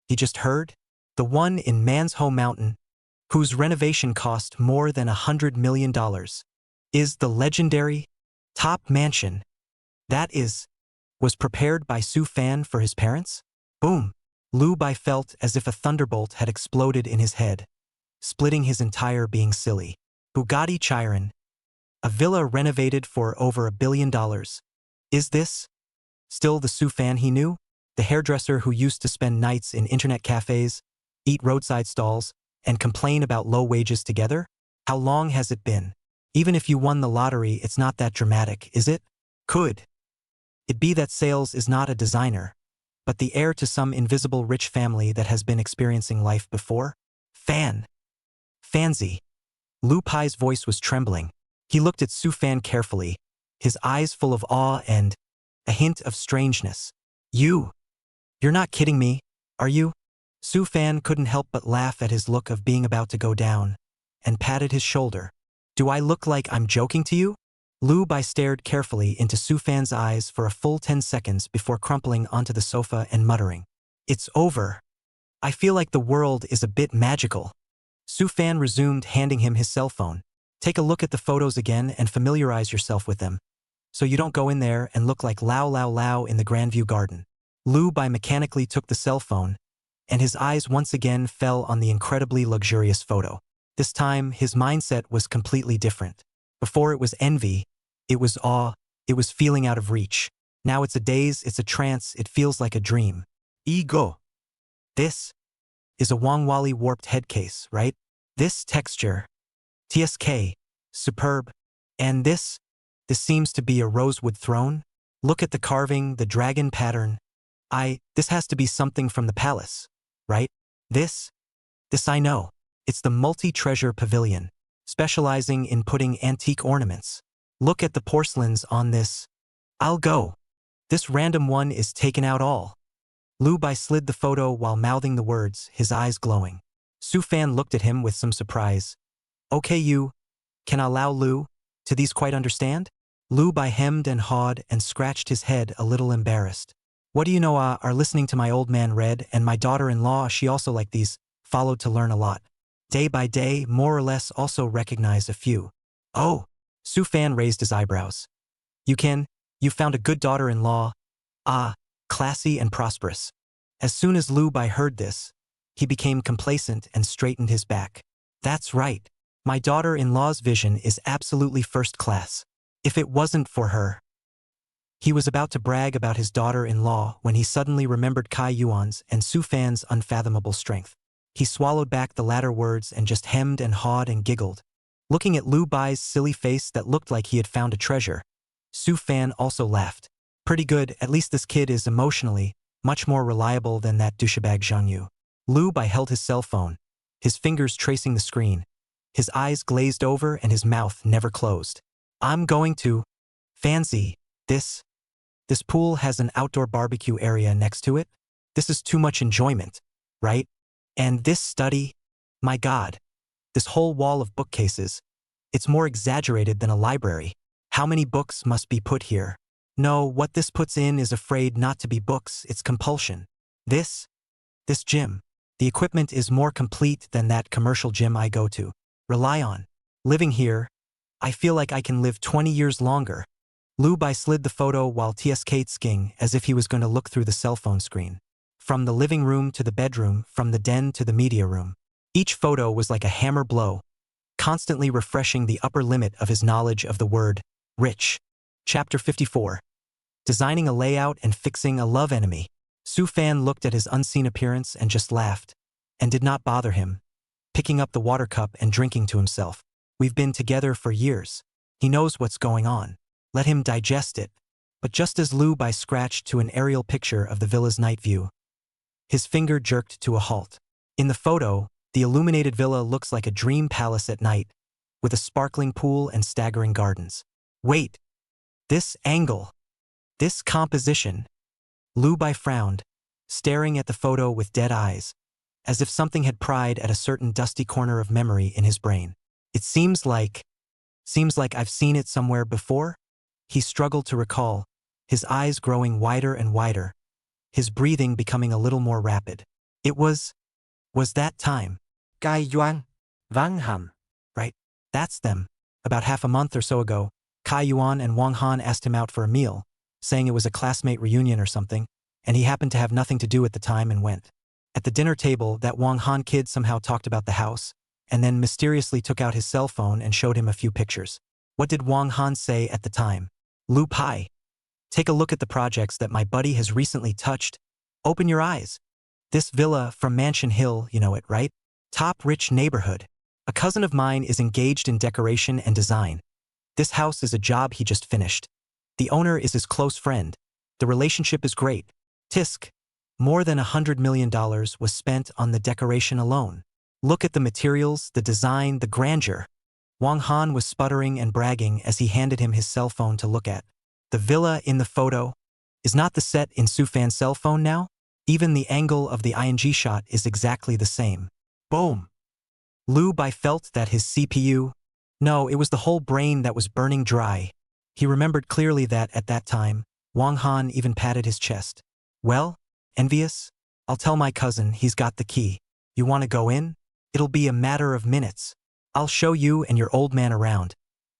just heard? The one in Manhwa Mountain, whose renovation cost more than $100 million, is the legendary top mansion that was prepared by Su Fan for his parents? Boom! Lu Bai felt as if a thunderbolt had exploded in his head, splitting his entire being silly. Bugatti Chiron, a villa renovated for over $1 billion. Is this still the Su Fan he knew? The hairdresser who used to spend nights in internet cafes, eat roadside stalls, and complain about low wages together? How long has it been? Even if you won the lottery, it's not that dramatic, is it? Could it be that Sales is not a designer, but the heir to some invisible rich family that has been experiencing life before? Fancy. Lu Bai's voice was trembling. He looked at Su Fan carefully, his eyes full of awe and a hint of strangeness. You're not kidding me, are you? Su Fan couldn't help but laugh at his look of being about to go down, and patted his shoulder. Do I look like I'm joking to you? Lu Bai stared carefully into Su Fan's eyes for a full 10 seconds before crumpling onto the sofa and muttering, "It's over. I feel like the world is a bit magical." Su Fan resumed, handing him his cell phone. "Take a look at the photos again and familiarize yourself with them, so you don't go in there and look like Lao in the Grandview Garden." Lu Bai mechanically took the cell phone, and his eyes once again fell on the incredibly luxurious photo. This time, his mindset was completely different. Before it was envy, it was awe, it was feeling out of reach. Now it's a daze, it's a trance, it feels like a dream. Ego. This is a Wangwali warped head case, right? This texture. TSK. Superb. And this seems to be a rosewood throne. Look at the carving, the dragon pattern. This has to be something from the palace, right? This I know. It's the multi-treasure pavilion, specializing in putting antique ornaments. Look at the porcelains on this. I'll go. This random one is taken out all. Lu Bai slid the photo while mouthing the words, his eyes glowing. Su Fan looked at him with some surprise. Okay, you can allow Lu to these quite understand? Lu Bai hemmed and hawed and scratched his head a little embarrassed. What do you know, are listening to my old man read, and my daughter-in-law, she also like these, followed to learn a lot. Day by day, more or less also recognized a few. Oh, Su Fan raised his eyebrows. You found a good daughter-in-law. Classy and prosperous. As soon as Lu Bai heard this, he became complacent and straightened his back. That's right. My daughter-in-law's vision is absolutely first class. If it wasn't for her. He was about to brag about his daughter-in-law when he suddenly remembered Kai Yuan's and Su Fan's unfathomable strength. He swallowed back the latter words and just hemmed and hawed and giggled. Looking at Lu Bai's silly face that looked like he had found a treasure, Su Fan also laughed. Pretty good, at least this kid is emotionally much more reliable than that douchebag Zhang Yu. Lu Bai held his cell phone, his fingers tracing the screen. His eyes glazed over and his mouth never closed. I'm going to fancy this. This pool has an outdoor barbecue area next to it. This is too much enjoyment, right? And this study, my God, this whole wall of bookcases, it's more exaggerated than a library. How many books must be put here? No, what this puts in is afraid not to be books, it's compulsion. This gym, the equipment is more complete than that commercial gym I go to, rely on. Living here, I feel like I can live 20 years longer. Lu Bai slid the photo while skiing as if he was going to look through the cell phone screen. From the living room to the bedroom, from the den to the media room. Each photo was like a hammer blow, constantly refreshing the upper limit of his knowledge of the word rich. Chapter 54. Designing a layout and fixing a love enemy. Su Fan looked at his unseen appearance and just laughed, and did not bother him, picking up the water cup and drinking to himself. We've been together for years. He knows what's going on. Let him digest it. But just as Lu Bai scratched to an aerial picture of the villa's night view, his finger jerked to a halt. In the photo, the illuminated villa looks like a dream palace at night, with a sparkling pool and staggering gardens. Wait! This angle! This composition! Lu Bai frowned, staring at the photo with dead eyes, as if something had pried at a certain dusty corner of memory in his brain. It seems like I've seen it somewhere before? He struggled to recall, his eyes growing wider and wider, his breathing becoming a little more rapid. It was that time. Cai Yuan, Wang Han. Right? That's them. About half a month or so ago, Kai Yuan and Wang Han asked him out for a meal, saying it was a classmate reunion or something, and he happened to have nothing to do at the time and went. At the dinner table, that Wang Han kid somehow talked about the house, and then mysteriously took out his cell phone and showed him a few pictures. What did Wang Han say at the time? Lu Pai. Take a look at the projects that my buddy has recently touched. Open your eyes. This villa from Mansion Hill, you know it, right? Top rich neighborhood. A cousin of mine is engaged in decoration and design. This house is a job he just finished. The owner is his close friend. The relationship is great. Tisk. More than $100 million was spent on the decoration alone. Look at the materials, the design, the grandeur. Wang Han was sputtering and bragging as he handed him his cell phone to look at. The villa in the photo is not the set in Su Fan's cell phone now? Even the angle of the ING shot is exactly the same. Boom. Lu Bai felt that his CPU, no, it was the whole brain that was burning dry. He remembered clearly that, at that time, Wang Han even patted his chest. Well, envious? I'll tell my cousin he's got the key. You want to go in? It'll be a matter of minutes. I'll show you and your old man around.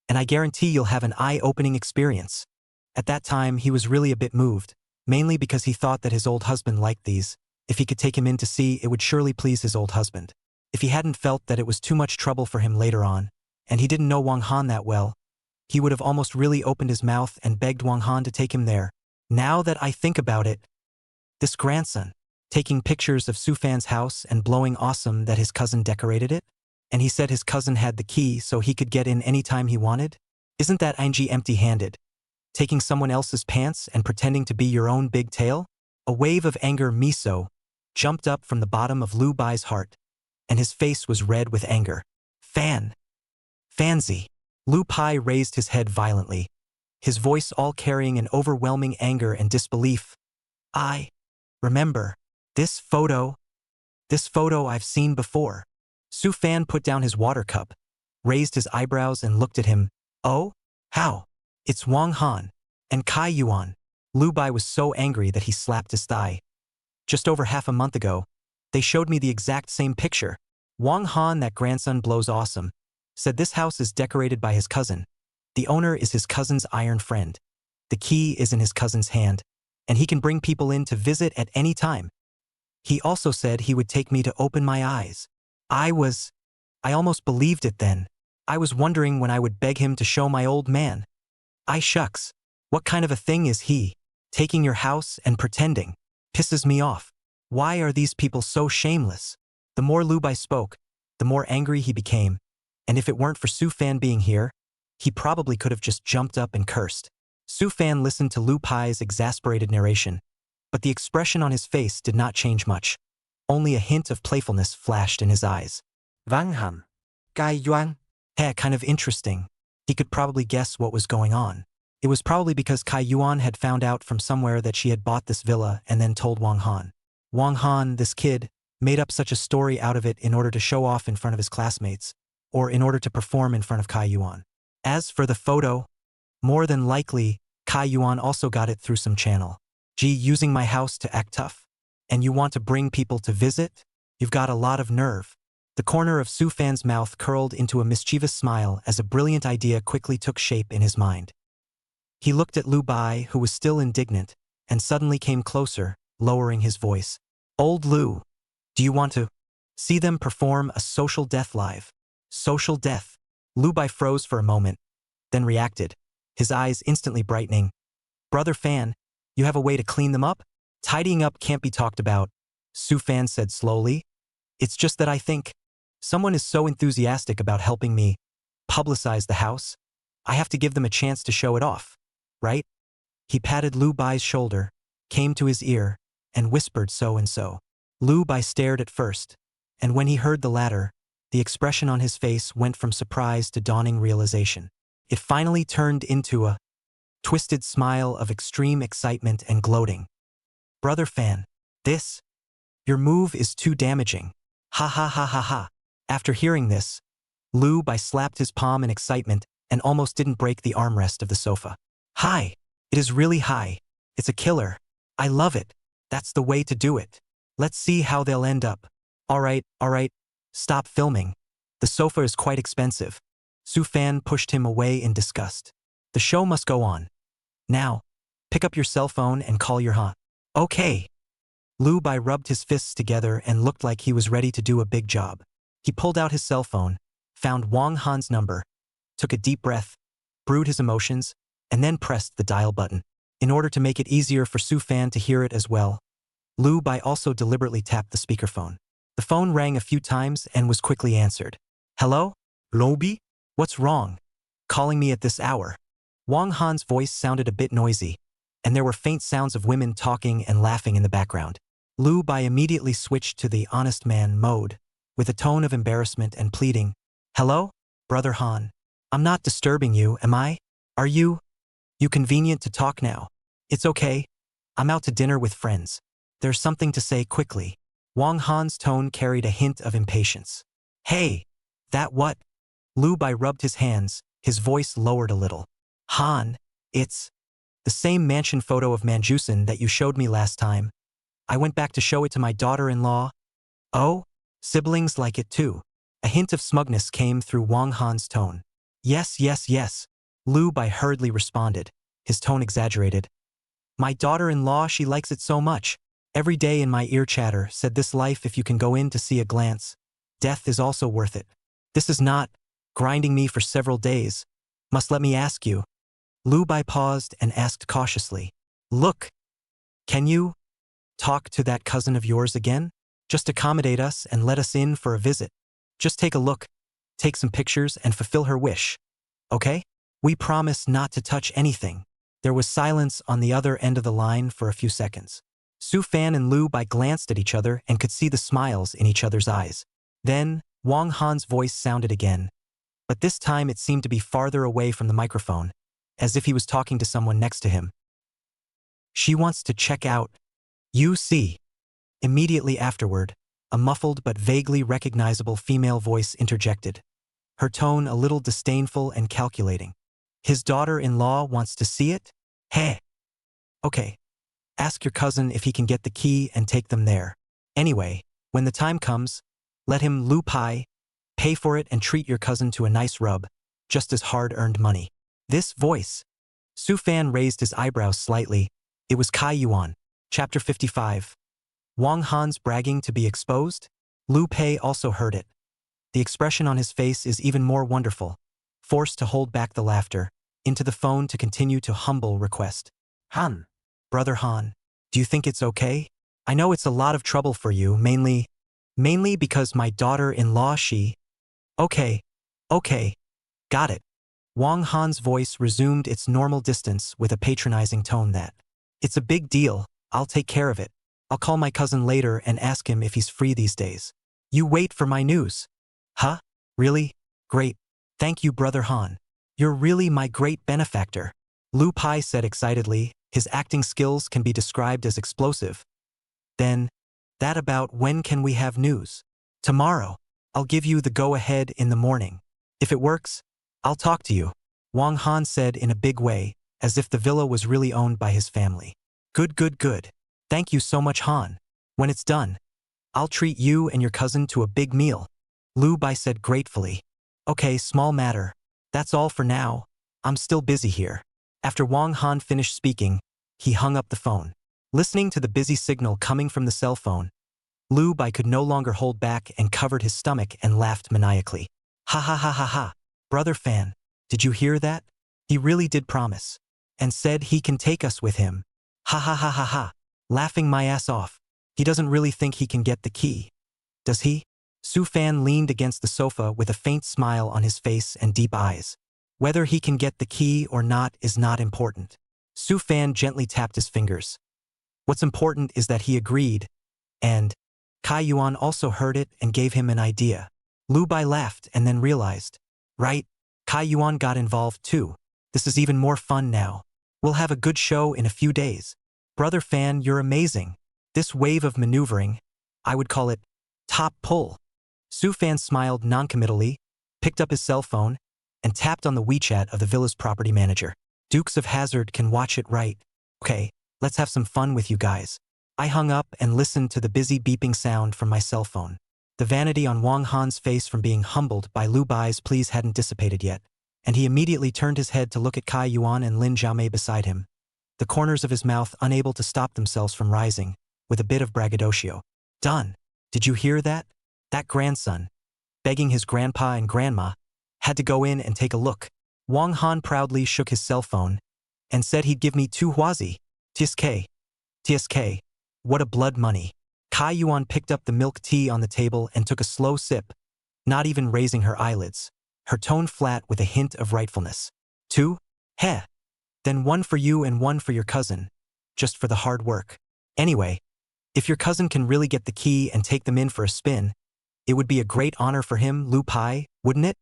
And I guarantee you'll have an eye-opening experience. At that time, he was really a bit moved, mainly because he thought that his old husband liked these. If he could take him in to see, it would surely please his old husband. If he hadn't felt that it was too much trouble for him later on, and he didn't know Wang Han that well, he would have almost really opened his mouth and begged Wang Han to take him there. Now that I think about it, this grandson, taking pictures of Su Fan's house and blowing awesome that his cousin decorated it? And he said his cousin had the key so he could get in anytime he wanted? Isn't that ING empty-handed? Taking someone else's pants and pretending to be your own big tail? A wave of anger miso jumped up from the bottom of Lu Bai's heart, and his face was red with anger. Fancy. Lu Pai raised his head violently, his voice all carrying an overwhelming anger and disbelief. I remember this photo I've seen before. Su Fan put down his water cup, raised his eyebrows and looked at him. Oh? How? It's Wang Han and Kai Yuan. Lu Bai was so angry that he slapped his thigh. Just over half a month ago, they showed me the exact same picture. Wang Han, that grandson blows awesome, said this house is decorated by his cousin. The owner is his cousin's iron friend. The key is in his cousin's hand, and he can bring people in to visit at any time. He also said he would take me to open my eyes. I almost believed it then. I was wondering when I would beg him to show my old man. Shucks. What kind of a thing is he? Taking your house and pretending. Pisses me off. Why are these people so shameless? The more Lu Bai spoke, the more angry he became, and if it weren't for Su Fan being here, he probably could have just jumped up and cursed. Su Fan listened to Lu Pai's exasperated narration, but the expression on his face did not change much. Only a hint of playfulness flashed in his eyes. Wang Han, Cai Yuan. Kind of interesting. He could probably guess what was going on. It was probably because Kai Yuan had found out from somewhere that she had bought this villa and then told Wang Han. Wang Han, this kid, made up such a story out of it in order to show off in front of his classmates, or in order to perform in front of Kai Yuan. As for the photo, more than likely, Kai Yuan also got it through some channel. Gee, using my house to act tough? And you want to bring people to visit? You've got a lot of nerve. The corner of Su Fan's mouth curled into a mischievous smile as a brilliant idea quickly took shape in his mind. He looked at Lu Bai, who was still indignant, and suddenly came closer, lowering his voice. Old Lu, do you want to see them perform a social death live? Social death? Lu Bai froze for a moment, then reacted, his eyes instantly brightening. Brother Fan, you have a way to clean them up? Tidying up can't be talked about, Su Fan said slowly. It's just that I think someone is so enthusiastic about helping me publicize the house, I have to give them a chance to show it off, right? He patted Lu Bai's shoulder, came to his ear, and whispered so and so. Lu Bai stared at first, and when he heard the latter, the expression on his face went from surprise to dawning realization. It finally turned into a twisted smile of extreme excitement and gloating. Brother Fan, your move is too damaging. Ha ha ha ha ha. After hearing this, Lu Bai slapped his palm in excitement and almost didn't break the armrest of the sofa. Hi. It is really high. It's a killer. I love it. That's the way to do it. Let's see how they'll end up. All right. Stop filming. The sofa is quite expensive. Su Fan pushed him away in disgust. The show must go on. Now, pick up your cell phone and call your haunt. Okay. Lu Bai rubbed his fists together and looked like he was ready to do a big job. He pulled out his cell phone, found Wang Han's number, took a deep breath, brewed his emotions, and then pressed the dial button. In order to make it easier for Su Fan to hear it as well, Lu Bai also deliberately tapped the speakerphone. The phone rang a few times and was quickly answered. Hello? Lobi? What's wrong? Calling me at this hour? Wang Han's voice sounded a bit noisy, and there were faint sounds of women talking and laughing in the background. Lu Bai immediately switched to the honest man mode, with a tone of embarrassment and pleading. Hello? Brother Han. I'm not disturbing you, am I? Are you convenient to talk now? It's okay. I'm out to dinner with friends. There's something to say quickly. Wang Han's tone carried a hint of impatience. Hey, that what? Lu Bai rubbed his hands, his voice lowered a little. Han, it's the same mansion photo of Manjusan that you showed me last time. I went back to show it to my daughter-in-law. Oh, siblings like it too. A hint of smugness came through Wang Han's tone. Yes. Lu Bai hurriedly responded, his tone exaggerated. My daughter-in-law, she likes it so much. Every day in my ear chatter said this life if you can go in to see a glance. Death is also worth it. This is not grinding me for several days. Must let me ask you. Lu Bai paused and asked cautiously. Look, can you talk to that cousin of yours again? Just accommodate us and let us in for a visit. Just take a look, take some pictures and fulfill her wish. Okay? We promise not to touch anything. There was silence on the other end of the line for a few seconds. Su Fan and Lu Bai glanced at each other and could see the smiles in each other's eyes. Then, Wang Han's voice sounded again, but this time it seemed to be farther away from the microphone, as if he was talking to someone next to him. She wants to check out. You see. Immediately afterward, a muffled but vaguely recognizable female voice interjected, her tone a little disdainful and calculating. His daughter-in-law wants to see it? Hey. Okay. Ask your cousin if he can get the key and take them there. Anyway, when the time comes, let him Lu Pai, pay for it and treat your cousin to a nice rub, just as hard-earned money. This voice. Su Fan raised his eyebrows slightly. It was Kai Yuan. Chapter 55. Wang Han's bragging to be exposed? Lu Pei also heard it. The expression on his face is even more wonderful, forced to hold back the laughter, into the phone to continue to humble request. Han. Brother Han, do you think it's okay? I know it's a lot of trouble for you, mainly because my daughter-in-law she… Okay. Got it. Wang Han's voice resumed its normal distance with a patronizing tone that, it's a big deal, I'll take care of it. I'll call my cousin later and ask him if he's free these days. You wait for my news. Huh? Really? Great. Thank you, Brother Han. You're really my great benefactor. Lu Pai said excitedly, his acting skills can be described as explosive. Then, that about when can we have news? Tomorrow. I'll give you the go-ahead in the morning. If it works, I'll talk to you. Wang Han said in a big way, as if the villa was really owned by his family. Good. Thank you so much, Han. When it's done, I'll treat you and your cousin to a big meal. Lu Bai said gratefully. Okay, small matter. That's all for now. I'm still busy here. After Wang Han finished speaking, he hung up the phone. Listening to the busy signal coming from the cell phone, Lu Bai could no longer hold back and covered his stomach and laughed maniacally. Ha. Brother Fan, did you hear that? He really did promise. And said he can take us with him. Ha. Laughing my ass off. He doesn't really think he can get the key. Does he? Su Fan leaned against the sofa with a faint smile on his face and deep eyes. Whether he can get the key or not is not important. Su Fan gently tapped his fingers. What's important is that he agreed, and Kai Yuan also heard it and gave him an idea. Lu Bai laughed and then realized. Right, Kai Yuan got involved too. This is even more fun now. We'll have a good show in a few days. Brother Fan, you're amazing. This wave of maneuvering, I would call it top pull. Su Fan smiled noncommittally, picked up his cell phone, and tapped on the WeChat of the villa's property manager. Dukes of Hazzard can watch it right. Okay, let's have some fun with you guys. I hung up and listened to the busy beeping sound from my cell phone. The vanity on Wang Han's face from being humbled by Lu Bai's pleas hadn't dissipated yet, and he immediately turned his head to look at Kai Yuan and Lin Jiamei beside him, the corners of his mouth unable to stop themselves from rising, with a bit of braggadocio. Done. Did you hear that? That grandson, begging his grandpa and grandma, had to go in and take a look. Wang Han proudly shook his cell phone and said he'd give me 2 huazi. TSK. What a blood money. Kai Yuan picked up the milk tea on the table and took a slow sip, not even raising her eyelids, her tone flat with a hint of rightfulness. 2? Heh. Then 1 for you and 1 for your cousin, just for the hard work. Anyway, if your cousin can really get the key and take them in for a spin, it would be a great honor for him, Lu Pai, wouldn't it?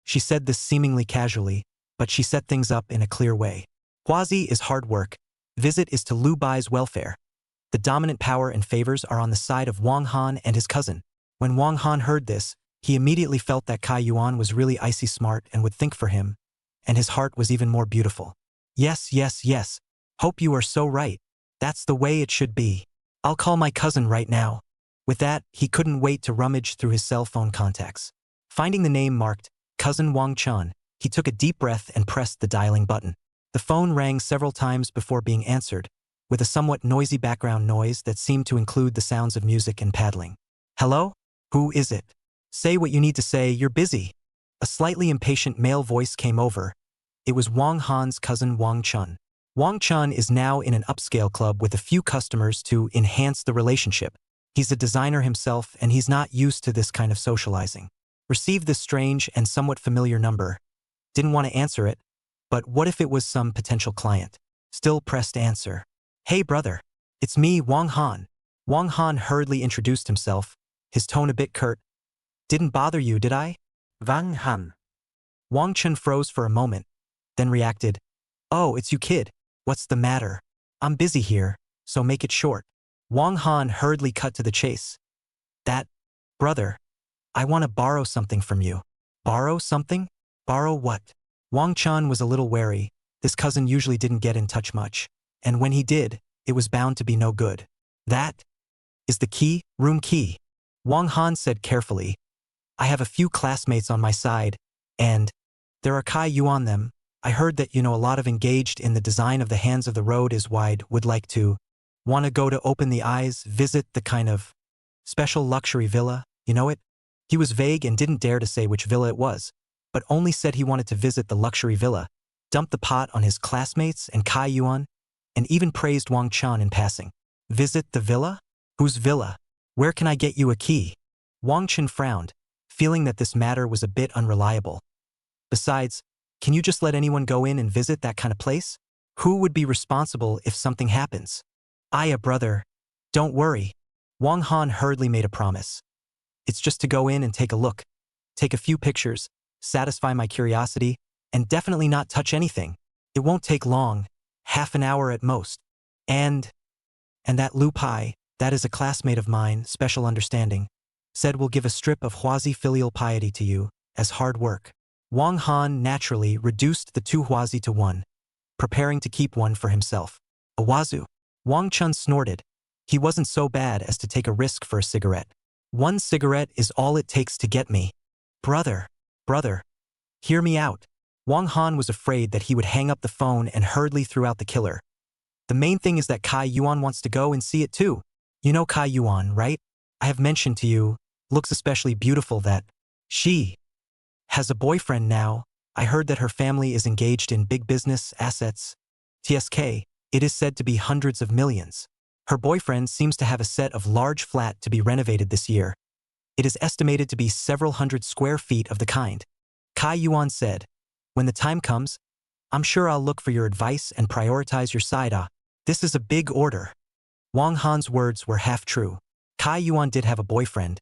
She said this seemingly casually, but she set things up in a clear way. Huazi is hard work. Visit is to Lu Bai's welfare. The dominant power and favors are on the side of Wang Han and his cousin. When Wang Han heard this, he immediately felt that Kai Yuan was really icy smart and would think for him, and his heart was even more beautiful. Yes. Hope you are so right. That's the way it should be. I'll call my cousin right now. With that, he couldn't wait to rummage through his cell phone contacts. Finding the name marked Cousin Wang Chun, he took a deep breath and pressed the dialing button. The phone rang several times before being answered, with a somewhat noisy background noise that seemed to include the sounds of music and paddling. Hello? Who is it? Say what you need to say, you're busy. A slightly impatient male voice came over. It was Wang Han's cousin Wang Chun. Wang Chun is now in an upscale club with a few customers to enhance the relationship. He's a designer himself and he's not used to this kind of socializing. Received this strange and somewhat familiar number. Didn't want to answer it, but what if it was some potential client? Still pressed answer. Hey brother, it's me, Wang Han. Wang Han hurriedly introduced himself, his tone a bit curt. Didn't bother you, did I? Wang Han. Wang Chun froze for a moment, then reacted. Oh, it's you kid. What's the matter? I'm busy here, so make it short. Wang Han hurriedly cut to the chase. Brother, I want to borrow something from you. Borrow something? Borrow what? Wang Chun was a little wary. This cousin usually didn't get in touch much, and when he did, it was bound to be no good. That is the key, room key. Wang Han said carefully. I have a few classmates on my side, and there are Kai Yuan them. I heard that you know a lot of engaged in the design of the hands of the road is wide, would like to. Want to go to open the eyes, visit the kind of special luxury villa, you know it? He was vague and didn't dare to say which villa it was, but only said he wanted to visit the luxury villa, dumped the pot on his classmates and Kai Yuan, and even praised Wang Chun in passing. Visit the villa? Whose villa? Where can I get you a key? Wang Chun frowned, feeling that this matter was a bit unreliable. Besides, can you just let anyone go in and visit that kind of place? Who would be responsible if something happens? Brother. Don't worry. Wang Han hurriedly made a promise. It's just to go in and take a look, take a few pictures, satisfy my curiosity, and definitely not touch anything. It won't take long, half an hour at most. And that Lu Pai, that is a classmate of mine, special understanding, said we'll give a strip of Huazi filial piety to you, as hard work. Wang Han naturally reduced the 2 huazi to 1, preparing to keep 1 for himself. A wazoo. Wang Chun snorted. He wasn't so bad as to take a risk for a cigarette. 1 cigarette is all it takes to get me. Brother, hear me out. Wang Han was afraid that he would hang up the phone and hurriedly threw out the killer. The main thing is that Kai Yuan wants to go and see it too. You know Kai Yuan, right? I have mentioned to you, looks especially beautiful that she has a boyfriend now. I heard that her family is engaged in big business assets. TSK, it is said to be hundreds of millions. Her boyfriend seems to have a set of large flat to be renovated this year. It is estimated to be several hundred square feet of the kind. Kai Yuan said, when the time comes, I'm sure I'll look for your advice and prioritize your side. This is a big order. Wang Han's words were half true. Kai Yuan did have a boyfriend,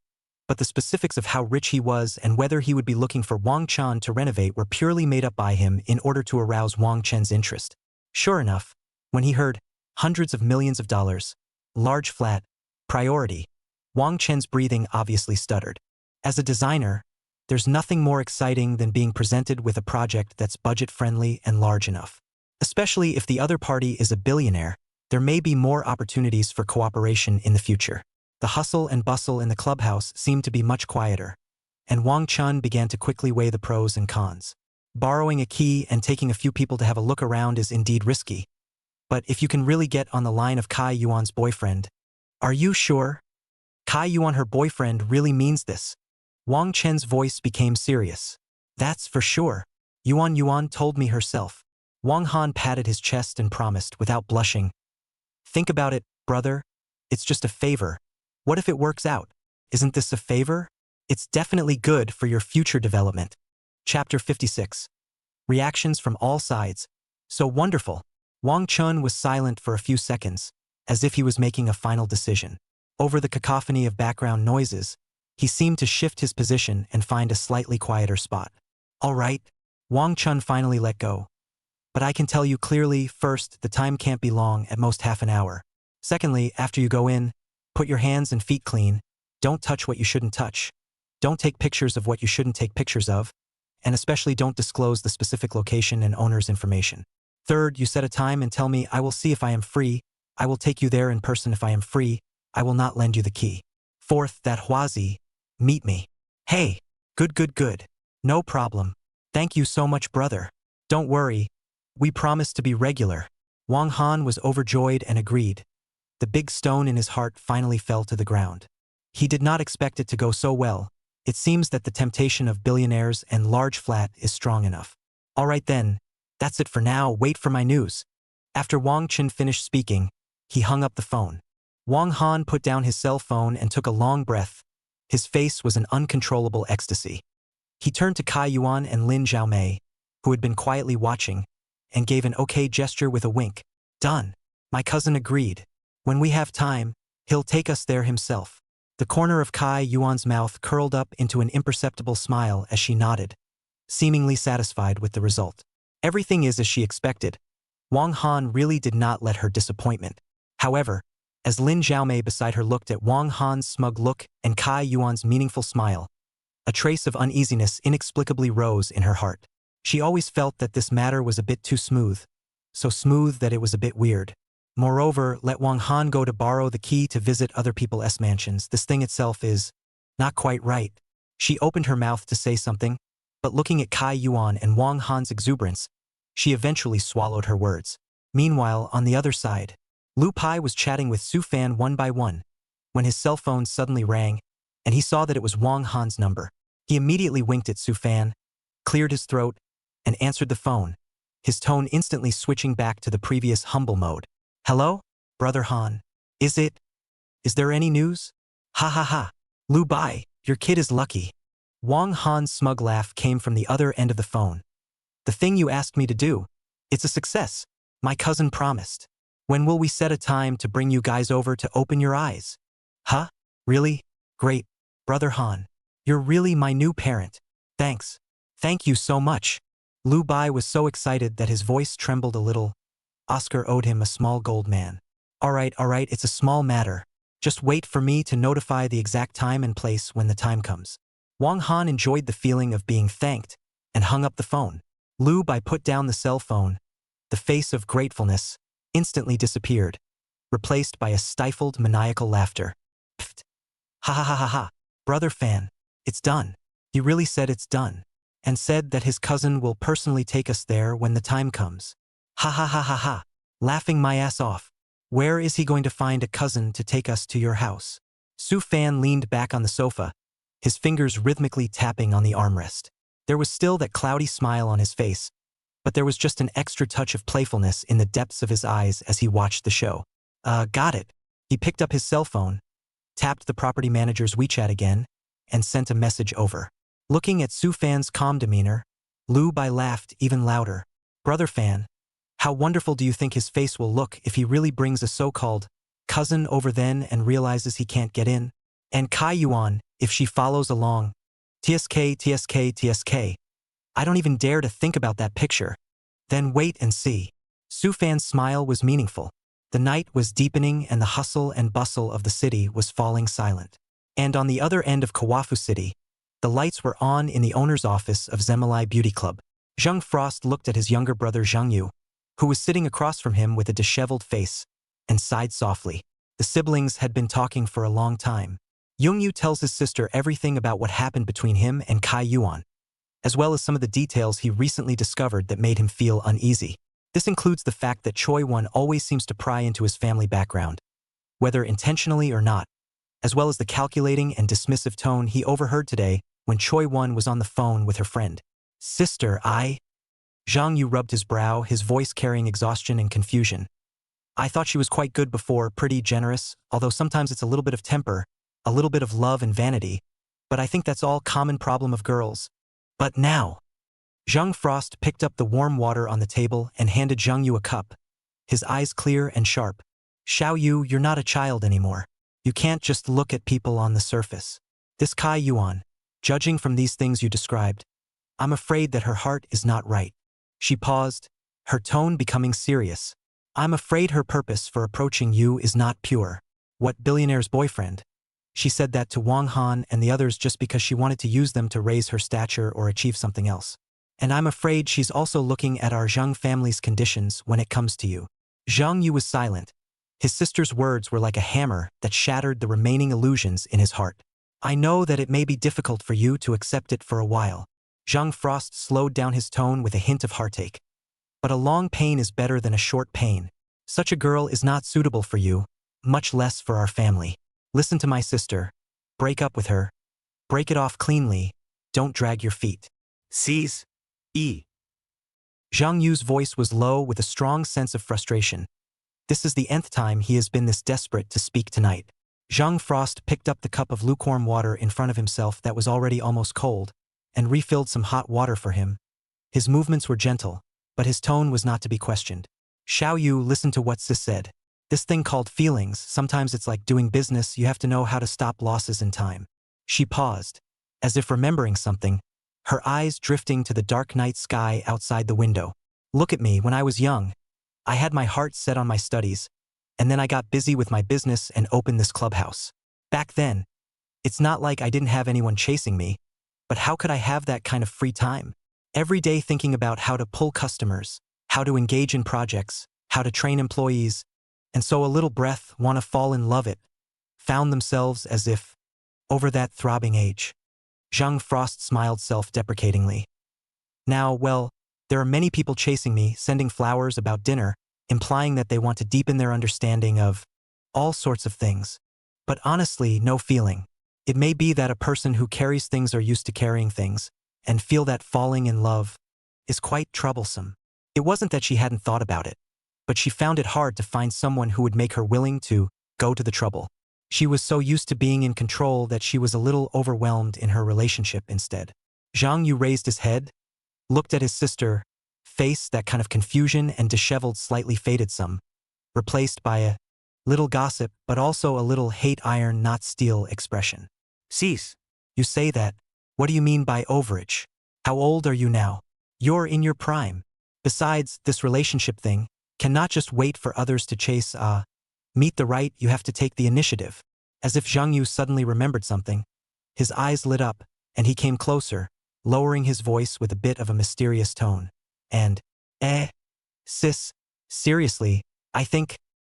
but the specifics of how rich he was and whether he would be looking for Wang Chun to renovate were purely made up by him in order to arouse Wang Chen's interest. Sure enough, when he heard hundreds of millions of dollars, large flat, priority, Wang Chen's breathing obviously stuttered. As a designer, there's nothing more exciting than being presented with a project that's budget-friendly and large enough. Especially if the other party is a billionaire, there may be more opportunities for cooperation in the future. The hustle and bustle in the clubhouse seemed to be much quieter, and Wang Chun began to quickly weigh the pros and cons. Borrowing a key and taking a few people to have a look around is indeed risky, but if you can really get on the line of Kai Yuan's boyfriend, are you sure? Kai Yuan, her boyfriend, really means this. Wang Chen's voice became serious. That's for sure. Yuan told me herself. Wang Han patted his chest and promised without blushing. Think about it, brother. It's just a favor. What if it works out? Isn't this a favor? It's definitely good for your future development. Chapter 56. Reactions from all sides. So wonderful. Wang Chun was silent for a few seconds, as if he was making a final decision. Over the cacophony of background noises, he seemed to shift his position and find a slightly quieter spot. All right, Wang Chun finally let go. But I can tell you clearly, first, the time can't be long, at most half an hour. Secondly, after you go in, put your hands and feet clean, don't touch what you shouldn't touch, don't take pictures of what you shouldn't take pictures of, and especially don't disclose the specific location and owner's information. Third, you set a time and tell me, I will see if I am free, I will take you there in person if I am free, I will not lend you the key. Fourth, that Huazi, meet me. Hey, good. No problem. Thank you so much, brother. Don't worry, we promise to be regular. Wang Han was overjoyed and agreed. The big stone in his heart finally fell to the ground. He did not expect it to go so well. It seems that the temptation of billionaires and large flat is strong enough. All right then, that's it for now, wait for my news. After Wang Chun finished speaking, he hung up the phone. Wang Han put down his cell phone and took a long breath. His face was an uncontrollable ecstasy. He turned to Kai Yuan and Lin Zhaomei, who had been quietly watching, and gave an okay gesture with a wink. Done. My cousin agreed. When we have time, he'll take us there himself. The corner of Kai Yuan's mouth curled up into an imperceptible smile as she nodded, seemingly satisfied with the result. Everything is as she expected. Wang Han really did not let her disappointment. However, as Lin Zhaomei beside her looked at Wang Han's smug look and Kai Yuan's meaningful smile, a trace of uneasiness inexplicably rose in her heart. She always felt that this matter was a bit too smooth, so smooth that it was a bit weird. Moreover, let Wang Han go to borrow the key to visit other people's mansions. This thing itself is not quite right. She opened her mouth to say something, but looking at Kai Yuan and Wang Han's exuberance, she eventually swallowed her words. Meanwhile, on the other side, Lu Pai was chatting with Su Fan one by one, when his cell phone suddenly rang, and he saw that it was Wang Han's number. He immediately winked at Su Fan, cleared his throat, and answered the phone, his tone instantly switching back to the previous humble mode. Hello, Brother Han. Is there any news? Ha ha ha. Lu Bai, your kid is lucky. Wang Han's smug laugh came from the other end of the phone. The thing you asked me to do, it's a success. My cousin promised. When will we set a time to bring you guys over to open your eyes? Huh? Really? Great. Brother Han, you're really my new parent. Thanks. Thank you so much. Lu Bai was so excited that his voice trembled a little. Oscar owed him a small gold man. All right, it's a small matter. Just wait for me to notify the exact time and place when the time comes. Wang Han enjoyed the feeling of being thanked and hung up the phone. Lu Bai put down the cell phone. The face of gratefulness instantly disappeared, replaced by a stifled maniacal laughter. Pfft. Ha ha ha ha ha. Brother Fan, it's done. He really said it's done, and said that his cousin will personally take us there when the time comes. Ha ha ha ha ha. Laughing my ass off. Where is he going to find a cousin to take us to your house? Su Fan leaned back on the sofa, his fingers rhythmically tapping on the armrest. There was still that cloudy smile on his face, but there was just an extra touch of playfulness in the depths of his eyes as he watched the show. Got it. He picked up his cell phone, tapped the property manager's WeChat again, and sent a message over. Looking at Su Fan's calm demeanor, Lu Bai laughed even louder. Brother Fan, how wonderful do you think his face will look if he really brings a so-called cousin over then and realizes he can't get in? And Kai Yuan, if she follows along. TSK. I don't even dare to think about that picture. Then wait and see. Su Fan's smile was meaningful. The night was deepening and the hustle and bustle of the city was falling silent. And on the other end of Kawafu City, The lights were on in the owner's office of Zemelai Beauty Club. Zhang Frost looked at his younger brother Zhang Yu, who was sitting across from him with a disheveled face, and sighed softly. The siblings had been talking for a long time. Jung Yu tells his sister everything about what happened between him and Kai Yuan, as well as some of the details he recently discovered that made him feel uneasy. This includes the fact that Choi Won always seems to pry into his family background, whether intentionally or not, as well as the calculating and dismissive tone he overheard today when Choi Won was on the phone with her friend. Sister, Zhang Yu rubbed his brow, his voice carrying exhaustion and confusion. I thought she was quite good before, pretty generous, although sometimes it's a little bit of temper, a little bit of love and vanity, but I think that's all common problem of girls. But now, Zhang Frost picked up the warm water on the table and handed Zhang Yu a cup, his eyes clear and sharp. Xiao Yu, you're not a child anymore. You can't just look at people on the surface. This Kai Yuan, judging from these things you described, I'm afraid that her heart is not right. She paused, her tone becoming serious. I'm afraid her purpose for approaching you is not pure. What billionaire's boyfriend? She said that to Wang Han and the others just because she wanted to use them to raise her stature or achieve something else. And I'm afraid she's also looking at our Zhang family's conditions when it comes to you. Zhang Yu was silent. His sister's words were like a hammer that shattered the remaining illusions in his heart. I know that it may be difficult for you to accept it for a while. Zhang Frost slowed down his tone with a hint of heartache. But a long pain is better than a short pain. Such a girl is not suitable for you, much less for our family. Listen to my sister. Break up with her. Break it off cleanly. Don't drag your feet. Cease. Zhang Yu's voice was low with a strong sense of frustration. This is the nth time he has been this desperate to speak tonight. Zhang Frost picked up the cup of lukewarm water in front of himself that was already almost cold, and refilled some hot water for him. His movements were gentle, but his tone was not to be questioned. Xiao Yu, listen to what Sis said. This thing called feelings, sometimes it's like doing business, you have to know how to stop losses in time. She paused, as if remembering something, her eyes drifting to the dark night sky outside the window. Look at me, when I was young, I had my heart set on my studies, and then I got busy with my business and opened this clubhouse. Back then, it's not like I didn't have anyone chasing me, but how could I have that kind of free time? Every day thinking about how to pull customers, how to engage in projects, how to train employees, and so a little breath, want to fall in love it, found themselves as if, over that throbbing age. Zhang Frost smiled self-deprecatingly. Now, well, there are many people chasing me, sending flowers about dinner, implying that they want to deepen their understanding of all sorts of things. But honestly, no feeling. It may be that a person who carries things are used to carrying things, and feel that falling in love is quite troublesome. It wasn't that she hadn't thought about it, but she found it hard to find someone who would make her willing to go to the trouble. She was so used to being in control that she was a little overwhelmed in her relationship instead. Zhang Yu raised his head, looked at his sister, face that kind of confusion and disheveled slightly faded some, replaced by a little gossip but also a little hate iron not steel expression. Cease. You say that. What do you mean by overage? How old are you now? You're in your prime. Besides, this relationship thing cannot just wait for others to chase, meet the right, you have to take the initiative. As if Zhang Yu suddenly remembered something, his eyes lit up, and he came closer, lowering his voice with a bit of a mysterious tone. And, sis, seriously, I think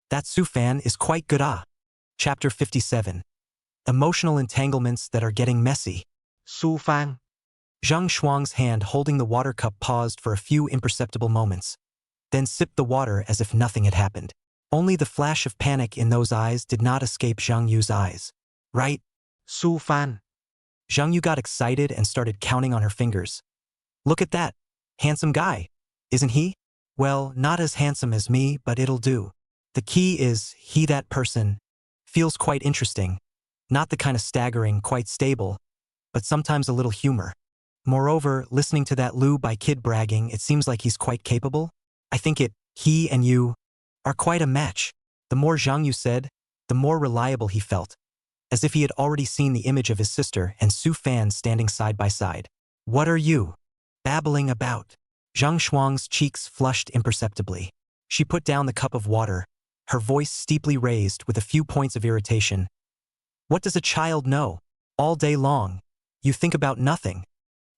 that Su Fan is quite good. Chapter 57. Emotional entanglements that are getting messy. Su Fan. Zhang Shuang's hand holding the water cup paused for a few imperceptible moments, then sipped the water as if nothing had happened. Only the flash of panic in those eyes did not escape Zhang Yu's eyes. Right? Su Fan. Zhang Yu got excited and started counting on her fingers. Look at that. Handsome guy. Isn't he? Well, not as handsome as me, but it'll do. The key is, that person, feels quite interesting. Not the kind of staggering, quite stable, but sometimes a little humor. Moreover, listening to that Lu by kid bragging, it seems like he's quite capable. I think he and you are quite a match. The more Zhang Yu said, the more reliable he felt, as if he had already seen the image of his sister and Su Fan standing side by side. What are you babbling about? Zhang Shuang's cheeks flushed imperceptibly. She put down the cup of water, her voice steeply raised with a few points of irritation. What does a child know? All day long, You think about nothing.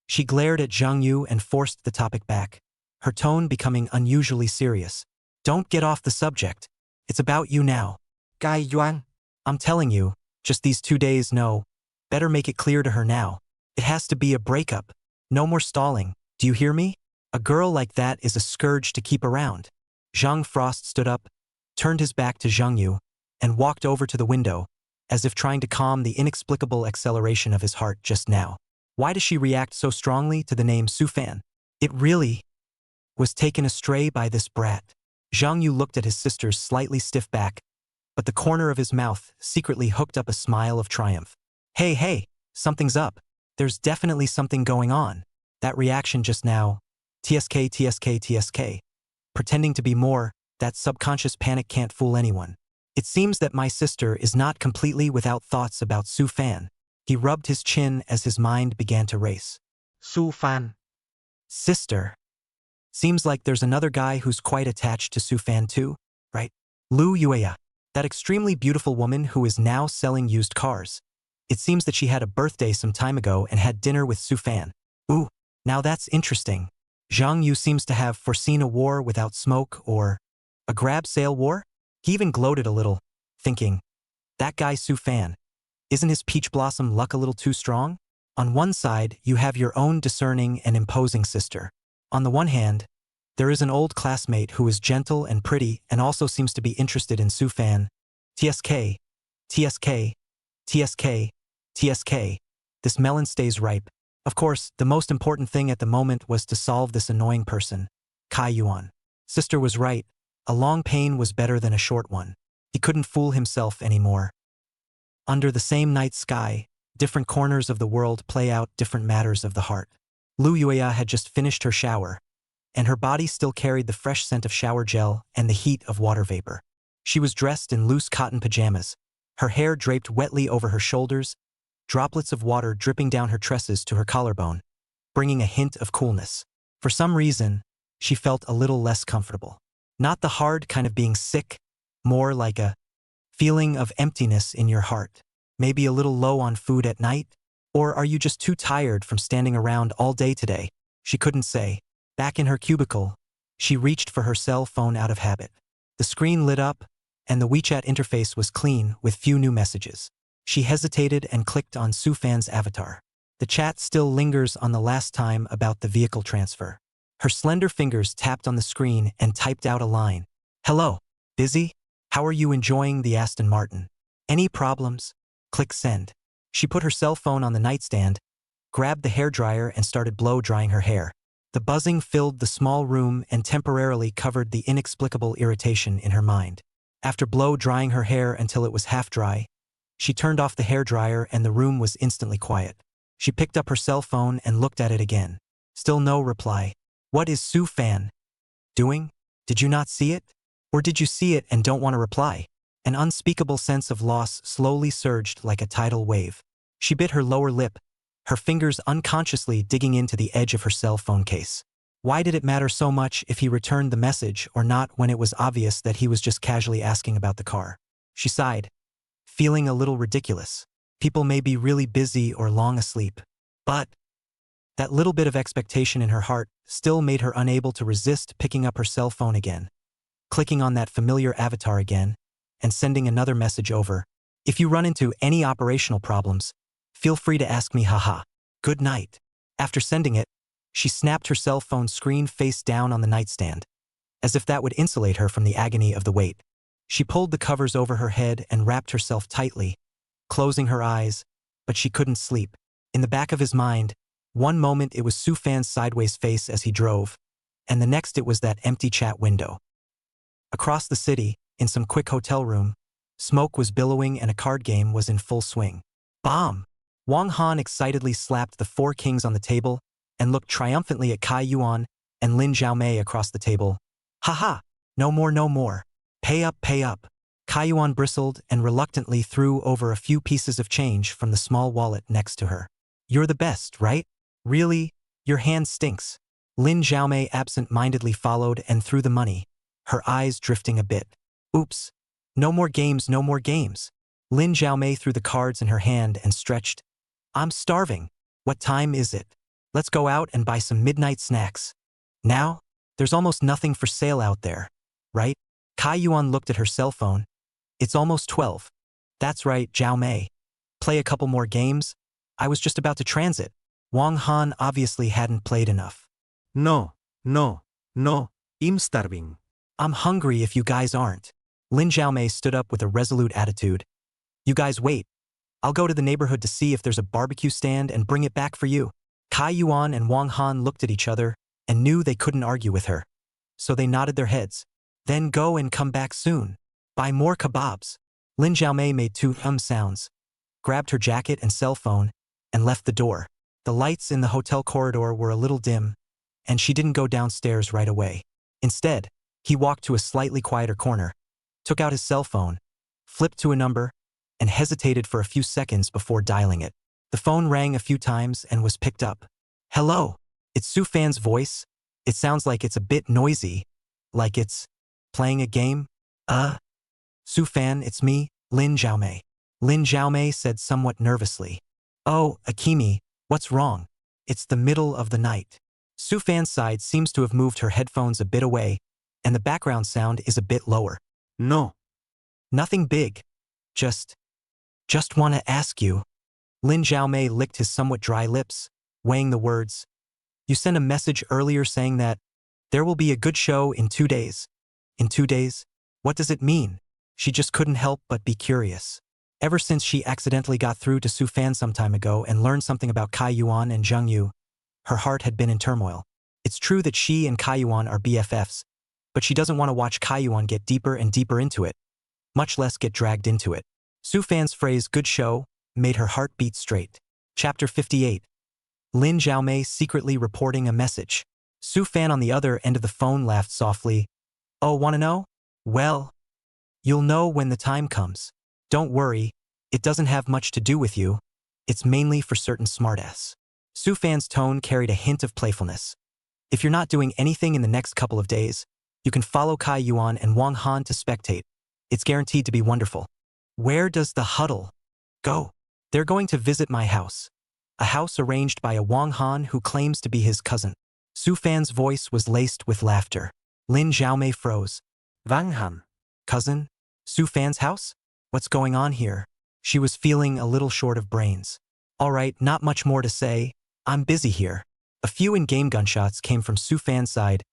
She glared at Zhang Yu and forced the topic back, her tone becoming unusually serious. Don't get off the subject. It's about you now. Cai Yuan. I'm telling you, just these 2 days, no. Better make it clear to her now. It has to be a breakup. No more stalling. Do you hear me? A girl like that is a scourge to keep around. Zhang Frost stood up, turned his back to Zhang Yu, and walked over to the window, as if trying to calm the inexplicable acceleration of his heart just now. Why does she react so strongly to the name Su Fan? It really was taken astray by this brat. Zhang Yu looked at his sister's slightly stiff back, but the corner of his mouth secretly hooked up a smile of triumph. Hey, something's up. There's definitely something going on. That reaction just now, TSK. Pretending to be more, that subconscious panic can't fool anyone. It seems that my sister is not completely without thoughts about Su Fan. He rubbed his chin as his mind began to race. Su Fan. Sister. Seems like there's another guy who's quite attached to Su Fan too, right? Lu Yueya, that extremely beautiful woman who is now selling used cars. It seems that she had a birthday some time ago and had dinner with Su Fan. Ooh, now that's interesting. Zhang Yu seems to have foreseen a war without smoke or a grab sale war? He even gloated a little, thinking, that guy Su Fan, isn't his peach blossom luck a little too strong? On one side, you have your own discerning and imposing sister. On the one hand, there is an old classmate who is gentle and pretty and also seems to be interested in Su Fan. TSK. This melon stays ripe. Of course, the most important thing at the moment was to solve this annoying person, Cai Yuan. Sister was right. A long pain was better than a short one. He couldn't fool himself anymore. Under the same night sky, different corners of the world play out different matters of the heart. Lu Yueya had just finished her shower, and her body still carried the fresh scent of shower gel and the heat of water vapor. She was dressed in loose cotton pajamas, her hair draped wetly over her shoulders, droplets of water dripping down her tresses to her collarbone, bringing a hint of coolness. For some reason, she felt a little less comfortable. Not the hard kind of being sick, more like a feeling of emptiness in your heart. Maybe a little low on food at night? Or are you just too tired from standing around all day today? She couldn't say. Back in her cubicle, she reached for her cell phone out of habit. The screen lit up, and the WeChat interface was clean with few new messages. She hesitated and clicked on Su Fan's avatar. The chat still lingers on the last time about the vehicle transfer. Her slender fingers tapped on the screen and typed out a line. Hello, busy? How are you enjoying the Aston Martin? Any problems? Click send. She put her cell phone on the nightstand, grabbed the hairdryer and started blow-drying her hair. The buzzing filled the small room and temporarily covered the inexplicable irritation in her mind. After blow-drying her hair until it was half dry, she turned off the hairdryer and the room was instantly quiet. She picked up her cell phone and looked at it again. Still no reply. What is Su Fan doing? Did you not see it? Or did you see it and don't want to reply? An unspeakable sense of loss slowly surged like a tidal wave. She bit her lower lip, her fingers unconsciously digging into the edge of her cell phone case. Why did it matter so much if he returned the message or not when it was obvious that he was just casually asking about the car? She sighed, feeling a little ridiculous. People may be really busy or long asleep, but that little bit of expectation in her heart still made her unable to resist picking up her cell phone again, clicking on that familiar avatar again, and sending another message over. If you run into any operational problems, feel free to ask me, haha. Good night. After sending it, she snapped her cell phone screen face down on the nightstand, as if that would insulate her from the agony of the weight. She pulled the covers over her head and wrapped herself tightly, closing her eyes, but she couldn't sleep. In the back of his mind, one moment it was Su Fan's sideways face as he drove, and the next it was that empty chat window. Across the city, in some quick hotel room, smoke was billowing and a card game was in full swing. Bomb! Wang Han excitedly slapped the 4 kings on the table and looked triumphantly at Cai Yuan and Lin Zhaomei across the table. Haha! No more, no more. Pay up, pay up. Cai Yuan bristled and reluctantly threw over a few pieces of change from the small wallet next to her. You're the best, right? Really? Your hand stinks. Lin Zhaomei absent-mindedly followed and threw the money, her eyes drifting a bit. Oops. No more games, no more games. Lin Zhaomei threw the cards in her hand and stretched. I'm starving. What time is it? Let's go out and buy some midnight snacks. Now? There's almost nothing for sale out there, right? Kai Yuan looked at her cell phone. It's almost 12. That's right, Zhao Mei. Play a couple more games? I was just about to transit. Wang Han obviously hadn't played enough. No, no, no, I'm starving. I'm hungry if you guys aren't. Lin Zhaomei stood up with a resolute attitude. You guys wait. I'll go to the neighborhood to see if there's a barbecue stand and bring it back for you. Kai Yuan and Wang Han looked at each other and knew they couldn't argue with her. So they nodded their heads. Then go and come back soon. Buy more kebabs. Lin Zhaomei made two sounds, grabbed her jacket and cell phone, and left the door. The lights in the hotel corridor were a little dim, and she didn't go downstairs right away. Instead, he walked to a slightly quieter corner, took out his cell phone, flipped to a number, and hesitated for a few seconds before dialing it. The phone rang a few times and was picked up. Hello, it's Su Fan's voice. It sounds like it's a bit noisy, like it's playing a game. Su Fan, it's me, Lin Zhaomei. Lin Zhaomei said somewhat nervously. Oh, Akimi, what's wrong? It's the middle of the night. Su Fan's side seems to have moved her headphones a bit away, and the background sound is a bit lower. No. Nothing big. Just want to ask you. Lin Zhaomei licked his somewhat dry lips, weighing the words. You sent a message earlier saying that there will be a good show in 2 days. In 2 days? What does it mean? She just couldn't help but be curious. Ever since she accidentally got through to Su Fan some time ago and learned something about Kai Yuan and Zheng Yu, her heart had been in turmoil. It's true that she and Kai Yuan are BFFs, but she doesn't want to watch Kai Yuan get deeper and deeper into it, much less get dragged into it. Su Fan's phrase, good show, made her heart beat straight. Chapter 58. Lin Zhaomei secretly reporting a message. Su Fan on the other end of the phone laughed softly. Oh, wanna know? Well, you'll know when the time comes. Don't worry, it doesn't have much to do with you. It's mainly for certain smartass. Su Fan's tone carried a hint of playfulness. If you're not doing anything in the next couple of days, you can follow Kai Yuan and Wang Han to spectate. It's guaranteed to be wonderful. Where does the huddle go? They're going to visit my house. A house arranged by a Wang Han who claims to be his cousin. Su Fan's voice was laced with laughter. Lin Zhaomei froze. Wang Han. Cousin? Su Fan's house? What's going on here? She was feeling a little short of brains. All right, not much more to say. I'm busy here. A few in-game gunshots came from Su Fan's side.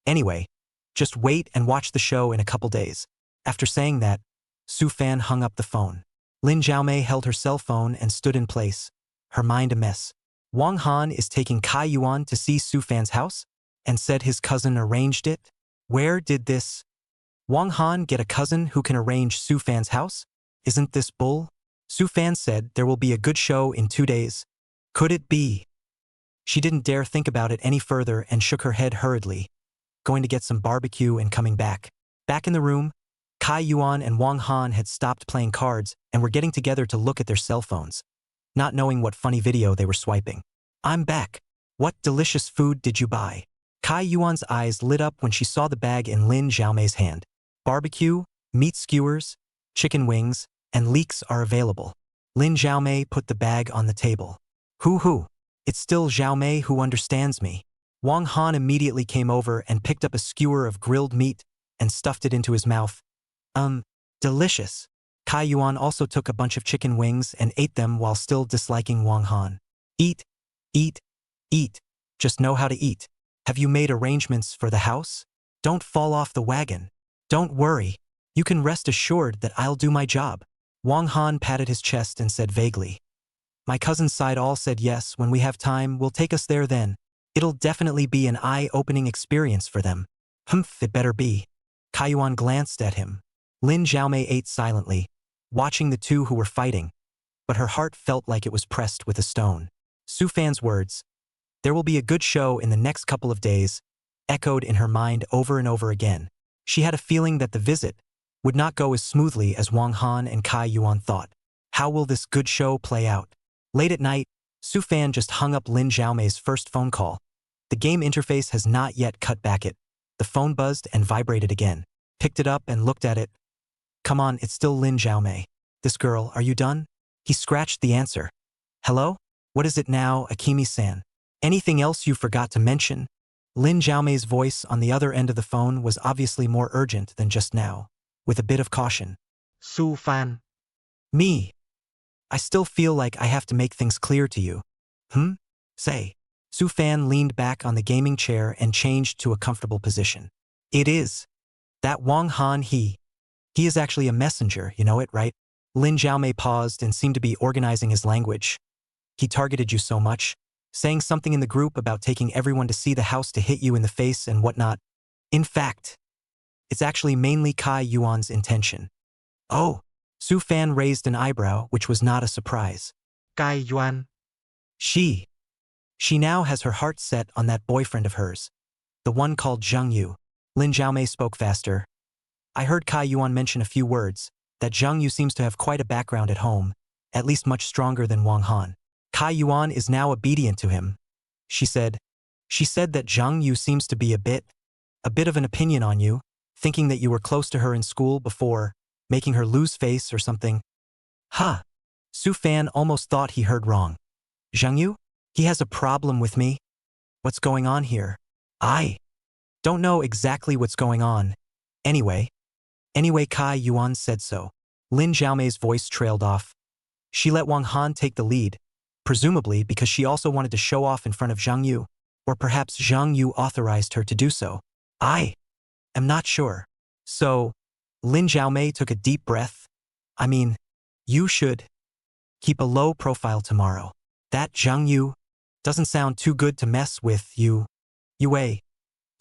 Anyway, just wait and watch the show in a couple days. After saying that, Su Fan hung up the phone. Lin Zhaomei held her cell phone and stood in place, her mind a mess. Wang Han is taking Kai Yuan to see Su Fan's house and said his cousin arranged it? Where did this Wang Han get a cousin who can arrange Su Fan's house? Isn't this bull? Su Fan said there will be a good show in 2 days. Could it be? She didn't dare think about it any further and shook her head hurriedly, going to get some barbecue and coming back. Back in the room, Kai Yuan and Wang Han had stopped playing cards and were getting together to look at their cell phones, not knowing what funny video they were swiping. I'm back. What delicious food did you buy? Kai Yuan's eyes lit up when she saw the bag in Lin Zhaomei's hand. Barbecue, meat skewers, chicken wings, and leeks are available. Lin Zhaomei put the bag on the table. Hoo-hoo. It's still Zhaomei who understands me. Wang Han immediately came over and picked up a skewer of grilled meat and stuffed it into his mouth. Delicious. Kai Yuan also took a bunch of chicken wings and ate them while still disliking Wang Han. Eat, eat, eat. Just know how to eat. Have you made arrangements for the house? Don't fall off the wagon. Don't worry. You can rest assured that I'll do my job. Wang Han patted his chest and said vaguely. My cousin's side all said yes, when we have time, we'll take us there then. It'll definitely be an eye-opening experience for them. It better be. Kai Yuan glanced at him. Lin Zhaomei ate silently, watching the two who were fighting, but her heart felt like it was pressed with a stone. Su Fan's words, there will be a good show in the next couple of days, echoed in her mind over and over again. She had a feeling that the visit would not go as smoothly as Wang Han and Kai Yuan thought. How will this good show play out? Late at night, Su Fan just hung up Lin Zhaomei's first phone call. The game interface has not yet cut back it. The phone buzzed and vibrated again. Picked it up and looked at it. Come on, it's still Lin Zhaomei. This girl, are you done? He scratched the answer. Hello? What is it now, Akimi-san? Anything else you forgot to mention? Lin Xiaomei's voice on the other end of the phone was obviously more urgent than just now, with a bit of caution. Su Fan. Me. I still feel like I have to make things clear to you. Say. Su Fan leaned back on the gaming chair and changed to a comfortable position. It is. That Wang Han he is actually a messenger, you know it, right? Lin Xiaomei paused and seemed to be organizing his language. He targeted you so much, saying something in the group about taking everyone to see the house to hit you in the face and whatnot. In fact, it's actually mainly Kai Yuan's intention. Oh, Su Fan raised an eyebrow, which was not a surprise. Kai Yuan. She now has her heart set on that boyfriend of hers, the one called Zhang Yu. Lin Xiaomei spoke faster. I heard Kai Yuan mention a few words, that Zhang Yu seems to have quite a background at home, at least much stronger than Wang Han. Kai Yuan is now obedient to him, she said. She said that Zhang Yu seems to be a bit of an opinion on you, thinking that you were close to her in school before, making her lose face or something. Huh. Su Fan almost thought he heard wrong. Zhang Yu? He has a problem with me? What's going on here? I don't know exactly what's going on. Anyway, Kai Yuan said so. Lin Xiaomei's voice trailed off. She let Wang Han take the lead, presumably because she also wanted to show off in front of Zhang Yu, or perhaps Zhang Yu authorized her to do so. I am not sure. So, Lin Xiaomei took a deep breath. I mean, you should keep a low profile tomorrow. That Zhang Yu doesn't sound too good to mess with you. Yue,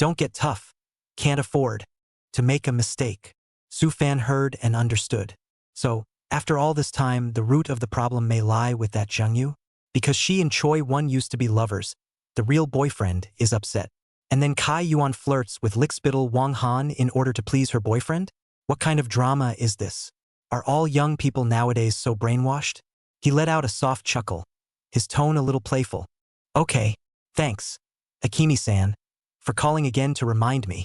don't get tough. Can't afford to make a mistake. Su Fan heard and understood. So, after all this time, the root of the problem may lie with that Zhang Yu? Because she and Choi Won used to be lovers, the real boyfriend is upset. And then Kai Yuan flirts with lickspittle Wang Han in order to please her boyfriend? What kind of drama is this? Are all young people nowadays so brainwashed? He let out a soft chuckle, his tone a little playful. Okay, thanks, Akimi-san, for calling again to remind me.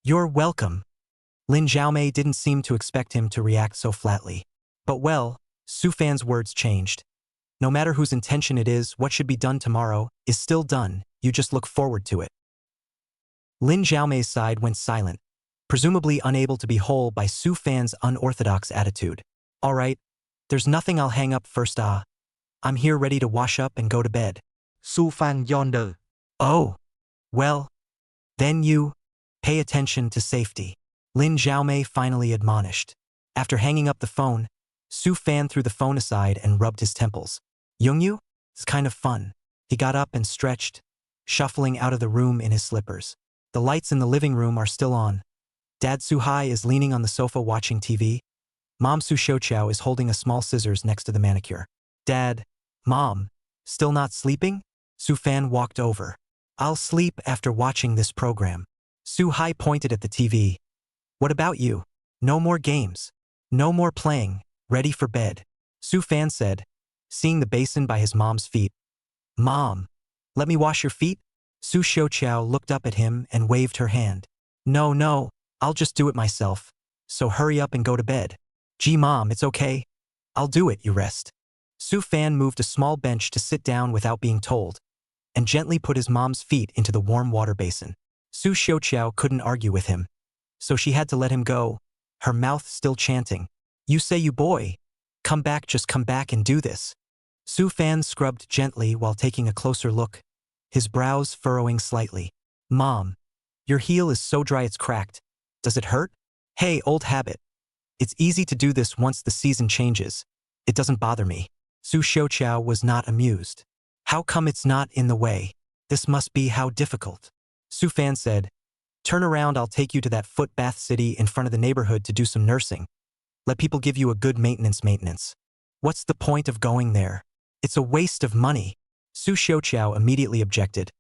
You're welcome. Lin Xiaomei didn't seem to expect him to react so flatly. But well, Su Fan's words changed. No matter whose intention it is, what should be done tomorrow is still done, you just look forward to it. Lin Xiaomei's side went silent, presumably unable to be whole by Su Fan's unorthodox attitude. All right, there's nothing I'll hang up first. I'm here ready to wash up and go to bed. Su Fan yonder. Oh, well, then you pay attention to safety. Lin Xiaomei finally admonished. After hanging up the phone, Su Fan threw the phone aside and rubbed his temples. Youngyu? It's kind of fun. He got up and stretched, shuffling out of the room in his slippers. The lights in the living room are still on. Dad Su-hai is leaning on the sofa watching TV. Mom Su Shouqiao is holding a small scissors next to the manicure. Dad, Mom, still not sleeping? Su Fan walked over. I'll sleep after watching this program. Su-hai pointed at the TV. What about you? No more games. No more playing. Ready for bed. Su Fan said, seeing the basin by his mom's feet. Mom, let me wash your feet? Su Shouqiao looked up at him and waved her hand. No, I'll just do it myself. So hurry up and go to bed. Gee, Mom, it's okay. I'll do it, you rest. Su Fan moved a small bench to sit down without being told, and gently put his mom's feet into the warm water basin. Su Shouqiao couldn't argue with him, so she had to let him go, her mouth still chanting. You say you boy. Come back, just come back and do this. Su Fan scrubbed gently while taking a closer look, his brows furrowing slightly. Mom, your heel is so dry it's cracked. Does it hurt? Hey, old habit. It's easy to do this once the season changes. It doesn't bother me. Su Shouqiao was not amused. How come it's not in the way? This must be how difficult. Su Fan said, turn around, I'll take you to that foot bath city in front of the neighborhood to do some nursing. Let people give you a good maintenance. What's the point of going there? It's a waste of money. Su Shouqiao immediately objected.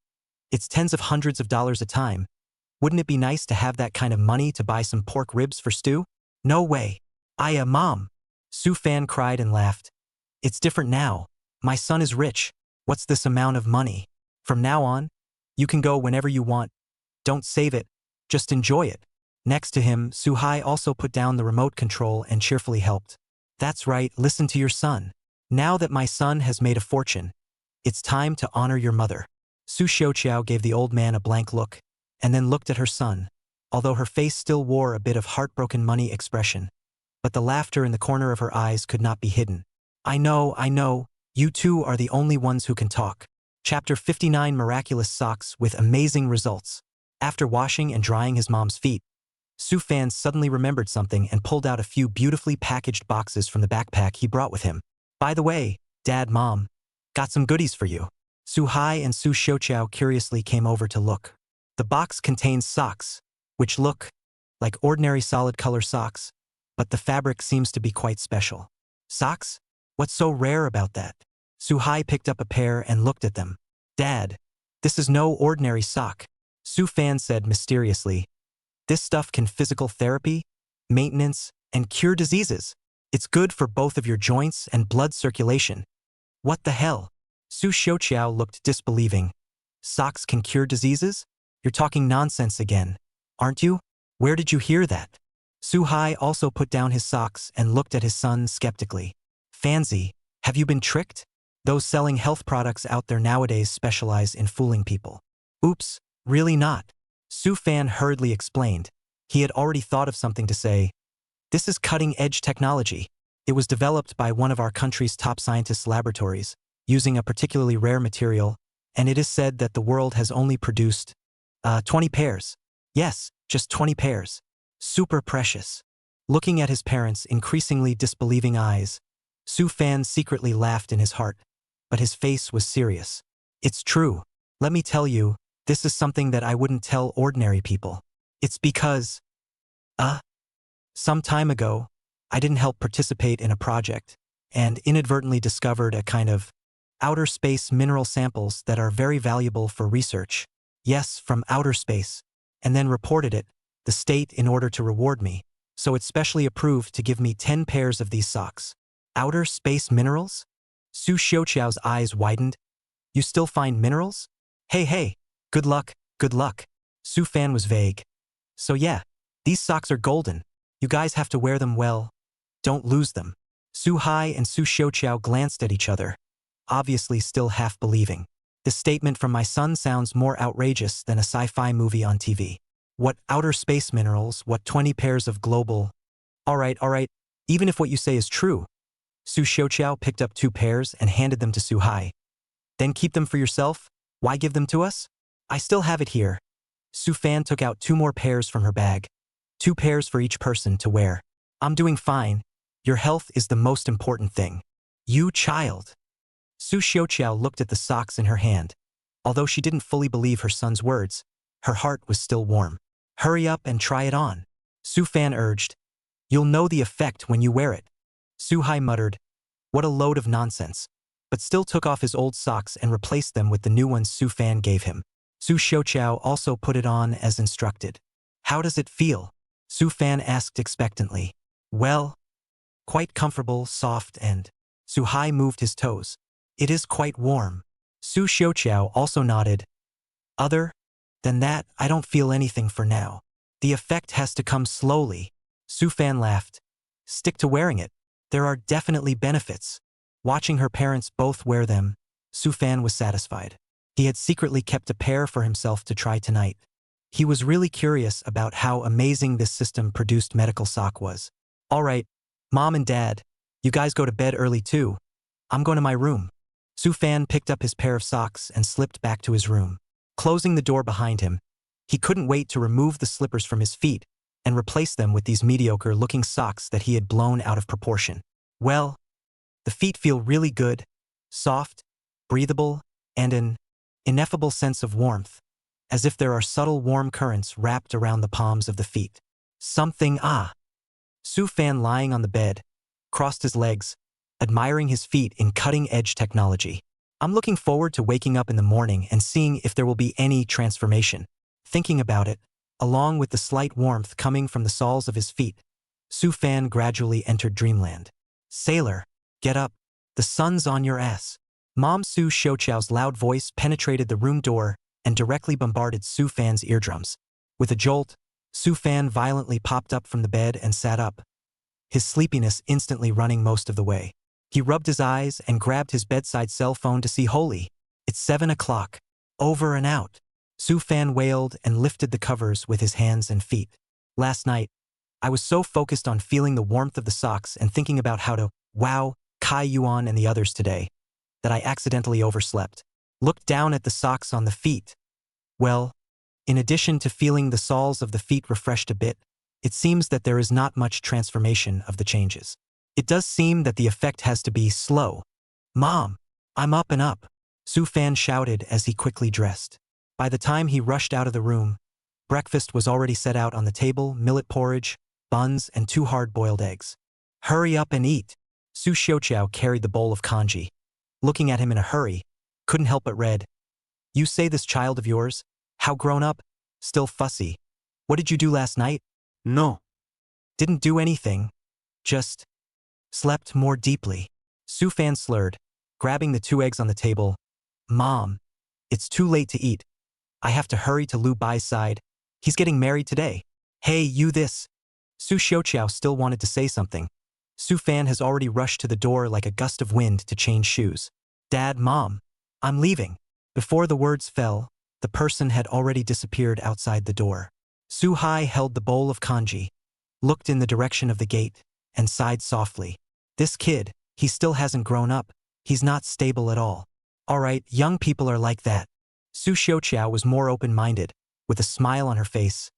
It's tens of hundreds of dollars a time. Wouldn't it be nice to have that kind of money to buy some pork ribs for stew? No way. Mom. Su Fan cried and laughed. It's different now. My son is rich. What's this amount of money? From now on, you can go whenever you want. Don't save it. Just enjoy it. Next to him, Su-hai also put down the remote control and cheerfully helped. That's right, listen to your son. Now that my son has made a fortune, it's time to honor your mother. Su Xiaoqiao gave the old man a blank look, and then looked at her son, although her face still wore a bit of heartbroken money expression. But the laughter in the corner of her eyes could not be hidden. I know, you two are the only ones who can talk. Chapter 59 Miraculous Socks with Amazing Results. After washing and drying his mom's feet, Su Fan suddenly remembered something and pulled out a few beautifully packaged boxes from the backpack he brought with him. By the way, Dad, Mom, got some goodies for you. Su Hai and Su Xiaoqiao curiously came over to look. The box contains socks, which look like ordinary solid color socks, but the fabric seems to be quite special. Socks? What's so rare about that? Su Hai picked up a pair and looked at them. Dad, this is no ordinary sock. Su Fan said mysteriously. This stuff can physical therapy, maintenance, and cure diseases. It's good for both of your joints and blood circulation. What the hell? Su Xiaoqiao looked disbelieving. Socks can cure diseases? You're talking nonsense again, aren't you? Where did you hear that? Su Hai also put down his socks and looked at his son skeptically. Fanzi, have you been tricked? Those selling health products out there nowadays specialize in fooling people. Oops, really not. Su Fan hurriedly explained. He had already thought of something to say. This is cutting-edge technology. It was developed by one of our country's top scientists' laboratories, using a particularly rare material, and it is said that the world has only produced 20 pairs. Yes, just 20 pairs. Super precious. Looking at his parents' increasingly disbelieving eyes, Su Fan secretly laughed in his heart, but his face was serious. It's true. Let me tell you, this is something that I wouldn't tell ordinary people. It's because, some time ago, I didn't help participate in a project and inadvertently discovered a kind of outer space mineral samples that are very valuable for research. Yes, from outer space, and then reported it, the state in order to reward me, so it specially approved to give me 10 pairs of these socks. Outer space minerals? Su Xiaoqiao's eyes widened. You still find minerals? Hey, good luck, good luck. Su Fan was vague. So yeah, these socks are golden. You guys have to wear them well. Don't lose them. Su Hai and Su Xiaoqiao glanced at each other, obviously still half believing. This statement from my son sounds more outrageous than a sci-fi movie on TV. What outer space minerals, what 20 pairs of global... All right, even if what you say is true. Su Xiaoqiao picked up 2 pairs and handed them to Su Hai. Then keep them for yourself? Why give them to us? I still have it here. Su Fan took out 2 more pairs from her bag. 2 pairs for each person to wear. I'm doing fine. Your health is the most important thing. You child. Su Xiaoqiao looked at the socks in her hand. Although she didn't fully believe her son's words, her heart was still warm. Hurry up and try it on. Su Fan urged. You'll know the effect when you wear it. Su Hai muttered. What a load of nonsense. But still took off his old socks and replaced them with the new ones Su Fan gave him. Su Xiaoqiao also put it on as instructed. How does it feel? Su Fan asked expectantly. Well, quite comfortable, soft, and... Su Hai moved his toes. It is quite warm. Su Xiaoqiao also nodded. Other than that, I don't feel anything for now. The effect has to come slowly. Su Fan laughed. Stick to wearing it. There are definitely benefits. Watching her parents both wear them, Su Fan was satisfied. He had secretly kept a pair for himself to try tonight. He was really curious about how amazing this system-produced medical sock was. All right, Mom and Dad, you guys go to bed early too. I'm going to my room. Su Fan picked up his pair of socks and slipped back to his room. Closing the door behind him, he couldn't wait to remove the slippers from his feet and replace them with these mediocre-looking socks that he had blown out of proportion. Well, the feet feel really good, soft, breathable, and an ineffable sense of warmth, as if there are subtle warm currents wrapped around the palms of the feet. Su Fan, lying on the bed, crossed his legs, admiring his feet in cutting-edge technology. I'm looking forward to waking up in the morning and seeing if there will be any transformation. Thinking about it, along with the slight warmth coming from the soles of his feet, Su Fan gradually entered dreamland. Sailor, get up. The sun's on your ass. Mom Su Xiaoqiao's loud voice penetrated the room door and directly bombarded Su Fan's eardrums. With a jolt, Su Fan violently popped up from the bed and sat up, his sleepiness instantly running most of the way. He rubbed his eyes and grabbed his bedside cell phone to see holy. It's 7 o'clock. Over and out. Su Fan wailed and lifted the covers with his hands and feet. Last night, I was so focused on feeling the warmth of the socks and thinking about how to wow Kai Yuan and the others today, that I accidentally overslept. Looked down at the socks on the feet. Well, in addition to feeling the soles of the feet refreshed a bit, it seems that there is not much transformation of the changes. It does seem that the effect has to be slow. Mom, I'm up and up, Su Fan shouted as he quickly dressed. By the time he rushed out of the room, breakfast was already set out on the table: millet porridge, buns, and 2 hard-boiled eggs. Hurry up and eat. Su Xiaoqiao carried the bowl of congee. Looking at him in a hurry, couldn't help but read, "You say this child of yours? How grown up? Still fussy. What did you do last night?" No. Didn't do anything. Just slept more deeply. Su Fan slurred, grabbing the 2 eggs on the table. Mom, it's too late to eat. I have to hurry to Lu Bai's side. He's getting married today. Hey, you this. Su Xiaoqiao still wanted to say something. Su Fan has already rushed to the door like a gust of wind to change shoes. Dad, Mom, I'm leaving. Before the words fell, the person had already disappeared outside the door. Su Hai held the bowl of congee, looked in the direction of the gate, and sighed softly. This kid, he still hasn't grown up. He's not stable at all. All right, young people are like that. Su Xiaoqiao was more open-minded, with a smile on her face.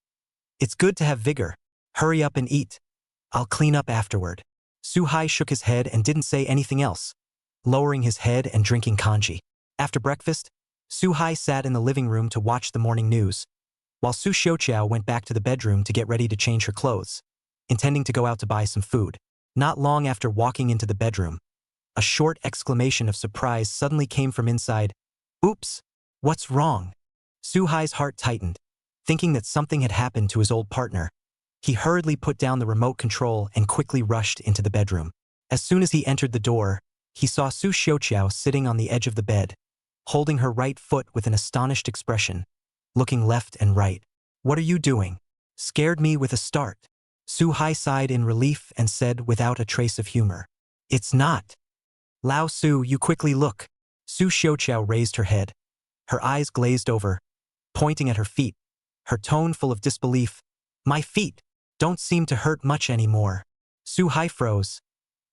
It's good to have vigor. Hurry up and eat. I'll clean up afterward. Su Hai shook his head and didn't say anything else, lowering his head and drinking congee. After breakfast, Su Hai sat in the living room to watch the morning news, while Su Xiaoqiao went back to the bedroom to get ready to change her clothes, intending to go out to buy some food. Not long after walking into the bedroom, a short exclamation of surprise suddenly came from inside. Oops, what's wrong? Su Hai's heart tightened, thinking that something had happened to his old partner. He hurriedly put down the remote control and quickly rushed into the bedroom. As soon as he entered the door, he saw Su Xiaoqiao sitting on the edge of the bed, holding her right foot with an astonished expression, looking left and right. What are you doing? Scared me with a start. Su Hai sighed in relief and said without a trace of humor. It's not. Lao Su, you quickly look. Su Xiaoqiao raised her head. Her eyes glazed over, pointing at her feet, her tone full of disbelief. My feet don't seem to hurt much anymore. Su Hai froze.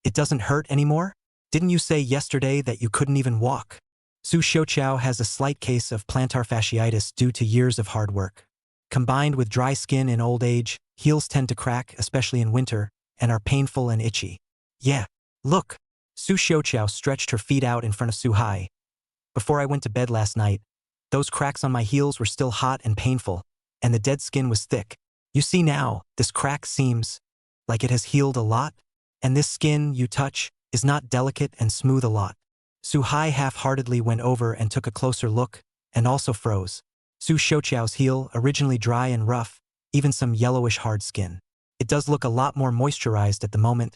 It doesn't hurt anymore? Didn't you say yesterday that you couldn't even walk? Su Xiaoqiao has a slight case of plantar fasciitis due to years of hard work. Combined with dry skin in old age, heels tend to crack, especially in winter, and are painful and itchy. Yeah, look. Su Xiaoqiao stretched her feet out in front of Su Hai. Before I went to bed last night, those cracks on my heels were still hot and painful, and the dead skin was thick. You see now, this crack seems like it has healed a lot, and this skin you touch is not delicate and smooth a lot. Su Hai half-heartedly went over and took a closer look, and also froze. Su Xiaoqiao's heel, originally dry and rough, even some yellowish hard skin. It does look a lot more moisturized at the moment,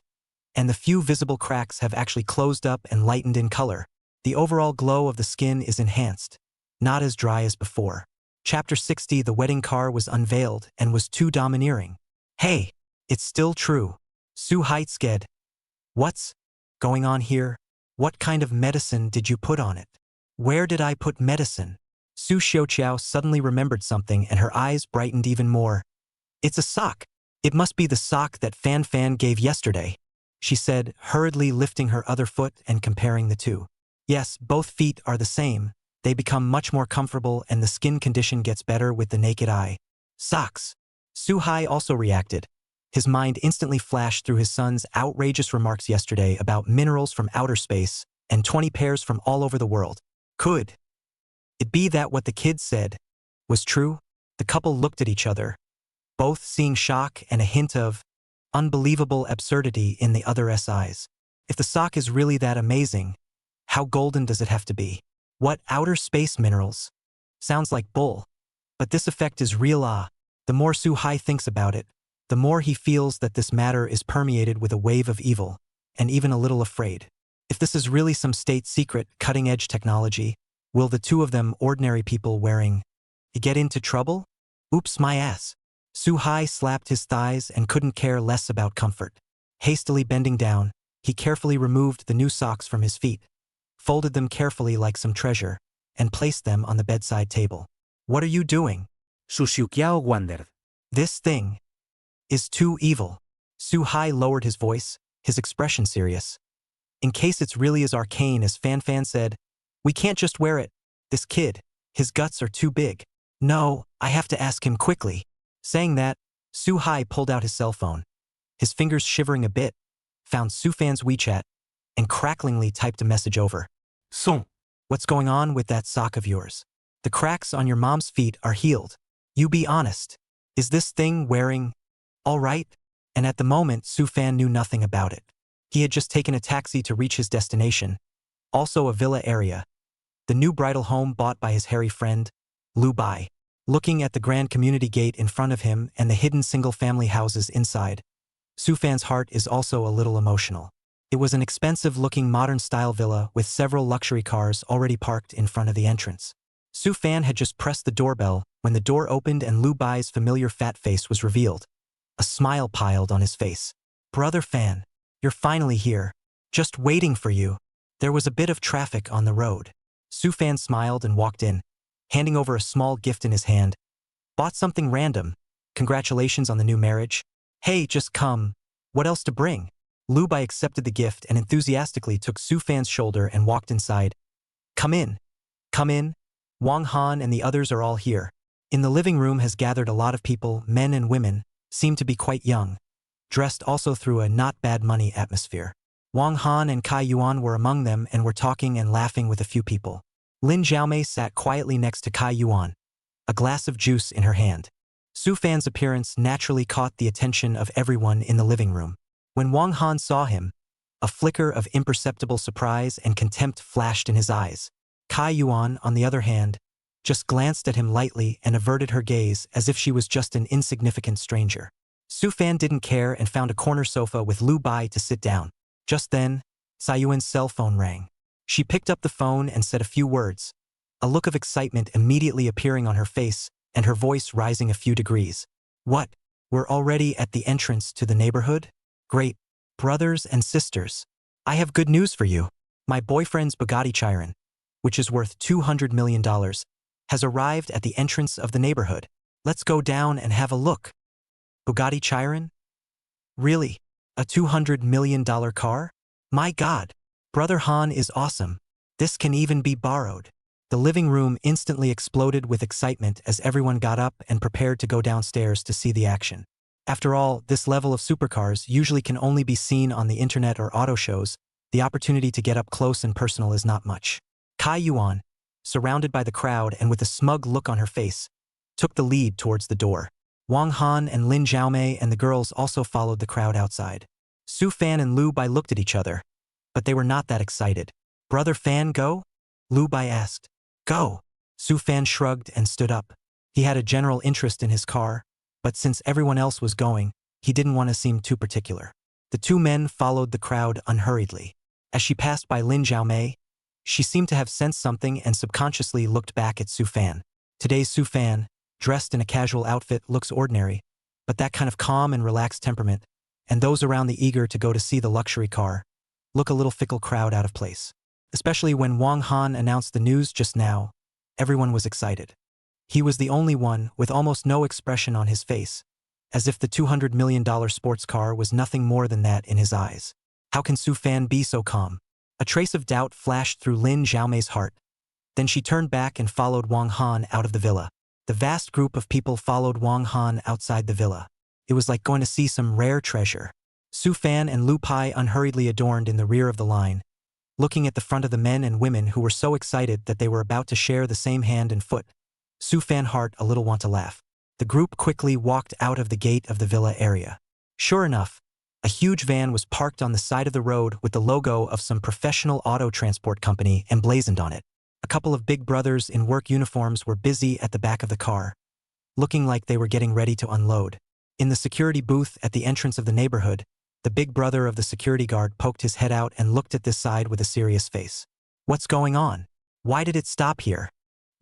and the few visible cracks have actually closed up and lightened in color. The overall glow of the skin is enhanced, not as dry as before. Chapter 60. The wedding car was unveiled and was too domineering. Hey, it's still true. Su Hai sked. What's going on here? What kind of medicine did you put on it? Where did I put medicine? Su Xiaoqiao suddenly remembered something and her eyes brightened even more. It's a sock. It must be the sock that Fan Fan gave yesterday, she said, hurriedly lifting her other foot and comparing the two. Yes, both feet are the same. They become much more comfortable and the skin condition gets better with the naked eye. Socks. Su Hai also reacted. His mind instantly flashed through his son's outrageous remarks yesterday about minerals from outer space and 20 pairs from all over the world. Could it be that what the kid said was true? The couple looked at each other, both seeing shock and a hint of unbelievable absurdity in the other's eyes. If the sock is really that amazing, how golden does it have to be? What outer space minerals? Sounds like bull. But this effect is real. The more Su Hai thinks about it, the more he feels that this matter is permeated with a wave of evil, and even a little afraid. If this is really some state secret, cutting-edge technology, will the two of them, ordinary people wearing, get into trouble? Oops, my ass. Su Hai slapped his thighs and couldn't care less about comfort. Hastily bending down, He carefully removed the new socks from his feet, folded them carefully like some treasure, and placed them on the bedside table. What are you doing? Sushukiao wondered. This thing is too evil. Su-hai lowered his voice, his expression serious. In case it's really as arcane as Fan said, we can't just wear it. This kid, his guts are too big. No, I have to ask him quickly. Saying that, Su-hai pulled out his cell phone. His fingers shivering a bit, found Su-fan's WeChat, and cracklingly typed a message over. Son. What's going on with that sock of yours? The cracks on your mom's feet are healed. You be honest. Is this thing wearing all right? And at the moment, Su-fan knew nothing about it. He had just taken a taxi to reach his destination, also a villa area, the new bridal home bought by his hairy friend, Lu Bai. Looking at the grand community gate in front of him and the hidden single-family houses inside, Su-fan's heart is also a little emotional. It was an expensive-looking modern-style villa with several luxury cars already parked in front of the entrance. Su-fan had just pressed the doorbell when the door opened and Lu Bai's familiar fat face was revealed. A smile piled on his face. Brother Fan, you're finally here. Just waiting for you. There was a bit of traffic on the road. Su-fan smiled and walked in, handing over a small gift in his hand. Bought something random. Congratulations on the new marriage. Hey, just come. What else to bring? Lu Bai accepted the gift and enthusiastically took Su-fan's shoulder and walked inside. Come in. Come in. Wang Han and the others are all here. In the living room has gathered a lot of people, men and women, seem to be quite young, dressed also through a not bad money atmosphere. Wang Han and Kai Yuan were among them and were talking and laughing with a few people. Lin Xiaomei sat quietly next to Kai Yuan, a glass of juice in her hand. Su-fan's appearance naturally caught the attention of everyone in the living room. When Wang Han saw him, a flicker of imperceptible surprise and contempt flashed in his eyes. Kai Yuan, on the other hand, just glanced at him lightly and averted her gaze as if she was just an insignificant stranger. Su-fan didn't care and found a corner sofa with Lu Bai to sit down. Just then, Sayuan's cell phone rang. She picked up the phone and said a few words, a look of excitement immediately appearing on her face and her voice rising a few degrees. What? We're already at the entrance to the neighborhood? Great. Brothers and sisters, I have good news for you. My boyfriend's Bugatti Chiron, which is worth $200 million, has arrived at the entrance of the neighborhood. Let's go down and have a look. Bugatti Chiron? Really? A $200 million car? My God! Brother Han is awesome. This can even be borrowed. The living room instantly exploded with excitement as everyone got up and prepared to go downstairs to see the action. After all, this level of supercars usually can only be seen on the internet or auto shows. The opportunity to get up close and personal is not much. Kai Yuan, surrounded by the crowd and with a smug look on her face, took the lead towards the door. Wang Han and Lin Xiaomei and the girls also followed the crowd outside. Su-fan and Lu Bai looked at each other, but they were not that excited. Brother Fan go? Lu Bai asked. Go. Su-fan shrugged and stood up. He had a general interest in his car, but since everyone else was going, he didn't want to seem too particular. The two men followed the crowd unhurriedly. As she passed by Lin Xiaomei, she seemed to have sensed something and subconsciously looked back at Su-fan. Today's Su-fan, dressed in a casual outfit, looks ordinary, but that kind of calm and relaxed temperament, and those around the eager to go to see the luxury car, look a little fickle crowd out of place. Especially when Wang Han announced the news just now, everyone was excited. He was the only one with almost no expression on his face, as if the $200 million sports car was nothing more than that in his eyes. How can Su-fan be so calm? A trace of doubt flashed through Lin Xiaomei's heart. Then she turned back and followed Wang Han out of the villa. The vast group of people followed Wang Han outside the villa. It was like going to see some rare treasure. Su-fan and Lu Bai unhurriedly adorned in the rear of the line, looking at the front of the men and women who were so excited that they were about to share the same hand and foot. Su-fan's heart a little want to laugh. The group quickly walked out of the gate of the villa area. Sure enough, a huge van was parked on the side of the road with the logo of some professional auto transport company emblazoned on it. A couple of big brothers in work uniforms were busy at the back of the car, looking like they were getting ready to unload. In the security booth at the entrance of the neighborhood, the big brother of the security guard poked his head out and looked at this side with a serious face. What's going on? Why did it stop here?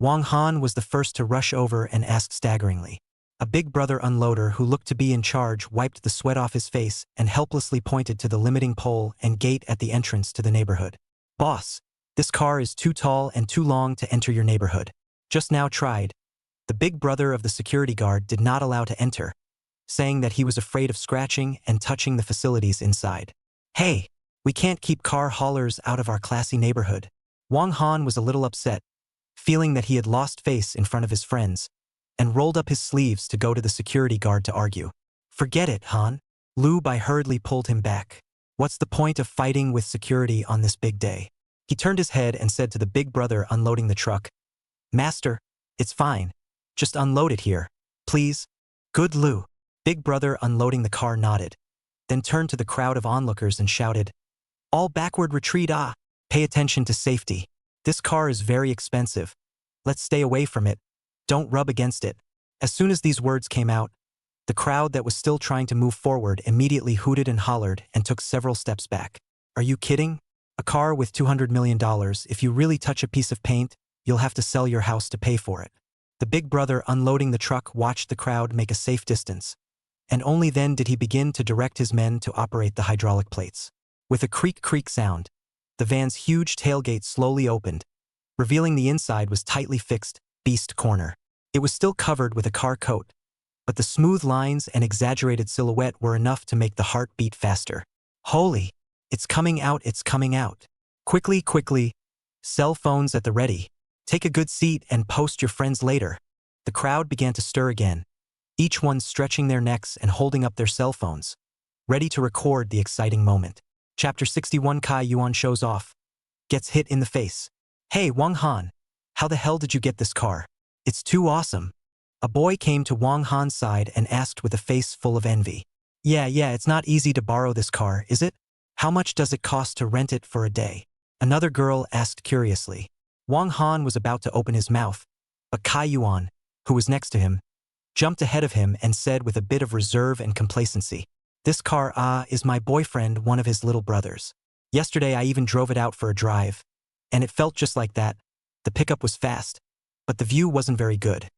Wang Han was the first to rush over and ask staggeringly. A big brother unloader who looked to be in charge wiped the sweat off his face and helplessly pointed to the limiting pole and gate at the entrance to the neighborhood. Boss, this car is too tall and too long to enter your neighborhood. Just now tried. The big brother of the security guard did not allow to enter, saying that he was afraid of scratching and touching the facilities inside. Hey, we can't keep car haulers out of our classy neighborhood. Wang Han was a little upset, feeling that he had lost face in front of his friends, and rolled up his sleeves to go to the security guard to argue. Forget it, Han. Lu Bai hurriedly pulled him back. What's the point of fighting with security on this big day? He turned his head and said to the big brother unloading the truck, Master, it's fine. Just unload it here, please. Good Lu. Big brother unloading the car nodded, then turned to the crowd of onlookers and shouted, All backward retreat ah! Pay attention to safety. This car is very expensive. Let's stay away from it. Don't rub against it. As soon as these words came out, the crowd that was still trying to move forward immediately hooted and hollered and took several steps back. Are you kidding? A car with $200 million, if you really touch a piece of paint, you'll have to sell your house to pay for it. The big brother unloading the truck watched the crowd make a safe distance, and only then did he begin to direct his men to operate the hydraulic plates. With a creak-creak sound, the van's huge tailgate slowly opened, revealing the inside was tightly fixed, beast corner. It was still covered with a car coat, but the smooth lines and exaggerated silhouette were enough to make the heart beat faster. Holy! It's coming out, it's coming out. Quickly, quickly. Cell phones at the ready. Take a good seat and post your friends later. The crowd began to stir again, each one stretching their necks and holding up their cell phones, ready to record the exciting moment. Chapter 61 Kai Yuan shows off. Gets hit in the face. Hey, Wang Han. How the hell did you get this car? It's too awesome. A boy came to Wang Han's side and asked with a face full of envy. Yeah, it's not easy to borrow this car, is it? How much does it cost to rent it for a day? Another girl asked curiously. Wang Han was about to open his mouth, but Kai Yuan, who was next to him, jumped ahead of him and said with a bit of reserve and complacency, This car is my boyfriend, one of his little brothers. Yesterday I even drove it out for a drive, and it felt just like that. The pickup was fast, but the view wasn't very good.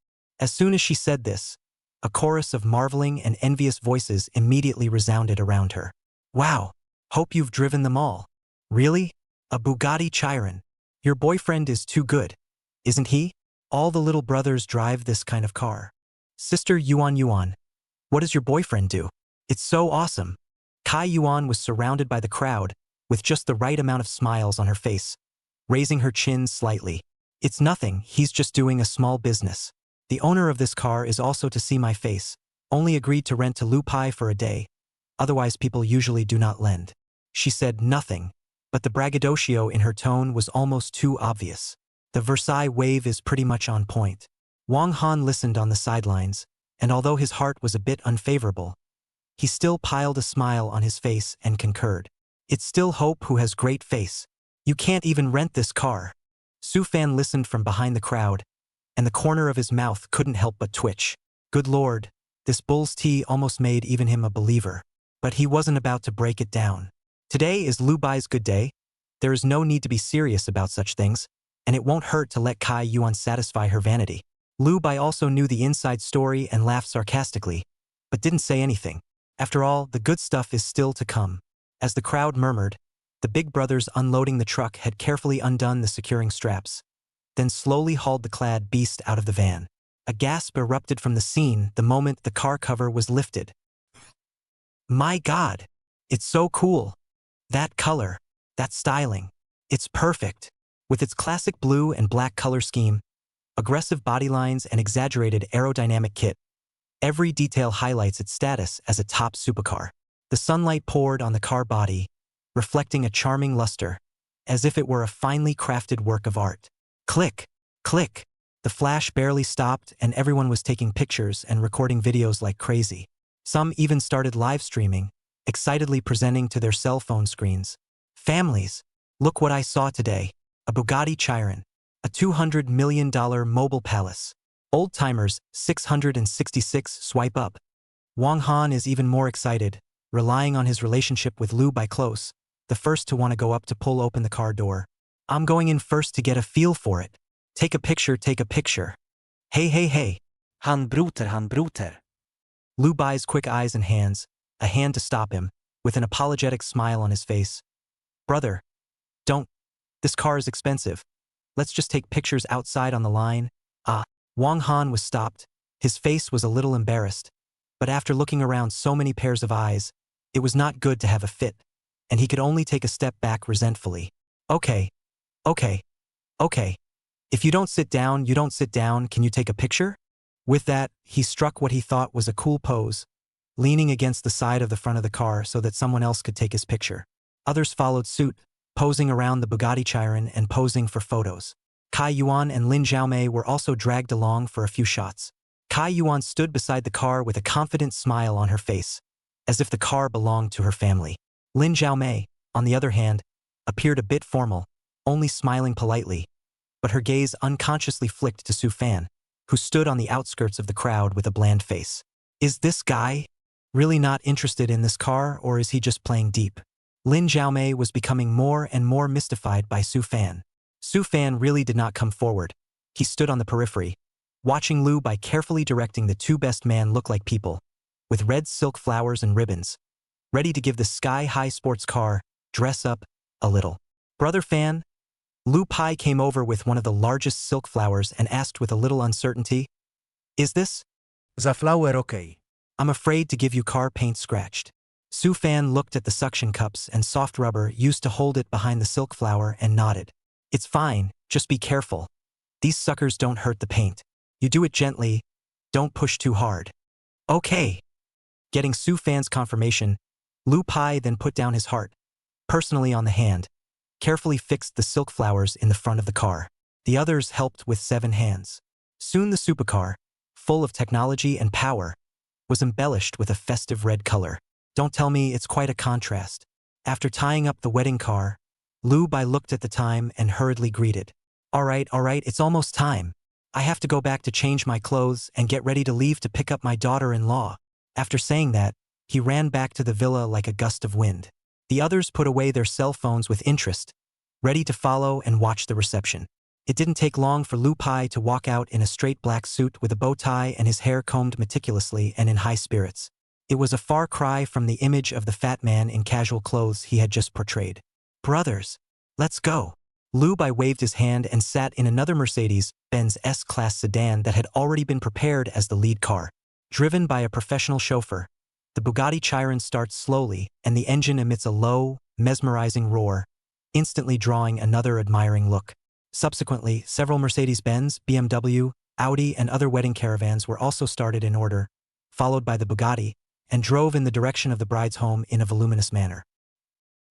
As soon as she said this, a chorus of marveling and envious voices immediately resounded around her. Wow, hope you've driven them all. Really? A Bugatti Chiron. Your boyfriend is too good, isn't he? All the little brothers drive this kind of car. Sister Yuan, what does your boyfriend do? It's so awesome. Kai Yuan was surrounded by the crowd, with just the right amount of smiles on her face, raising her chin slightly. It's nothing, he's just doing a small business. The owner of this car is also to see my face, only agreed to rent to Lu Pai for a day, otherwise people usually do not lend. She said nothing, but the braggadocio in her tone was almost too obvious. The Versailles wave is pretty much on point. Wang Han listened on the sidelines, and although his heart was a bit unfavorable, he still piled a smile on his face and concurred. It's still Hope who has great face. You can't even rent this car. Su Fan listened from behind the crowd, and the corner of his mouth couldn't help but twitch. Good Lord, this bull's tea almost made even him a believer. But he wasn't about to break it down. Today is Lu Bai's good day. There is no need to be serious about such things, and it won't hurt to let Kai Yuan satisfy her vanity. Lu Bai also knew the inside story and laughed sarcastically, but didn't say anything. After all, the good stuff is still to come. As the crowd murmured, the big brothers unloading the truck had carefully undone the securing straps, then slowly hauled the clad beast out of the van. A gasp erupted from the scene the moment the car cover was lifted. My God! It's so cool! That color, that styling, it's perfect. With its classic blue and black color scheme, aggressive body lines and exaggerated aerodynamic kit, every detail highlights its status as a top supercar. The sunlight poured on the car body, reflecting a charming luster, as if it were a finely crafted work of art. Click, click. The flash barely stopped and everyone was taking pictures and recording videos like crazy. Some even started live streaming, excitedly presenting to their cell phone screens. Families, look what I saw today. A Bugatti Chiron, a $200 million mobile palace. Old-timers, 666 swipe up. Wang Han is even more excited, relying on his relationship with Lu Bai close, the first to want to go up to pull open the car door. I'm going in first to get a feel for it. Take a picture, take a picture. Hey. Han bryter. Lu Bai's quick eyes and hands, a hand to stop him, with an apologetic smile on his face. Brother, don't. This car is expensive. Let's just take pictures outside on the line. Wang Han was stopped. His face was a little embarrassed. But after looking around so many pairs of eyes, it was not good to have a fit, and he could only take a step back resentfully. Okay. If you don't sit down, you don't sit down, can you take a picture? With that, he struck what he thought was a cool pose, leaning against the side of the front of the car so that someone else could take his picture. Others followed suit, posing around the Bugatti Chiron and posing for photos. Kai Yuan and Lin Xiaomei were also dragged along for a few shots. Kai Yuan stood beside the car with a confident smile on her face, as if the car belonged to her family. Lin Xiaomei, on the other hand, appeared a bit formal, only smiling politely, but her gaze unconsciously flicked to Su Fan, who stood on the outskirts of the crowd with a bland face. Is this guy really not interested in this car, or is he just playing deep? Lin Xiaomei was becoming more and more mystified by Su Fan. Su Fan really did not come forward. He stood on the periphery, watching Lu by carefully directing the two best men look like people, with red silk flowers and ribbons, ready to give the sky-high sports car dress up a little. Brother Fan? Lu Pai came over with one of the largest silk flowers and asked with a little uncertainty, Is this? The flower okay. I'm afraid to give you car paint scratched. Su Fan looked at the suction cups and soft rubber used to hold it behind the silk flower and nodded. It's fine, just be careful. These suckers don't hurt the paint. You do it gently, don't push too hard. Okay. Getting Su Fan's confirmation, Lu Pai then put down his heart, personally on the hand, carefully fixed the silk flowers in the front of the car. The others helped with 7 hands. Soon the supercar, full of technology and power, was embellished with a festive red color. Don't tell me it's quite a contrast. After tying up the wedding car, Lu Bai looked at the time and hurriedly greeted. All right, it's almost time. I have to go back to change my clothes and get ready to leave to pick up my daughter-in-law. After saying that, he ran back to the villa like a gust of wind. The others put away their cell phones with interest, ready to follow and watch the reception. It didn't take long for Lu Pai to walk out in a straight black suit with a bow tie and his hair combed meticulously and in high spirits. It was a far cry from the image of the fat man in casual clothes he had just portrayed. Brothers, let's go. Lu Bai waved his hand and sat in another Mercedes-Benz S-Class sedan that had already been prepared as the lead car. Driven by a professional chauffeur, the Bugatti Chiron starts slowly and the engine emits a low, mesmerizing roar, instantly drawing another admiring look. Subsequently, several Mercedes-Benz, BMW, Audi, and other wedding caravans were also started in order, followed by the Bugatti, and drove in the direction of the bride's home in a voluminous manner.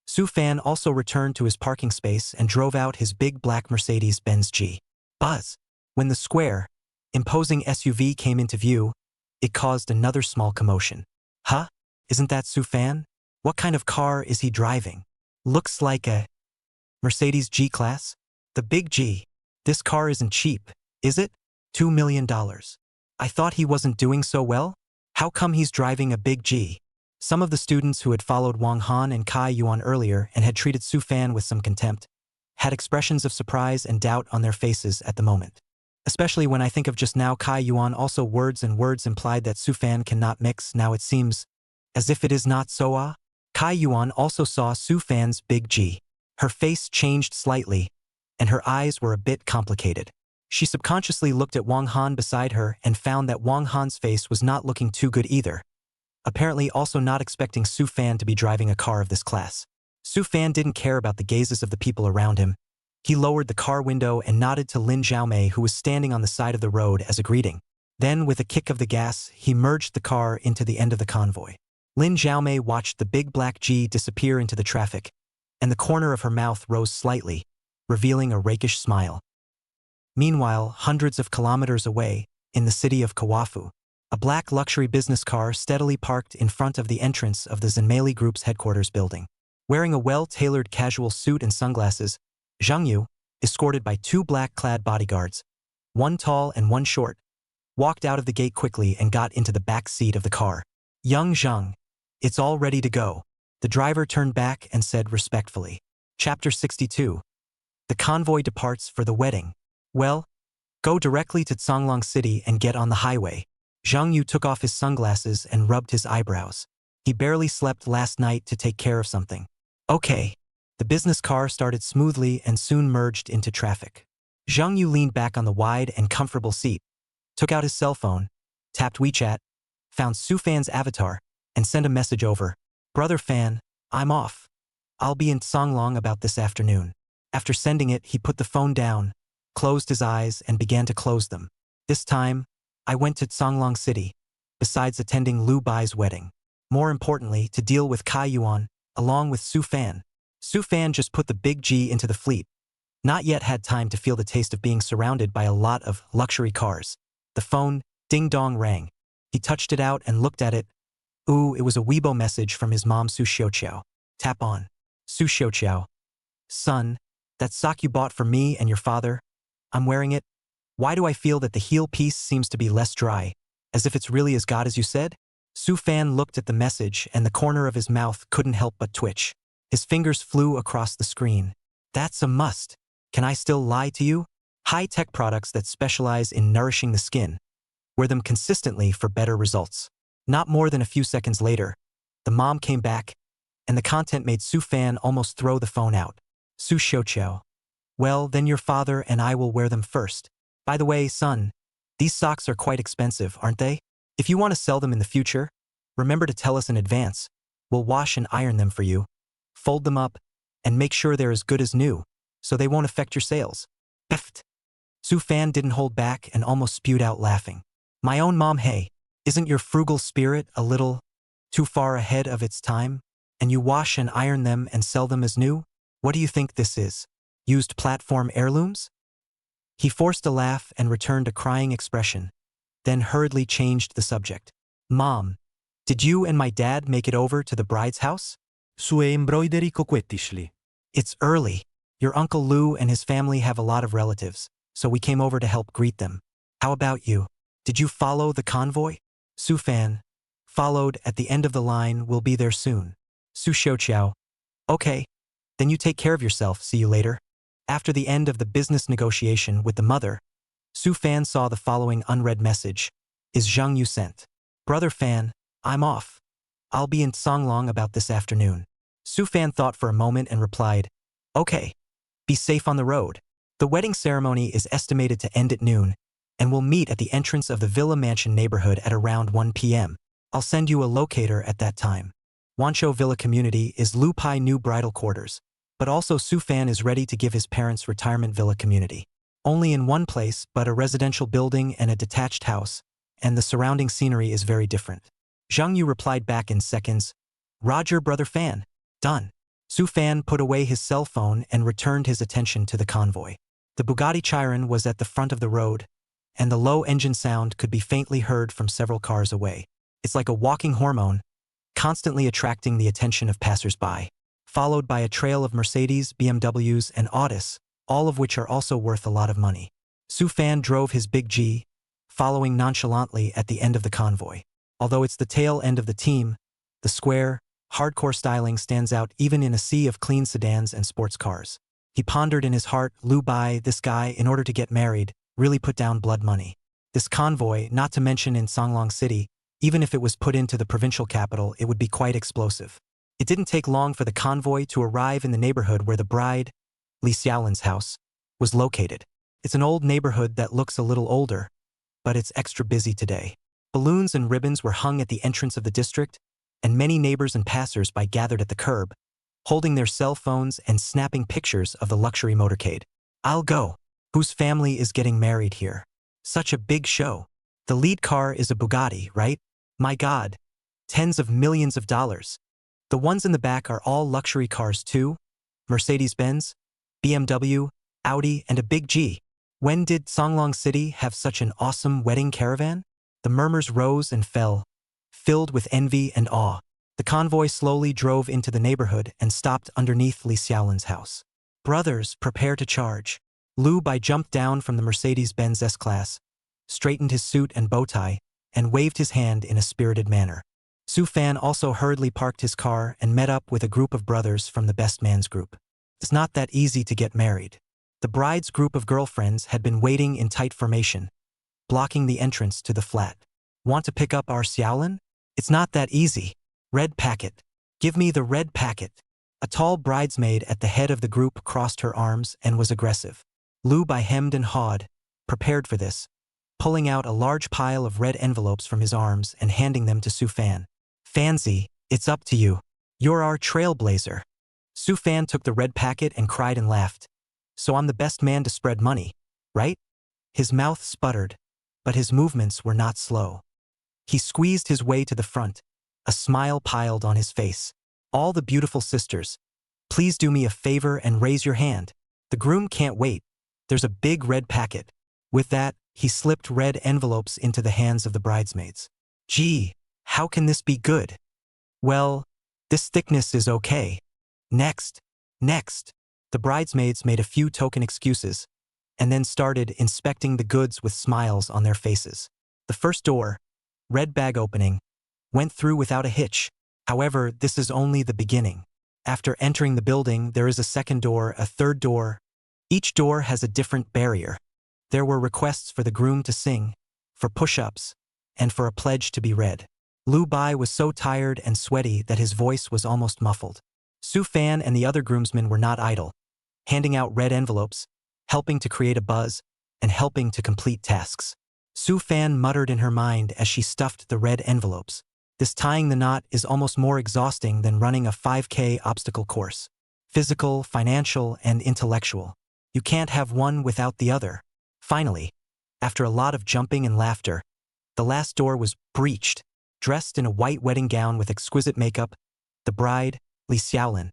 Su Fan also returned to his parking space and drove out his big black Mercedes-Benz G. Buzz. When the square, imposing SUV came into view, it caused another small commotion. Huh? Isn't that Su Fan? What kind of car is he driving? Looks like a Mercedes G-Class? The big G. This car isn't cheap, is it? $2 million. I thought he wasn't doing so well? How come he's driving a big G? Some of the students who had followed Wang Han and Kai Yuan earlier and had treated Su Fan with some contempt had expressions of surprise and doubt on their faces at the moment. Especially when I think of just now Kai Yuan also words implied that Su Fan cannot mix. Now it seems as if it is not so. Kai Yuan also saw Su Fan's big G. Her face changed slightly, and her eyes were a bit complicated. She subconsciously looked at Wang Han beside her and found that Wang Han's face was not looking too good either, apparently also not expecting Su Fan to be driving a car of this class. Su Fan didn't care about the gazes of the people around him. He lowered the car window and nodded to Lin Xiaomei, who was standing on the side of the road, as a greeting. Then, with a kick of the gas, he merged the car into the end of the convoy. Lin Xiaomei watched the big black G disappear into the traffic, and the corner of her mouth rose slightly, revealing a rakish smile. Meanwhile, hundreds of kilometers away, in the city of Kawafu, a black luxury business car steadily parked in front of the entrance of the Zenmei Group's headquarters building. Wearing a well-tailored casual suit and sunglasses, Zhang Yu, escorted by 2 black-clad bodyguards, one tall and one short, walked out of the gate quickly and got into the back seat of the car. Young Zhang, it's all ready to go. The driver turned back and said respectfully. Chapter 62. The convoy departs for the wedding. Well, Go directly to Songlong City and get on the highway. Zhang Yu took off his sunglasses and rubbed his eyebrows. He barely slept last night to take care of something. Okay. The business car started smoothly and soon merged into traffic. Zhang Yu leaned back on the wide and comfortable seat, took out his cell phone, tapped WeChat, found Su Fan's avatar, and sent a message over. Brother Fan, I'm off. I'll be in Songlong about this afternoon. After sending it, he put the phone down, closed his eyes, and began to close them. This time, I went to Songlong City, besides attending Lu Bai's wedding. More importantly, to deal with Kai Yuan, along with Su Fan. Su Fan just put the big G into the fleet. Not yet had time to feel the taste of being surrounded by a lot of luxury cars. The phone, ding-dong, rang. He touched it out and looked at it. Ooh, it was a Weibo message from his mom Su Xiaoqiao. Tap on. Su Xiaoqiao. Son, that sock you bought for me and your father, I'm wearing it. Why do I feel that the heel piece seems to be less dry, as if it's really as God as you said? Su Fan looked at the message and the corner of his mouth couldn't help but twitch. His fingers flew across the screen. That's a must. Can I still lie to you? High-tech products that specialize in nourishing the skin. Wear them consistently for better results. Not more than a few seconds later, the mom came back, and the content made Su Fan almost throw the phone out. Su Xiaoqiao. Well, then your father and I will wear them first. By the way, son, these socks are quite expensive, aren't they? If you want to sell them in the future, remember to tell us in advance. We'll wash and iron them for you, fold them up, and make sure they're as good as new, so they won't affect your sales. Pfft. Su Fan didn't hold back and almost spewed out laughing. My own mom, hey, isn't your frugal spirit a little too far ahead of its time? And you wash and iron them and sell them as new? What do you think this is? Used platform heirlooms? He forced a laugh and returned a crying expression, then hurriedly changed the subject. Mom, did you and my dad make it over to the bride's house? Sue embroidery coquettishly. It's early. Your Uncle Lou and his family have a lot of relatives, so we came over to help greet them. How about you? Did you follow the convoy? Su Fan. Followed at the end of the line, will be there soon. Su Xiaoqiao. Okay. Then you take care of yourself, see you later. After the end of the business negotiation with the mother, Su Fan saw the following unread message. Is Zhang Yu sent? Brother Fan, I'm off. I'll be in Songlong about this afternoon. Su Fan thought for a moment and replied, Okay. Be safe on the road. The wedding ceremony is estimated to end at noon, and we'll meet at the entrance of the Villa Mansion neighborhood at around 1 p.m. I'll send you a locator at that time. Wanshou Villa Community is Lu Pai new bridal quarters, but also Su Fan is ready to give his parents retirement villa community. Only in one place, but a residential building and a detached house, and the surrounding scenery is very different. Zhang Yu replied back in seconds, Roger, Brother Fan. Done. Su Fan put away his cell phone and returned his attention to the convoy. The Bugatti Chiron was at the front of the road, and the low engine sound could be faintly heard from several cars away. It's like a walking hormone, constantly attracting the attention of passers-by, followed by a trail of Mercedes, BMWs, and Audis, all of which are also worth a lot of money. Su Fan drove his big G, following nonchalantly at the end of the convoy. Although it's the tail end of the team, the square, hardcore styling stands out even in a sea of clean sedans and sports cars. He pondered in his heart, Lu Bai, this guy, in order to get married, really put down blood money. This convoy, not to mention in Songlong City, even if it was put into the provincial capital, it would be quite explosive. It didn't take long for the convoy to arrive in the neighborhood where the bride, Li Xiaolin's house, was located. It's an old neighborhood that looks a little older, but it's extra busy today. Balloons and ribbons were hung at the entrance of the district, and many neighbors and passers-by gathered at the curb, holding their cell phones and snapping pictures of the luxury motorcade. I'll go. Whose family is getting married here? Such a big show. The lead car is a Bugatti, right? My God. Tens of millions of dollars. The ones in the back are all luxury cars too. Mercedes-Benz, BMW, Audi, and a big G. When did Songlong City have such an awesome wedding caravan? The murmurs rose and fell, filled with envy and awe. The convoy slowly drove into the neighborhood and stopped underneath Li Xiaolin's house. Brothers, prepare to charge. Lu Bai jumped down from the Mercedes-Benz S-Class, straightened his suit and bow tie, and waved his hand in a spirited manner. Su Fan also hurriedly parked his car and met up with a group of brothers from the best man's group. It's not that easy to get married. The bride's group of girlfriends had been waiting in tight formation, blocking the entrance to the flat. Want to pick up our Xiaolin? It's not that easy. Red packet. Give me the red packet. A tall bridesmaid at the head of the group crossed her arms and was aggressive. Lu Bai hemmed and hawed, prepared for this, pulling out a large pile of red envelopes from his arms and handing them to Su Fan. Fanzi, it's up to you. You're our trailblazer. Su Fan took the red packet and cried and laughed. So I'm the best man to spread money, right? His mouth sputtered, but his movements were not slow. He squeezed his way to the front, a smile piled on his face. All the beautiful sisters, please do me a favor and raise your hand. The groom can't wait. There's a big red packet. With that, he slipped red envelopes into the hands of the bridesmaids. Gee, how can this be good? Well, this thickness is okay. Next. The bridesmaids made a few token excuses, and then started inspecting the goods with smiles on their faces. The first door, red bag opening, went through without a hitch. However, this is only the beginning. After entering the building, there is a second door, a third door. Each door has a different barrier. There were requests for the groom to sing, for push-ups, and for a pledge to be read. Lu Bai was so tired and sweaty that his voice was almost muffled. Su Fan and the other groomsmen were not idle, handing out red envelopes, helping to create a buzz, and helping to complete tasks. Su Fan muttered in her mind as she stuffed the red envelopes. This tying the knot is almost more exhausting than running a 5K obstacle course. Physical, financial, and intellectual. You can't have one without the other. Finally, after a lot of jumping and laughter, the last door was breached. Dressed in a white wedding gown with exquisite makeup, the bride, Li Xiaolin,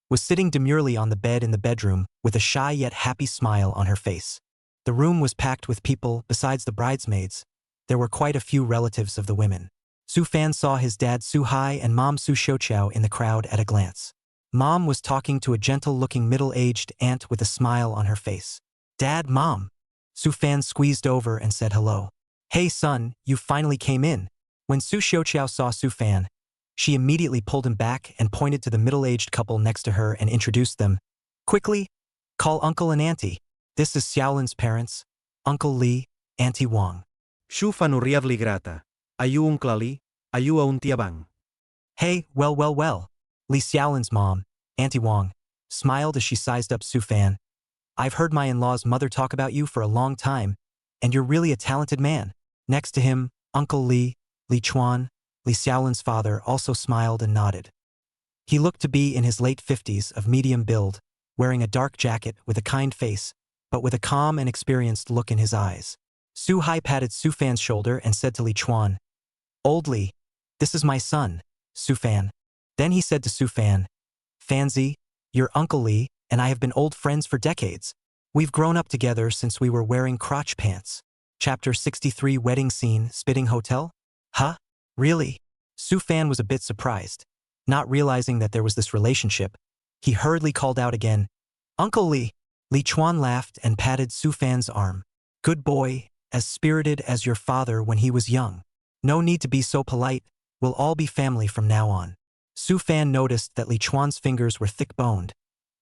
was sitting demurely on the bed in the bedroom with a shy yet happy smile on her face. The room was packed with people. Besides the bridesmaids, there were quite a few relatives of the women. Su Fan saw his dad Su Hai and mom Su Xiaoqiao in the crowd at a glance. Mom was talking to a gentle-looking middle-aged aunt with a smile on her face. Dad, Mom. Su Fan squeezed over and said hello. Hey son, you finally came in. When Su Xiaoqiao saw Su Fan, she immediately pulled him back and pointed to the middle-aged couple next to her and introduced them. Quickly, call Uncle and Auntie. This is Xiaolin's parents, Uncle Li, Auntie Wang. Shu fanuriavli grata. Ayu unklali, ayu auntiabang. Hey, well. Li Xiaolin's mom, Auntie Wang, smiled as she sized up Su Fan. I've heard my in-law's mother talk about you for a long time, and you're really a talented man. Next to him, Uncle Li, Li Chuan, Li Xiaolin's father, also smiled and nodded. He looked to be in his late 50s, of medium build, wearing a dark jacket with a kind face, but with a calm and experienced look in his eyes. Su Hai patted Su Fan's shoulder and said to Li Chuan, Old Li, this is my son, Su Fan. Then he said to Su Fan, Fanzi, your Uncle Li and I have been old friends for decades. We've grown up together since we were wearing crotch pants. Chapter 63 Wedding Scene, Spitting Hotel? Huh? Really? Su Fan was a bit surprised. Not realizing that there was this relationship, he hurriedly called out again, Uncle Li. Li Chuan laughed and patted Su Fan's arm. Good boy, as spirited as your father when he was young. No need to be so polite, we'll all be family from now on. Su Fan noticed that Li Chuan's fingers were thick-boned,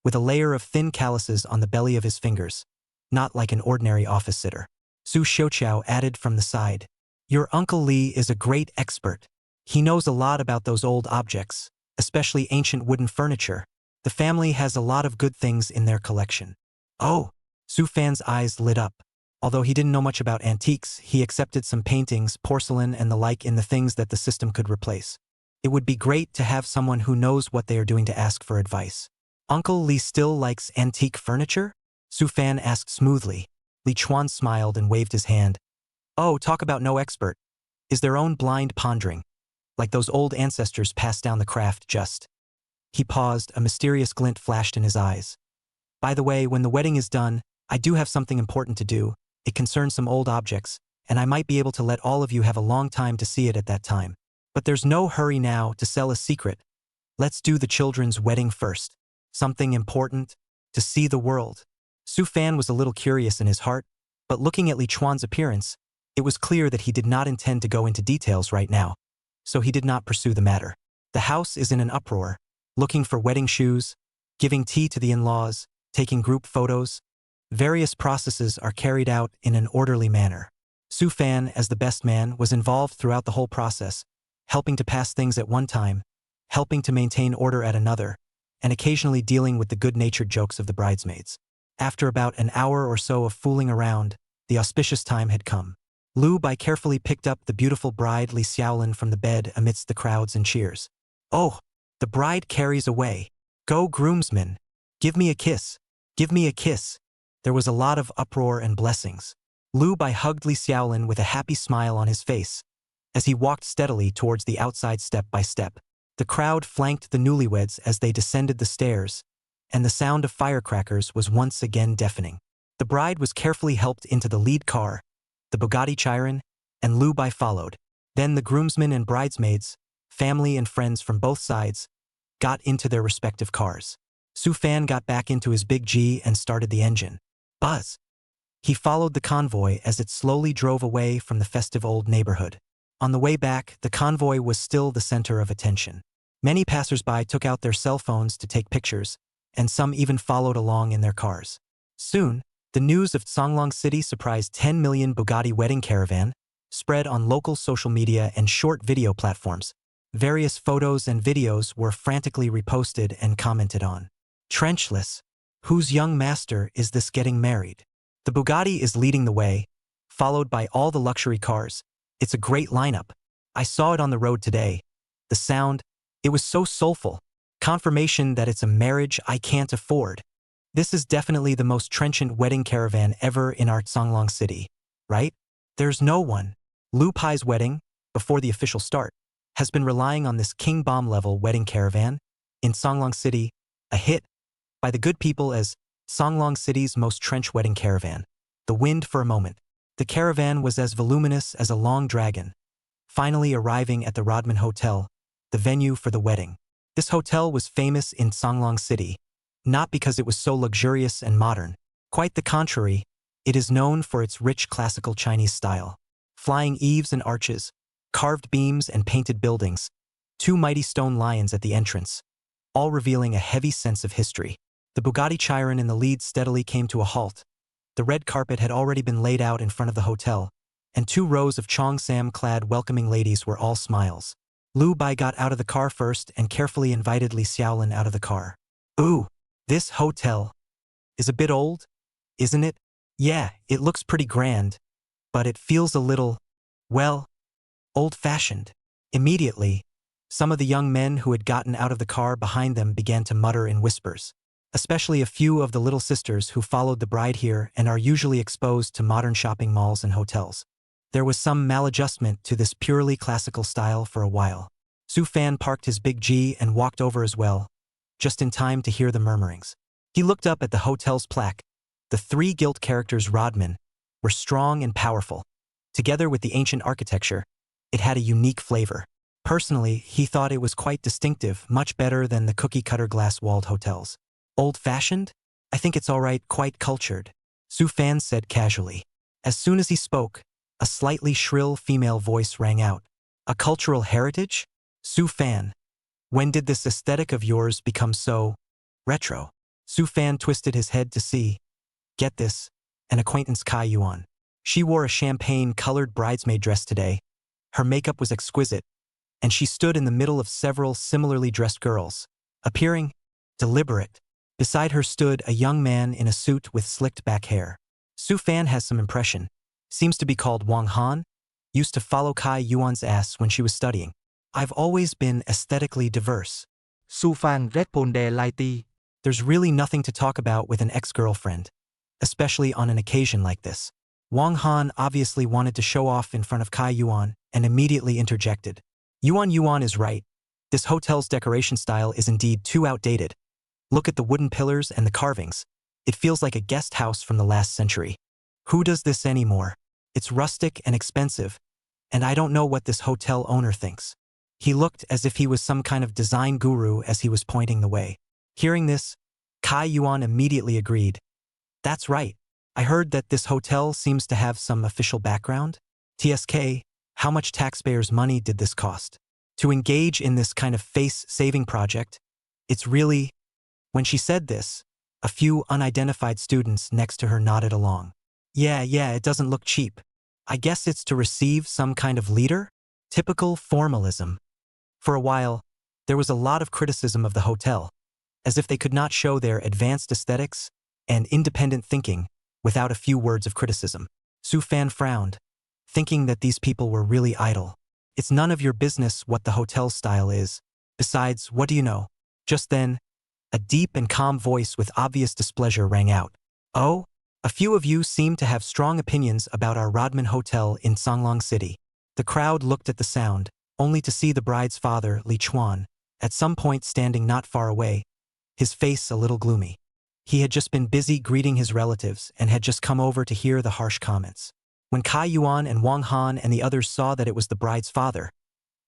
with a layer of thin calluses on the belly of his fingers, not like an ordinary office sitter. Su Xiaoqiao added from the side, Your Uncle Li is a great expert. He knows a lot about those old objects, especially ancient wooden furniture. The family has a lot of good things in their collection. Oh! Su Fan's eyes lit up. Although he didn't know much about antiques, he accepted some paintings, porcelain, and the like in the things that the system could replace. It would be great to have someone who knows what they are doing to ask for advice. Uncle Li still likes antique furniture? Su Fan asked smoothly. Li Chuan smiled and waved his hand. Oh, talk about no expert. Is their own blind pondering. Like those old ancestors passed down the craft just. He paused, a mysterious glint flashed in his eyes. By the way, when the wedding is done, I do have something important to do. It concerns some old objects, and I might be able to let all of you have a long time to see it at that time. But there's no hurry now to sell a secret. Let's do the children's wedding first. Something important, to see the world. Su Fan was a little curious in his heart, but looking at Li Chuan's appearance, it was clear that he did not intend to go into details right now, so he did not pursue the matter. The house is in an uproar, looking for wedding shoes, giving tea to the in-laws, taking group photos. Various processes are carried out in an orderly manner. Su Fan, as the best man, was involved throughout the whole process, helping to pass things at one time, helping to maintain order at another, and occasionally dealing with the good-natured jokes of the bridesmaids. After about an hour or so of fooling around, the auspicious time had come. Lu Bai carefully picked up the beautiful bride Li Xiaolin from the bed amidst the crowds and cheers. "Oh, the bride carries away. Go, groomsmen. Give me a kiss. Give me a kiss." There was a lot of uproar and blessings. Lu Bai hugged Li Xiaolin with a happy smile on his face. As he walked steadily towards the outside step by step, the crowd flanked the newlyweds as they descended the stairs, and the sound of firecrackers was once again deafening. The bride was carefully helped into the lead car, the Bugatti Chiron, and Lu Bai followed. Then the groomsmen and bridesmaids, family and friends from both sides, got into their respective cars. Su Fan got back into his big G and started the engine. Buzz! He followed the convoy as it slowly drove away from the festive old neighborhood. On the way back, the convoy was still the center of attention. Many passers-by took out their cell phones to take pictures, and some even followed along in their cars. Soon, the news of Songlong City surprised 10 million Bugatti wedding caravan, spread on local social media and short video platforms. Various photos and videos were frantically reposted and commented on. Trenchless. Whose young master is this getting married? The Bugatti is leading the way, followed by all the luxury cars. It's a great lineup. I saw it on the road today. The sound, it was so soulful. Confirmation that it's a marriage I can't afford. This is definitely the most trenchant wedding caravan ever in our Songlong City, right? There's no one. Lu Pai's wedding, before the official start, has been relying on this king bomb level wedding caravan in Songlong City, a hit by the good people as Songlong City's most trench wedding caravan. The wind for a moment. The caravan was as voluminous as a long dragon, finally arriving at the Rodman Hotel, the venue for the wedding. This hotel was famous in Songlong City, not because it was so luxurious and modern. Quite the contrary, it is known for its rich classical Chinese style. Flying eaves and arches, carved beams and painted buildings, two mighty stone lions at the entrance, all revealing a heavy sense of history. The Bugatti Chiron in the lead steadily came to a halt. The red carpet had already been laid out in front of the hotel, and 2 rows of Cheongsam-clad welcoming ladies were all smiles. Lu Bai got out of the car first and carefully invited Li Xiaolin out of the car. "Ooh, this hotel is a bit old, isn't it?" "Yeah, it looks pretty grand, but it feels a little, well, old-fashioned." Immediately, some of the young men who had gotten out of the car behind them began to mutter in whispers, especially a few of the little sisters who followed the bride here and are usually exposed to modern shopping malls and hotels. There was some maladjustment to this purely classical style for a while. Su Fan parked his big G and walked over as well, just in time to hear the murmurings. He looked up at the hotel's plaque. The 3 gilt characters Rodman were strong and powerful. Together with the ancient architecture, it had a unique flavor. Personally, he thought it was quite distinctive, much better than the cookie-cutter glass-walled hotels. "Old-fashioned? I think it's all right, quite cultured," Su Fan said casually. As soon as he spoke, a slightly shrill female voice rang out. "A cultural heritage? Su Fan, when did this aesthetic of yours become so retro?" Su Fan twisted his head to see, get this, an acquaintance Kai Yuan. She wore a champagne-colored bridesmaid dress today. Her makeup was exquisite, and she stood in the middle of several similarly dressed girls, appearing deliberate. Beside her stood a young man in a suit with slicked back hair. Su Fan has some impression. Seems to be called Wang Han. Used to follow Kai Yuan's ass when she was studying. I've always been aesthetically diverse. Su Fan responde Laiti. There's really nothing to talk about with an ex-girlfriend, especially on an occasion like this. Wang Han obviously wanted to show off in front of Kai Yuan and immediately interjected. Yuan is right. This hotel's decoration style is indeed too outdated. Look at the wooden pillars and the carvings. It feels like a guest house from the last century. Who does this anymore? It's rustic and expensive, and I don't know what this hotel owner thinks. He looked as if he was some kind of design guru as he was pointing the way. Hearing this, Kai Yuan immediately agreed. That's right. I heard that this hotel seems to have some official background. TSK, how much taxpayers' money did this cost? To engage in this kind of face-saving project, it's really... When she said this, A few unidentified students next to her nodded along. Yeah, it doesn't look cheap. I guess it's to receive some kind of leader? Typical formalism. For a while, there was a lot of criticism of the hotel, as if they could not show their advanced aesthetics and independent thinking without a few words of criticism. Su Fan frowned, thinking that these people were really idle. It's none of your business what the hotel's style is. Besides, what do you know? Just then, a deep and calm voice with obvious displeasure rang out. Oh? A few of you seem to have strong opinions about our Rodman Hotel in Songlong City. The crowd looked at the sound, only to see the bride's father, Li Chuan, at some point standing not far away, his face a little gloomy. He had just been busy greeting his relatives and had just come over to hear the harsh comments. When Kai Yuan and Wang Han and the others saw that it was the bride's father,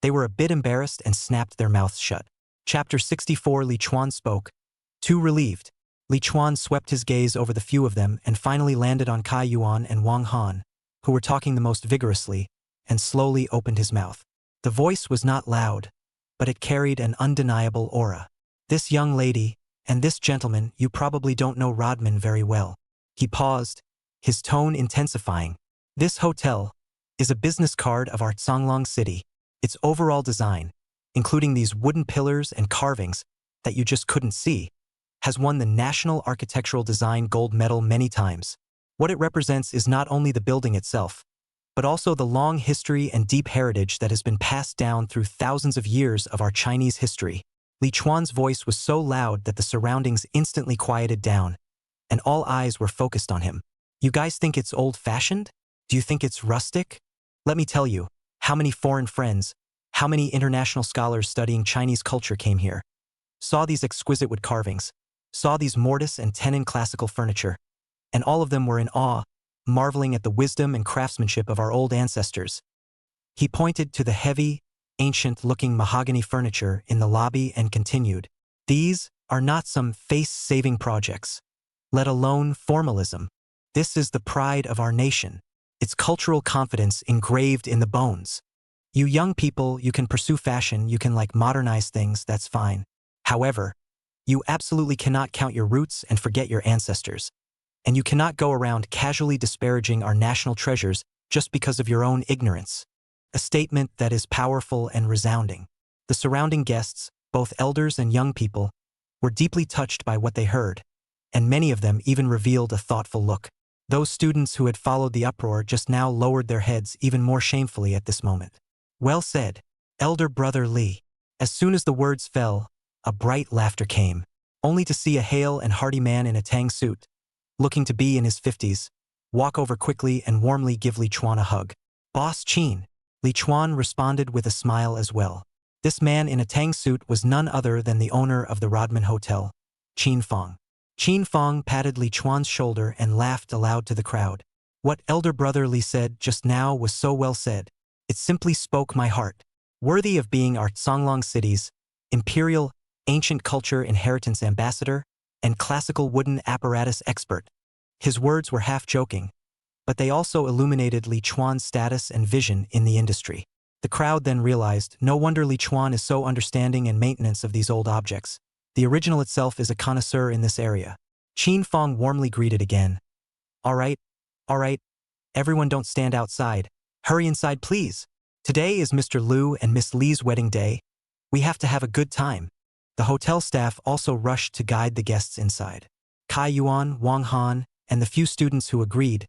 they were a bit embarrassed and snapped their mouths shut. Chapter 64. Li Chuan spoke. Too relieved, Li Chuan swept his gaze over the few of them and finally landed on Kai Yuan and Wang Han, who were talking the most vigorously, and slowly opened his mouth. The voice was not loud, but it carried an undeniable aura. This young lady, and this gentleman, you probably don't know Rodman very well. He paused, his tone intensifying. This hotel is a business card of our Songlong City. Its overall design, including these wooden pillars and carvings that you just couldn't see, has won the National Architectural Design Gold Medal many times. What it represents is not only the building itself, but also the long history and deep heritage that has been passed down through thousands of years of our Chinese history. Li Chuan's voice was so loud that the surroundings instantly quieted down, and all eyes were focused on him. You guys think it's old-fashioned? Do you think it's rustic? Let me tell you, how many foreign friends, how many international scholars studying Chinese culture came here, saw these exquisite wood carvings, saw these mortise and tenon classical furniture, and all of them were in awe, marveling at the wisdom and craftsmanship of our old ancestors. He pointed to the heavy, ancient-looking mahogany furniture in the lobby and continued, these are not some face-saving projects, let alone formalism. This is the pride of our nation, its cultural confidence engraved in the bones. You young people, you can pursue fashion, you can modernize things, that's fine. However, you absolutely cannot count your roots and forget your ancestors. And you cannot go around casually disparaging our national treasures just because of your own ignorance. A statement that is powerful and resounding. The surrounding guests, both elders and young people, were deeply touched by what they heard, and many of them even revealed a thoughtful look. Those students who had followed the uproar just now lowered their heads even more shamefully at this moment. Well said, elder brother Li. As soon as the words fell, a bright laughter came, only to see a hale and hearty man in a tang suit, looking to be in his 50s, walk over quickly and warmly give Li Chuan a hug. Boss Qin. Li Chuan responded with a smile as well. This man in a tang suit was none other than the owner of the Rodman Hotel, Qin Fong. Qin Fong patted Li Chuan's shoulder and laughed aloud to the crowd. What elder brother Li said just now was so well said. It simply spoke my heart. Worthy of being our Songlong City's imperial, ancient culture inheritance ambassador and classical wooden apparatus expert. His words were half joking, but they also illuminated Li Chuan's status and vision in the industry. The crowd then realized, no wonder Li Chuan is so understanding and maintenance of these old objects. The original itself is a connoisseur in this area. Qin Fong warmly greeted again. All right, everyone don't stand outside. Hurry inside, please. Today is Mr. Liu and Miss Li's wedding day. We have to have a good time. The hotel staff also rushed to guide the guests inside. Kai Yuan, Wang Han, and the few students who agreed,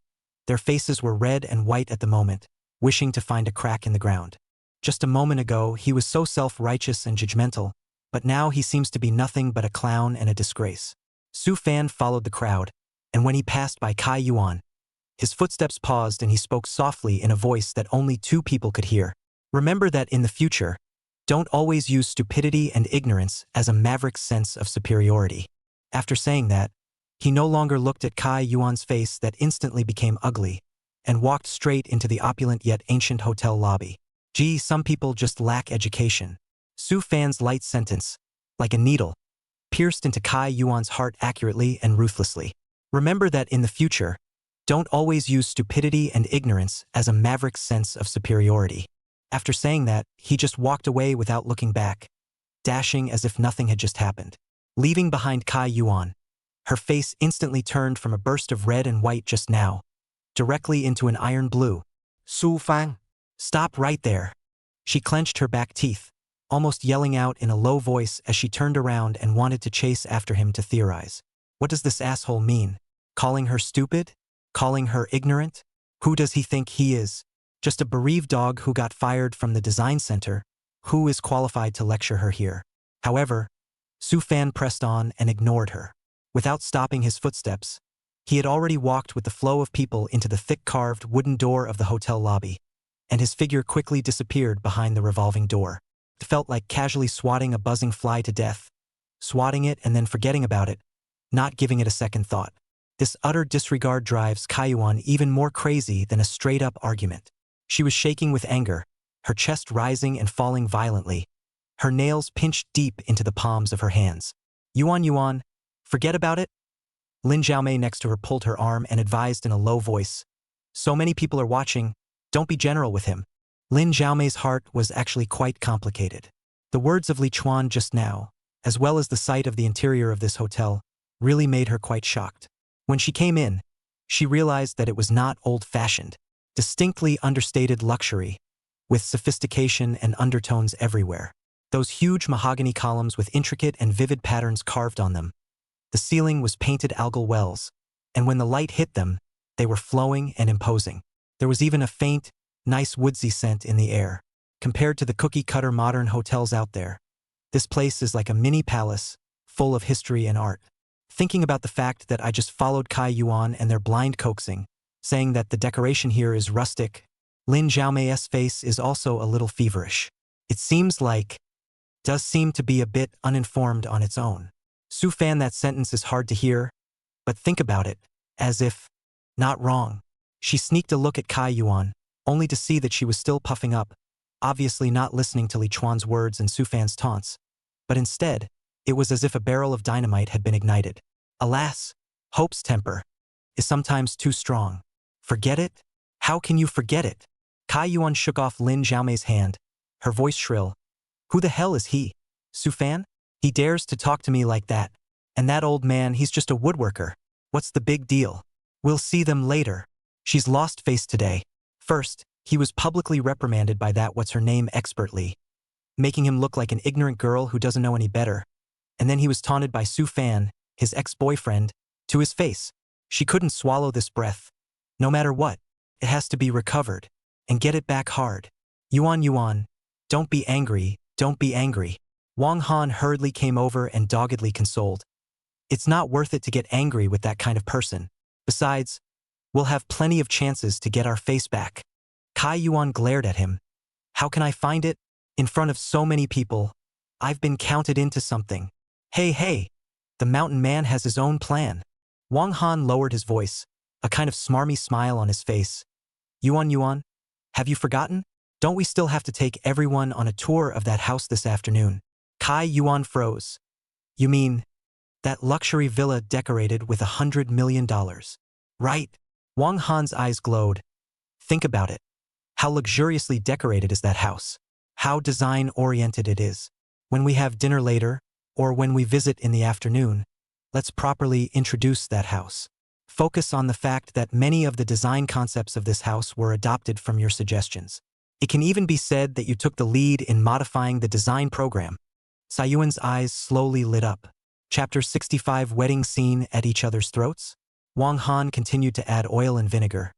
their faces were red and white at the moment, wishing to find a crack in the ground. Just a moment ago, he was so self-righteous and judgmental, but now he seems to be nothing but a clown and a disgrace. Su Fan followed the crowd, and when he passed by Kai Yuan, his footsteps paused and he spoke softly in a voice that only two people could hear. Remember that in the future, don't always use stupidity and ignorance as a maverick's sense of superiority. After saying that, he no longer looked at Kai Yuan's face that instantly became ugly, and walked straight into the opulent yet ancient hotel lobby. Gee, some people just lack education. Su Fan's light sentence, like a needle, pierced into Kai Yuan's heart accurately and ruthlessly. Remember that in the future, don't always use stupidity and ignorance as a maverick's sense of superiority. After saying that, he just walked away without looking back, dashing as if nothing had just happened. Leaving behind Kai Yuan, Her face instantly turned from a burst of red and white just now, directly into an iron blue. Su Fang. Stop right there. She clenched her back teeth, almost yelling out in a low voice as she turned around and wanted to chase after him to theorize. What does this asshole mean? Calling her stupid? Calling her ignorant? Who does he think he is? Just a bereaved dog who got fired from the design center? Who is qualified to lecture her here? However, Su Fan pressed on and ignored her. Without stopping his footsteps, he had already walked with the flow of people into the thick carved wooden door of the hotel lobby, and his figure quickly disappeared behind the revolving door. It felt like casually swatting a buzzing fly to death, swatting it and then forgetting about it, not giving it a second thought. This utter disregard drives Kaiyuan even more crazy than a straight-up argument. She was shaking with anger, her chest rising and falling violently, her nails pinched deep into the palms of her hands. Yuan, forget about it? Lin Xiaomei next to her pulled her arm and advised in a low voice. So many people are watching, don't be general with him. Lin Xiaomei's heart was actually quite complicated. The words of Li Chuan just now, as well as the sight of the interior of this hotel, really made her quite shocked. When she came in, she realized that it was not old-fashioned, distinctly understated luxury, with sophistication and undertones everywhere. Those huge mahogany columns with intricate and vivid patterns carved on them. The ceiling was painted algal wells, and when the light hit them, they were flowing and imposing. There was even a faint, nice woodsy scent in the air. Compared to the cookie-cutter modern hotels out there, this place is like a mini palace, full of history and art. Thinking about the fact that I just followed Kai Yuan and their blind coaxing, saying that the decoration here is rustic, Lin Xiaomei's face is also a little feverish. It does seem to be a bit uninformed on its own. Su Fan, that sentence is hard to hear, but think about it, as if, not wrong. She sneaked a look at Kai Yuan, only to see that she was still puffing up, obviously not listening to Li Chuan's words and Su Fan's taunts, but instead, it was as if a barrel of dynamite had been ignited. Alas, hope's temper is sometimes too strong. Forget it? How can you forget it? Kai Yuan shook off Lin Xiaomei's hand, her voice shrill. Who the hell is he? Su Fan? He dares to talk to me like that. And that old man, he's just a woodworker. What's the big deal? We'll see them later. She's lost face today. First, he was publicly reprimanded by that what's-her-name expertly, making him look like an ignorant girl who doesn't know any better. And then he was taunted by Su Fan, his ex-boyfriend, to his face. She couldn't swallow this breath. No matter what, it has to be recovered. And get it back hard. Yuan, don't be angry, don't be angry. Wang Han hurriedly came over and doggedly consoled. It's not worth it to get angry with that kind of person. Besides, we'll have plenty of chances to get our face back. Kai Yuan glared at him. How can I find it? In front of so many people, I've been counted into something. Hey, the mountain man has his own plan. Wang Han lowered his voice, a kind of smarmy smile on his face. Yuan, have you forgotten? Don't we still have to take everyone on a tour of that house this afternoon? Kai Yuan froze. You mean, that luxury villa decorated with $100 million? Right. Wang Han's eyes glowed. Think about it. How luxuriously decorated is that house? How design-oriented it is. When we have dinner later, or when we visit in the afternoon, let's properly introduce that house. Focus on the fact that many of the design concepts of this house were adopted from your suggestions. It can even be said that you took the lead in modifying the design program. Sayuan's eyes slowly lit up. Chapter 65, Wedding Scene at Each Other's Throats? Wang Han continued to add oil and vinegar.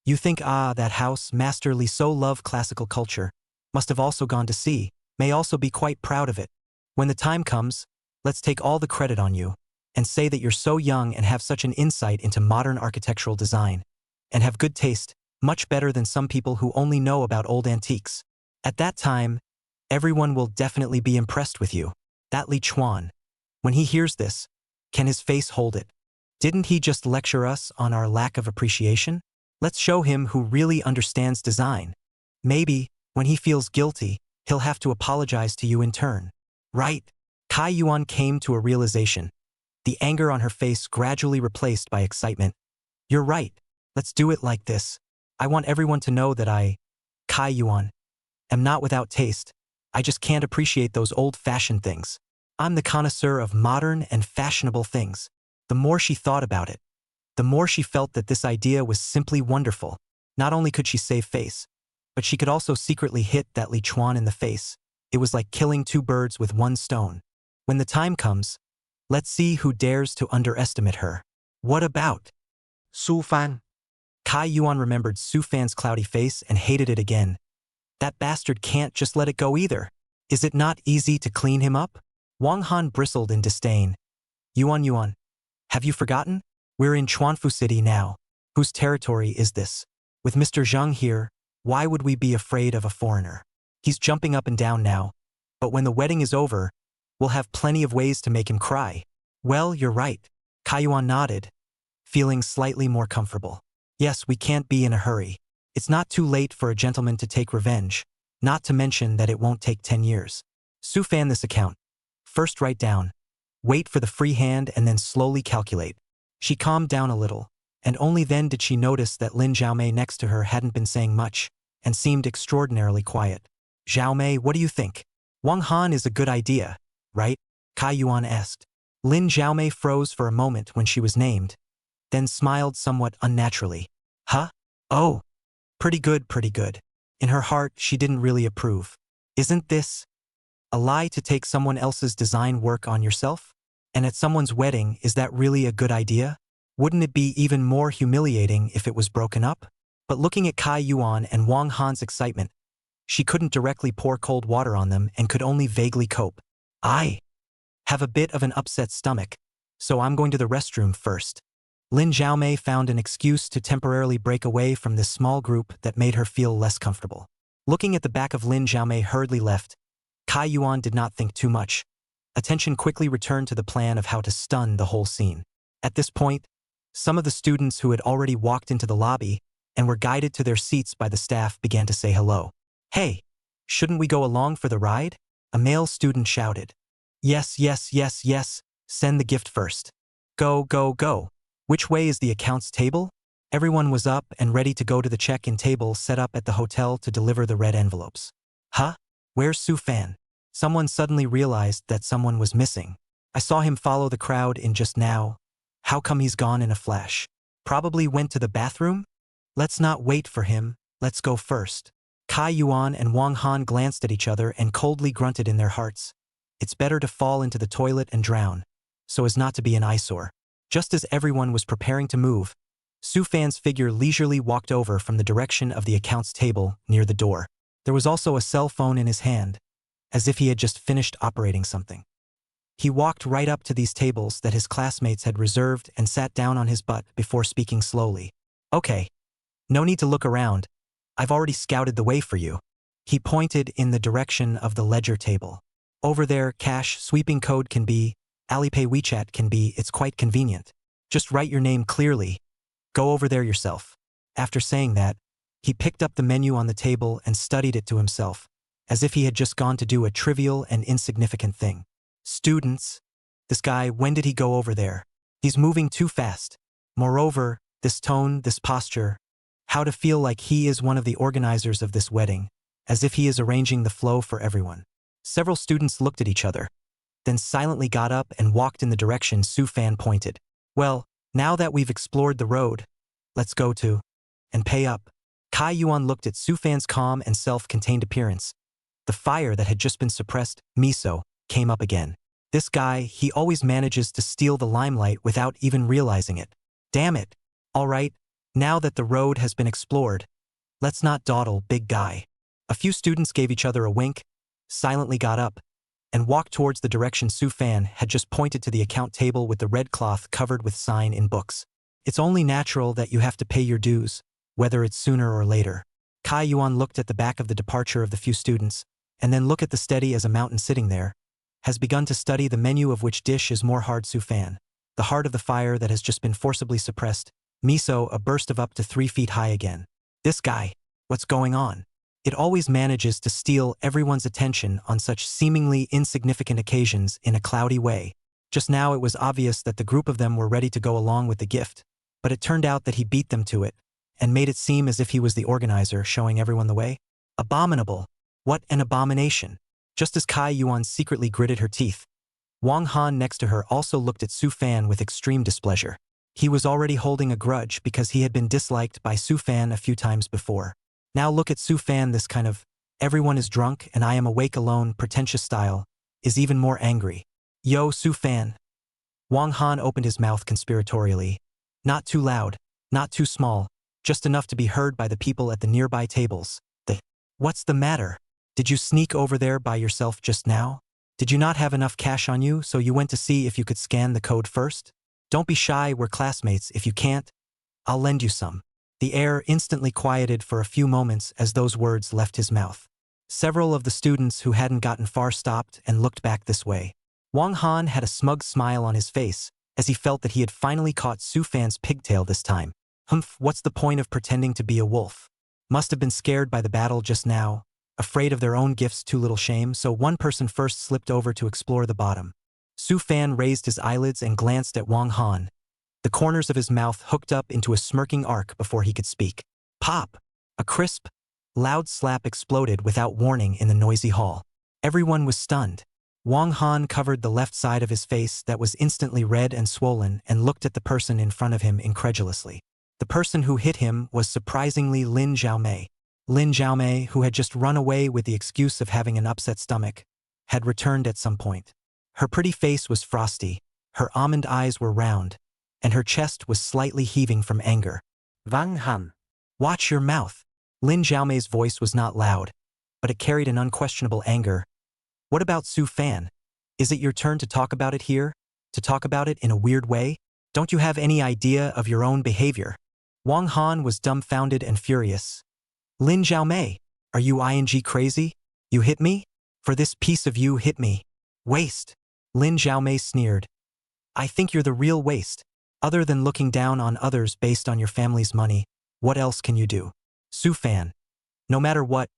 You think, that house, masterly so love classical culture, must have also gone to sea, may also be quite proud of it. When the time comes, let's take all the credit on you, and say that you're so young and have such an insight into modern architectural design, and have good taste, much better than some people who only know about old antiques. At that time, everyone will definitely be impressed with you. That Li Chuan, when he hears this, can his face hold it? Didn't he just lecture us on our lack of appreciation? Let's show him who really understands design. Maybe, when he feels guilty, he'll have to apologize to you in turn. Right? Kai Yuan came to a realization, the anger on her face gradually replaced by excitement. You're right. Let's do it like this. I want everyone to know that I, Kai Yuan, am not without taste. I just can't appreciate those old-fashioned things. I'm the connoisseur of modern and fashionable things. The more she thought about it, the more she felt that this idea was simply wonderful. Not only could she save face, but she could also secretly hit that Li Chuan in the face. It was like killing two birds with one stone. When the time comes, let's see who dares to underestimate her. What about Su Fan. Kai Yuan remembered Su Fan's cloudy face and hated it again. That bastard can't just let it go either. Is it not easy to clean him up? Wang Han bristled in disdain. Yuan, have you forgotten? We're in Chuanfu City now. Whose territory is this? With Mr. Zhang here, why would we be afraid of a foreigner? He's jumping up and down now, but when the wedding is over, we'll have plenty of ways to make him cry. Well, you're right. Kai Yuan nodded, feeling slightly more comfortable. Yes, we can't be in a hurry. It's not too late for a gentleman to take revenge, not to mention that it won't take 10 years. Su Fan this account. First write down, wait for the free hand and then slowly calculate. She calmed down a little, and only then did she notice that Lin Xiaomei next to her hadn't been saying much, and seemed extraordinarily quiet. Xiaomei, what do you think? Wang Han is a good idea, right? Kai Yuan asked. Lin Xiaomei froze for a moment when she was named, then smiled somewhat unnaturally. Huh? Oh. Pretty good. In her heart, she didn't really approve. Isn't this a lie to take someone else's design work on yourself? And at someone's wedding, is that really a good idea? Wouldn't it be even more humiliating if it was broken up? But looking at Kai Yuan and Wang Han's excitement, she couldn't directly pour cold water on them and could only vaguely cope. I have a bit of an upset stomach, so I'm going to the restroom first. Lin Xiaomei found an excuse to temporarily break away from this small group that made her feel less comfortable. Looking at the back of Lin Xiaomei hurriedly left, Kai Yuan did not think too much. Attention quickly returned to the plan of how to stun the whole scene. At this point, some of the students who had already walked into the lobby and were guided to their seats by the staff began to say hello. Hey, shouldn't we go along for the ride? A male student shouted. Yes, send the gift first. Go. Which way is the accounts table? Everyone was up and ready to go to the check-in table set up at the hotel to deliver the red envelopes. Huh? Where's Su Fan? Someone suddenly realized that someone was missing. I saw him follow the crowd in just now. How come he's gone in a flash? Probably went to the bathroom? Let's not wait for him, let's go first. Kai Yuan and Wang Han glanced at each other and coldly grunted in their hearts. It's better to fall into the toilet and drown, so as not to be an eyesore. Just as everyone was preparing to move, Su Fan's figure leisurely walked over from the direction of the accounts table near the door. There was also a cell phone in his hand, as if he had just finished operating something. He walked right up to these tables that his classmates had reserved and sat down on his butt before speaking slowly. Okay. No need to look around. I've already scouted the way for you. He pointed in the direction of the ledger table. Over there, cash sweeping code can be, Alipay WeChat can be, it's quite convenient. Just write your name clearly. Go over there yourself. After saying that, he picked up the menu on the table and studied it to himself, as if he had just gone to do a trivial and insignificant thing. Students. This guy, when did he go over there? He's moving too fast. Moreover, this tone, this posture, how to feel like he is one of the organizers of this wedding, as if he is arranging the flow for everyone. Several students looked at each other, then silently got up and walked in the direction Su Fan pointed. Well, now that we've explored the road, let's go to and pay up. Kai Yuan looked at Su Fan's calm and self-contained appearance. The fire that had just been suppressed, miso, came up again. This guy, he always manages to steal the limelight without even realizing it. Damn it. All right, now that the road has been explored, let's not dawdle, big guy. A few students gave each other a wink, silently got up, and walked towards the direction Su Fan had just pointed to the account table with the red cloth covered with sign in books. It's only natural that you have to pay your dues, whether it's sooner or later. Kai Yuan looked at the back of the departure of the few students, and then look at the steady as a mountain sitting there, has begun to study the menu of which dish is more hard. Su Fan, the heart of the fire that has just been forcibly suppressed, miso, a burst of up to 3 feet high again. This guy, what's going on? It always manages to steal everyone's attention on such seemingly insignificant occasions in a cloudy way. Just now it was obvious that the group of them were ready to go along with the gift, but it turned out that he beat them to it, and made it seem as if he was the organizer showing everyone the way. Abominable. What an abomination. Just as Kai Yuan secretly gritted her teeth, Wang Han next to her also looked at Su Fan with extreme displeasure. He was already holding a grudge because he had been disliked by Su Fan a few times before. Now look at Su Fan, this kind of everyone is drunk and I am awake alone pretentious style, is even more angry. Yo, Su Fan. Wang Han opened his mouth conspiratorially. Not too loud, not too small, just enough to be heard by the people at the nearby tables. What's the matter? Did you sneak over there by yourself just now? Did you not have enough cash on you, so you went to see if you could scan the code first? Don't be shy, we're classmates. If you can't, I'll lend you some. The air instantly quieted for a few moments as those words left his mouth. Several of the students who hadn't gotten far stopped and looked back this way. Wang Han had a smug smile on his face, as he felt that he had finally caught Su Fan's pigtail this time. Humph, what's the point of pretending to be a wolf? Must have been scared by the battle just now, afraid of their own gifts, too little shame, so one person first slipped over to explore the bottom. Su Fan raised his eyelids and glanced at Wang Han. The corners of his mouth hooked up into a smirking arc before he could speak. Pop! A crisp, loud slap exploded without warning in the noisy hall. Everyone was stunned. Wang Han covered the left side of his face that was instantly red and swollen and looked at the person in front of him incredulously. The person who hit him was surprisingly Lin Xiaomei. Lin Xiaomei, who had just run away with the excuse of having an upset stomach, had returned at some point. Her pretty face was frosty, her almond eyes were round, and her chest was slightly heaving from anger. Wang Han. Watch your mouth. Lin Xiaomei's voice was not loud, but it carried an unquestionable anger. What about Su Fan? Is it your turn to talk about it here? To talk about it in a weird way? Don't you have any idea of your own behavior? Wang Han was dumbfounded and furious. Lin Xiaomei, are you ing crazy? You hit me? For this piece of you hit me. Waste. Lin Xiaomei sneered. I think you're the real waste. Other than looking down on others based on your family's money, what else can you do? Su Fan, no matter what,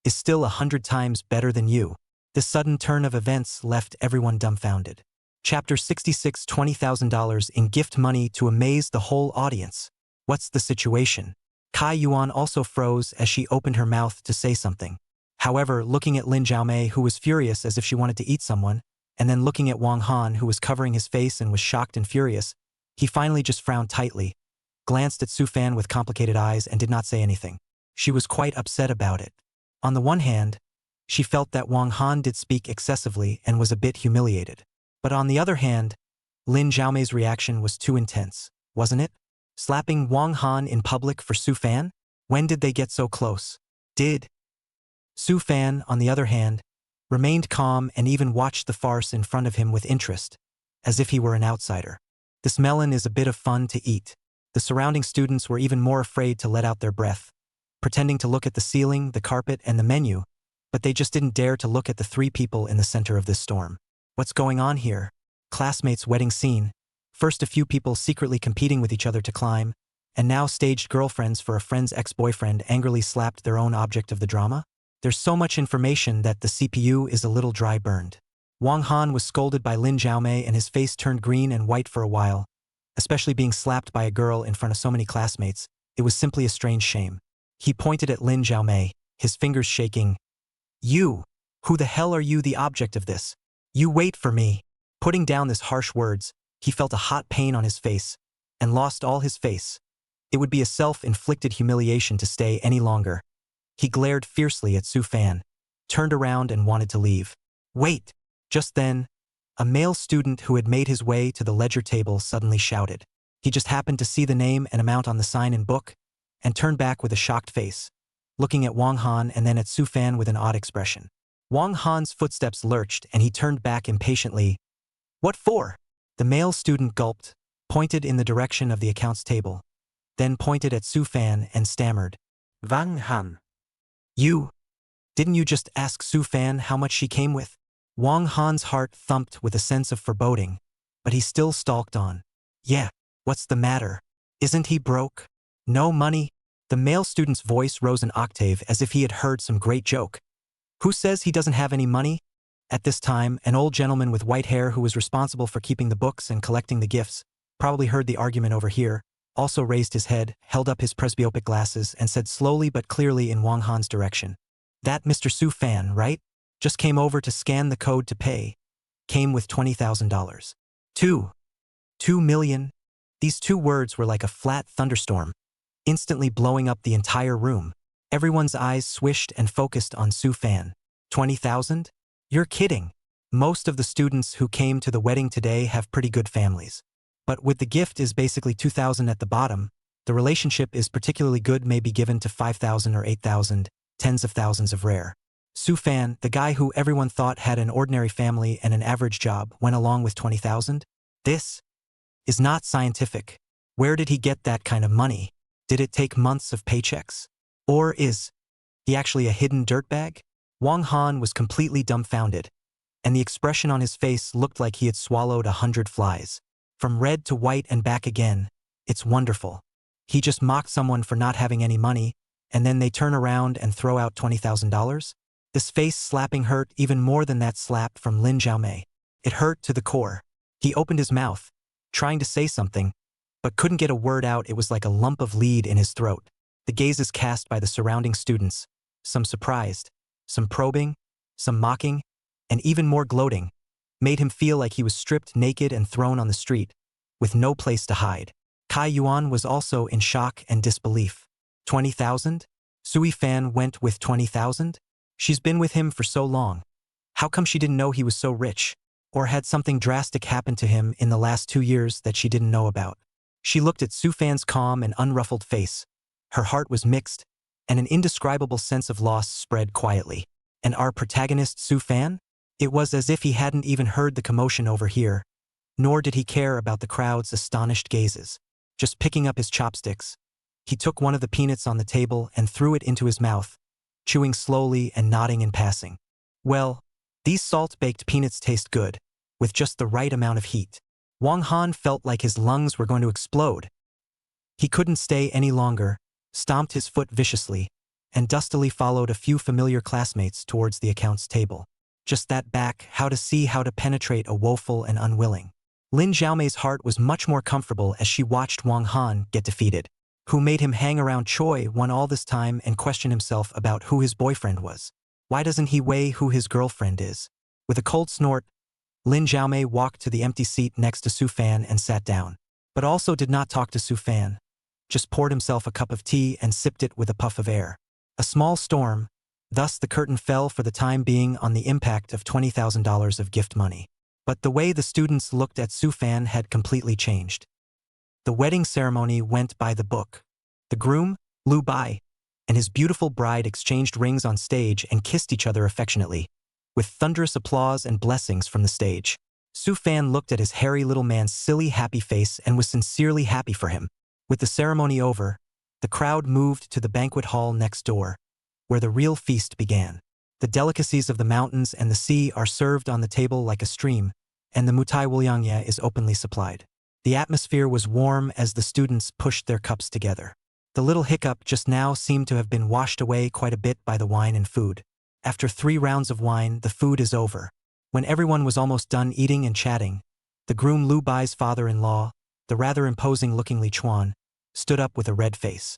is still 100 times better than you. This sudden turn of events left everyone dumbfounded. Chapter 66, $20,000 in gift money to amaze the whole audience. What's the situation? Kai Yuan also froze as she opened her mouth to say something. However, looking at Lin Xiaomei, who was furious as if she wanted to eat someone, and then looking at Wang Han, who was covering his face and was shocked and furious, he finally just frowned tightly, glanced at Su Fan with complicated eyes and did not say anything. She was quite upset about it. On the one hand, she felt that Wang Han did speak excessively and was a bit humiliated. But on the other hand, Lin Xiaomei's reaction was too intense, wasn't it? Slapping Wang Han in public for Su Fan? When did they get so close? Su Fan, on the other hand, remained calm and even watched the farce in front of him with interest, as if he were an outsider. This melon is a bit of fun to eat. The surrounding students were even more afraid to let out their breath, pretending to look at the ceiling, the carpet, and the menu, but they just didn't dare to look at the three people in the center of this storm. What's going on here? Classmates' wedding scene. First a few people secretly competing with each other to climb, and now staged girlfriends for a friend's ex-boyfriend angrily slapped their own object of the drama? There's so much information that the CPU is a little dry burned. Wang Han was scolded by Lin Xiaomei and his face turned green and white for a while, especially being slapped by a girl in front of so many classmates. It was simply a strange shame. He pointed at Lin Xiaomei, his fingers shaking. You! Who the hell are you, the object of this? You wait for me! Putting down his harsh words, he felt a hot pain on his face, and lost all his face. It would be a self-inflicted humiliation to stay any longer. He glared fiercely at Su Fan, turned around and wanted to leave. Wait! Just then, a male student who had made his way to the ledger table suddenly shouted. He just happened to see the name and amount on the sign and book, and turned back with a shocked face, looking at Wang Han and then at Su Fan with an odd expression. Wang Han's footsteps lurched and he turned back impatiently. What for? The male student gulped, pointed in the direction of the accounts table, then pointed at Su Fan and stammered. Wang Han. You? Didn't you just ask Su Fan how much she came with? Wang Han's heart thumped with a sense of foreboding, but he still stalked on. Yeah, what's the matter? Isn't he broke? No money? The male student's voice rose an octave as if he had heard some great joke. Who says he doesn't have any money? At this time, an old gentleman with white hair who was responsible for keeping the books and collecting the gifts, probably heard the argument over here, also raised his head, held up his presbyopic glasses, and said slowly but clearly in Wang Han's direction. That Mr. Su Fan, right? Just came over to scan the code to pay. came with $20,000. 2 million. These two words were like a flat thunderstorm, instantly blowing up the entire room. Everyone's eyes swished and focused on Su Fan. 20,000? You're kidding. Most of the students who came to the wedding today have pretty good families. But with the gift is basically 2,000 at the bottom, the relationship is particularly good may be given to 5,000 or 8,000, tens of thousands of rare. Su Fan, the guy who everyone thought had an ordinary family and an average job, went along with 20,000? This is not scientific. Where did he get that kind of money? Did it take months of paychecks? Or is he actually a hidden dirtbag? Wang Han was completely dumbfounded, and the expression on his face looked like he had swallowed 100 flies. From red to white and back again. It's wonderful. He just mocked someone for not having any money, and then they turn around and throw out $20,000? This face slapping hurt even more than that slap from Lin Xiaomei. It hurt to the core. He opened his mouth, trying to say something, but couldn't get a word out. It was like a lump of lead in his throat. The gazes cast by the surrounding students, some surprised, some probing, some mocking, and even more gloating, made him feel like he was stripped naked and thrown on the street, with no place to hide. Kai Yuan was also in shock and disbelief. 20,000? Sui Fan went with 20,000? She's been with him for so long. How come she didn't know he was so rich? Or had something drastic happened to him in the last 2 years that she didn't know about? She looked at Su Fan's calm and unruffled face. Her heart was mixed, and an indescribable sense of loss spread quietly. And our protagonist Su Fan? It was as if he hadn't even heard the commotion over here, nor did he care about the crowd's astonished gazes. Just picking up his chopsticks, he took one of the peanuts on the table and threw it into his mouth, chewing slowly and nodding in passing. Well, these salt-baked peanuts taste good, with just the right amount of heat. Wang Han felt like his lungs were going to explode. He couldn't stay any longer, stomped his foot viciously, and dustily followed a few familiar classmates towards the accounts table. Just that back, how to penetrate a woeful and unwilling. Lin Xiaomei's heart was much more comfortable as she watched Wang Han get defeated. Who made him hang around Choi One all this time and question himself about who his boyfriend was? Why doesn't he weigh who his girlfriend is? With a cold snort, Lin Xiaomei walked to the empty seat next to Su Fan and sat down, but also did not talk to Su Fan. Just poured himself a cup of tea and sipped it with a puff of air. A small storm, thus the curtain fell for the time being on the impact of $20,000 of gift money. But the way the students looked at Su Fan had completely changed. The wedding ceremony went by the book. The groom, Lu Bai, and his beautiful bride exchanged rings on stage and kissed each other affectionately, with thunderous applause and blessings from the stage. Su Fan looked at his hairy little man's silly, happy face and was sincerely happy for him. With the ceremony over, the crowd moved to the banquet hall next door, where the real feast began. The delicacies of the mountains and the sea are served on the table like a stream, and the mutai wuliangye is openly supplied. The atmosphere was warm as the students pushed their cups together. The little hiccup just now seemed to have been washed away quite a bit by the wine and food. After 3 rounds of wine, the food is over. When everyone was almost done eating and chatting, the groom Lu Bai's father-in-law, the rather imposing-looking Li Chuan, stood up with a red face.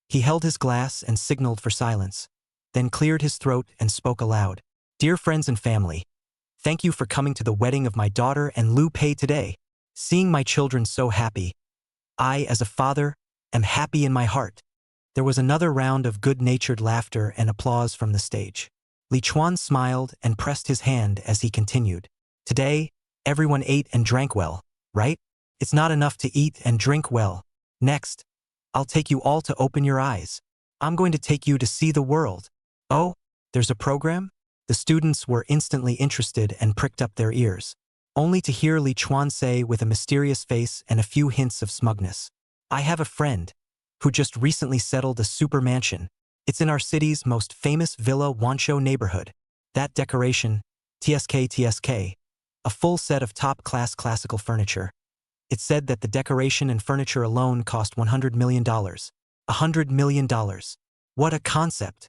He held his glass and signaled for silence, then cleared his throat and spoke aloud. Dear friends and family, thank you for coming to the wedding of my daughter and Lu Pei today. Seeing my children so happy, I, as a father, am happy in my heart. There was another round of good-natured laughter and applause from the stage. Li Chuan smiled and pressed his hand as he continued. Today, everyone ate and drank well, right? It's not enough to eat and drink well. Next, I'll take you all to open your eyes. I'm going to take you to see the world. Oh, there's a program? The students were instantly interested and pricked up their ears, only to hear Li Chuan say with a mysterious face and a few hints of smugness. I have a friend who just recently settled a super mansion. It's in our city's most famous Villa Wanshou neighborhood. That decoration, TSK, a full set of top-class classical furniture. It said that the decoration and furniture alone cost $100 million. $100 million. What a concept.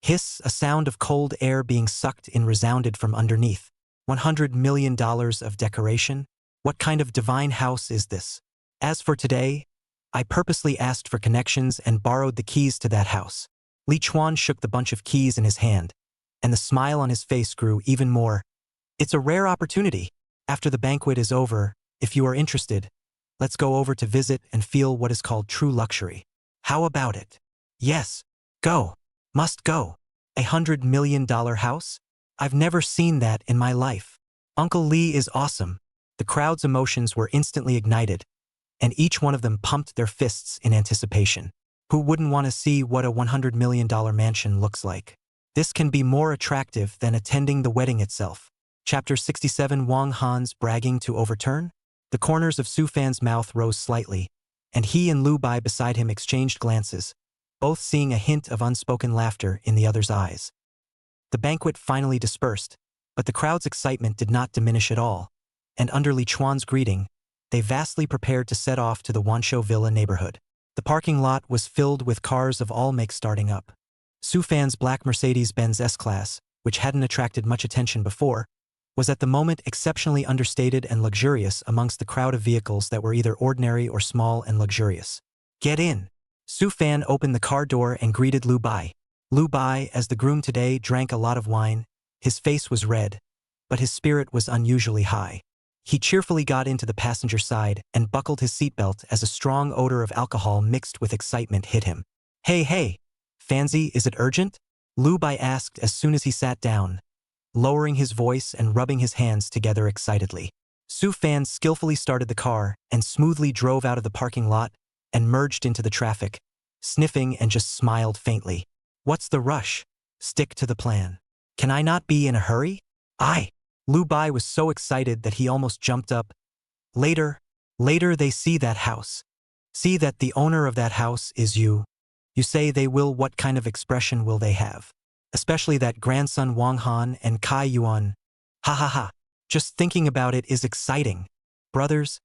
Hiss, a sound of cold air being sucked in resounded from underneath. $100 million of decoration? What kind of divine house is this? As for today, I purposely asked for connections and borrowed the keys to that house. Li Chuan shook the bunch of keys in his hand, and the smile on his face grew even more It's a rare opportunity. After the banquet is over, if you are interested, let's go over to visit and feel what is called true luxury. How about it? Yes. Go. Must go. $100 million house? I've never seen that in my life. Uncle Lee is awesome. The crowd's emotions were instantly ignited, and each one of them pumped their fists in anticipation. Who wouldn't want to see what a $100 million mansion looks like? This can be more attractive than attending the wedding itself. Chapter 67. Wang Han's bragging to overturn? The corners of Su Fan's mouth rose slightly, and he and Lu Bai beside him exchanged glances, both seeing a hint of unspoken laughter in the other's eyes. The banquet finally dispersed, but the crowd's excitement did not diminish at all, and under Li Chuan's greeting, they vastly prepared to set off to the Wanshou Villa neighborhood. The parking lot was filled with cars of all makes starting up. Su Fan's black Mercedes-Benz S-Class, which hadn't attracted much attention before, was at the moment exceptionally understated and luxurious amongst the crowd of vehicles that were either ordinary or small and luxurious. Get in! Su Fan opened the car door and greeted Lu Bai. Lu Bai, as the groom today, drank a lot of wine. His face was red, but his spirit was unusually high. He cheerfully got into the passenger side and buckled his seatbelt as a strong odor of alcohol mixed with excitement hit him. Hey, Fanzi, is it urgent? Lu Bai asked as soon as he sat down, lowering his voice and rubbing his hands together excitedly. Su Fan skillfully started the car and smoothly drove out of the parking lot and merged into the traffic, sniffing and just smiled faintly. What's the rush? Stick to the plan. Can I not be in a hurry? Lu Bai was so excited that he almost jumped up. Later they see that house. See that the owner of that house is you. You say they will. What kind of expression will they have? Especially that grandson Wang Han and Kai Yuan. Ha ha ha. Just thinking about it is exciting. Brothers,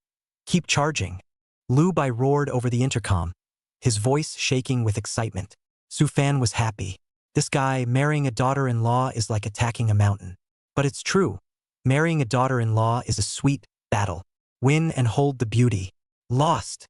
keep charging. Lu Bai roared over the intercom, his voice shaking with excitement. Su Fan was happy. This guy marrying a daughter-in-law is like attacking a mountain. But it's true. Marrying a daughter-in-law is a sweet battle. Win and hold the beauty. Lost.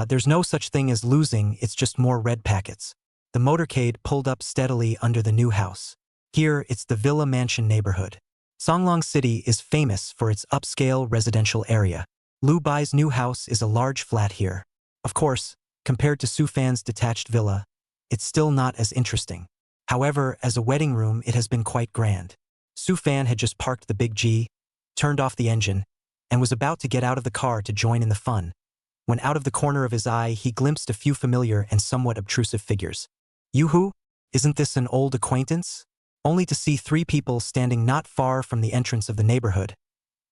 There's no such thing as losing, it's just more red packets. The motorcade pulled up steadily under the new house. Here, it's the Villa Mansion neighborhood. Songlong City is famous for its upscale residential area. Lu Bai's new house is a large flat here. Of course, compared to Su Fan's detached villa, it's still not as interesting. However, as a wedding room, it has been quite grand. Su Fan had just parked the Big G, turned off the engine, and was about to get out of the car to join in the fun, when out of the corner of his eye he glimpsed a few familiar and somewhat obtrusive figures. Yoo-hoo, isn't this an old acquaintance? Only to see threi people standing not far from the entrance of the neighborhood,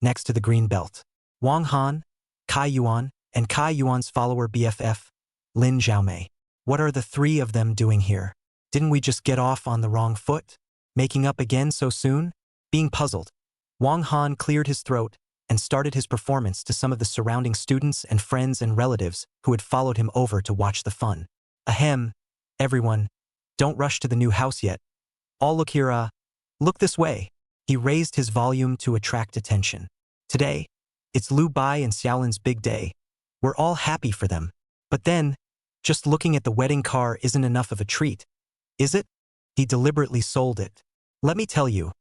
next to the green belt. Wang Han, Kai Yuan, and Kai Yuan's follower BFF, Lin Xiaomei. What are the three of them doing here? Didn't we just get off on the wrong foot? Making up again so soon? Being puzzled, Wang Han cleared his throat and started his performance to some of the surrounding students and friends and relatives who had followed him over to watch the fun. Ahem, everyone, don't rush to the new house yet. All look here, look this way. He raised his volume to attract attention. Today, it's Lu Bai and Xiaolin's big day. We're all happy for them. But then, just looking at the wedding car isn't enough of a treat, is it? He deliberately sold it. Let me tell you,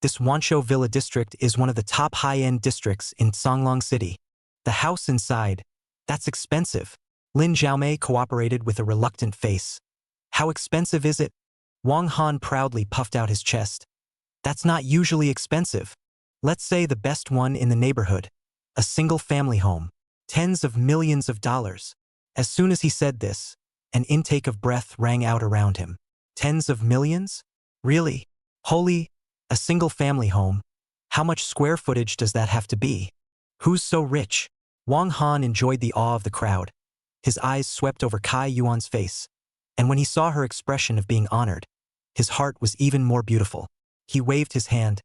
this Wanshou Villa district is one of the top high-end districts in Songlong City. The house inside, that's expensive. Lin Xiaomei cooperated with a reluctant face. How expensive is it? Wang Han proudly puffed out his chest. That's not usually expensive. Let's say the best one in the neighborhood. A single-family home. Tens of millions of dollars. As soon as he said this, an intake of breath rang out around him. Tens of millions? Really? Holy, a single-family home. How much square footage does that have to be? Who's so rich? Wang Han enjoyed the awe of the crowd. His eyes swept over Kai Yuan's face, and when he saw her expression of being honored, his heart was even more beautiful. He waved his hand.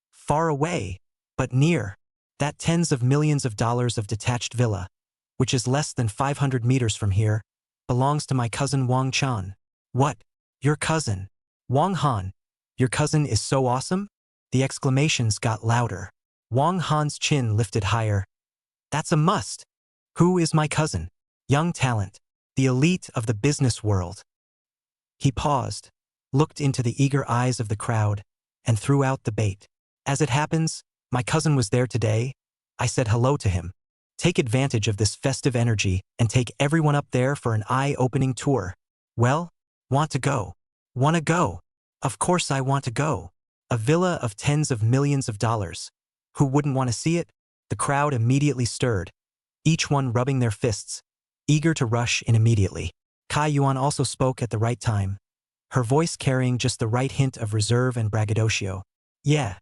Far away, but near. That tens of millions of dollars of detached villa, which is less than 500 meters from here, belongs to my cousin Wang Chan. What? Your cousin? Wang Han, your cousin is so awesome? The exclamations got louder. Wang Han's chin lifted higher. That's a must. Who is my cousin? Young talent, the elite of the business world. He paused, looked into the eager eyes of the crowd, and threw out the bait. As it happens, my cousin was there today. I said hello to him. Take advantage of this festive energy and take everyone up there for an eye-opening tour. Well, want to go? Wanna go? Of course I want to go. A villa of tens of millions of dollars. Who wouldn't want to see it? The crowd immediately stirred, each one rubbing their fists, eager to rush in immediately. Kai Yuan also spoke at the right time, her voice carrying just the right hint of reserve and braggadocio. Yeah.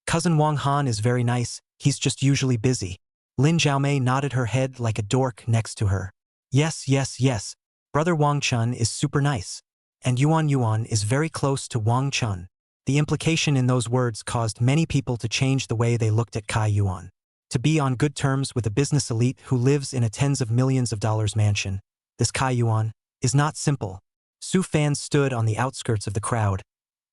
Cousin Wang Han is very nice, he's just usually busy. Lin Jiaomei nodded her head like a dork next to her. Yes, yes, yes. Brother Wang Chun is super nice. And Yuan is very close to Wang Chun. The implication in those words caused many people to change the way they looked at Kai Yuan. To be on good terms with a business elite who lives in a tens of millions of dollars mansion, this Kai Yuan, is not simple. Su Fan stood on the outskirts of the crowd,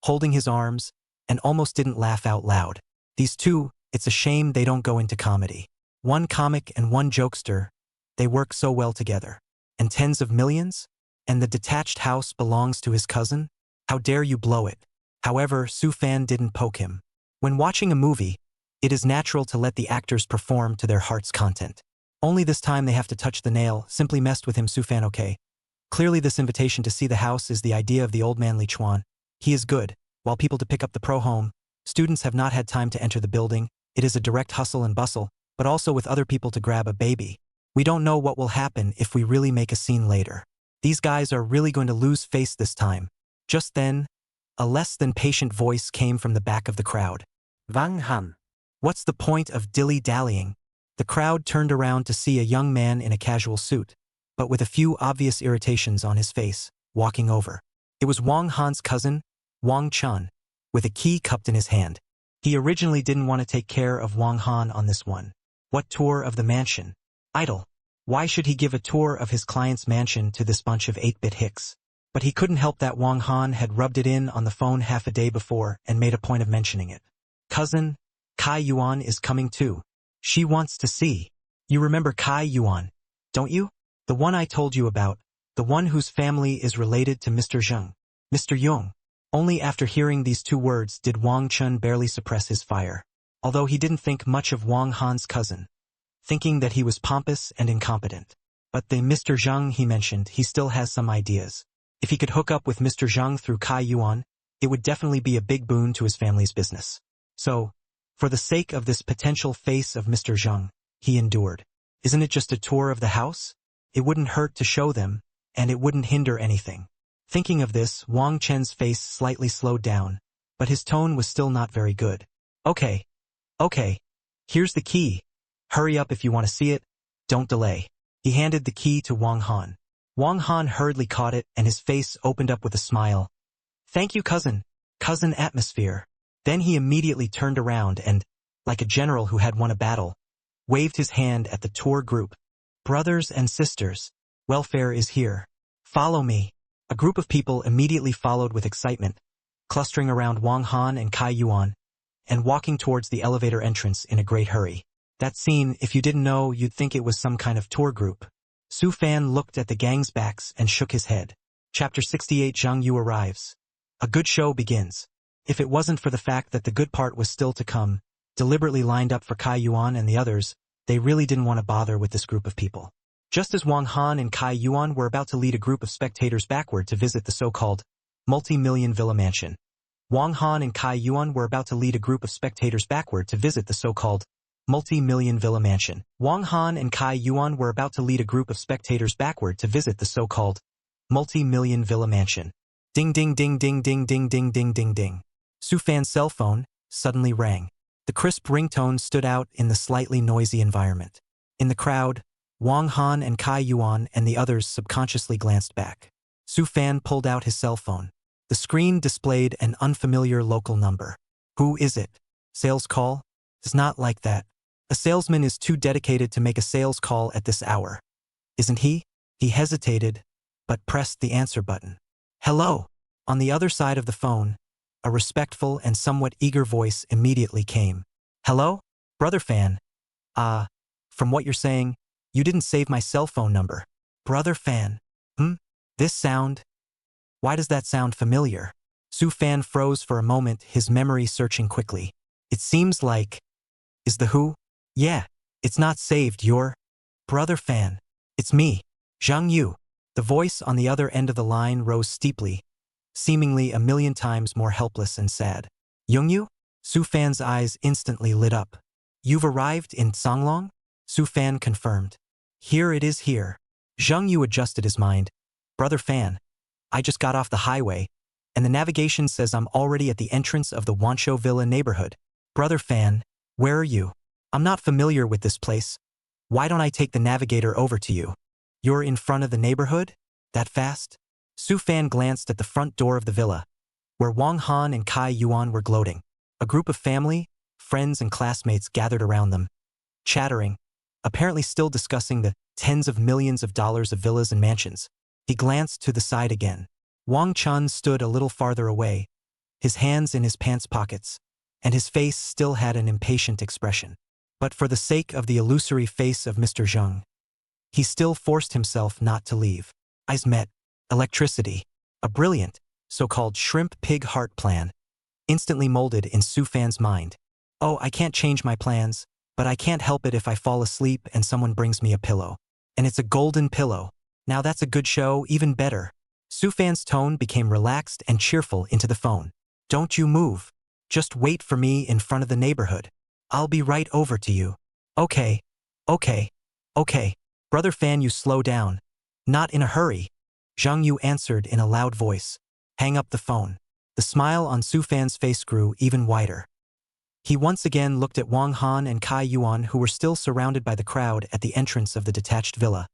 holding his arms, and almost didn't laugh out loud. These two, it's a shame they don't go into comedy. One comic and one jokester, they work so well together. And tens of millions? And the detached house belongs to his cousin? How dare you blow it? However, Su Fan didn't poke him. When watching a movie, it is natural to let the actors perform to their heart's content. Only this time they have to touch the nail, simply messed with him. Su Fan okay. Clearly this invitation to see the house is the idea of the old man Li Chuan. He is good. While people to pick up the pro-home, students have not had time to enter the building. It is a direct hustle and bustle, but also with other people to grab a baby. We don't know what will happen if we really make a scene later. These guys are really going to lose face this time. Just then, a less than patient voice came from the back of the crowd. Wang Han. What's the point of dilly-dallying? The crowd turned around to see a young man in a casual suit, but with a few obvious irritations on his face, walking over. It was Wang Han's cousin, Wang Chun, with a key cupped in his hand. He originally didn't want to take care of Wang Han on this one. What tour of the mansion? Idle. Why should he give a tour of his client's mansion to this bunch of 8-bit hicks? But he couldn't help that Wang Han had rubbed it in on the phone half a day before and made a point of mentioning it. Cousin, Kai Yuan is coming too. She wants to see. You remember Kai Yuan, don't you? The one I told you about, the one whose family is related to Mr. Zheng. Mr. Yung. Only after hearing these two words did Wang Chun barely suppress his fire. Although he didn't think much of Wang Han's cousin, thinking that he was pompous and incompetent. But the Mr. Zheng he mentioned, he still has some ideas. If he could hook up with Mr. Zheng through Kai Yuan, it would definitely be a big boon to his family's business. So, for the sake of this potential face of Mr. Zheng, he endured. Isn't it just a tour of the house? It wouldn't hurt to show them, and it wouldn't hinder anything. Thinking of this, Wang Chen's face slightly slowed down, but his tone was still not very good. Okay. Here's the key. Hurry up if you want to see it. Don't delay. He handed the key to Wang Han. Wang Han hurriedly caught it, and his face opened up with a smile. Thank you, cousin. Cousin atmosphere. Then he immediately turned around and, like a general who had won a battle, waved his hand at the tour group. Brothers and sisters, welfare is here. Follow me. A group of people immediately followed with excitement, clustering around Wang Han and Kai Yuan, and walking towards the elevator entrance in a great hurry. That scene, if you didn't know, you'd think it was some kind of tour group. Su Fan looked at the gang's backs and shook his head. Chapter 68 Zhang Yu arrives. A good show begins. If it wasn't for the fact that the good part was still to come, deliberately lined up for Kai Yuan and the others, they really didn't want to bother with this group of people. Just as Wang Han and Kai Yuan were about to lead a group of spectators backward to visit the so-called multi-million villa mansion, Wang Han and Kai Yuan were about to lead a group of spectators backward to visit the so-called multi-million villa mansion. Wang Han and Kai Yuan were about to lead a group of spectators backward to visit the so-called multi-million villa mansion. Ding ding ding ding ding ding ding ding ding ding. Su Fan's cell phone suddenly rang. The crisp ringtone stood out in the slightly noisy environment. In the crowd, Wang Han and Kai Yuan and the others subconsciously glanced back. Su Fan pulled out his cell phone. The screen displayed an unfamiliar local number. Who is it? Sales call? It's not like that. A salesman is too dedicated to make a sales call at this hour. Isn't he? He hesitated, but pressed the answer button. Hello. On the other side of the phone, a respectful and somewhat eager voice immediately came. Hello? Brother Fan. From what you're saying, you didn't save my cell phone number. Brother Fan. This sound? Why does that sound familiar? Su Fan froze for a moment, his memory searching quickly. It seems like... Is the who? Yeah, it's not saved, your... Brother Fan. It's me, Zhang Yu. The voice on the other end of the line rose steeply, seemingly a million times more helpless and sad. Youngyu? Su Fan's eyes instantly lit up. You've arrived in Songlong? Su Fan confirmed. Here it is here. Zhang Yu adjusted his mind. Brother Fan, I just got off the highway, and the navigation says I'm already at the entrance of the Wanshou Villa neighborhood. Brother Fan, where are you? I'm not familiar with this place. Why don't I take the navigator over to you? You're in front of the neighborhood? That fast? Su Fan glanced at the front door of the villa, where Wang Han and Kai Yuan were gloating. A group of family, friends and classmates gathered around them, chattering, apparently still discussing the tens of millions of dollars of villas and mansions. He glanced to the side again. Wang Chun stood a little farther away, his hands in his pants pockets, and his face still had an impatient expression. But for the sake of the illusory face of Mr. Zheng, he still forced himself not to leave. Eyes met. Electricity. A brilliant, so-called shrimp pig heart plan, instantly molded in Su Fan's mind. Oh, I can't change my plans, but I can't help it if I fall asleep and someone brings me a pillow. And it's a golden pillow. Now that's a good show, even better. Su Fan's tone became relaxed and cheerful into the phone. Don't you move. Just wait for me in front of the neighborhood. I'll be right over to you. Okay. Brother Fan, you slow down. Not in a hurry. Zhang Yu answered in a loud voice. Hang up the phone. The smile on Su Fan's face grew even wider. He once again looked at Wang Han and Kai Yuan, who were still surrounded by the crowd at the entrance of the detached villa,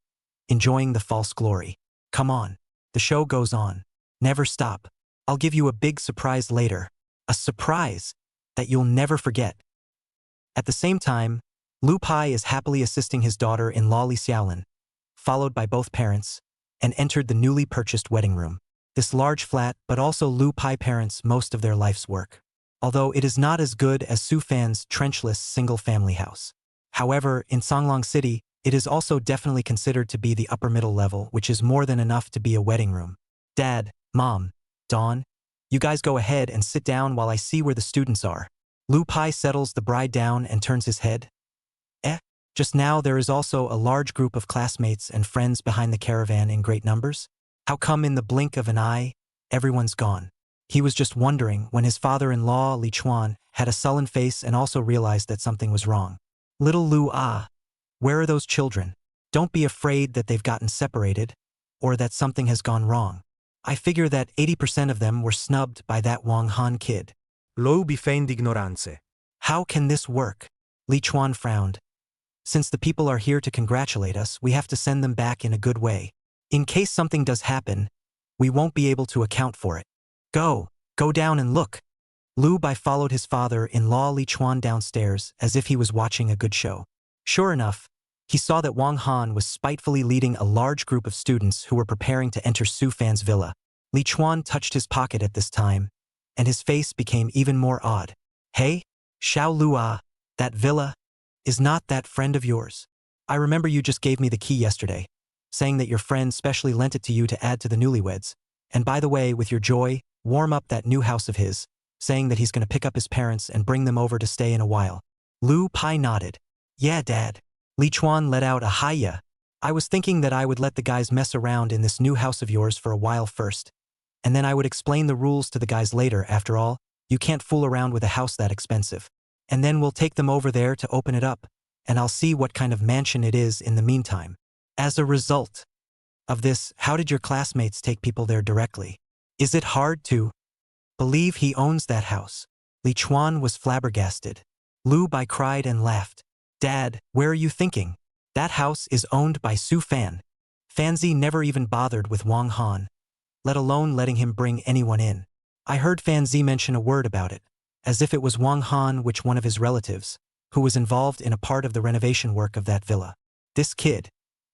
enjoying the false glory. Come on. The show goes on. Never stop. I'll give you a big surprise later. A surprise that you'll never forget. At the same time, Lu Pai is happily assisting his daughter-in-law Li Xiaolin, followed by both parents, and entered the newly purchased wedding room. This large flat, but also Lu Pai parents' most of their life's work. Although it is not as good as Su Fan's trenchless single-family house. However, in Songlong City, it is also definitely considered to be the upper middle level, which is more than enough to be a wedding room. Dad, Mom, Dawn, you guys go ahead and sit down while I see where the students are. Lu Pai settles the bride down and turns his head. Just now there is also a large group of classmates and friends behind the caravan in great numbers. How come in the blink of an eye, everyone's gone? He was just wondering when his father-in-law, Li Chuan, had a sullen face and also realized that something was wrong. Little Lu where are those children? Don't be afraid that they've gotten separated, or that something has gone wrong. I figure that 80% of them were snubbed by that Wang Han kid. Lo bifeind ignorance. How can this work? Li Chuan frowned. Since the people are here to congratulate us, we have to send them back in a good way. In case something does happen, we won't be able to account for it. Go down and look. Lu Bai followed his father-in-law Li Chuan downstairs as if he was watching a good show. Sure enough, he saw that Wang Han was spitefully leading a large group of students who were preparing to enter Su Fan's villa. Li Chuan touched his pocket at this time, and his face became even more odd. Hey, Xiao Lua, that villa, is not that friend of yours? I remember you just gave me the key yesterday, saying that your friend specially lent it to you to add to the newlyweds. And by the way, with your joy, warm up that new house of his, saying that he's going to pick up his parents and bring them over to stay in a while. Lu Pai nodded. Yeah, Dad. Li Chuan let out a hi-ya. I was thinking that I would let the guys mess around in this new house of yours for a while first, and then I would explain the rules to the guys later. After all, you can't fool around with a house that expensive. And then we'll take them over there to open it up, and I'll see what kind of mansion it is in the meantime. As a result of this, how did your classmates take people there directly? Is it hard to believe he owns that house? Li Chuan was flabbergasted. Lu Bai cried and laughed. Dad, where are you thinking? That house is owned by Su Fan. Fanzi never even bothered with Wang Han, let alone letting him bring anyone in. I heard Fanzi mention a word about it, as if it was Wang Han, which one of his relatives, who was involved in a part of the renovation work of that villa. This kid,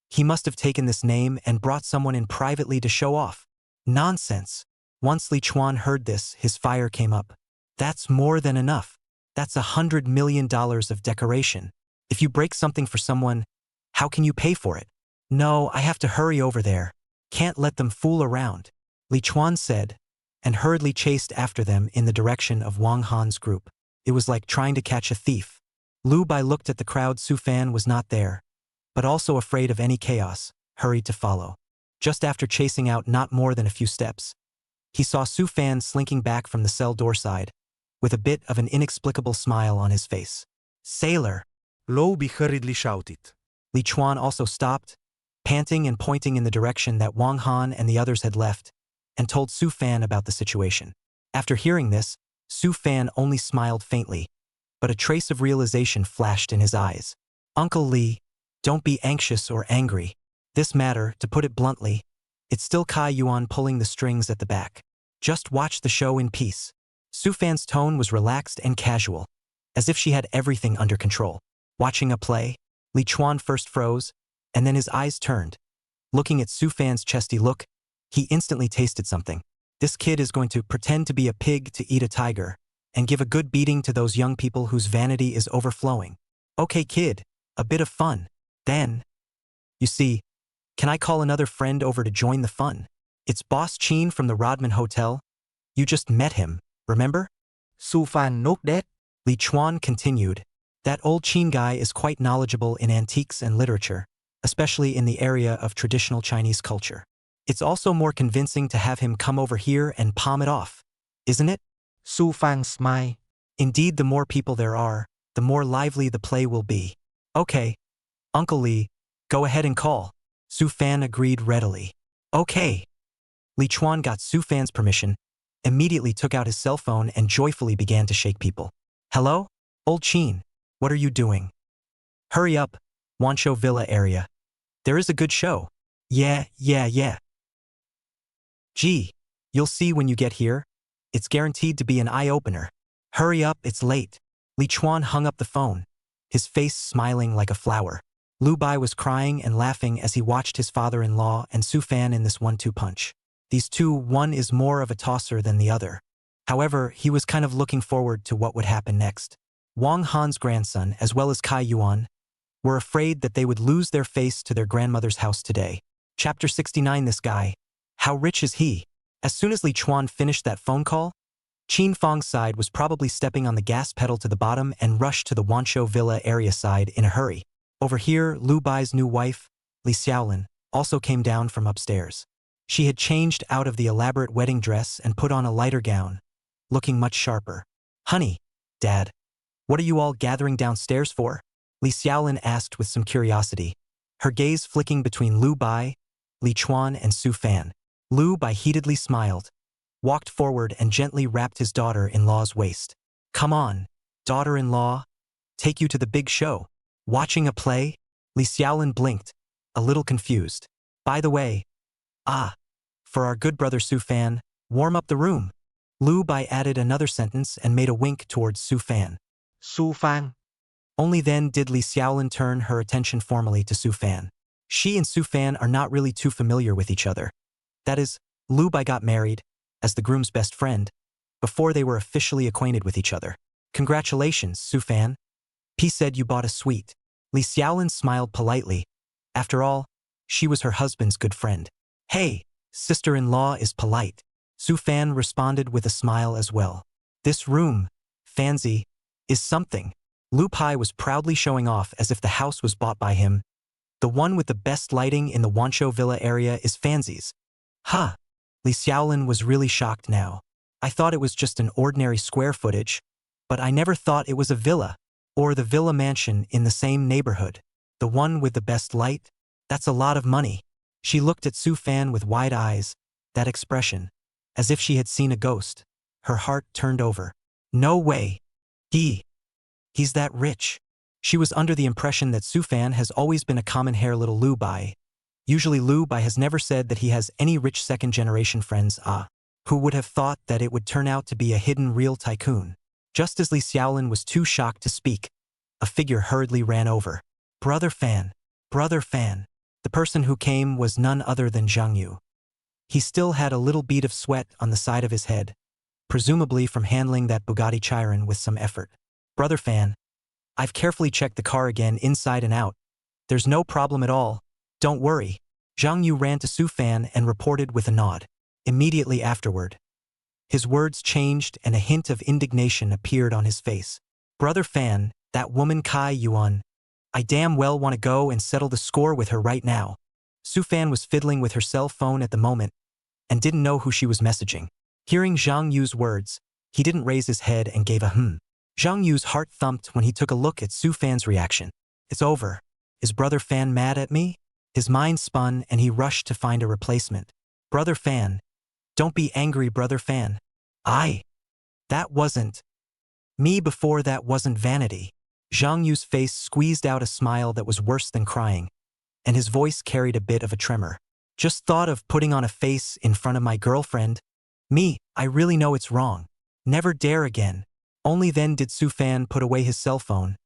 he must have taken this name and brought someone in privately to show off. Nonsense. Once Li Chuan heard this, his fire came up. That's more than enough. That's $100 million of decoration. If you break something for someone, how can you pay for it? No, I have to hurry over there. Can't let them fool around, Li Chuan said, and hurriedly chased after them in the direction of Wang Han's group. It was like trying to catch a thief. Lu Bai looked at the crowd. Su Fan was not there, but also afraid of any chaos, hurried to follow. Just after chasing out not more than a few steps, he saw Su Fan slinking back from the cell door side, with a bit of an inexplicable smile on his face. Sailor! Lu Bai hurriedly shouted. Li Chuan also stopped, panting and pointing in the direction that Wang Han and the others had left, and told Su Fan about the situation. After hearing this, Su Fan only smiled faintly, but a trace of realization flashed in his eyes. Uncle Li, don't be anxious or angry. This matter, to put it bluntly, it's still Kai Yuan pulling the strings at the back. Just watch the show in peace. Su Fan's tone was relaxed and casual, as if she had everything under control. Watching a play, Li Chuan first froze, and then his eyes turned. Looking at Su Fan's chesty look, he instantly tasted something. This kid is going to pretend to be a pig to eat a tiger, and give a good beating to those young people whose vanity is overflowing. Okay kid, a bit of fun. Then, you see, can I call another friend over to join the fun? It's Boss Chin from the Rodman Hotel. You just met him, remember? Su Fan nodded. Li Chuan continued. That old Chin guy is quite knowledgeable in antiques and literature, especially in the area of traditional Chinese culture. It's also more convincing to have him come over here and palm it off, isn't it? Su Fan smiled. Indeed, the more people there are, the more lively the play will be. Okay, Uncle Li, go ahead and call. Su Fan agreed readily. Okay. Li Chuan got Su Fan's permission, immediately took out his cell phone and joyfully began to shake people. Hello? Old Chin, what are you doing? Hurry up, Wanshou Villa area. There is a good show. Yeah. Gee, you'll see when you get here. It's guaranteed to be an eye-opener. Hurry up, it's late. Li Chuan hung up the phone, his face smiling like a flower. Lu Bai was crying and laughing as he watched his father-in-law and Su Fan in this 1-2 punch. These two, one is more of a tosser than the other. However, he was kind of looking forward to what would happen next. Wang Han's grandson, as well as Kai Yuan, were afraid that they would lose their face to their grandmother's house today. Chapter 69. This guy. How rich is he? As soon as Li Chuan finished that phone call, Qin Fang's side was probably stepping on the gas pedal to the bottom and rushed to the Wanshou Villa area side in a hurry. Over here, Lu Bai's new wife, Li Xiaolin, also came down from upstairs. She had changed out of the elaborate wedding dress and put on a lighter gown, looking much sharper. Honey, Dad, what are you all gathering downstairs for? Li Xiaolin asked with some curiosity, her gaze flicking between Lu Bai, Li Chuan and Su Fan. Lu Bai heatedly smiled, walked forward and gently wrapped his daughter-in-law's waist. Come on, daughter-in-law, take you to the big show. Watching a play? Li Xiaolin blinked, a little confused. By the way, for our good brother Su Fan, warm up the room. Lu Bai added another sentence and made a wink towards Su Fan. Su Fan. Only then did Li Xiaolin turn her attention formally to Su Fan. She and Su Fan are not really too familiar with each other. That is, Lu Bai got married, as the groom's best friend, before they were officially acquainted with each other. Congratulations, Su Fan. P said you bought a suite. Li Xiaolin smiled politely. After all, she was her husband's good friend. Hey, sister-in-law is polite. Su Fan responded with a smile as well. This room, Fanzi, is something. Lu Pai was proudly showing off as if the house was bought by him. The one with the best lighting in the Wanshou Villa area is Fanzi's. Huh. Li Xiaolin was really shocked now. I thought it was just an ordinary square footage, but I never thought it was a villa, or the villa mansion in the same neighborhood. The one with the best light? That's a lot of money. She looked at Su Fan with wide eyes, that expression, as if she had seen a ghost. Her heart turned over. No way. He's that rich. She was under the impression that Su Fan has always been a common-hair little Lu Bai. Usually Lu Bai has never said that he has any rich second-generation friends. Who would have thought that it would turn out to be a hidden real tycoon? Just as Li Xiaolin was too shocked to speak, a figure hurriedly ran over. Brother Fan. Brother Fan. The person who came was none other than Zhang Yu. He still had a little bead of sweat on the side of his head, presumably from handling that Bugatti Chiron with some effort. Brother Fan, I've carefully checked the car again inside and out. There's no problem at all. Don't worry. Zhang Yu ran to Su Fan and reported with a nod. Immediately afterward, His words changed and a hint of indignation appeared on his face. Brother Fan, that woman Kai Yuan. I damn well want to go and settle the score with her right now. Su Fan was fiddling with her cell phone at the moment and didn't know who she was messaging. Hearing Zhang Yu's words, he didn't raise his head and gave a hmm. Zhang Yu's heart thumped when he took a look at Su Fan's reaction. It's over. Is Brother Fan mad at me? His mind spun and he rushed to find a replacement. Brother Fan. Don't be angry, Brother Fan. That wasn't. Me before that wasn't vanity. Zhang Yu's face squeezed out a smile that was worse than crying, and his voice carried a bit of a tremor. Just thought of putting on a face in front of my girlfriend. Me, I really know it's wrong. Never dare again. Only then did Su Fan put away his cell phone,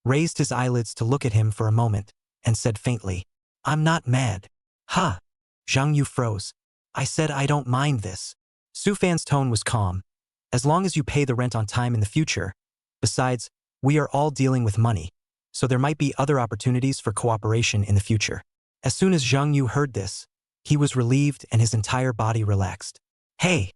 raised his eyelids to look at him for a moment, and said faintly, I'm not mad. Huh. Zhang Yu froze. I said I don't mind this. Su Fan's tone was calm. As long as you pay the rent on time in the future. Besides, we are all dealing with money, so there might be other opportunities for cooperation in the future. As soon as Zhang Yu heard this, he was relieved and his entire body relaxed. Hey,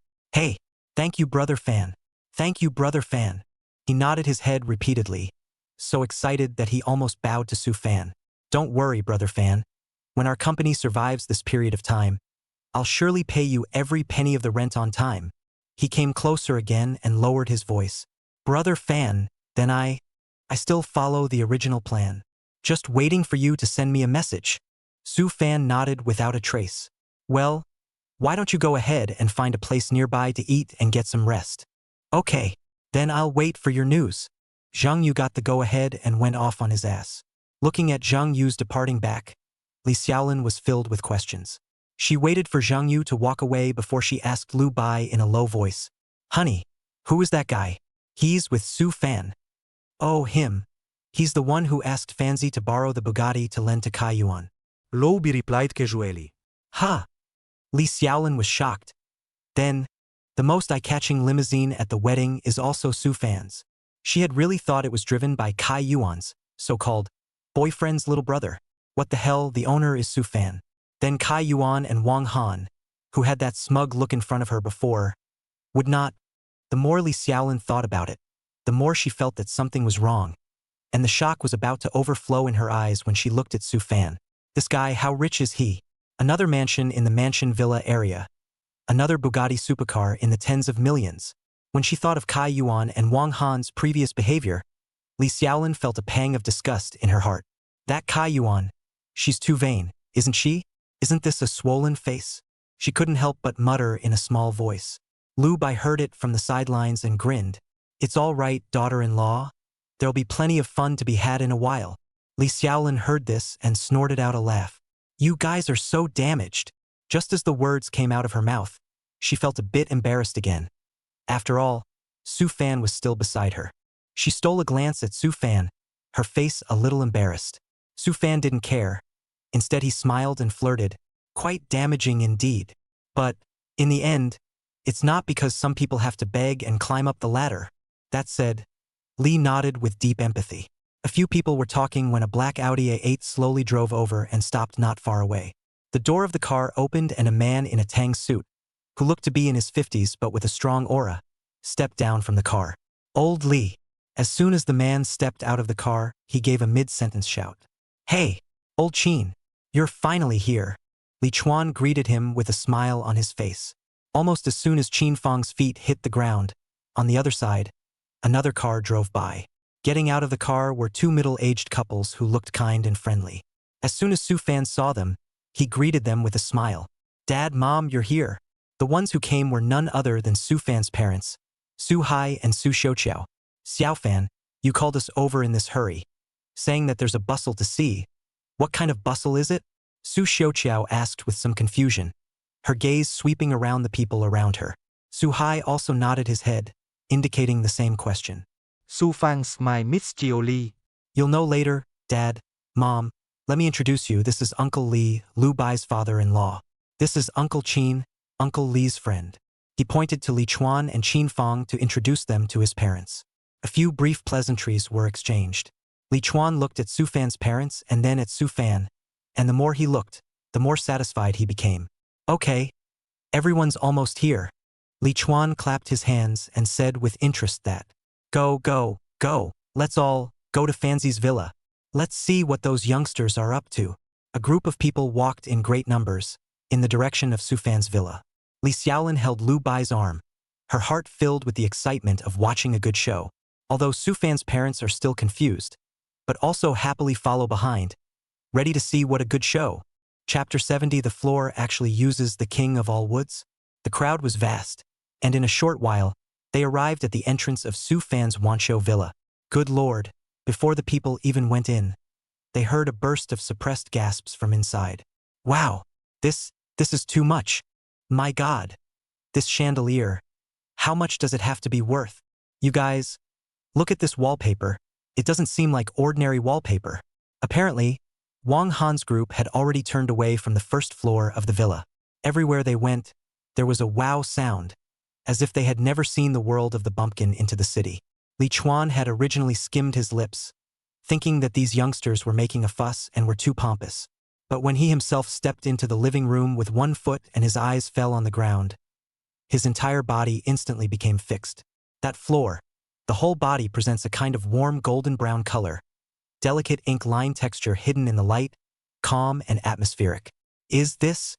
thank you, Brother Fan. Thank you, Brother Fan. He nodded his head repeatedly, so excited that he almost bowed to Su Fan. Don't worry, Brother Fan. When our company survives this period of time, I'll surely pay you every penny of the rent on time. He came closer again and lowered his voice. Brother Fan, then I still follow the original plan. Just waiting for you to send me a message. Su Fan nodded without a trace. Well, why don't you go ahead and find a place nearby to eat and get some rest? Okay, then I'll wait for your news. Zhang Yu got the go-ahead and went off on his ass. Looking at Zhang Yu's departing back, Li Xiaolin was filled with questions. She waited for Zhang Yu to walk away before she asked Lu Bai in a low voice. Honey, who is that guy? He's with Su Fan. Oh, him. He's the one who asked Fanzi to borrow the Bugatti to lend to Kai Yuan. Lu Bai replied casually. Ha! Li Xiaolin was shocked. Then, the most eye-catching limousine at the wedding is also Su Fan's. She had really thought it was driven by Kai Yuan's, so-called, boyfriend's little brother. What the hell, the owner is Su Fan. Then Kai Yuan and Wang Han, who had that smug look in front of her before, would not. The more Li Xiaolin thought about it, the more she felt that something was wrong, and the shock was about to overflow in her eyes when she looked at Su Fan. This guy, how rich is he? Another mansion in the mansion villa area. Another Bugatti supercar in the tens of millions. When she thought of Kai Yuan and Wang Han's previous behavior, Li Xiaolin felt a pang of disgust in her heart. That Kai Yuan, she's too vain, isn't she? Isn't this a swollen face? She couldn't help but mutter in a small voice. Lu Bai heard it from the sidelines and grinned. It's all right, daughter-in-law. There'll be plenty of fun to be had in a while. Li Xiaolin heard this and snorted out a laugh. You guys are so damaged. Just as the words came out of her mouth, she felt a bit embarrassed again. After all, Su Fan was still beside her. She stole a glance at Su Fan, her face a little embarrassed. Su Fan didn't care. Instead he smiled and flirted, quite damaging indeed. But, in the end, it's not because some people have to beg and climb up the ladder. That said, Li nodded with deep empathy. A few people were talking when a black Audi A8 slowly drove over and stopped not far away. The door of the car opened and a man in a tang suit, who looked to be in his 50s but with a strong aura, stepped down from the car. Old Li. As soon as the man stepped out of the car, he gave a mid-sentence shout. Hey, old Qin. You're finally here. Li Chuan greeted him with a smile on his face. Almost as soon as Qin Fang's feet hit the ground, on the other side, another car drove by. Getting out of the car were two middle-aged couples who looked kind and friendly. As soon as Su Fan saw them, he greeted them with a smile. Dad, Mom, you're here. The ones who came were none other than Su Fan's parents, Su Hai and Su Xiaoqiao. Xiao Fan, you called us over in this hurry, saying that there's a bustle to see. What kind of bustle is it? Su Xiaoqiao asked with some confusion, her gaze sweeping around the people around her. Su Hai also nodded his head, indicating the same question. Su Fang smiled mysteriously. You'll know later, Dad, Mom. Let me introduce you. This is Uncle Li, Lu Bai's father-in-law. This is Uncle Qin, Uncle Li's friend. He pointed to Li Chuan and Qin Fang to introduce them to his parents. A few brief pleasantries were exchanged. Li Chuan looked at Su Fan's parents and then at Su Fan, and the more he looked, the more satisfied he became. Okay, everyone's almost here. Li Chuan clapped his hands and said with interest that, "Go, go, go, let's all go to Fanzi's villa. Let's see what those youngsters are up to." A group of people walked in great numbers, in the direction of Su Fan's villa. Li Xiaolin held Lu Bai's arm, her heart filled with the excitement of watching a good show. Although Su Fan's parents are still confused, but also happily follow behind, ready to see what a good show. Chapter 70. The floor actually uses the king of all woods. The crowd was vast, and in a short while, they arrived at the entrance of Su Fan's Wanshou villa. Good lord, before the people even went in, they heard a burst of suppressed gasps from inside. Wow, this is too much. My god, this chandelier, how much does it have to be worth? You guys, look at this wallpaper. It doesn't seem like ordinary wallpaper. Apparently, Wang Han's group had already turned away from the first floor of the villa. Everywhere they went, there was a wow sound, as if they had never seen the world of the bumpkin into the city. Li Chuan had originally skimmed his lips, thinking that these youngsters were making a fuss and were too pompous. But when he himself stepped into the living room with one foot and his eyes fell on the ground, his entire body instantly became fixed. That floor, the whole body presents a kind of warm golden brown color, delicate ink line texture hidden in the light, calm and atmospheric. Is this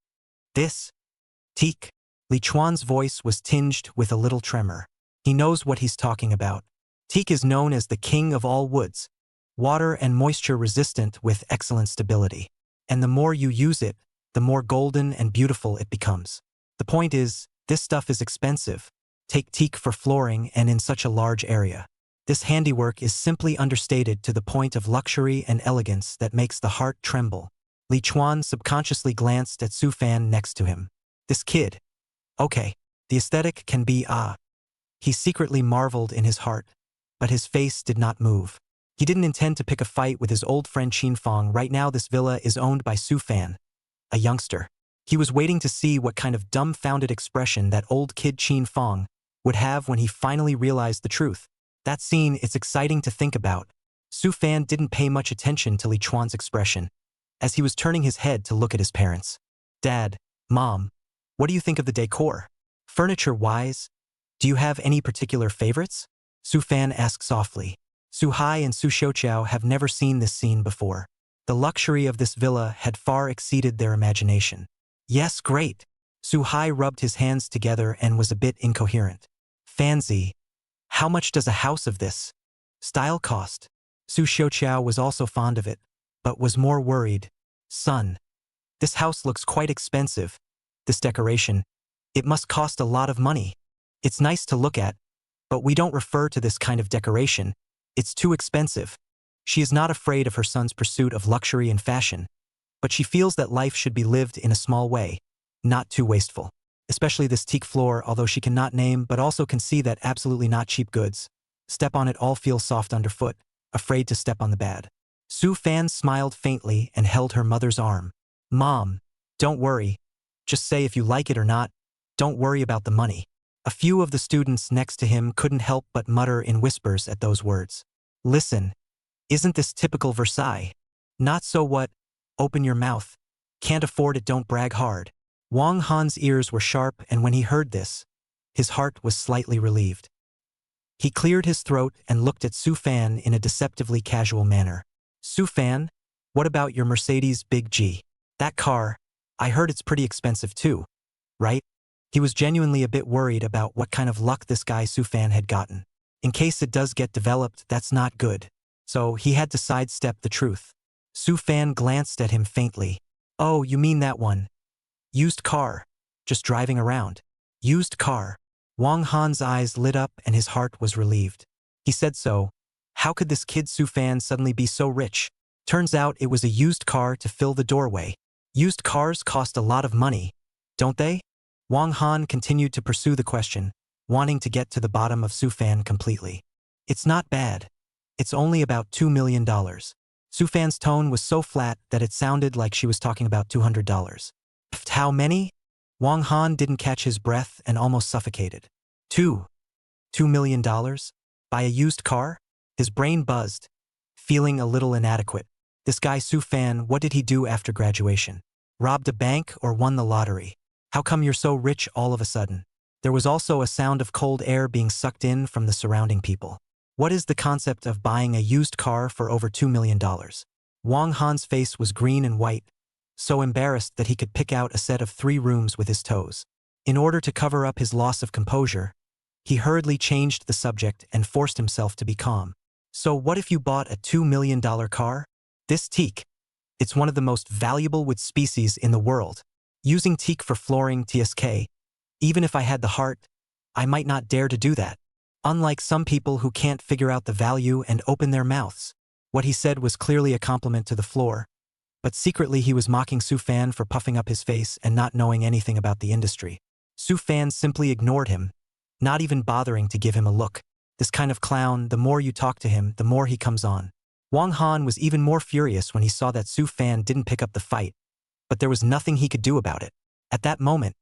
teak? Li Chuan's voice was tinged with a little tremor. He knows what he's talking about. Teak is known as the king of all woods, water and moisture resistant with excellent stability. And the more you use it, the more golden and beautiful it becomes. The point is, this stuff is expensive. Take teak for flooring and in such a large area. This handiwork is simply understated to the point of luxury and elegance that makes the heart tremble. Li Chuan subconsciously glanced at Su Fan next to him. This kid. Okay, the aesthetic can be He secretly marveled in his heart, but his face did not move. He didn't intend to pick a fight with his old friend Qin Fong. Right now this villa is owned by Su Fan, a youngster. He was waiting to see what kind of dumbfounded expression that old kid Qin Fong would have when he finally realized the truth. That scene, it's exciting to think about. Su Fan didn't pay much attention to Li Chuan's expression, as he was turning his head to look at his parents. Dad, Mom, what do you think of the decor? Furniture-wise, do you have any particular favorites? Su Fan asked softly. Su Hai and Su Xiaoqiao have never seen this scene before. The luxury of this villa had far exceeded their imagination. Yes, great. Su Hai rubbed his hands together and was a bit incoherent. Fancy. How much does a house of this style cost? Su Xiaoqiao was also fond of it, but was more worried. Son, this house looks quite expensive. This decoration, it must cost a lot of money. It's nice to look at, but we don't refer to this kind of decoration. It's too expensive. She is not afraid of her son's pursuit of luxury and fashion, but she feels that life should be lived in a small way, not too wasteful. Especially this teak floor, although she cannot name but also can see that absolutely not cheap goods. Step on it all feels soft underfoot, afraid to step on the bad. Su Fan smiled faintly and held her mother's arm. Mom, don't worry. Just say if you like it or not. Don't worry about the money. A few of the students next to him couldn't help but mutter in whispers at those words. Listen, isn't this typical Versailles? Not so what? Open your mouth. Can't afford it, don't brag hard. Wang Han's ears were sharp, and when he heard this, his heart was slightly relieved. He cleared his throat and looked at Su Fan in a deceptively casual manner. Su Fan, what about your Mercedes Big G? That car, I heard it's pretty expensive too, right? He was genuinely a bit worried about what kind of luck this guy Su Fan had gotten. In case it does get developed, that's not good. So he had to sidestep the truth. Su Fan glanced at him faintly. Oh, you mean that one? Used car. Just driving around. Used car. Wang Han's eyes lit up and his heart was relieved. He said so. How could this kid Su Fan suddenly be so rich? Turns out it was a used car to fill the doorway. Used cars cost a lot of money, don't they? Wang Han continued to pursue the question, wanting to get to the bottom of Su Fan completely. It's not bad. It's only about $2 million. Su Fan's tone was so flat that it sounded like she was talking about $200. Pfft, how many? Wang Han didn't catch his breath and almost suffocated. $2 million? Buy a used car? His brain buzzed, feeling a little inadequate. This guy Su Fan, what did he do after graduation? Robbed a bank or won the lottery? How come you're so rich all of a sudden? There was also a sound of cold air being sucked in from the surrounding people. What is the concept of buying a used car for over $2 million? Wang Han's face was green and white, so embarrassed that he could pick out a set of 3 rooms with his toes. In order to cover up his loss of composure, he hurriedly changed the subject and forced himself to be calm. So what if you bought a $2 million car? This teak. It's one of the most valuable wood species in the world. Using teak for flooring TSK, even if I had the heart, I might not dare to do that. Unlike some people who can't figure out the value and open their mouths. What he said was clearly a compliment to the floor, but secretly he was mocking Su Fan for puffing up his face and not knowing anything about the industry. Su Fan simply ignored him, not even bothering to give him a look. This kind of clown, the more you talk to him, the more he comes on. Wang Han was even more furious when he saw that Su Fan didn't pick up the fight, but there was nothing he could do about it. At that moment,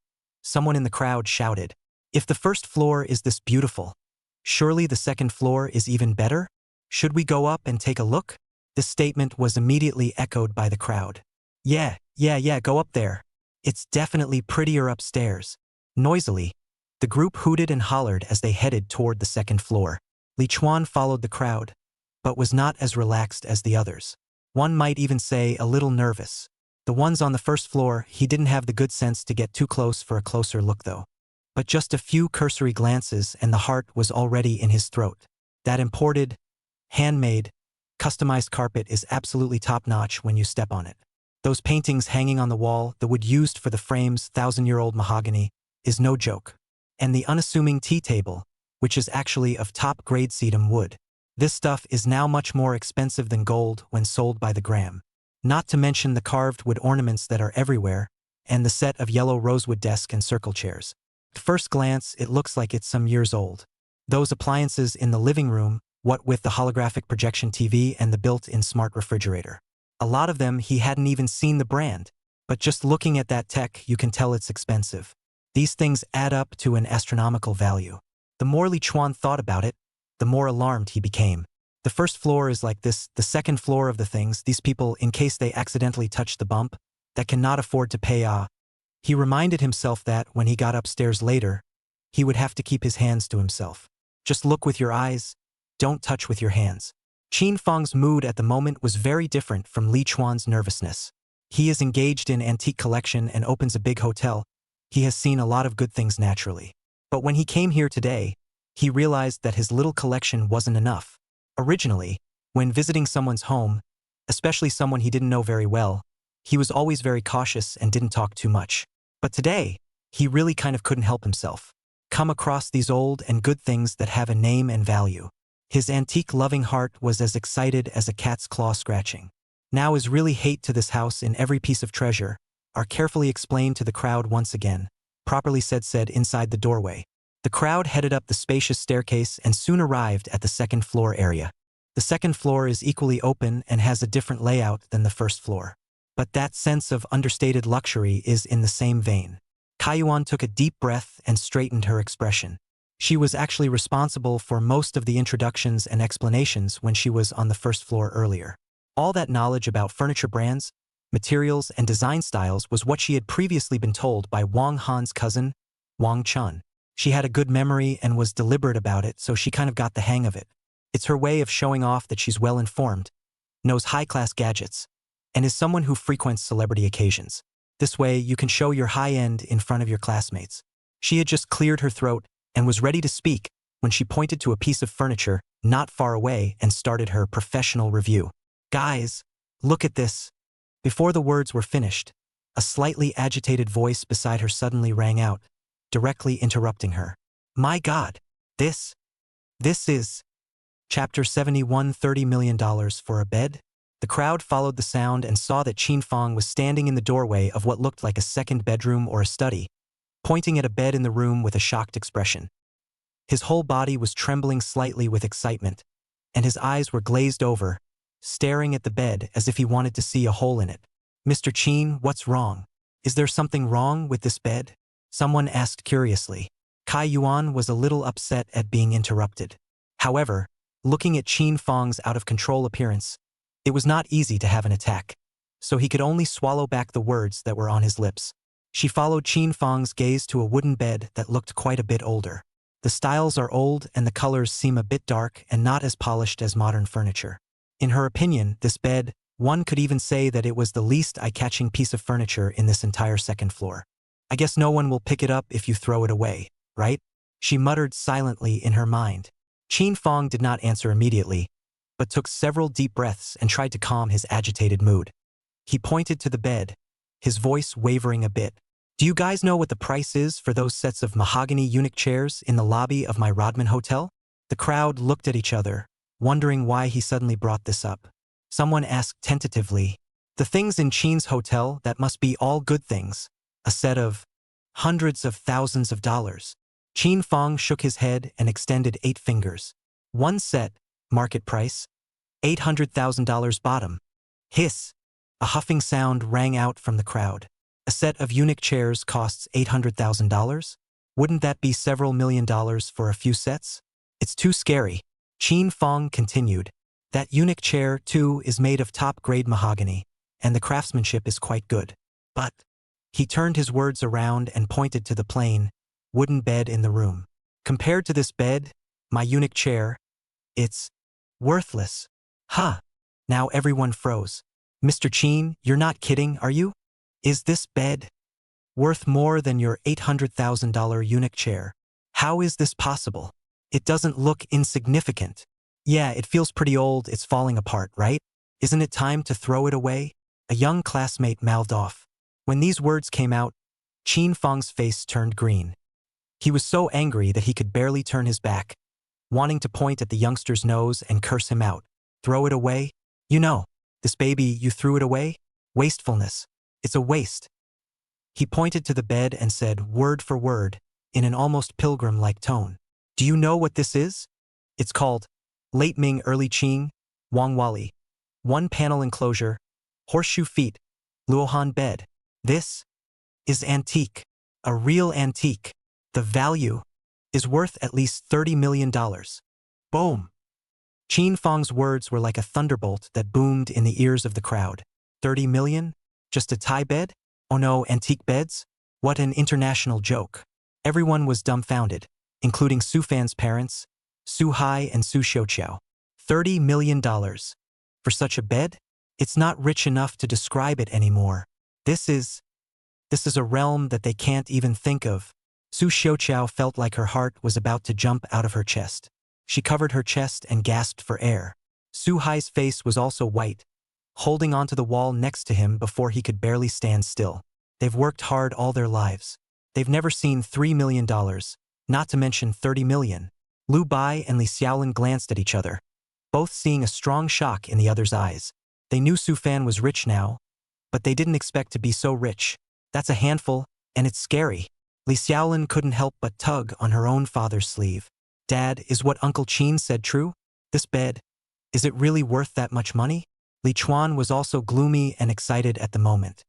someone in the crowd shouted, "If the first floor is this beautiful, surely the second floor is even better? Should we go up and take a look?" This statement was immediately echoed by the crowd. Yeah, go up there. It's definitely prettier upstairs." Noisily, the group hooted and hollered as they headed toward the second floor. Li Chuan followed the crowd, but was not as relaxed as the others. One might even say a little nervous. The ones on the first floor, he didn't have the good sense to get too close for a closer look though. But just a few cursory glances and the heart was already in his throat. That imported, handmade, customized carpet is absolutely top-notch when you step on it. Those paintings hanging on the wall, the wood used for the frames, 1,000-year-old mahogany, is no joke. And the unassuming tea table, which is actually of top-grade sedum wood. This stuff is now much more expensive than gold when sold by the gram. Not to mention the carved wood ornaments that are everywhere, and the set of yellow rosewood desk and circle chairs. At first glance, it looks like it's some years old. Those appliances in the living room, what with the holographic projection TV and the built-in smart refrigerator. A lot of them he hadn't even seen the brand, but just looking at that tech you can tell it's expensive. These things add up to an astronomical value. The more Li Chuan thought about it, the more alarmed he became. The first floor is like this, the second floor of the things, these people, in case they accidentally touch the bump, that cannot afford to pay. He reminded himself that, when he got upstairs later, he would have to keep his hands to himself. Just look with your eyes, don't touch with your hands. Qin Feng's mood at the moment was very different from Li Chuan's nervousness. He is engaged in antique collection and opens a big hotel. He has seen a lot of good things naturally. But when he came here today, he realized that his little collection wasn't enough. Originally, when visiting someone's home, especially someone he didn't know very well, he was always very cautious and didn't talk too much. But today, he really kind of couldn't help himself. Come across these old and good things that have a name and value. His antique-loving heart was as excited as a cat's claw scratching. Now is really hate to this house in every piece of treasure, are carefully explained to the crowd once again, properly said inside the doorway. The crowd headed up the spacious staircase and soon arrived at the second floor area. The second floor is equally open and has a different layout than the first floor. But that sense of understated luxury is in the same vein. Kaiyuan took a deep breath and straightened her expression. She was actually responsible for most of the introductions and explanations when she was on the first floor earlier. All that knowledge about furniture brands, materials, and design styles was what she had previously been told by Wang Han's cousin, Wang Chun. She had a good memory and was deliberate about it, so she kind of got the hang of it. It's her way of showing off that she's well-informed, knows high-class gadgets, and is someone who frequents celebrity occasions. This way, you can show your high-end in front of your classmates. She had just cleared her throat and was ready to speak when she pointed to a piece of furniture not far away and started her professional review. "Guys, look at this." Before the words were finished, a slightly agitated voice beside her suddenly rang out, directly interrupting her. "My God, this is..." Chapter 71, $30 million for a bed? The crowd followed the sound and saw that Qin Feng was standing in the doorway of what looked like a second bedroom or a study, pointing at a bed in the room with a shocked expression. His whole body was trembling slightly with excitement, and his eyes were glazed over, staring at the bed as if he wanted to see a hole in it. "Mr. Qin, what's wrong? Is there something wrong with this bed?" Someone asked curiously. Kaiyuan was a little upset at being interrupted. However, looking at Qin Feng's out-of-control appearance, it was not easy to have an attack, so he could only swallow back the words that were on his lips. She followed Qin Fang's gaze to a wooden bed that looked quite a bit older. The styles are old and the colors seem a bit dark and not as polished as modern furniture. In her opinion, this bed, one could even say that it was the least eye-catching piece of furniture in this entire second floor. I guess no one will pick it up if you throw it away, right? She muttered silently in her mind. Qin Fang did not answer immediately, but took several deep breaths and tried to calm his agitated mood. He pointed to the bed, his voice wavering a bit. Do you guys know what the price is for those sets of mahogany eunuch chairs in the lobby of my Rodman hotel? The crowd looked at each other, wondering why he suddenly brought this up. Someone asked tentatively, the things in Qin's hotel, that must be all good things. A set of hundreds of thousands of dollars. Qin Fang shook his head and extended 8 fingers. One set, market price, $800,000 bottom. Hiss! A huffing sound rang out from the crowd. A set of eunuch chairs costs $800,000? Wouldn't that be several $1,000,000 for a few sets? It's too scary. Qin Fang continued. That eunuch chair, too, is made of top-grade mahogany, and the craftsmanship is quite good. But he turned his words around and pointed to the plain, wooden bed in the room. Compared to this bed, my eunuch chair, it's worthless. Huh. Now everyone froze. Mr. Qin, you're not kidding, are you? Is this bed worth more than your $800,000 eunuch chair? How is this possible? It doesn't look insignificant. Yeah, it feels pretty old, it's falling apart, right? Isn't it time to throw it away? A young classmate mouthed off. When these words came out, Qin Fang's face turned green. He was so angry that he could barely turn his back, wanting to point at the youngster's nose and curse him out. Throw it away? You know, this baby, you threw it away? Wastefulness. It's a waste. He pointed to the bed and said, word for word, in an almost pilgrim-like tone. Do you know what this is? It's called Late Ming Early Qing, Wangwali. One panel enclosure, horseshoe feet, Luohan bed. This is antique. A real antique. The value is worth at least $30 million. Boom! Qin Fang's words were like a thunderbolt that boomed in the ears of the crowd. 30 million? Just a Thai bed? Oh no, antique beds? What an international joke. Everyone was dumbfounded, including Su Fan's parents, Su Hai and Su Xiaoqiao. $30 million. For such a bed? It's not rich enough to describe it anymore. This is a realm that they can't even think of. Su Xiaoqiao felt like her heart was about to jump out of her chest. She covered her chest and gasped for air. Su Hai's face was also white, holding onto the wall next to him before he could barely stand still. They've worked hard all their lives. They've never seen $3 million, not to mention 30 million. Lu Bai and Li Xiaolin glanced at each other, both seeing a strong shock in the other's eyes. They knew Su Fan was rich now, but they didn't expect to be so rich. That's a handful, and it's scary. Li Xiaolin couldn't help but tug on her own father's sleeve. Dad, is what Uncle Qin said true? This bed, is it really worth that much money? Li Chuan was also gloomy and excited at the moment.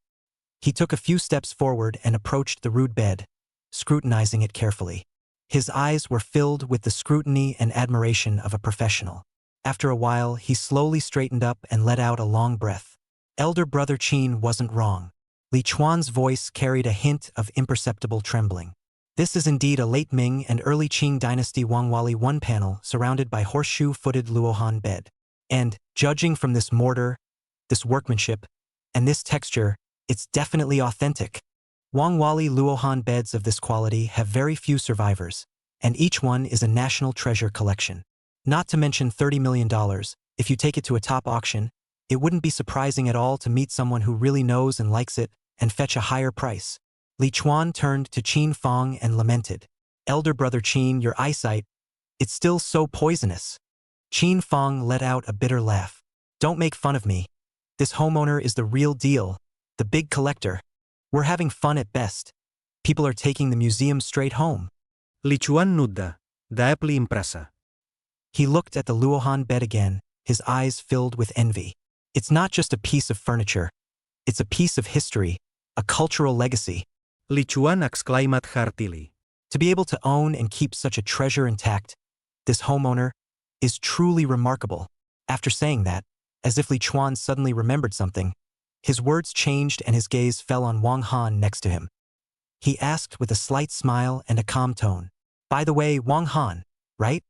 He took a few steps forward and approached the rude bed, scrutinizing it carefully. His eyes were filled with the scrutiny and admiration of a professional. After a while, he slowly straightened up and let out a long breath. Elder brother Qin wasn't wrong. Li Chuan's voice carried a hint of imperceptible trembling. This is indeed a late Ming and early Qing dynasty Wangwali one panel surrounded by horseshoe-footed Luohan bed. And, judging from this mortar, this workmanship, and this texture, it's definitely authentic. Wangwali Luohan beds of this quality have very few survivors, and each one is a national treasure collection. Not to mention $30 million, if you take it to a top auction, it wouldn't be surprising at all to meet someone who really knows and likes it and fetch a higher price. Li Chuan turned to Qin Fang and lamented. Elder brother Qin, your eyesight, it's still so poisonous. Qin Fang let out a bitter laugh. Don't make fun of me. This homeowner is the real deal, the big collector. We're having fun at best. People are taking the museum straight home. Li Chuan nudda, deeply impressa. He looked at the Luohan bed again, his eyes filled with envy. It's not just a piece of furniture. It's a piece of history, a cultural legacy. Li Chuan exclaimed heartily. To be able to own and keep such a treasure intact, this homeowner is truly remarkable. After saying that, as if Li Chuan suddenly remembered something, his words changed and his gaze fell on Wang Han next to him. he asked with a slight smile and a calm tone. By the way, Wang Han, right?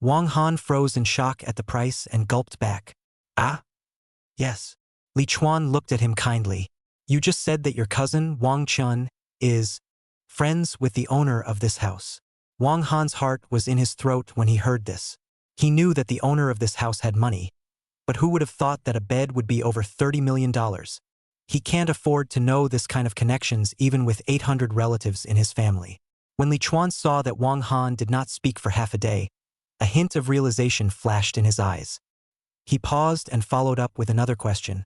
Wang Han froze in shock at the price and gulped back. Ah? Yes. Li Chuan looked at him kindly. You just said that your cousin, Wang Chun, is friends with the owner of this house. Wang Han's heart was in his throat when he heard this. He knew that the owner of this house had money, but who would have thought that a bed would be over $30 million? He can't afford to know this kind of connections even with 800 relatives in his family. When Li Chuan saw that Wang Han did not speak for half a day, a hint of realization flashed in his eyes. He paused and followed up with another question,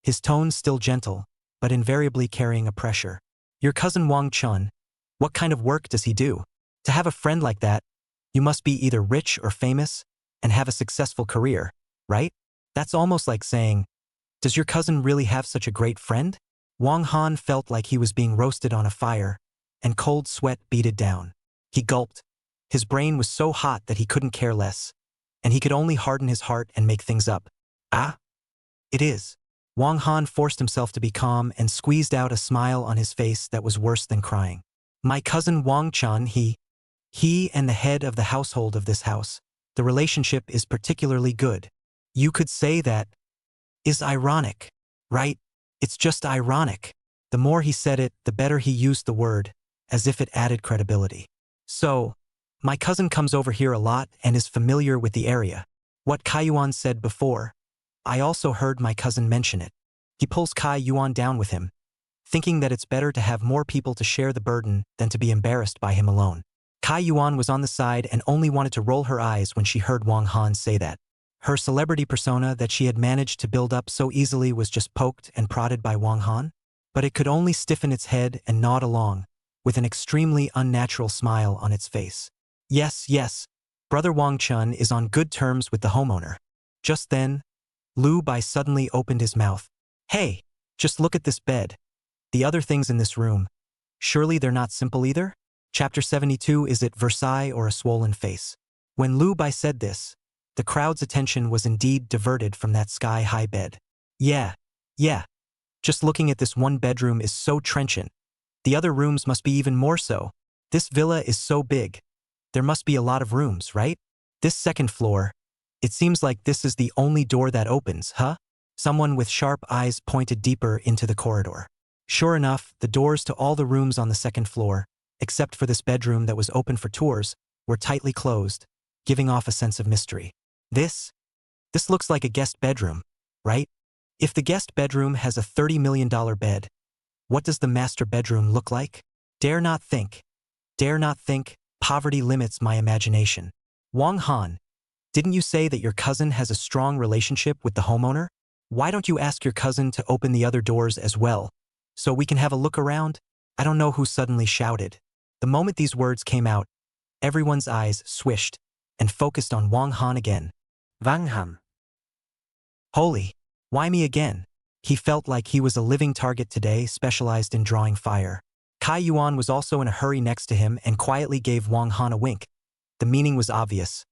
his tone still gentle, but invariably carrying a pressure. Your cousin Wang Chun, what kind of work does he do? To have a friend like that, you must be either rich or famous and have a successful career, right? That's almost like saying, does your cousin really have such a great friend? Wang Han felt like he was being roasted on a fire, and cold sweat beaded down. He gulped. His brain was so hot that he couldn't care less, and he could only harden his heart and make things up. Ah? It is. Wang Han forced himself to be calm and squeezed out a smile on his face that was worse than crying. My cousin Wang Chun, he and the head of the household of this house, the relationship is particularly good. You could say that is ironic, right? It's just ironic. The more he said it, the better he used the word, as if it added credibility. So, my cousin comes over here a lot and is familiar with the area. What Kai Yuan said before, I also heard my cousin mention it. He pulls Kai Yuan down with him, thinking that it's better to have more people to share the burden than to be embarrassed by him alone. Kai Yuan was on the side and only wanted to roll her eyes when she heard Wang Han say that. Her celebrity persona that she had managed to build up so easily was just poked and prodded by Wang Han, but it could only stiffen its head and nod along, with an extremely unnatural smile on its face. Yes, brother Wang Chun is on good terms with the homeowner. Just then, Lu Bai suddenly opened his mouth. Hey, just look at this bed. The other things in this room. Surely they're not simple either? Chapter 72. Is it Versailles or a swollen face? When Lu Bai said this, the crowd's attention was indeed diverted from that sky-high bed. Yeah. Just looking at this one bedroom is so trenchant. The other rooms must be even more so. This villa is so big. There must be a lot of rooms, right? This second floor, it seems like this is the only door that opens, huh? Someone with sharp eyes pointed deeper into the corridor. Sure enough, the doors to all the rooms on the second floor, except for this bedroom that was open for tours, were tightly closed, giving off a sense of mystery. This looks like a guest bedroom, right? If the guest bedroom has a $30 million bed, what does the master bedroom look like? Dare not think, poverty limits my imagination. Wang Han, didn't you say that your cousin has a strong relationship with the homeowner? Why don't you ask your cousin to open the other doors as well, so we can have a look around? I don't know who suddenly shouted. The moment these words came out, everyone's eyes swished and focused on Wang Han again. Wang Han. Holy, why me again? He felt like he was a living target today, specialized in drawing fire. Kai Yuan was also in a hurry next to him and quietly gave Wang Han a wink. The meaning was obvious.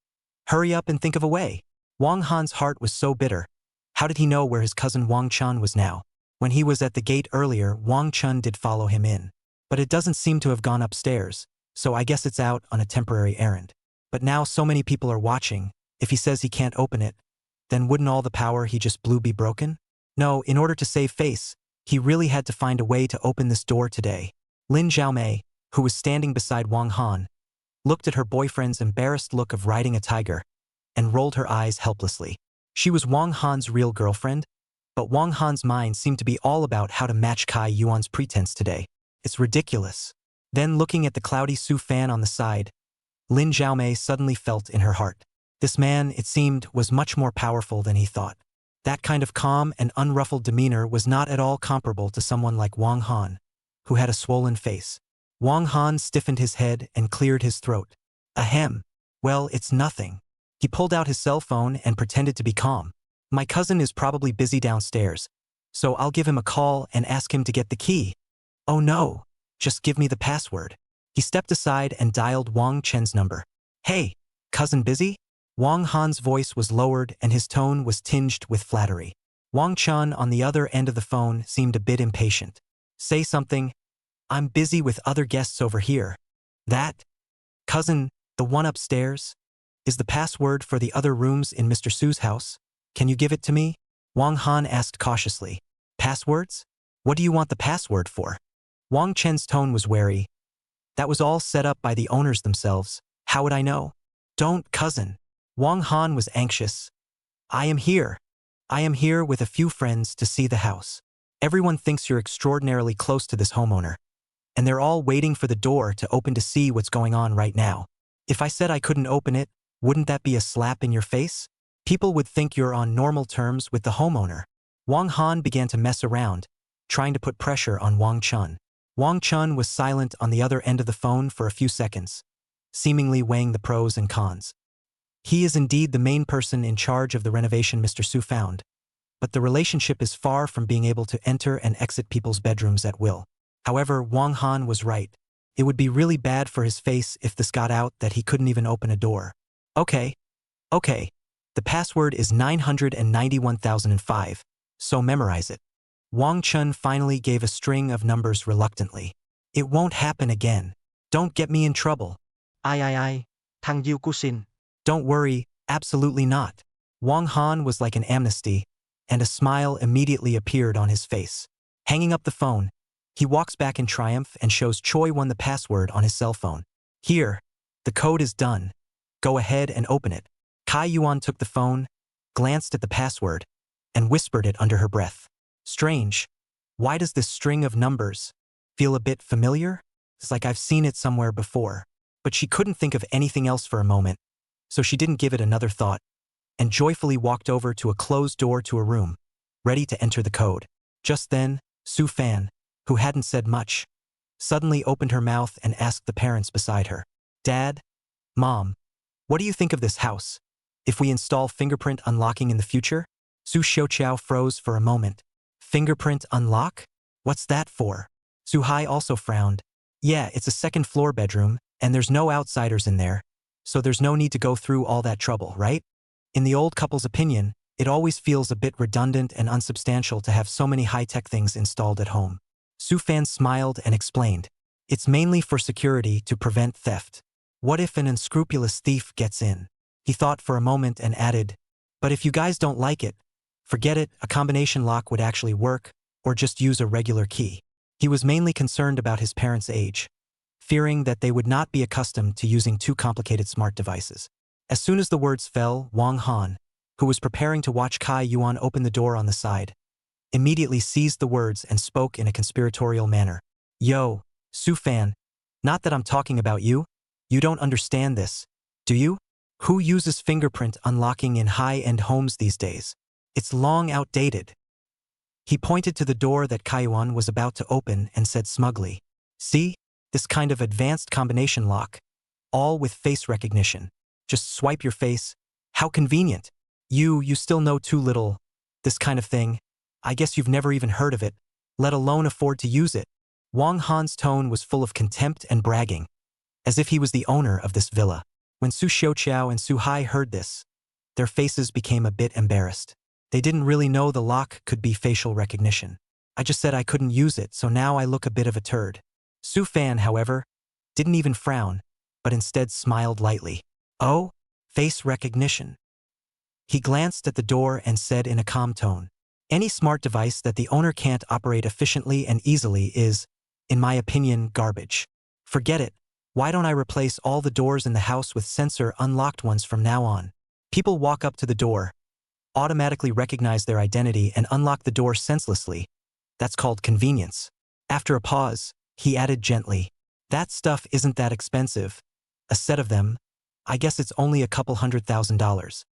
Hurry up and think of a way. Wang Han's heart was so bitter. How did he know where his cousin Wang Chun was now? When he was at the gate earlier, Wang Chun did follow him in. But it doesn't seem to have gone upstairs, so I guess it's out on a temporary errand. But now so many people are watching. If he says he can't open it, then wouldn't all the power he just blew be broken? No, in order to save face, he really had to find a way to open this door today. Lin Xiaomei, who was standing beside Wang Han, looked at her boyfriend's embarrassed look of riding a tiger and rolled her eyes helplessly. She was Wang Han's real girlfriend, but Wang Han's mind seemed to be all about how to match Kai Yuan's pretense today. It's ridiculous. Then looking at the cloudy Su fan on the side, Lin Xiaomei suddenly felt in her heart. This man, it seemed, was much more powerful than he thought. That kind of calm and unruffled demeanor was not at all comparable to someone like Wang Han, who had a swollen face. Wang Han stiffened his head and cleared his throat. Ahem. Well, it's nothing. He pulled out his cell phone and pretended to be calm. My cousin is probably busy downstairs, so I'll give him a call and ask him to get the key. Oh no, just give me the password. He stepped aside and dialed Wang Chen's number. Hey, cousin busy? Wang Han's voice was lowered and his tone was tinged with flattery. Wang Chen on the other end of the phone seemed a bit impatient. Say something. I'm busy with other guests over here. That, cousin, the one upstairs, is the password for the other rooms in Mr. Su's house. Can you give it to me? Wang Han asked cautiously. Passwords? What do you want the password for? Wang Chen's tone was wary. That was all set up by the owners themselves. How would I know? Don't, cousin. Wang Han was anxious. I am here. I am here with a few friends to see the house. Everyone thinks you're extraordinarily close to this homeowner, and they're all waiting for the door to open to see what's going on right now. If I said I couldn't open it, wouldn't that be a slap in your face? People would think you're on normal terms with the homeowner. Wang Han began to mess around, trying to put pressure on Wang Chun. Wang Chun was silent on the other end of the phone for a few seconds, seemingly weighing the pros and cons. He is indeed the main person in charge of the renovation Mr. Su found, but the relationship is far from being able to enter and exit people's bedrooms at will. However, Wang Han was right. It would be really bad for his face if this got out that he couldn't even open a door. Okay. The password is 991,005, so memorize it. Wang Chun finally gave a string of numbers reluctantly. It won't happen again. Don't get me in trouble. Ai, thằng yêu của Xin. Don't worry, absolutely not. Wang Han was like an amnesty, and a smile immediately appeared on his face. Hanging up the phone, he walks back in triumph and shows Choi Won the password on his cell phone. Here, the code is done. Go ahead and open it. Kai Yuan took the phone, glanced at the password, and whispered it under her breath. Strange. Why does this string of numbers feel a bit familiar? It's like I've seen it somewhere before. But she couldn't think of anything else for a moment, so she didn't give it another thought, and joyfully walked over to a closed door to a room, ready to enter the code. Just then, Su Fan, who hadn't said much, suddenly opened her mouth and asked the parents beside her, Dad, Mom, what do you think of this house? If we install fingerprint unlocking in the future? Su Xiaoqiao froze for a moment. Fingerprint unlock? What's that for? Su Hai also frowned. Yeah, it's a second-floor bedroom, and there's no outsiders in there, so there's no need to go through all that trouble, right? In the old couple's opinion, it always feels a bit redundant and unsubstantial to have so many high-tech things installed at home. Su Fan smiled and explained. It's mainly for security to prevent theft. What if an unscrupulous thief gets in? He thought for a moment and added, but if you guys don't like it, forget it, a combination lock would actually work, or just use a regular key. He was mainly concerned about his parents' age, fearing that they would not be accustomed to using too complicated smart devices. As soon as the words fell, Wang Han, who was preparing to watch Kai Yuan open the door on the side, immediately seized the words and spoke in a conspiratorial manner. Yo, Su Fan, not that I'm talking about you. You don't understand this, do you? Who uses fingerprint unlocking in high-end homes these days? It's long outdated. He pointed to the door that Kai Yuan was about to open and said smugly, see, this kind of advanced combination lock, all with face recognition. Just swipe your face. How convenient. You still know too little. This kind of thing. I guess you've never even heard of it, let alone afford to use it. Wang Han's tone was full of contempt and bragging, as if he was the owner of this villa. When Su Xiaoqiao and Su Hai heard this, their faces became a bit embarrassed. They didn't really know the lock could be facial recognition. I just said I couldn't use it, so now I look a bit of a turd. Su Fan, however, didn't even frown, but instead smiled lightly. Oh, face recognition. He glanced at the door and said in a calm tone, any smart device that the owner can't operate efficiently and easily is, in my opinion, garbage. Forget it. Why don't I replace all the doors in the house with sensor unlocked ones from now on? People walk up to the door, automatically recognize their identity and unlock the door senselessly. That's called convenience. After a pause, he added gently, that stuff isn't that expensive. A set of them, I guess it's only a couple $100,000.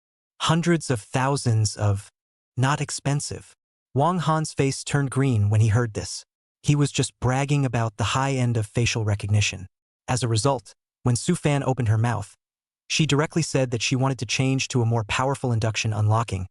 Hundreds of thousands of not expensive. Wang Han's face turned green when he heard this. He was just bragging about the high end of facial recognition. As a result, when Su Fan opened her mouth, she directly said that she wanted to change to a more powerful induction unlocking,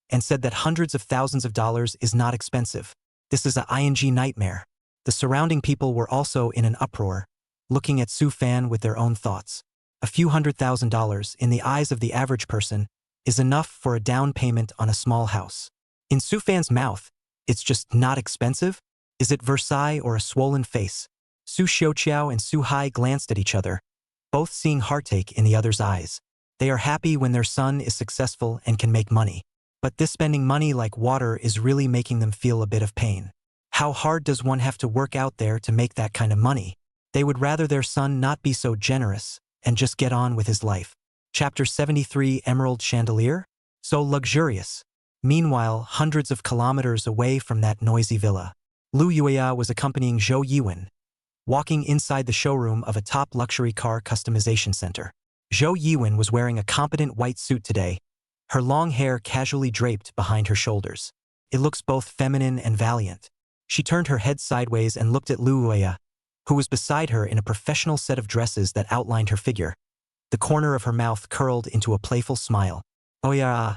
and said that hundreds of thousands of dollars is not expensive. This is a ING nightmare. The surrounding people were also in an uproar, looking at Su Fan with their own thoughts. A few $100,000 in the eyes of the average person is enough for a down payment on a small house. In Su Fan's mouth, it's just not expensive? Is it Versailles or a swollen face? Su Xiaoqiao and Su Hai glanced at each other, both seeing heartache in the other's eyes. They are happy when their son is successful and can make money. But this spending money like water is really making them feel a bit of pain. How hard does one have to work out there to make that kind of money? They would rather their son not be so generous and just get on with his life. Chapter 73 Emerald Chandelier? So luxurious. Meanwhile, hundreds of kilometers away from that noisy villa, Lu Yueya was accompanying Zhou Yiwen, walking inside the showroom of a top luxury car customization center. Zhou Yiwen was wearing a competent white suit today, her long hair casually draped behind her shoulders. It looks both feminine and valiant. She turned her head sideways and looked at Lu Yueya, who was beside her in a professional set of dresses that outlined her figure. The corner of her mouth curled into a playful smile. Oh yeah,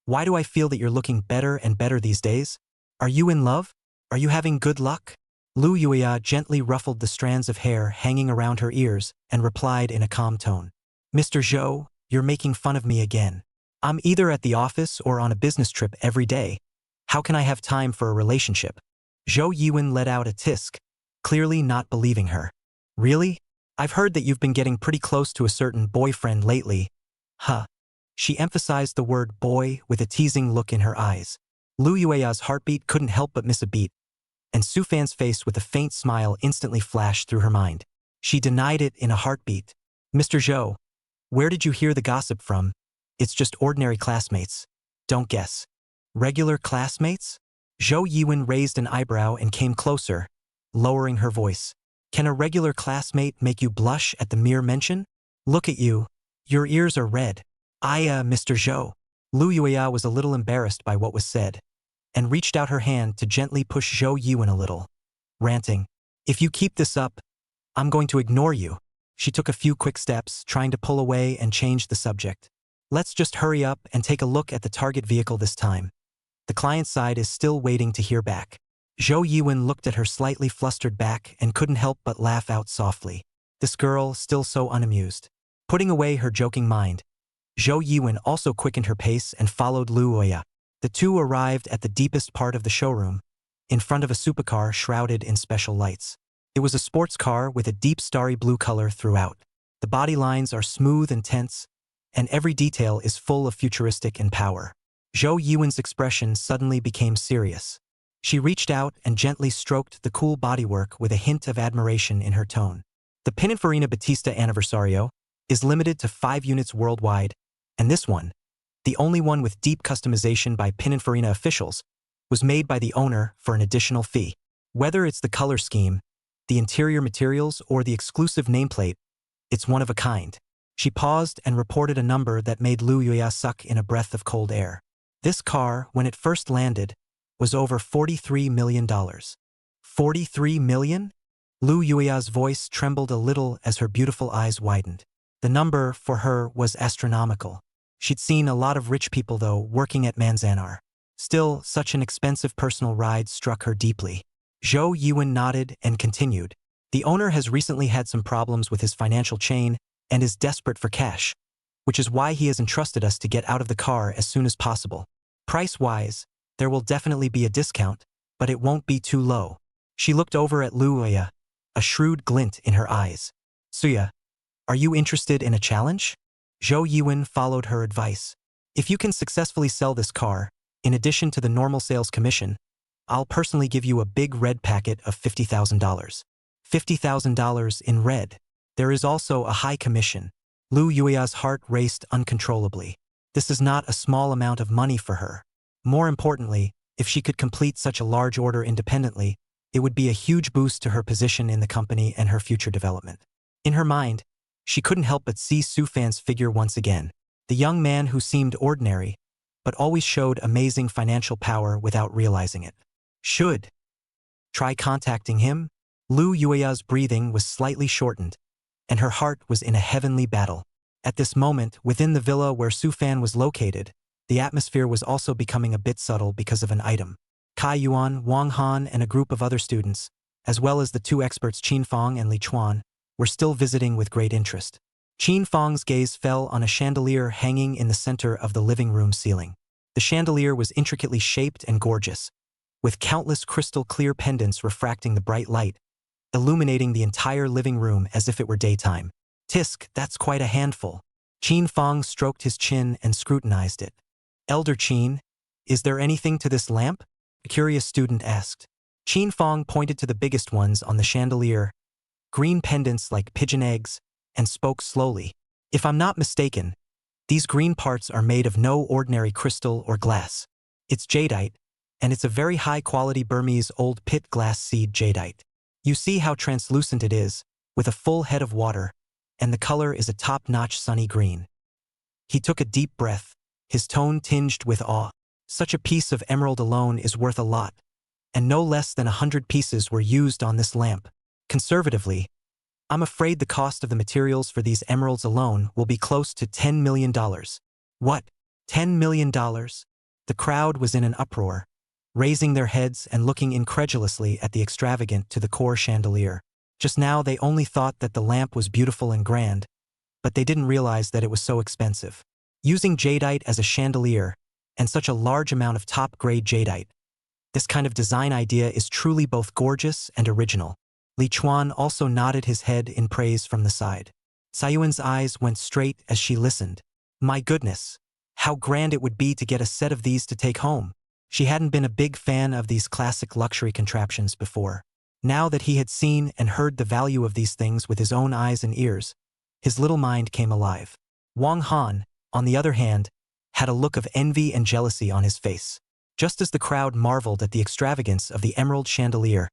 why do I feel that you're looking better and better these days? Are you in love? Are you having good luck? Lu Yueya gently ruffled the strands of hair hanging around her ears and replied in a calm tone. Mr. Zhou, you're making fun of me again. I'm either at the office or on a business trip every day. How can I have time for a relationship? Zhou Yiwen let out a tisk, clearly not believing her. Really? I've heard that you've been getting pretty close to a certain boyfriend lately. Huh. She emphasized the word boy with a teasing look in her eyes. Lu Yueya's heartbeat couldn't help but miss a beat, and Su Fan's face with a faint smile instantly flashed through her mind. She denied it in a heartbeat. Mr. Zhou, where did you hear the gossip from? It's just ordinary classmates. Don't guess. Regular classmates? Zhou Yiwen raised an eyebrow and came closer, lowering her voice. Can a regular classmate make you blush at the mere mention? Look at you. Your ears are red. Mr. Zhou. Lu Yueya was a little embarrassed by what was said, and reached out her hand to gently push Zhou Yiwen a little, ranting, If you keep this up, I'm going to ignore you. She took a few quick steps, trying to pull away and change the subject. Let's just hurry up and take a look at the target vehicle this time. The client side is still waiting to hear back. Zhou Yiwen looked at her slightly flustered back and couldn't help but laugh out softly. This girl, still so unamused. Putting away her joking mind, Zhou Yiwen also quickened her pace and followed Lu Yueya. The two arrived at the deepest part of the showroom, in front of a supercar shrouded in special lights. It was a sports car with a deep starry blue color throughout. The body lines are smooth and tense, and every detail is full of futuristic and power. Zhou Yiwen's expression suddenly became serious. She reached out and gently stroked the cool bodywork with a hint of admiration in her tone. The Pininfarina Battista Anniversario is limited to 5 units worldwide, and this one, the only one with deep customization by Pininfarina officials, was made by the owner for an additional fee. Whether it's the color scheme, the interior materials, or the exclusive nameplate, it's one of a kind. She paused and reported a number that made Lu Yueya suck in a breath of cold air. This car, when it first landed, was over $43 million. 43 million? Lu Yueya's voice trembled a little as her beautiful eyes widened. The number, for her, was astronomical. She'd seen a lot of rich people, though, working at Manzanar. Still, such an expensive personal ride struck her deeply. Zhou Yiwen nodded and continued. The owner has recently had some problems with his financial chain and is desperate for cash, which is why he has entrusted us to get out of the car as soon as possible. Price-wise, there will definitely be a discount, but it won't be too low. She looked over at Lu Yueya, a shrewd glint in her eyes. Suya, are you interested in a challenge? Zhou Yiwen followed her advice. If you can successfully sell this car, in addition to the normal sales commission, I'll personally give you a big red packet of $50,000. $50,000 in red. There is also a high commission. Lu Yueya's heart raced uncontrollably. This is not a small amount of money for her. More importantly, if she could complete such a large order independently, it would be a huge boost to her position in the company and her future development. In her mind, she couldn't help but see Su Fan's figure once again. The young man who seemed ordinary, but always showed amazing financial power without realizing it. Should try contacting him? Lu Yueya's breathing was slightly shortened, and her heart was in a heavenly battle. At this moment, within the villa where Su Fan was located, the atmosphere was also becoming a bit subtle because of an item. Kai Yuan, Wang Han, and a group of other students, as well as the two experts Qin Fong and Li Chuan, were still visiting with great interest. Qin Fong's gaze fell on a chandelier hanging in the center of the living room ceiling. The chandelier was intricately shaped and gorgeous, with countless crystal-clear pendants refracting the bright light, illuminating the entire living room as if it were daytime. Tisk, that's quite a handful. Qin Fong stroked his chin and scrutinized it. Elder Qin, is there anything to this lamp? A curious student asked. Qin Fong pointed to the biggest ones on the chandelier, green pendants like pigeon eggs, and spoke slowly. If I'm not mistaken, these green parts are made of no ordinary crystal or glass. It's jadeite, and it's a very high-quality Burmese old pit glass seed jadeite. You see how translucent it is, with a full head of water, and the color is a top-notch sunny green. He took a deep breath, his tone tinged with awe. Such a piece of emerald alone is worth a lot, and no less than 100 pieces were used on this lamp. Conservatively, I'm afraid the cost of the materials for these emeralds alone will be close to $10 million. What? $10 million? The crowd was in an uproar, raising their heads and looking incredulously at the extravagant to the core chandelier. Just now they only thought that the lamp was beautiful and grand, but they didn't realize that it was so expensive. Using jadeite as a chandelier, and such a large amount of top-grade jadeite, this kind of design idea is truly both gorgeous and original. Li Chuan also nodded his head in praise from the side. Sayuan's eyes went straight as she listened. My goodness, how grand it would be to get a set of these to take home. She hadn't been a big fan of these classic luxury contraptions before. Now that he had seen and heard the value of these things with his own eyes and ears, his little mind came alive. Wang Han, on the other hand, had a look of envy and jealousy on his face. Just as the crowd marveled at the extravagance of the emerald chandelier,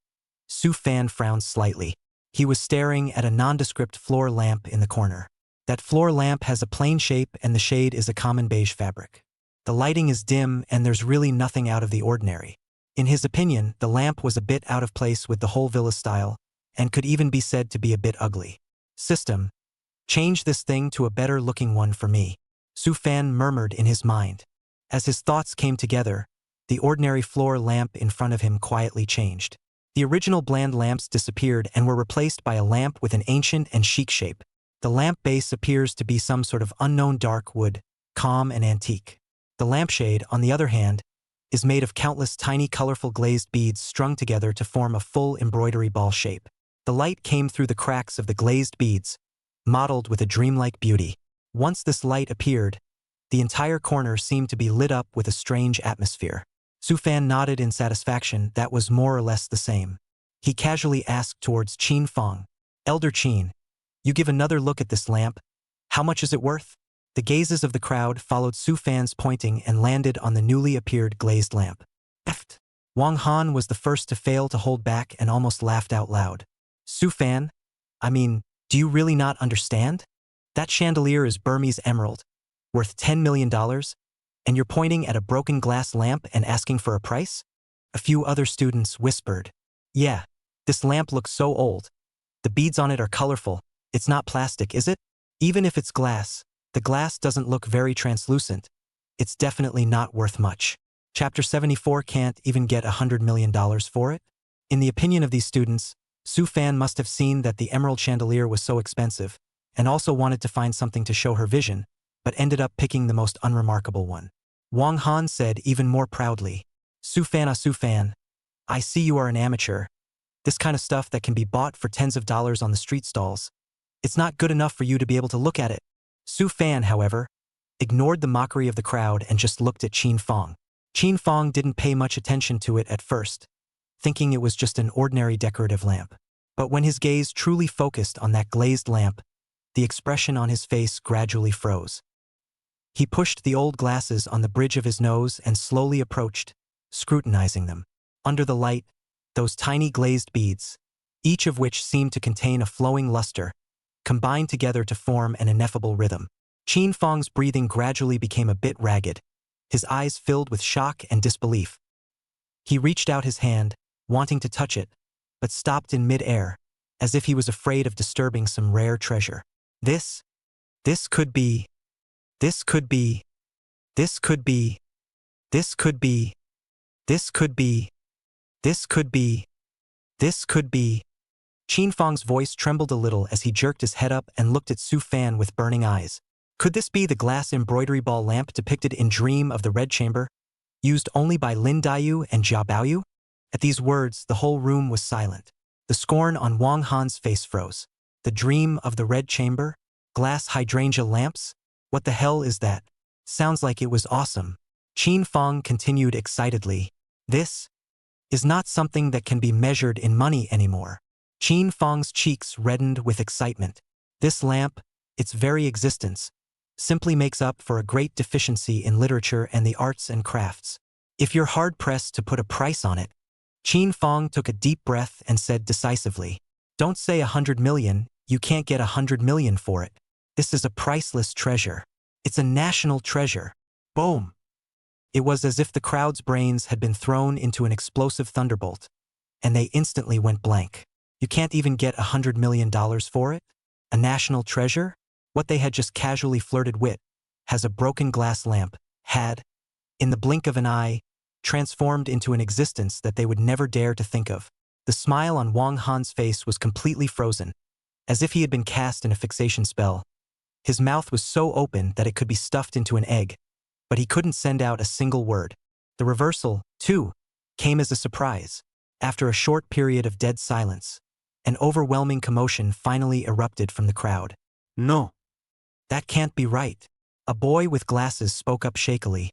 Su Fan frowned slightly. He was staring at a nondescript floor lamp in the corner. That floor lamp has a plain shape and the shade is a common beige fabric. The lighting is dim and there's really nothing out of the ordinary. In his opinion, the lamp was a bit out of place with the whole villa style, and could even be said to be a bit ugly. System, change this thing to a better-looking one for me, Su Fan murmured in his mind. As his thoughts came together, the ordinary floor lamp in front of him quietly changed. The original bland lamps disappeared and were replaced by a lamp with an ancient and chic shape. The lamp base appears to be some sort of unknown dark wood, calm and antique. The lampshade, on the other hand, is made of countless tiny colorful glazed beads strung together to form a full embroidery ball shape. The light came through the cracks of the glazed beads, mottled with a dreamlike beauty. Once this light appeared, the entire corner seemed to be lit up with a strange atmosphere. Su Fan nodded in satisfaction. That was more or less the same. He casually asked towards Qin Fong, Elder Qin, you give another look at this lamp. How much is it worth? The gazes of the crowd followed Su Fan's pointing and landed on the newly appeared glazed lamp. Eft. Wang Han was the first to fail to hold back and almost laughed out loud. Su Fan? I mean, do you really not understand? That chandelier is Burmese emerald, worth $10 million, and you're pointing at a broken glass lamp and asking for a price? A few other students whispered. Yeah, this lamp looks so old. The beads on it are colorful. It's not plastic, is it? Even if it's glass, the glass doesn't look very translucent. It's definitely not worth much. Chapter 74 can't even get $100 million for it? In the opinion of these students, Su Fan must have seen that the emerald chandelier was so expensive, and also wanted to find something to show her vision, but ended up picking the most unremarkable one. Wang Han said even more proudly, Su Fan, I see you are an amateur. This kind of stuff that can be bought for tens of dollars on the street stalls. It's not good enough for you to be able to look at it. Su Fan, however, ignored the mockery of the crowd and just looked at Qin Fong. Qin Fong didn't pay much attention to it at first, thinking it was just an ordinary decorative lamp. But when his gaze truly focused on that glazed lamp, the expression on his face gradually froze. He pushed the old glasses on the bridge of his nose and slowly approached, scrutinizing them. Under the light, those tiny glazed beads, each of which seemed to contain a flowing luster, combined together to form an ineffable rhythm. Qin Fong's breathing gradually became a bit ragged, his eyes filled with shock and disbelief. He reached out his hand, wanting to touch it, but stopped in mid-air, as if he was afraid of disturbing some rare treasure. This could be, this could be, this could be, this could be, this could be, this could be, this could be. Qin Fong's voice trembled a little as he jerked his head up and looked at Su Fan with burning eyes. Could this be the glass embroidery ball lamp depicted in Dream of the Red Chamber, used only by Lin Daiyu and Jia Baoyu? At these words, the whole room was silent. The The scorn on Wang Han's face froze. The dream of the red chamber? Glass hydrangea lamps? What the hell is that? Sounds like it was awesome. Qin Fong continued excitedly. This is not something that can be measured in money anymore. Qin Fong's cheeks reddened with excitement. This lamp, its very existence, simply makes up for a great deficiency in literature and the arts and crafts. If you're hard-pressed to put a price on it, Qin Fong took a deep breath and said decisively, "Don't say 100 million, you can't get 100 million for it. This is a priceless treasure. It's a national treasure." Boom! It was as if the crowd's brains had been thrown into an explosive thunderbolt, and they instantly went blank. You can't even get $100 million for it? A national treasure? What they had just casually flirted with has a broken glass lamp, had, in the blink of an eye, transformed into an existence that they would never dare to think of. The smile on Wang Han's face was completely frozen, as if he had been cast in a fixation spell. His mouth was so open that it could be stuffed into an egg, but he couldn't send out a single word. The reversal, too, came as a surprise. After a short period of dead silence, an overwhelming commotion finally erupted from the crowd. No. "That can't be right." A boy with glasses spoke up shakily,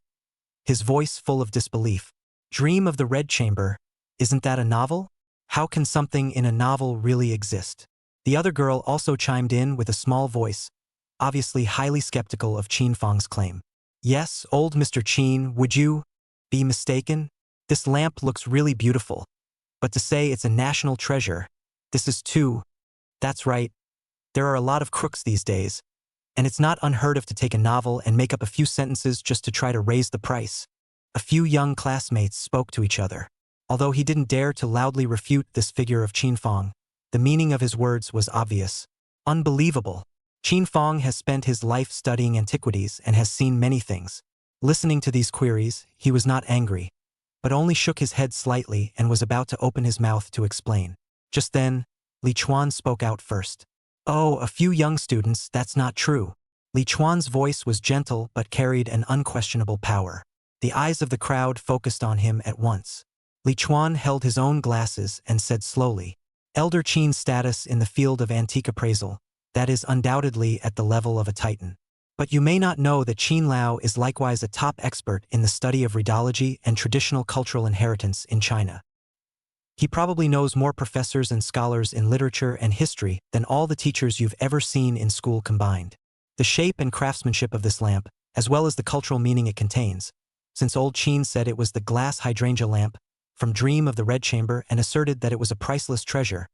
his voice full of disbelief. "Dream of the Red Chamber, isn't that a novel? How can something in a novel really exist?" The other girl also chimed in with a small voice, obviously highly skeptical of Qin Fong's claim. "Yes, old Mr. Qin, would you be mistaken? This lamp looks really beautiful. But to say it's a national treasure, this is too. That's right. There are a lot of crooks these days, and it's not unheard of to take a novel and make up a few sentences just to try to raise the price." A few young classmates spoke to each other. Although he didn't dare to loudly refute this figure of Qin Fong, the meaning of his words was obvious. Unbelievable. Qin Fong has spent his life studying antiquities and has seen many things. Listening to these queries, he was not angry, but only shook his head slightly and was about to open his mouth to explain. Just then, Li Chuan spoke out first. "Oh, a few young students, that's not true." Li Chuan's voice was gentle but carried an unquestionable power. The eyes of the crowd focused on him at once. Li Chuan held his own glasses and said slowly, "Elder Qin's status in the field of antique appraisal, that is undoubtedly at the level of a titan. But you may not know that Qin Lao is likewise a top expert in the study of rheology and traditional cultural inheritance in China. He probably knows more professors and scholars in literature and history than all the teachers you've ever seen in school combined. The shape and craftsmanship of this lamp, as well as the cultural meaning it contains, since old Qin said it was the glass hydrangea lamp from Dream of the Red Chamber and asserted that it was a priceless treasure,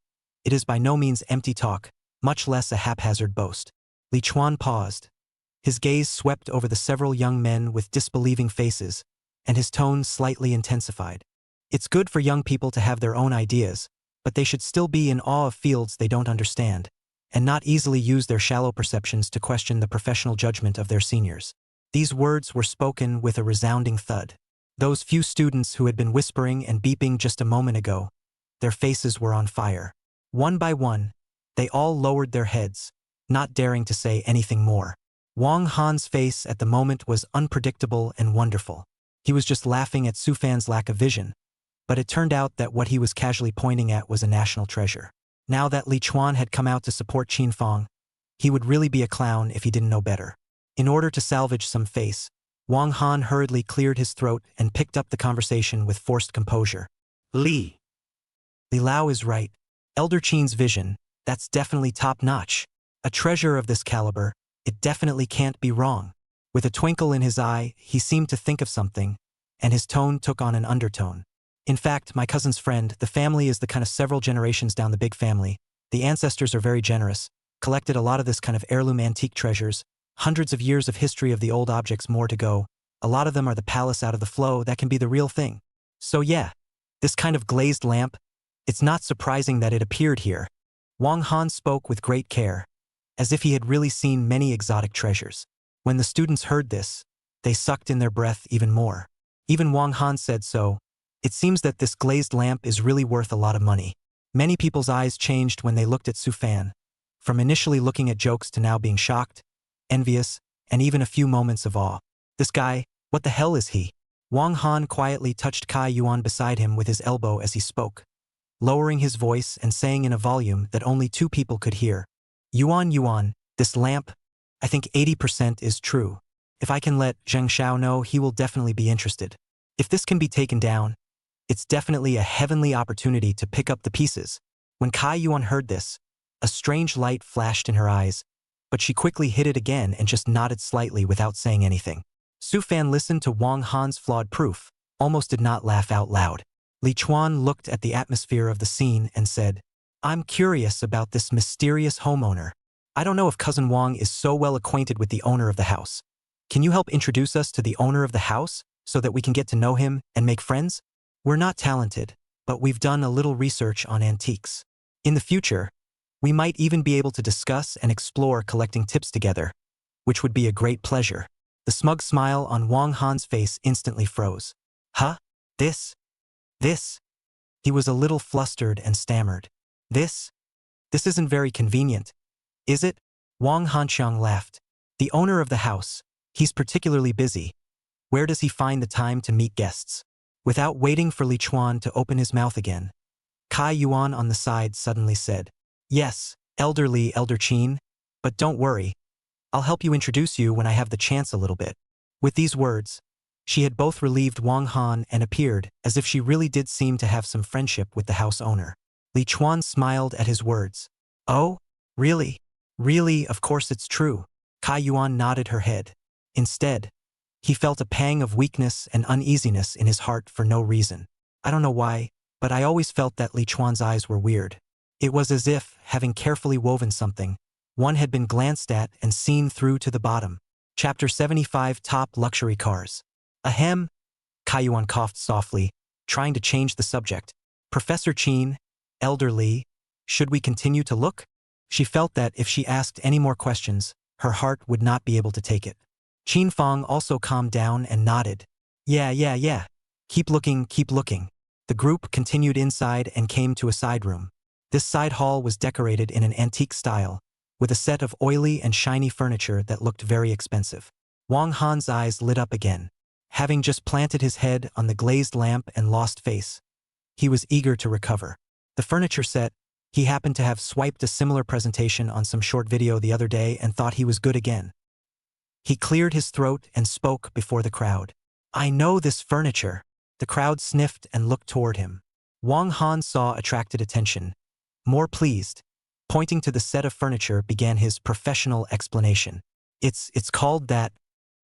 it is by no means empty talk, much less a haphazard boast." Li Chuan paused. His gaze swept over the several young men with disbelieving faces, and his tone slightly intensified. "It's good for young people to have their own ideas, but they should still be in awe of fields they don't understand, and not easily use their shallow perceptions to question the professional judgment of their seniors." These words were spoken with a resounding thud. Those few students who had been whispering and beeping just a moment ago, their faces were on fire. One by one, they all lowered their heads, not daring to say anything more. Wang Han's face at the moment was unpredictable and wonderful. He was just laughing at Su Fan's lack of vision, but it turned out that what he was casually pointing at was a national treasure. Now that Li Chuan had come out to support Qin Fong, he would really be a clown if he didn't know better. In order to salvage some face, Wang Han hurriedly cleared his throat and picked up the conversation with forced composure. Li Lao is right. Elder Qin's vision, that's definitely top-notch. A treasure of this caliber, it definitely can't be wrong. With a twinkle in his eye, he seemed to think of something, and his tone took on an undertone. "In fact, my cousin's friend, the family is the kind of several generations down the big family. The ancestors are very generous, collected a lot of this kind of heirloom antique treasures, hundreds of years of history of the old objects more to go. A lot of them are the palace out of the flow that can be the real thing. So yeah, this kind of glazed lamp, it's not surprising that it appeared here." Wang Han spoke with great care, as if he had really seen many exotic treasures. When the students heard this, they sucked in their breath even more. Even Wang Han said so. "It seems that this glazed lamp is really worth a lot of money." Many people's eyes changed when they looked at Su Fan, from initially looking at jokes to now being shocked, envious, and even a few moments of awe. "This guy, what the hell is he?" Wang Han quietly touched Kai Yuan beside him with his elbow as he spoke. lowering his voice and saying in a volume that only 2 people could hear. Yuan, this lamp, I think 80% is true. If I can let Zheng Xiao know, he will definitely be interested. If this can be taken down, it's definitely a heavenly opportunity to pick up the pieces. When Kai Yuan heard this, a strange light flashed in her eyes, but she quickly hid it again and just nodded slightly without saying anything. Su Fan listened to Wang Han's flawed proof, almost did not laugh out loud. Li Chuan looked at the atmosphere of the scene and said, I'm curious about this mysterious homeowner. I don't know if Cousin Wang is so well acquainted with the owner of the house. Can you help introduce us to the owner of the house so that we can get to know him and make friends? We're not talented, but we've done a little research on antiques. In the future, we might even be able to discuss and explore collecting tips together, which would be a great pleasure. The smug smile on Wang Han's face instantly froze. Huh? This? He was a little flustered and stammered. This isn't very convenient, is it? Wang Hanxiang laughed. The owner of the house, he's particularly busy. Where does he find the time to meet guests? Without waiting for Li Chuan to open his mouth again, Kai Yuan on the side suddenly said, Yes, Elder Qin, but don't worry. I'll help you introduce you when I have the chance a little bit. With these words, she had both relieved Wang Han and appeared as if she really did seem to have some friendship with the house owner. Li Chuan smiled at his words. Oh, really? Really, of course it's true. Kai Yuan nodded her head. Instead, he felt a pang of weakness and uneasiness in his heart for no reason. I don't know why, but I always felt that Li Chuan's eyes were weird. It was as if, having carefully woven something, one had been glanced at and seen through to the bottom. Chapter 75 Top Luxury Cars. Ahem. Kai Yuan coughed softly, trying to change the subject. Professor Qin, Elder Li, should we continue to look? She felt that if she asked any more questions, her heart would not be able to take it. Qin Fang also calmed down and nodded. Yeah. Keep looking. The group continued inside and came to a side room. This side hall was decorated in an antique style, with a set of oily and shiny furniture that looked very expensive. Wang Han's eyes lit up again. Having just planted his head on the glazed lamp and lost face, he was eager to recover. The furniture set, he happened to have swiped a similar presentation on some short video the other day and thought he was good again. He cleared his throat and spoke before the crowd. I know this furniture. The crowd sniffed and looked toward him. Wang Han saw attracted attention. More pleased, pointing to the set of furniture, began his professional explanation. It's called that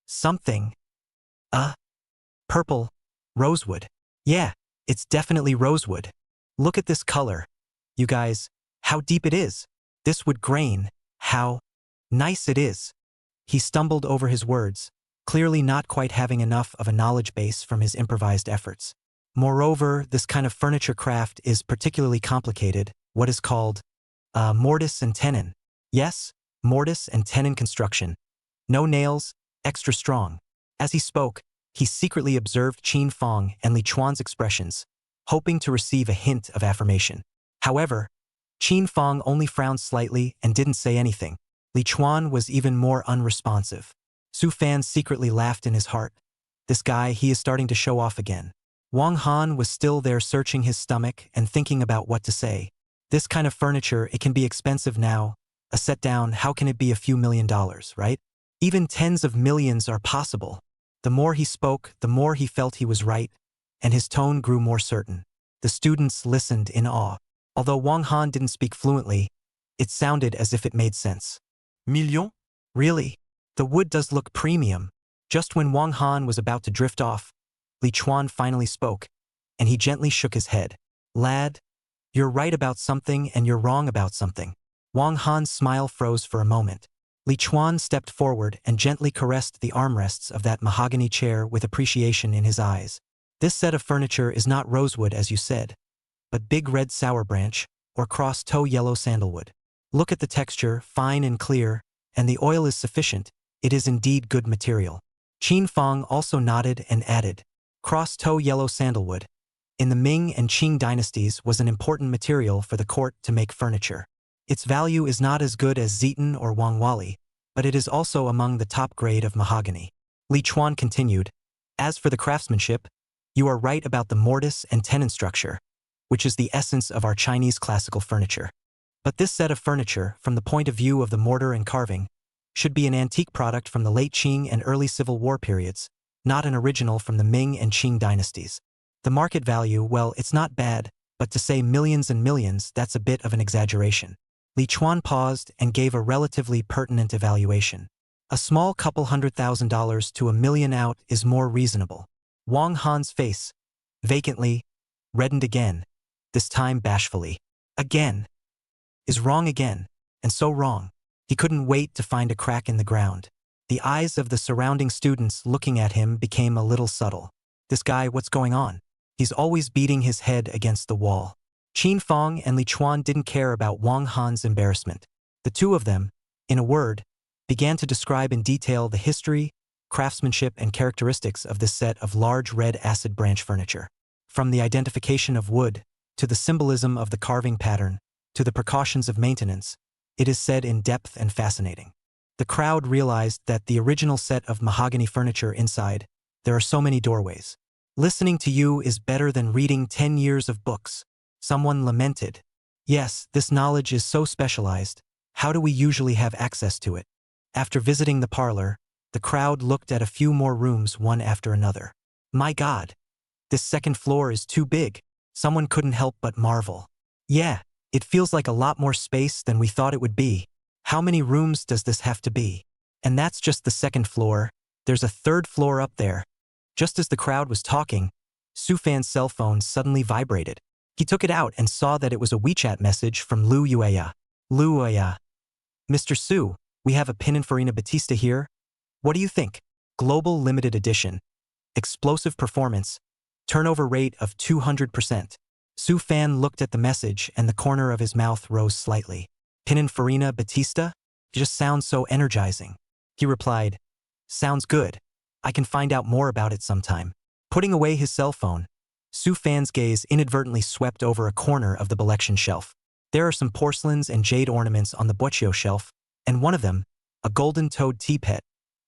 something. Purple. Rosewood. Yeah, it's definitely rosewood. Look at this color. You guys, how deep it is. This wood grain, how nice it is. He stumbled over his words, clearly not quite having enough of a knowledge base from his improvised efforts. Moreover, this kind of furniture craft is particularly complicated, what is called mortise and tenon. Yes, mortise and tenon construction. No nails, extra strong. As he spoke, he secretly observed Qin Fang and Li Chuan's expressions, hoping to receive a hint of affirmation. However, Qin Fang only frowned slightly and didn't say anything. Li Chuan was even more unresponsive. Su Fan secretly laughed in his heart. This guy, he is starting to show off again. Wang Han was still there searching his stomach and thinking about what to say. This kind of furniture, it can be expensive now. A set down, how can it be a few $1,000,000, right? Even tens of millions are possible. The more he spoke, the more he felt he was right, and his tone grew more certain. The students listened in awe. Although Wang Han didn't speak fluently, it sounded as if it made sense. Million? Really? The wood does look premium. Just when Wang Han was about to drift off, Li Chuan finally spoke, and he gently shook his head. Lad, you're right about something and you're wrong about something. Wang Han's smile froze for a moment. Li Chuan stepped forward and gently caressed the armrests of that mahogany chair with appreciation in his eyes. This set of furniture is not rosewood as you said, but big red sour branch or cross-toe yellow sandalwood. Look at the texture, fine and clear, and the oil is sufficient. It is indeed good material. Qin Fang also nodded and added, cross-toe yellow sandalwood. In the Ming and Qing dynasties was an important material for the court to make furniture. Its value is not as good as Zeton or Wangwali, but it is also among the top grade of mahogany. Li Chuan continued, as for the craftsmanship, you are right about the mortise and tenon structure, which is the essence of our Chinese classical furniture. But this set of furniture, from the point of view of the mortar and carving, should be an antique product from the late Qing and early Civil War periods, not an original from the Ming and Qing dynasties. The market value, well, it's not bad, but to say millions and millions, that's a bit of an exaggeration. Li Chuan paused and gave a relatively pertinent evaluation. A small couple $100,000 to $1 million out is more reasonable. Wang Han's face, vacantly, reddened again, this time bashfully. Again. Is wrong again, and so wrong. He couldn't wait to find a crack in the ground. The eyes of the surrounding students looking at him became a little subtle. This guy, what's going on? He's always beating his head against the wall. Qin Fong and Li Chuan didn't care about Wang Han's embarrassment. The two of them, in a word, began to describe in detail the history, craftsmanship, and characteristics of this set of large red acid branch furniture. From the identification of wood, to the symbolism of the carving pattern, to the precautions of maintenance, it is said in depth and fascinating. The crowd realized that the original set of mahogany furniture inside, there are so many doorways. Listening to you is better than reading 10 years of books. Someone lamented. Yes, this knowledge is so specialized. How do we usually have access to it? After visiting the parlor, the crowd looked at a few more rooms one after another. My God, this second floor is too big. Someone couldn't help but marvel. Yeah, it feels like a lot more space than we thought it would be. How many rooms does this have to be? And that's just the second floor. There's a third floor up there. Just as the crowd was talking, Su Fan's cell phone suddenly vibrated. He took it out and saw that it was a WeChat message from Lu Yueya. Lu Yueya. Mr. Su, we have a Pininfarina Batista here. What do you think? Global limited edition. Explosive performance. Turnover rate of 200%. Su Fan looked at the message and the corner of his mouth rose slightly. Pininfarina Batista? It just sounds so energizing. He replied, sounds good. I can find out more about it sometime. Putting away his cell phone, Su Fan's gaze inadvertently swept over a corner of the collection shelf. There are some porcelains and jade ornaments on the Boichio shelf, and one of them, a golden toad teapot,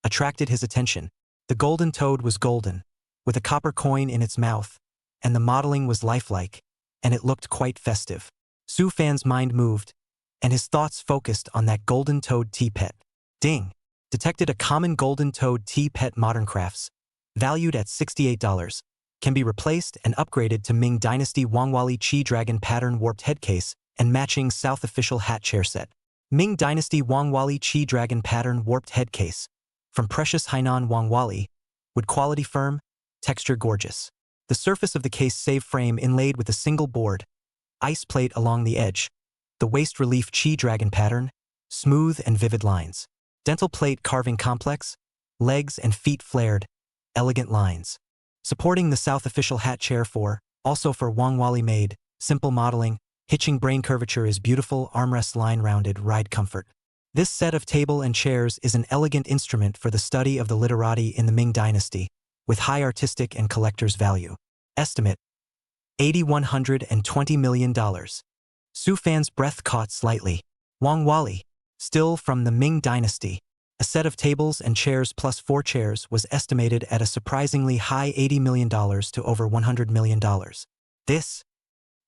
attracted his attention. The golden toad was golden, with a copper coin in its mouth, and the modeling was lifelike, and it looked quite festive. Su Fan's mind moved, and his thoughts focused on that golden toad teapot. Ding! Detected a common golden toad teapot modern crafts, valued at $68, can be replaced and upgraded to Ming Dynasty Wangwali Qi Dragon pattern warped headcase and matching South official hat chair set. Ming Dynasty Wangwali Qi Dragon pattern warped headcase, from precious Hainan Wangwali, wood quality firm, texture gorgeous. The surface of the case save frame inlaid with a single board, ice plate along the edge, the waist relief Qi Dragon pattern, smooth and vivid lines. Dental plate carving complex, legs and feet flared, elegant lines. Supporting the South official hat chair also for Wangwali made, simple modeling, hitching brain curvature is beautiful armrest line rounded ride comfort. This set of table and chairs is an elegant instrument for the study of the literati in the Ming Dynasty, with high artistic and collector's value. Estimate: $120 million. Su Fan's breath caught slightly. Wangwali, still from the Ming Dynasty. A set of tables and chairs plus 4 chairs was estimated at a surprisingly high $80 million to over $100 million. This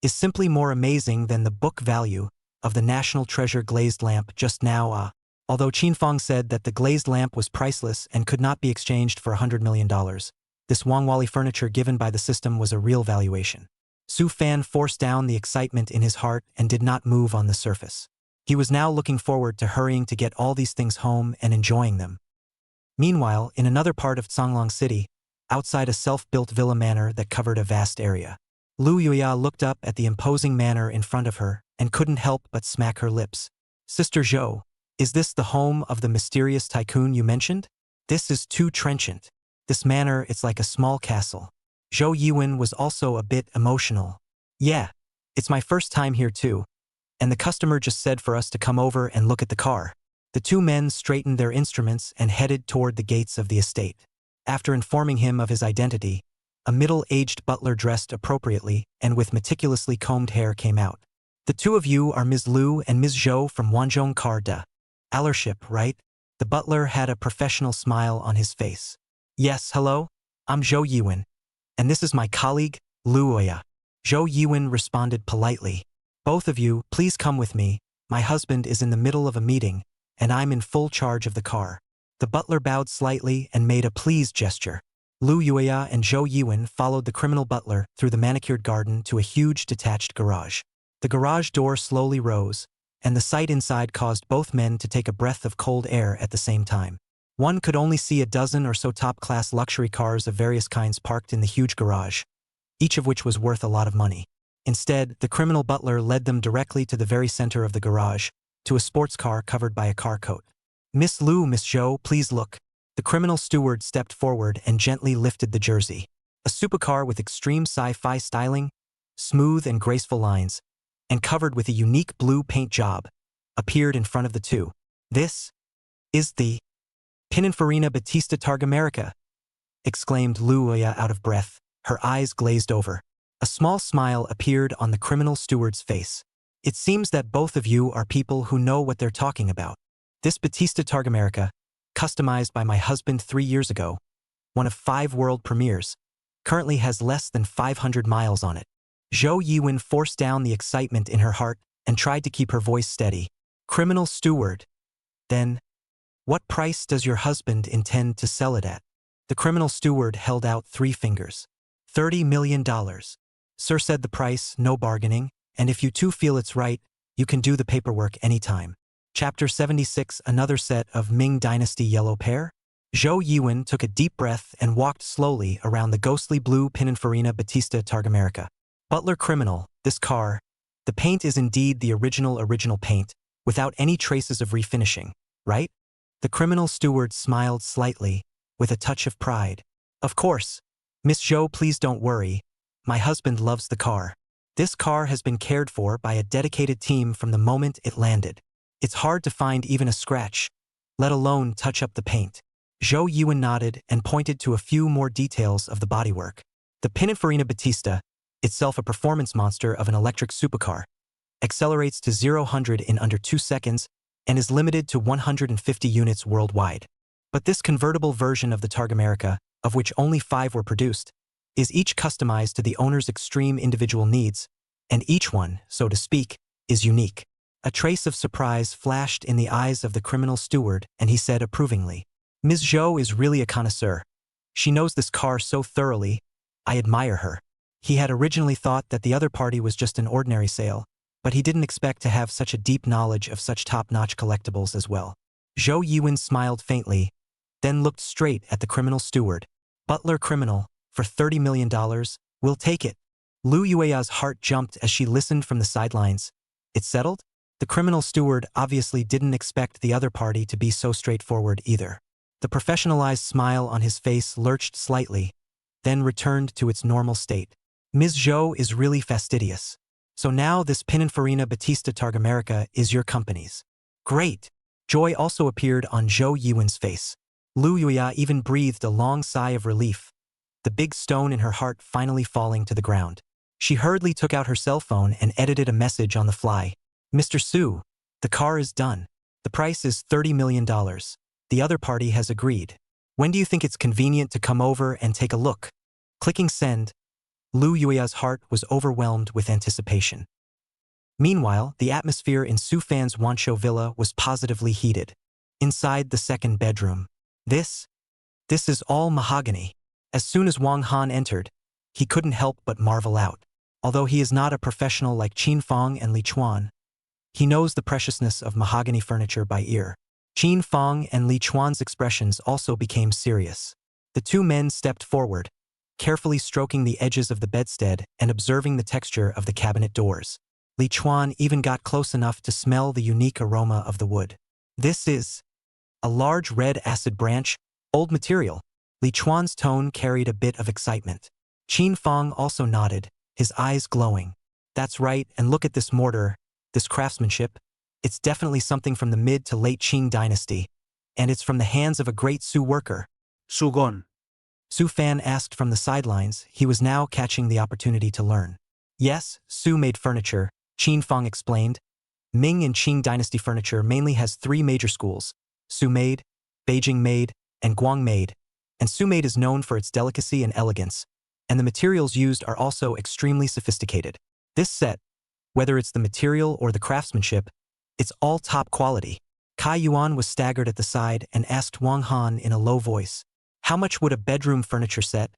is simply more amazing than the book value of the National Treasure glazed lamp just now. Although Qin Fong said that the glazed lamp was priceless and could not be exchanged for $100 million, this Wangwali furniture given by the system was a real valuation. Su Fan forced down the excitement in his heart and did not move on the surface. He was now looking forward to hurrying to get all these things home and enjoying them. Meanwhile, in another part of Songlong City, outside a self-built villa manor that covered a vast area, Lu Yuya looked up at the imposing manor in front of her and couldn't help but smack her lips. Sister Zhou, is this the home of the mysterious tycoon you mentioned? This is too trenchant. This manor, it's like a small castle. Zhou Yiwen was also a bit emotional. Yeah, it's my first time here too. And the customer just said for us to come over and look at the car. The two men straightened their instruments and headed toward the gates of the estate. After informing him of his identity, a middle-aged butler dressed appropriately and with meticulously combed hair came out. The two of you are Ms. Lu and Ms. Zhou from Wanzhong Car de Allership, right? The butler had a professional smile on his face. Yes, hello? I'm Zhou Yiwen. And this is my colleague, Lu Oya. Zhou Yiwen responded politely. Both of you, please come with me. My husband is in the middle of a meeting, and I'm in full charge of the car. The butler bowed slightly and made a pleased gesture. Lu Yueya and Zhou Yiwen followed the criminal butler through the manicured garden to a huge detached garage. The garage door slowly rose, and the sight inside caused both men to take a breath of cold air at the same time. One could only see a dozen or so top-class luxury cars of various kinds parked in the huge garage, each of which was worth a lot of money. Instead, the criminal butler led them directly to the very center of the garage, to a sports car covered by a car coat. Miss Lu, Miss Zhou, please look. The criminal steward stepped forward and gently lifted the jersey. A supercar with extreme sci-fi styling, smooth and graceful lines, and covered with a unique blue paint job, appeared in front of the two. This is the Pininfarina Battista Targamerica, exclaimed Lu Yueya out of breath, her eyes glazed over. A small smile appeared on the criminal steward's face. It seems that both of you are people who know what they're talking about. This Battista Targamerica, customized by my husband 3 years ago, one of 5 world premieres, currently has less than 500 miles on it. Zhou Yiwen forced down the excitement in her heart and tried to keep her voice steady. Criminal steward. Then, what price does your husband intend to sell it at? The criminal steward held out 3 fingers. $30 million. Sir, said the price, no bargaining, and if you two feel it's right, you can do the paperwork anytime. Chapter 76, another set of Ming Dynasty yellow pair? Zhou Yiwen took a deep breath and walked slowly around the ghostly blue Pininfarina Battista Targamerica. Butler criminal, this car, the paint is indeed the original paint, without any traces of refinishing, right? The criminal steward smiled slightly, with a touch of pride. Of course. Miss Zhou, please don't worry. My husband loves the car. This car has been cared for by a dedicated team from the moment it landed. It's hard to find even a scratch, let alone touch up the paint. Zhou Yiwen nodded and pointed to a few more details of the bodywork. The Pininfarina Battista, itself a performance monster of an electric supercar, accelerates to 0-100 in under 2 seconds and is limited to 150 units worldwide. But this convertible version of the Targamerica, of which only 5 were produced, is each customized to the owner's extreme individual needs, and each one, so to speak, is unique. A trace of surprise flashed in the eyes of the criminal steward, and he said approvingly, Ms. Zhou is really a connoisseur. She knows this car so thoroughly. I admire her. He had originally thought that the other party was just an ordinary sale, but he didn't expect to have such a deep knowledge of such top-notch collectibles as well. Zhou Yiwen smiled faintly, then looked straight at the criminal steward. Butler criminal, for $30 million, we'll take it. Lu Yueya's heart jumped as she listened from the sidelines. It's settled? The criminal steward obviously didn't expect the other party to be so straightforward either. The professionalized smile on his face lurched slightly, then returned to its normal state. Ms. Zhou is really fastidious. So now this Pininfarina Battista Targamerica is your company's. Great! Joy also appeared on Zhou Yiwen's face. Lu Yueya even breathed a long sigh of relief, the big stone in her heart finally falling to the ground. She hurriedly took out her cell phone and edited a message on the fly. Mr. Su, the car is done. The price is $30 million. The other party has agreed. When do you think it's convenient to come over and take a look? Clicking send, Lu Yueya's heart was overwhelmed with anticipation. Meanwhile, the atmosphere in Su Fan's Wanshou villa was positively heated. Inside the second bedroom. This is all mahogany. As soon as Wang Han entered, he couldn't help but marvel out. Although he is not a professional like Qin Fong and Li Chuan, he knows the preciousness of mahogany furniture by ear. Qin Fong and Li Chuan's expressions also became serious. The two men stepped forward, carefully stroking the edges of the bedstead and observing the texture of the cabinet doors. Li Chuan even got close enough to smell the unique aroma of the wood. This is a large red acid branch, old material. Li Chuan's tone carried a bit of excitement. Qin Fong also nodded, his eyes glowing. That's right, and look at this mortar, this craftsmanship. It's definitely something from the mid to late Qing dynasty, and it's from the hands of a great Su worker. Sugon. Su Fan asked from the sidelines. He was now catching the opportunity to learn. Yes, Su made furniture, Qin Fong explained. Ming and Qing dynasty furniture mainly has 3 major schools: Su made, Beijing made, and Guang made, and Su made is known for its delicacy and elegance, and the materials used are also extremely sophisticated. This set, whether it's the material or the craftsmanship, it's all top quality. Kai Yuan was staggered at the side and asked Wang Han in a low voice, "How much would a bedroom furniture set,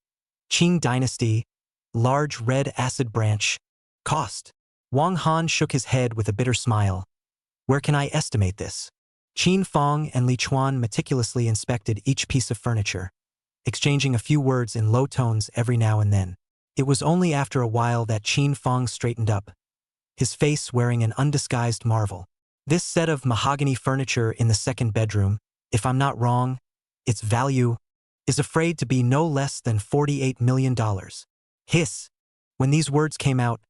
Qing Dynasty, large red acid branch, cost?" Wang Han shook his head with a bitter smile. "Where can I estimate this?" Qin Fong and Li Chuan meticulously inspected each piece of furniture, exchanging a few words in low tones every now and then. It was only after a while that Qin Fong straightened up, his face wearing an undisguised marvel. "This set of mahogany furniture in the second bedroom, if I'm not wrong, its value is afraid to be no less than $48 million. Hiss. When these words came out,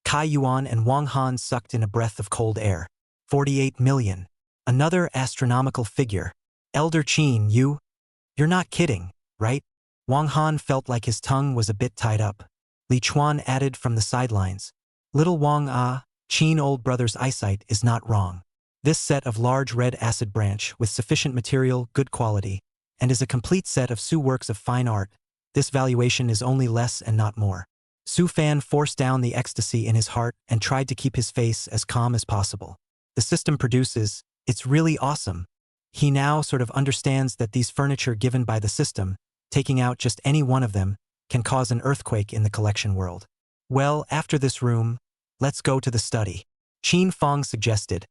Kai Yuan and Wang Han sucked in a breath of cold air. 48 million. Another astronomical figure. Elder Qin, you're not kidding, right? Wang Han felt like his tongue was a bit tied up. Li Chuan added from the sidelines, "Little Wang Qin old brother's eyesight is not wrong. This set of large red acid branch with sufficient material, good quality, and is a complete set of Su works of fine art. This valuation is only less and not more." Su Fan forced down the ecstasy in his heart and tried to keep his face as calm as possible. The system produces, it's really awesome. He now sort of understands that these furniture given by the system, taking out just any one of them, can cause an earthquake in the collection world. "Well, after this room, let's go to the study," Qin Fong suggested,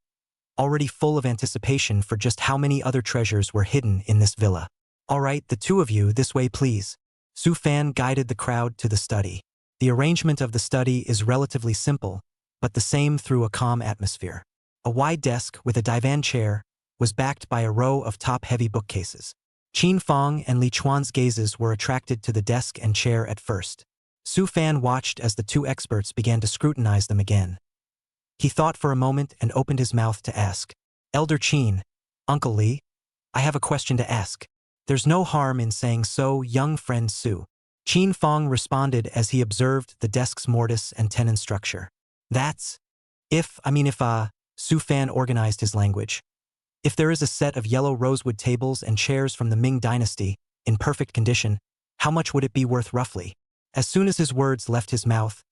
already full of anticipation for just how many other treasures were hidden in this villa. "All right, the two of you, this way please." Su Fan guided the crowd to the study. The arrangement of the study is relatively simple, but the same through a calm atmosphere. A wide desk with a divan chair was backed by a row of top-heavy bookcases. Qin Fong and Li Chuan's gazes were attracted to the desk and chair at first. Su Fan watched as the two experts began to scrutinize them again. He thought for a moment and opened his mouth to ask, "Elder Qin, Uncle Li, I have a question to ask." "There's no harm in saying so, young friend Su." Qin Fong responded as he observed the desk's mortise and tenon structure. If Su Fan organized his language. "If there is a set of yellow rosewood tables and chairs from the Ming Dynasty, in perfect condition, how much would it be worth roughly?" As soon as his words left his mouth,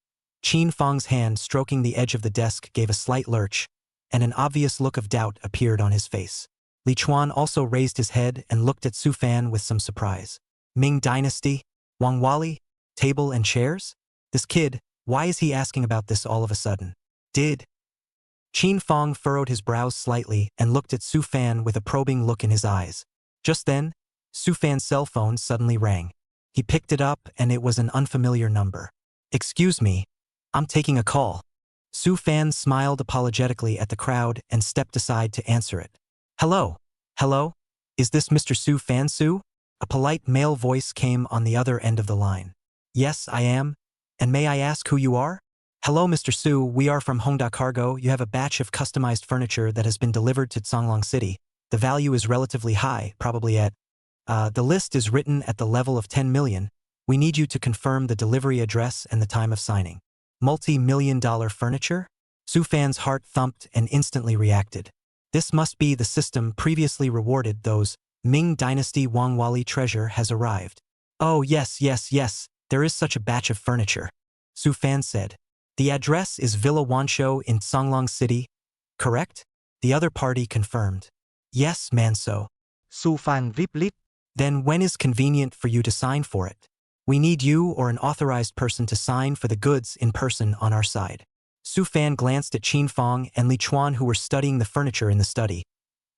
Qin Fong's hand stroking the edge of the desk gave a slight lurch, and an obvious look of doubt appeared on his face. Li Chuan also raised his head and looked at Su Fan with some surprise. "Ming Dynasty? Wang Wali? Table and chairs? This kid, why is he asking about this all of a sudden? Qin Fong furrowed his brows slightly and looked at Su Fan with a probing look in his eyes. Just then, Su Fan's cell phone suddenly rang. He picked it up and it was an unfamiliar number. "Excuse me, I'm taking a call." Su Fan smiled apologetically at the crowd and stepped aside to answer it. Hello? Is this Mr. Su Fan Su?" A polite male voice came on the other end of the line. "Yes, I am. And may I ask who you are?" "Hello, Mr. Su, we are from Hongda Cargo. You have a batch of customized furniture that has been delivered to Songlong City. The value is relatively high, probably at, the list is written at the level of 10 million. We need you to confirm the delivery address and the time of signing." Multi-million-dollar furniture? Su Fan's heart thumped and instantly reacted. This must be the system previously rewarded those Ming Dynasty Wang Wali treasure has arrived. "Oh yes, there is such a batch of furniture," Su Fan said. "The address is Villa Wanshou in Songlong City, correct?" The other party confirmed. "Yes, Manso." Su Fan Viplit. "Then when is convenient for you to sign for it? We need you or an authorized person to sign for the goods in person on our side." Su Fan glanced at Qin Fong and Li Chuan who were studying the furniture in the study,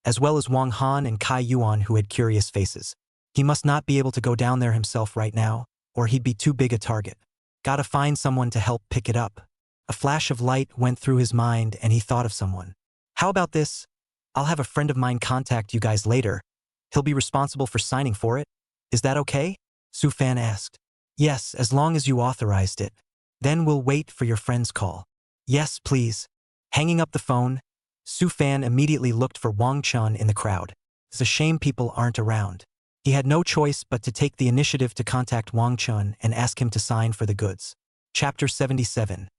as well as Wang Han and Kai Yuan who had curious faces. He must not be able to go down there himself right now, or he'd be too big a target. Gotta find someone to help pick it up. A flash of light went through his mind and he thought of someone. "How about this? I'll have a friend of mine contact you guys later. He'll be responsible for signing for it. Is that okay?" Su Fan asked. "Yes, as long as you authorized it. Then we'll wait for your friend's call." "Yes, please." Hanging up the phone, Su Fan immediately looked for Wang Chun in the crowd. It's a shame people aren't around. He had no choice but to take the initiative to contact Wang Chun and ask him to sign for the goods. Chapter 77.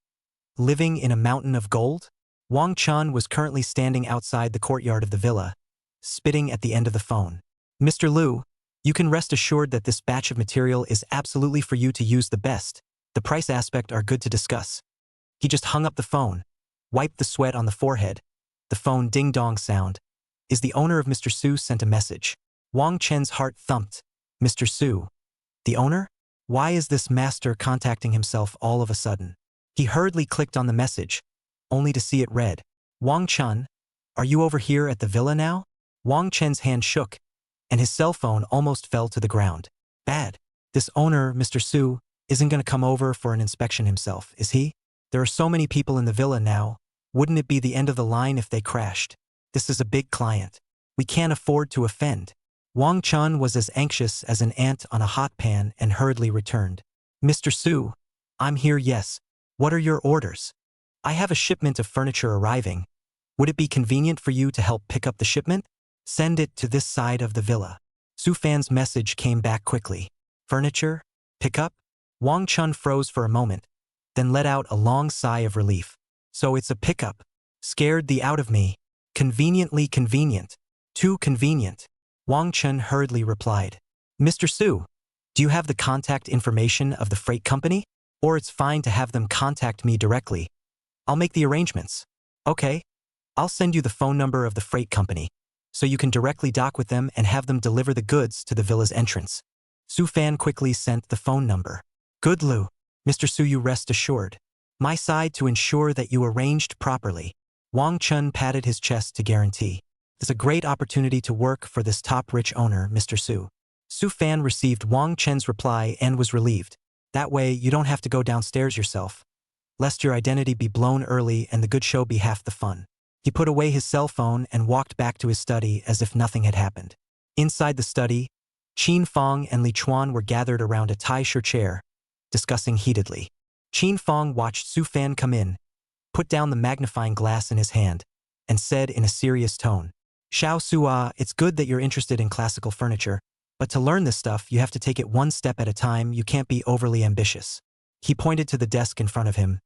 Living in a mountain of gold? Wang Chun was currently standing outside the courtyard of the villa, spitting at the end of the phone. "Mr. Liu, You can rest assured that this batch of material is absolutely for you to use the best. The price aspect are good to discuss. He just hung up the phone, wiped the sweat on the forehead. The phone ding-dong sound. Is the owner of Mr. Su sent a message. Wang Chen's heart thumped. Mr. Su. The owner? Why is this master contacting himself all of a sudden? He hurriedly clicked on the message, only to see it read. Wang Chen, are you over here at the villa now? Wang Chen's hand shook, and his cell phone almost fell to the ground. Bad. This owner, Mr. Su, isn't going to come over for an inspection himself, is he? There are so many people in the villa now. Wouldn't it be the end of the line if they crashed? This is a big client. We can't afford to offend. Wang Chen was as anxious as an ant on a hot pan and hurriedly returned. Mr. Su, I'm here, yes. What are your orders? I have a shipment of furniture arriving. Would it be convenient for you to help pick up the shipment? Send it to this side of the villa. Su Fan's message came back quickly. Furniture? Pick up? Wang Chen froze for a moment, then let out a long sigh of relief. So it's a pickup. Scared the out of me. Conveniently convenient. Too convenient. Wang Chen hurriedly replied. Mr. Su, do you have the contact information of the freight company? Or it's fine to have them contact me directly. I'll make the arrangements. Okay. I'll send you the phone number of the freight company, so you can directly dock with them and have them deliver the goods to the villa's entrance. Su Fan quickly sent the phone number. Good Lu. Mr. Su, you rest assured. My side to ensure that you arranged properly. Wang Chen patted his chest to guarantee. It's a great opportunity to work for this top rich owner, Mr. Su. Su Fan received Wang Chen's reply and was relieved. That way, you don't have to go downstairs yourself, lest your identity be blown early and the good show be half the fun. He put away his cell phone and walked back to his study as if nothing had happened. Inside the study, Qin Fong and Li Chuan were gathered around a tie-shirt chair, discussing heatedly. Qin Fong watched Su Fan come in, put down the magnifying glass in his hand, and said in a serious tone, Xiao Sua, it's good that you're interested in classical furniture, but to learn this stuff, you have to take it one step at a time. You can't be overly ambitious. He pointed to the desk in front of him.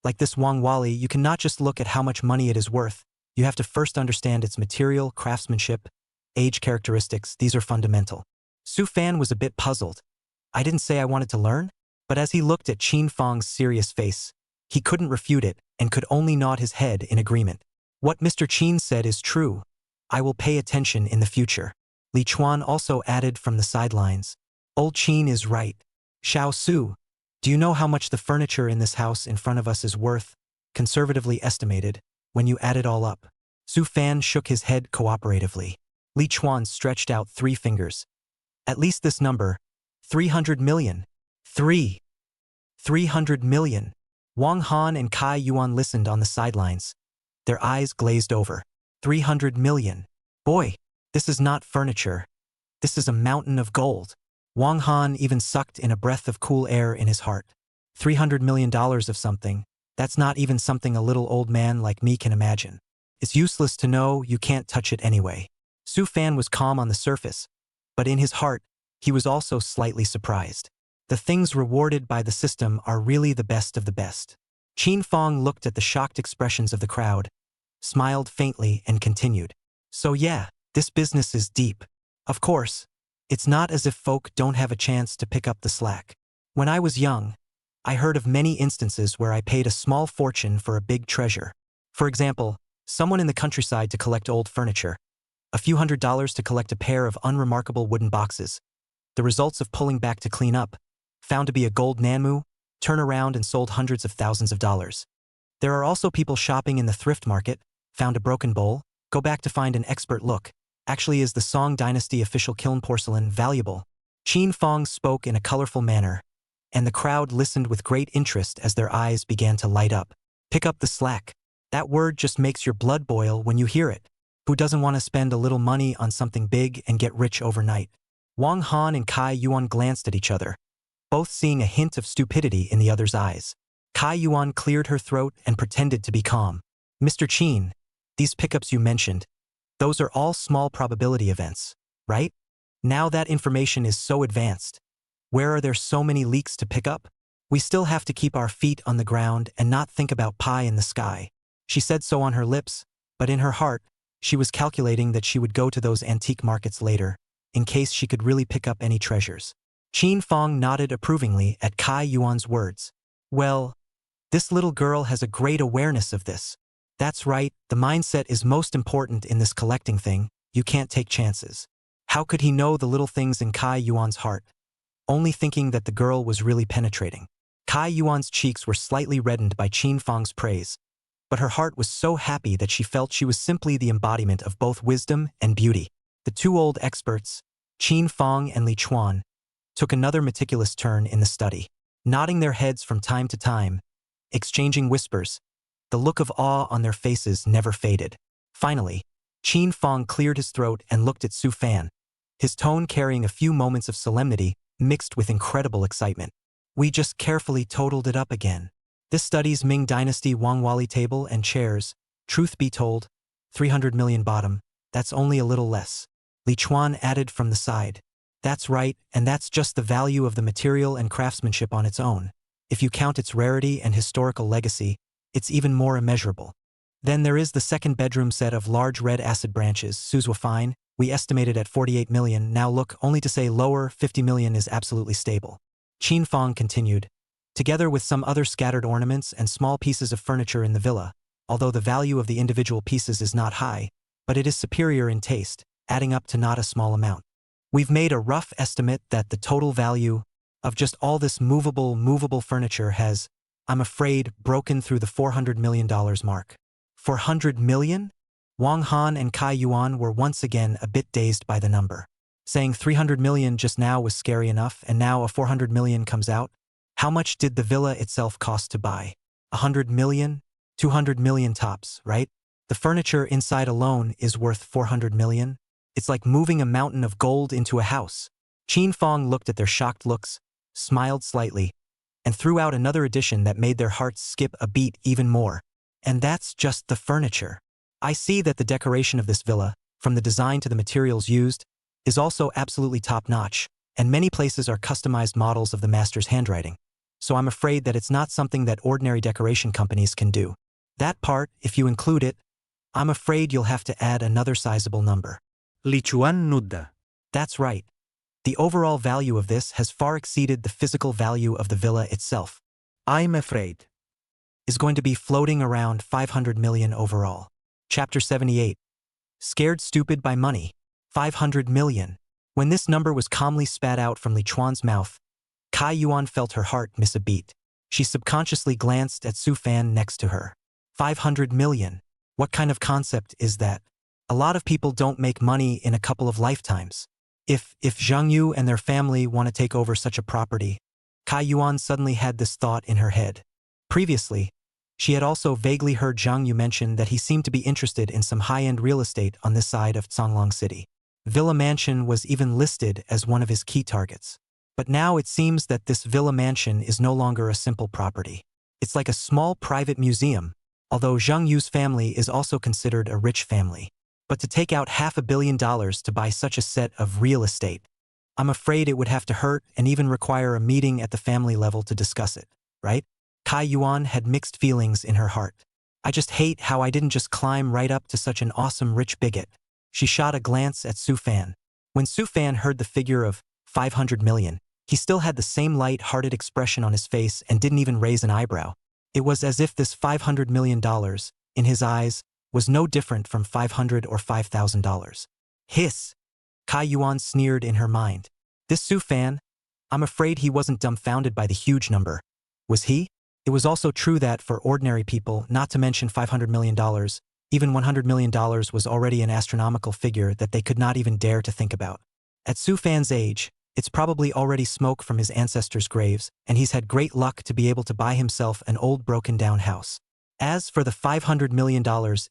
Like this Wang Wali, you cannot just look at how much money it is worth. You have to first understand its material, craftsmanship, age characteristics. These are fundamental. Su Fan was a bit puzzled. I didn't say I wanted to learn, but as he looked at Qin Fong's serious face, he couldn't refute it and could only nod his head in agreement. What Mr. Qin said is true. I will pay attention in the future. Li Chuan also added from the sidelines. Old Qin is right. Xiao Su, do you know how much the furniture in this house in front of us is worth, conservatively estimated, when you add it all up? Su Fan shook his head cooperatively. Li Chuan stretched out 3 fingers. At least this number, 300 million. 300 million. Wang Han and Kai Yuan listened on the sidelines. Their eyes glazed over. 300 million. Boy, this is not furniture. This is a mountain of gold. Wang Han even sucked in a breath of cool air in his heart. $300 million of something. That's not even something a little old man like me can imagine. It's useless to know, you can't touch it anyway. Su Fan was calm on the surface, but in his heart, he was also slightly surprised. The things rewarded by the system are really the best of the best. Qin Fong looked at the shocked expressions of the crowd, smiled faintly and continued. So yeah, this business is deep. Of course, it's not as if folk don't have a chance to pick up the slack. When I was young, I heard of many instances where I paid a small fortune for a big treasure. For example, someone in the countryside to collect old furniture, a few $100s to collect a pair of unremarkable wooden boxes. The results of pulling back to clean up, found to be a gold nanmu, turn around and sold hundreds of thousands of dollars. There are also people shopping in the thrift market, found a broken bowl, go back to find an expert look. Actually, is the Song Dynasty official kiln porcelain valuable? Qin Fong spoke in a colorful manner, and the crowd listened with great interest as their eyes began to light up. Pick up the slack. That word just makes your blood boil when you hear it. Who doesn't want to spend a little money on something big and get rich overnight? Wang Han and Kai Yuan glanced at each other, both seeing a hint of stupidity in the other's eyes. Kai Yuan cleared her throat and pretended to be calm. Mr. Qin, these pickups you mentioned, those are all small probability events, right? Now that information is so advanced, where are there so many leaks to pick up? We still have to keep our feet on the ground and not think about pie in the sky. She said so on her lips, but in her heart, she was calculating that she would go to those antique markets later, in case she could really pick up any treasures. Qin Fong nodded approvingly at Kai Yuan's words. Well, this little girl has a great awareness of this. That's right, the mindset is most important in this collecting thing. You can't take chances. How could he know the little things in Kai Yuan's heart? Only thinking that the girl was really penetrating. Kai Yuan's cheeks were slightly reddened by Qin Fong's praise, but her heart was so happy that she felt she was simply the embodiment of both wisdom and beauty. The two old experts, Qin Fong and Li Chuan, took another meticulous turn in the study, nodding their heads from time to time, exchanging whispers. The look of awe on their faces never faded. Finally, Qin Fong cleared his throat and looked at Su Fan, his tone carrying a few moments of solemnity mixed with incredible excitement. We just carefully totaled it up again. This study's Ming Dynasty Wangwali table and chairs, truth be told, 300 million bottom, that's only a little less. Li Chuan added from the side. That's right, and that's just the value of the material and craftsmanship on its own. If you count its rarity and historical legacy, it's even more immeasurable. Then there is the second bedroom set of large red acid branches, Suzhua fine, we estimated at 48 million, now look, only to say lower, 50 million is absolutely stable. Qin Fong continued. Together with some other scattered ornaments and small pieces of furniture in the villa, although the value of the individual pieces is not high, but it is superior in taste, adding up to not a small amount. We've made a rough estimate that the total value of just all this movable furniture has, I'm afraid, broken through the $400 million mark. 400 million? Wang Han and Kai Yuan were once again a bit dazed by the number. Saying 300 million just now was scary enough, and now a 400 million comes out? How much did the villa itself cost to buy? 100 million? 200 million tops, right? The furniture inside alone is worth 400 million? It's like moving a mountain of gold into a house. Qin Fong looked at their shocked looks, smiled slightly, and threw out another addition that made their hearts skip a beat even more. And that's just the furniture. I see that the decoration of this villa, from the design to the materials used, is also absolutely top-notch, and many places are customized models of the master's handwriting. So I'm afraid that it's not something that ordinary decoration companies can do. That part, if you include it, I'm afraid you'll have to add another sizable number. Li Chuan nudda. That's right. The overall value of this has far exceeded the physical value of the villa itself. I'm afraid. Is going to be floating around 500 million overall. Chapter 78. Scared stupid by money. 500 million. When this number was calmly spat out from Li Chuan's mouth, Kai Yuan felt her heart miss a beat. She subconsciously glanced at Su Fan next to her. 500 million. What kind of concept is that? A lot of people don't make money in a couple of lifetimes. If Zhang Yu and their family want to take over such a property, Kai Yuan suddenly had this thought in her head. Previously, she had also vaguely heard Zhang Yu mention that he seemed to be interested in some high-end real estate on this side of Songlong City. Villa Mansion was even listed as one of his key targets. But now it seems that this Villa Mansion is no longer a simple property. It's like a small private museum, although Zhang Yu's family is also considered a rich family. But to take out $500 million to buy such a set of real estate, I'm afraid it would have to hurt and even require a meeting at the family level to discuss it, right? Kai Yuan had mixed feelings in her heart. I just hate how I didn't just climb right up to such an awesome rich bigot. She shot a glance at Su Fan. When Su Fan heard the figure of 500 million, he still had the same light-hearted expression on his face and didn't even raise an eyebrow. It was as if this $500 million, in his eyes, was no different from $500 or $5,000. Hiss! Kai Yuan sneered in her mind. This Su Fan? I'm afraid he wasn't dumbfounded by the huge number. Was he? It was also true that for ordinary people, not to mention $500 million, even $100 million was already an astronomical figure that they could not even dare to think about. At Su Fan's age, it's probably already smoke from his ancestors' graves, and he's had great luck to be able to buy himself an old broken-down house. As for the $500 million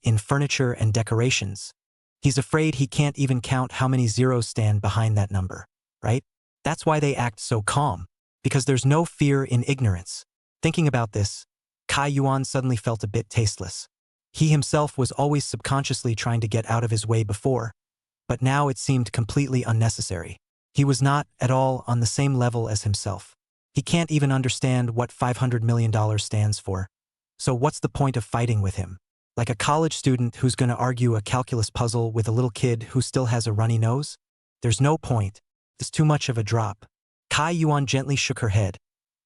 in furniture and decorations, he's afraid he can't even count how many zeros stand behind that number, right? That's why they act so calm, because there's no fear in ignorance. Thinking about this, Kai Yuan suddenly felt a bit tasteless. He himself was always subconsciously trying to get out of his way before, but now it seemed completely unnecessary. He was not at all on the same level as himself. He can't even understand what $500 million stands for. So what's the point of fighting with him? Like a college student who's going to argue a calculus puzzle with a little kid who still has a runny nose? There's no point. It's too much of a drop. Kai Yuan gently shook her head,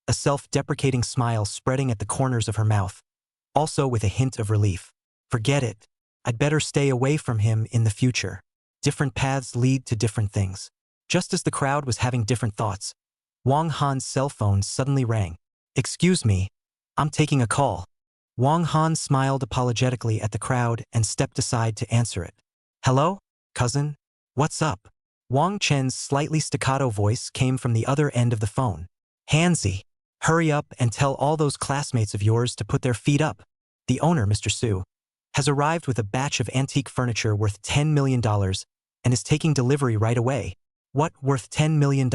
a self-deprecating smile spreading at the corners of her mouth, also with a hint of relief. Forget it. I'd better stay away from him in the future. Different paths lead to different things. Just as the crowd was having different thoughts, Wang Han's cell phone suddenly rang. Excuse me, I'm taking a call. Wang Han smiled apologetically at the crowd and stepped aside to answer it. Hello, cousin? What's up? Wang Chen's slightly staccato voice came from the other end of the phone. Hansi, hurry up and tell all those classmates of yours to put their feet up. The owner, Mr. Su, has arrived with a batch of antique furniture worth $10 million and is taking delivery right away. What, worth $10 million?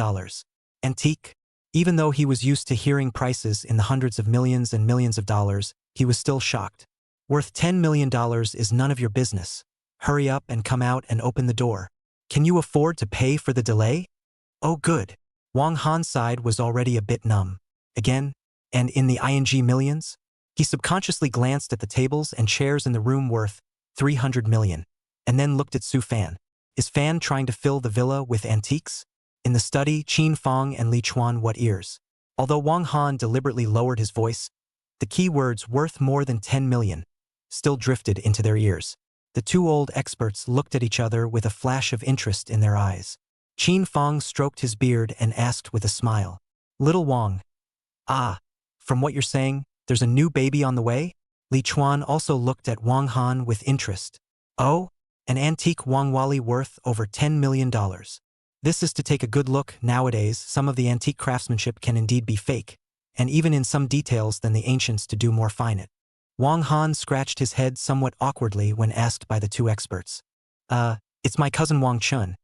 Antique? Even though he was used to hearing prices in the hundreds of millions and millions of dollars, he was still shocked. Worth $10 million is none of your business. Hurry up and come out and open the door. Can you afford to pay for the delay? Oh good. Wang Han's side was already a bit numb. Again? And in the ING millions? He subconsciously glanced at the tables and chairs in the room worth 300 million, and then looked at Su Fan. Is Fan trying to fill the villa with antiques? In the study, Qin Fong and Li Chuan what ears. Although Wang Han deliberately lowered his voice, the key words worth more than 10 million still drifted into their ears. The two old experts looked at each other with a flash of interest in their eyes. Qin Fong stroked his beard and asked with a smile. Little Wang. Ah, from what you're saying, there's a new baby on the way? Li Chuan also looked at Wang Han with interest. Oh, an antique Wang Wali worth over $10 million. This is to take a good look. Nowadays, some of the antique craftsmanship can indeed be fake, and even in some details than the ancients to do more fine it. Wang Han scratched his head somewhat awkwardly when asked by the two experts. It's my cousin Wang Chun.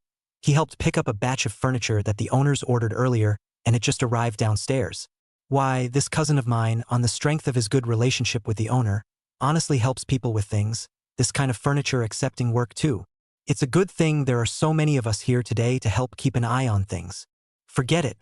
He helped pick up a batch of furniture that the owners ordered earlier, and it just arrived downstairs. Why, this cousin of mine, on the strength of his good relationship with the owner, honestly helps people with things, this kind of furniture accepting work too. It's a good thing there are so many of us here today to help keep an eye on things. Forget it.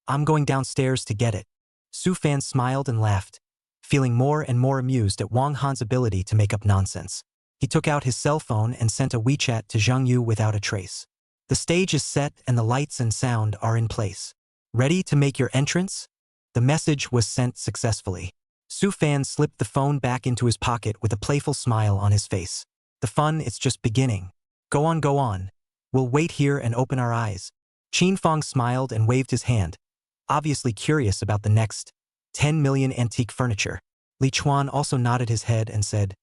I'm going downstairs to get it. Su Fan smiled and laughed, feeling more and more amused at Wang Han's ability to make up nonsense. He took out his cell phone and sent a WeChat to Zhang Yu without a trace. The stage is set and the lights and sound are in place. Ready to make your entrance? The message was sent successfully. Su Fan slipped the phone back into his pocket with a playful smile on his face. The fun, it's just beginning. Go on, go on. We'll wait here and open our eyes. Qin Fong smiled and waved his hand, obviously curious about the next 10 million antique furniture. Li Chuan also nodded his head and said,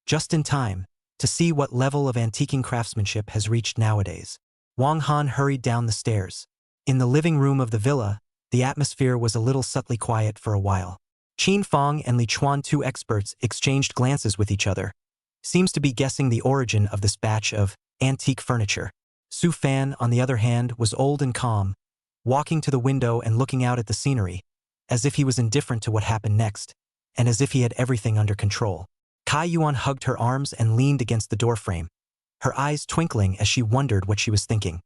just in time, to see what level of antiquing craftsmanship has reached nowadays. Wang Han hurried down the stairs. In the living room of the villa, the atmosphere was a little subtly quiet for a while. Qin Fong and Li Chuan, two experts, exchanged glances with each other. Seems to be guessing the origin of this batch of antique furniture. Su Fan, on the other hand, was old and calm, walking to the window and looking out at the scenery, as if he was indifferent to what happened next, and as if he had everything under control. Kai Yuan hugged her arms and leaned against the doorframe, her eyes twinkling as she wondered what she was thinking.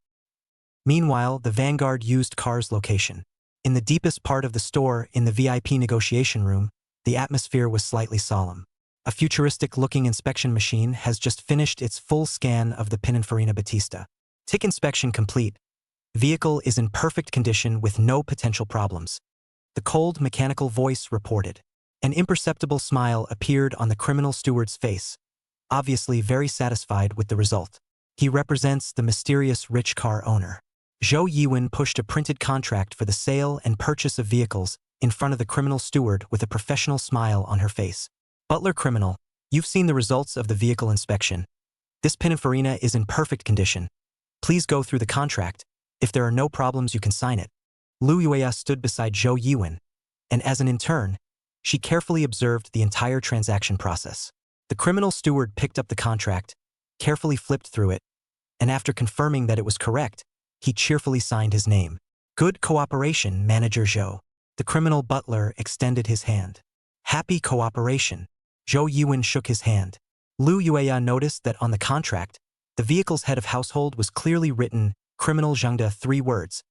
Meanwhile, the Vanguard used car's location. In the deepest part of the store, in the VIP negotiation room, the atmosphere was slightly solemn. A futuristic-looking inspection machine has just finished its full scan of the Pininfarina Battista. Tick inspection complete. Vehicle is in perfect condition with no potential problems. The cold mechanical voice reported. An imperceptible smile appeared on the criminal steward's face, obviously very satisfied with the result. He represents the mysterious rich car owner. Zhou Yiwen pushed a printed contract for the sale and purchase of vehicles in front of the criminal steward with a professional smile on her face. Butler criminal, you've seen the results of the vehicle inspection. This Pininfarina is in perfect condition. Please go through the contract. If there are no problems, you can sign it. Lu Yueya stood beside Zhou Yiwen, and as an intern, she carefully observed the entire transaction process. The criminal steward picked up the contract, carefully flipped through it, and after confirming that it was correct, he cheerfully signed his name. Good cooperation, Manager Zhou. The criminal butler extended his hand. Happy cooperation. Zhou Yiwen shook his hand. Lu Yueya noticed that on the contract, the vehicle's head of household was clearly written, Criminal Zhengde, 3 words,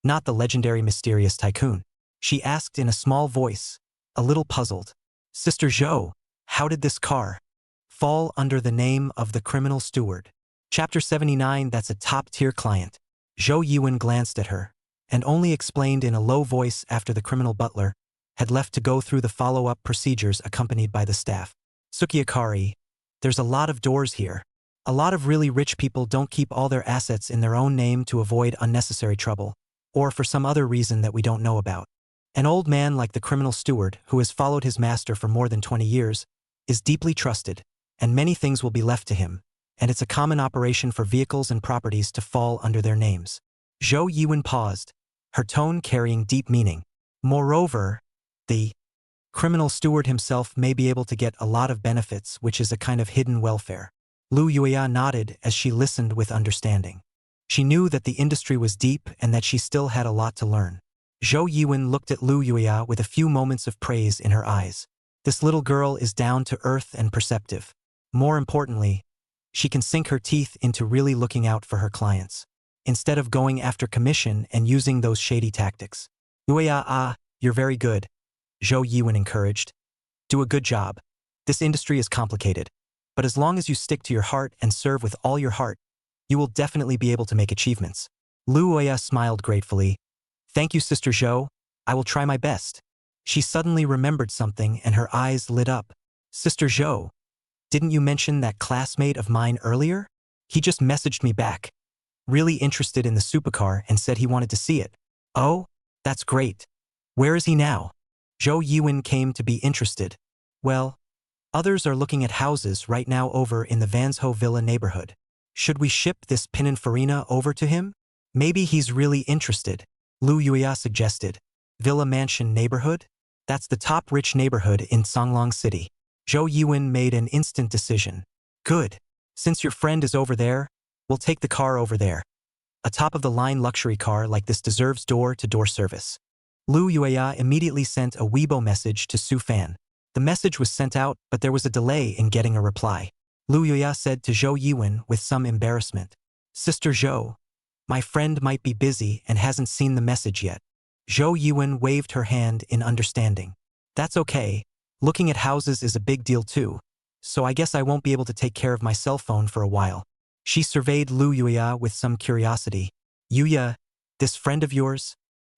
not the legendary mysterious tycoon. She asked in a small voice, a little puzzled. Sister Zhou, how did this car fall under the name of the criminal steward? Chapter 79. That's a top-tier client. Zhou Yiwen glanced at her, and only explained in a low voice after the criminal butler had left to go through the follow-up procedures accompanied by the staff. Sukiakari, there's a lot of doors here. A lot of really rich people don't keep all their assets in their own name to avoid unnecessary trouble, or for some other reason that we don't know about. An old man like the criminal steward, who has followed his master for more than 20 years, is deeply trusted, and many things will be left to him, and it's a common operation for vehicles and properties to fall under their names. Zhou Yiwen paused, her tone carrying deep meaning. Moreover, the criminal steward himself may be able to get a lot of benefits, which is a kind of hidden welfare. Lu Yuya nodded as she listened with understanding. She knew that the industry was deep and that she still had a lot to learn. Zhou Yiwen looked at Lu Yuya with a few moments of praise in her eyes. This little girl is down to earth and perceptive. More importantly, she can sink her teeth into really looking out for her clients, instead of going after commission and using those shady tactics. Yuya, you're very good, Zhou Yiwen encouraged. Do a good job. This industry is complicated, but as long as you stick to your heart and serve with all your heart, you will definitely be able to make achievements. Lu Yuya smiled gratefully. Thank you, Sister Zhou. I will try my best. She suddenly remembered something and her eyes lit up. Sister Zhou, didn't you mention that classmate of mine earlier? He just messaged me back, really interested in the supercar, and said he wanted to see it. Oh, that's great. Where is he now? Zhou Yiwen came to be interested. Well, others are looking at houses right now over in the Vansho Villa neighborhood. Should we ship this Pininfarina over to him? Maybe he's really interested, Lu Yuya suggested. Villa Mansion neighborhood? That's the top rich neighborhood in Songlong City. Zhou Yiwen made an instant decision. Good. Since your friend is over there, we'll take the car over there. A top-of-the-line luxury car like this deserves door-to-door service. Lu Yuya immediately sent a Weibo message to Su Fan. The message was sent out, but there was a delay in getting a reply. Lu Yuya said to Zhou Yiwen with some embarrassment, Sister Zhou, my friend might be busy and hasn't seen the message yet. Zhou Yiwen waved her hand in understanding. That's okay. Looking at houses is a big deal too, so I guess I won't be able to take care of my cell phone for a while. She surveyed Lu Yuya with some curiosity. Yuya, this friend of yours,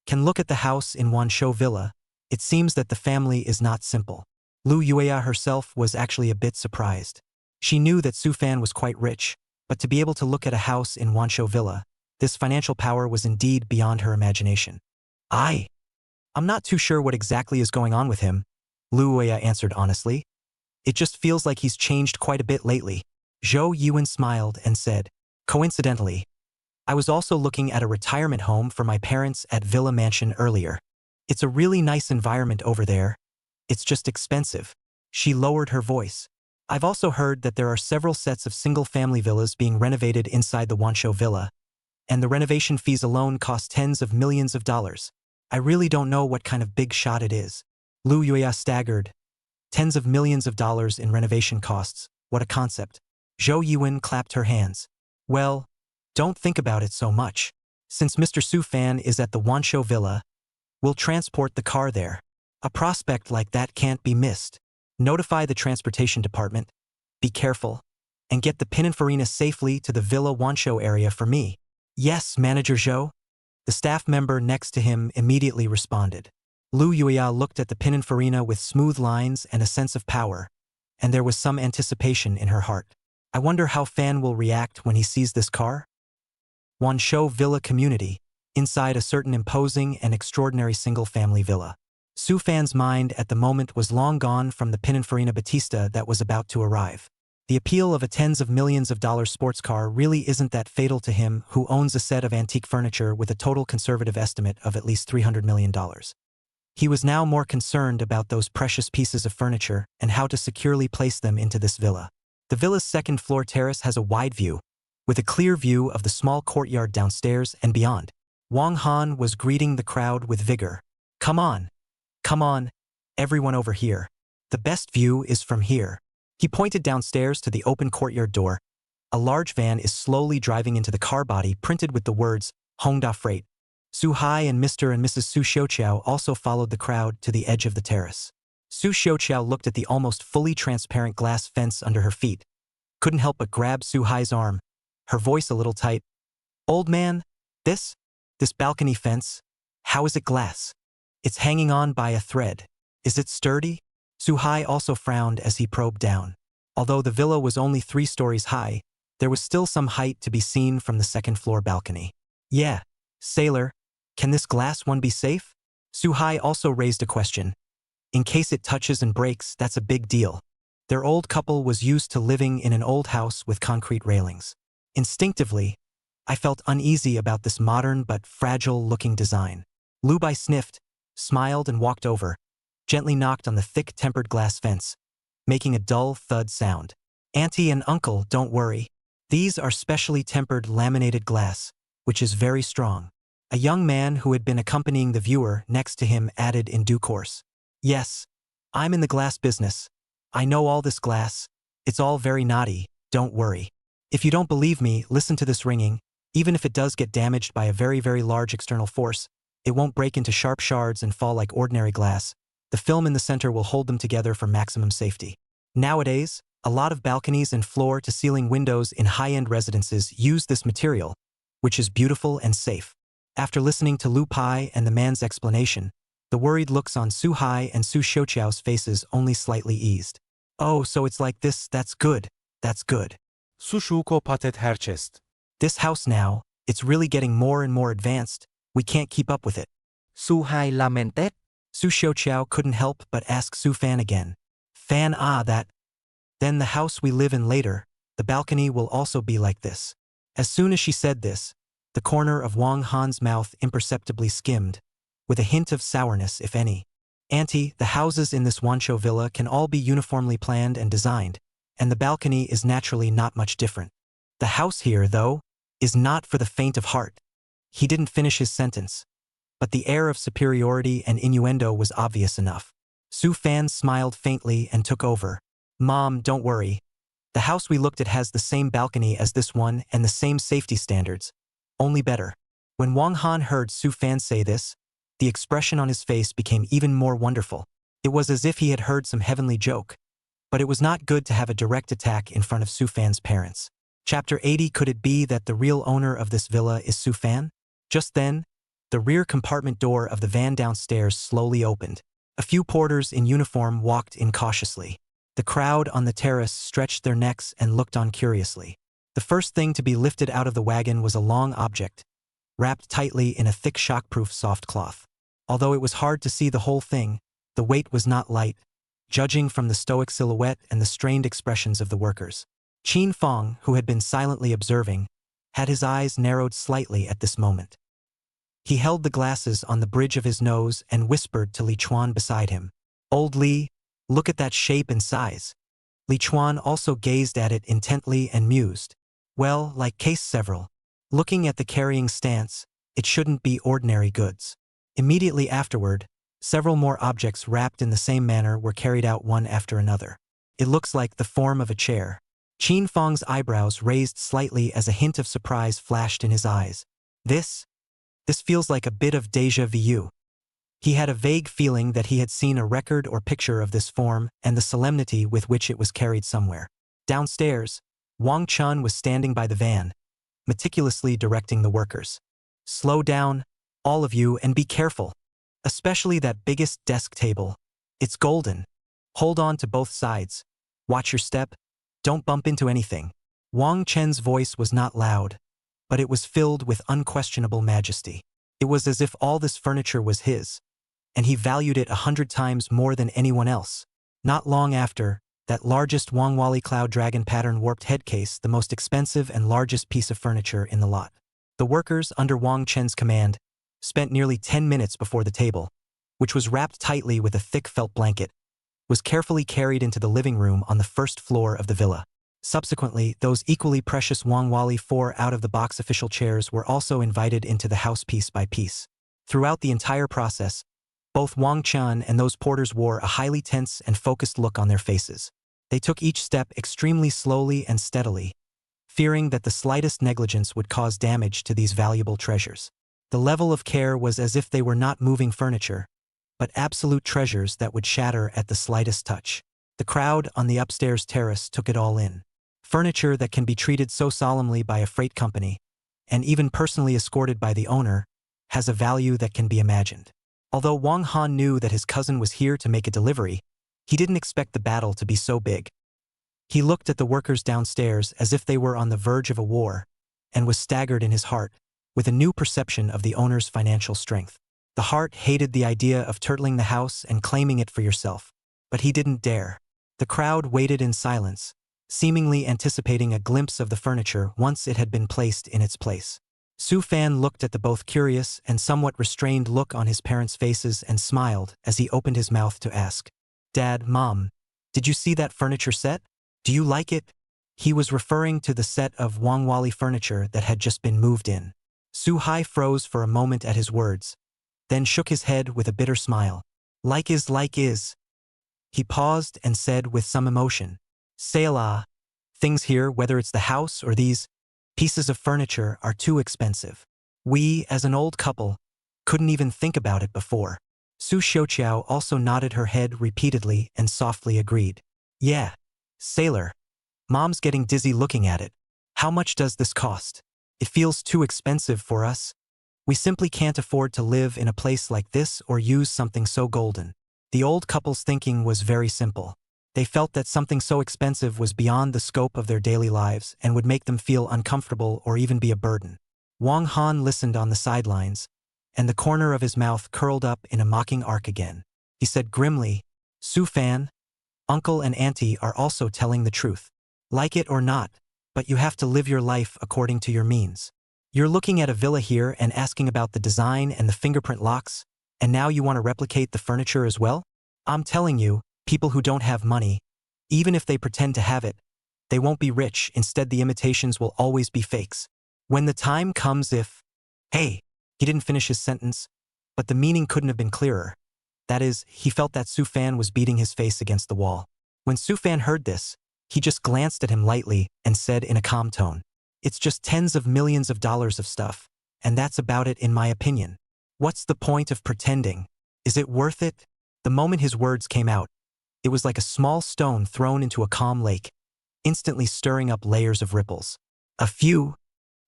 can look at the house in Wansho Villa. It seems that the family is not simple. Lu Yuya herself was actually a bit surprised. She knew that Su Fan was quite rich, but to be able to look at a house in Wansho Villa, this financial power was indeed beyond her imagination. I'm not too sure what exactly is going on with him, Lu Yuya answered honestly. It just feels like he's changed quite a bit lately. Zhou Yiwen smiled and said, coincidentally, I was also looking at a retirement home for my parents at Villa Mansion earlier. It's a really nice environment over there. It's just expensive. She lowered her voice. I've also heard that there are several sets of single-family villas being renovated inside the Wansho Villa, and the renovation fees alone cost tens of millions of dollars. I really don't know what kind of big shot it is. Lu Yuya staggered. Tens of millions of dollars in renovation costs. What a concept. Zhou Yiwen clapped her hands. Well, don't think about it so much. Since Mr. Su Fan is at the Wansho Villa, we'll transport the car there. A prospect like that can't be missed. Notify the transportation department. Be careful. And get the Pininfarina safely to the Villa Wansho area for me. Yes, Manager Zhou. The staff member next to him immediately responded. Lu Yuya looked at the Pininfarina with smooth lines and a sense of power, and there was some anticipation in her heart. I wonder how Fan will react when he sees this car? Wansho Villa community, inside a certain imposing and extraordinary single-family villa. Su Fan's mind at the moment was long gone from the Pininfarina Batista that was about to arrive. The appeal of a tens of millions of dollars sports car really isn't that fatal to him who owns a set of antique furniture with a total conservative estimate of at least $300 million. He was now more concerned about those precious pieces of furniture and how to securely place them into this villa. The villa's second-floor terrace has a wide view, with a clear view of the small courtyard downstairs and beyond. Wang Han was greeting the crowd with vigor. Come on, everyone over here. The best view is from here. He pointed downstairs to the open courtyard door. A large van is slowly driving into the car body printed with the words, Hongda Freight. Su Hai and Mr. and Mrs. Su Xiuqiao also followed the crowd to the edge of the terrace. Su Xiuqiao looked at the almost fully transparent glass fence under her feet. Couldn't help but grab Su Hai's arm, her voice a little tight. Old man, this? This balcony fence? How is it glass? It's hanging on by a thread. Is it sturdy? Suhai also frowned as he probed down. Although the villa was only 3 stories high, there was still some height to be seen from the second-floor balcony. Yeah, sailor, can this glass one be safe? Suhai also raised a question. In case it touches and breaks, that's a big deal. Their old couple was used to living in an old house with concrete railings. Instinctively, I felt uneasy about this modern but fragile-looking design. Lubai sniffed, smiled and walked over, gently knocked on the thick tempered glass fence, making a dull thud sound. Auntie and uncle, don't worry. These are specially tempered laminated glass, which is very strong. A young man who had been accompanying the viewer next to him added in due course. Yes, I'm in the glass business. I know all this glass. It's all very naughty, don't worry. If you don't believe me, listen to this ringing. Even if it does get damaged by a very, very large external force, it won't break into sharp shards and fall like ordinary glass. The film in the center will hold them together for maximum safety. Nowadays, a lot of balconies and floor-to-ceiling windows in high-end residences use this material, which is beautiful and safe. After listening to Lu Pai and the man's explanation, the worried looks on Su Hai and Su Xiaoqiao's faces only slightly eased. Oh, so it's like this, that's good, that's good. Sushuko patet herchest. This house now, it's really getting more and more advanced, we can't keep up with it. Suhai lamented. Su Xiaoqiao couldn't help but ask Su Fan again. Fan, that. Then the house we live in later, the balcony will also be like this. As soon as she said this, the corner of Wang Han's mouth imperceptibly skimmed, with a hint of sourness if any. Auntie, the houses in this Wanshou villa can all be uniformly planned and designed, and the balcony is naturally not much different. The house here, though, is not for the faint of heart. He didn't finish his sentence, but the air of superiority and innuendo was obvious enough. Su Fan smiled faintly and took over. Mom, don't worry. The house we looked at has the same balcony as this one and the same safety standards, only better. When Wang Han heard Su Fan say this, the expression on his face became even more wonderful. It was as if he had heard some heavenly joke. But it was not good to have a direct attack in front of Su Fan's parents. Chapter 80. Could it be that the real owner of this villa is Su Fan? Just then, the rear compartment door of the van downstairs slowly opened. A few porters in uniform walked in cautiously. The crowd on the terrace stretched their necks and looked on curiously. The first thing to be lifted out of the wagon was a long object, wrapped tightly in a thick shockproof soft cloth. Although it was hard to see the whole thing, the weight was not light, judging from the stoic silhouette and the strained expressions of the workers. Qin Fong, who had been silently observing, had his eyes narrowed slightly at this moment. He held the glasses on the bridge of his nose and whispered to Li Chuan beside him. Old Li, look at that shape and size. Li Chuan also gazed at it intently and mused. Well, like case several. Looking at the carrying stance, it shouldn't be ordinary goods. Immediately afterward, several more objects wrapped in the same manner were carried out one after another. It looks like the form of a chair. Qin Fong's eyebrows raised slightly as a hint of surprise flashed in his eyes. This feels like a bit of déjà vu. He had a vague feeling that he had seen a record or picture of this form and the solemnity with which it was carried somewhere. Downstairs, Wang Chun was standing by the van, meticulously directing the workers. Slow down, all of you, and be careful. Especially that biggest desk table. It's golden. Hold on to both sides. Watch your step. Don't bump into anything. Wang Chen's voice was not loud, but it was filled with unquestionable majesty. It was as if all this furniture was his, and he valued it 100 times more than anyone else. Not long after, that largest Wangwali Cloud Dragon pattern warped headcase, the most expensive and largest piece of furniture in the lot. The workers, under Wang Chen's command, spent nearly 10 minutes before the table, which was wrapped tightly with a thick felt blanket, was carefully carried into the living room on the first floor of the villa. Subsequently, those equally precious Wangwali 4 out-of-the-box official chairs were also invited into the house piece by piece. Throughout the entire process, both Wang Chun and those porters wore a highly tense and focused look on their faces. They took each step extremely slowly and steadily, fearing that the slightest negligence would cause damage to these valuable treasures. The level of care was as if they were not moving furniture, but absolute treasures that would shatter at the slightest touch. The crowd on the upstairs terrace took it all in. Furniture that can be treated so solemnly by a freight company, and even personally escorted by the owner, has a value that can be imagined. Although Wang Han knew that his cousin was here to make a delivery, he didn't expect the battle to be so big. He looked at the workers downstairs as if they were on the verge of a war, and was staggered in his heart, with a new perception of the owner's financial strength. The heart hated the idea of turtling the house and claiming it for yourself, but he didn't dare. The crowd waited in silence, seemingly anticipating a glimpse of the furniture once it had been placed in its place. Su Fan looked at the both curious and somewhat restrained look on his parents' faces and smiled as he opened his mouth to ask, "Dad, Mom, did you see that furniture set? Do you like it?" He was referring to the set of Wangwali furniture that had just been moved in. Su Hai froze for a moment at his words, then shook his head with a bitter smile. Like is. He paused and said with some emotion, "Selah, things here, whether it's the house or these pieces of furniture, are too expensive. We, as an old couple, couldn't even think about it before." Su Xiaoqiao also nodded her head repeatedly and softly agreed. "Yeah, Sailor. Mom's getting dizzy looking at it. How much does this cost? It feels too expensive for us. We simply can't afford to live in a place like this or use something so golden." The old couple's thinking was very simple. They felt that something so expensive was beyond the scope of their daily lives and would make them feel uncomfortable or even be a burden. Wang Han listened on the sidelines, and the corner of his mouth curled up in a mocking arc again. He said grimly, "Su Fan, Uncle and Auntie are also telling the truth. Like it or not, but you have to live your life according to your means. You're looking at a villa here and asking about the design and the fingerprint locks, and now you want to replicate the furniture as well? I'm telling you, people who don't have money, even if they pretend to have it, they won't be rich. Instead, the imitations will always be fakes. When the time comes if..." Hey, he didn't finish his sentence, but the meaning couldn't have been clearer. That is, he felt that Su Fan was beating his face against the wall. When Su Fan heard this, he just glanced at him lightly and said in a calm tone, "It's just tens of millions of dollars of stuff, and that's about it in my opinion. What's the point of pretending? Is it worth it?" The moment his words came out, it was like a small stone thrown into a calm lake, instantly stirring up layers of ripples. A few,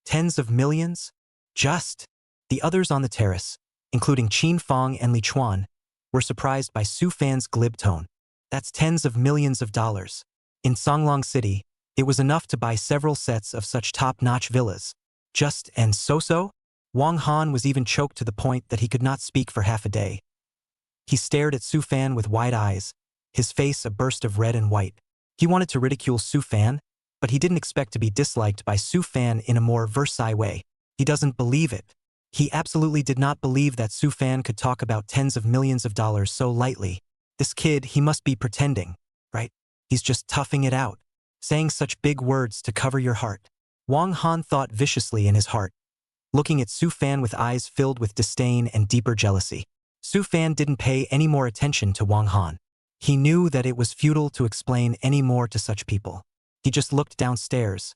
tens of millions? Just. The others on the terrace, including Qin Fong and Li Chuan, were surprised by Su Fan's glib tone. That's tens of millions of dollars. In Songlong City, it was enough to buy several sets of such top-notch villas. Just and so-so? Wang Han was even choked to the point that he could not speak for half a day. He stared at Su Fan with wide eyes, his face a burst of red and white. He wanted to ridicule Su Fan, but he didn't expect to be disliked by Su Fan in a more Versailles way. He doesn't believe it. He absolutely did not believe that Su Fan could talk about tens of millions of dollars so lightly. This kid, he must be pretending, right? He's just toughing it out, saying such big words to cover your heart. Wang Han thought viciously in his heart, looking at Su Fan with eyes filled with disdain and deeper jealousy. Su Fan didn't pay any more attention to Wang Han. He knew that it was futile to explain any more to such people. He just looked downstairs,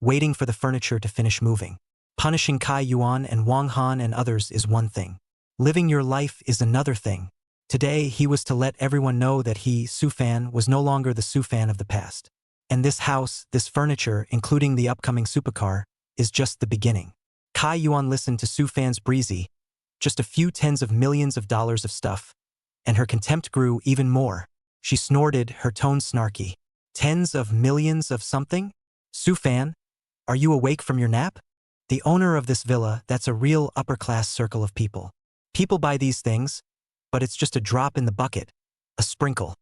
waiting for the furniture to finish moving. Punishing Kai Yuan and Wang Han and others is one thing. Living your life is another thing. Today, he was to let everyone know that he, Su Fan, was no longer the Su Fan of the past. And this house, this furniture, including the upcoming supercar, is just the beginning. Kai Yuan listened to Su Fan's breezy, just a few tens of millions of dollars of stuff, and her contempt grew even more. She snorted, her tone snarky. Tens of millions of something? Su Fan, are you awake from your nap? The owner of this villa, that's a real upper-class circle of people. People buy these things, but it's just a drop in the bucket, a sprinkle.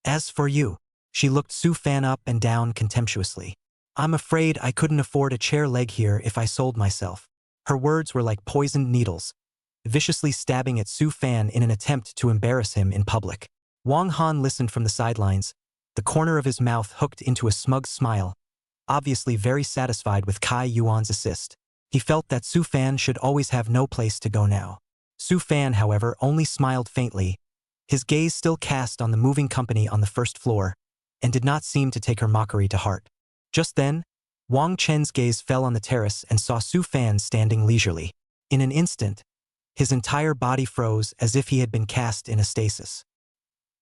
As for you, she looked Su Fan up and down contemptuously. I'm afraid I couldn't afford a chair leg here if I sold myself. Her words were like poisoned needles, viciously stabbing at Su Fan in an attempt to embarrass him in public. Wang Han listened from the sidelines, the corner of his mouth hooked into a smug smile, obviously very satisfied with Kai Yuan's assist. He felt that Su Fan should always have no place to go now. Su Fan, however, only smiled faintly, his gaze still cast on the moving company on the first floor, and did not seem to take her mockery to heart. Just then, Wang Chen's gaze fell on the terrace and saw Su Fan standing leisurely. In an instant, his entire body froze as if he had been cast in a stasis.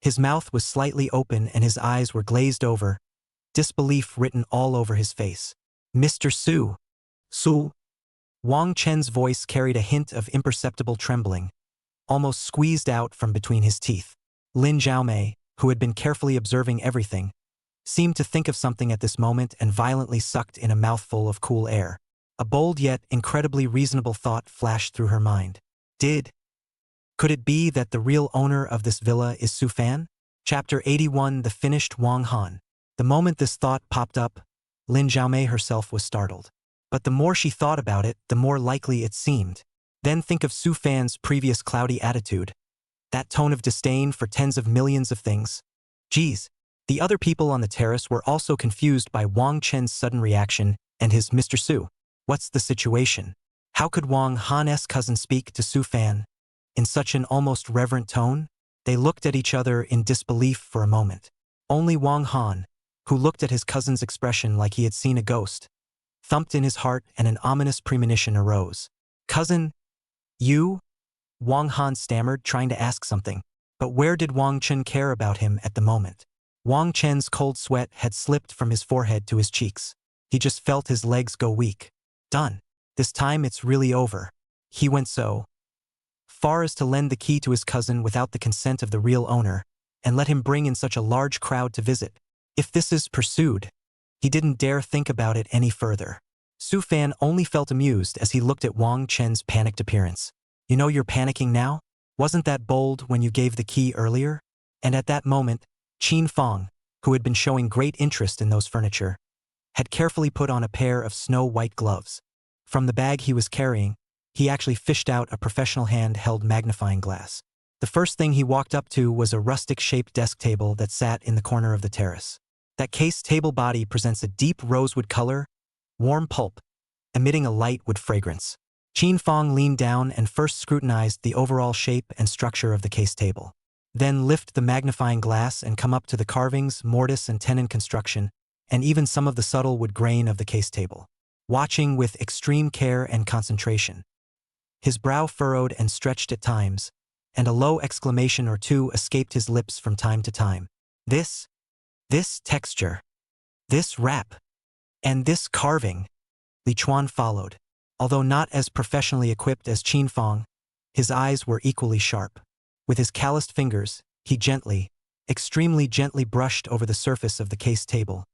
His mouth was slightly open and his eyes were glazed over, disbelief written all over his face. "Mr. Su." "Su." Wang Chen's voice carried a hint of imperceptible trembling, almost squeezed out from between his teeth. Lin Zhaomei, who had been carefully observing everything, seemed to think of something at this moment and violently sucked in a mouthful of cool air. A bold yet incredibly reasonable thought flashed through her mind. Could it be that the real owner of this villa is Su Fan? Chapter 81 The Finished Wang Han. The moment this thought popped up, Lin Zhaomei herself was startled. But the more she thought about it, the more likely it seemed. Then think of Su Fan's previous cloudy attitude. That tone of disdain for tens of millions of things. Geez. The other people on the terrace were also confused by Wang Chen's sudden reaction and his Mr. Su. What's the situation? How could Wang Han's cousin speak to Su Fan in such an almost reverent tone? They looked at each other in disbelief for a moment. Only Wang Han, who looked at his cousin's expression like he had seen a ghost, thumped in his heart and an ominous premonition arose. Cousin, you? Wang Han stammered, trying to ask something. But where did Wang Chen care about him at the moment? Wang Chen's cold sweat had slipped from his forehead to his cheeks. He just felt his legs go weak. Done. This time it's really over. He went so far as to lend the key to his cousin without the consent of the real owner, and let him bring in such a large crowd to visit. If this is pursued, he didn't dare think about it any further. Su Fan only felt amused as he looked at Wang Chen's panicked appearance. You know you're panicking now? Wasn't that bold when you gave the key earlier? And at that moment, Qin Fong, who had been showing great interest in those furniture, had carefully put on a pair of snow-white gloves. From the bag he was carrying, he actually fished out a professional hand-held magnifying glass. The first thing he walked up to was a rustic-shaped desk table that sat in the corner of the terrace. That case table body presents a deep rosewood color, warm pulp, emitting a light wood fragrance. Qin Fong leaned down and first scrutinized the overall shape and structure of the case table. Then lift the magnifying glass and come up to the carvings, mortise and tenon construction, and even some of the subtle wood grain of the case table, watching with extreme care and concentration. His brow furrowed and stretched at times, and a low exclamation or two escaped his lips from time to time. This texture, this wrap, and this carving. Li Chuan followed. Although not as professionally equipped as Qin Fong, his eyes were equally sharp. With his calloused fingers, he gently, extremely gently brushed over the surface of the case table,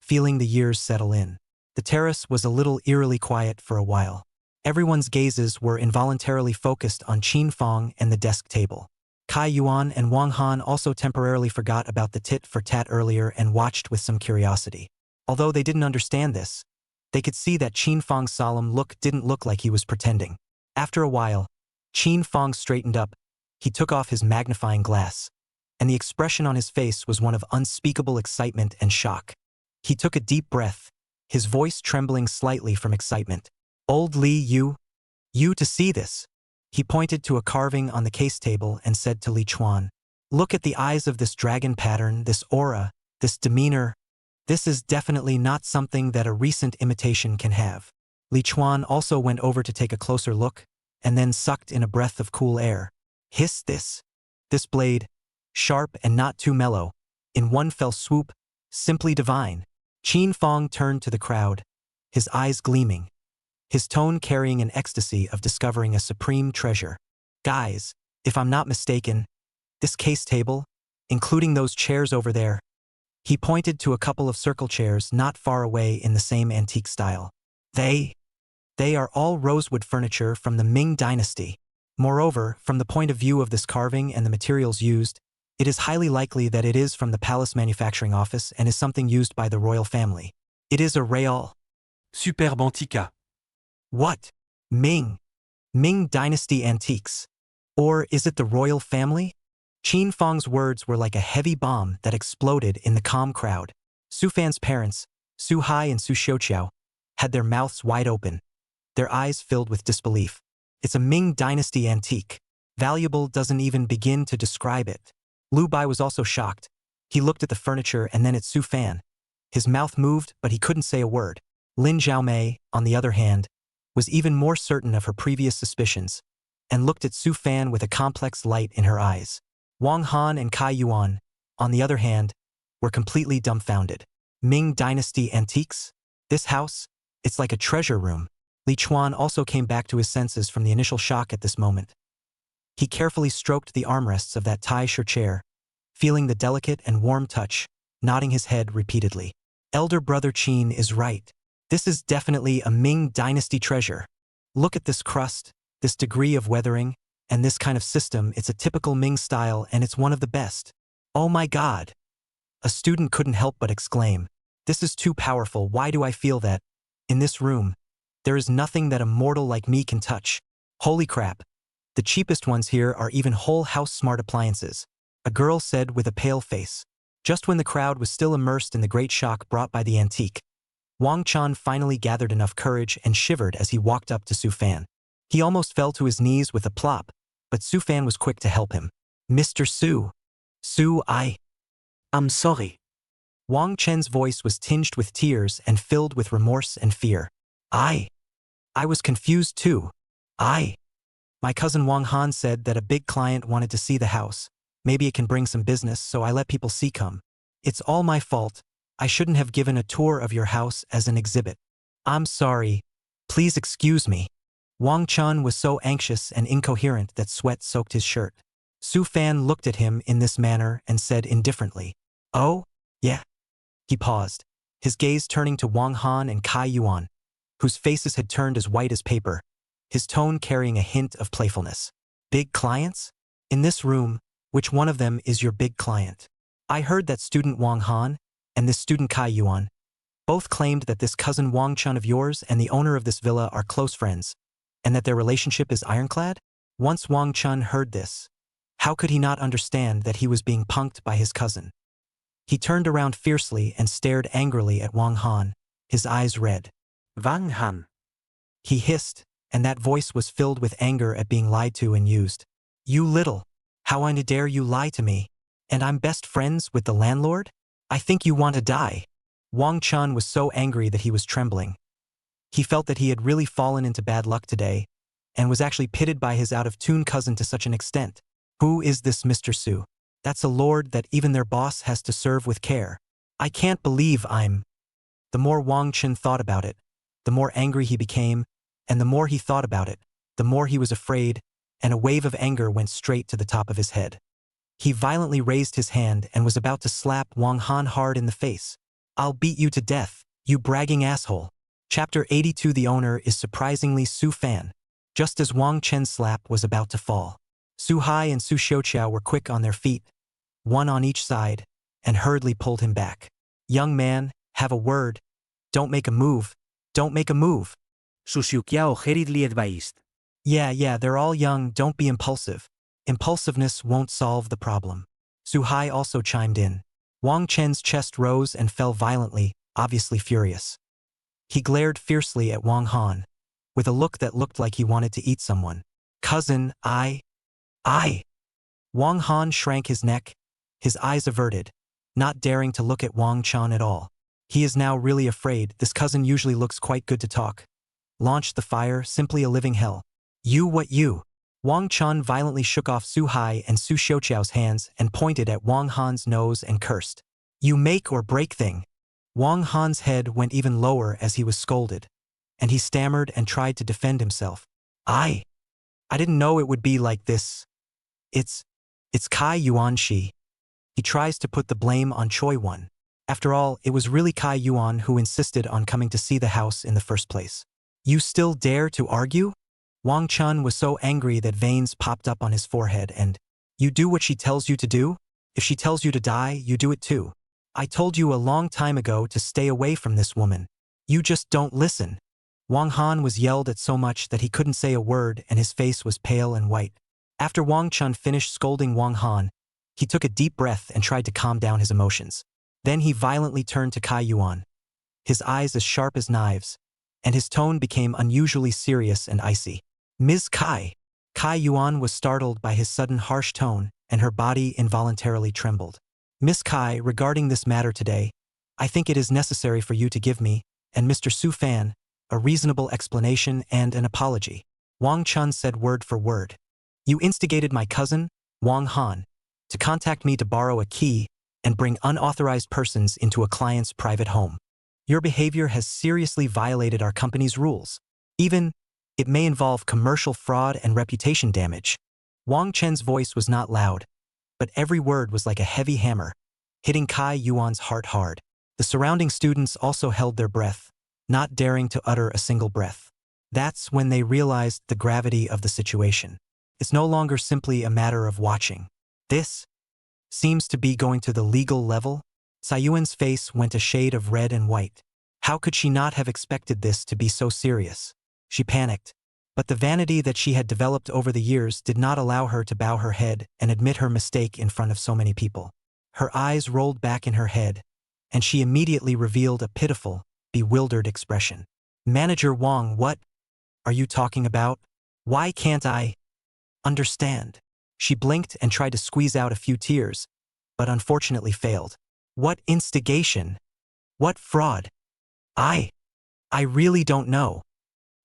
feeling the years settle in. The terrace was a little eerily quiet for a while. Everyone's gazes were involuntarily focused on Qin Fong and the desk table. Kai Yuan and Wang Han also temporarily forgot about the tit-for-tat earlier and watched with some curiosity. Although they didn't understand this, they could see that Qin Fong's solemn look didn't look like he was pretending. After a while, Qin Fong straightened up. He took off his magnifying glass, and the expression on his face was one of unspeakable excitement and shock. He took a deep breath, his voice trembling slightly from excitement. Old Li, you to see this. He pointed to a carving on the case table and said to Li Chuan, look at the eyes of this dragon pattern, this aura, this demeanor. This is definitely not something that a recent imitation can have. Li Chuan also went over to take a closer look, and then sucked in a breath of cool air. Hiss this. This blade, sharp and not too mellow, in one fell swoop, simply divine. Qin Fong turned to the crowd, his eyes gleaming, his tone carrying an ecstasy of discovering a supreme treasure. Guys, if I'm not mistaken, this case table, including those chairs over there. He pointed to a couple of circle chairs not far away in the same antique style. They are all rosewood furniture from the Ming dynasty. Moreover, from the point of view of this carving and the materials used, it is highly likely that it is from the palace manufacturing office and is something used by the royal family. It is a real Superbe antica. What? Ming dynasty antiques. Or is it the royal family? Qin Fong's words were like a heavy bomb that exploded in the calm crowd. Su Fan's parents, Su Hai and Su Xiaoqiao, had their mouths wide open, their eyes filled with disbelief. It's a Ming dynasty antique. Valuable doesn't even begin to describe it. Lu Bai was also shocked. He looked at the furniture and then at Su Fan. His mouth moved, but he couldn't say a word. Lin Zhaomei, on the other hand, was even more certain of her previous suspicions, and looked at Su Fan with a complex light in her eyes. Wang Han and Kai Yuan, on the other hand, were completely dumbfounded. Ming dynasty antiques? This house? It's like a treasure room. Li Chuan also came back to his senses from the initial shock at this moment. He carefully stroked the armrests of that Tai-shir chair, feeling the delicate and warm touch, nodding his head repeatedly. Elder brother Qin is right. This is definitely a Ming dynasty treasure. Look at this crust, this degree of weathering, and this kind of system. It's a typical Ming style and it's one of the best. Oh my God! A student couldn't help but exclaim. This is too powerful. Why do I feel that, in this room, there is nothing that a mortal like me can touch? Holy crap! The cheapest ones here are even whole house smart appliances, a girl said with a pale face. Just when the crowd was still immersed in the great shock brought by the antique, Wang Chan finally gathered enough courage and shivered as he walked up to Su Fan. He almost fell to his knees with a plop, but Su Fan was quick to help him. Mr. Su. I'm sorry. Wang Chen's voice was tinged with tears and filled with remorse and fear. I was confused too. My cousin Wang Han said that a big client wanted to see the house. Maybe it can bring some business, so I let people see come. It's all my fault. I shouldn't have given a tour of your house as an exhibit. I'm sorry. Please excuse me. Wang Chun was so anxious and incoherent that sweat soaked his shirt. Su Fan looked at him in this manner and said indifferently, "Oh, yeah." He paused, his gaze turning to Wang Han and Kai Yuan, whose faces had turned as white as paper, his tone carrying a hint of playfulness. Big clients? In this room, which one of them is your big client? I heard that student Wang Han and this student Kai Yuan both claimed that this cousin Wang Chun of yours and the owner of this villa are close friends, and that their relationship is ironclad? Once Wang Chun heard this, how could he not understand that he was being punked by his cousin? He turned around fiercely and stared angrily at Wang Han, his eyes red. Wang Han. He hissed, and that voice was filled with anger at being lied to and used. You little! How dare you lie to me? And I'm best friends with the landlord? I think you want to die. Wang Chun was so angry that he was trembling. He felt that he had really fallen into bad luck today, and was actually pitted by his out-of-tune cousin to such an extent. Who is this Mr. Su? That's a lord that even their boss has to serve with care. I can't believe I'm... The more Wang Chun thought about it, the more angry he became, and the more he thought about it, the more he was afraid, and a wave of anger went straight to the top of his head. He violently raised his hand and was about to slap Wang Han hard in the face. I'll beat you to death, you bragging asshole. Chapter 82. The owner is surprisingly Su Fan. Just as Wang Chen's slap was about to fall, Su Hai and Su Xiaoqiao were quick on their feet, one on each side, and hurriedly pulled him back. Young man, have a word. Don't make a move. Don't make a move. Su Xiaoqiao hurriedly advised. Yeah, they're all young, don't be impulsive. Impulsiveness won't solve the problem. Su Hai also chimed in. Wang Chen's chest rose and fell violently, obviously furious. He glared fiercely at Wang Han, with a look that looked like he wanted to eat someone. Cousin, I. Wang Han shrank his neck, his eyes averted, not daring to look at Wang Chun at all. He is now really afraid. This cousin usually looks quite good to talk. Launched the fire, simply a living hell. You. Wang Chun violently shook off Su Hai and Su Xiaoqiao's hands and pointed at Wang Han's nose and cursed. You make or break thing. Wang Han's head went even lower as he was scolded, and he stammered and tried to defend himself. I didn't know it would be like this. It's Kai Yuan Shi. He tries to put the blame on Choi One. After all, it was really Kai Yuan who insisted on coming to see the house in the first place. You still dare to argue? Wang Chun was so angry that veins popped up on his forehead and, you do what she tells you to do? If she tells you to die, you do it too. I told you a long time ago to stay away from this woman. You just don't listen. Wang Han was yelled at so much that he couldn't say a word and his face was pale and white. After Wang Chun finished scolding Wang Han, he took a deep breath and tried to calm down his emotions. Then he violently turned to Kai Yuan, his eyes as sharp as knives, and his tone became unusually serious and icy. Ms. Kai. Kai Yuan was startled by his sudden harsh tone, and her body involuntarily trembled. Miss Kai, regarding this matter today, I think it is necessary for you to give me, and Mr. Su Fan, a reasonable explanation and an apology. Wang Chun said word for word. You instigated my cousin, Wang Han, to contact me to borrow a key and bring unauthorized persons into a client's private home. Your behavior has seriously violated our company's rules. Even, it may involve commercial fraud and reputation damage. Wang Chen's voice was not loud, but every word was like a heavy hammer, hitting Kai Yuan's heart hard. The surrounding students also held their breath, not daring to utter a single breath. That's when they realized the gravity of the situation. It's no longer simply a matter of watching. This seems to be going to the legal level. Sayuan's face went a shade of red and white. How could she not have expected this to be so serious? She panicked, but the vanity that she had developed over the years did not allow her to bow her head and admit her mistake in front of so many people. Her eyes rolled back in her head, and she immediately revealed a pitiful, bewildered expression. Manager Wang, what are you talking about? Why can't I understand? She blinked and tried to squeeze out a few tears, but unfortunately failed. What instigation? What fraud? I really don't know.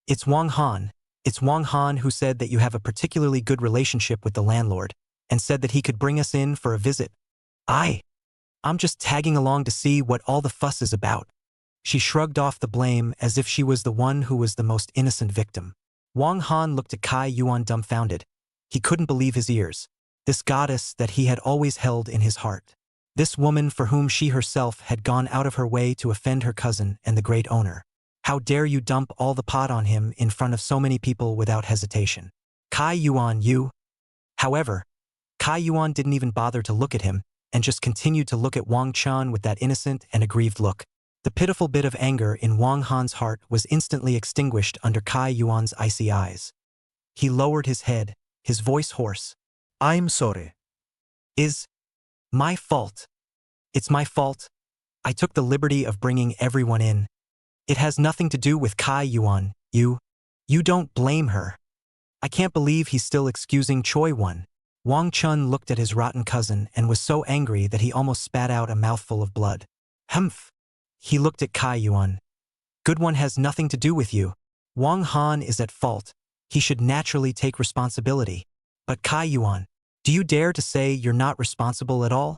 It's Wang Han. It's Wang Han who said that you have a particularly good relationship with the landlord, and said that he could bring us in for a visit. I'm just tagging along to see what all the fuss is about. She shrugged off the blame as if she was the one who was the most innocent victim. Wang Han looked at Kai Yuan dumbfounded. He couldn't believe his ears. This goddess that he had always held in his heart. This woman for whom she herself had gone out of her way to offend her cousin and the great owner. How dare you dump all the pot on him in front of so many people without hesitation? Kai Yuan, you. However, Kai Yuan didn't even bother to look at him, and just continued to look at Wang Chan with that innocent and aggrieved look. The pitiful bit of anger in Wang Han's heart was instantly extinguished under Kai Yuan's icy eyes. He lowered his head, his voice hoarse. I'm sorry. Is my fault. It's my fault. I took the liberty of bringing everyone in. It has nothing to do with Kai Yuan. You don't blame her. I can't believe he's still excusing Choi Won. Wang Chun looked at his rotten cousin and was so angry that he almost spat out a mouthful of blood. Humph. He looked at Kai Yuan. Good one has nothing to do with you. Wang Han is at fault. He should naturally take responsibility. But Kai Yuan, do you dare to say you're not responsible at all?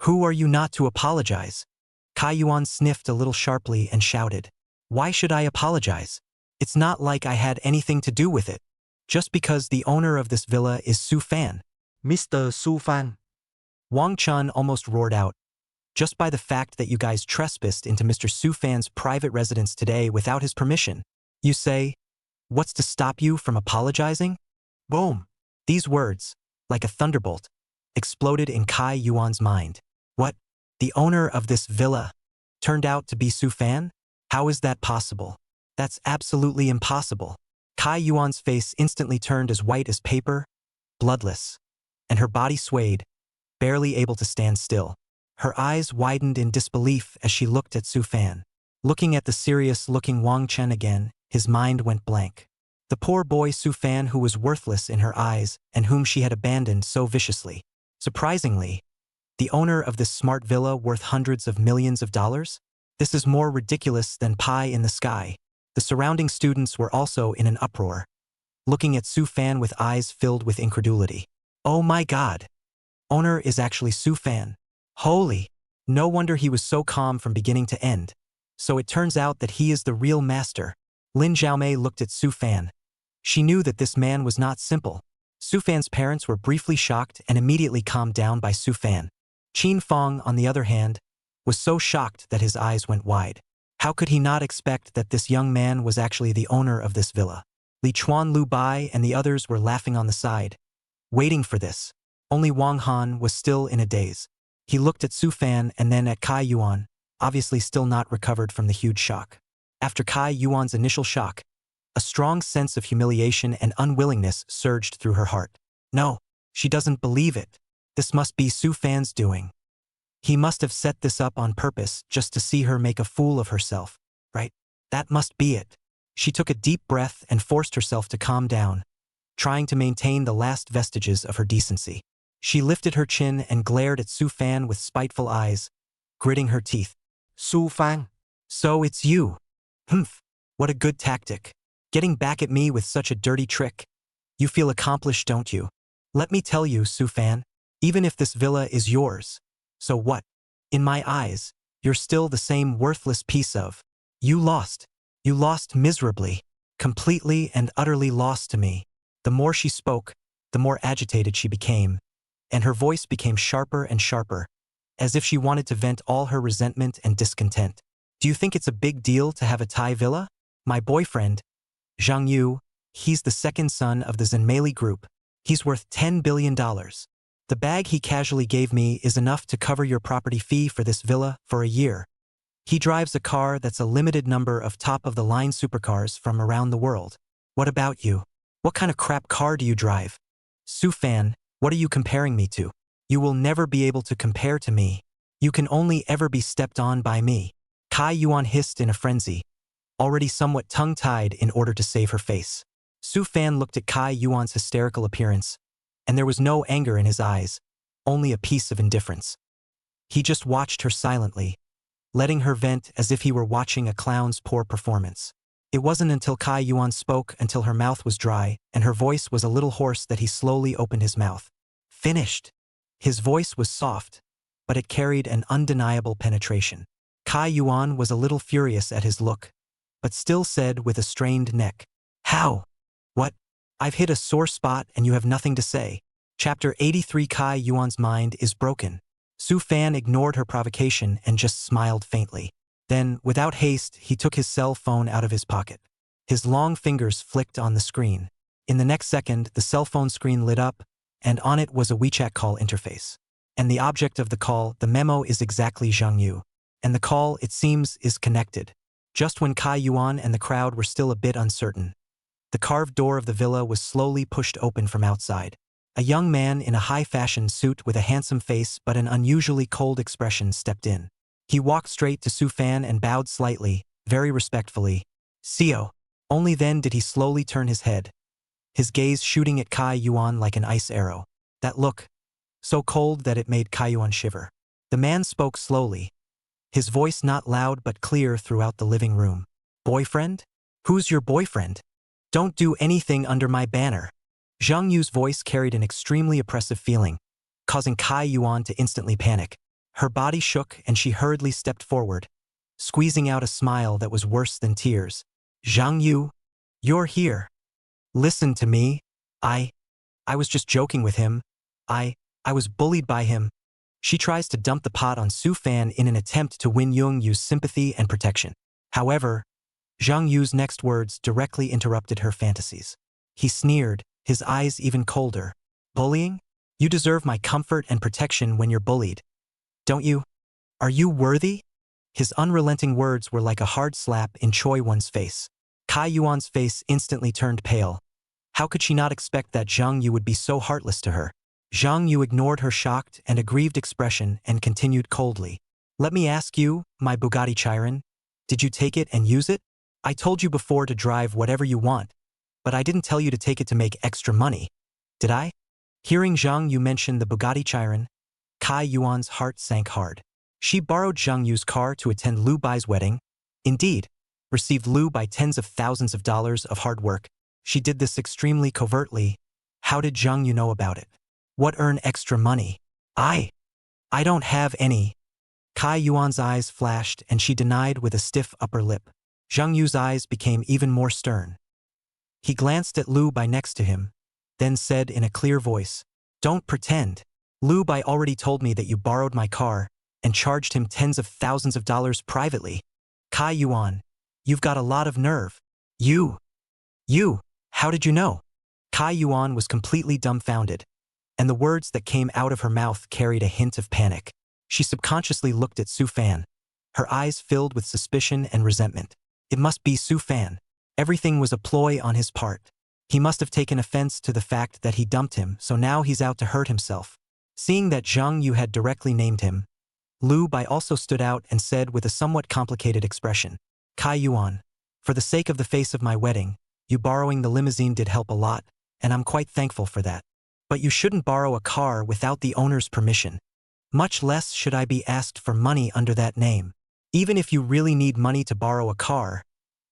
Who are you not to apologize? Kai Yuan sniffed a little sharply and shouted. Why should I apologize? It's not like I had anything to do with it. Just because the owner of this villa is Su Fan. Mr. Su Fan. Wang Chun almost roared out. Just by the fact that you guys trespassed into Mr. Su Fan's private residence today without his permission, you say, what's to stop you from apologizing? Boom. These words, like a thunderbolt, exploded in Kai Yuan's mind. What? The owner of this villa turned out to be Su Fan? How is that possible? That's absolutely impossible. Kai Yuan's face instantly turned as white as paper, bloodless, and her body swayed, barely able to stand still. Her eyes widened in disbelief as she looked at Su Fan. Looking at the serious-looking Wang Chen again, his mind went blank. The poor boy Su Fan who was worthless in her eyes and whom she had abandoned so viciously. Surprisingly, the owner of this smart villa worth hundreds of millions of dollars? This is more ridiculous than pie in the sky. The surrounding students were also in an uproar, looking at Su Fan with eyes filled with incredulity. Oh my God! Owner is actually Su Fan. Holy! No wonder he was so calm from beginning to end. So it turns out that he is the real master. Lin Xiaomei looked at Su Fan. She knew that this man was not simple. Su Fan's parents were briefly shocked and immediately calmed down by Su Fan. Qin Fong, on the other hand, was so shocked that his eyes went wide. How could he not expect that this young man was actually the owner of this villa? Li Chuan, Lu Bai, and the others were laughing on the side, waiting for this. Only Wang Han was still in a daze. He looked at Su Fan and then at Kai Yuan, obviously still not recovered from the huge shock. After Kai Yuan's initial shock, a strong sense of humiliation and unwillingness surged through her heart. No, she doesn't believe it. This must be Su Fan's doing. He must have set this up on purpose just to see her make a fool of herself, right? That must be it. She took a deep breath and forced herself to calm down, trying to maintain the last vestiges of her decency. She lifted her chin and glared at Su Fan with spiteful eyes, gritting her teeth. Su Fan. So it's you. Humph, what a good tactic. Getting back at me with such a dirty trick. You feel accomplished, don't you? Let me tell you, Su Fan, even if this villa is yours, so what? In my eyes, you're still the same worthless piece of. You lost. You lost miserably. completely and utterly lost to me. The more she spoke, the more agitated she became, and her voice became sharper and sharper, as if she wanted to vent all her resentment and discontent. Do you think it's a big deal to have a Thai villa? My boyfriend, Zhang Yu, he's the second son of the Zenmei Group. He's worth $10 billion. The bag he casually gave me is enough to cover your property fee for this villa for a year. He drives a car that's a limited number of top-of-the-line supercars from around the world. What about you? What kind of crap car do you drive? Su Fan, what are you comparing me to? You will never be able to compare to me. You can only ever be stepped on by me. Kai Yuan hissed in a frenzy, already somewhat tongue-tied in order to save her face. Su Fan looked at Kai Yuan's hysterical appearance, and there was no anger in his eyes, only a piece of indifference. He just watched her silently, letting her vent as if he were watching a clown's poor performance. It wasn't until Kai Yuan spoke until her mouth was dry and her voice was a little hoarse that he slowly opened his mouth. Finished. His voice was soft, but it carried an undeniable penetration. Kai Yuan was a little furious at his look, but still said with a strained neck, "How? What? I've hit a sore spot and you have nothing to say." Chapter 83. Kai Yuan's mind is broken. Su Fan ignored her provocation and just smiled faintly. Then, without haste, he took his cell phone out of his pocket. His long fingers flicked on the screen. In the next second, the cell phone screen lit up, and on it was a WeChat call interface. And the object of the call, the memo, is exactly Zhang Yu. And the call, it seems, is connected. Just when Kai Yuan and the crowd were still a bit uncertain, the carved door of the villa was slowly pushed open from outside. A young man in a high-fashion suit with a handsome face but an unusually cold expression stepped in. He walked straight to Su Fan and bowed slightly, very respectfully. "Seo." Only then did he slowly turn his head, his gaze shooting at Kai Yuan like an ice arrow. That look, so cold that it made Kai Yuan shiver. The man spoke slowly, his voice not loud but clear throughout the living room. "Boyfriend? Who's your boyfriend? Don't do anything under my banner." Zhang Yu's voice carried an extremely oppressive feeling, causing Kai Yuan to instantly panic. Her body shook and she hurriedly stepped forward, squeezing out a smile that was worse than tears. "Zhang Yu, you're here. Listen to me. I was just joking with him. I was bullied by him." She tries to dump the pot on Su Fan in an attempt to win Zhang Yu's sympathy and protection. However, Zhang Yu's next words directly interrupted her fantasies. He sneered, his eyes even colder. "Bullying? You deserve my comfort and protection when you're bullied. Don't you? Are you worthy?" His unrelenting words were like a hard slap in Choi Won's face. Kai Yuan's face instantly turned pale. How could she not expect that Zhang Yu would be so heartless to her? Zhang Yu ignored her shocked and aggrieved expression and continued coldly. "Let me ask you, my Bugatti Chiron, did you take it and use it? I told you before to drive whatever you want, but I didn't tell you to take it to make extra money. Did I?" Hearing Zhang Yu mention the Bugatti Chiron, Kai Yuan's heart sank hard. She borrowed Zhang Yu's car to attend Liu Bai's wedding. Indeed, received Liu Bai tens of thousands of dollars of hard work. She did this extremely covertly. How did Zhang Yu know about it? What earn extra money? I don't have any." Kai Yuan's eyes flashed and she denied with a stiff upper lip. Zhang Yu's eyes became even more stern. He glanced at Liu Bai next to him, then said in a clear voice, "Don't pretend. Liu Bai already told me that you borrowed my car and charged him tens of thousands of dollars privately. Kai Yuan, you've got a lot of nerve. You, how did you know?" Kai Yuan was completely dumbfounded, and the words that came out of her mouth carried a hint of panic. She subconsciously looked at Su Fan, her eyes filled with suspicion and resentment. It must be Su Fan. Everything was a ploy on his part. He must have taken offense to the fact that he dumped him, so now he's out to hurt himself. Seeing that Zhang Yu had directly named him, Liu Bai also stood out and said with a somewhat complicated expression, "Kai Yuan, for the sake of the face of my wedding, you borrowing the limousine did help a lot, and I'm quite thankful for that. But you shouldn't borrow a car without the owner's permission. Much less should I be asked for money under that name. Even if you really need money to borrow a car,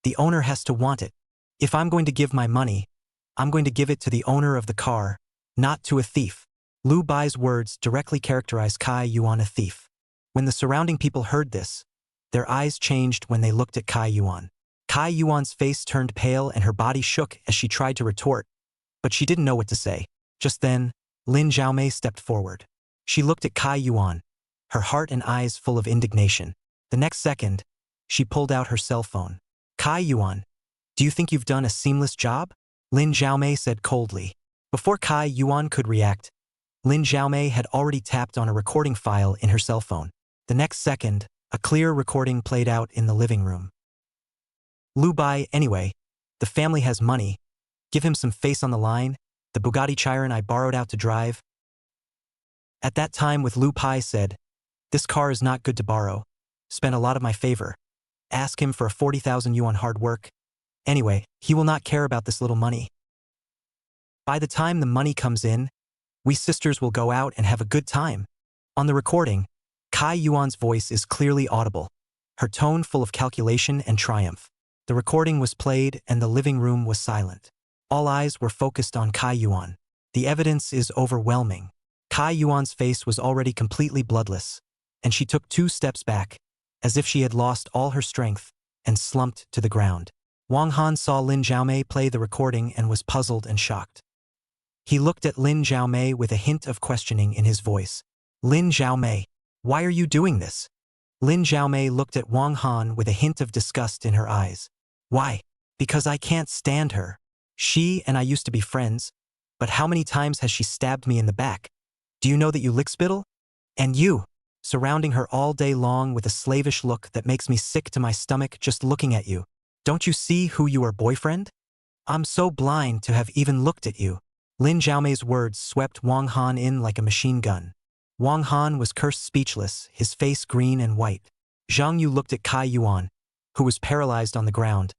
the owner has to want it. If I'm going to give my money, I'm going to give it to the owner of the car, not to a thief." Liu Bai's words directly characterized Kai Yuan a thief. When the surrounding people heard this, their eyes changed when they looked at Kai Yuan. Kai Yuan's face turned pale and her body shook as she tried to retort, but she didn't know what to say. Just then, Lin Xiaomei stepped forward. She looked at Kai Yuan, her heart and eyes full of indignation. The next second, she pulled out her cell phone. Kai Yuan, do you think you've done a seamless job? Lin Xiaomei said coldly. Before Kai Yuan could react, Lin Xiaomei had already tapped on a recording file in her cell phone. The next second, a clear recording played out in the living room. Lu Bai, anyway, the family has money. Give him some face on the line, the Bugatti Chiron I borrowed out to drive. At that time with Lu Pai said, this car is not good to borrow. Spent a lot of my favor. Ask him for a 40,000 yuan hard work. Anyway, he will not care about this little money. By the time the money comes in, we sisters will go out and have a good time. On the recording, Kai Yuan's voice is clearly audible, her tone full of calculation and triumph. The recording was played and the living room was silent. All eyes were focused on Kai Yuan. The evidence is overwhelming. Kai Yuan's face was already completely bloodless, and she took 2 steps back, as if she had lost all her strength, and slumped to the ground. Wang Han saw Lin Xiaomei play the recording and was puzzled and shocked. He looked at Lin Xiaomei with a hint of questioning in his voice. Lin Xiaomei, why are you doing this? Lin Xiaomei looked at Wang Han with a hint of disgust in her eyes. Why? Because I can't stand her. She and I used to be friends, but how many times has she stabbed me in the back? Do you know that you lickspittle? And you, surrounding her all day long with a slavish look that makes me sick to my stomach just looking at you. Don't you see who you are, boyfriend? I'm so blind to have even looked at you. Lin Xiaomei's words swept Wang Han in like a machine gun. Wang Han was cursed speechless, his face green and white. Zhang Yu looked at Kai Yuan, who was paralyzed on the ground,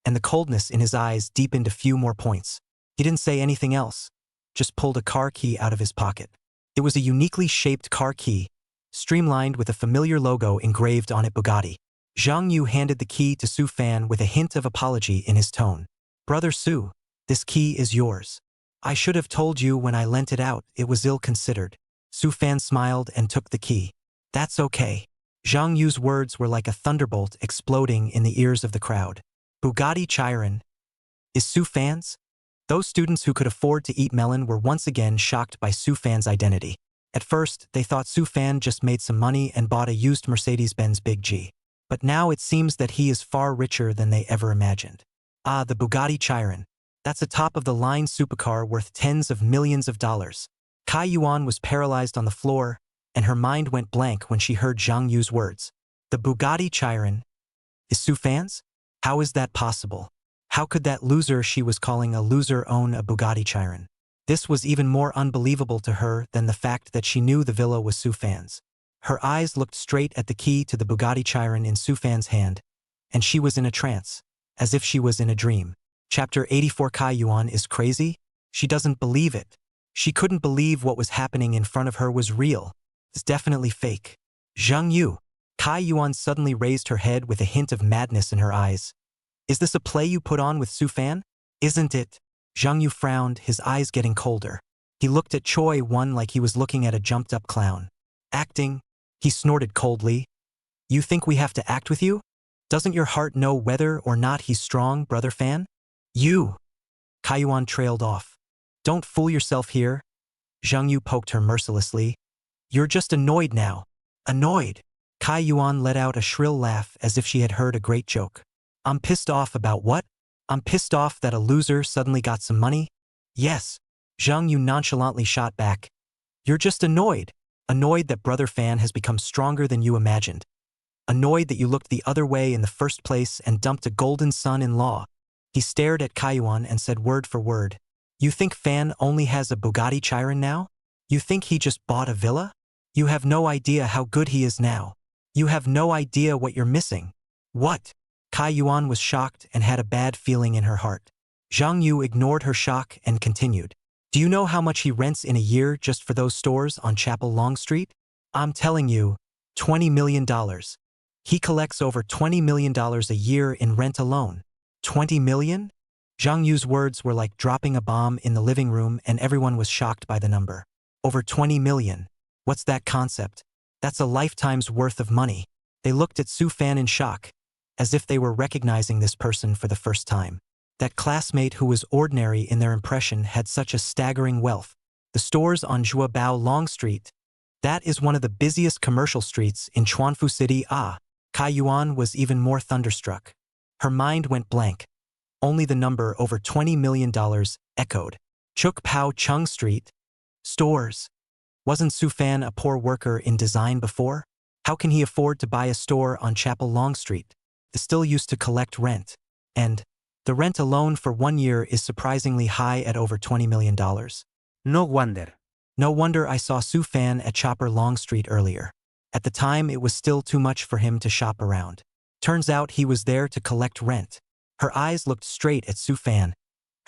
and the coldness in his eyes deepened a few more points. He didn't say anything else, just pulled a car key out of his pocket. It was a uniquely shaped car key, streamlined with a familiar logo engraved on it, Bugatti. Zhang Yu handed the key to Su Fan with a hint of apology in his tone. Brother Su, this key is yours. I should have told you when I lent it out, it was ill-considered. Su Fan smiled and took the key. That's okay. Zhang Yu's words were like a thunderbolt exploding in the ears of the crowd. Bugatti Chiron is Su Fan's? Those students who could afford to eat melon were once again shocked by Su Fan's identity. At first, they thought Su Fan just made some money and bought a used Mercedes-Benz Big G. But now it seems that he is far richer than they ever imagined. Ah, the Bugatti Chiron. That's a top-of-the-line supercar worth tens of millions of dollars. Kai Yuan was paralyzed on the floor, and her mind went blank when she heard Zhang Yu's words. The Bugatti Chiron is Su Fan's? How is that possible? How could that loser she was calling a loser own a Bugatti Chiron? This was even more unbelievable to her than the fact that she knew the villa was Su Fan's. Her eyes looked straight at the key to the Bugatti Chiron in Su Fan's hand, and she was in a trance, as if she was in a dream. Chapter 84. Kai Yuan is crazy? She doesn't believe it. She couldn't believe what was happening in front of her was real. It's definitely fake. Zhang Yu. Kai Yuan suddenly raised her head with a hint of madness in her eyes. Is this a play you put on with Su Fan? Isn't it? Zhang Yu frowned, his eyes getting colder. He looked at Choi Won like he was looking at a jumped-up clown. Acting? He snorted coldly. You think we have to act with you? Doesn't your heart know whether or not he's strong, brother Fan? You! Kai Yuan trailed off. Don't fool yourself here. Zhang Yu poked her mercilessly. You're just annoyed now. Annoyed. Kai Yuan let out a shrill laugh as if she had heard a great joke. I'm pissed off about what? I'm pissed off that a loser suddenly got some money? Yes. Zhang Yu nonchalantly shot back. You're just annoyed. Annoyed that brother Fan has become stronger than you imagined. Annoyed that you looked the other way in the first place and dumped a golden son-in-law. He stared at Kai Yuan and said word for word. You think Fan only has a Bugatti Chiron now? You think he just bought a villa? You have no idea how good he is now. You have no idea what you're missing. What? Kai Yuan was shocked and had a bad feeling in her heart. Zhang Yu ignored her shock and continued. Do you know how much he rents in a year just for those stores on Chapel Long Street? I'm telling you, $20 million. He collects over $20 million a year in rent alone. 20 million? Zhang Yu's words were like dropping a bomb in the living room and everyone was shocked by the number. Over 20 million. What's that concept? That's a lifetime's worth of money. They looked at Su Fan in shock, as if they were recognizing this person for the first time. That classmate who was ordinary in their impression had such a staggering wealth. The stores on Zhuabao Long Street. That is one of the busiest commercial streets in Chuanfu City. Kai Yuan was even more thunderstruck. Her mind went blank. Only the number over $20 million echoed. Chuk Pao Chung Street. Stores. Wasn't Su Fan a poor worker in design before? How can he afford to buy a store on Chapel Long Street? They still used to collect rent. And the rent alone for 1 year is surprisingly high at over $20 million. No wonder. No wonder I saw Su Fan at Chopper Long Street earlier. At the time, it was still too much for him to shop around. Turns out he was there to collect rent. Her eyes looked straight at Su Fan,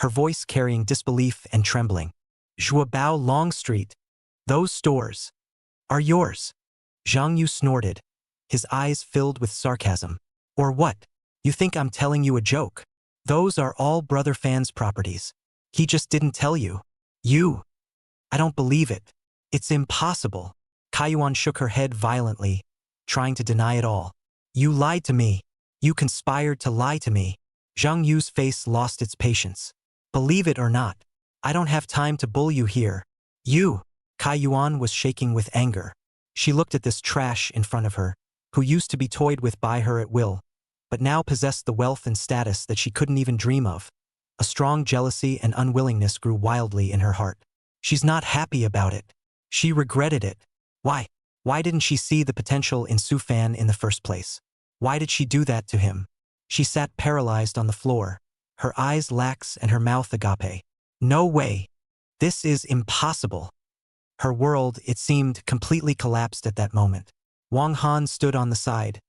her voice carrying disbelief and trembling. Zhuabao Long Street. Those stores are yours. Zhang Yu snorted, his eyes filled with sarcasm. Or what? You think I'm telling you a joke? Those are all Brother Fan's properties. He just didn't tell you. I don't believe it. It's impossible. Kaiyuan shook her head violently, trying to deny it all. You lied to me. You conspired to lie to me. Zhang Yu's face lost its patience. Believe it or not, I don't have time to bull you here. Kaiyuan was shaking with anger. She looked at this trash in front of her, who used to be toyed with by her at will, but now possessed the wealth and status that she couldn't even dream of. A strong jealousy and unwillingness grew wildly in her heart. She's not happy about it. She regretted it. Why? Why didn't she see the potential in Su Fan in the first place? Why did she do that to him? She sat paralyzed on the floor, her eyes lax and her mouth agape. No way. This is impossible. Her world, it seemed, completely collapsed at that moment. Wang Han stood on the side,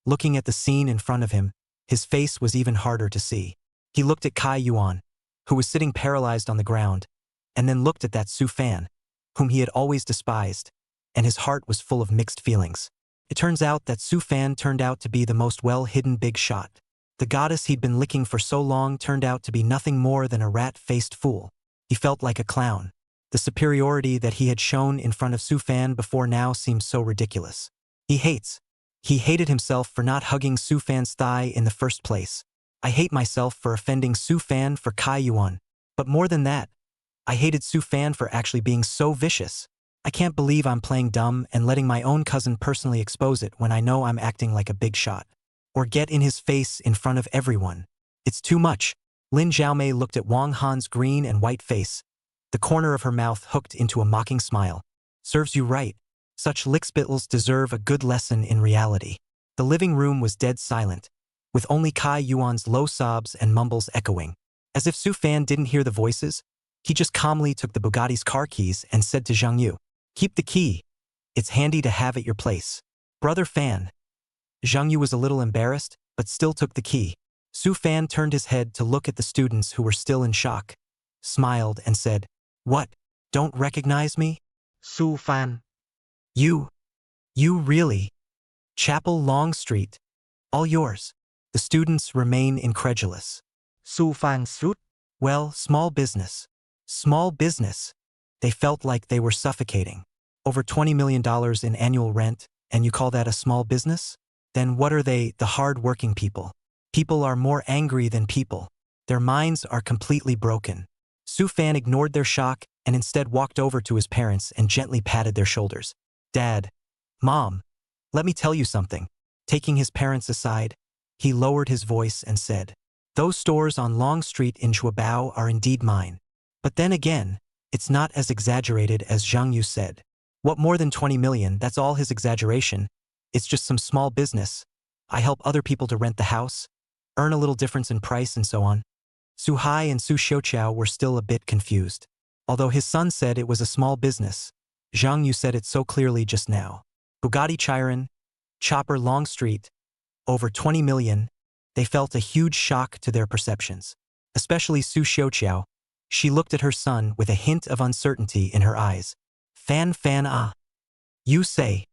looking at the scene in front of him. His face was even harder to see. He looked at Kai Yuan, who was sitting paralyzed on the ground, and then looked at that Su Fan, whom he had always despised, and his heart was full of mixed feelings. It turns out that Su Fan turned out to be the most well-hidden big shot. The goddess he'd been licking for so long turned out to be nothing more than a rat-faced fool. He felt like a clown. The superiority that he had shown in front of Su Fan before now seemed so ridiculous. He hated himself for not hugging Su Fan's thigh in the first place. I hate myself for offending Su Fan for Kai Yuan. But more than that, I hated Su Fan for actually being so vicious. I can't believe I'm playing dumb and letting my own cousin personally expose it when I know I'm acting like a big shot. Or get in his face in front of everyone. It's too much. Lin Xiaomei looked at Wang Han's green and white face, the corner of her mouth hooked into a mocking smile. Serves you right. Such lickspittles deserve a good lesson in reality. The living room was dead silent, with only Kai Yuan's low sobs and mumbles echoing. As if Su Fan didn't hear the voices, he just calmly took the Bugatti's car keys and said to Zhang Yu, "Keep the key. It's handy to have at your place." Brother Fan. Zhang Yu was a little embarrassed, but still took the key. Su Fan turned his head to look at the students who were still in shock, smiled and said, "What? Don't recognize me? Su Fan. You really? Chapel Long Street. All yours." The students remain incredulous. Su Fan Street. Well, small business. Small business. They felt like they were suffocating. Over $20 million in annual rent, and you call that a small business? Then what are they, the hard-working people? People are more angry than people. Their minds are completely broken. Su Fan ignored their shock and instead walked over to his parents and gently patted their shoulders. "Dad, Mom, let me tell you something." Taking his parents aside, he lowered his voice and said, "Those stores on Long Street in Zhuabao are indeed mine. But then again, it's not as exaggerated as Zhang Yu said. What more than 20 million, that's all his exaggeration. It's just some small business. I help other people to rent the house, earn a little difference in price and so on." Su Hai and Su Xiuqiao were still a bit confused. Although his son said it was a small business, Zhang Yu said it so clearly just now. Bugatti Chiron, Chopper Long Street, over 20 million, they felt a huge shock to their perceptions. Especially Su Xiuqiao. She looked at her son with a hint of uncertainty in her eyes. Fan you say,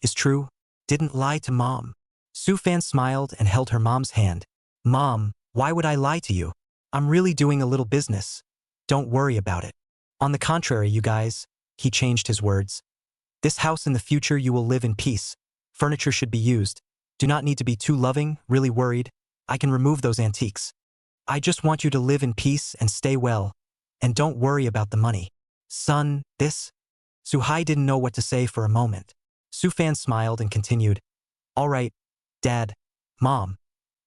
is true? Didn't lie to Mom." Su Fan smiled and held her mom's hand. "Mom, why would I lie to you? I'm really doing a little business. Don't worry about it. On the contrary, you guys," he changed his words. "This house in the future you will live in peace. Furniture should be used. Do not need to be too loving, really worried. I can remove those antiques. I just want you to live in peace and stay well. And don't worry about the money. Son, this? Suhai didn't know what to say for a moment. Sufan smiled and continued. All right, Dad, Mom.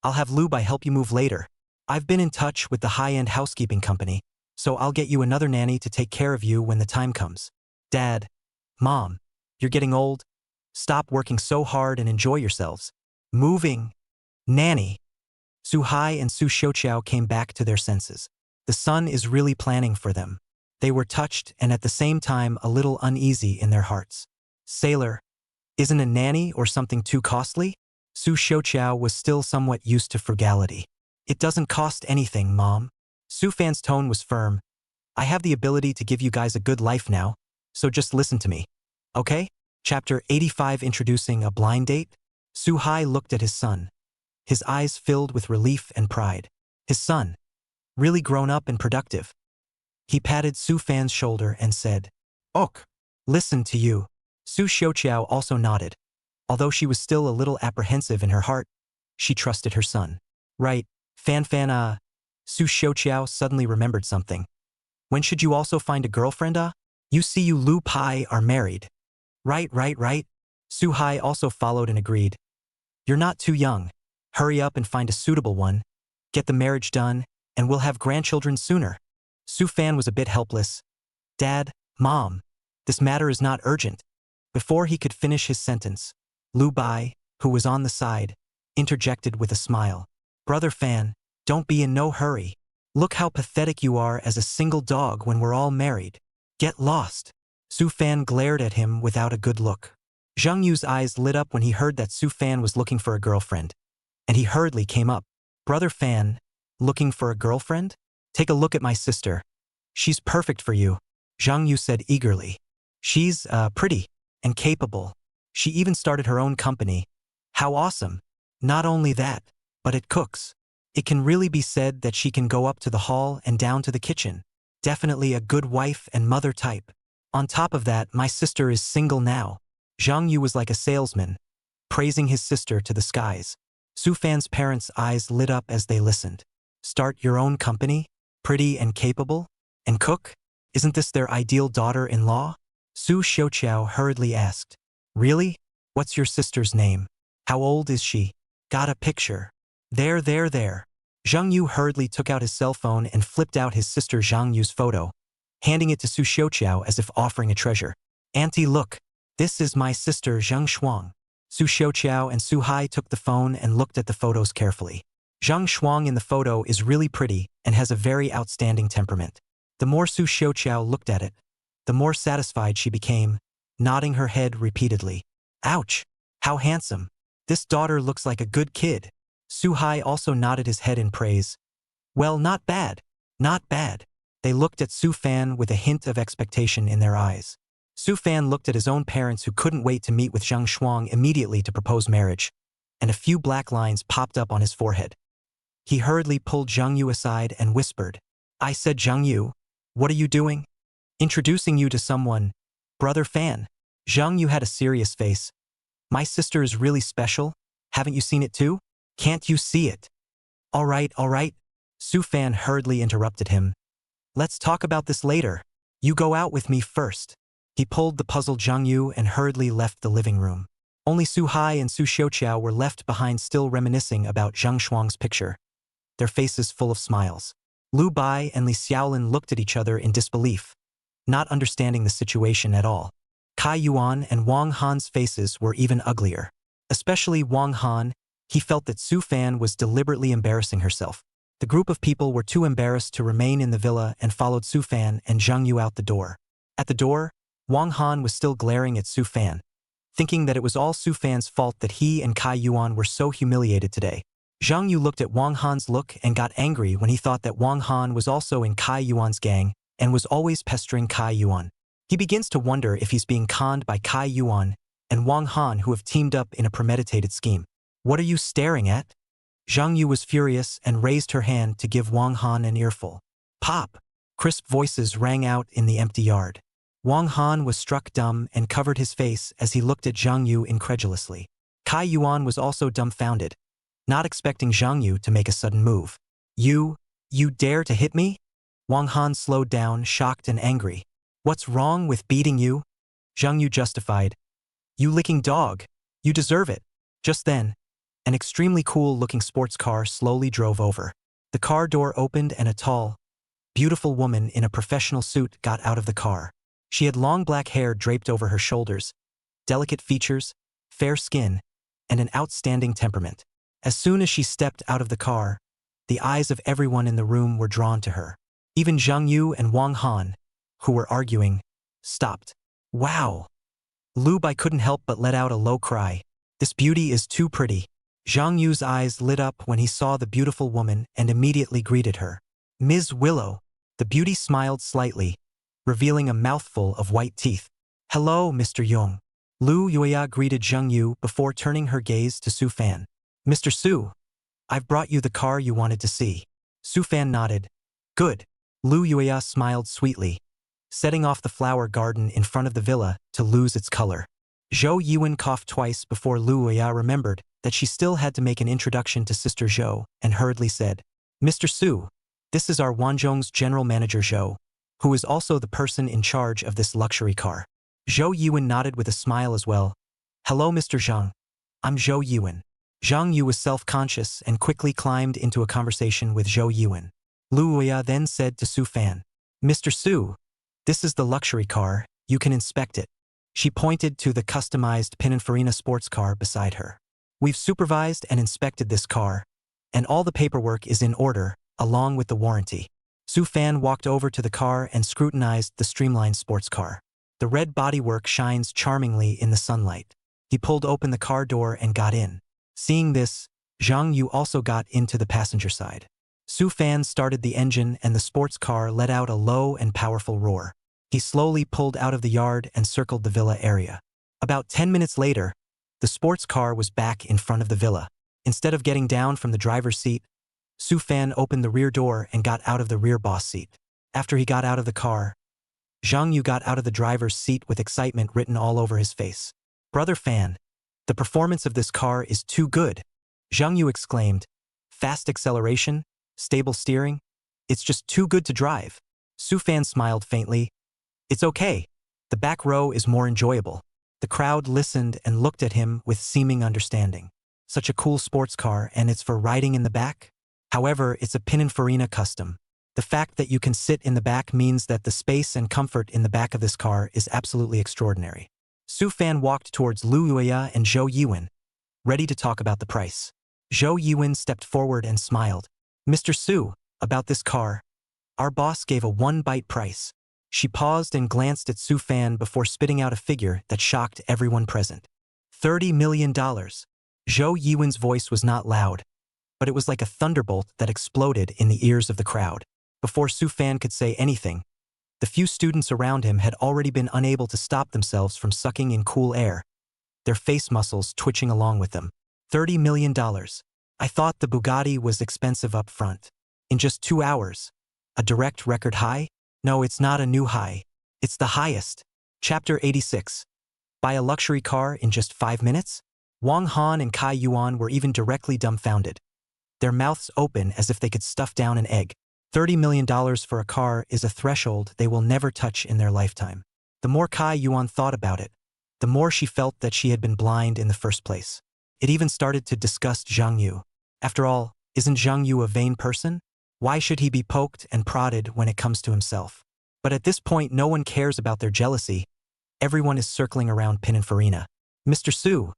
I'll have Lubai help you move later. I've been in touch with the high-end housekeeping company, so I'll get you another nanny to take care of you when the time comes. Dad, Mom, you're getting old. Stop working so hard and enjoy yourselves. Moving. Nanny. Suhai and Su Xiaoqiao came back to their senses. The son is really planning for them. They were touched and at the same time a little uneasy in their hearts. Sailor, isn't a nanny or something too costly? Su Xiaoqiao was still somewhat used to frugality. It doesn't cost anything, Mom. Su Fan's tone was firm. I have the ability to give you guys a good life now, so just listen to me. Okay? Chapter 85 Introducing a Blind Date? Suhai looked at his son. His eyes filled with relief and pride. His son. Really grown up and productive. He patted Su Fan's shoulder and said, Ok. Listen to you. Su Xiaoqiao also nodded. Although she was still a little apprehensive in her heart, she trusted her son. Right, Fan, Su Xiaoqiao suddenly remembered something. When should you also find a girlfriend, You see you Lu Pai are married. Right. Suhai also followed and agreed. You're not too young. Hurry up and find a suitable one. Get the marriage done, and we'll have grandchildren sooner. Su Fan was a bit helpless. Dad, Mom, this matter is not urgent. Before he could finish his sentence, Lu Bai, who was on the side, interjected with a smile. Brother Fan, don't be in no hurry. Look how pathetic you are as a single dog when we're all married. Get lost. Su Fan glared at him without a good look. Zhang Yu's eyes lit up when he heard that Su Fan was looking for a girlfriend, and he hurriedly came up. Brother Fan, looking for a girlfriend? Take a look at my sister. She's perfect for you, Zhang Yu said eagerly. She's, pretty and capable. She even started her own company. How awesome. Not only that, but it cooks. It can really be said that she can go up to the hall and down to the kitchen. Definitely a good wife and mother type. On top of that, my sister is single now. Zhang Yu was like a salesman, praising his sister to the skies. Su Fan's parents' eyes lit up as they listened. Start your own company? Pretty and capable? And cook? Isn't this their ideal daughter-in-law? Su Xiaoqiao hurriedly asked. Really? What's your sister's name? How old is she? Got a picture. There. Zhang Yu hurriedly took out his cell phone and flipped out his sister Zhang Yu's photo, handing it to Su Xiaoqiao as if offering a treasure. Auntie, look. This is my sister Zhang Shuang. Su Xiaoqiao and Su Hai took the phone and looked at the photos carefully. Zhang Shuang in the photo is really pretty and has a very outstanding temperament. The more Su Xiaoqiao looked at it, the more satisfied she became, nodding her head repeatedly. Ouch! How handsome! This daughter looks like a good kid. Su Hai also nodded his head in praise. Well, not bad. Not bad. They looked at Su Fan with a hint of expectation in their eyes. Su Fan looked at his own parents who couldn't wait to meet with Zhang Shuang immediately to propose marriage, and a few black lines popped up on his forehead. He hurriedly pulled Zhang Yu aside and whispered, I said, Zhang Yu, what are you doing? Introducing you to someone. Brother Fan. Zhang Yu had a serious face. My sister is really special. Haven't you seen it too? Can't you see it? All right. Su Fan hurriedly interrupted him. Let's talk about this later. You go out with me first. He pulled the puzzled Zhang Yu and hurriedly left the living room. Only Su Hai and Su Xiaoqiao were left behind still reminiscing about Zhang Shuang's picture, their faces full of smiles. Lu Bai and Li Xiaolin looked at each other in disbelief, not understanding the situation at all. Kai Yuan and Wang Han's faces were even uglier. Especially Wang Han, he felt that Su Fan was deliberately embarrassing herself. The group of people were too embarrassed to remain in the villa and followed Su Fan and Zhang Yu out the door. At the door, Wang Han was still glaring at Su Fan, thinking that it was all Su Fan's fault that he and Kai Yuan were so humiliated today. Zhang Yu looked at Wang Han's look and got angry when he thought that Wang Han was also in Kai Yuan's gang and was always pestering Kai Yuan. He begins to wonder if he's being conned by Kai Yuan and Wang Han, who have teamed up in a premeditated scheme. What are you staring at? Zhang Yu was furious and raised her hand to give Wang Han an earful. Pop! Crisp voices rang out in the empty yard. Wang Han was struck dumb and covered his face as he looked at Zhang Yu incredulously. Kai Yuan was also dumbfounded, not expecting Zhang Yu to make a sudden move. You dare to hit me? Wang Han slowed down, shocked and angry. What's wrong with beating you? Zhang Yu justified. You licking dog. You deserve it. Just then, an extremely cool-looking sports car slowly drove over. The car door opened and a tall, beautiful woman in a professional suit got out of the car. She had long black hair draped over her shoulders, delicate features, fair skin, and an outstanding temperament. As soon as she stepped out of the car, the eyes of everyone in the room were drawn to her. Even Zhang Yu and Wang Han, who were arguing, stopped. Wow! Lu Bai couldn't help but let out a low cry. This beauty is too pretty. Zhang Yu's eyes lit up when he saw the beautiful woman and immediately greeted her. Ms. Willow. The beauty smiled slightly, revealing a mouthful of white teeth. Hello, Mr. Yong. Lu Yuya greeted Zhang Yu before turning her gaze to Su Fan. Mr. Su, I've brought you the car you wanted to see. Su Fan nodded. Good. Lu Yuya smiled sweetly, setting off the flower garden in front of the villa to lose its color. Zhou Yuan coughed twice before Lu Yuya remembered that she still had to make an introduction to Sister Zhou and hurriedly said, Mr. Su, this is our Wanzhong's general manager Zhou, who is also the person in charge of this luxury car. Zhou Yuan nodded with a smile as well. Hello, Mr. Zhang. I'm Zhou Yuan. Zhang Yu was self-conscious and quickly climbed into a conversation with Zhou Yuan. Lu Yuya then said to Su Fan, Mr. Su, this is the luxury car, you can inspect it. She pointed to the customized Pininfarina sports car beside her. We've supervised and inspected this car, and all the paperwork is in order, along with the warranty. Su Fan walked over to the car and scrutinized the streamlined sports car. The red bodywork shines charmingly in the sunlight. He pulled open the car door and got in. Seeing this, Zhang Yu also got into the passenger side. Su Fan started the engine and the sports car let out a low and powerful roar. He slowly pulled out of the yard and circled the villa area. About 10 minutes later, the sports car was back in front of the villa. Instead of getting down from the driver's seat, Su Fan opened the rear door and got out of the rear boss seat. After he got out of the car, Zhang Yu got out of the driver's seat with excitement written all over his face. Brother Fan, the performance of this car is too good, Zhang Yu exclaimed. Fast acceleration, stable steering, it's just too good to drive. Su Fan smiled faintly. It's okay. The back row is more enjoyable. The crowd listened and looked at him with seeming understanding. Such a cool sports car, and it's for riding in the back? However, it's a Pininfarina custom. The fact that you can sit in the back means that the space and comfort in the back of this car is absolutely extraordinary. Su Fan walked towards Lu Yuya and Zhou Yuan, ready to talk about the price. Zhou Yuan stepped forward and smiled. Mr. Su, about this car, our boss gave a one-bite price. She paused and glanced at Su Fan before spitting out a figure that shocked everyone present. $30 million. Zhou Yuan's voice was not loud, but it was like a thunderbolt that exploded in the ears of the crowd. Before Su Fan could say anything, the few students around him had already been unable to stop themselves from sucking in cool air, their face muscles twitching along with them. $30 million. I thought the Bugatti was expensive up front. In just 2 hours. A direct record high? No, it's not a new high. It's the highest. Chapter 86. Buy a luxury car in just 5 minutes? Wang Han and Kai Yuan were even directly dumbfounded, their mouths open as if they could stuff down an egg. $30 million for a car is a threshold they will never touch in their lifetime. The more Kai Yuan thought about it, the more she felt that she had been blind in the first place. It even started to disgust Zhang Yu. After all, isn't Zhang Yu a vain person? Why should he be poked and prodded when it comes to himself? But at this point, no one cares about their jealousy. Everyone is circling around Pininfarina. Mr. Su,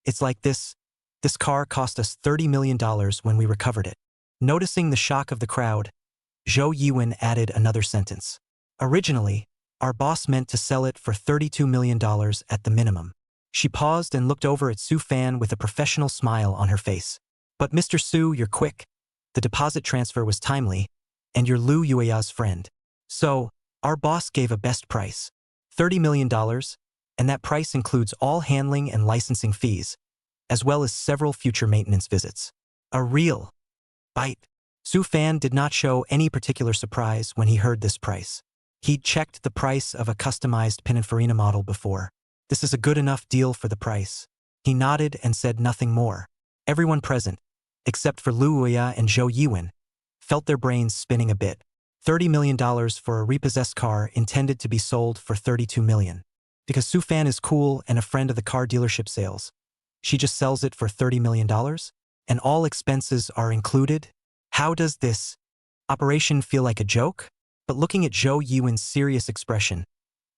it's like this. This car cost us $30 million when we recovered it. Noticing the shock of the crowd, Zhou Yuan added another sentence. Originally, our boss meant to sell it for $32 million at the minimum. She paused and looked over at Su Fan with a professional smile on her face. But Mr. Su, you're quick. The deposit transfer was timely, and you're Lu Yuya's friend. So, our boss gave a best price. $30 million, and that price includes all handling and licensing fees, as well as several future maintenance visits. A real bite. Su Fan did not show any particular surprise when he heard this price. He'd checked the price of a customized Pininfarina model before. This is a good enough deal for the price. He nodded and said nothing more. Everyone present, except for Lu Uya and Zhou Yiwen, felt their brains spinning a bit. $30 million for a repossessed car intended to be sold for $32 million. Because Su Fan is cool and a friend of the car dealership sales, she just sells it for $30 million? And all expenses are included? How does this operation feel like a joke? But looking at Zhou Yiwen's serious expression,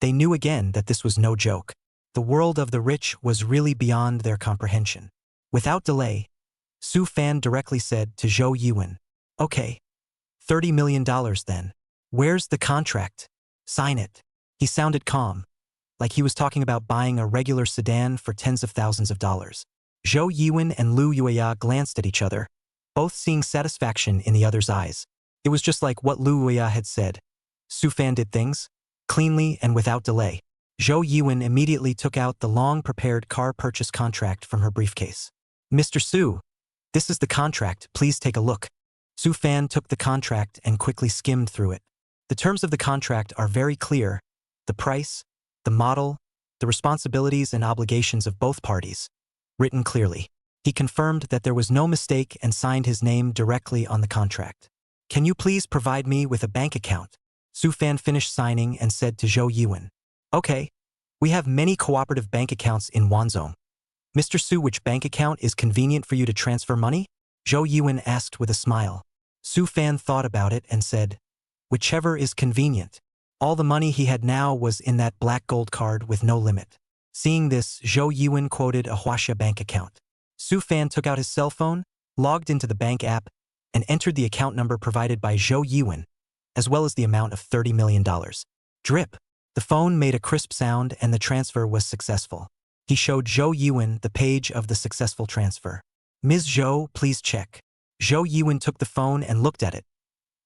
they knew again that this was no joke. The world of the rich was really beyond their comprehension. Without delay, Su Fan directly said to Zhou Yiwen, "Okay, $30 million then. Where's the contract? Sign it." He sounded calm, like he was talking about buying a regular sedan for tens of thousands of dollars. Zhou Yiwen and Lu Yueya glanced at each other, both seeing satisfaction in the other's eyes. It was just like what Lu Yueya had said. Su Fan did things cleanly and without delay. Zhou Yiwen immediately took out the long-prepared car purchase contract from her briefcase. "Mr. Su, this is the contract, please take a look." Su Fan took the contract and quickly skimmed through it. The terms of the contract are very clear: the price, the model, the responsibilities and obligations of both parties, written clearly. He confirmed that there was no mistake and signed his name directly on the contract. "Can you please provide me with a bank account?" Su Fan finished signing and said to Zhou Yiwen, "Okay, we have many cooperative bank accounts in Wanzhong. Mr. Su, which bank account is convenient for you to transfer money?" Zhou Yiwen asked with a smile. Su Fan thought about it and said, "Whichever is convenient." All the money he had now was in that black gold card with no limit. Seeing this, Zhou Yiwen quoted a Huaxia bank account. Su Fan took out his cell phone, logged into the bank app, and entered the account number provided by Zhou Yiwen, as well as the amount of $30 million. Drip. The phone made a crisp sound and the transfer was successful. He showed Zhou Yiwen the page of the successful transfer. "Ms. Zhou, please check." Zhou Yiwen took the phone and looked at it,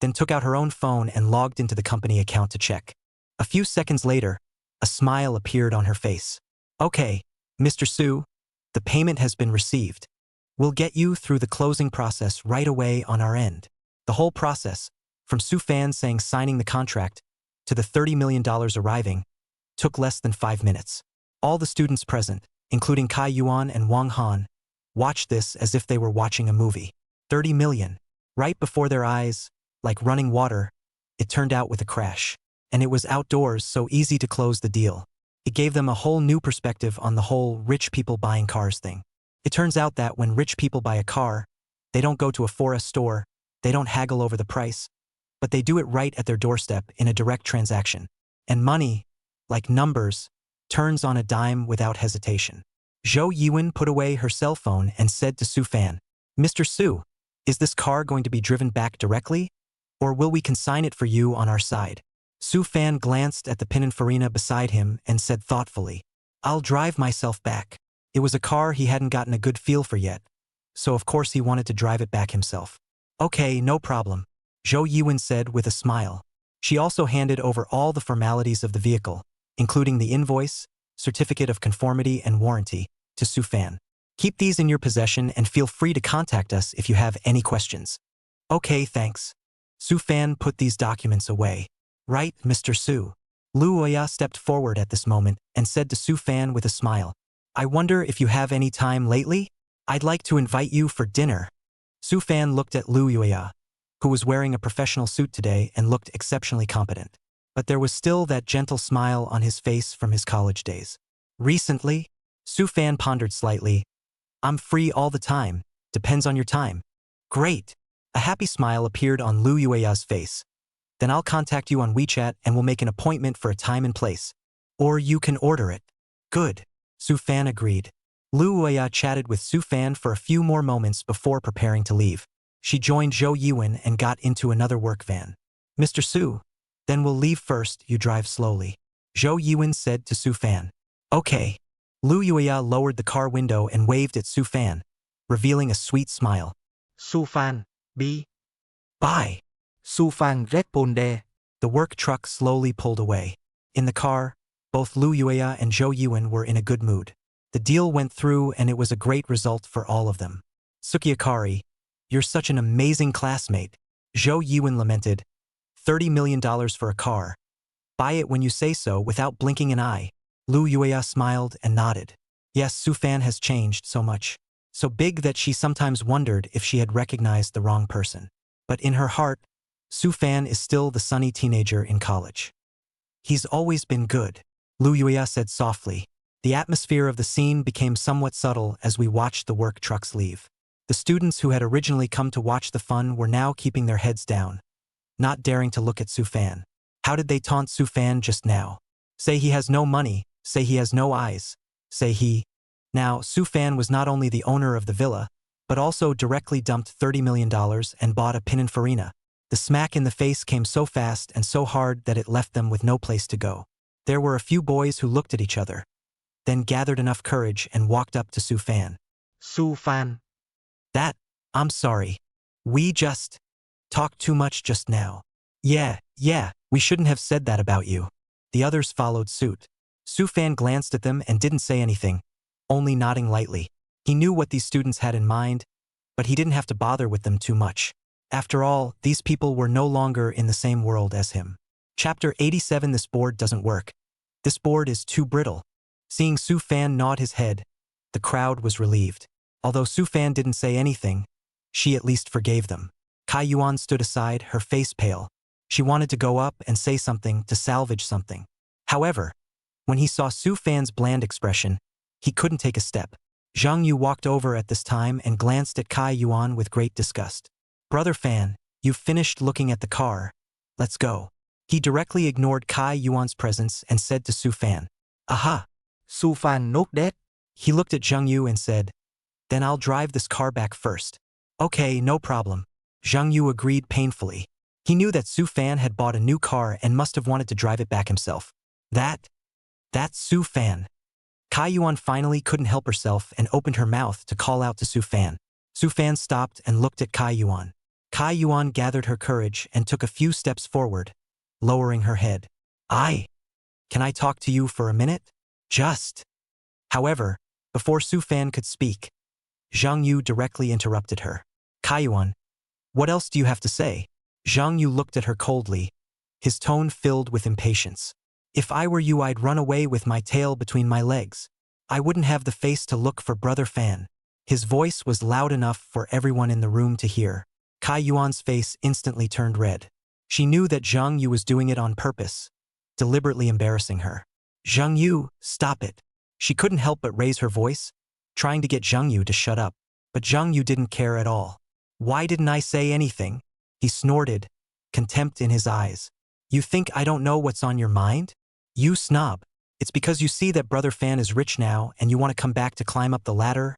then took out her own phone and logged into the company account to check. A few seconds later, a smile appeared on her face. "Okay, Mr. Su, the payment has been received. We'll get you through the closing process right away on our end." The whole process, from Su Fan saying signing the contract to the $30 million arriving, took less than 5 minutes. All the students present, including Kai Yuan and Wang Han, watched this as if they were watching a movie. 30 million. Right before their eyes, like running water, it turned out with a crash. And it was outdoors, so easy to close the deal. It gave them a whole new perspective on the whole rich people buying cars thing. It turns out that when rich people buy a car, they don't go to a forest store, they don't haggle over the price, but they do it right at their doorstep in a direct transaction. And money, like numbers, turns on a dime without hesitation. Zhou Yiwen put away her cell phone and said to Su Fan, "Mr. Su, is this car going to be driven back directly, or will we consign it for you on our side?" Su Fan glanced at the Pininfarina beside him and said thoughtfully, "I'll drive myself back." It was a car he hadn't gotten a good feel for yet, so of course he wanted to drive it back himself. "Okay, no problem," Zhou Yiwen said with a smile. She also handed over all the formalities of the vehicle, including the invoice, certificate of conformity and warranty, to Su Fan. "Keep these in your possession and feel free to contact us if you have any questions." "Okay, thanks." Su Fan put these documents away. "Right, Mr. Su." Lu Oya stepped forward at this moment and said to Su Fan with a smile, "I wonder if you have any time lately? I'd like to invite you for dinner." Su Fan looked at Lu Oya, who was wearing a professional suit today and looked exceptionally competent. But there was still that gentle smile on his face from his college days. "Recently?" Su Fan pondered slightly. "I'm free all the time, depends on your time." "Great." A happy smile appeared on Lu Yueya's face. "Then I'll contact you on WeChat and we'll make an appointment for a time and place. Or you can order it." "Good." Su Fan agreed. Lu Yueya chatted with Su Fan for a few more moments before preparing to leave. She joined Zhou Yiwen and got into another work van. "Mr. Su, then we'll leave first, you drive slowly," Zhou Yiwen said to Su Fan. "Okay." Lu Yueya lowered the car window and waved at Su Fan, revealing a sweet smile. Su Fan, B. "Bye." Su Fan responde. The work truck slowly pulled away. In the car, both Lu Yueya and Zhou Yiwen were in a good mood. The deal went through and it was a great result for all of them. "Sukiakari, you're such an amazing classmate," Zhou Yiwen lamented. $30 million for a car. "Buy it when you say so without blinking an eye." Lu Yueya smiled and nodded. Yes, Su Fan has changed so much. So big that she sometimes wondered if she had recognized the wrong person. But in her heart, Su Fan is still the sunny teenager in college. He's always been good, Lu Yuya said softly. The atmosphere of the scene became somewhat subtle as we watched the work trucks leave. The students who had originally come to watch the fun were now keeping their heads down, not daring to look at Su Fan. How did they taunt Su Fan just now? Say he has no money, say he has no eyes, say he... Now, Su Fan was not only the owner of the villa, but also directly dumped $30 million and bought a Pininfarina. The smack in the face came so fast and so hard that it left them with no place to go. There were a few boys who looked at each other, then gathered enough courage and walked up to Su Fan. Su Fan. I'm sorry. We just talked too much just now. Yeah, we shouldn't have said that about you. The others followed suit. Su Fan glanced at them and didn't say anything, only nodding lightly. He knew what these students had in mind, but he didn't have to bother with them too much. After all, these people were no longer in the same world as him. Chapter 87. This board doesn't work. This board is too brittle. Seeing Su Fan nod his head, the crowd was relieved. Although Su Fan didn't say anything, she at least forgave them. Kai Yuan stood aside, her face pale. She wanted to go up and say something to salvage something. However, when he saw Su Fan's bland expression, he couldn't take a step. Zhang Yu walked over at this time and glanced at Kai Yuan with great disgust. Brother Fan, you've finished looking at the car. Let's go. He directly ignored Kai Yuan's presence and said to Su Fan, Aha! Su Fan not dead. He looked at Zhang Yu and said, Then I'll drive this car back first. Okay, no problem. Zhang Yu agreed painfully. He knew that Su Fan had bought a new car and must have wanted to drive it back himself. That's Su Fan. Kai Yuan finally couldn't help herself and opened her mouth to call out to Su Fan. Su Fan stopped and looked at Kai Yuan. Kai Yuan gathered her courage and took a few steps forward, lowering her head. Can I talk to you for a minute? Just. However, before Su Fan could speak, Zhang Yu directly interrupted her. Kai Yuan, what else do you have to say? Zhang Yu looked at her coldly, his tone filled with impatience. If I were you, I'd run away with my tail between my legs. I wouldn't have the face to look for Brother Fan. His voice was loud enough for everyone in the room to hear. Kai Yuan's face instantly turned red. She knew that Zhang Yu was doing it on purpose, deliberately embarrassing her. Zhang Yu, stop it. She couldn't help but raise her voice, trying to get Zhang Yu to shut up. But Zhang Yu didn't care at all. Why didn't I say anything? He snorted, contempt in his eyes. You think I don't know what's on your mind? You snob. It's because you see that Brother Fan is rich now and you want to come back to climb up the ladder,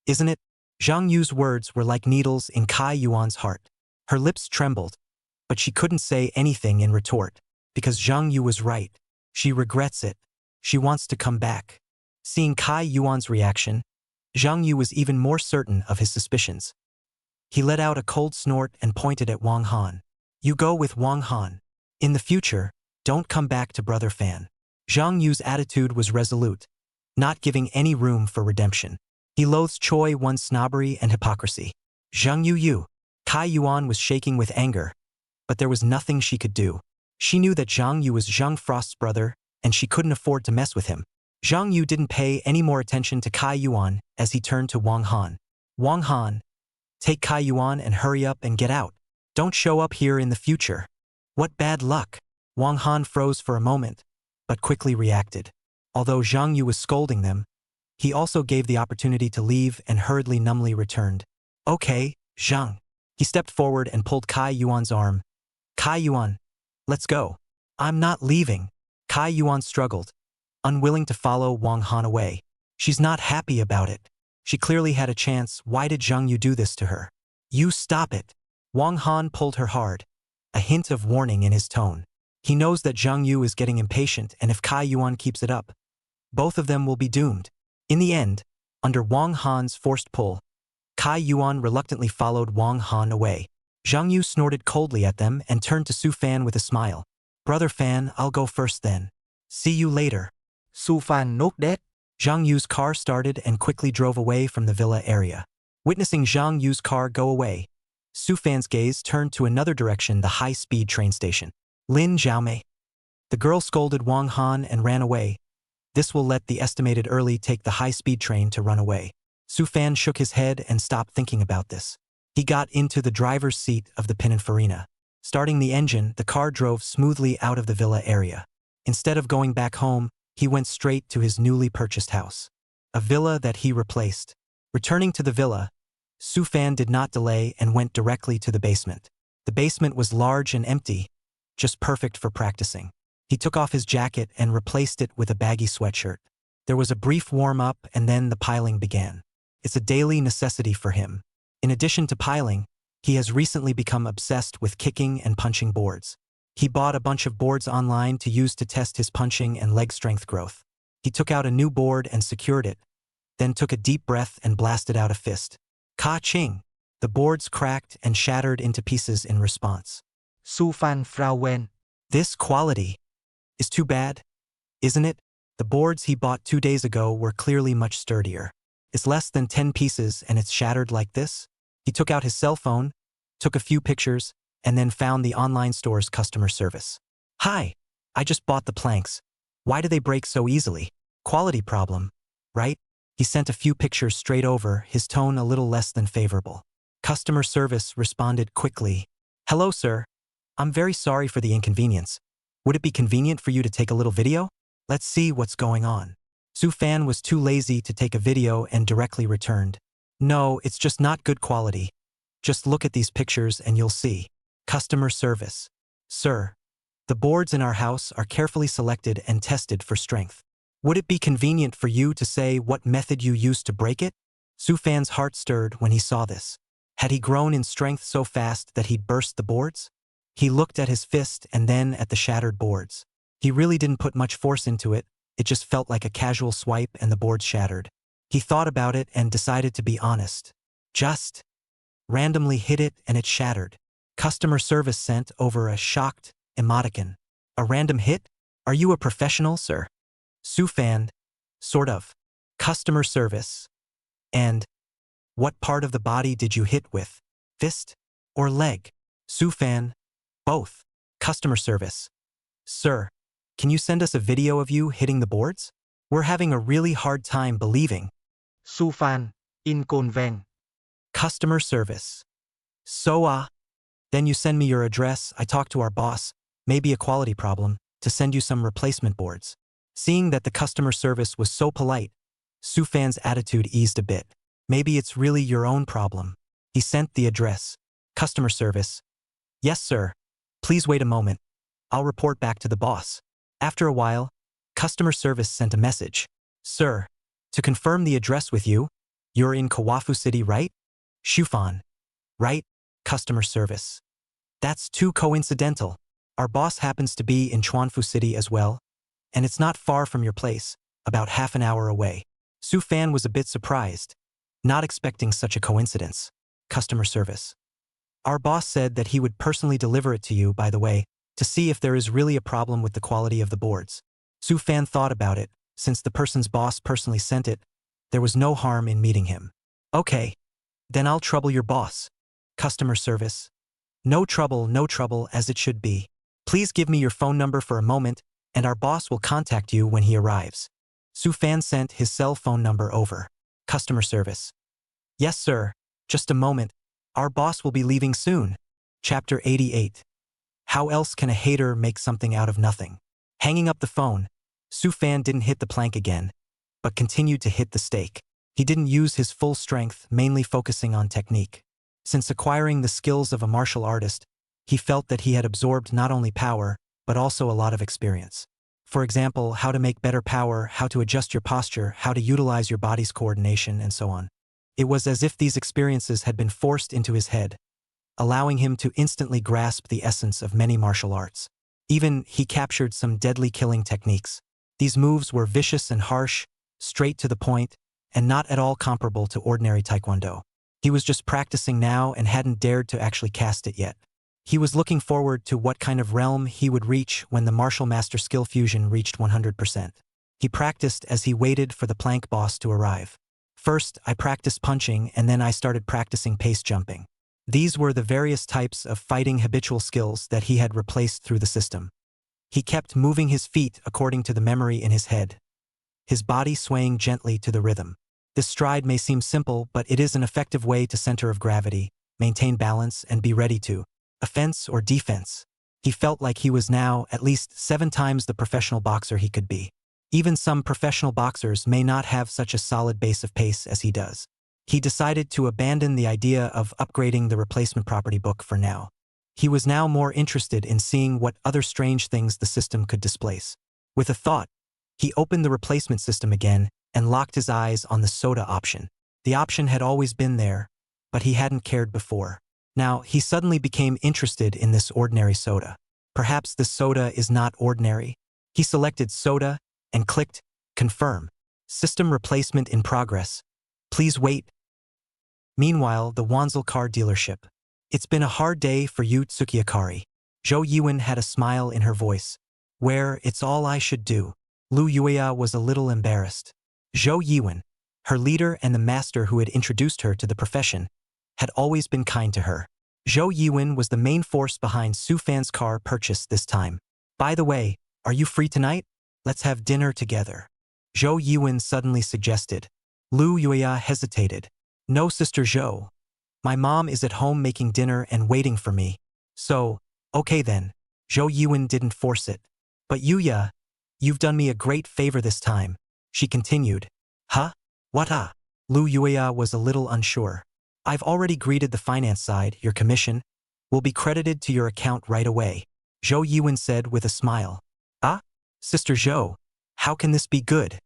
isn't it? Zhang Yu's words were like needles in Kai Yuan's heart. Her lips trembled, but she couldn't say anything in retort, because Zhang Yu was right. She regrets it. She wants to come back. Seeing Kai Yuan's reaction, Zhang Yu was even more certain of his suspicions. He let out a cold snort and pointed at Wang Han. You go with Wang Han. In the future, don't come back to Brother Fan. Zhang Yu's attitude was resolute, not giving any room for redemption. He loathed Choi Won's snobbery and hypocrisy. Zhang Yu. Kai Yuan was shaking with anger, but there was nothing she could do. She knew that Zhang Yu was Zhang Frost's brother, and she couldn't afford to mess with him. Zhang Yu didn't pay any more attention to Kai Yuan as he turned to Wang Han. Wang Han, take Kai Yuan and hurry up and get out. Don't show up here in the future. What bad luck. Wang Han froze for a moment, but quickly reacted. Although Zhang Yu was scolding them, he also gave the opportunity to leave and hurriedly numbly returned. Okay, Zhang. He stepped forward and pulled Kai Yuan's arm. Kai Yuan, let's go. I'm not leaving. Kai Yuan struggled, unwilling to follow Wang Han away. She's not happy about it. She clearly had a chance. Why did Zhang Yu do this to her? You stop it. Wang Han pulled her hard, a hint of warning in his tone. He knows that Zhang Yu is getting impatient, and if Kai Yuan keeps it up, both of them will be doomed. In the end, under Wang Han's forced pull, Kai Yuan reluctantly followed Wang Han away. Zhang Yu snorted coldly at them and turned to Su Fan with a smile. Brother Fan, I'll go first then. See you later. Su Fan not dead. Zhang Yu's car started and quickly drove away from the villa area. Witnessing Zhang Yu's car go away, Su Fan's gaze turned to another direction, the high-speed train station. Lin Zhaomei. The girl scolded Wang Han and ran away, This will let the estimated early take the high-speed train to run away. Sufan shook his head and stopped thinking about this. He got into the driver's seat of the Pininfarina. Starting the engine, the car drove smoothly out of the villa area. Instead of going back home, he went straight to his newly purchased house. A villa that he replaced. Returning to the villa, Sufan did not delay and went directly to the basement. The basement was large and empty, just perfect for practicing. He took off his jacket and replaced it with a baggy sweatshirt. There was a brief warm-up and then the piling began. It's a daily necessity for him. In addition to piling, he has recently become obsessed with kicking and punching boards. He bought a bunch of boards online to use to test his punching and leg strength growth. He took out a new board and secured it, then took a deep breath and blasted out a fist. Ka-ching! The boards cracked and shattered into pieces in response. Sufan Frauen. This quality is too bad, isn't it? The boards he bought 2 days ago were clearly much sturdier. It's less than 10 pieces and it's shattered like this? He took out his cell phone, took a few pictures, and then found the online store's customer service. Hi, I just bought the planks. Why do they break so easily? Quality problem, right? He sent a few pictures straight over, his tone a little less than favorable. Customer service responded quickly. Hello, sir. I'm very sorry for the inconvenience. Would it be convenient for you to take a little video? Let's see what's going on. Sufan was too lazy to take a video and directly returned. No, it's just not good quality. Just look at these pictures and you'll see. Customer service. Sir, the boards in our house are carefully selected and tested for strength. Would it be convenient for you to say what method you used to break it? Sufan's heart stirred when he saw this. Had he grown in strength so fast that he'd burst the boards? He looked at his fist and then at the shattered boards. He really didn't put much force into it, it just felt like a casual swipe and the boards shattered. He thought about it and decided to be honest. Just randomly hit it and it shattered. Customer service sent over a shocked emoticon. A random hit? Are you a professional, sir? Sufan, sort of. Customer service. And what part of the body did you hit with? Fist or leg? Sufan, both. Customer service. Sir, can you send us a video of you hitting the boards? We're having a really hard time believing. Sufan, inconven. Customer service. So then you send me your address, I talk to our boss, maybe a quality problem, to send you some replacement boards. Seeing that the customer service was so polite, Sufan's attitude eased a bit. Maybe it's really your own problem. He sent the address. Customer service. Yes, sir. Please wait a moment. I'll report back to the boss. After a while, customer service sent a message. Sir, to confirm the address with you, you're in Kawafu City, right? Shufan. Right? Customer service. That's too coincidental. Our boss happens to be in Chuanfu City as well, and it's not far from your place, about half an hour away. Sufan was a bit surprised, not expecting such a coincidence. Customer service. Our boss said that he would personally deliver it to you, by the way, to see if there is really a problem with the quality of the boards. Sufan thought about it. Since the person's boss personally sent it, there was no harm in meeting him. Okay, then I'll trouble your boss. Customer service. No trouble as it should be. Please give me your phone number for a moment, and our boss will contact you when he arrives. Sufan sent his cell phone number over. Customer service. Yes, sir. Just a moment. Our boss will be leaving soon. Chapter 88. How else can a hater make something out of nothing? Hanging up the phone, Sufan didn't hit the plank again, but continued to hit the stake. He didn't use his full strength, mainly focusing on technique. Since acquiring the skills of a martial artist, he felt that he had absorbed not only power, but also a lot of experience. For example, how to make better power, how to adjust your posture, how to utilize your body's coordination, and so on. It was as if these experiences had been forced into his head, allowing him to instantly grasp the essence of many martial arts. Even he captured some deadly killing techniques. These moves were vicious and harsh, straight to the point, and not at all comparable to ordinary taekwondo. He was just practicing now and hadn't dared to actually cast it yet. He was looking forward to what kind of realm he would reach when the martial master skill fusion reached 100%. He practiced as he waited for the plank boss to arrive. First, I practiced punching and then I started practicing pace jumping. These were the various types of fighting habitual skills that he had replaced through the system. He kept moving his feet according to the memory in his head. his body swaying gently to the rhythm. This stride may seem simple, but it is an effective way to center of gravity, maintain balance, and be ready to offense or defense. He felt like he was now at least 7 times the professional boxer he could be. Even some professional boxers may not have such a solid base of pace as he does. He decided to abandon the idea of upgrading the replacement property book for now. He was now more interested in seeing what other strange things the system could displace. With a thought, he opened the replacement system again and locked his eyes on the soda option. The option had always been there, but he hadn't cared before. Now, he suddenly became interested in this ordinary soda. Perhaps this soda is not ordinary. He selected soda and clicked confirm. System replacement in progress. Please wait. Meanwhile, the Wanzel car dealership. It's been a hard day for you, Tsukiakari. Zhou Yiwen had a smile in her voice. Where it's all I should do. Lu Yueya was a little embarrassed. Zhou Yiwen, her leader and the master who had introduced her to the profession, had always been kind to her. Zhou Yiwen was the main force behind Su Fan's car purchase this time. By the way, are you free tonight? Let's have dinner together. Zhou Yiwen suddenly suggested. Lu Yueya hesitated. No, Sister Zhou. My mom is at home making dinner and waiting for me. So, okay then. Zhou Yiwen didn't force it. But Yuya, you've done me a great favor this time, she continued. Huh? What? Lu Yueya was a little unsure. I've already greeted the finance side. Your commission will be credited to your account right away, Zhou Yiwen said with a smile. Ah? Sister Zhou, how can this be good?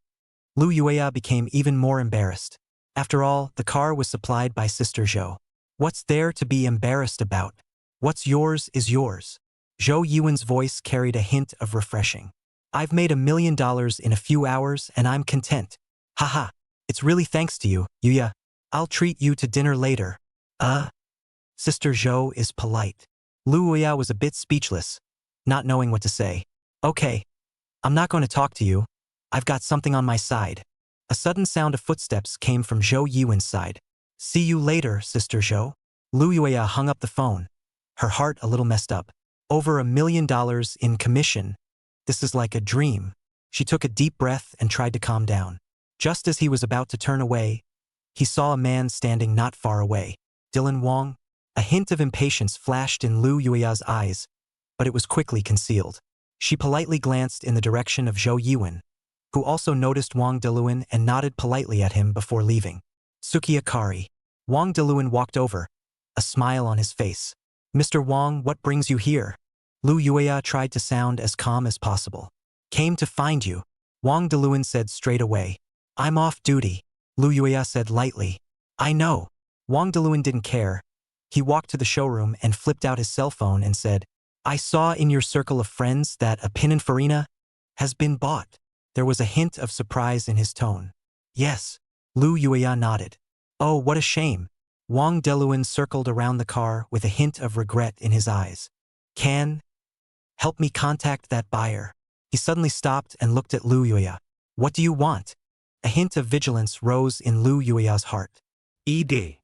Lu Yueya became even more embarrassed. After all, the car was supplied by Sister Zhou. What's there to be embarrassed about? What's yours is yours. Zhou Yiwen's voice carried a hint of refreshing. I've made $1 million in a few hours and I'm content. Haha, it's really thanks to you, Yuya. I'll treat you to dinner later. Sister Zhou is polite. Lu Yueya was a bit speechless, not knowing what to say. Okay, I'm not going to talk to you. I've got something on my side. A sudden sound of footsteps came from Zhou Yiwen's side. See you later, Sister Zhou. Lu Yueya hung up the phone, her heart a little messed up. Over $1 million in commission. This is like a dream. She took a deep breath and tried to calm down. Just as he was about to turn away, he saw a man standing not far away. Dylan Wong? A hint of impatience flashed in Lu Yueya's eyes, but it was quickly concealed. She politely glanced in the direction of Zhou Yiwen, who also noticed Wang Deluan and nodded politely at him before leaving. Tsukiakari. Wang Deluan walked over, a smile on his face. Mr. Wang, what brings you here? Lu Yueya tried to sound as calm as possible. Came to find you, Wang Deluan said straight away. I'm off duty, Lu Yueya said lightly. I know. Wang Deluan didn't care. He walked to the showroom and flipped out his cell phone and said, I saw in your circle of friends that a Pininfarina has been bought. There was a hint of surprise in his tone. Yes, Lu Yueya nodded. Oh, what a shame. Wang Deluan circled around the car with a hint of regret in his eyes. Can help me contact that buyer. He suddenly stopped and looked at Lu Yueya. What do you want? A hint of vigilance rose in Lu Yueya's heart. ED.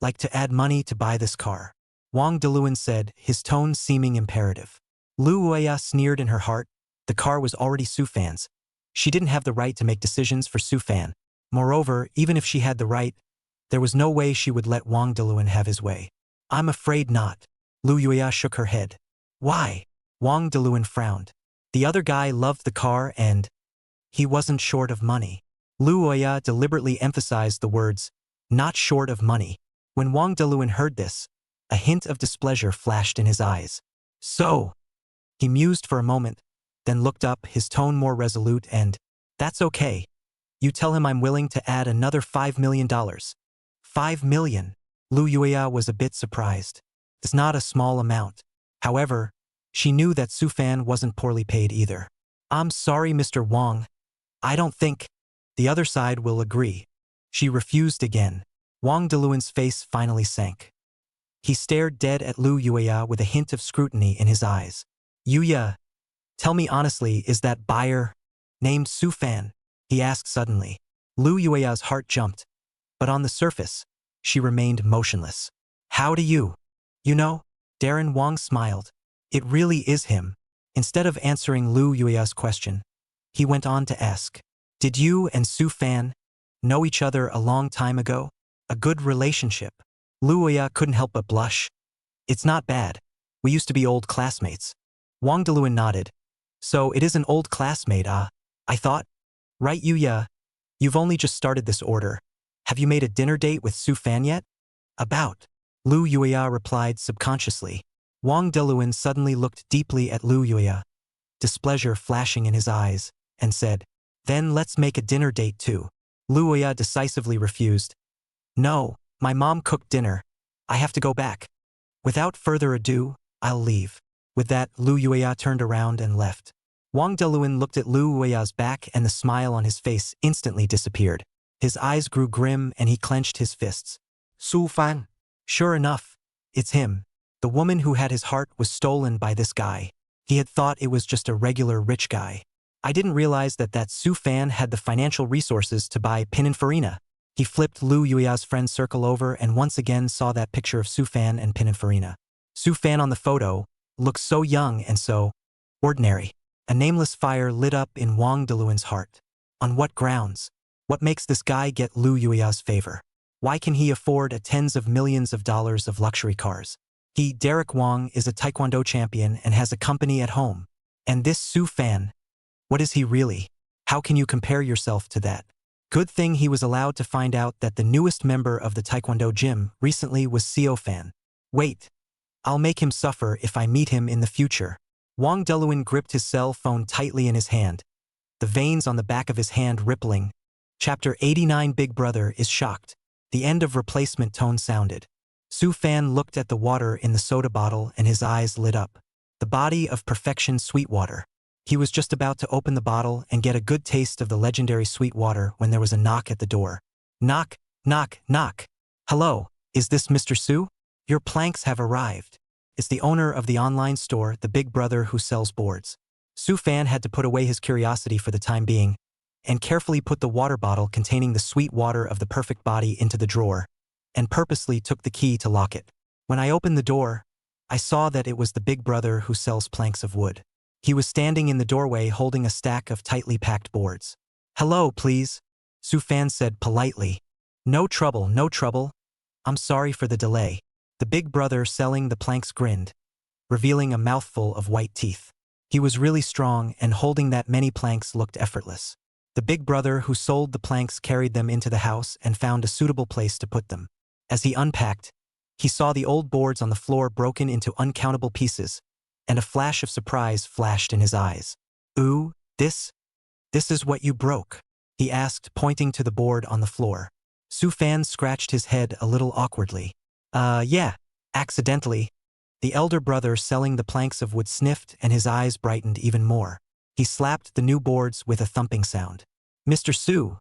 Like to add money to buy this car, Wang Deluan said, his tone seeming imperative. Lu Yueya sneered in her heart. The car was already Su Fan's. She didn't have the right to make decisions for Su Fan. Moreover, even if she had the right, there was no way she would let Wang Deluan have his way. I'm afraid not. Lu Yueya shook her head. Why? Wang Deluan frowned. The other guy loved the car and he wasn't short of money. Lu Yueya deliberately emphasized the words, not short of money. When Wang Deluan heard this, a hint of displeasure flashed in his eyes. So, he mused for a moment, then looked up, his tone more resolute and, that's okay. You tell him I'm willing to add another $5 million. $5 million? Lu Yueya was a bit surprised. It's not a small amount. However, she knew that Su Fan wasn't poorly paid either. I'm sorry, Mr. Wang. I don't think the other side will agree. She refused again. Wang Deluan's face finally sank. He stared dead at Lu Yueya with a hint of scrutiny in his eyes. Yuya, tell me honestly, is that buyer named Su Fan? He asked suddenly. Lu Yueya's heart jumped, but on the surface, she remained motionless. How do you? You know? Darren Wang smiled. It really is him. Instead of answering Lu Yueya's question, he went on to ask, Did you and Su Fan know each other a long time ago? A good relationship. Lu Yuya couldn't help but blush. It's not bad. We used to be old classmates. Wang Deluan nodded. So it is an old classmate, I thought. Right, Yuya? You've only just started this order. Have you made a dinner date with Su Fan yet? About. Lu Yuya replied subconsciously. Wang Deluan suddenly looked deeply at Lu Yuya, displeasure flashing in his eyes, and said, Then let's make a dinner date too. Lu Yuya decisively refused. No, my mom cooked dinner. I have to go back. Without further ado, I'll leave. With that, Lu Yuya turned around and left. Wang Deluan looked at Lu Yuya's back and the smile on his face instantly disappeared. His eyes grew grim and he clenched his fists. Su Fan. Sure enough, it's him. The woman who had his heart was stolen by this guy. He had thought it was just a regular rich guy. I didn't realize that Su Fan had the financial resources to buy Pininfarina. He flipped Lu Yuya's friend's circle over and once again saw that picture of Su Fan and Pininfarina. Su Fan on the photo looked so young and so ordinary. A nameless fire lit up in Wang Deluan's heart. On what grounds? What makes this guy get Lu Yuya's favor? Why can he afford tens of millions of dollars of luxury cars? He, Derek Wang, is a taekwondo champion and has a company at home. And this Su Fan, what is he really? How can you compare yourself to that? Good thing he was allowed to find out that the newest member of the taekwondo gym recently was Seo Fan. Wait, I'll make him suffer if I meet him in the future. Wang Deluan gripped his cell phone tightly in his hand, the veins on the back of his hand rippling. Chapter 89 Big Brother is shocked. The end of replacement tone sounded. Su Fan looked at the water in the soda bottle and his eyes lit up. The body of perfection sweet water. He was just about to open the bottle and get a good taste of the legendary sweet water when there was a knock at the door. Knock, knock, knock. Hello, is this Mr. Su? Your planks have arrived. It's the owner of the online store, the Big Brother who sells boards. Su Fan had to put away his curiosity for the time being and carefully put the water bottle containing the sweet water of the perfect body into the drawer and purposely took the key to lock it. When I opened the door, I saw that it was the Big Brother who sells planks of wood. He was standing in the doorway holding a stack of tightly packed boards. Hello, please, Su Fan said politely. No trouble, no trouble. I'm sorry for the delay. The Big Brother selling the planks grinned, revealing a mouthful of white teeth. He was really strong and holding that many planks looked effortless. The Big Brother who sold the planks carried them into the house and found a suitable place to put them. As he unpacked, he saw the old boards on the floor broken into uncountable pieces, and a flash of surprise flashed in his eyes. Ooh, this is what you broke? He asked, pointing to the board on the floor. Su Fan scratched his head a little awkwardly. Yeah, accidentally. The elder brother selling the planks of wood sniffed and his eyes brightened even more. He slapped the new boards with a thumping sound. Mr. Su,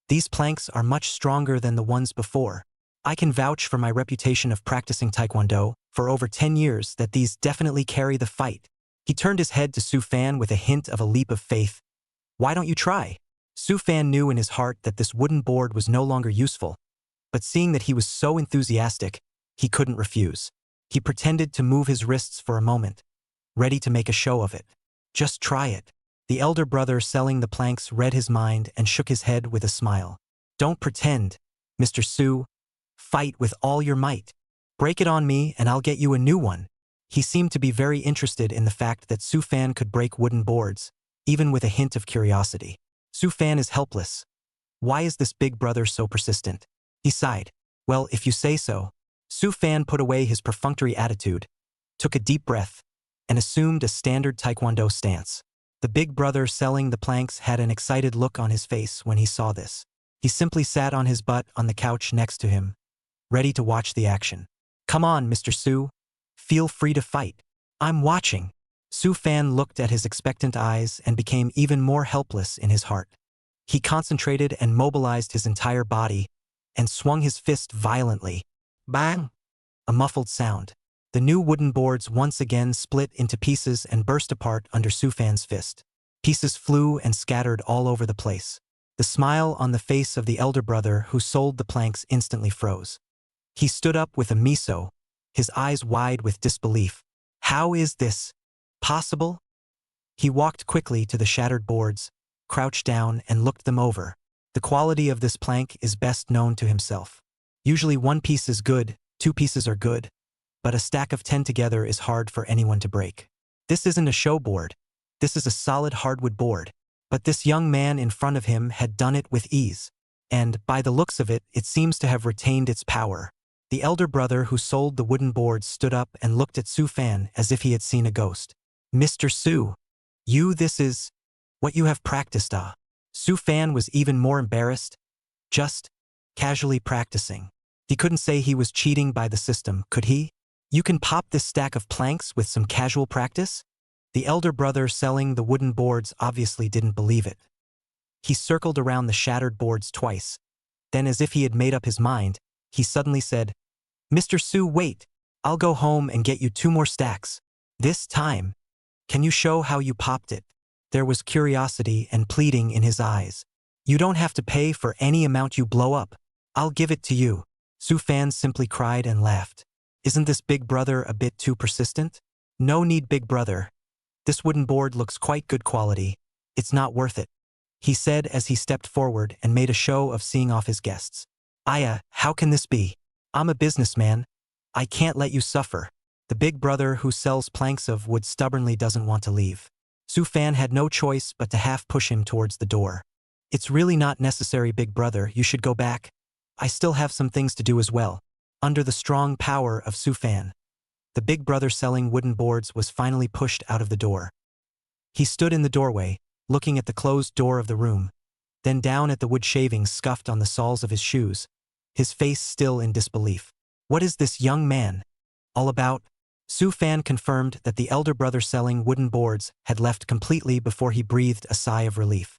these planks are much stronger than the ones before. I can vouch for my reputation of practicing taekwondo for over 10 years that these definitely carry the fight. He turned his head to Su Fan with a hint of a leap of faith. Why don't you try? Su Fan knew in his heart that this wooden board was no longer useful, but seeing that he was so enthusiastic, he couldn't refuse. He pretended to move his wrists for a moment, ready to make a show of it. Just try it. The elder brother selling the planks read his mind and shook his head with a smile. Don't pretend, Mr. Su. Fight with all your might. Break it on me and I'll get you a new one. He seemed to be very interested in the fact that Su Fan could break wooden boards, even with a hint of curiosity. Su Fan is helpless. Why is this Big Brother so persistent? He sighed. Well, if you say so. Su Fan put away his perfunctory attitude, took a deep breath, and assumed a standard taekwondo stance. The Big Brother selling the planks had an excited look on his face when he saw this. He simply sat on his butt on the couch next to him, ready to watch the action. Come on, Mr. Su. Feel free to fight. I'm watching. Su Fan looked at his expectant eyes and became even more helpless in his heart. He concentrated and mobilized his entire body and swung his fist violently. Bang! A muffled sound. The new wooden boards once again split into pieces and burst apart under Su Fan's fist. Pieces flew and scattered all over the place. The smile on the face of the elder brother who sold the planks instantly froze. He stood up with a miso, his eyes wide with disbelief. How is this possible? He walked quickly to the shattered boards, crouched down and looked them over. The quality of this plank is best known to himself. Usually one piece is good, 2 pieces are good, but a stack of 10 together is hard for anyone to break. This isn't a show board. This is a solid hardwood board. But this young man in front of him had done it with ease. And, by the looks of it, it seems to have retained its power. The elder brother who sold the wooden boards stood up and looked at Su Fan as if he had seen a ghost. "Mr. Su, this is what you have practiced, ah?" Su Fan was even more embarrassed. Just casually practicing. He couldn't say he was cheating by the system, could he? You can pop this stack of planks with some casual practice? The elder brother selling the wooden boards obviously didn't believe it. He circled around the shattered boards twice. Then, as if he had made up his mind, he suddenly said, "Mr. Su, wait. I'll go home and get you 2 more stacks. This time, can you show how you popped it?" There was curiosity and pleading in his eyes. "You don't have to pay for any amount you blow up. I'll give it to you." Su Fan simply cried and laughed. "Isn't this big brother a bit too persistent?" "No need, big brother. This wooden board looks quite good quality. It's not worth it," he said as he stepped forward and made a show of seeing off his guests. "Aya, how can this be? I'm a businessman. I can't let you suffer." The big brother who sells planks of wood stubbornly doesn't want to leave. Su Fan had no choice but to half push him towards the door. "It's really not necessary, big brother. You should go back. I still have some things to do as well." Under the strong power of Su Fan, the big brother selling wooden boards was finally pushed out of the door. He stood in the doorway, looking at the closed door of the room, then down at the wood shavings scuffed on the soles of his shoes, his face still in disbelief. "What is this young man all about?" Su Fan confirmed that the elder brother selling wooden boards had left completely before he breathed a sigh of relief.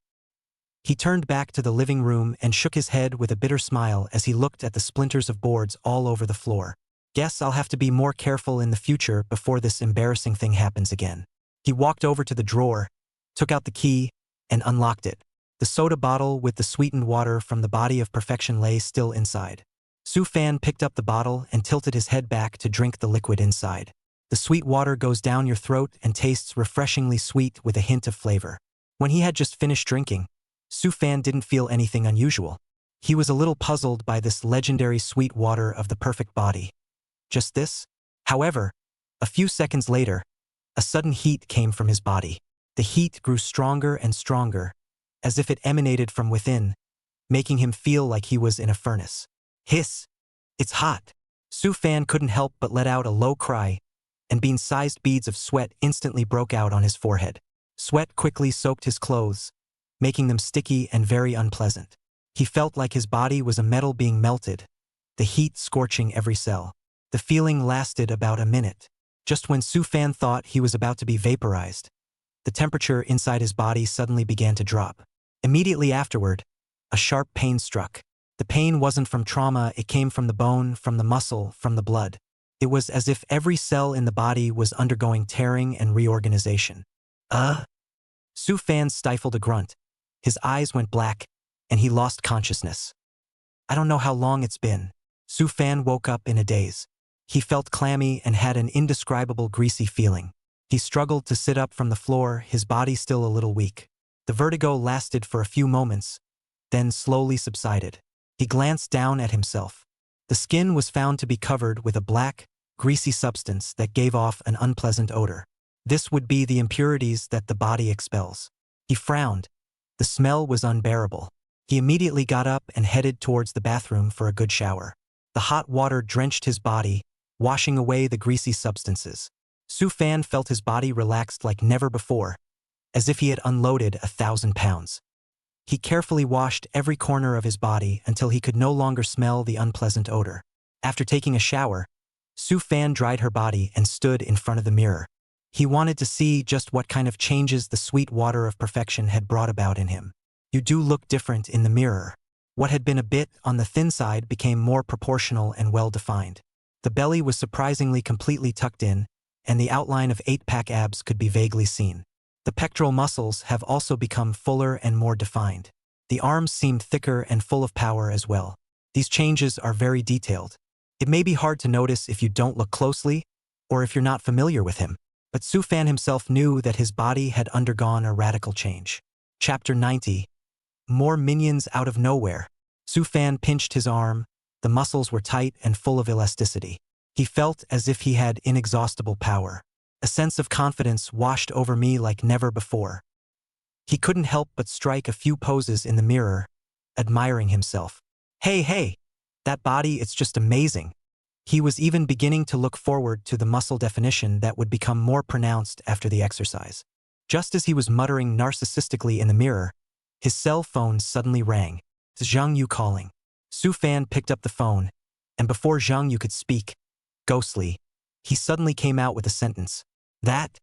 He turned back to the living room and shook his head with a bitter smile as he looked at the splinters of boards all over the floor. "Guess I'll have to be more careful in the future before this embarrassing thing happens again." He walked over to the drawer, took out the key, and unlocked it. The soda bottle with the sweetened water from the Body of Perfection lay still inside. Su Fan picked up the bottle and tilted his head back to drink the liquid inside. The sweet water goes down your throat and tastes refreshingly sweet with a hint of flavor. When he had just finished drinking, Su Fan didn't feel anything unusual. He was a little puzzled by this legendary sweet water of the perfect body. Just this? However, a few seconds later, a sudden heat came from his body. The heat grew stronger and stronger, as if it emanated from within, making him feel like he was in a furnace. Hiss! It's hot! Su Fan couldn't help but let out a low cry, and bean-sized beads of sweat instantly broke out on his forehead. Sweat quickly soaked his clothes, making them sticky and very unpleasant. He felt like his body was a metal being melted, the heat scorching every cell. The feeling lasted about a minute. Just when Su Fan thought he was about to be vaporized, the temperature inside his body suddenly began to drop. Immediately afterward, a sharp pain struck. The pain wasn't from trauma, it came from the bone, from the muscle, from the blood. It was as if every cell in the body was undergoing tearing and reorganization. Su Fan stifled a grunt. His eyes went black, and he lost consciousness. "I don't know how long it's been." Su Fan woke up in a daze. He felt clammy and had an indescribable greasy feeling. He struggled to sit up from the floor, his body still a little weak. The vertigo lasted for a few moments, then slowly subsided. He glanced down at himself. The skin was found to be covered with a black, greasy substance that gave off an unpleasant odor. This would be the impurities that the body expels. He frowned. The smell was unbearable. He immediately got up and headed towards the bathroom for a good shower. The hot water drenched his body, washing away the greasy substances. Su Fan felt his body relaxed like never before, as if he had unloaded 1,000 pounds. He carefully washed every corner of his body until he could no longer smell the unpleasant odor. After taking a shower, Su Fan dried her body and stood in front of the mirror. He wanted to see just what kind of changes the sweet water of perfection had brought about in him. "You do look different in the mirror." What had been a bit on the thin side became more proportional and well-defined. The belly was surprisingly completely tucked in, and the outline of 8-pack abs could be vaguely seen. The pectoral muscles have also become fuller and more defined. The arms seemed thicker and full of power as well. These changes are very detailed. It may be hard to notice if you don't look closely, or if you're not familiar with him, but Su Fan himself knew that his body had undergone a radical change. Chapter 90. More minions out of nowhere. Su Fan pinched his arm. The muscles were tight and full of elasticity. He felt as if he had inexhaustible power. A sense of confidence washed over me like never before. He couldn't help but strike a few poses in the mirror, admiring himself. Hey, that body, it's just amazing. He was even beginning to look forward to the muscle definition that would become more pronounced after the exercise. Just as he was muttering narcissistically in the mirror, his cell phone suddenly rang. It's Zhang Yu calling. Su Fan picked up the phone, and before Zhang Yu could speak, ghostly, he suddenly came out with a sentence. That?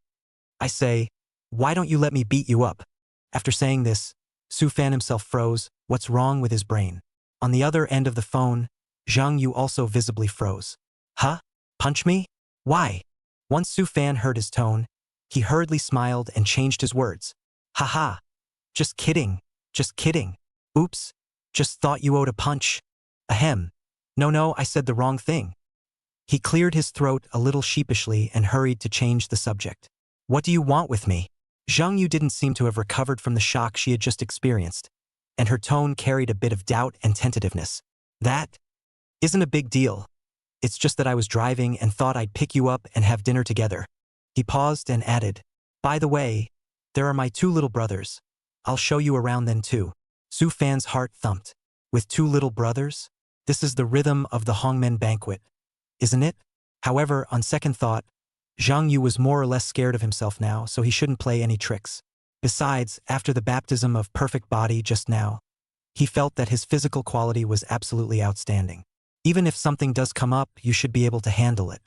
I say, why don't you let me beat you up? After saying this, Su Fan himself froze. What's wrong with his brain? On the other end of the phone, Zhang Yu also visibly froze. Huh? Punch me? Why? Once Su Fan heard his tone, he hurriedly smiled and changed his words. Haha. Just kidding. Just kidding. Oops. Just thought you owed a punch. Ahem. No, I said the wrong thing. He cleared his throat a little sheepishly and hurried to change the subject. What do you want with me? Zhang Yu didn't seem to have recovered from the shock she had just experienced, and her tone carried a bit of doubt and tentativeness. That isn't a big deal. It's just that I was driving and thought I'd pick you up and have dinner together. He paused and added, by the way, there are my 2 little brothers. I'll show you around then too. Su Fan's heart thumped. With 2 little brothers? This is the rhythm of the Hongmen banquet, isn't it? However, on second thought, Zhang Yu was more or less scared of himself now, so he shouldn't play any tricks. Besides, after the baptism of perfect body just now, he felt that his physical quality was absolutely outstanding. Even if something does come up, you should be able to handle it.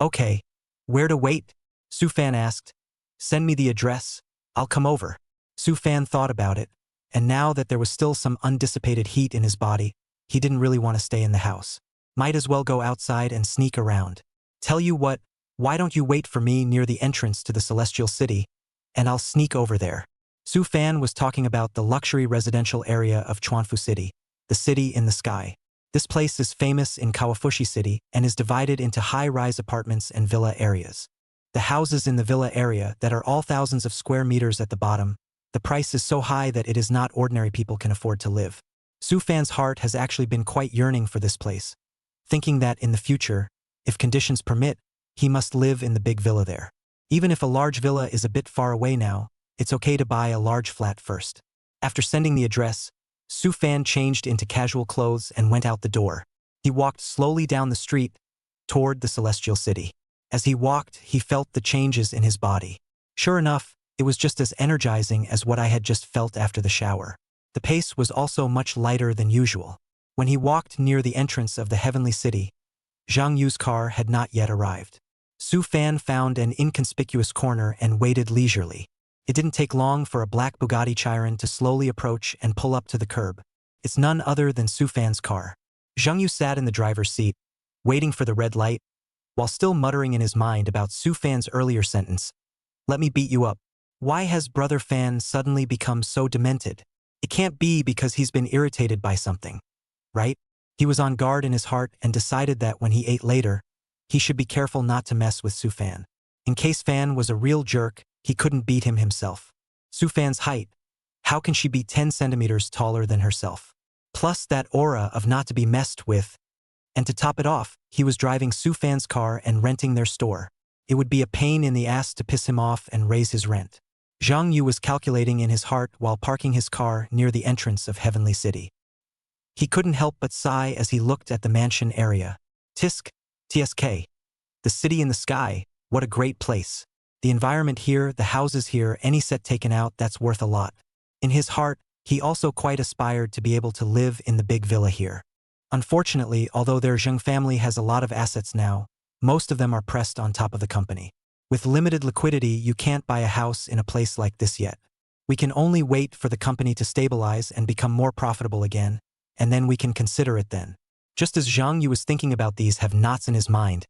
Okay, where to wait? Su Fan asked. Send me the address. I'll come over. Su Fan thought about it, and now that there was still some undissipated heat in his body, he didn't really want to stay in the house. Might as well go outside and sneak around. Tell you what, why don't you wait for me near the entrance to the Celestial City, and I'll sneak over there. Su Fan was talking about the luxury residential area of Chuanfu City, the city in the sky. This place is famous in Kawafushi City and is divided into high-rise apartments and villa areas. The houses in the villa area that are all thousands of square meters at the bottom, the price is so high that it is not ordinary people can afford to live. Su Fan's heart has actually been quite yearning for this place, thinking that in the future, if conditions permit, he must live in the big villa there. Even if a large villa is a bit far away now, it's okay to buy a large flat first. After sending the address, Su Fan changed into casual clothes and went out the door. He walked slowly down the street toward the Celestial City. As he walked, he felt the changes in his body. Sure enough, it was just as energizing as what I had just felt after the shower. The pace was also much lighter than usual. When he walked near the entrance of the Heavenly City, Zhang Yu's car had not yet arrived. Su Fan found an inconspicuous corner and waited leisurely. It didn't take long for a black Bugatti Chiron to slowly approach and pull up to the curb. It's none other than Su Fan's car. Zhang Yu sat in the driver's seat, waiting for the red light, while still muttering in his mind about Su Fan's earlier sentence. Let me beat you up. Why has Brother Fan suddenly become so demented? It can't be because he's been irritated by something, right? He was on guard in his heart and decided that when he ate later, he should be careful not to mess with Su Fan. In case Fan was a real jerk, he couldn't beat him himself. Su Fan's height. How can she be 10 centimeters taller than herself? Plus that aura of not to be messed with. And to top it off, he was driving Su Fan's car and renting their store. It would be a pain in the ass to piss him off and raise his rent. Zhang Yu was calculating in his heart while parking his car near the entrance of Heavenly City. He couldn't help but sigh as he looked at the mansion area. TSK. The city in the sky, what a great place. The environment here, the houses here, any set taken out, that's worth a lot. In his heart, he also quite aspired to be able to live in the big villa here. Unfortunately, although their Zheng family has a lot of assets now, most of them are pressed on top of the company. With limited liquidity, you can't buy a house in a place like this yet. We can only wait for the company to stabilize and become more profitable again, and then we can consider it then. Just as Zhang Yu was thinking about these have-nots in his mind,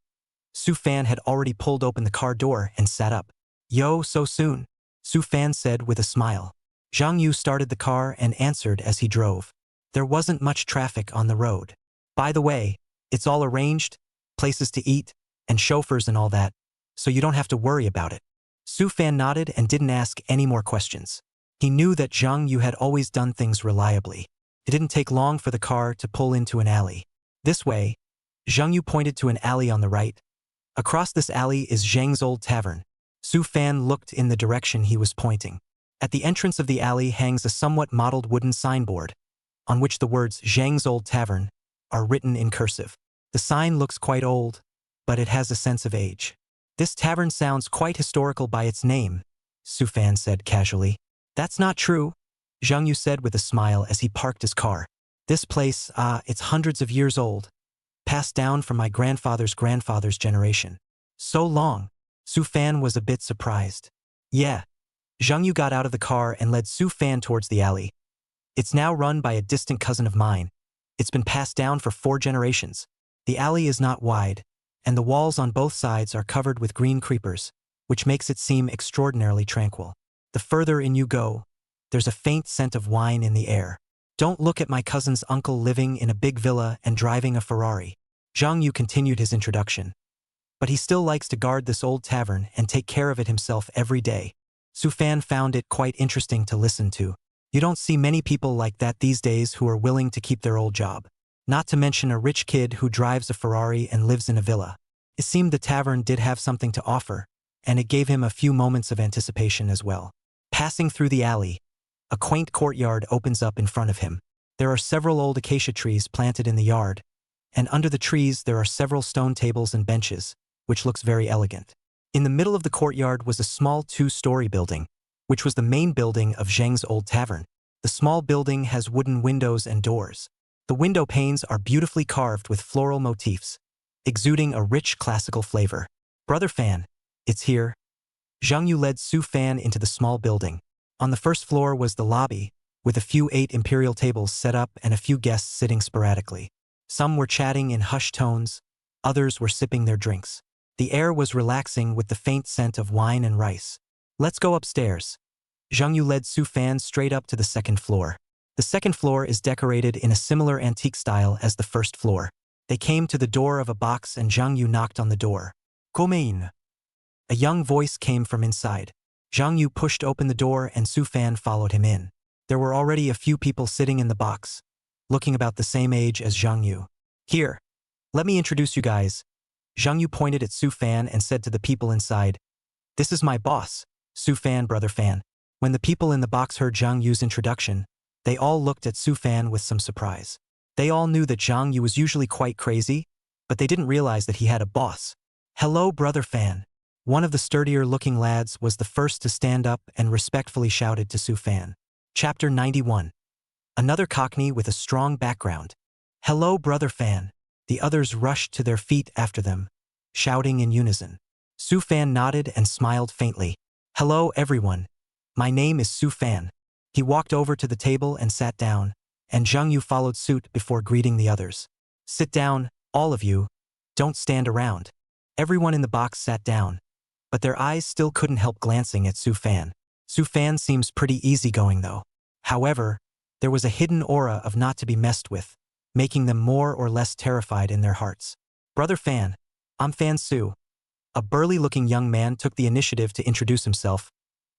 Su Fan had already pulled open the car door and sat up. Yo, so soon? Su Fan said with a smile. Zhang Yu started the car and answered as he drove. There wasn't much traffic on the road. By the way, it's all arranged, places to eat, and chauffeurs and all that, so you don't have to worry about it. Su Fan nodded and didn't ask any more questions. He knew that Zhang Yu had always done things reliably. It didn't take long for the car to pull into an alley. This way, Zhang Yu pointed to an alley on the right. Across this alley is Zhang's old tavern. Su Fan looked in the direction he was pointing. At the entrance of the alley hangs a somewhat mottled wooden signboard, on which the words Zhang's Old Tavern are written in cursive. The sign looks quite old, but it has a sense of age. This tavern sounds quite historical by its name, Su Fan said casually. That's not true, Zhang Yu said with a smile as he parked his car. This place, it's hundreds of years old, passed down from my grandfather's generation. So long. Su Fan was a bit surprised. Yeah. Zhang Yu got out of the car and led Su Fan towards the alley. It's now run by a distant cousin of mine. It's been passed down for 4 generations. The alley is not wide, and the walls on both sides are covered with green creepers, which makes it seem extraordinarily tranquil. The further in you go, there's a faint scent of wine in the air. Don't look at my cousin's uncle living in a big villa and driving a Ferrari. Zhang Yu continued his introduction. But he still likes to guard this old tavern and take care of it himself every day. Su Fan found it quite interesting to listen to. You don't see many people like that these days who are willing to keep their old job. Not to mention a rich kid who drives a Ferrari and lives in a villa. It seemed the tavern did have something to offer, and it gave him a few moments of anticipation as well. Passing through the alley, a quaint courtyard opens up in front of him. There are several old acacia trees planted in the yard, and under the trees there are several stone tables and benches, which looks very elegant. In the middle of the courtyard was a small 2-story building, which was the main building of Zhang's old tavern. The small building has wooden windows and doors. The window panes are beautifully carved with floral motifs, exuding a rich classical flavor. Brother Fan, it's here. Zhang Yu led Su Fan into the small building. On the first floor was the lobby, with a few 8 imperial tables set up and a few guests sitting sporadically. Some were chatting in hushed tones, others were sipping their drinks. The air was relaxing with the faint scent of wine and rice. Let's go upstairs. Zhang Yu led Su Fan straight up to the second floor. The second floor is decorated in a similar antique style as the first floor. They came to the door of a box and Zhang Yu knocked on the door. Come in. A young voice came from inside. Zhang Yu pushed open the door and Su Fan followed him in. There were already a few people sitting in the box, looking about the same age as Zhang Yu. Here, let me introduce you guys. Zhang Yu pointed at Su Fan and said to the people inside, This is my boss, Su Fan, Brother Fan. When the people in the box heard Zhang Yu's introduction, they all looked at Su Fan with some surprise. They all knew that Zhang Yu was usually quite crazy, but they didn't realize that he had a boss. Hello, Brother Fan. One of the sturdier-looking lads was the first to stand up and respectfully shouted to Su Fan. Chapter 91. Another Cockney with a strong background. Hello, Brother Fan. The others rushed to their feet after them, shouting in unison. Su Fan nodded and smiled faintly. Hello, everyone. My name is Su Fan. He walked over to the table and sat down, and Zhang Yu followed suit before greeting the others. Sit down, all of you. Don't stand around. Everyone in the box sat down, but their eyes still couldn't help glancing at Su Fan. Su Fan seems pretty easygoing though. However, there was a hidden aura of not to be messed with, making them more or less terrified in their hearts. Brother Fan, I'm Fan Su. A burly-looking young man took the initiative to introduce himself.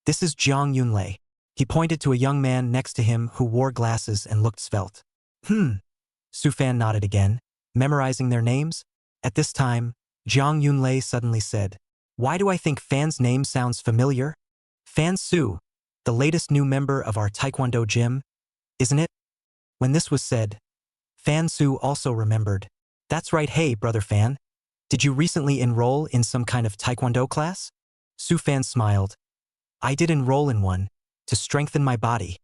This is Jiang Yunlei. He pointed to a young man next to him who wore glasses and looked svelte. Su Fan nodded again, memorizing their names. At this time, Jiang Yunlei suddenly said, Why do I think Fan's name sounds familiar? Fan Su, the latest new member of our Taekwondo gym, isn't it? When this was said, Fan Su also remembered. That's right, hey, Brother Fan. Did you recently enroll in some kind of Taekwondo class? Su Fan smiled. I did enroll in one, to strengthen my body.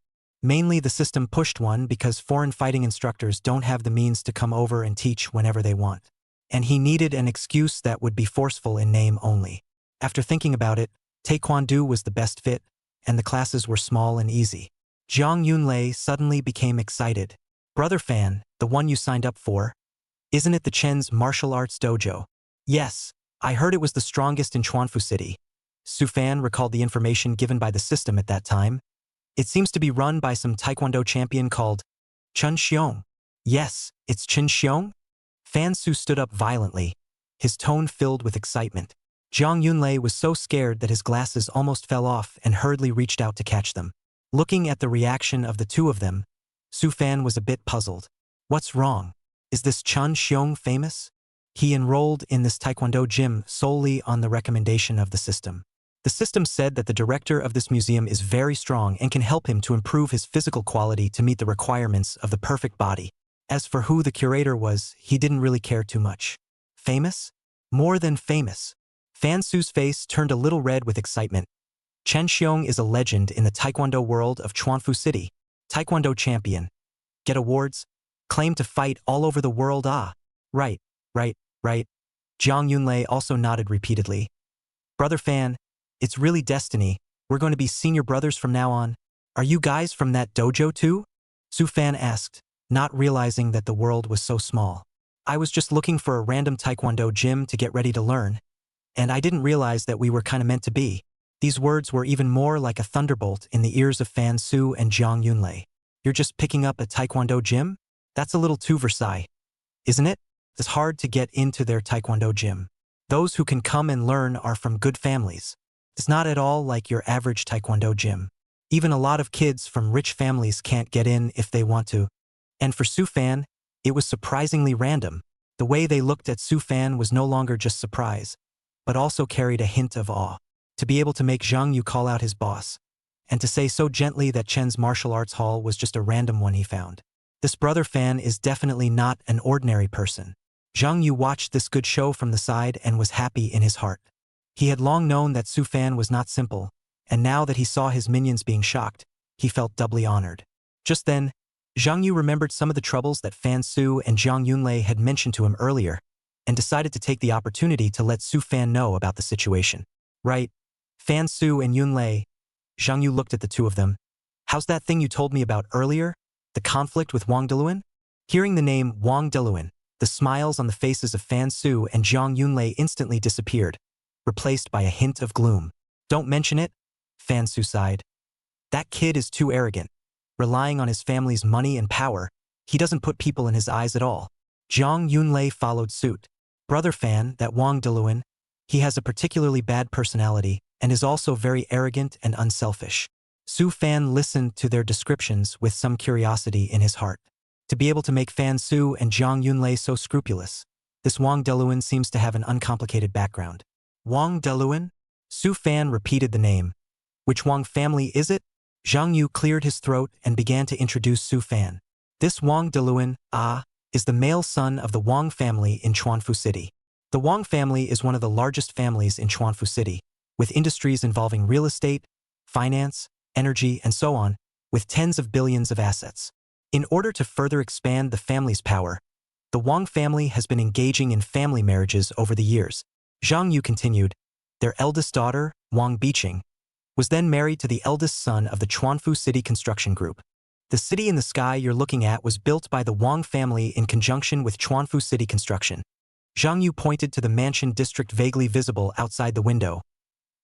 Mainly the system pushed one because foreign fighting instructors don't have the means to come over and teach whenever they want. And he needed an excuse that would be forceful in name only. After thinking about it, Taekwondo was the best fit, and the classes were small and easy. Jiang Yunlei suddenly became excited. Brother Fan, the one you signed up for? Isn't it the Chen's martial arts dojo? Yes, I heard it was the strongest in Chuanfu City. Su Fan recalled the information given by the system at that time. It seems to be run by some Taekwondo champion called Chun Xiong. Yes, it's Chun Xiong? Fan Su stood up violently, his tone filled with excitement. Jiang Yunlei was so scared that his glasses almost fell off and hurriedly reached out to catch them. Looking at the reaction of the two of them, Su Fan was a bit puzzled. What's wrong? Is this Chun Xiong famous? He enrolled in this taekwondo gym solely on the recommendation of the system. The system said that the director of this museum is very strong and can help him to improve his physical quality to meet the requirements of the perfect body. As for who the curator was, he didn't really care too much. Famous? More than famous. Fan Su's face turned a little red with excitement. Chen Xiong is a legend in the taekwondo world of Chuanfu City. Taekwondo champion. Get awards? Claim to fight all over the world. Ah. Right. Jiang Yunlei also nodded repeatedly. Brother Fan, it's really destiny. We're going to be senior brothers from now on. Are you guys from that dojo too? Su Fan asked, not realizing that the world was so small. I was just looking for a random taekwondo gym to get ready to learn. And I didn't realize that we were kind of meant to be. These words were even more like a thunderbolt in the ears of Fan Su and Jiang Yunlei. You're just picking up a taekwondo gym? That's a little too Versailles. Isn't it? It's hard to get into their taekwondo gym. Those who can come and learn are from good families. It's not at all like your average taekwondo gym. Even a lot of kids from rich families can't get in if they want to. And for Su Fan, it was surprisingly random. The way they looked at Su Fan was no longer just surprise, but also carried a hint of awe. To be able to make Zhang Yu call out his boss, and to say so gently that Chen's martial arts hall was just a random one he found. This brother Fan is definitely not an ordinary person. Zhang Yu watched this good show from the side and was happy in his heart. He had long known that Su Fan was not simple, and now that he saw his minions being shocked, he felt doubly honored. Just then, Zhang Yu remembered some of the troubles that Fan Su and Jiang Yunlei had mentioned to him earlier, and decided to take the opportunity to let Su Fan know about the situation. Right, Fan Su and Yunlei. Zhang Yu looked at the two of them. How's that thing you told me about earlier? The conflict with Wang Deluan? Hearing the name Wang Deluan, the smiles on the faces of Fan Su and Jiang Yunlei instantly disappeared, replaced by a hint of gloom. Don't mention it, Fan Su sighed. That kid is too arrogant. Relying on his family's money and power, he doesn't put people in his eyes at all. Jiang Yunlei followed suit. Brother Fan, that Wang Deluan, he has a particularly bad personality and is also very arrogant and unselfish. Su Fan listened to their descriptions with some curiosity in his heart. To be able to make Fan Su and Jiang Yunlei so scrupulous, this Wang Deluan seems to have an uncomplicated background. Wang Deluan? Su Fan repeated the name. Which Wang family is it? Zhang Yu cleared his throat and began to introduce Su Fan. This Wang Deluan, is the male son of the Wang family in Chuanfu City. The Wang family is one of the largest families in Chuanfu City, with industries involving real estate, finance, energy, and so on, with tens of billions of assets. In order to further expand the family's power, the Wang family has been engaging in family marriages over the years. Zhang Yu continued, their eldest daughter, Wang Biqing, was then married to the eldest son of the Chuanfu City Construction Group. The city in the sky you're looking at was built by the Wang family in conjunction with Chuanfu City Construction. Zhang Yu pointed to the mansion district vaguely visible outside the window.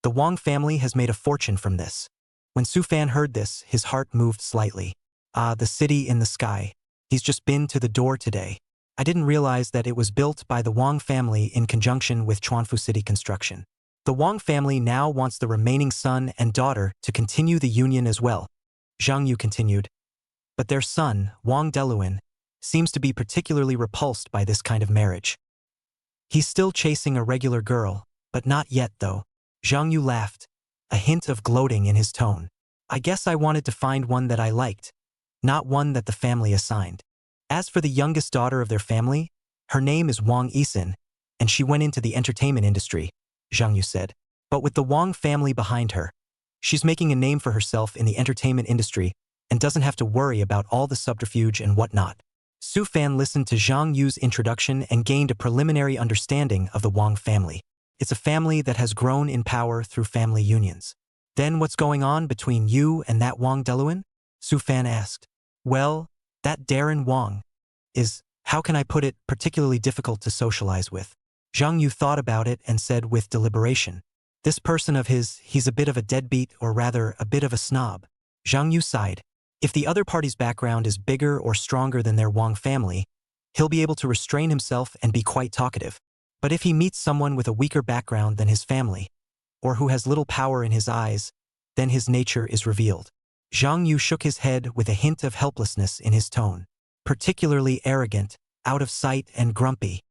The Wang family has made a fortune from this. When Su Fan heard this, his heart moved slightly. The city in the sky. He's just been to the door today. I didn't realize that it was built by the Wang family in conjunction with Chuanfu City Construction. The Wang family now wants the remaining son and daughter to continue the union as well. Zhang Yu continued. But their son, Wang Deluan, seems to be particularly repulsed by this kind of marriage. He's still chasing a regular girl, but not yet though. Zhang Yu laughed, a hint of gloating in his tone. I guess I wanted to find one that I liked, not one that the family assigned. As for the youngest daughter of their family, her name is Wang Yisin, and she went into the entertainment industry, Zhang Yu said. But with the Wang family behind her, she's making a name for herself in the entertainment industry and doesn't have to worry about all the subterfuge and whatnot. Su Fan listened to Zhang Yu's introduction and gained a preliminary understanding of the Wang family. It's a family that has grown in power through family unions. Then what's going on between you and that Wang Deluan? Su Fan asked. Well, that Darren Wang is, how can I put it, particularly difficult to socialize with. Zhang Yu thought about it and said with deliberation. This person of his, he's a bit of a deadbeat, or rather, a bit of a snob. Zhang Yu sighed. If the other party's background is bigger or stronger than their Wang family, he'll be able to restrain himself and be quite talkative. But if he meets someone with a weaker background than his family, or who has little power in his eyes, then his nature is revealed. Zhang Yu shook his head with a hint of helplessness in his tone. Particularly arrogant, out of sight and grumpy.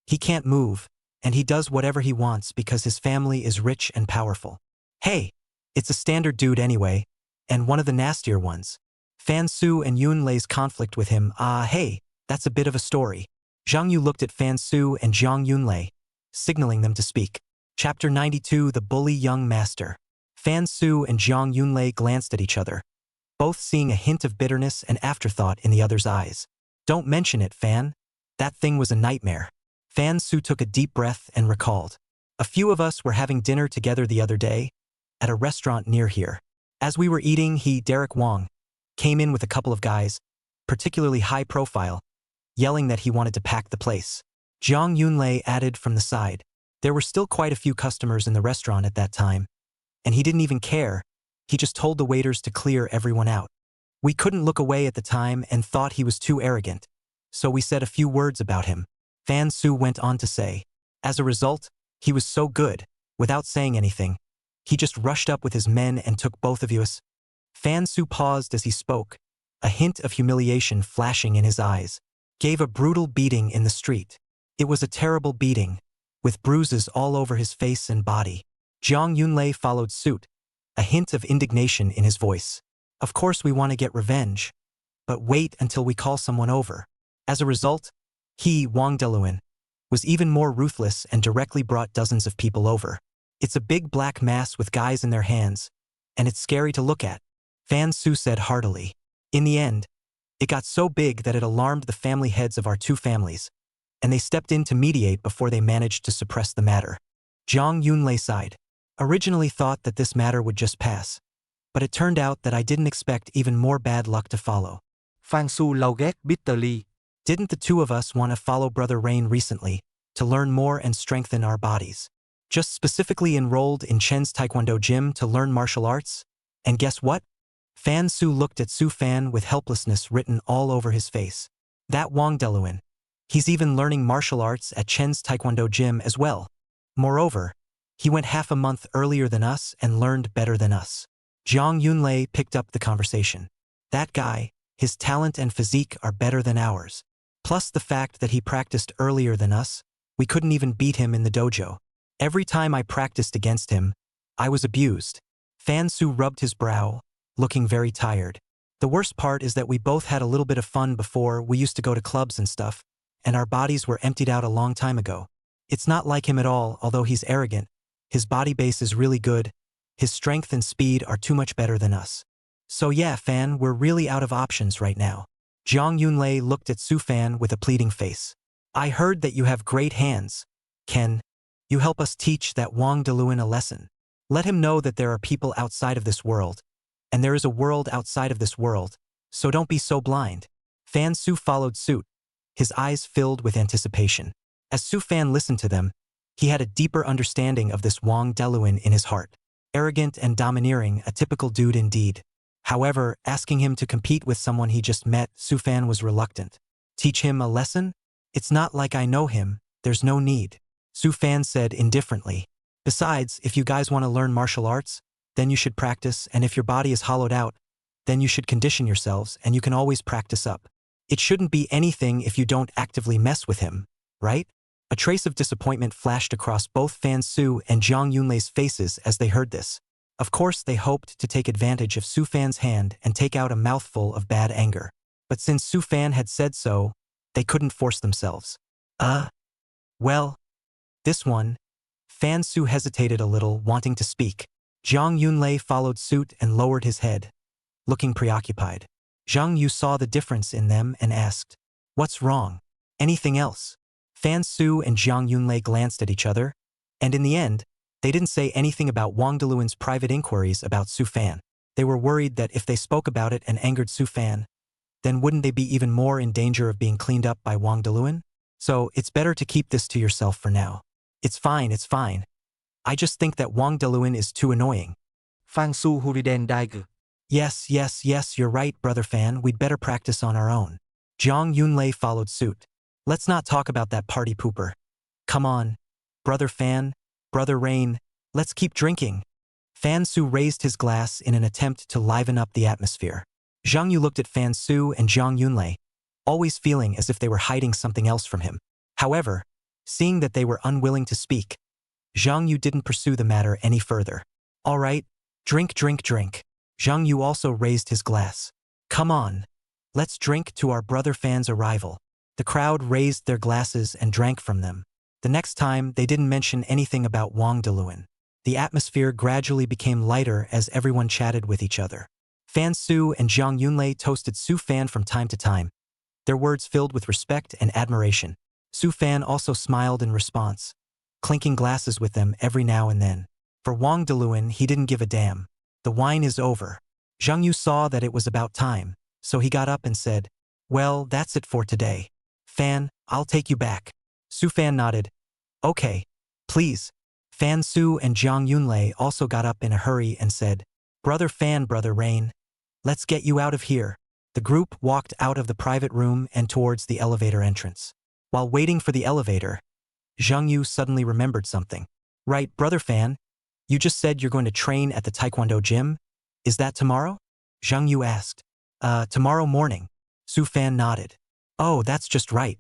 He can't move, and he does whatever he wants because his family is rich and powerful. Hey, it's a standard dude anyway, and one of the nastier ones. Fan Su and Yun Lei's conflict with him, hey, that's a bit of a story. Zhang Yu looked at Fan Su and Zhang Yunlei, signaling them to speak. Chapter 92 The Bully Young Master. Fan Su and Zhang Yunlei glanced at each other, both seeing a hint of bitterness and afterthought in the other's eyes. Don't mention it, Fan. That thing was a nightmare. Fan Su took a deep breath and recalled. A few of us were having dinner together the other day, at a restaurant near here. As we were eating, Derek Wong, came in with a couple of guys, particularly high profile, yelling that he wanted to pack the place. Zhang Yunlei added from the side. There were still quite a few customers in the restaurant at that time, and he didn't even care. He just told the waiters to clear everyone out. We couldn't look away at the time and thought he was too arrogant, so we said a few words about him. Fan Su went on to say. As a result, he was so good, without saying anything. He just rushed up with his men and took both of us. Fan Su paused as he spoke, a hint of humiliation flashing in his eyes. Gave a brutal beating in the street. It was a terrible beating, with bruises all over his face and body. Zhang Yunlei followed suit, a hint of indignation in his voice. Of course we want to get revenge, but wait until we call someone over. As a result, he, Wang Deluan, was even more ruthless and directly brought dozens of people over. It's a big black mass with guys in their hands, and it's scary to look at, Fan Su said heartily. In the end, it got so big that it alarmed the family heads of our two families, and they stepped in to mediate before they managed to suppress the matter. Zhang Yunlei sighed. Originally thought that this matter would just pass, but it turned out that I didn't expect even more bad luck to follow. Fan Su lau ghét bitterly. Didn't the two of us want to follow Brother Rain recently, to learn more and strengthen our bodies? Just specifically enrolled in Chen's Taekwondo gym to learn martial arts? And guess what? Fan Su looked at Su Fan with helplessness written all over his face. That Wang Deluan. He's even learning martial arts at Chen's Taekwondo gym as well. Moreover, he went half a month earlier than us and learned better than us. Zhang Yunlei picked up the conversation. That guy, his talent and physique are better than ours. Plus the fact that he practiced earlier than us, we couldn't even beat him in the dojo. Every time I practiced against him, I was abused. Fan Su rubbed his brow, looking very tired. The worst part is that we both had a little bit of fun before. We used to go to clubs and stuff, and our bodies were emptied out a long time ago. It's not like him at all, although he's arrogant. His body base is really good. His strength and speed are too much better than us. So yeah, Fan, we're really out of options right now. Zhang Yunlei looked at Su Fan with a pleading face. I heard that you have great hands. Can you help us teach that Wang Deluan a lesson? Let him know that there are people outside of this world, and there is a world outside of this world, so don't be so blind. Fan Su followed suit, his eyes filled with anticipation. As Su Fan listened to them, he had a deeper understanding of this Wang Deluan in his heart. Arrogant and domineering, a typical dude indeed. However, asking him to compete with someone he just met, Su Fan was reluctant. Teach him a lesson? It's not like I know him, there's no need. Su Fan said indifferently. Besides, if you guys want to learn martial arts, then you should practice, and if your body is hollowed out, then you should condition yourselves and you can always practice up. It shouldn't be anything if you don't actively mess with him, right? A trace of disappointment flashed across both Fan Su and Zhang Yunlei's faces as they heard this. Of course, they hoped to take advantage of Su Fan's hand and take out a mouthful of bad anger. But since Su Fan had said so, they couldn't force themselves. Well, this one. Fan Su hesitated a little, wanting to speak. Zhang Yunlei followed suit and lowered his head, looking preoccupied. Zhang Yu saw the difference in them and asked, "What's wrong? Anything else?" Fan Su and Zhang Yunlei glanced at each other, and in the end, they didn't say anything about Wang Deluan's private inquiries about Su Fan. They were worried that if they spoke about it and angered Su Fan, then wouldn't they be even more in danger of being cleaned up by Wang Deluan? So it's better to keep this to yourself for now. It's fine. I just think that Wang Deluan is too annoying. Fan Su Huriden Daigu. Yes, you're right, Brother Fan, we'd better practice on our own. Zhang Yunlei followed suit. Let's not talk about that party pooper. Come on, Brother Fan, Brother Rain, let's keep drinking. Fan Su raised his glass in an attempt to liven up the atmosphere. Zhang Yu looked at Fan Su and Zhang Yunlei, always feeling as if they were hiding something else from him. However, seeing that they were unwilling to speak, Zhang Yu didn't pursue the matter any further. All right, drink, drink, drink. Zhang Yu also raised his glass. Come on, let's drink to our brother Fan's arrival. The crowd raised their glasses and drank from them. The next time, they didn't mention anything about Wang Deluan. The atmosphere gradually became lighter as everyone chatted with each other. Fan Su and Zhang Yunlei toasted Su Fan from time to time, their words filled with respect and admiration. Su Fan also smiled in response, clinking glasses with them every now and then. For Wang Deluan, he didn't give a damn. The wine is over. Zhang Yu saw that it was about time, so he got up and said, well, that's it for today. Fan, I'll take you back. Su Fan nodded. Okay, please. Fan Su and Zhang Yunlei also got up in a hurry and said, brother Fan, brother Rain, let's get you out of here. The group walked out of the private room and towards the elevator entrance. While waiting for the elevator, Zhang Yu suddenly remembered something. Right, brother Fan, you just said you're going to train at the Taekwondo gym? Is that tomorrow? Zhang Yu asked. Tomorrow morning. Su Fan nodded. Oh, that's just right.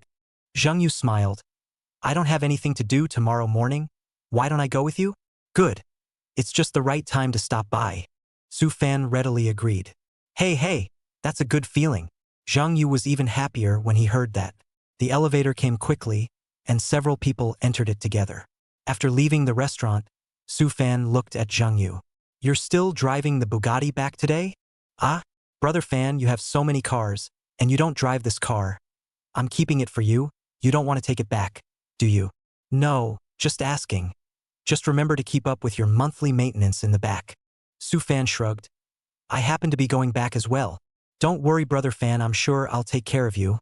Zhang Yu smiled. I don't have anything to do tomorrow morning. Why don't I go with you? Good. It's just the right time to stop by. Su Fan readily agreed. Hey, that's a good feeling. Zhang Yu was even happier when he heard that. The elevator came quickly, and several people entered it together. After leaving the restaurant, Su Fan looked at Zhang Yu. You're still driving the Bugatti back today? Ah, brother Fan, you have so many cars, and you don't drive this car. I'm keeping it for you. You don't want to take it back, do you? No, just asking. Just remember to keep up with your monthly maintenance in the back. Su Fan shrugged. I happen to be going back as well. Don't worry, brother Fan, I'm sure I'll take care of you.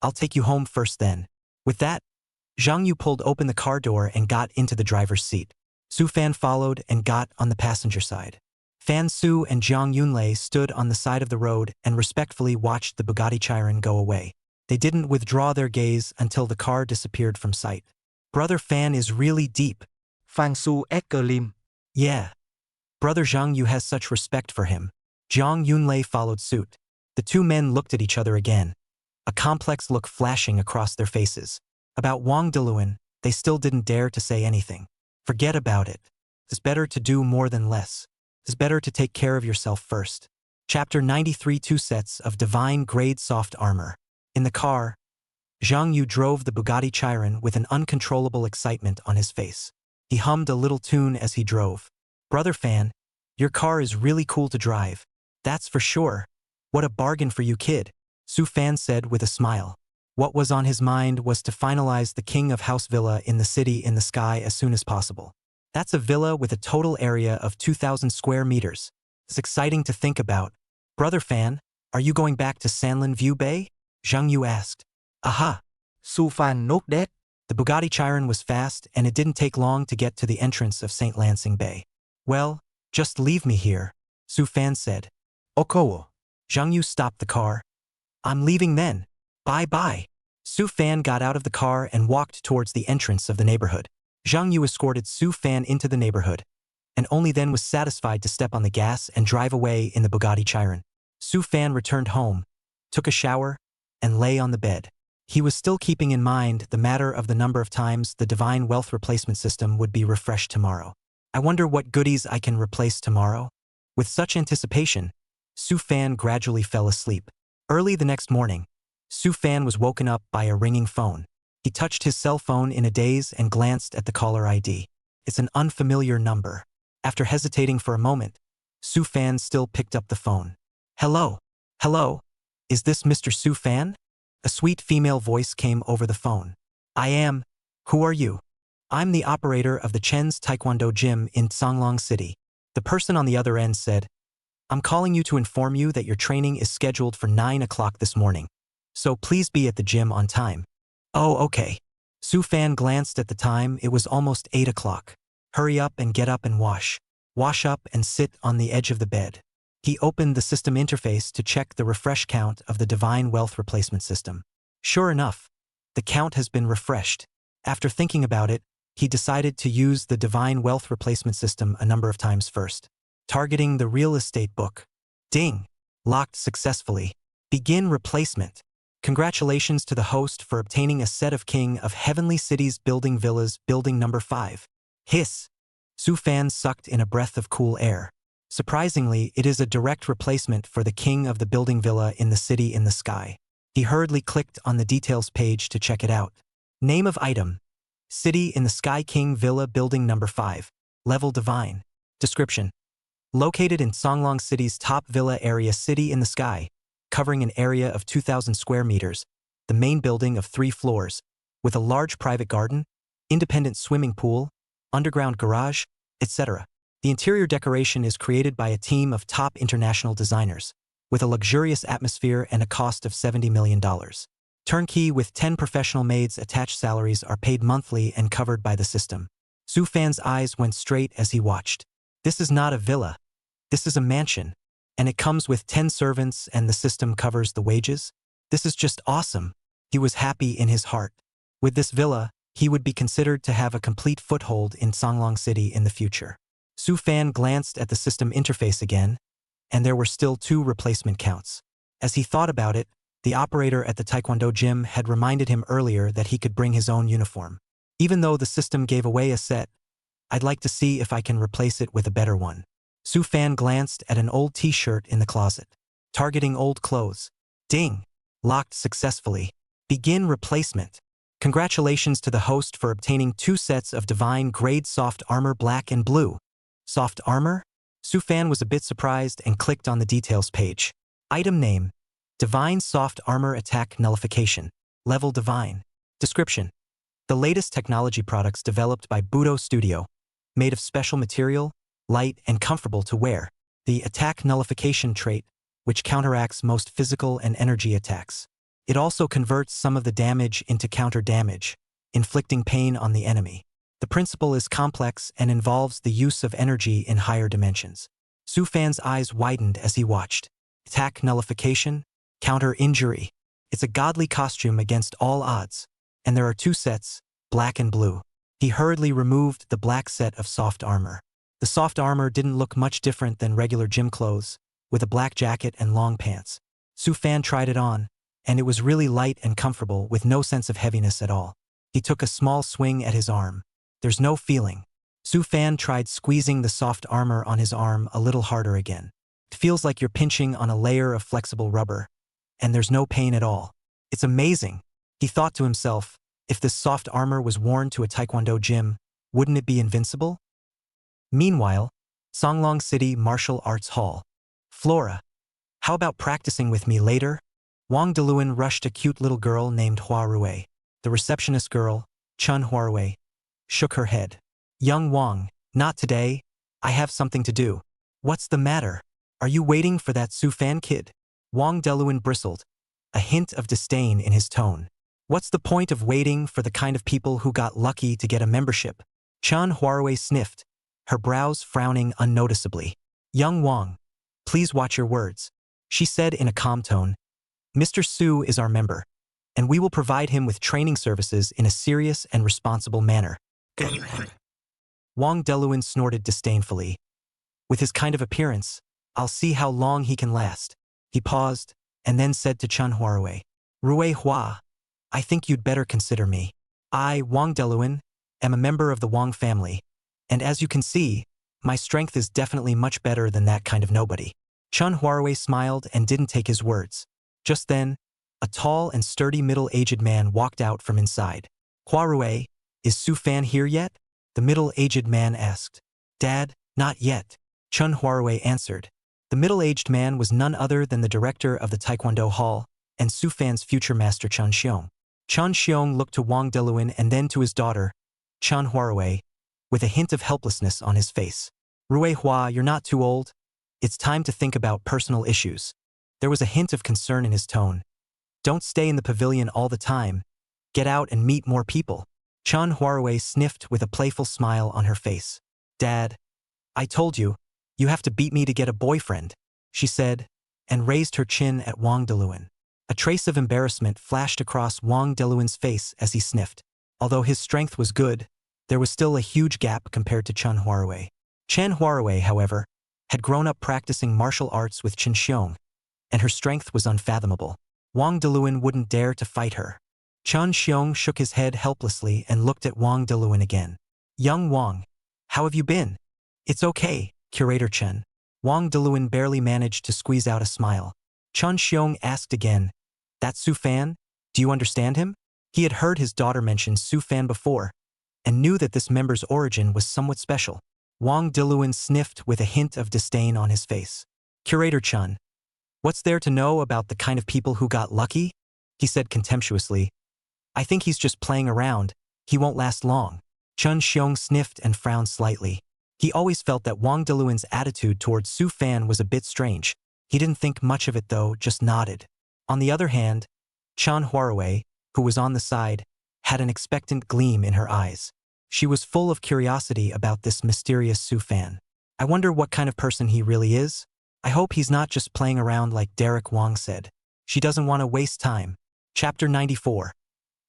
I'll take you home first then. With that, Zhang Yu pulled open the car door and got into the driver's seat. Su Fan followed and got on the passenger side. Fan Su and Zhang Yunlei stood on the side of the road and respectfully watched the Bugatti Chiron go away. They didn't withdraw their gaze until the car disappeared from sight. Brother Fan is really deep. Fan Su exclaimed. Yeah. Brother Zhang Yu has such respect for him. Zhang Yunlei followed suit. The two men looked at each other again, a complex look flashing across their faces. About Wang Deluan, they still didn't dare to say anything. Forget about it. It's better to do more than less. It's better to take care of yourself first. Chapter 93. 2 sets of divine grade soft armor. In the car, Zhang Yu drove the Bugatti Chiron with an uncontrollable excitement on his face. He hummed a little tune as he drove. Brother Fan, your car is really cool to drive. That's for sure. What a bargain for you, kid. Su Fan said with a smile. What was on his mind was to finalize the King of House Villa in the city in the sky as soon as possible. That's a villa with a total area of 2,000 square meters. It's exciting to think about. Brother Fan, are you going back to Sanlin View Bay? Zhang Yu asked. Aha. Su Fan nodded. The Bugatti Chiron was fast, and it didn't take long to get to the entrance of St. Lansing Bay. Well, just leave me here, Su Fan said. Okay. Zhang Yu stopped the car. I'm leaving then. Bye-bye. Su Fan got out of the car and walked towards the entrance of the neighborhood. Zhang Yu escorted Su Fan into the neighborhood, and only then was satisfied to step on the gas and drive away in the Bugatti Chiron. Su Fan returned home, took a shower, and lay on the bed. He was still keeping in mind the matter of the number of times the divine wealth replacement system would be refreshed tomorrow. I wonder what goodies I can replace tomorrow? With such anticipation, Su Fan gradually fell asleep. Early the next morning, Su Fan was woken up by a ringing phone. He touched his cell phone in a daze and glanced at the caller ID. It's an unfamiliar number. After hesitating for a moment, Su Fan still picked up the phone. Hello? Hello? Is this Mr. Su Fan? A sweet female voice came over the phone. I am. Who are you? I'm the operator of the Chen's Taekwondo gym in Songlong City. The person on the other end said, I'm calling you to inform you that your training is scheduled for 9 o'clock this morning. So please be at the gym on time. Oh, okay. Su Fan glanced at the time. It was almost 8 o'clock. Hurry up and get up and wash. Wash up and sit on the edge of the bed. He opened the system interface to check the refresh count of the Divine Wealth Replacement System. Sure enough, the count has been refreshed. After thinking about it, he decided to use the Divine Wealth Replacement System a number of times first. targeting the real estate book. Ding. Locked successfully. Begin replacement. Congratulations to the host for obtaining a set of King of Heavenly Cities Building Villas Building Number 5. Hiss. Su Fan sucked in a breath of cool air. Surprisingly, it is a direct replacement for the King of the Building Villa in the City in the Sky. He hurriedly clicked on the details page to check it out. Name of item. City in the Sky King Villa Building Number 5. Level Divine. Description. Located in Songlong City's top villa area City in the Sky, covering an area of 2,000 square meters, the main building of 3 floors, with a large private garden, independent swimming pool, underground garage, etc. The interior decoration is created by a team of top international designers, with a luxurious atmosphere and a cost of $70 million. Turnkey with 10 professional maids attached. Salaries are paid monthly and covered by the system. Su Fan's eyes went straight as he watched. This is not a villa. This is a mansion. And it comes with 10 servants and the system covers the wages? This is just awesome. He was happy in his heart. With this villa, he would be considered to have a complete foothold in Songlong City in the future. Su Fan glanced at the system interface again, and there were still 2 replacement counts. As he thought about it, the operator at the Taekwondo gym had reminded him earlier that he could bring his own uniform. Even though the system gave away a set, I'd like to see if I can replace it with a better one. Su Fan glanced at an old t-shirt in the closet. Targeting old clothes. Ding. Locked successfully. Begin replacement. Congratulations to the host for obtaining 2 sets of divine grade soft armor black and blue. Soft armor? Su Fan was a bit surprised and clicked on the details page. Item name. Divine Soft Armor Attack Nullification. Level Divine. Description. The latest technology products developed by Budo Studio. Made of special material, light and comfortable to wear. The Attack Nullification trait, which counteracts most physical and energy attacks. It also converts some of the damage into counter damage, inflicting pain on the enemy. The principle is complex and involves the use of energy in higher dimensions. Su Fan's eyes widened as he watched. Attack Nullification, counter injury. It's a godly costume against all odds. And there are 2 sets, black and blue. He hurriedly removed the black set of soft armor. The soft armor didn't look much different than regular gym clothes, with a black jacket and long pants. Su Fan tried it on, and it was really light and comfortable with no sense of heaviness at all. He took a small swing at his arm. There's no feeling. Su Fan tried squeezing the soft armor on his arm a little harder again. It feels like you're pinching on a layer of flexible rubber, and there's no pain at all. It's amazing. He thought to himself, if this soft armor was worn to a Taekwondo gym, wouldn't it be invincible? Meanwhile, Songlong City Martial Arts Hall. Flora. How about practicing with me later? Wang Deluan rushed a cute little girl named Hua Rui. The receptionist girl, Chun Huarui, shook her head. Young Wang, not today. I have something to do. What's the matter? Are you waiting for that Su Fan kid? Wang Deluan bristled, a hint of disdain in his tone. What's the point of waiting for the kind of people who got lucky to get a membership? Chun Huarui sniffed, her brows frowning unnoticeably. Young Wang, please watch your words, she said in a calm tone. Mr. Su is our member, and we will provide him with training services in a serious and responsible manner. Wang Deluan snorted disdainfully. With his kind of appearance, I'll see how long he can last. He paused, and then said to Chun Huarui, Rui Hua, I think you'd better consider me. I, Wang Deluan, am a member of the Wang family, and as you can see, my strength is definitely much better than that kind of nobody. Chun Huarui smiled and didn't take his words. Just then, a tall and sturdy middle-aged man walked out from inside. Huarui, is Su Fan here yet? The middle-aged man asked. Dad, not yet, Chun Huarui answered. The middle-aged man was none other than the director of the Taekwondo Hall and Su Fan's future master Chun Xiong. Chun Xiong looked to Wang Deluan and then to his daughter, Chun Huarui, with a hint of helplessness on his face. Rui Hua, you're not too old. It's time to think about personal issues. There was a hint of concern in his tone. Don't stay in the pavilion all the time. Get out and meet more people. Chun Huarui sniffed with a playful smile on her face. Dad, I told you, you have to beat me to get a boyfriend, she said, and raised her chin at Wang Deluan. A trace of embarrassment flashed across Wang Deluan's face as he sniffed. Although his strength was good, there was still a huge gap compared to Chun Huarui. Chen Huarui, however, had grown up practicing martial arts with Chen Xiong, and her strength was unfathomable. Wang Deluan wouldn't dare to fight her. Chen Xiong shook his head helplessly and looked at Wang Deluan again. Young Wang, how have you been? It's okay, Curator Chen. Wang Deluan barely managed to squeeze out a smile. Chen Xiong asked again, that Su Fan? Do you understand him? He had heard his daughter mention Su Fan before, and knew that this member's origin was somewhat special. Wang Deluan sniffed with a hint of disdain on his face. Curator Chen, what's there to know about the kind of people who got lucky? He said contemptuously. I think he's just playing around. He won't last long. Chen Xiong sniffed and frowned slightly. He always felt that Wang Deluan's attitude towards Su Fan was a bit strange. He didn't think much of it though, just nodded. On the other hand, Chen Huarui, who was on the side, had an expectant gleam in her eyes. She was full of curiosity about this mysterious Su Fan. I wonder what kind of person he really is? I hope he's not just playing around like Derek Wong said. She doesn't want to waste time. Chapter 94.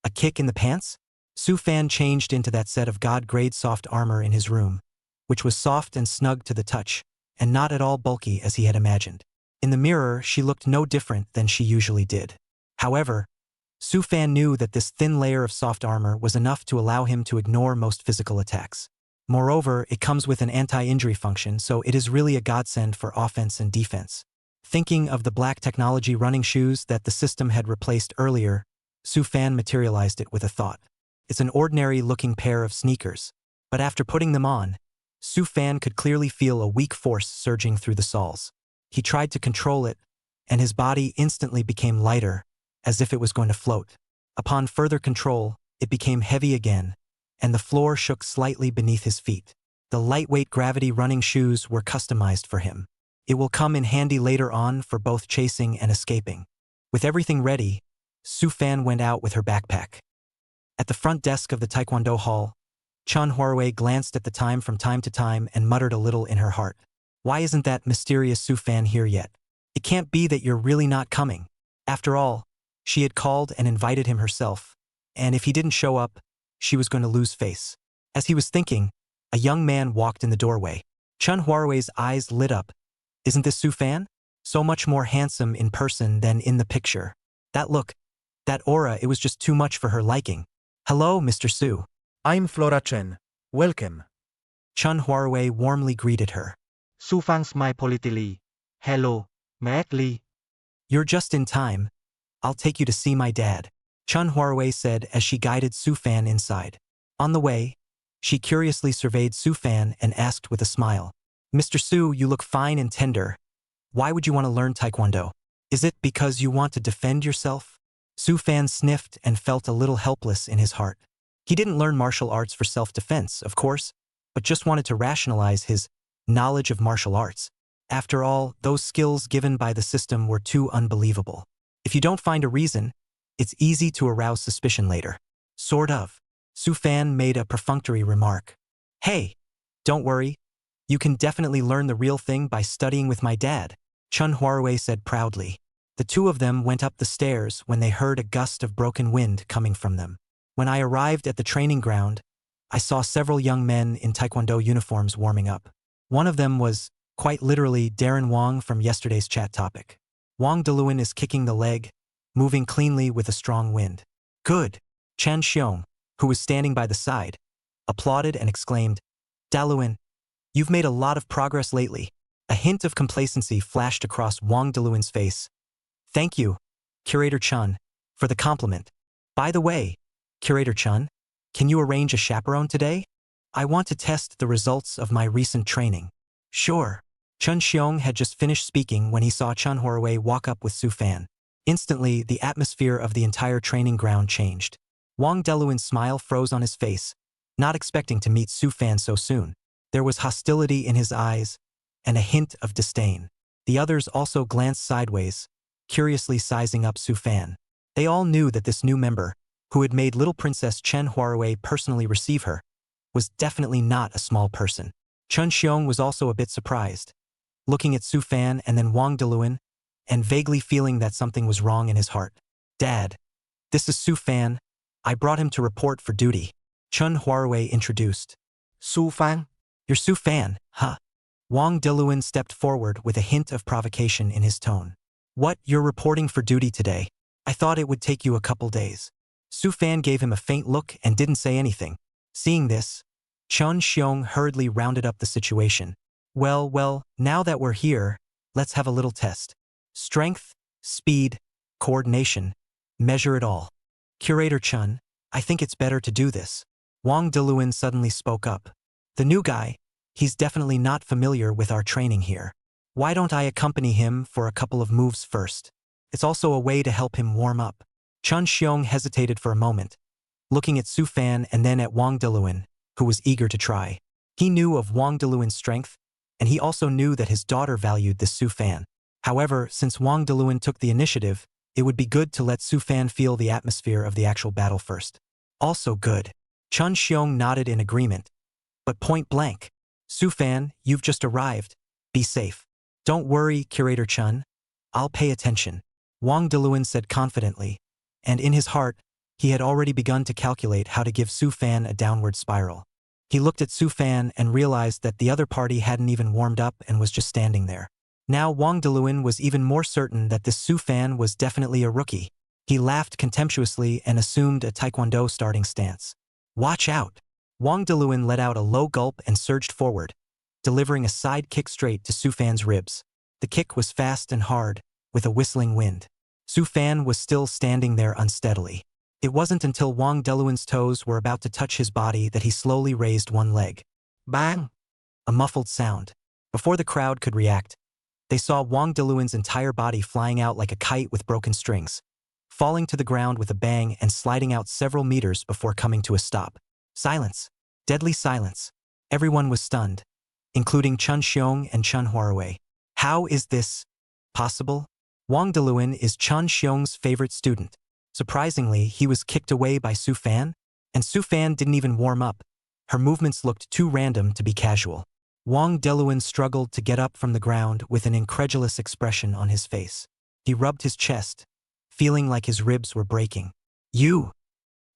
A kick in the pants? Su Fan changed into that set of God-grade soft armor in his room, which was soft and snug to the touch, and not at all bulky as he had imagined. In the mirror, she looked no different than she usually did. However, Su Fan knew that this thin layer of soft armor was enough to allow him to ignore most physical attacks. Moreover, it comes with an anti-injury function, so it is really a godsend for offense and defense. Thinking of the black technology running shoes that the system had replaced earlier, Su Fan materialized it with a thought. It's an ordinary-looking pair of sneakers, but after putting them on, Su Fan could clearly feel a weak force surging through the soles. He tried to control it, and his body instantly became lighter, as if it was going to float. Upon further control, it became heavy again, and the floor shook slightly beneath his feet. The lightweight gravity running shoes were customized for him. It will come in handy later on for both chasing and escaping. With everything ready, Su Fan went out with her backpack. At the front desk of the Taekwondo hall, Chen Huarui glanced at the time from time to time and muttered a little in her heart. Why isn't that mysterious Su Fan here yet? It can't be that you're really not coming. After all, she had called and invited him herself, and if he didn't show up, she was going to lose face. As he was thinking, a young man walked in the doorway. Chen Huarui's eyes lit up. Isn't this Su Fan? So much more handsome in person than in the picture. That look, that aura, it was just too much for her liking. Hello, Mr. Su. I'm Flora Chen. Welcome. Chen Huarui warmly greeted her. Su Fan smiled politely. Hello, Matt Lee. You're just in time. I'll take you to see my dad, Chen Huarui said as she guided Su Fan inside. On the way, she curiously surveyed Su Fan and asked with a smile. Mr. Su, you look fine and tender. Why would you want to learn Taekwondo? Is it because you want to defend yourself? Su Fan sniffed and felt a little helpless in his heart. He didn't learn martial arts for self-defense, of course, but just wanted to rationalize his knowledge of martial arts. After all, those skills given by the system were too unbelievable. If you don't find a reason, it's easy to arouse suspicion later. Sort of. Su Fan made a perfunctory remark. Hey, don't worry. You can definitely learn the real thing by studying with my dad, Chen Huarui said proudly. The two of them went up the stairs when they heard a gust of broken wind coming from them. When I arrived at the training ground, I saw several young men in Taekwondo uniforms warming up. One of them was, quite literally, Darren Wong from yesterday's chat topic. Wang Deluan is kicking the leg, moving cleanly with a strong wind. Good. Chen Xiong, who was standing by the side, applauded and exclaimed, Daluan, you've made a lot of progress lately. A hint of complacency flashed across Wang Deluan's face. Thank you, Curator Chen, for the compliment. By the way, Curator Chen, can you arrange a chaperone today? I want to test the results of my recent training. Sure. Chen Xiong had just finished speaking when he saw Chen Huarui walk up with Su Fan. Instantly, the atmosphere of the entire training ground changed. Wang Deluan's smile froze on his face, not expecting to meet Su Fan so soon. There was hostility in his eyes and a hint of disdain. The others also glanced sideways, curiously sizing up Su Fan. They all knew that this new member, who had made little Princess Chen Huarui personally receive her, was definitely not a small person. Chen Xiong was also a bit surprised, looking at Su Fan and then Wang Deluan, and vaguely feeling that something was wrong in his heart. Dad, this is Su Fan. I brought him to report for duty, Chen Huarui introduced. Su Fan? You're Su Fan, huh? Wang Diluan stepped forward with a hint of provocation in his tone. What, you're reporting for duty today? I thought it would take you a couple days. Su Fan gave him a faint look and didn't say anything. Seeing this, Chun Xiong hurriedly rounded up the situation. Well, now that we're here, let's have a little test. Strength, speed, coordination, measure it all. Curator Chun, I think it's better to do this. Wang Diluan suddenly spoke up. The new guy, he's definitely not familiar with our training here. Why don't I accompany him for a couple of moves first? It's also a way to help him warm up. Chun Xiong hesitated for a moment, looking at Su Fan and then at Wang Diluan, who was eager to try. He knew of Wang Diluan's strength, and he also knew that his daughter valued this Su Fan. However, since Wang Diluan took the initiative, it would be good to let Su Fan feel the atmosphere of the actual battle first. Also good. Chun Xiong nodded in agreement. But point blank. Su Fan, you've just arrived. Be safe. Don't worry, Curator Chun. I'll pay attention. Wang Diluan said confidently, and in his heart, he had already begun to calculate how to give Su Fan a downward spiral. He looked at Su Fan and realized that the other party hadn't even warmed up and was just standing there. Now Wang Diluan was even more certain that this Su Fan was definitely a rookie. He laughed contemptuously and assumed a taekwondo starting stance. Watch out! Wang Diluan let out a low gulp and surged forward, delivering a side kick straight to Su Fan's ribs. The kick was fast and hard, with a whistling wind. Su Fan was still standing there unsteadily. It wasn't until Wang Diluan's toes were about to touch his body that he slowly raised one leg. Bang! A muffled sound. Before the crowd could react, they saw Wang Diluan's entire body flying out like a kite with broken strings, falling to the ground with a bang and sliding out several meters before coming to a stop. Silence. Deadly silence. Everyone was stunned, including Chun Xiong and Chun Huarui. How is this possible? Wang Diluan is Chun Xiong's favorite student. Surprisingly, he was kicked away by Su Fan, and Su Fan didn't even warm up. Her movements looked too random to be casual. Wang Diluan struggled to get up from the ground with an incredulous expression on his face. He rubbed his chest, feeling like his ribs were breaking. You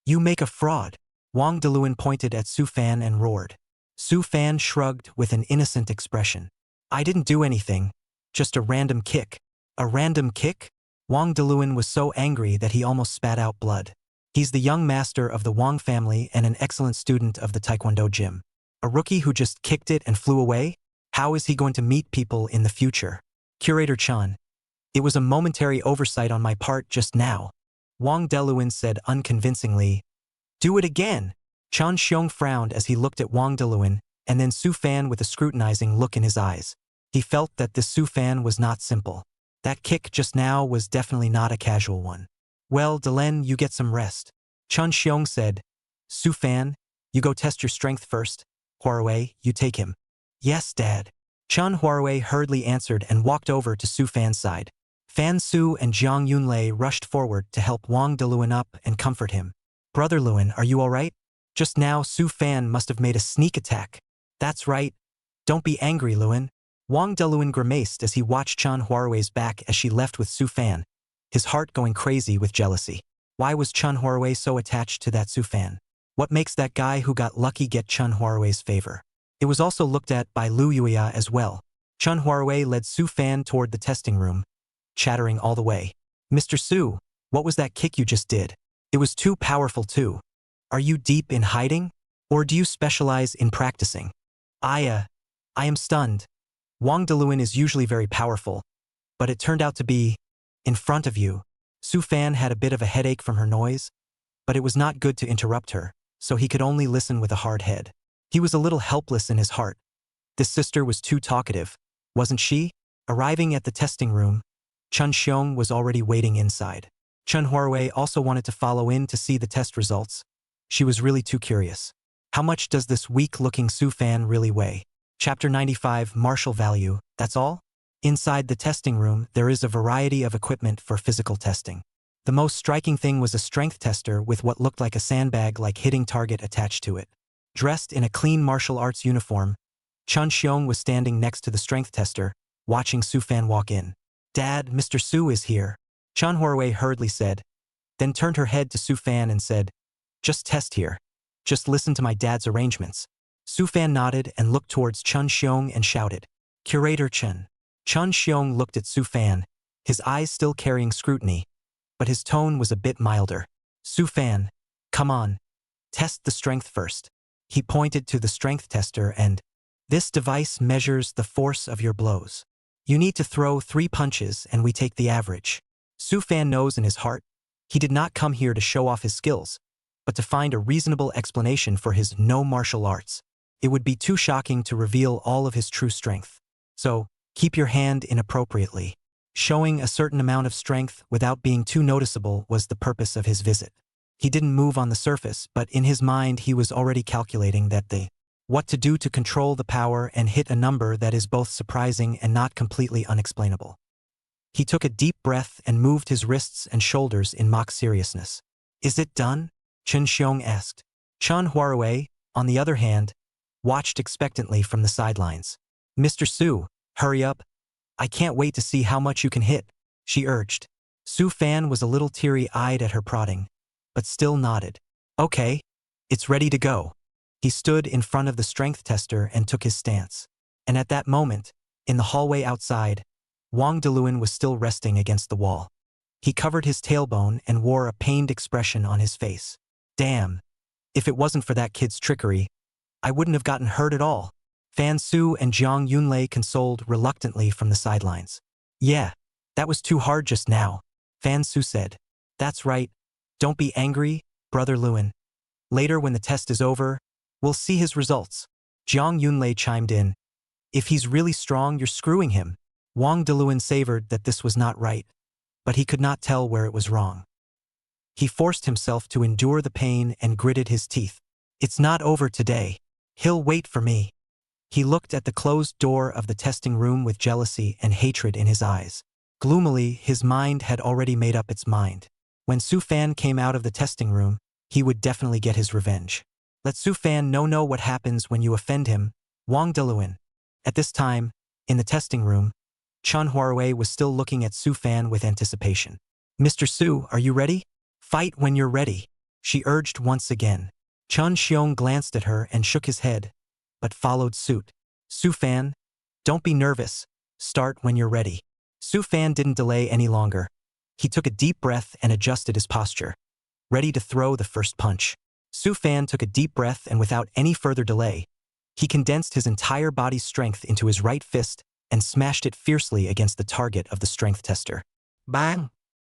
make a fraud. Wang Diluan pointed at Su Fan and roared. Su Fan shrugged with an innocent expression. I didn't do anything, just a random kick. A random kick? Wang Diluan was so angry that he almost spat out blood. He's the young master of the Wang family and an excellent student of the Taekwondo gym. A rookie who just kicked it and flew away? How is he going to meet people in the future? Curator Chan, it was a momentary oversight on my part just now. Wang Diluan said unconvincingly. Do it again. Chun Xiong frowned as he looked at Wang Diluan, and then Su Fan with a scrutinizing look in his eyes. He felt that this Su Fan was not simple. That kick just now was definitely not a casual one. Well, Delen, you get some rest. Chun Xiong said. Su Fan, you go test your strength first. Huarui, you take him. Yes, Dad. Chun Huarui hurriedly answered and walked over to Su Fan's side. Fan Su and Jiang Yunlei rushed forward to help Wang Diluan up and comfort him. Brother Luan, are you all right? Just now Su Fan must have made a sneak attack. That's right. Don't be angry, Luan. Wang Diluan grimaced as he watched Chun Huarui's back as she left with Su Fan, his heart going crazy with jealousy. Why was Chun Huarui so attached to that Su Fan? What makes that guy who got lucky get Chun Huarui's favor? It was also looked at by Lu Yuya as well. Chun Huarui led Su Fan toward the testing room, chattering all the way. Mr. Su, what was that kick you just did? It was too powerful too. Are you deep in hiding? Or do you specialize in practicing? I am stunned. Wang Diluan is usually very powerful, but it turned out to be in front of you. Su Fan had a bit of a headache from her noise, but it was not good to interrupt her, so he could only listen with a hard head. He was a little helpless in his heart. This sister was too talkative, wasn't she? Arriving at the testing room, Chun Xiong was already waiting inside. Chun Huarui also wanted to follow in to see the test results. She was really too curious. How much does this weak-looking Su Fan really weigh? Chapter 95, Martial Value, that's all? Inside the testing room, there is a variety of equipment for physical testing. The most striking thing was a strength tester with what looked like a sandbag-like hitting target attached to it. Dressed in a clean martial arts uniform, Chun Xiong was standing next to the strength tester, watching Su Fan walk in. Dad, Mr. Su is here. Chun Huarui hurriedly said, then turned her head to Su Fan and said, just test here. Just listen to my dad's arrangements. Su Fan nodded and looked towards Chun Xiong and shouted, Curator Chen. Chun Xiong looked at Su Fan, his eyes still carrying scrutiny, but his tone was a bit milder. Su Fan, come on. Test the strength first. He pointed to the strength tester and, this device measures the force of your blows. You need to throw 3 punches and we take the average. Su Fan knows in his heart, he did not come here to show off his skills, but to find a reasonable explanation for his no martial arts. It would be too shocking to reveal all of his true strength. So, keep your hand in appropriately. Showing a certain amount of strength without being too noticeable was the purpose of his visit. He didn't move on the surface, but in his mind he was already calculating what to do to control the power and hit a number that is both surprising and not completely unexplainable. He took a deep breath and moved his wrists and shoulders in mock seriousness. Is it done? Chen Xiong asked. Chen Huarui, on the other hand, watched expectantly from the sidelines. Mr. Su, hurry up. I can't wait to see how much you can hit, she urged. Su Fan was a little teary-eyed at her prodding, but still nodded. Okay, it's ready to go. He stood in front of the strength tester and took his stance. And at that moment, in the hallway outside, Wang Deluan was still resting against the wall. He covered his tailbone and wore a pained expression on his face. Damn, if it wasn't for that kid's trickery, I wouldn't have gotten hurt at all. Fan Su and Jiang Yunlei consoled reluctantly from the sidelines. Yeah, that was too hard just now, Fan Su said. That's right. Don't be angry, Brother Luan. Later when the test is over, we'll see his results. Jiang Yunlei chimed in. If he's really strong, you're screwing him. Wang Deluan savored that this was not right, but he could not tell where it was wrong. He forced himself to endure the pain and gritted his teeth. It's not over today. He'll wait for me. He looked at the closed door of the testing room with jealousy and hatred in his eyes. Gloomily, his mind had already made up its mind. When Su Fan came out of the testing room, he would definitely get his revenge. Let Su Fan know what happens when you offend him, Wang Deluan. At this time, in the testing room, Chen Huarui was still looking at Su Fan with anticipation. Mr. Su, are you ready? Fight when you're ready, she urged once again. Chen Xiong glanced at her and shook his head, but followed suit. Su Fan, don't be nervous. Start when you're ready. Su Fan didn't delay any longer. He took a deep breath and adjusted his posture, ready to throw the first punch. Su Fan took a deep breath and without any further delay, he condensed his entire body's strength into his right fist and smashed it fiercely against the target of the strength tester. Bang!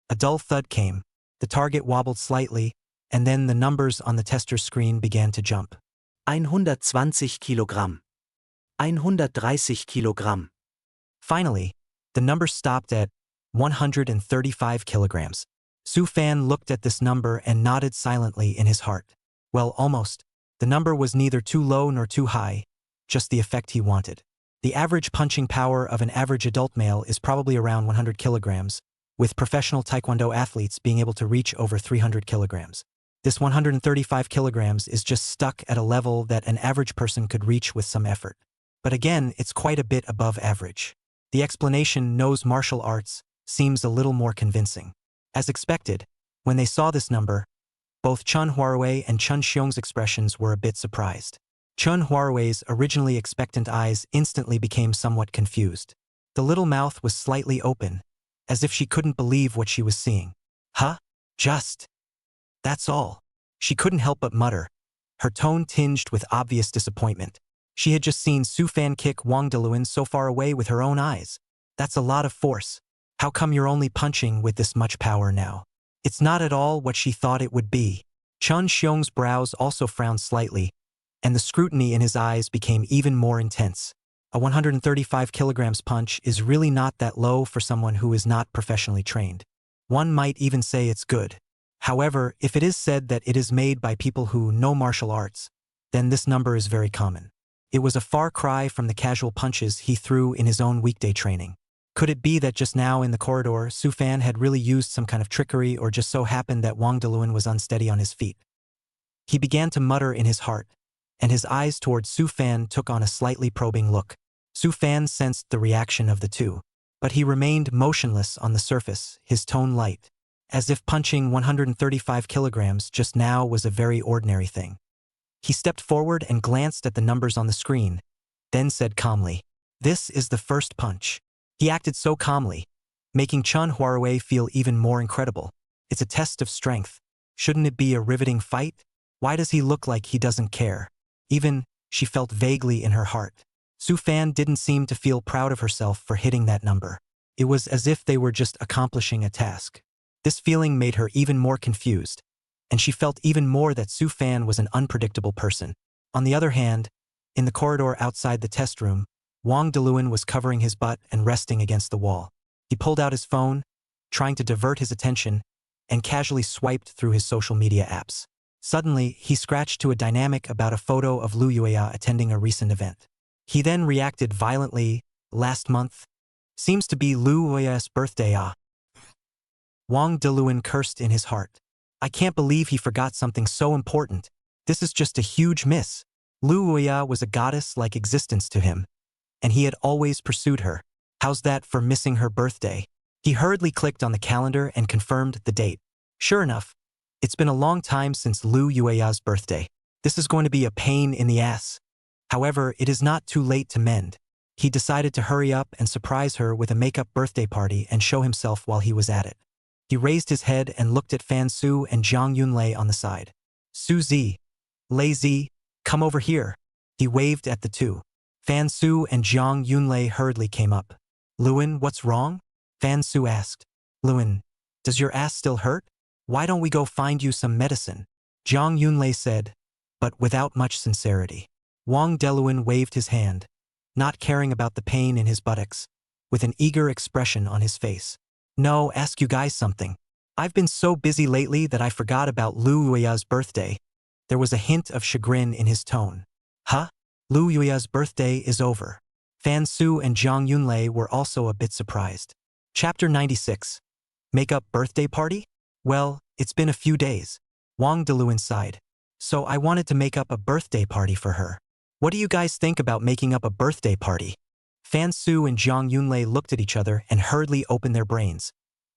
A dull thud came. The target wobbled slightly, and then the numbers on the tester's screen began to jump. 120 Kilogramm. 130 Kilogramm. Finally, the number stopped at 135 kilograms. Su Fan looked at this number and nodded silently in his heart. Well, almost. The number was neither too low nor too high, just the effect he wanted. The average punching power of an average adult male is probably around 100 kilograms, with professional taekwondo athletes being able to reach over 300 kilograms. This 135 kilograms is just stuck at a level that an average person could reach with some effort. But again, it's quite a bit above average. The explanation knows martial arts seems a little more convincing. As expected, when they saw this number, both Chen Huarui and Chen Xiong's expressions were a bit surprised. Chen Huarui's originally expectant eyes instantly became somewhat confused. The little mouth was slightly open, as if she couldn't believe what she was seeing. Huh? Just. That's all. She couldn't help but mutter, her tone tinged with obvious disappointment. She had just seen Su Fan kick Wang Deluan so far away with her own eyes. That's a lot of force. How come you're only punching with this much power now? It's not at all what she thought it would be. Chen Xiong's brows also frowned slightly, and the scrutiny in his eyes became even more intense. A 135 kilograms punch is really not that low for someone who is not professionally trained. One might even say it's good. However, if it is said that it is made by people who know martial arts, then this number is very common. It was a far cry from the casual punches he threw in his own weekday training. Could it be that just now in the corridor, Su Fan had really used some kind of trickery or just so happened that Wang Deluan was unsteady on his feet? He began to mutter in his heart, and his eyes towards Su Fan took on a slightly probing look. Su Fan sensed the reaction of the two, but he remained motionless on the surface, his tone light, as if punching 135 kilograms just now was a very ordinary thing. He stepped forward and glanced at the numbers on the screen, then said calmly, This is the first punch. He acted so calmly, making Chun Huarui feel even more incredible. It's a test of strength. Shouldn't it be a riveting fight? Why does he look like he doesn't care? Even, she felt vaguely in her heart. Su Fan didn't seem to feel proud of herself for hitting that number. It was as if they were just accomplishing a task. This feeling made her even more confused, and she felt even more that Su Fan was an unpredictable person. On the other hand, in the corridor outside the test room, Wang Deluan was covering his butt and resting against the wall. He pulled out his phone, trying to divert his attention, and casually swiped through his social media apps. Suddenly, he scratched to a dynamic about a photo of Lu Yueya attending a recent event. He then reacted violently. Last month? Seems to be Lu Yueya's birthday. Wang Deluan cursed in his heart. I can't believe he forgot something so important. This is just a huge miss. Lu Yueya was a goddess-like existence to him, and he had always pursued her. How's that for missing her birthday? He hurriedly clicked on the calendar and confirmed the date. Sure enough, it's been a long time since Lu Yueya's birthday. This is going to be a pain in the ass. However, it is not too late to mend. He decided to hurry up and surprise her with a makeup birthday party and show himself while he was at it. He raised his head and looked at Fan Su and Jiang Yunlei on the side. Su Zi, Lei Zi, come over here. He waved at the two. Fan Su and Jiang Yunlei hurriedly came up. Luan, what's wrong? Fan Su asked. Luan, does your ass still hurt? Why don't we go find you some medicine? Jiang Yunlei said, but without much sincerity. Wang Deluan waved his hand, not caring about the pain in his buttocks, with an eager expression on his face. No, ask you guys something. I've been so busy lately that I forgot about Lu Yueya's birthday. There was a hint of chagrin in his tone. Huh? Lu Yueya's birthday is over. Fan Su and Jiang Yunlei were also a bit surprised. Chapter 96. Makeup birthday party? Well, it's been a few days. Wang Deluan sighed. So I wanted to make up a birthday party for her. What do you guys think about making up a birthday party? Fan Su and Jiang Yunlei looked at each other and hurriedly opened their brains,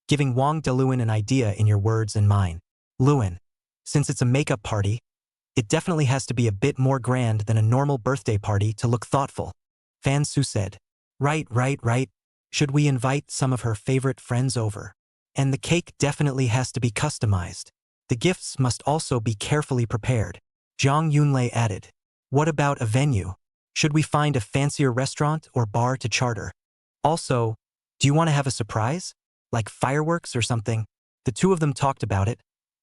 giving Wang Deluan an idea in your words and mine. Luan, since it's a makeup party, it definitely has to be a bit more grand than a normal birthday party to look thoughtful. Fan Su said. Right. Should we invite some of her favorite friends over? And the cake definitely has to be customized. The gifts must also be carefully prepared. Jiang Yunlei added. What about a venue? Should we find a fancier restaurant or bar to charter? Also, do you want to have a surprise? Like fireworks or something? The two of them talked about it,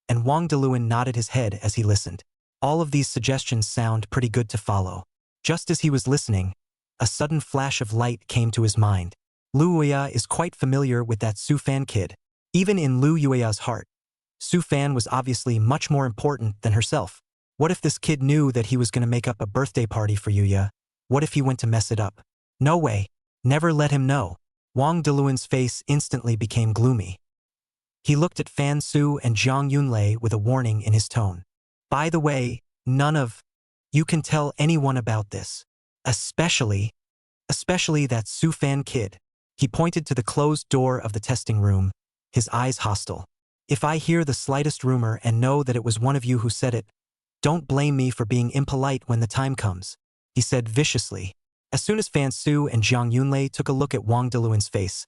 and Wang Deluan nodded his head as he listened. All of these suggestions sound pretty good to follow. Just as he was listening, a sudden flash of light came to his mind. Lu Yueya is quite familiar with that Su Fan kid. Even in Lu Yueya's heart, Su Fan was obviously much more important than herself. What if this kid knew that he was going to make up a birthday party for Yueya? What if he went to mess it up? No way. Never let him know. Wang Deluan's face instantly became gloomy. He looked at Fan Su and Jiang Yunlei with a warning in his tone. By the way, none of you can tell anyone about this. Especially that Su Fan kid. He pointed to the closed door of the testing room, his eyes hostile. If I hear the slightest rumor and know that it was one of you who said it, don't blame me for being impolite when the time comes, he said viciously. As soon as Fan Su and Jiang Yunlei took a look at Wang Deluan's face,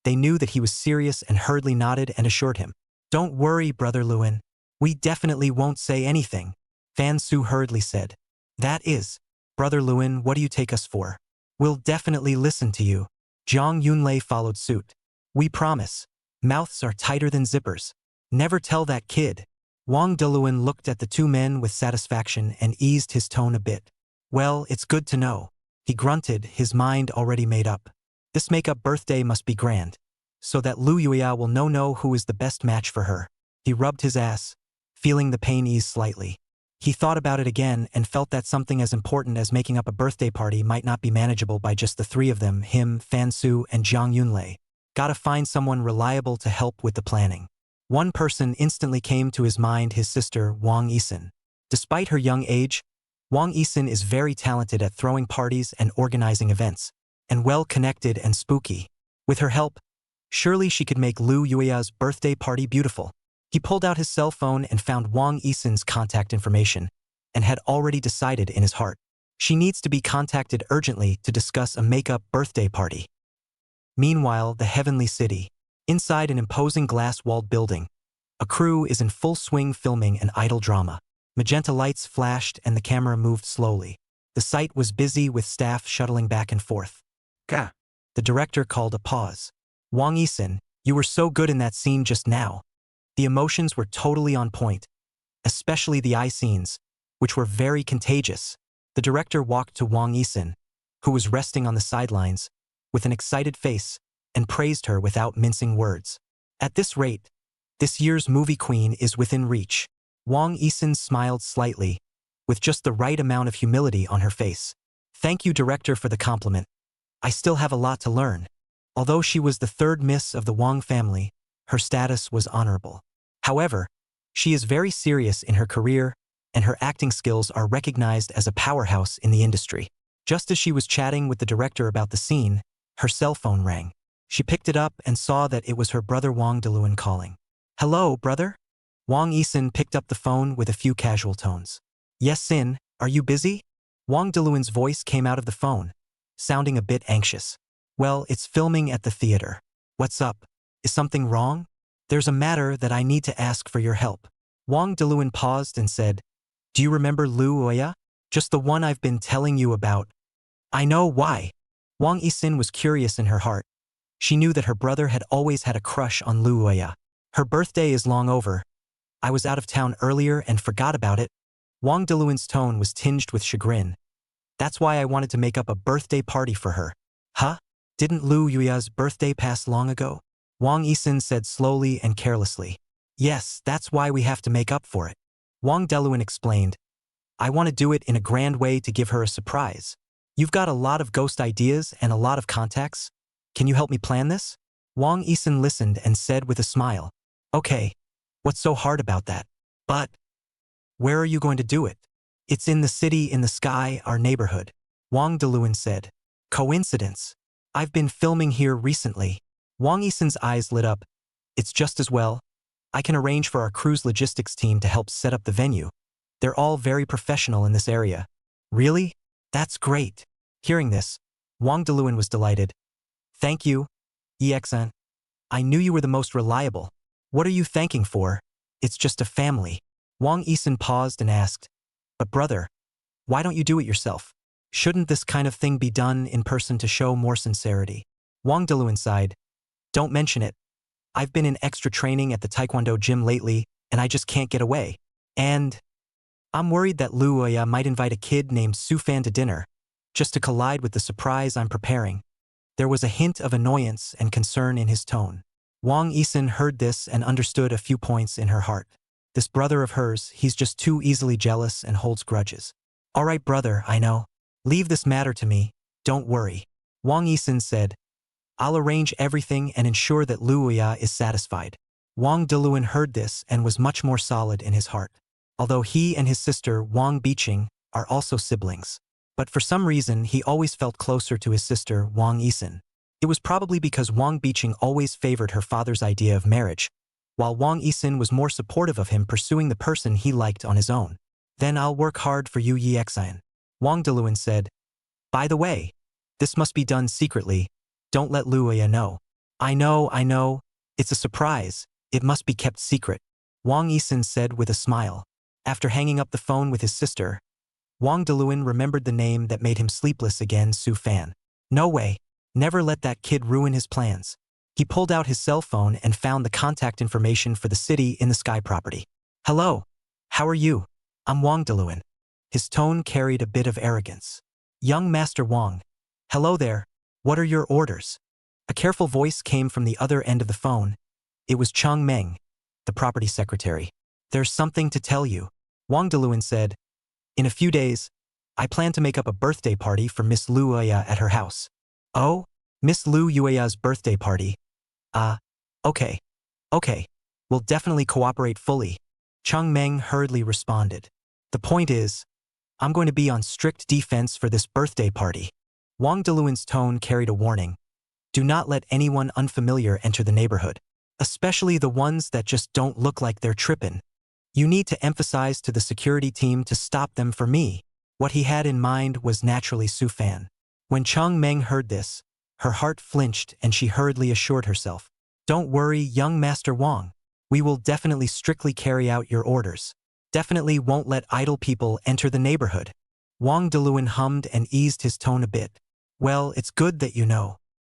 they knew that he was serious and hurriedly nodded and assured him. Don't worry, Brother Luan. We definitely won't say anything, Fan Su hurriedly said. That is, Brother Luan, what do you take us for? We'll definitely listen to you. Jiang Yunlei followed suit. We promise. Mouths are tighter than zippers. Never tell that kid. Wang Deluan looked at the two men with satisfaction and eased his tone a bit. Well, it's good to know. He grunted, his mind already made up. This make-up birthday must be grand, so that Lu Yueya will know who is the best match for her. He rubbed his ass, feeling the pain ease slightly. He thought about it again and felt that something as important as making up a birthday party might not be manageable by just the three of them, him, Fan Su, and Jiang Yunlei. Gotta find someone reliable to help with the planning. One person instantly came to his mind, his sister, Wang Yisin. Despite her young age, Wang Yisin is very talented at throwing parties and organizing events, and well-connected and spooky. With her help, surely she could make Lu Yueya's birthday party beautiful. He pulled out his cell phone and found Wang Yisin's contact information, and had already decided in his heart. She needs to be contacted urgently to discuss a makeup birthday party. Meanwhile, the heavenly city. Inside an imposing glass-walled building, a crew is in full swing filming an idol drama. Magenta lights flashed and the camera moved slowly. The site was busy with staff shuttling back and forth. Ka. The director called a pause. Wang Yisin, you were so good in that scene just now. The emotions were totally on point, especially the eye scenes, which were very contagious. The director walked to Wang Yisin, who was resting on the sidelines, with an excited face, and praised her without mincing words. At this rate, this year's movie queen is within reach. Wang Yisin smiled slightly, with just the right amount of humility on her face. Thank you, director, for the compliment. I still have a lot to learn. Although she was the third miss of the Wang family, her status was honorable. However, she is very serious in her career, and her acting skills are recognized as a powerhouse in the industry. Just as she was chatting with the director about the scene, her cell phone rang. She picked it up and saw that it was her brother Wang Deluan calling. Hello, brother? Wang Yisin picked up the phone with a few casual tones. Yes, Sin, are you busy? Wang Deluan's voice came out of the phone, sounding a bit anxious. Well, it's filming at the theater. What's up? Is something wrong? There's a matter that I need to ask for your help. Wang Deluan paused and said, Do you remember Lu Oya? Just the one I've been telling you about. I know why. Wang Yisin was curious in her heart. She knew that her brother had always had a crush on Lu Oya. Her birthday is long over. I was out of town earlier and forgot about it. Wang Deluan's tone was tinged with chagrin. That's why I wanted to make up a birthday party for her. Huh? Didn't Lu Yuya's birthday pass long ago? Wang Yisin said slowly and carelessly. Yes, that's why we have to make up for it. Wang Deluan explained. I want to do it in a grand way to give her a surprise. You've got a lot of ghost ideas and a lot of contacts. Can you help me plan this? Wang Yisin listened and said with a smile. Okay. What's so hard about that? But where are you going to do it? It's in the city in the sky, our neighborhood. Wang Deluan said. Coincidence. I've been filming here recently. Wang Yisin's eyes lit up. It's just as well. I can arrange for our crew's logistics team to help set up the venue. They're all very professional in this area. Really? That's great. Hearing this, Wang Deluan was delighted. Thank you, EXN. I knew you were the most reliable. What are you thanking for? It's just a family. Wang Yisin paused and asked, But brother, why don't you do it yourself? Shouldn't this kind of thing be done in person to show more sincerity? Wang Deluan sighed. Don't mention it. I've been in extra training at the Taekwondo gym lately, and I just can't get away. And I'm worried that Lu Oya might invite a kid named Su Fan to dinner, just to collide with the surprise I'm preparing. There was a hint of annoyance and concern in his tone. Wang Yisin heard this and understood a few points in her heart. This brother of hers, he's just too easily jealous and holds grudges. All right, brother, I know. Leave this matter to me. Don't worry. Wang Yisin said, I'll arrange everything and ensure that Lu Oya is satisfied. Wang Deluan heard this and was much more solid in his heart. Although he and his sister Wang Biqing are also siblings. But for some reason he always felt closer to his sister Wang Yisin. It was probably because Wang Biqing always favored her father's idea of marriage, while Wang Yisin was more supportive of him pursuing the person he liked on his own. Then I'll work hard for you, Yi Xian. Wang Deluan said. By the way, this must be done secretly. Don't let Lu Oya know. I know. It's a surprise. It must be kept secret. Wang Yisin said with a smile. After hanging up the phone with his sister, Wang Deluan remembered the name that made him sleepless again, Su Fan. No way. Never let that kid ruin his plans. He pulled out his cell phone and found the contact information for the city in the sky property. Hello. How are you? I'm Wang Deluan. His tone carried a bit of arrogance. Young Master Wang. Hello there. What are your orders? A careful voice came from the other end of the phone. It was Cheng Meng, the property secretary. There's something to tell you. Wang Deluan said. In a few days, I plan to make up a birthday party for Miss Lu Oya at her house. Oh? Miss Lu Oya's birthday party. Okay. We'll definitely cooperate fully. Cheng Meng hurriedly responded. The point is, I'm going to be on strict defense for this birthday party. Wang Deluan's tone carried a warning. Do not let anyone unfamiliar enter the neighborhood, especially the ones that just don't look like they're trippin'. You need to emphasize to the security team to stop them for me. What he had in mind was naturally Su Fan. When Chang Meng heard this, her heart flinched and she hurriedly assured herself, "Don't worry, young Master Wang. We will definitely strictly carry out your orders. Definitely won't let idle people enter the neighborhood." Wang Deluan hummed and eased his tone a bit. "Well, it's good that you know.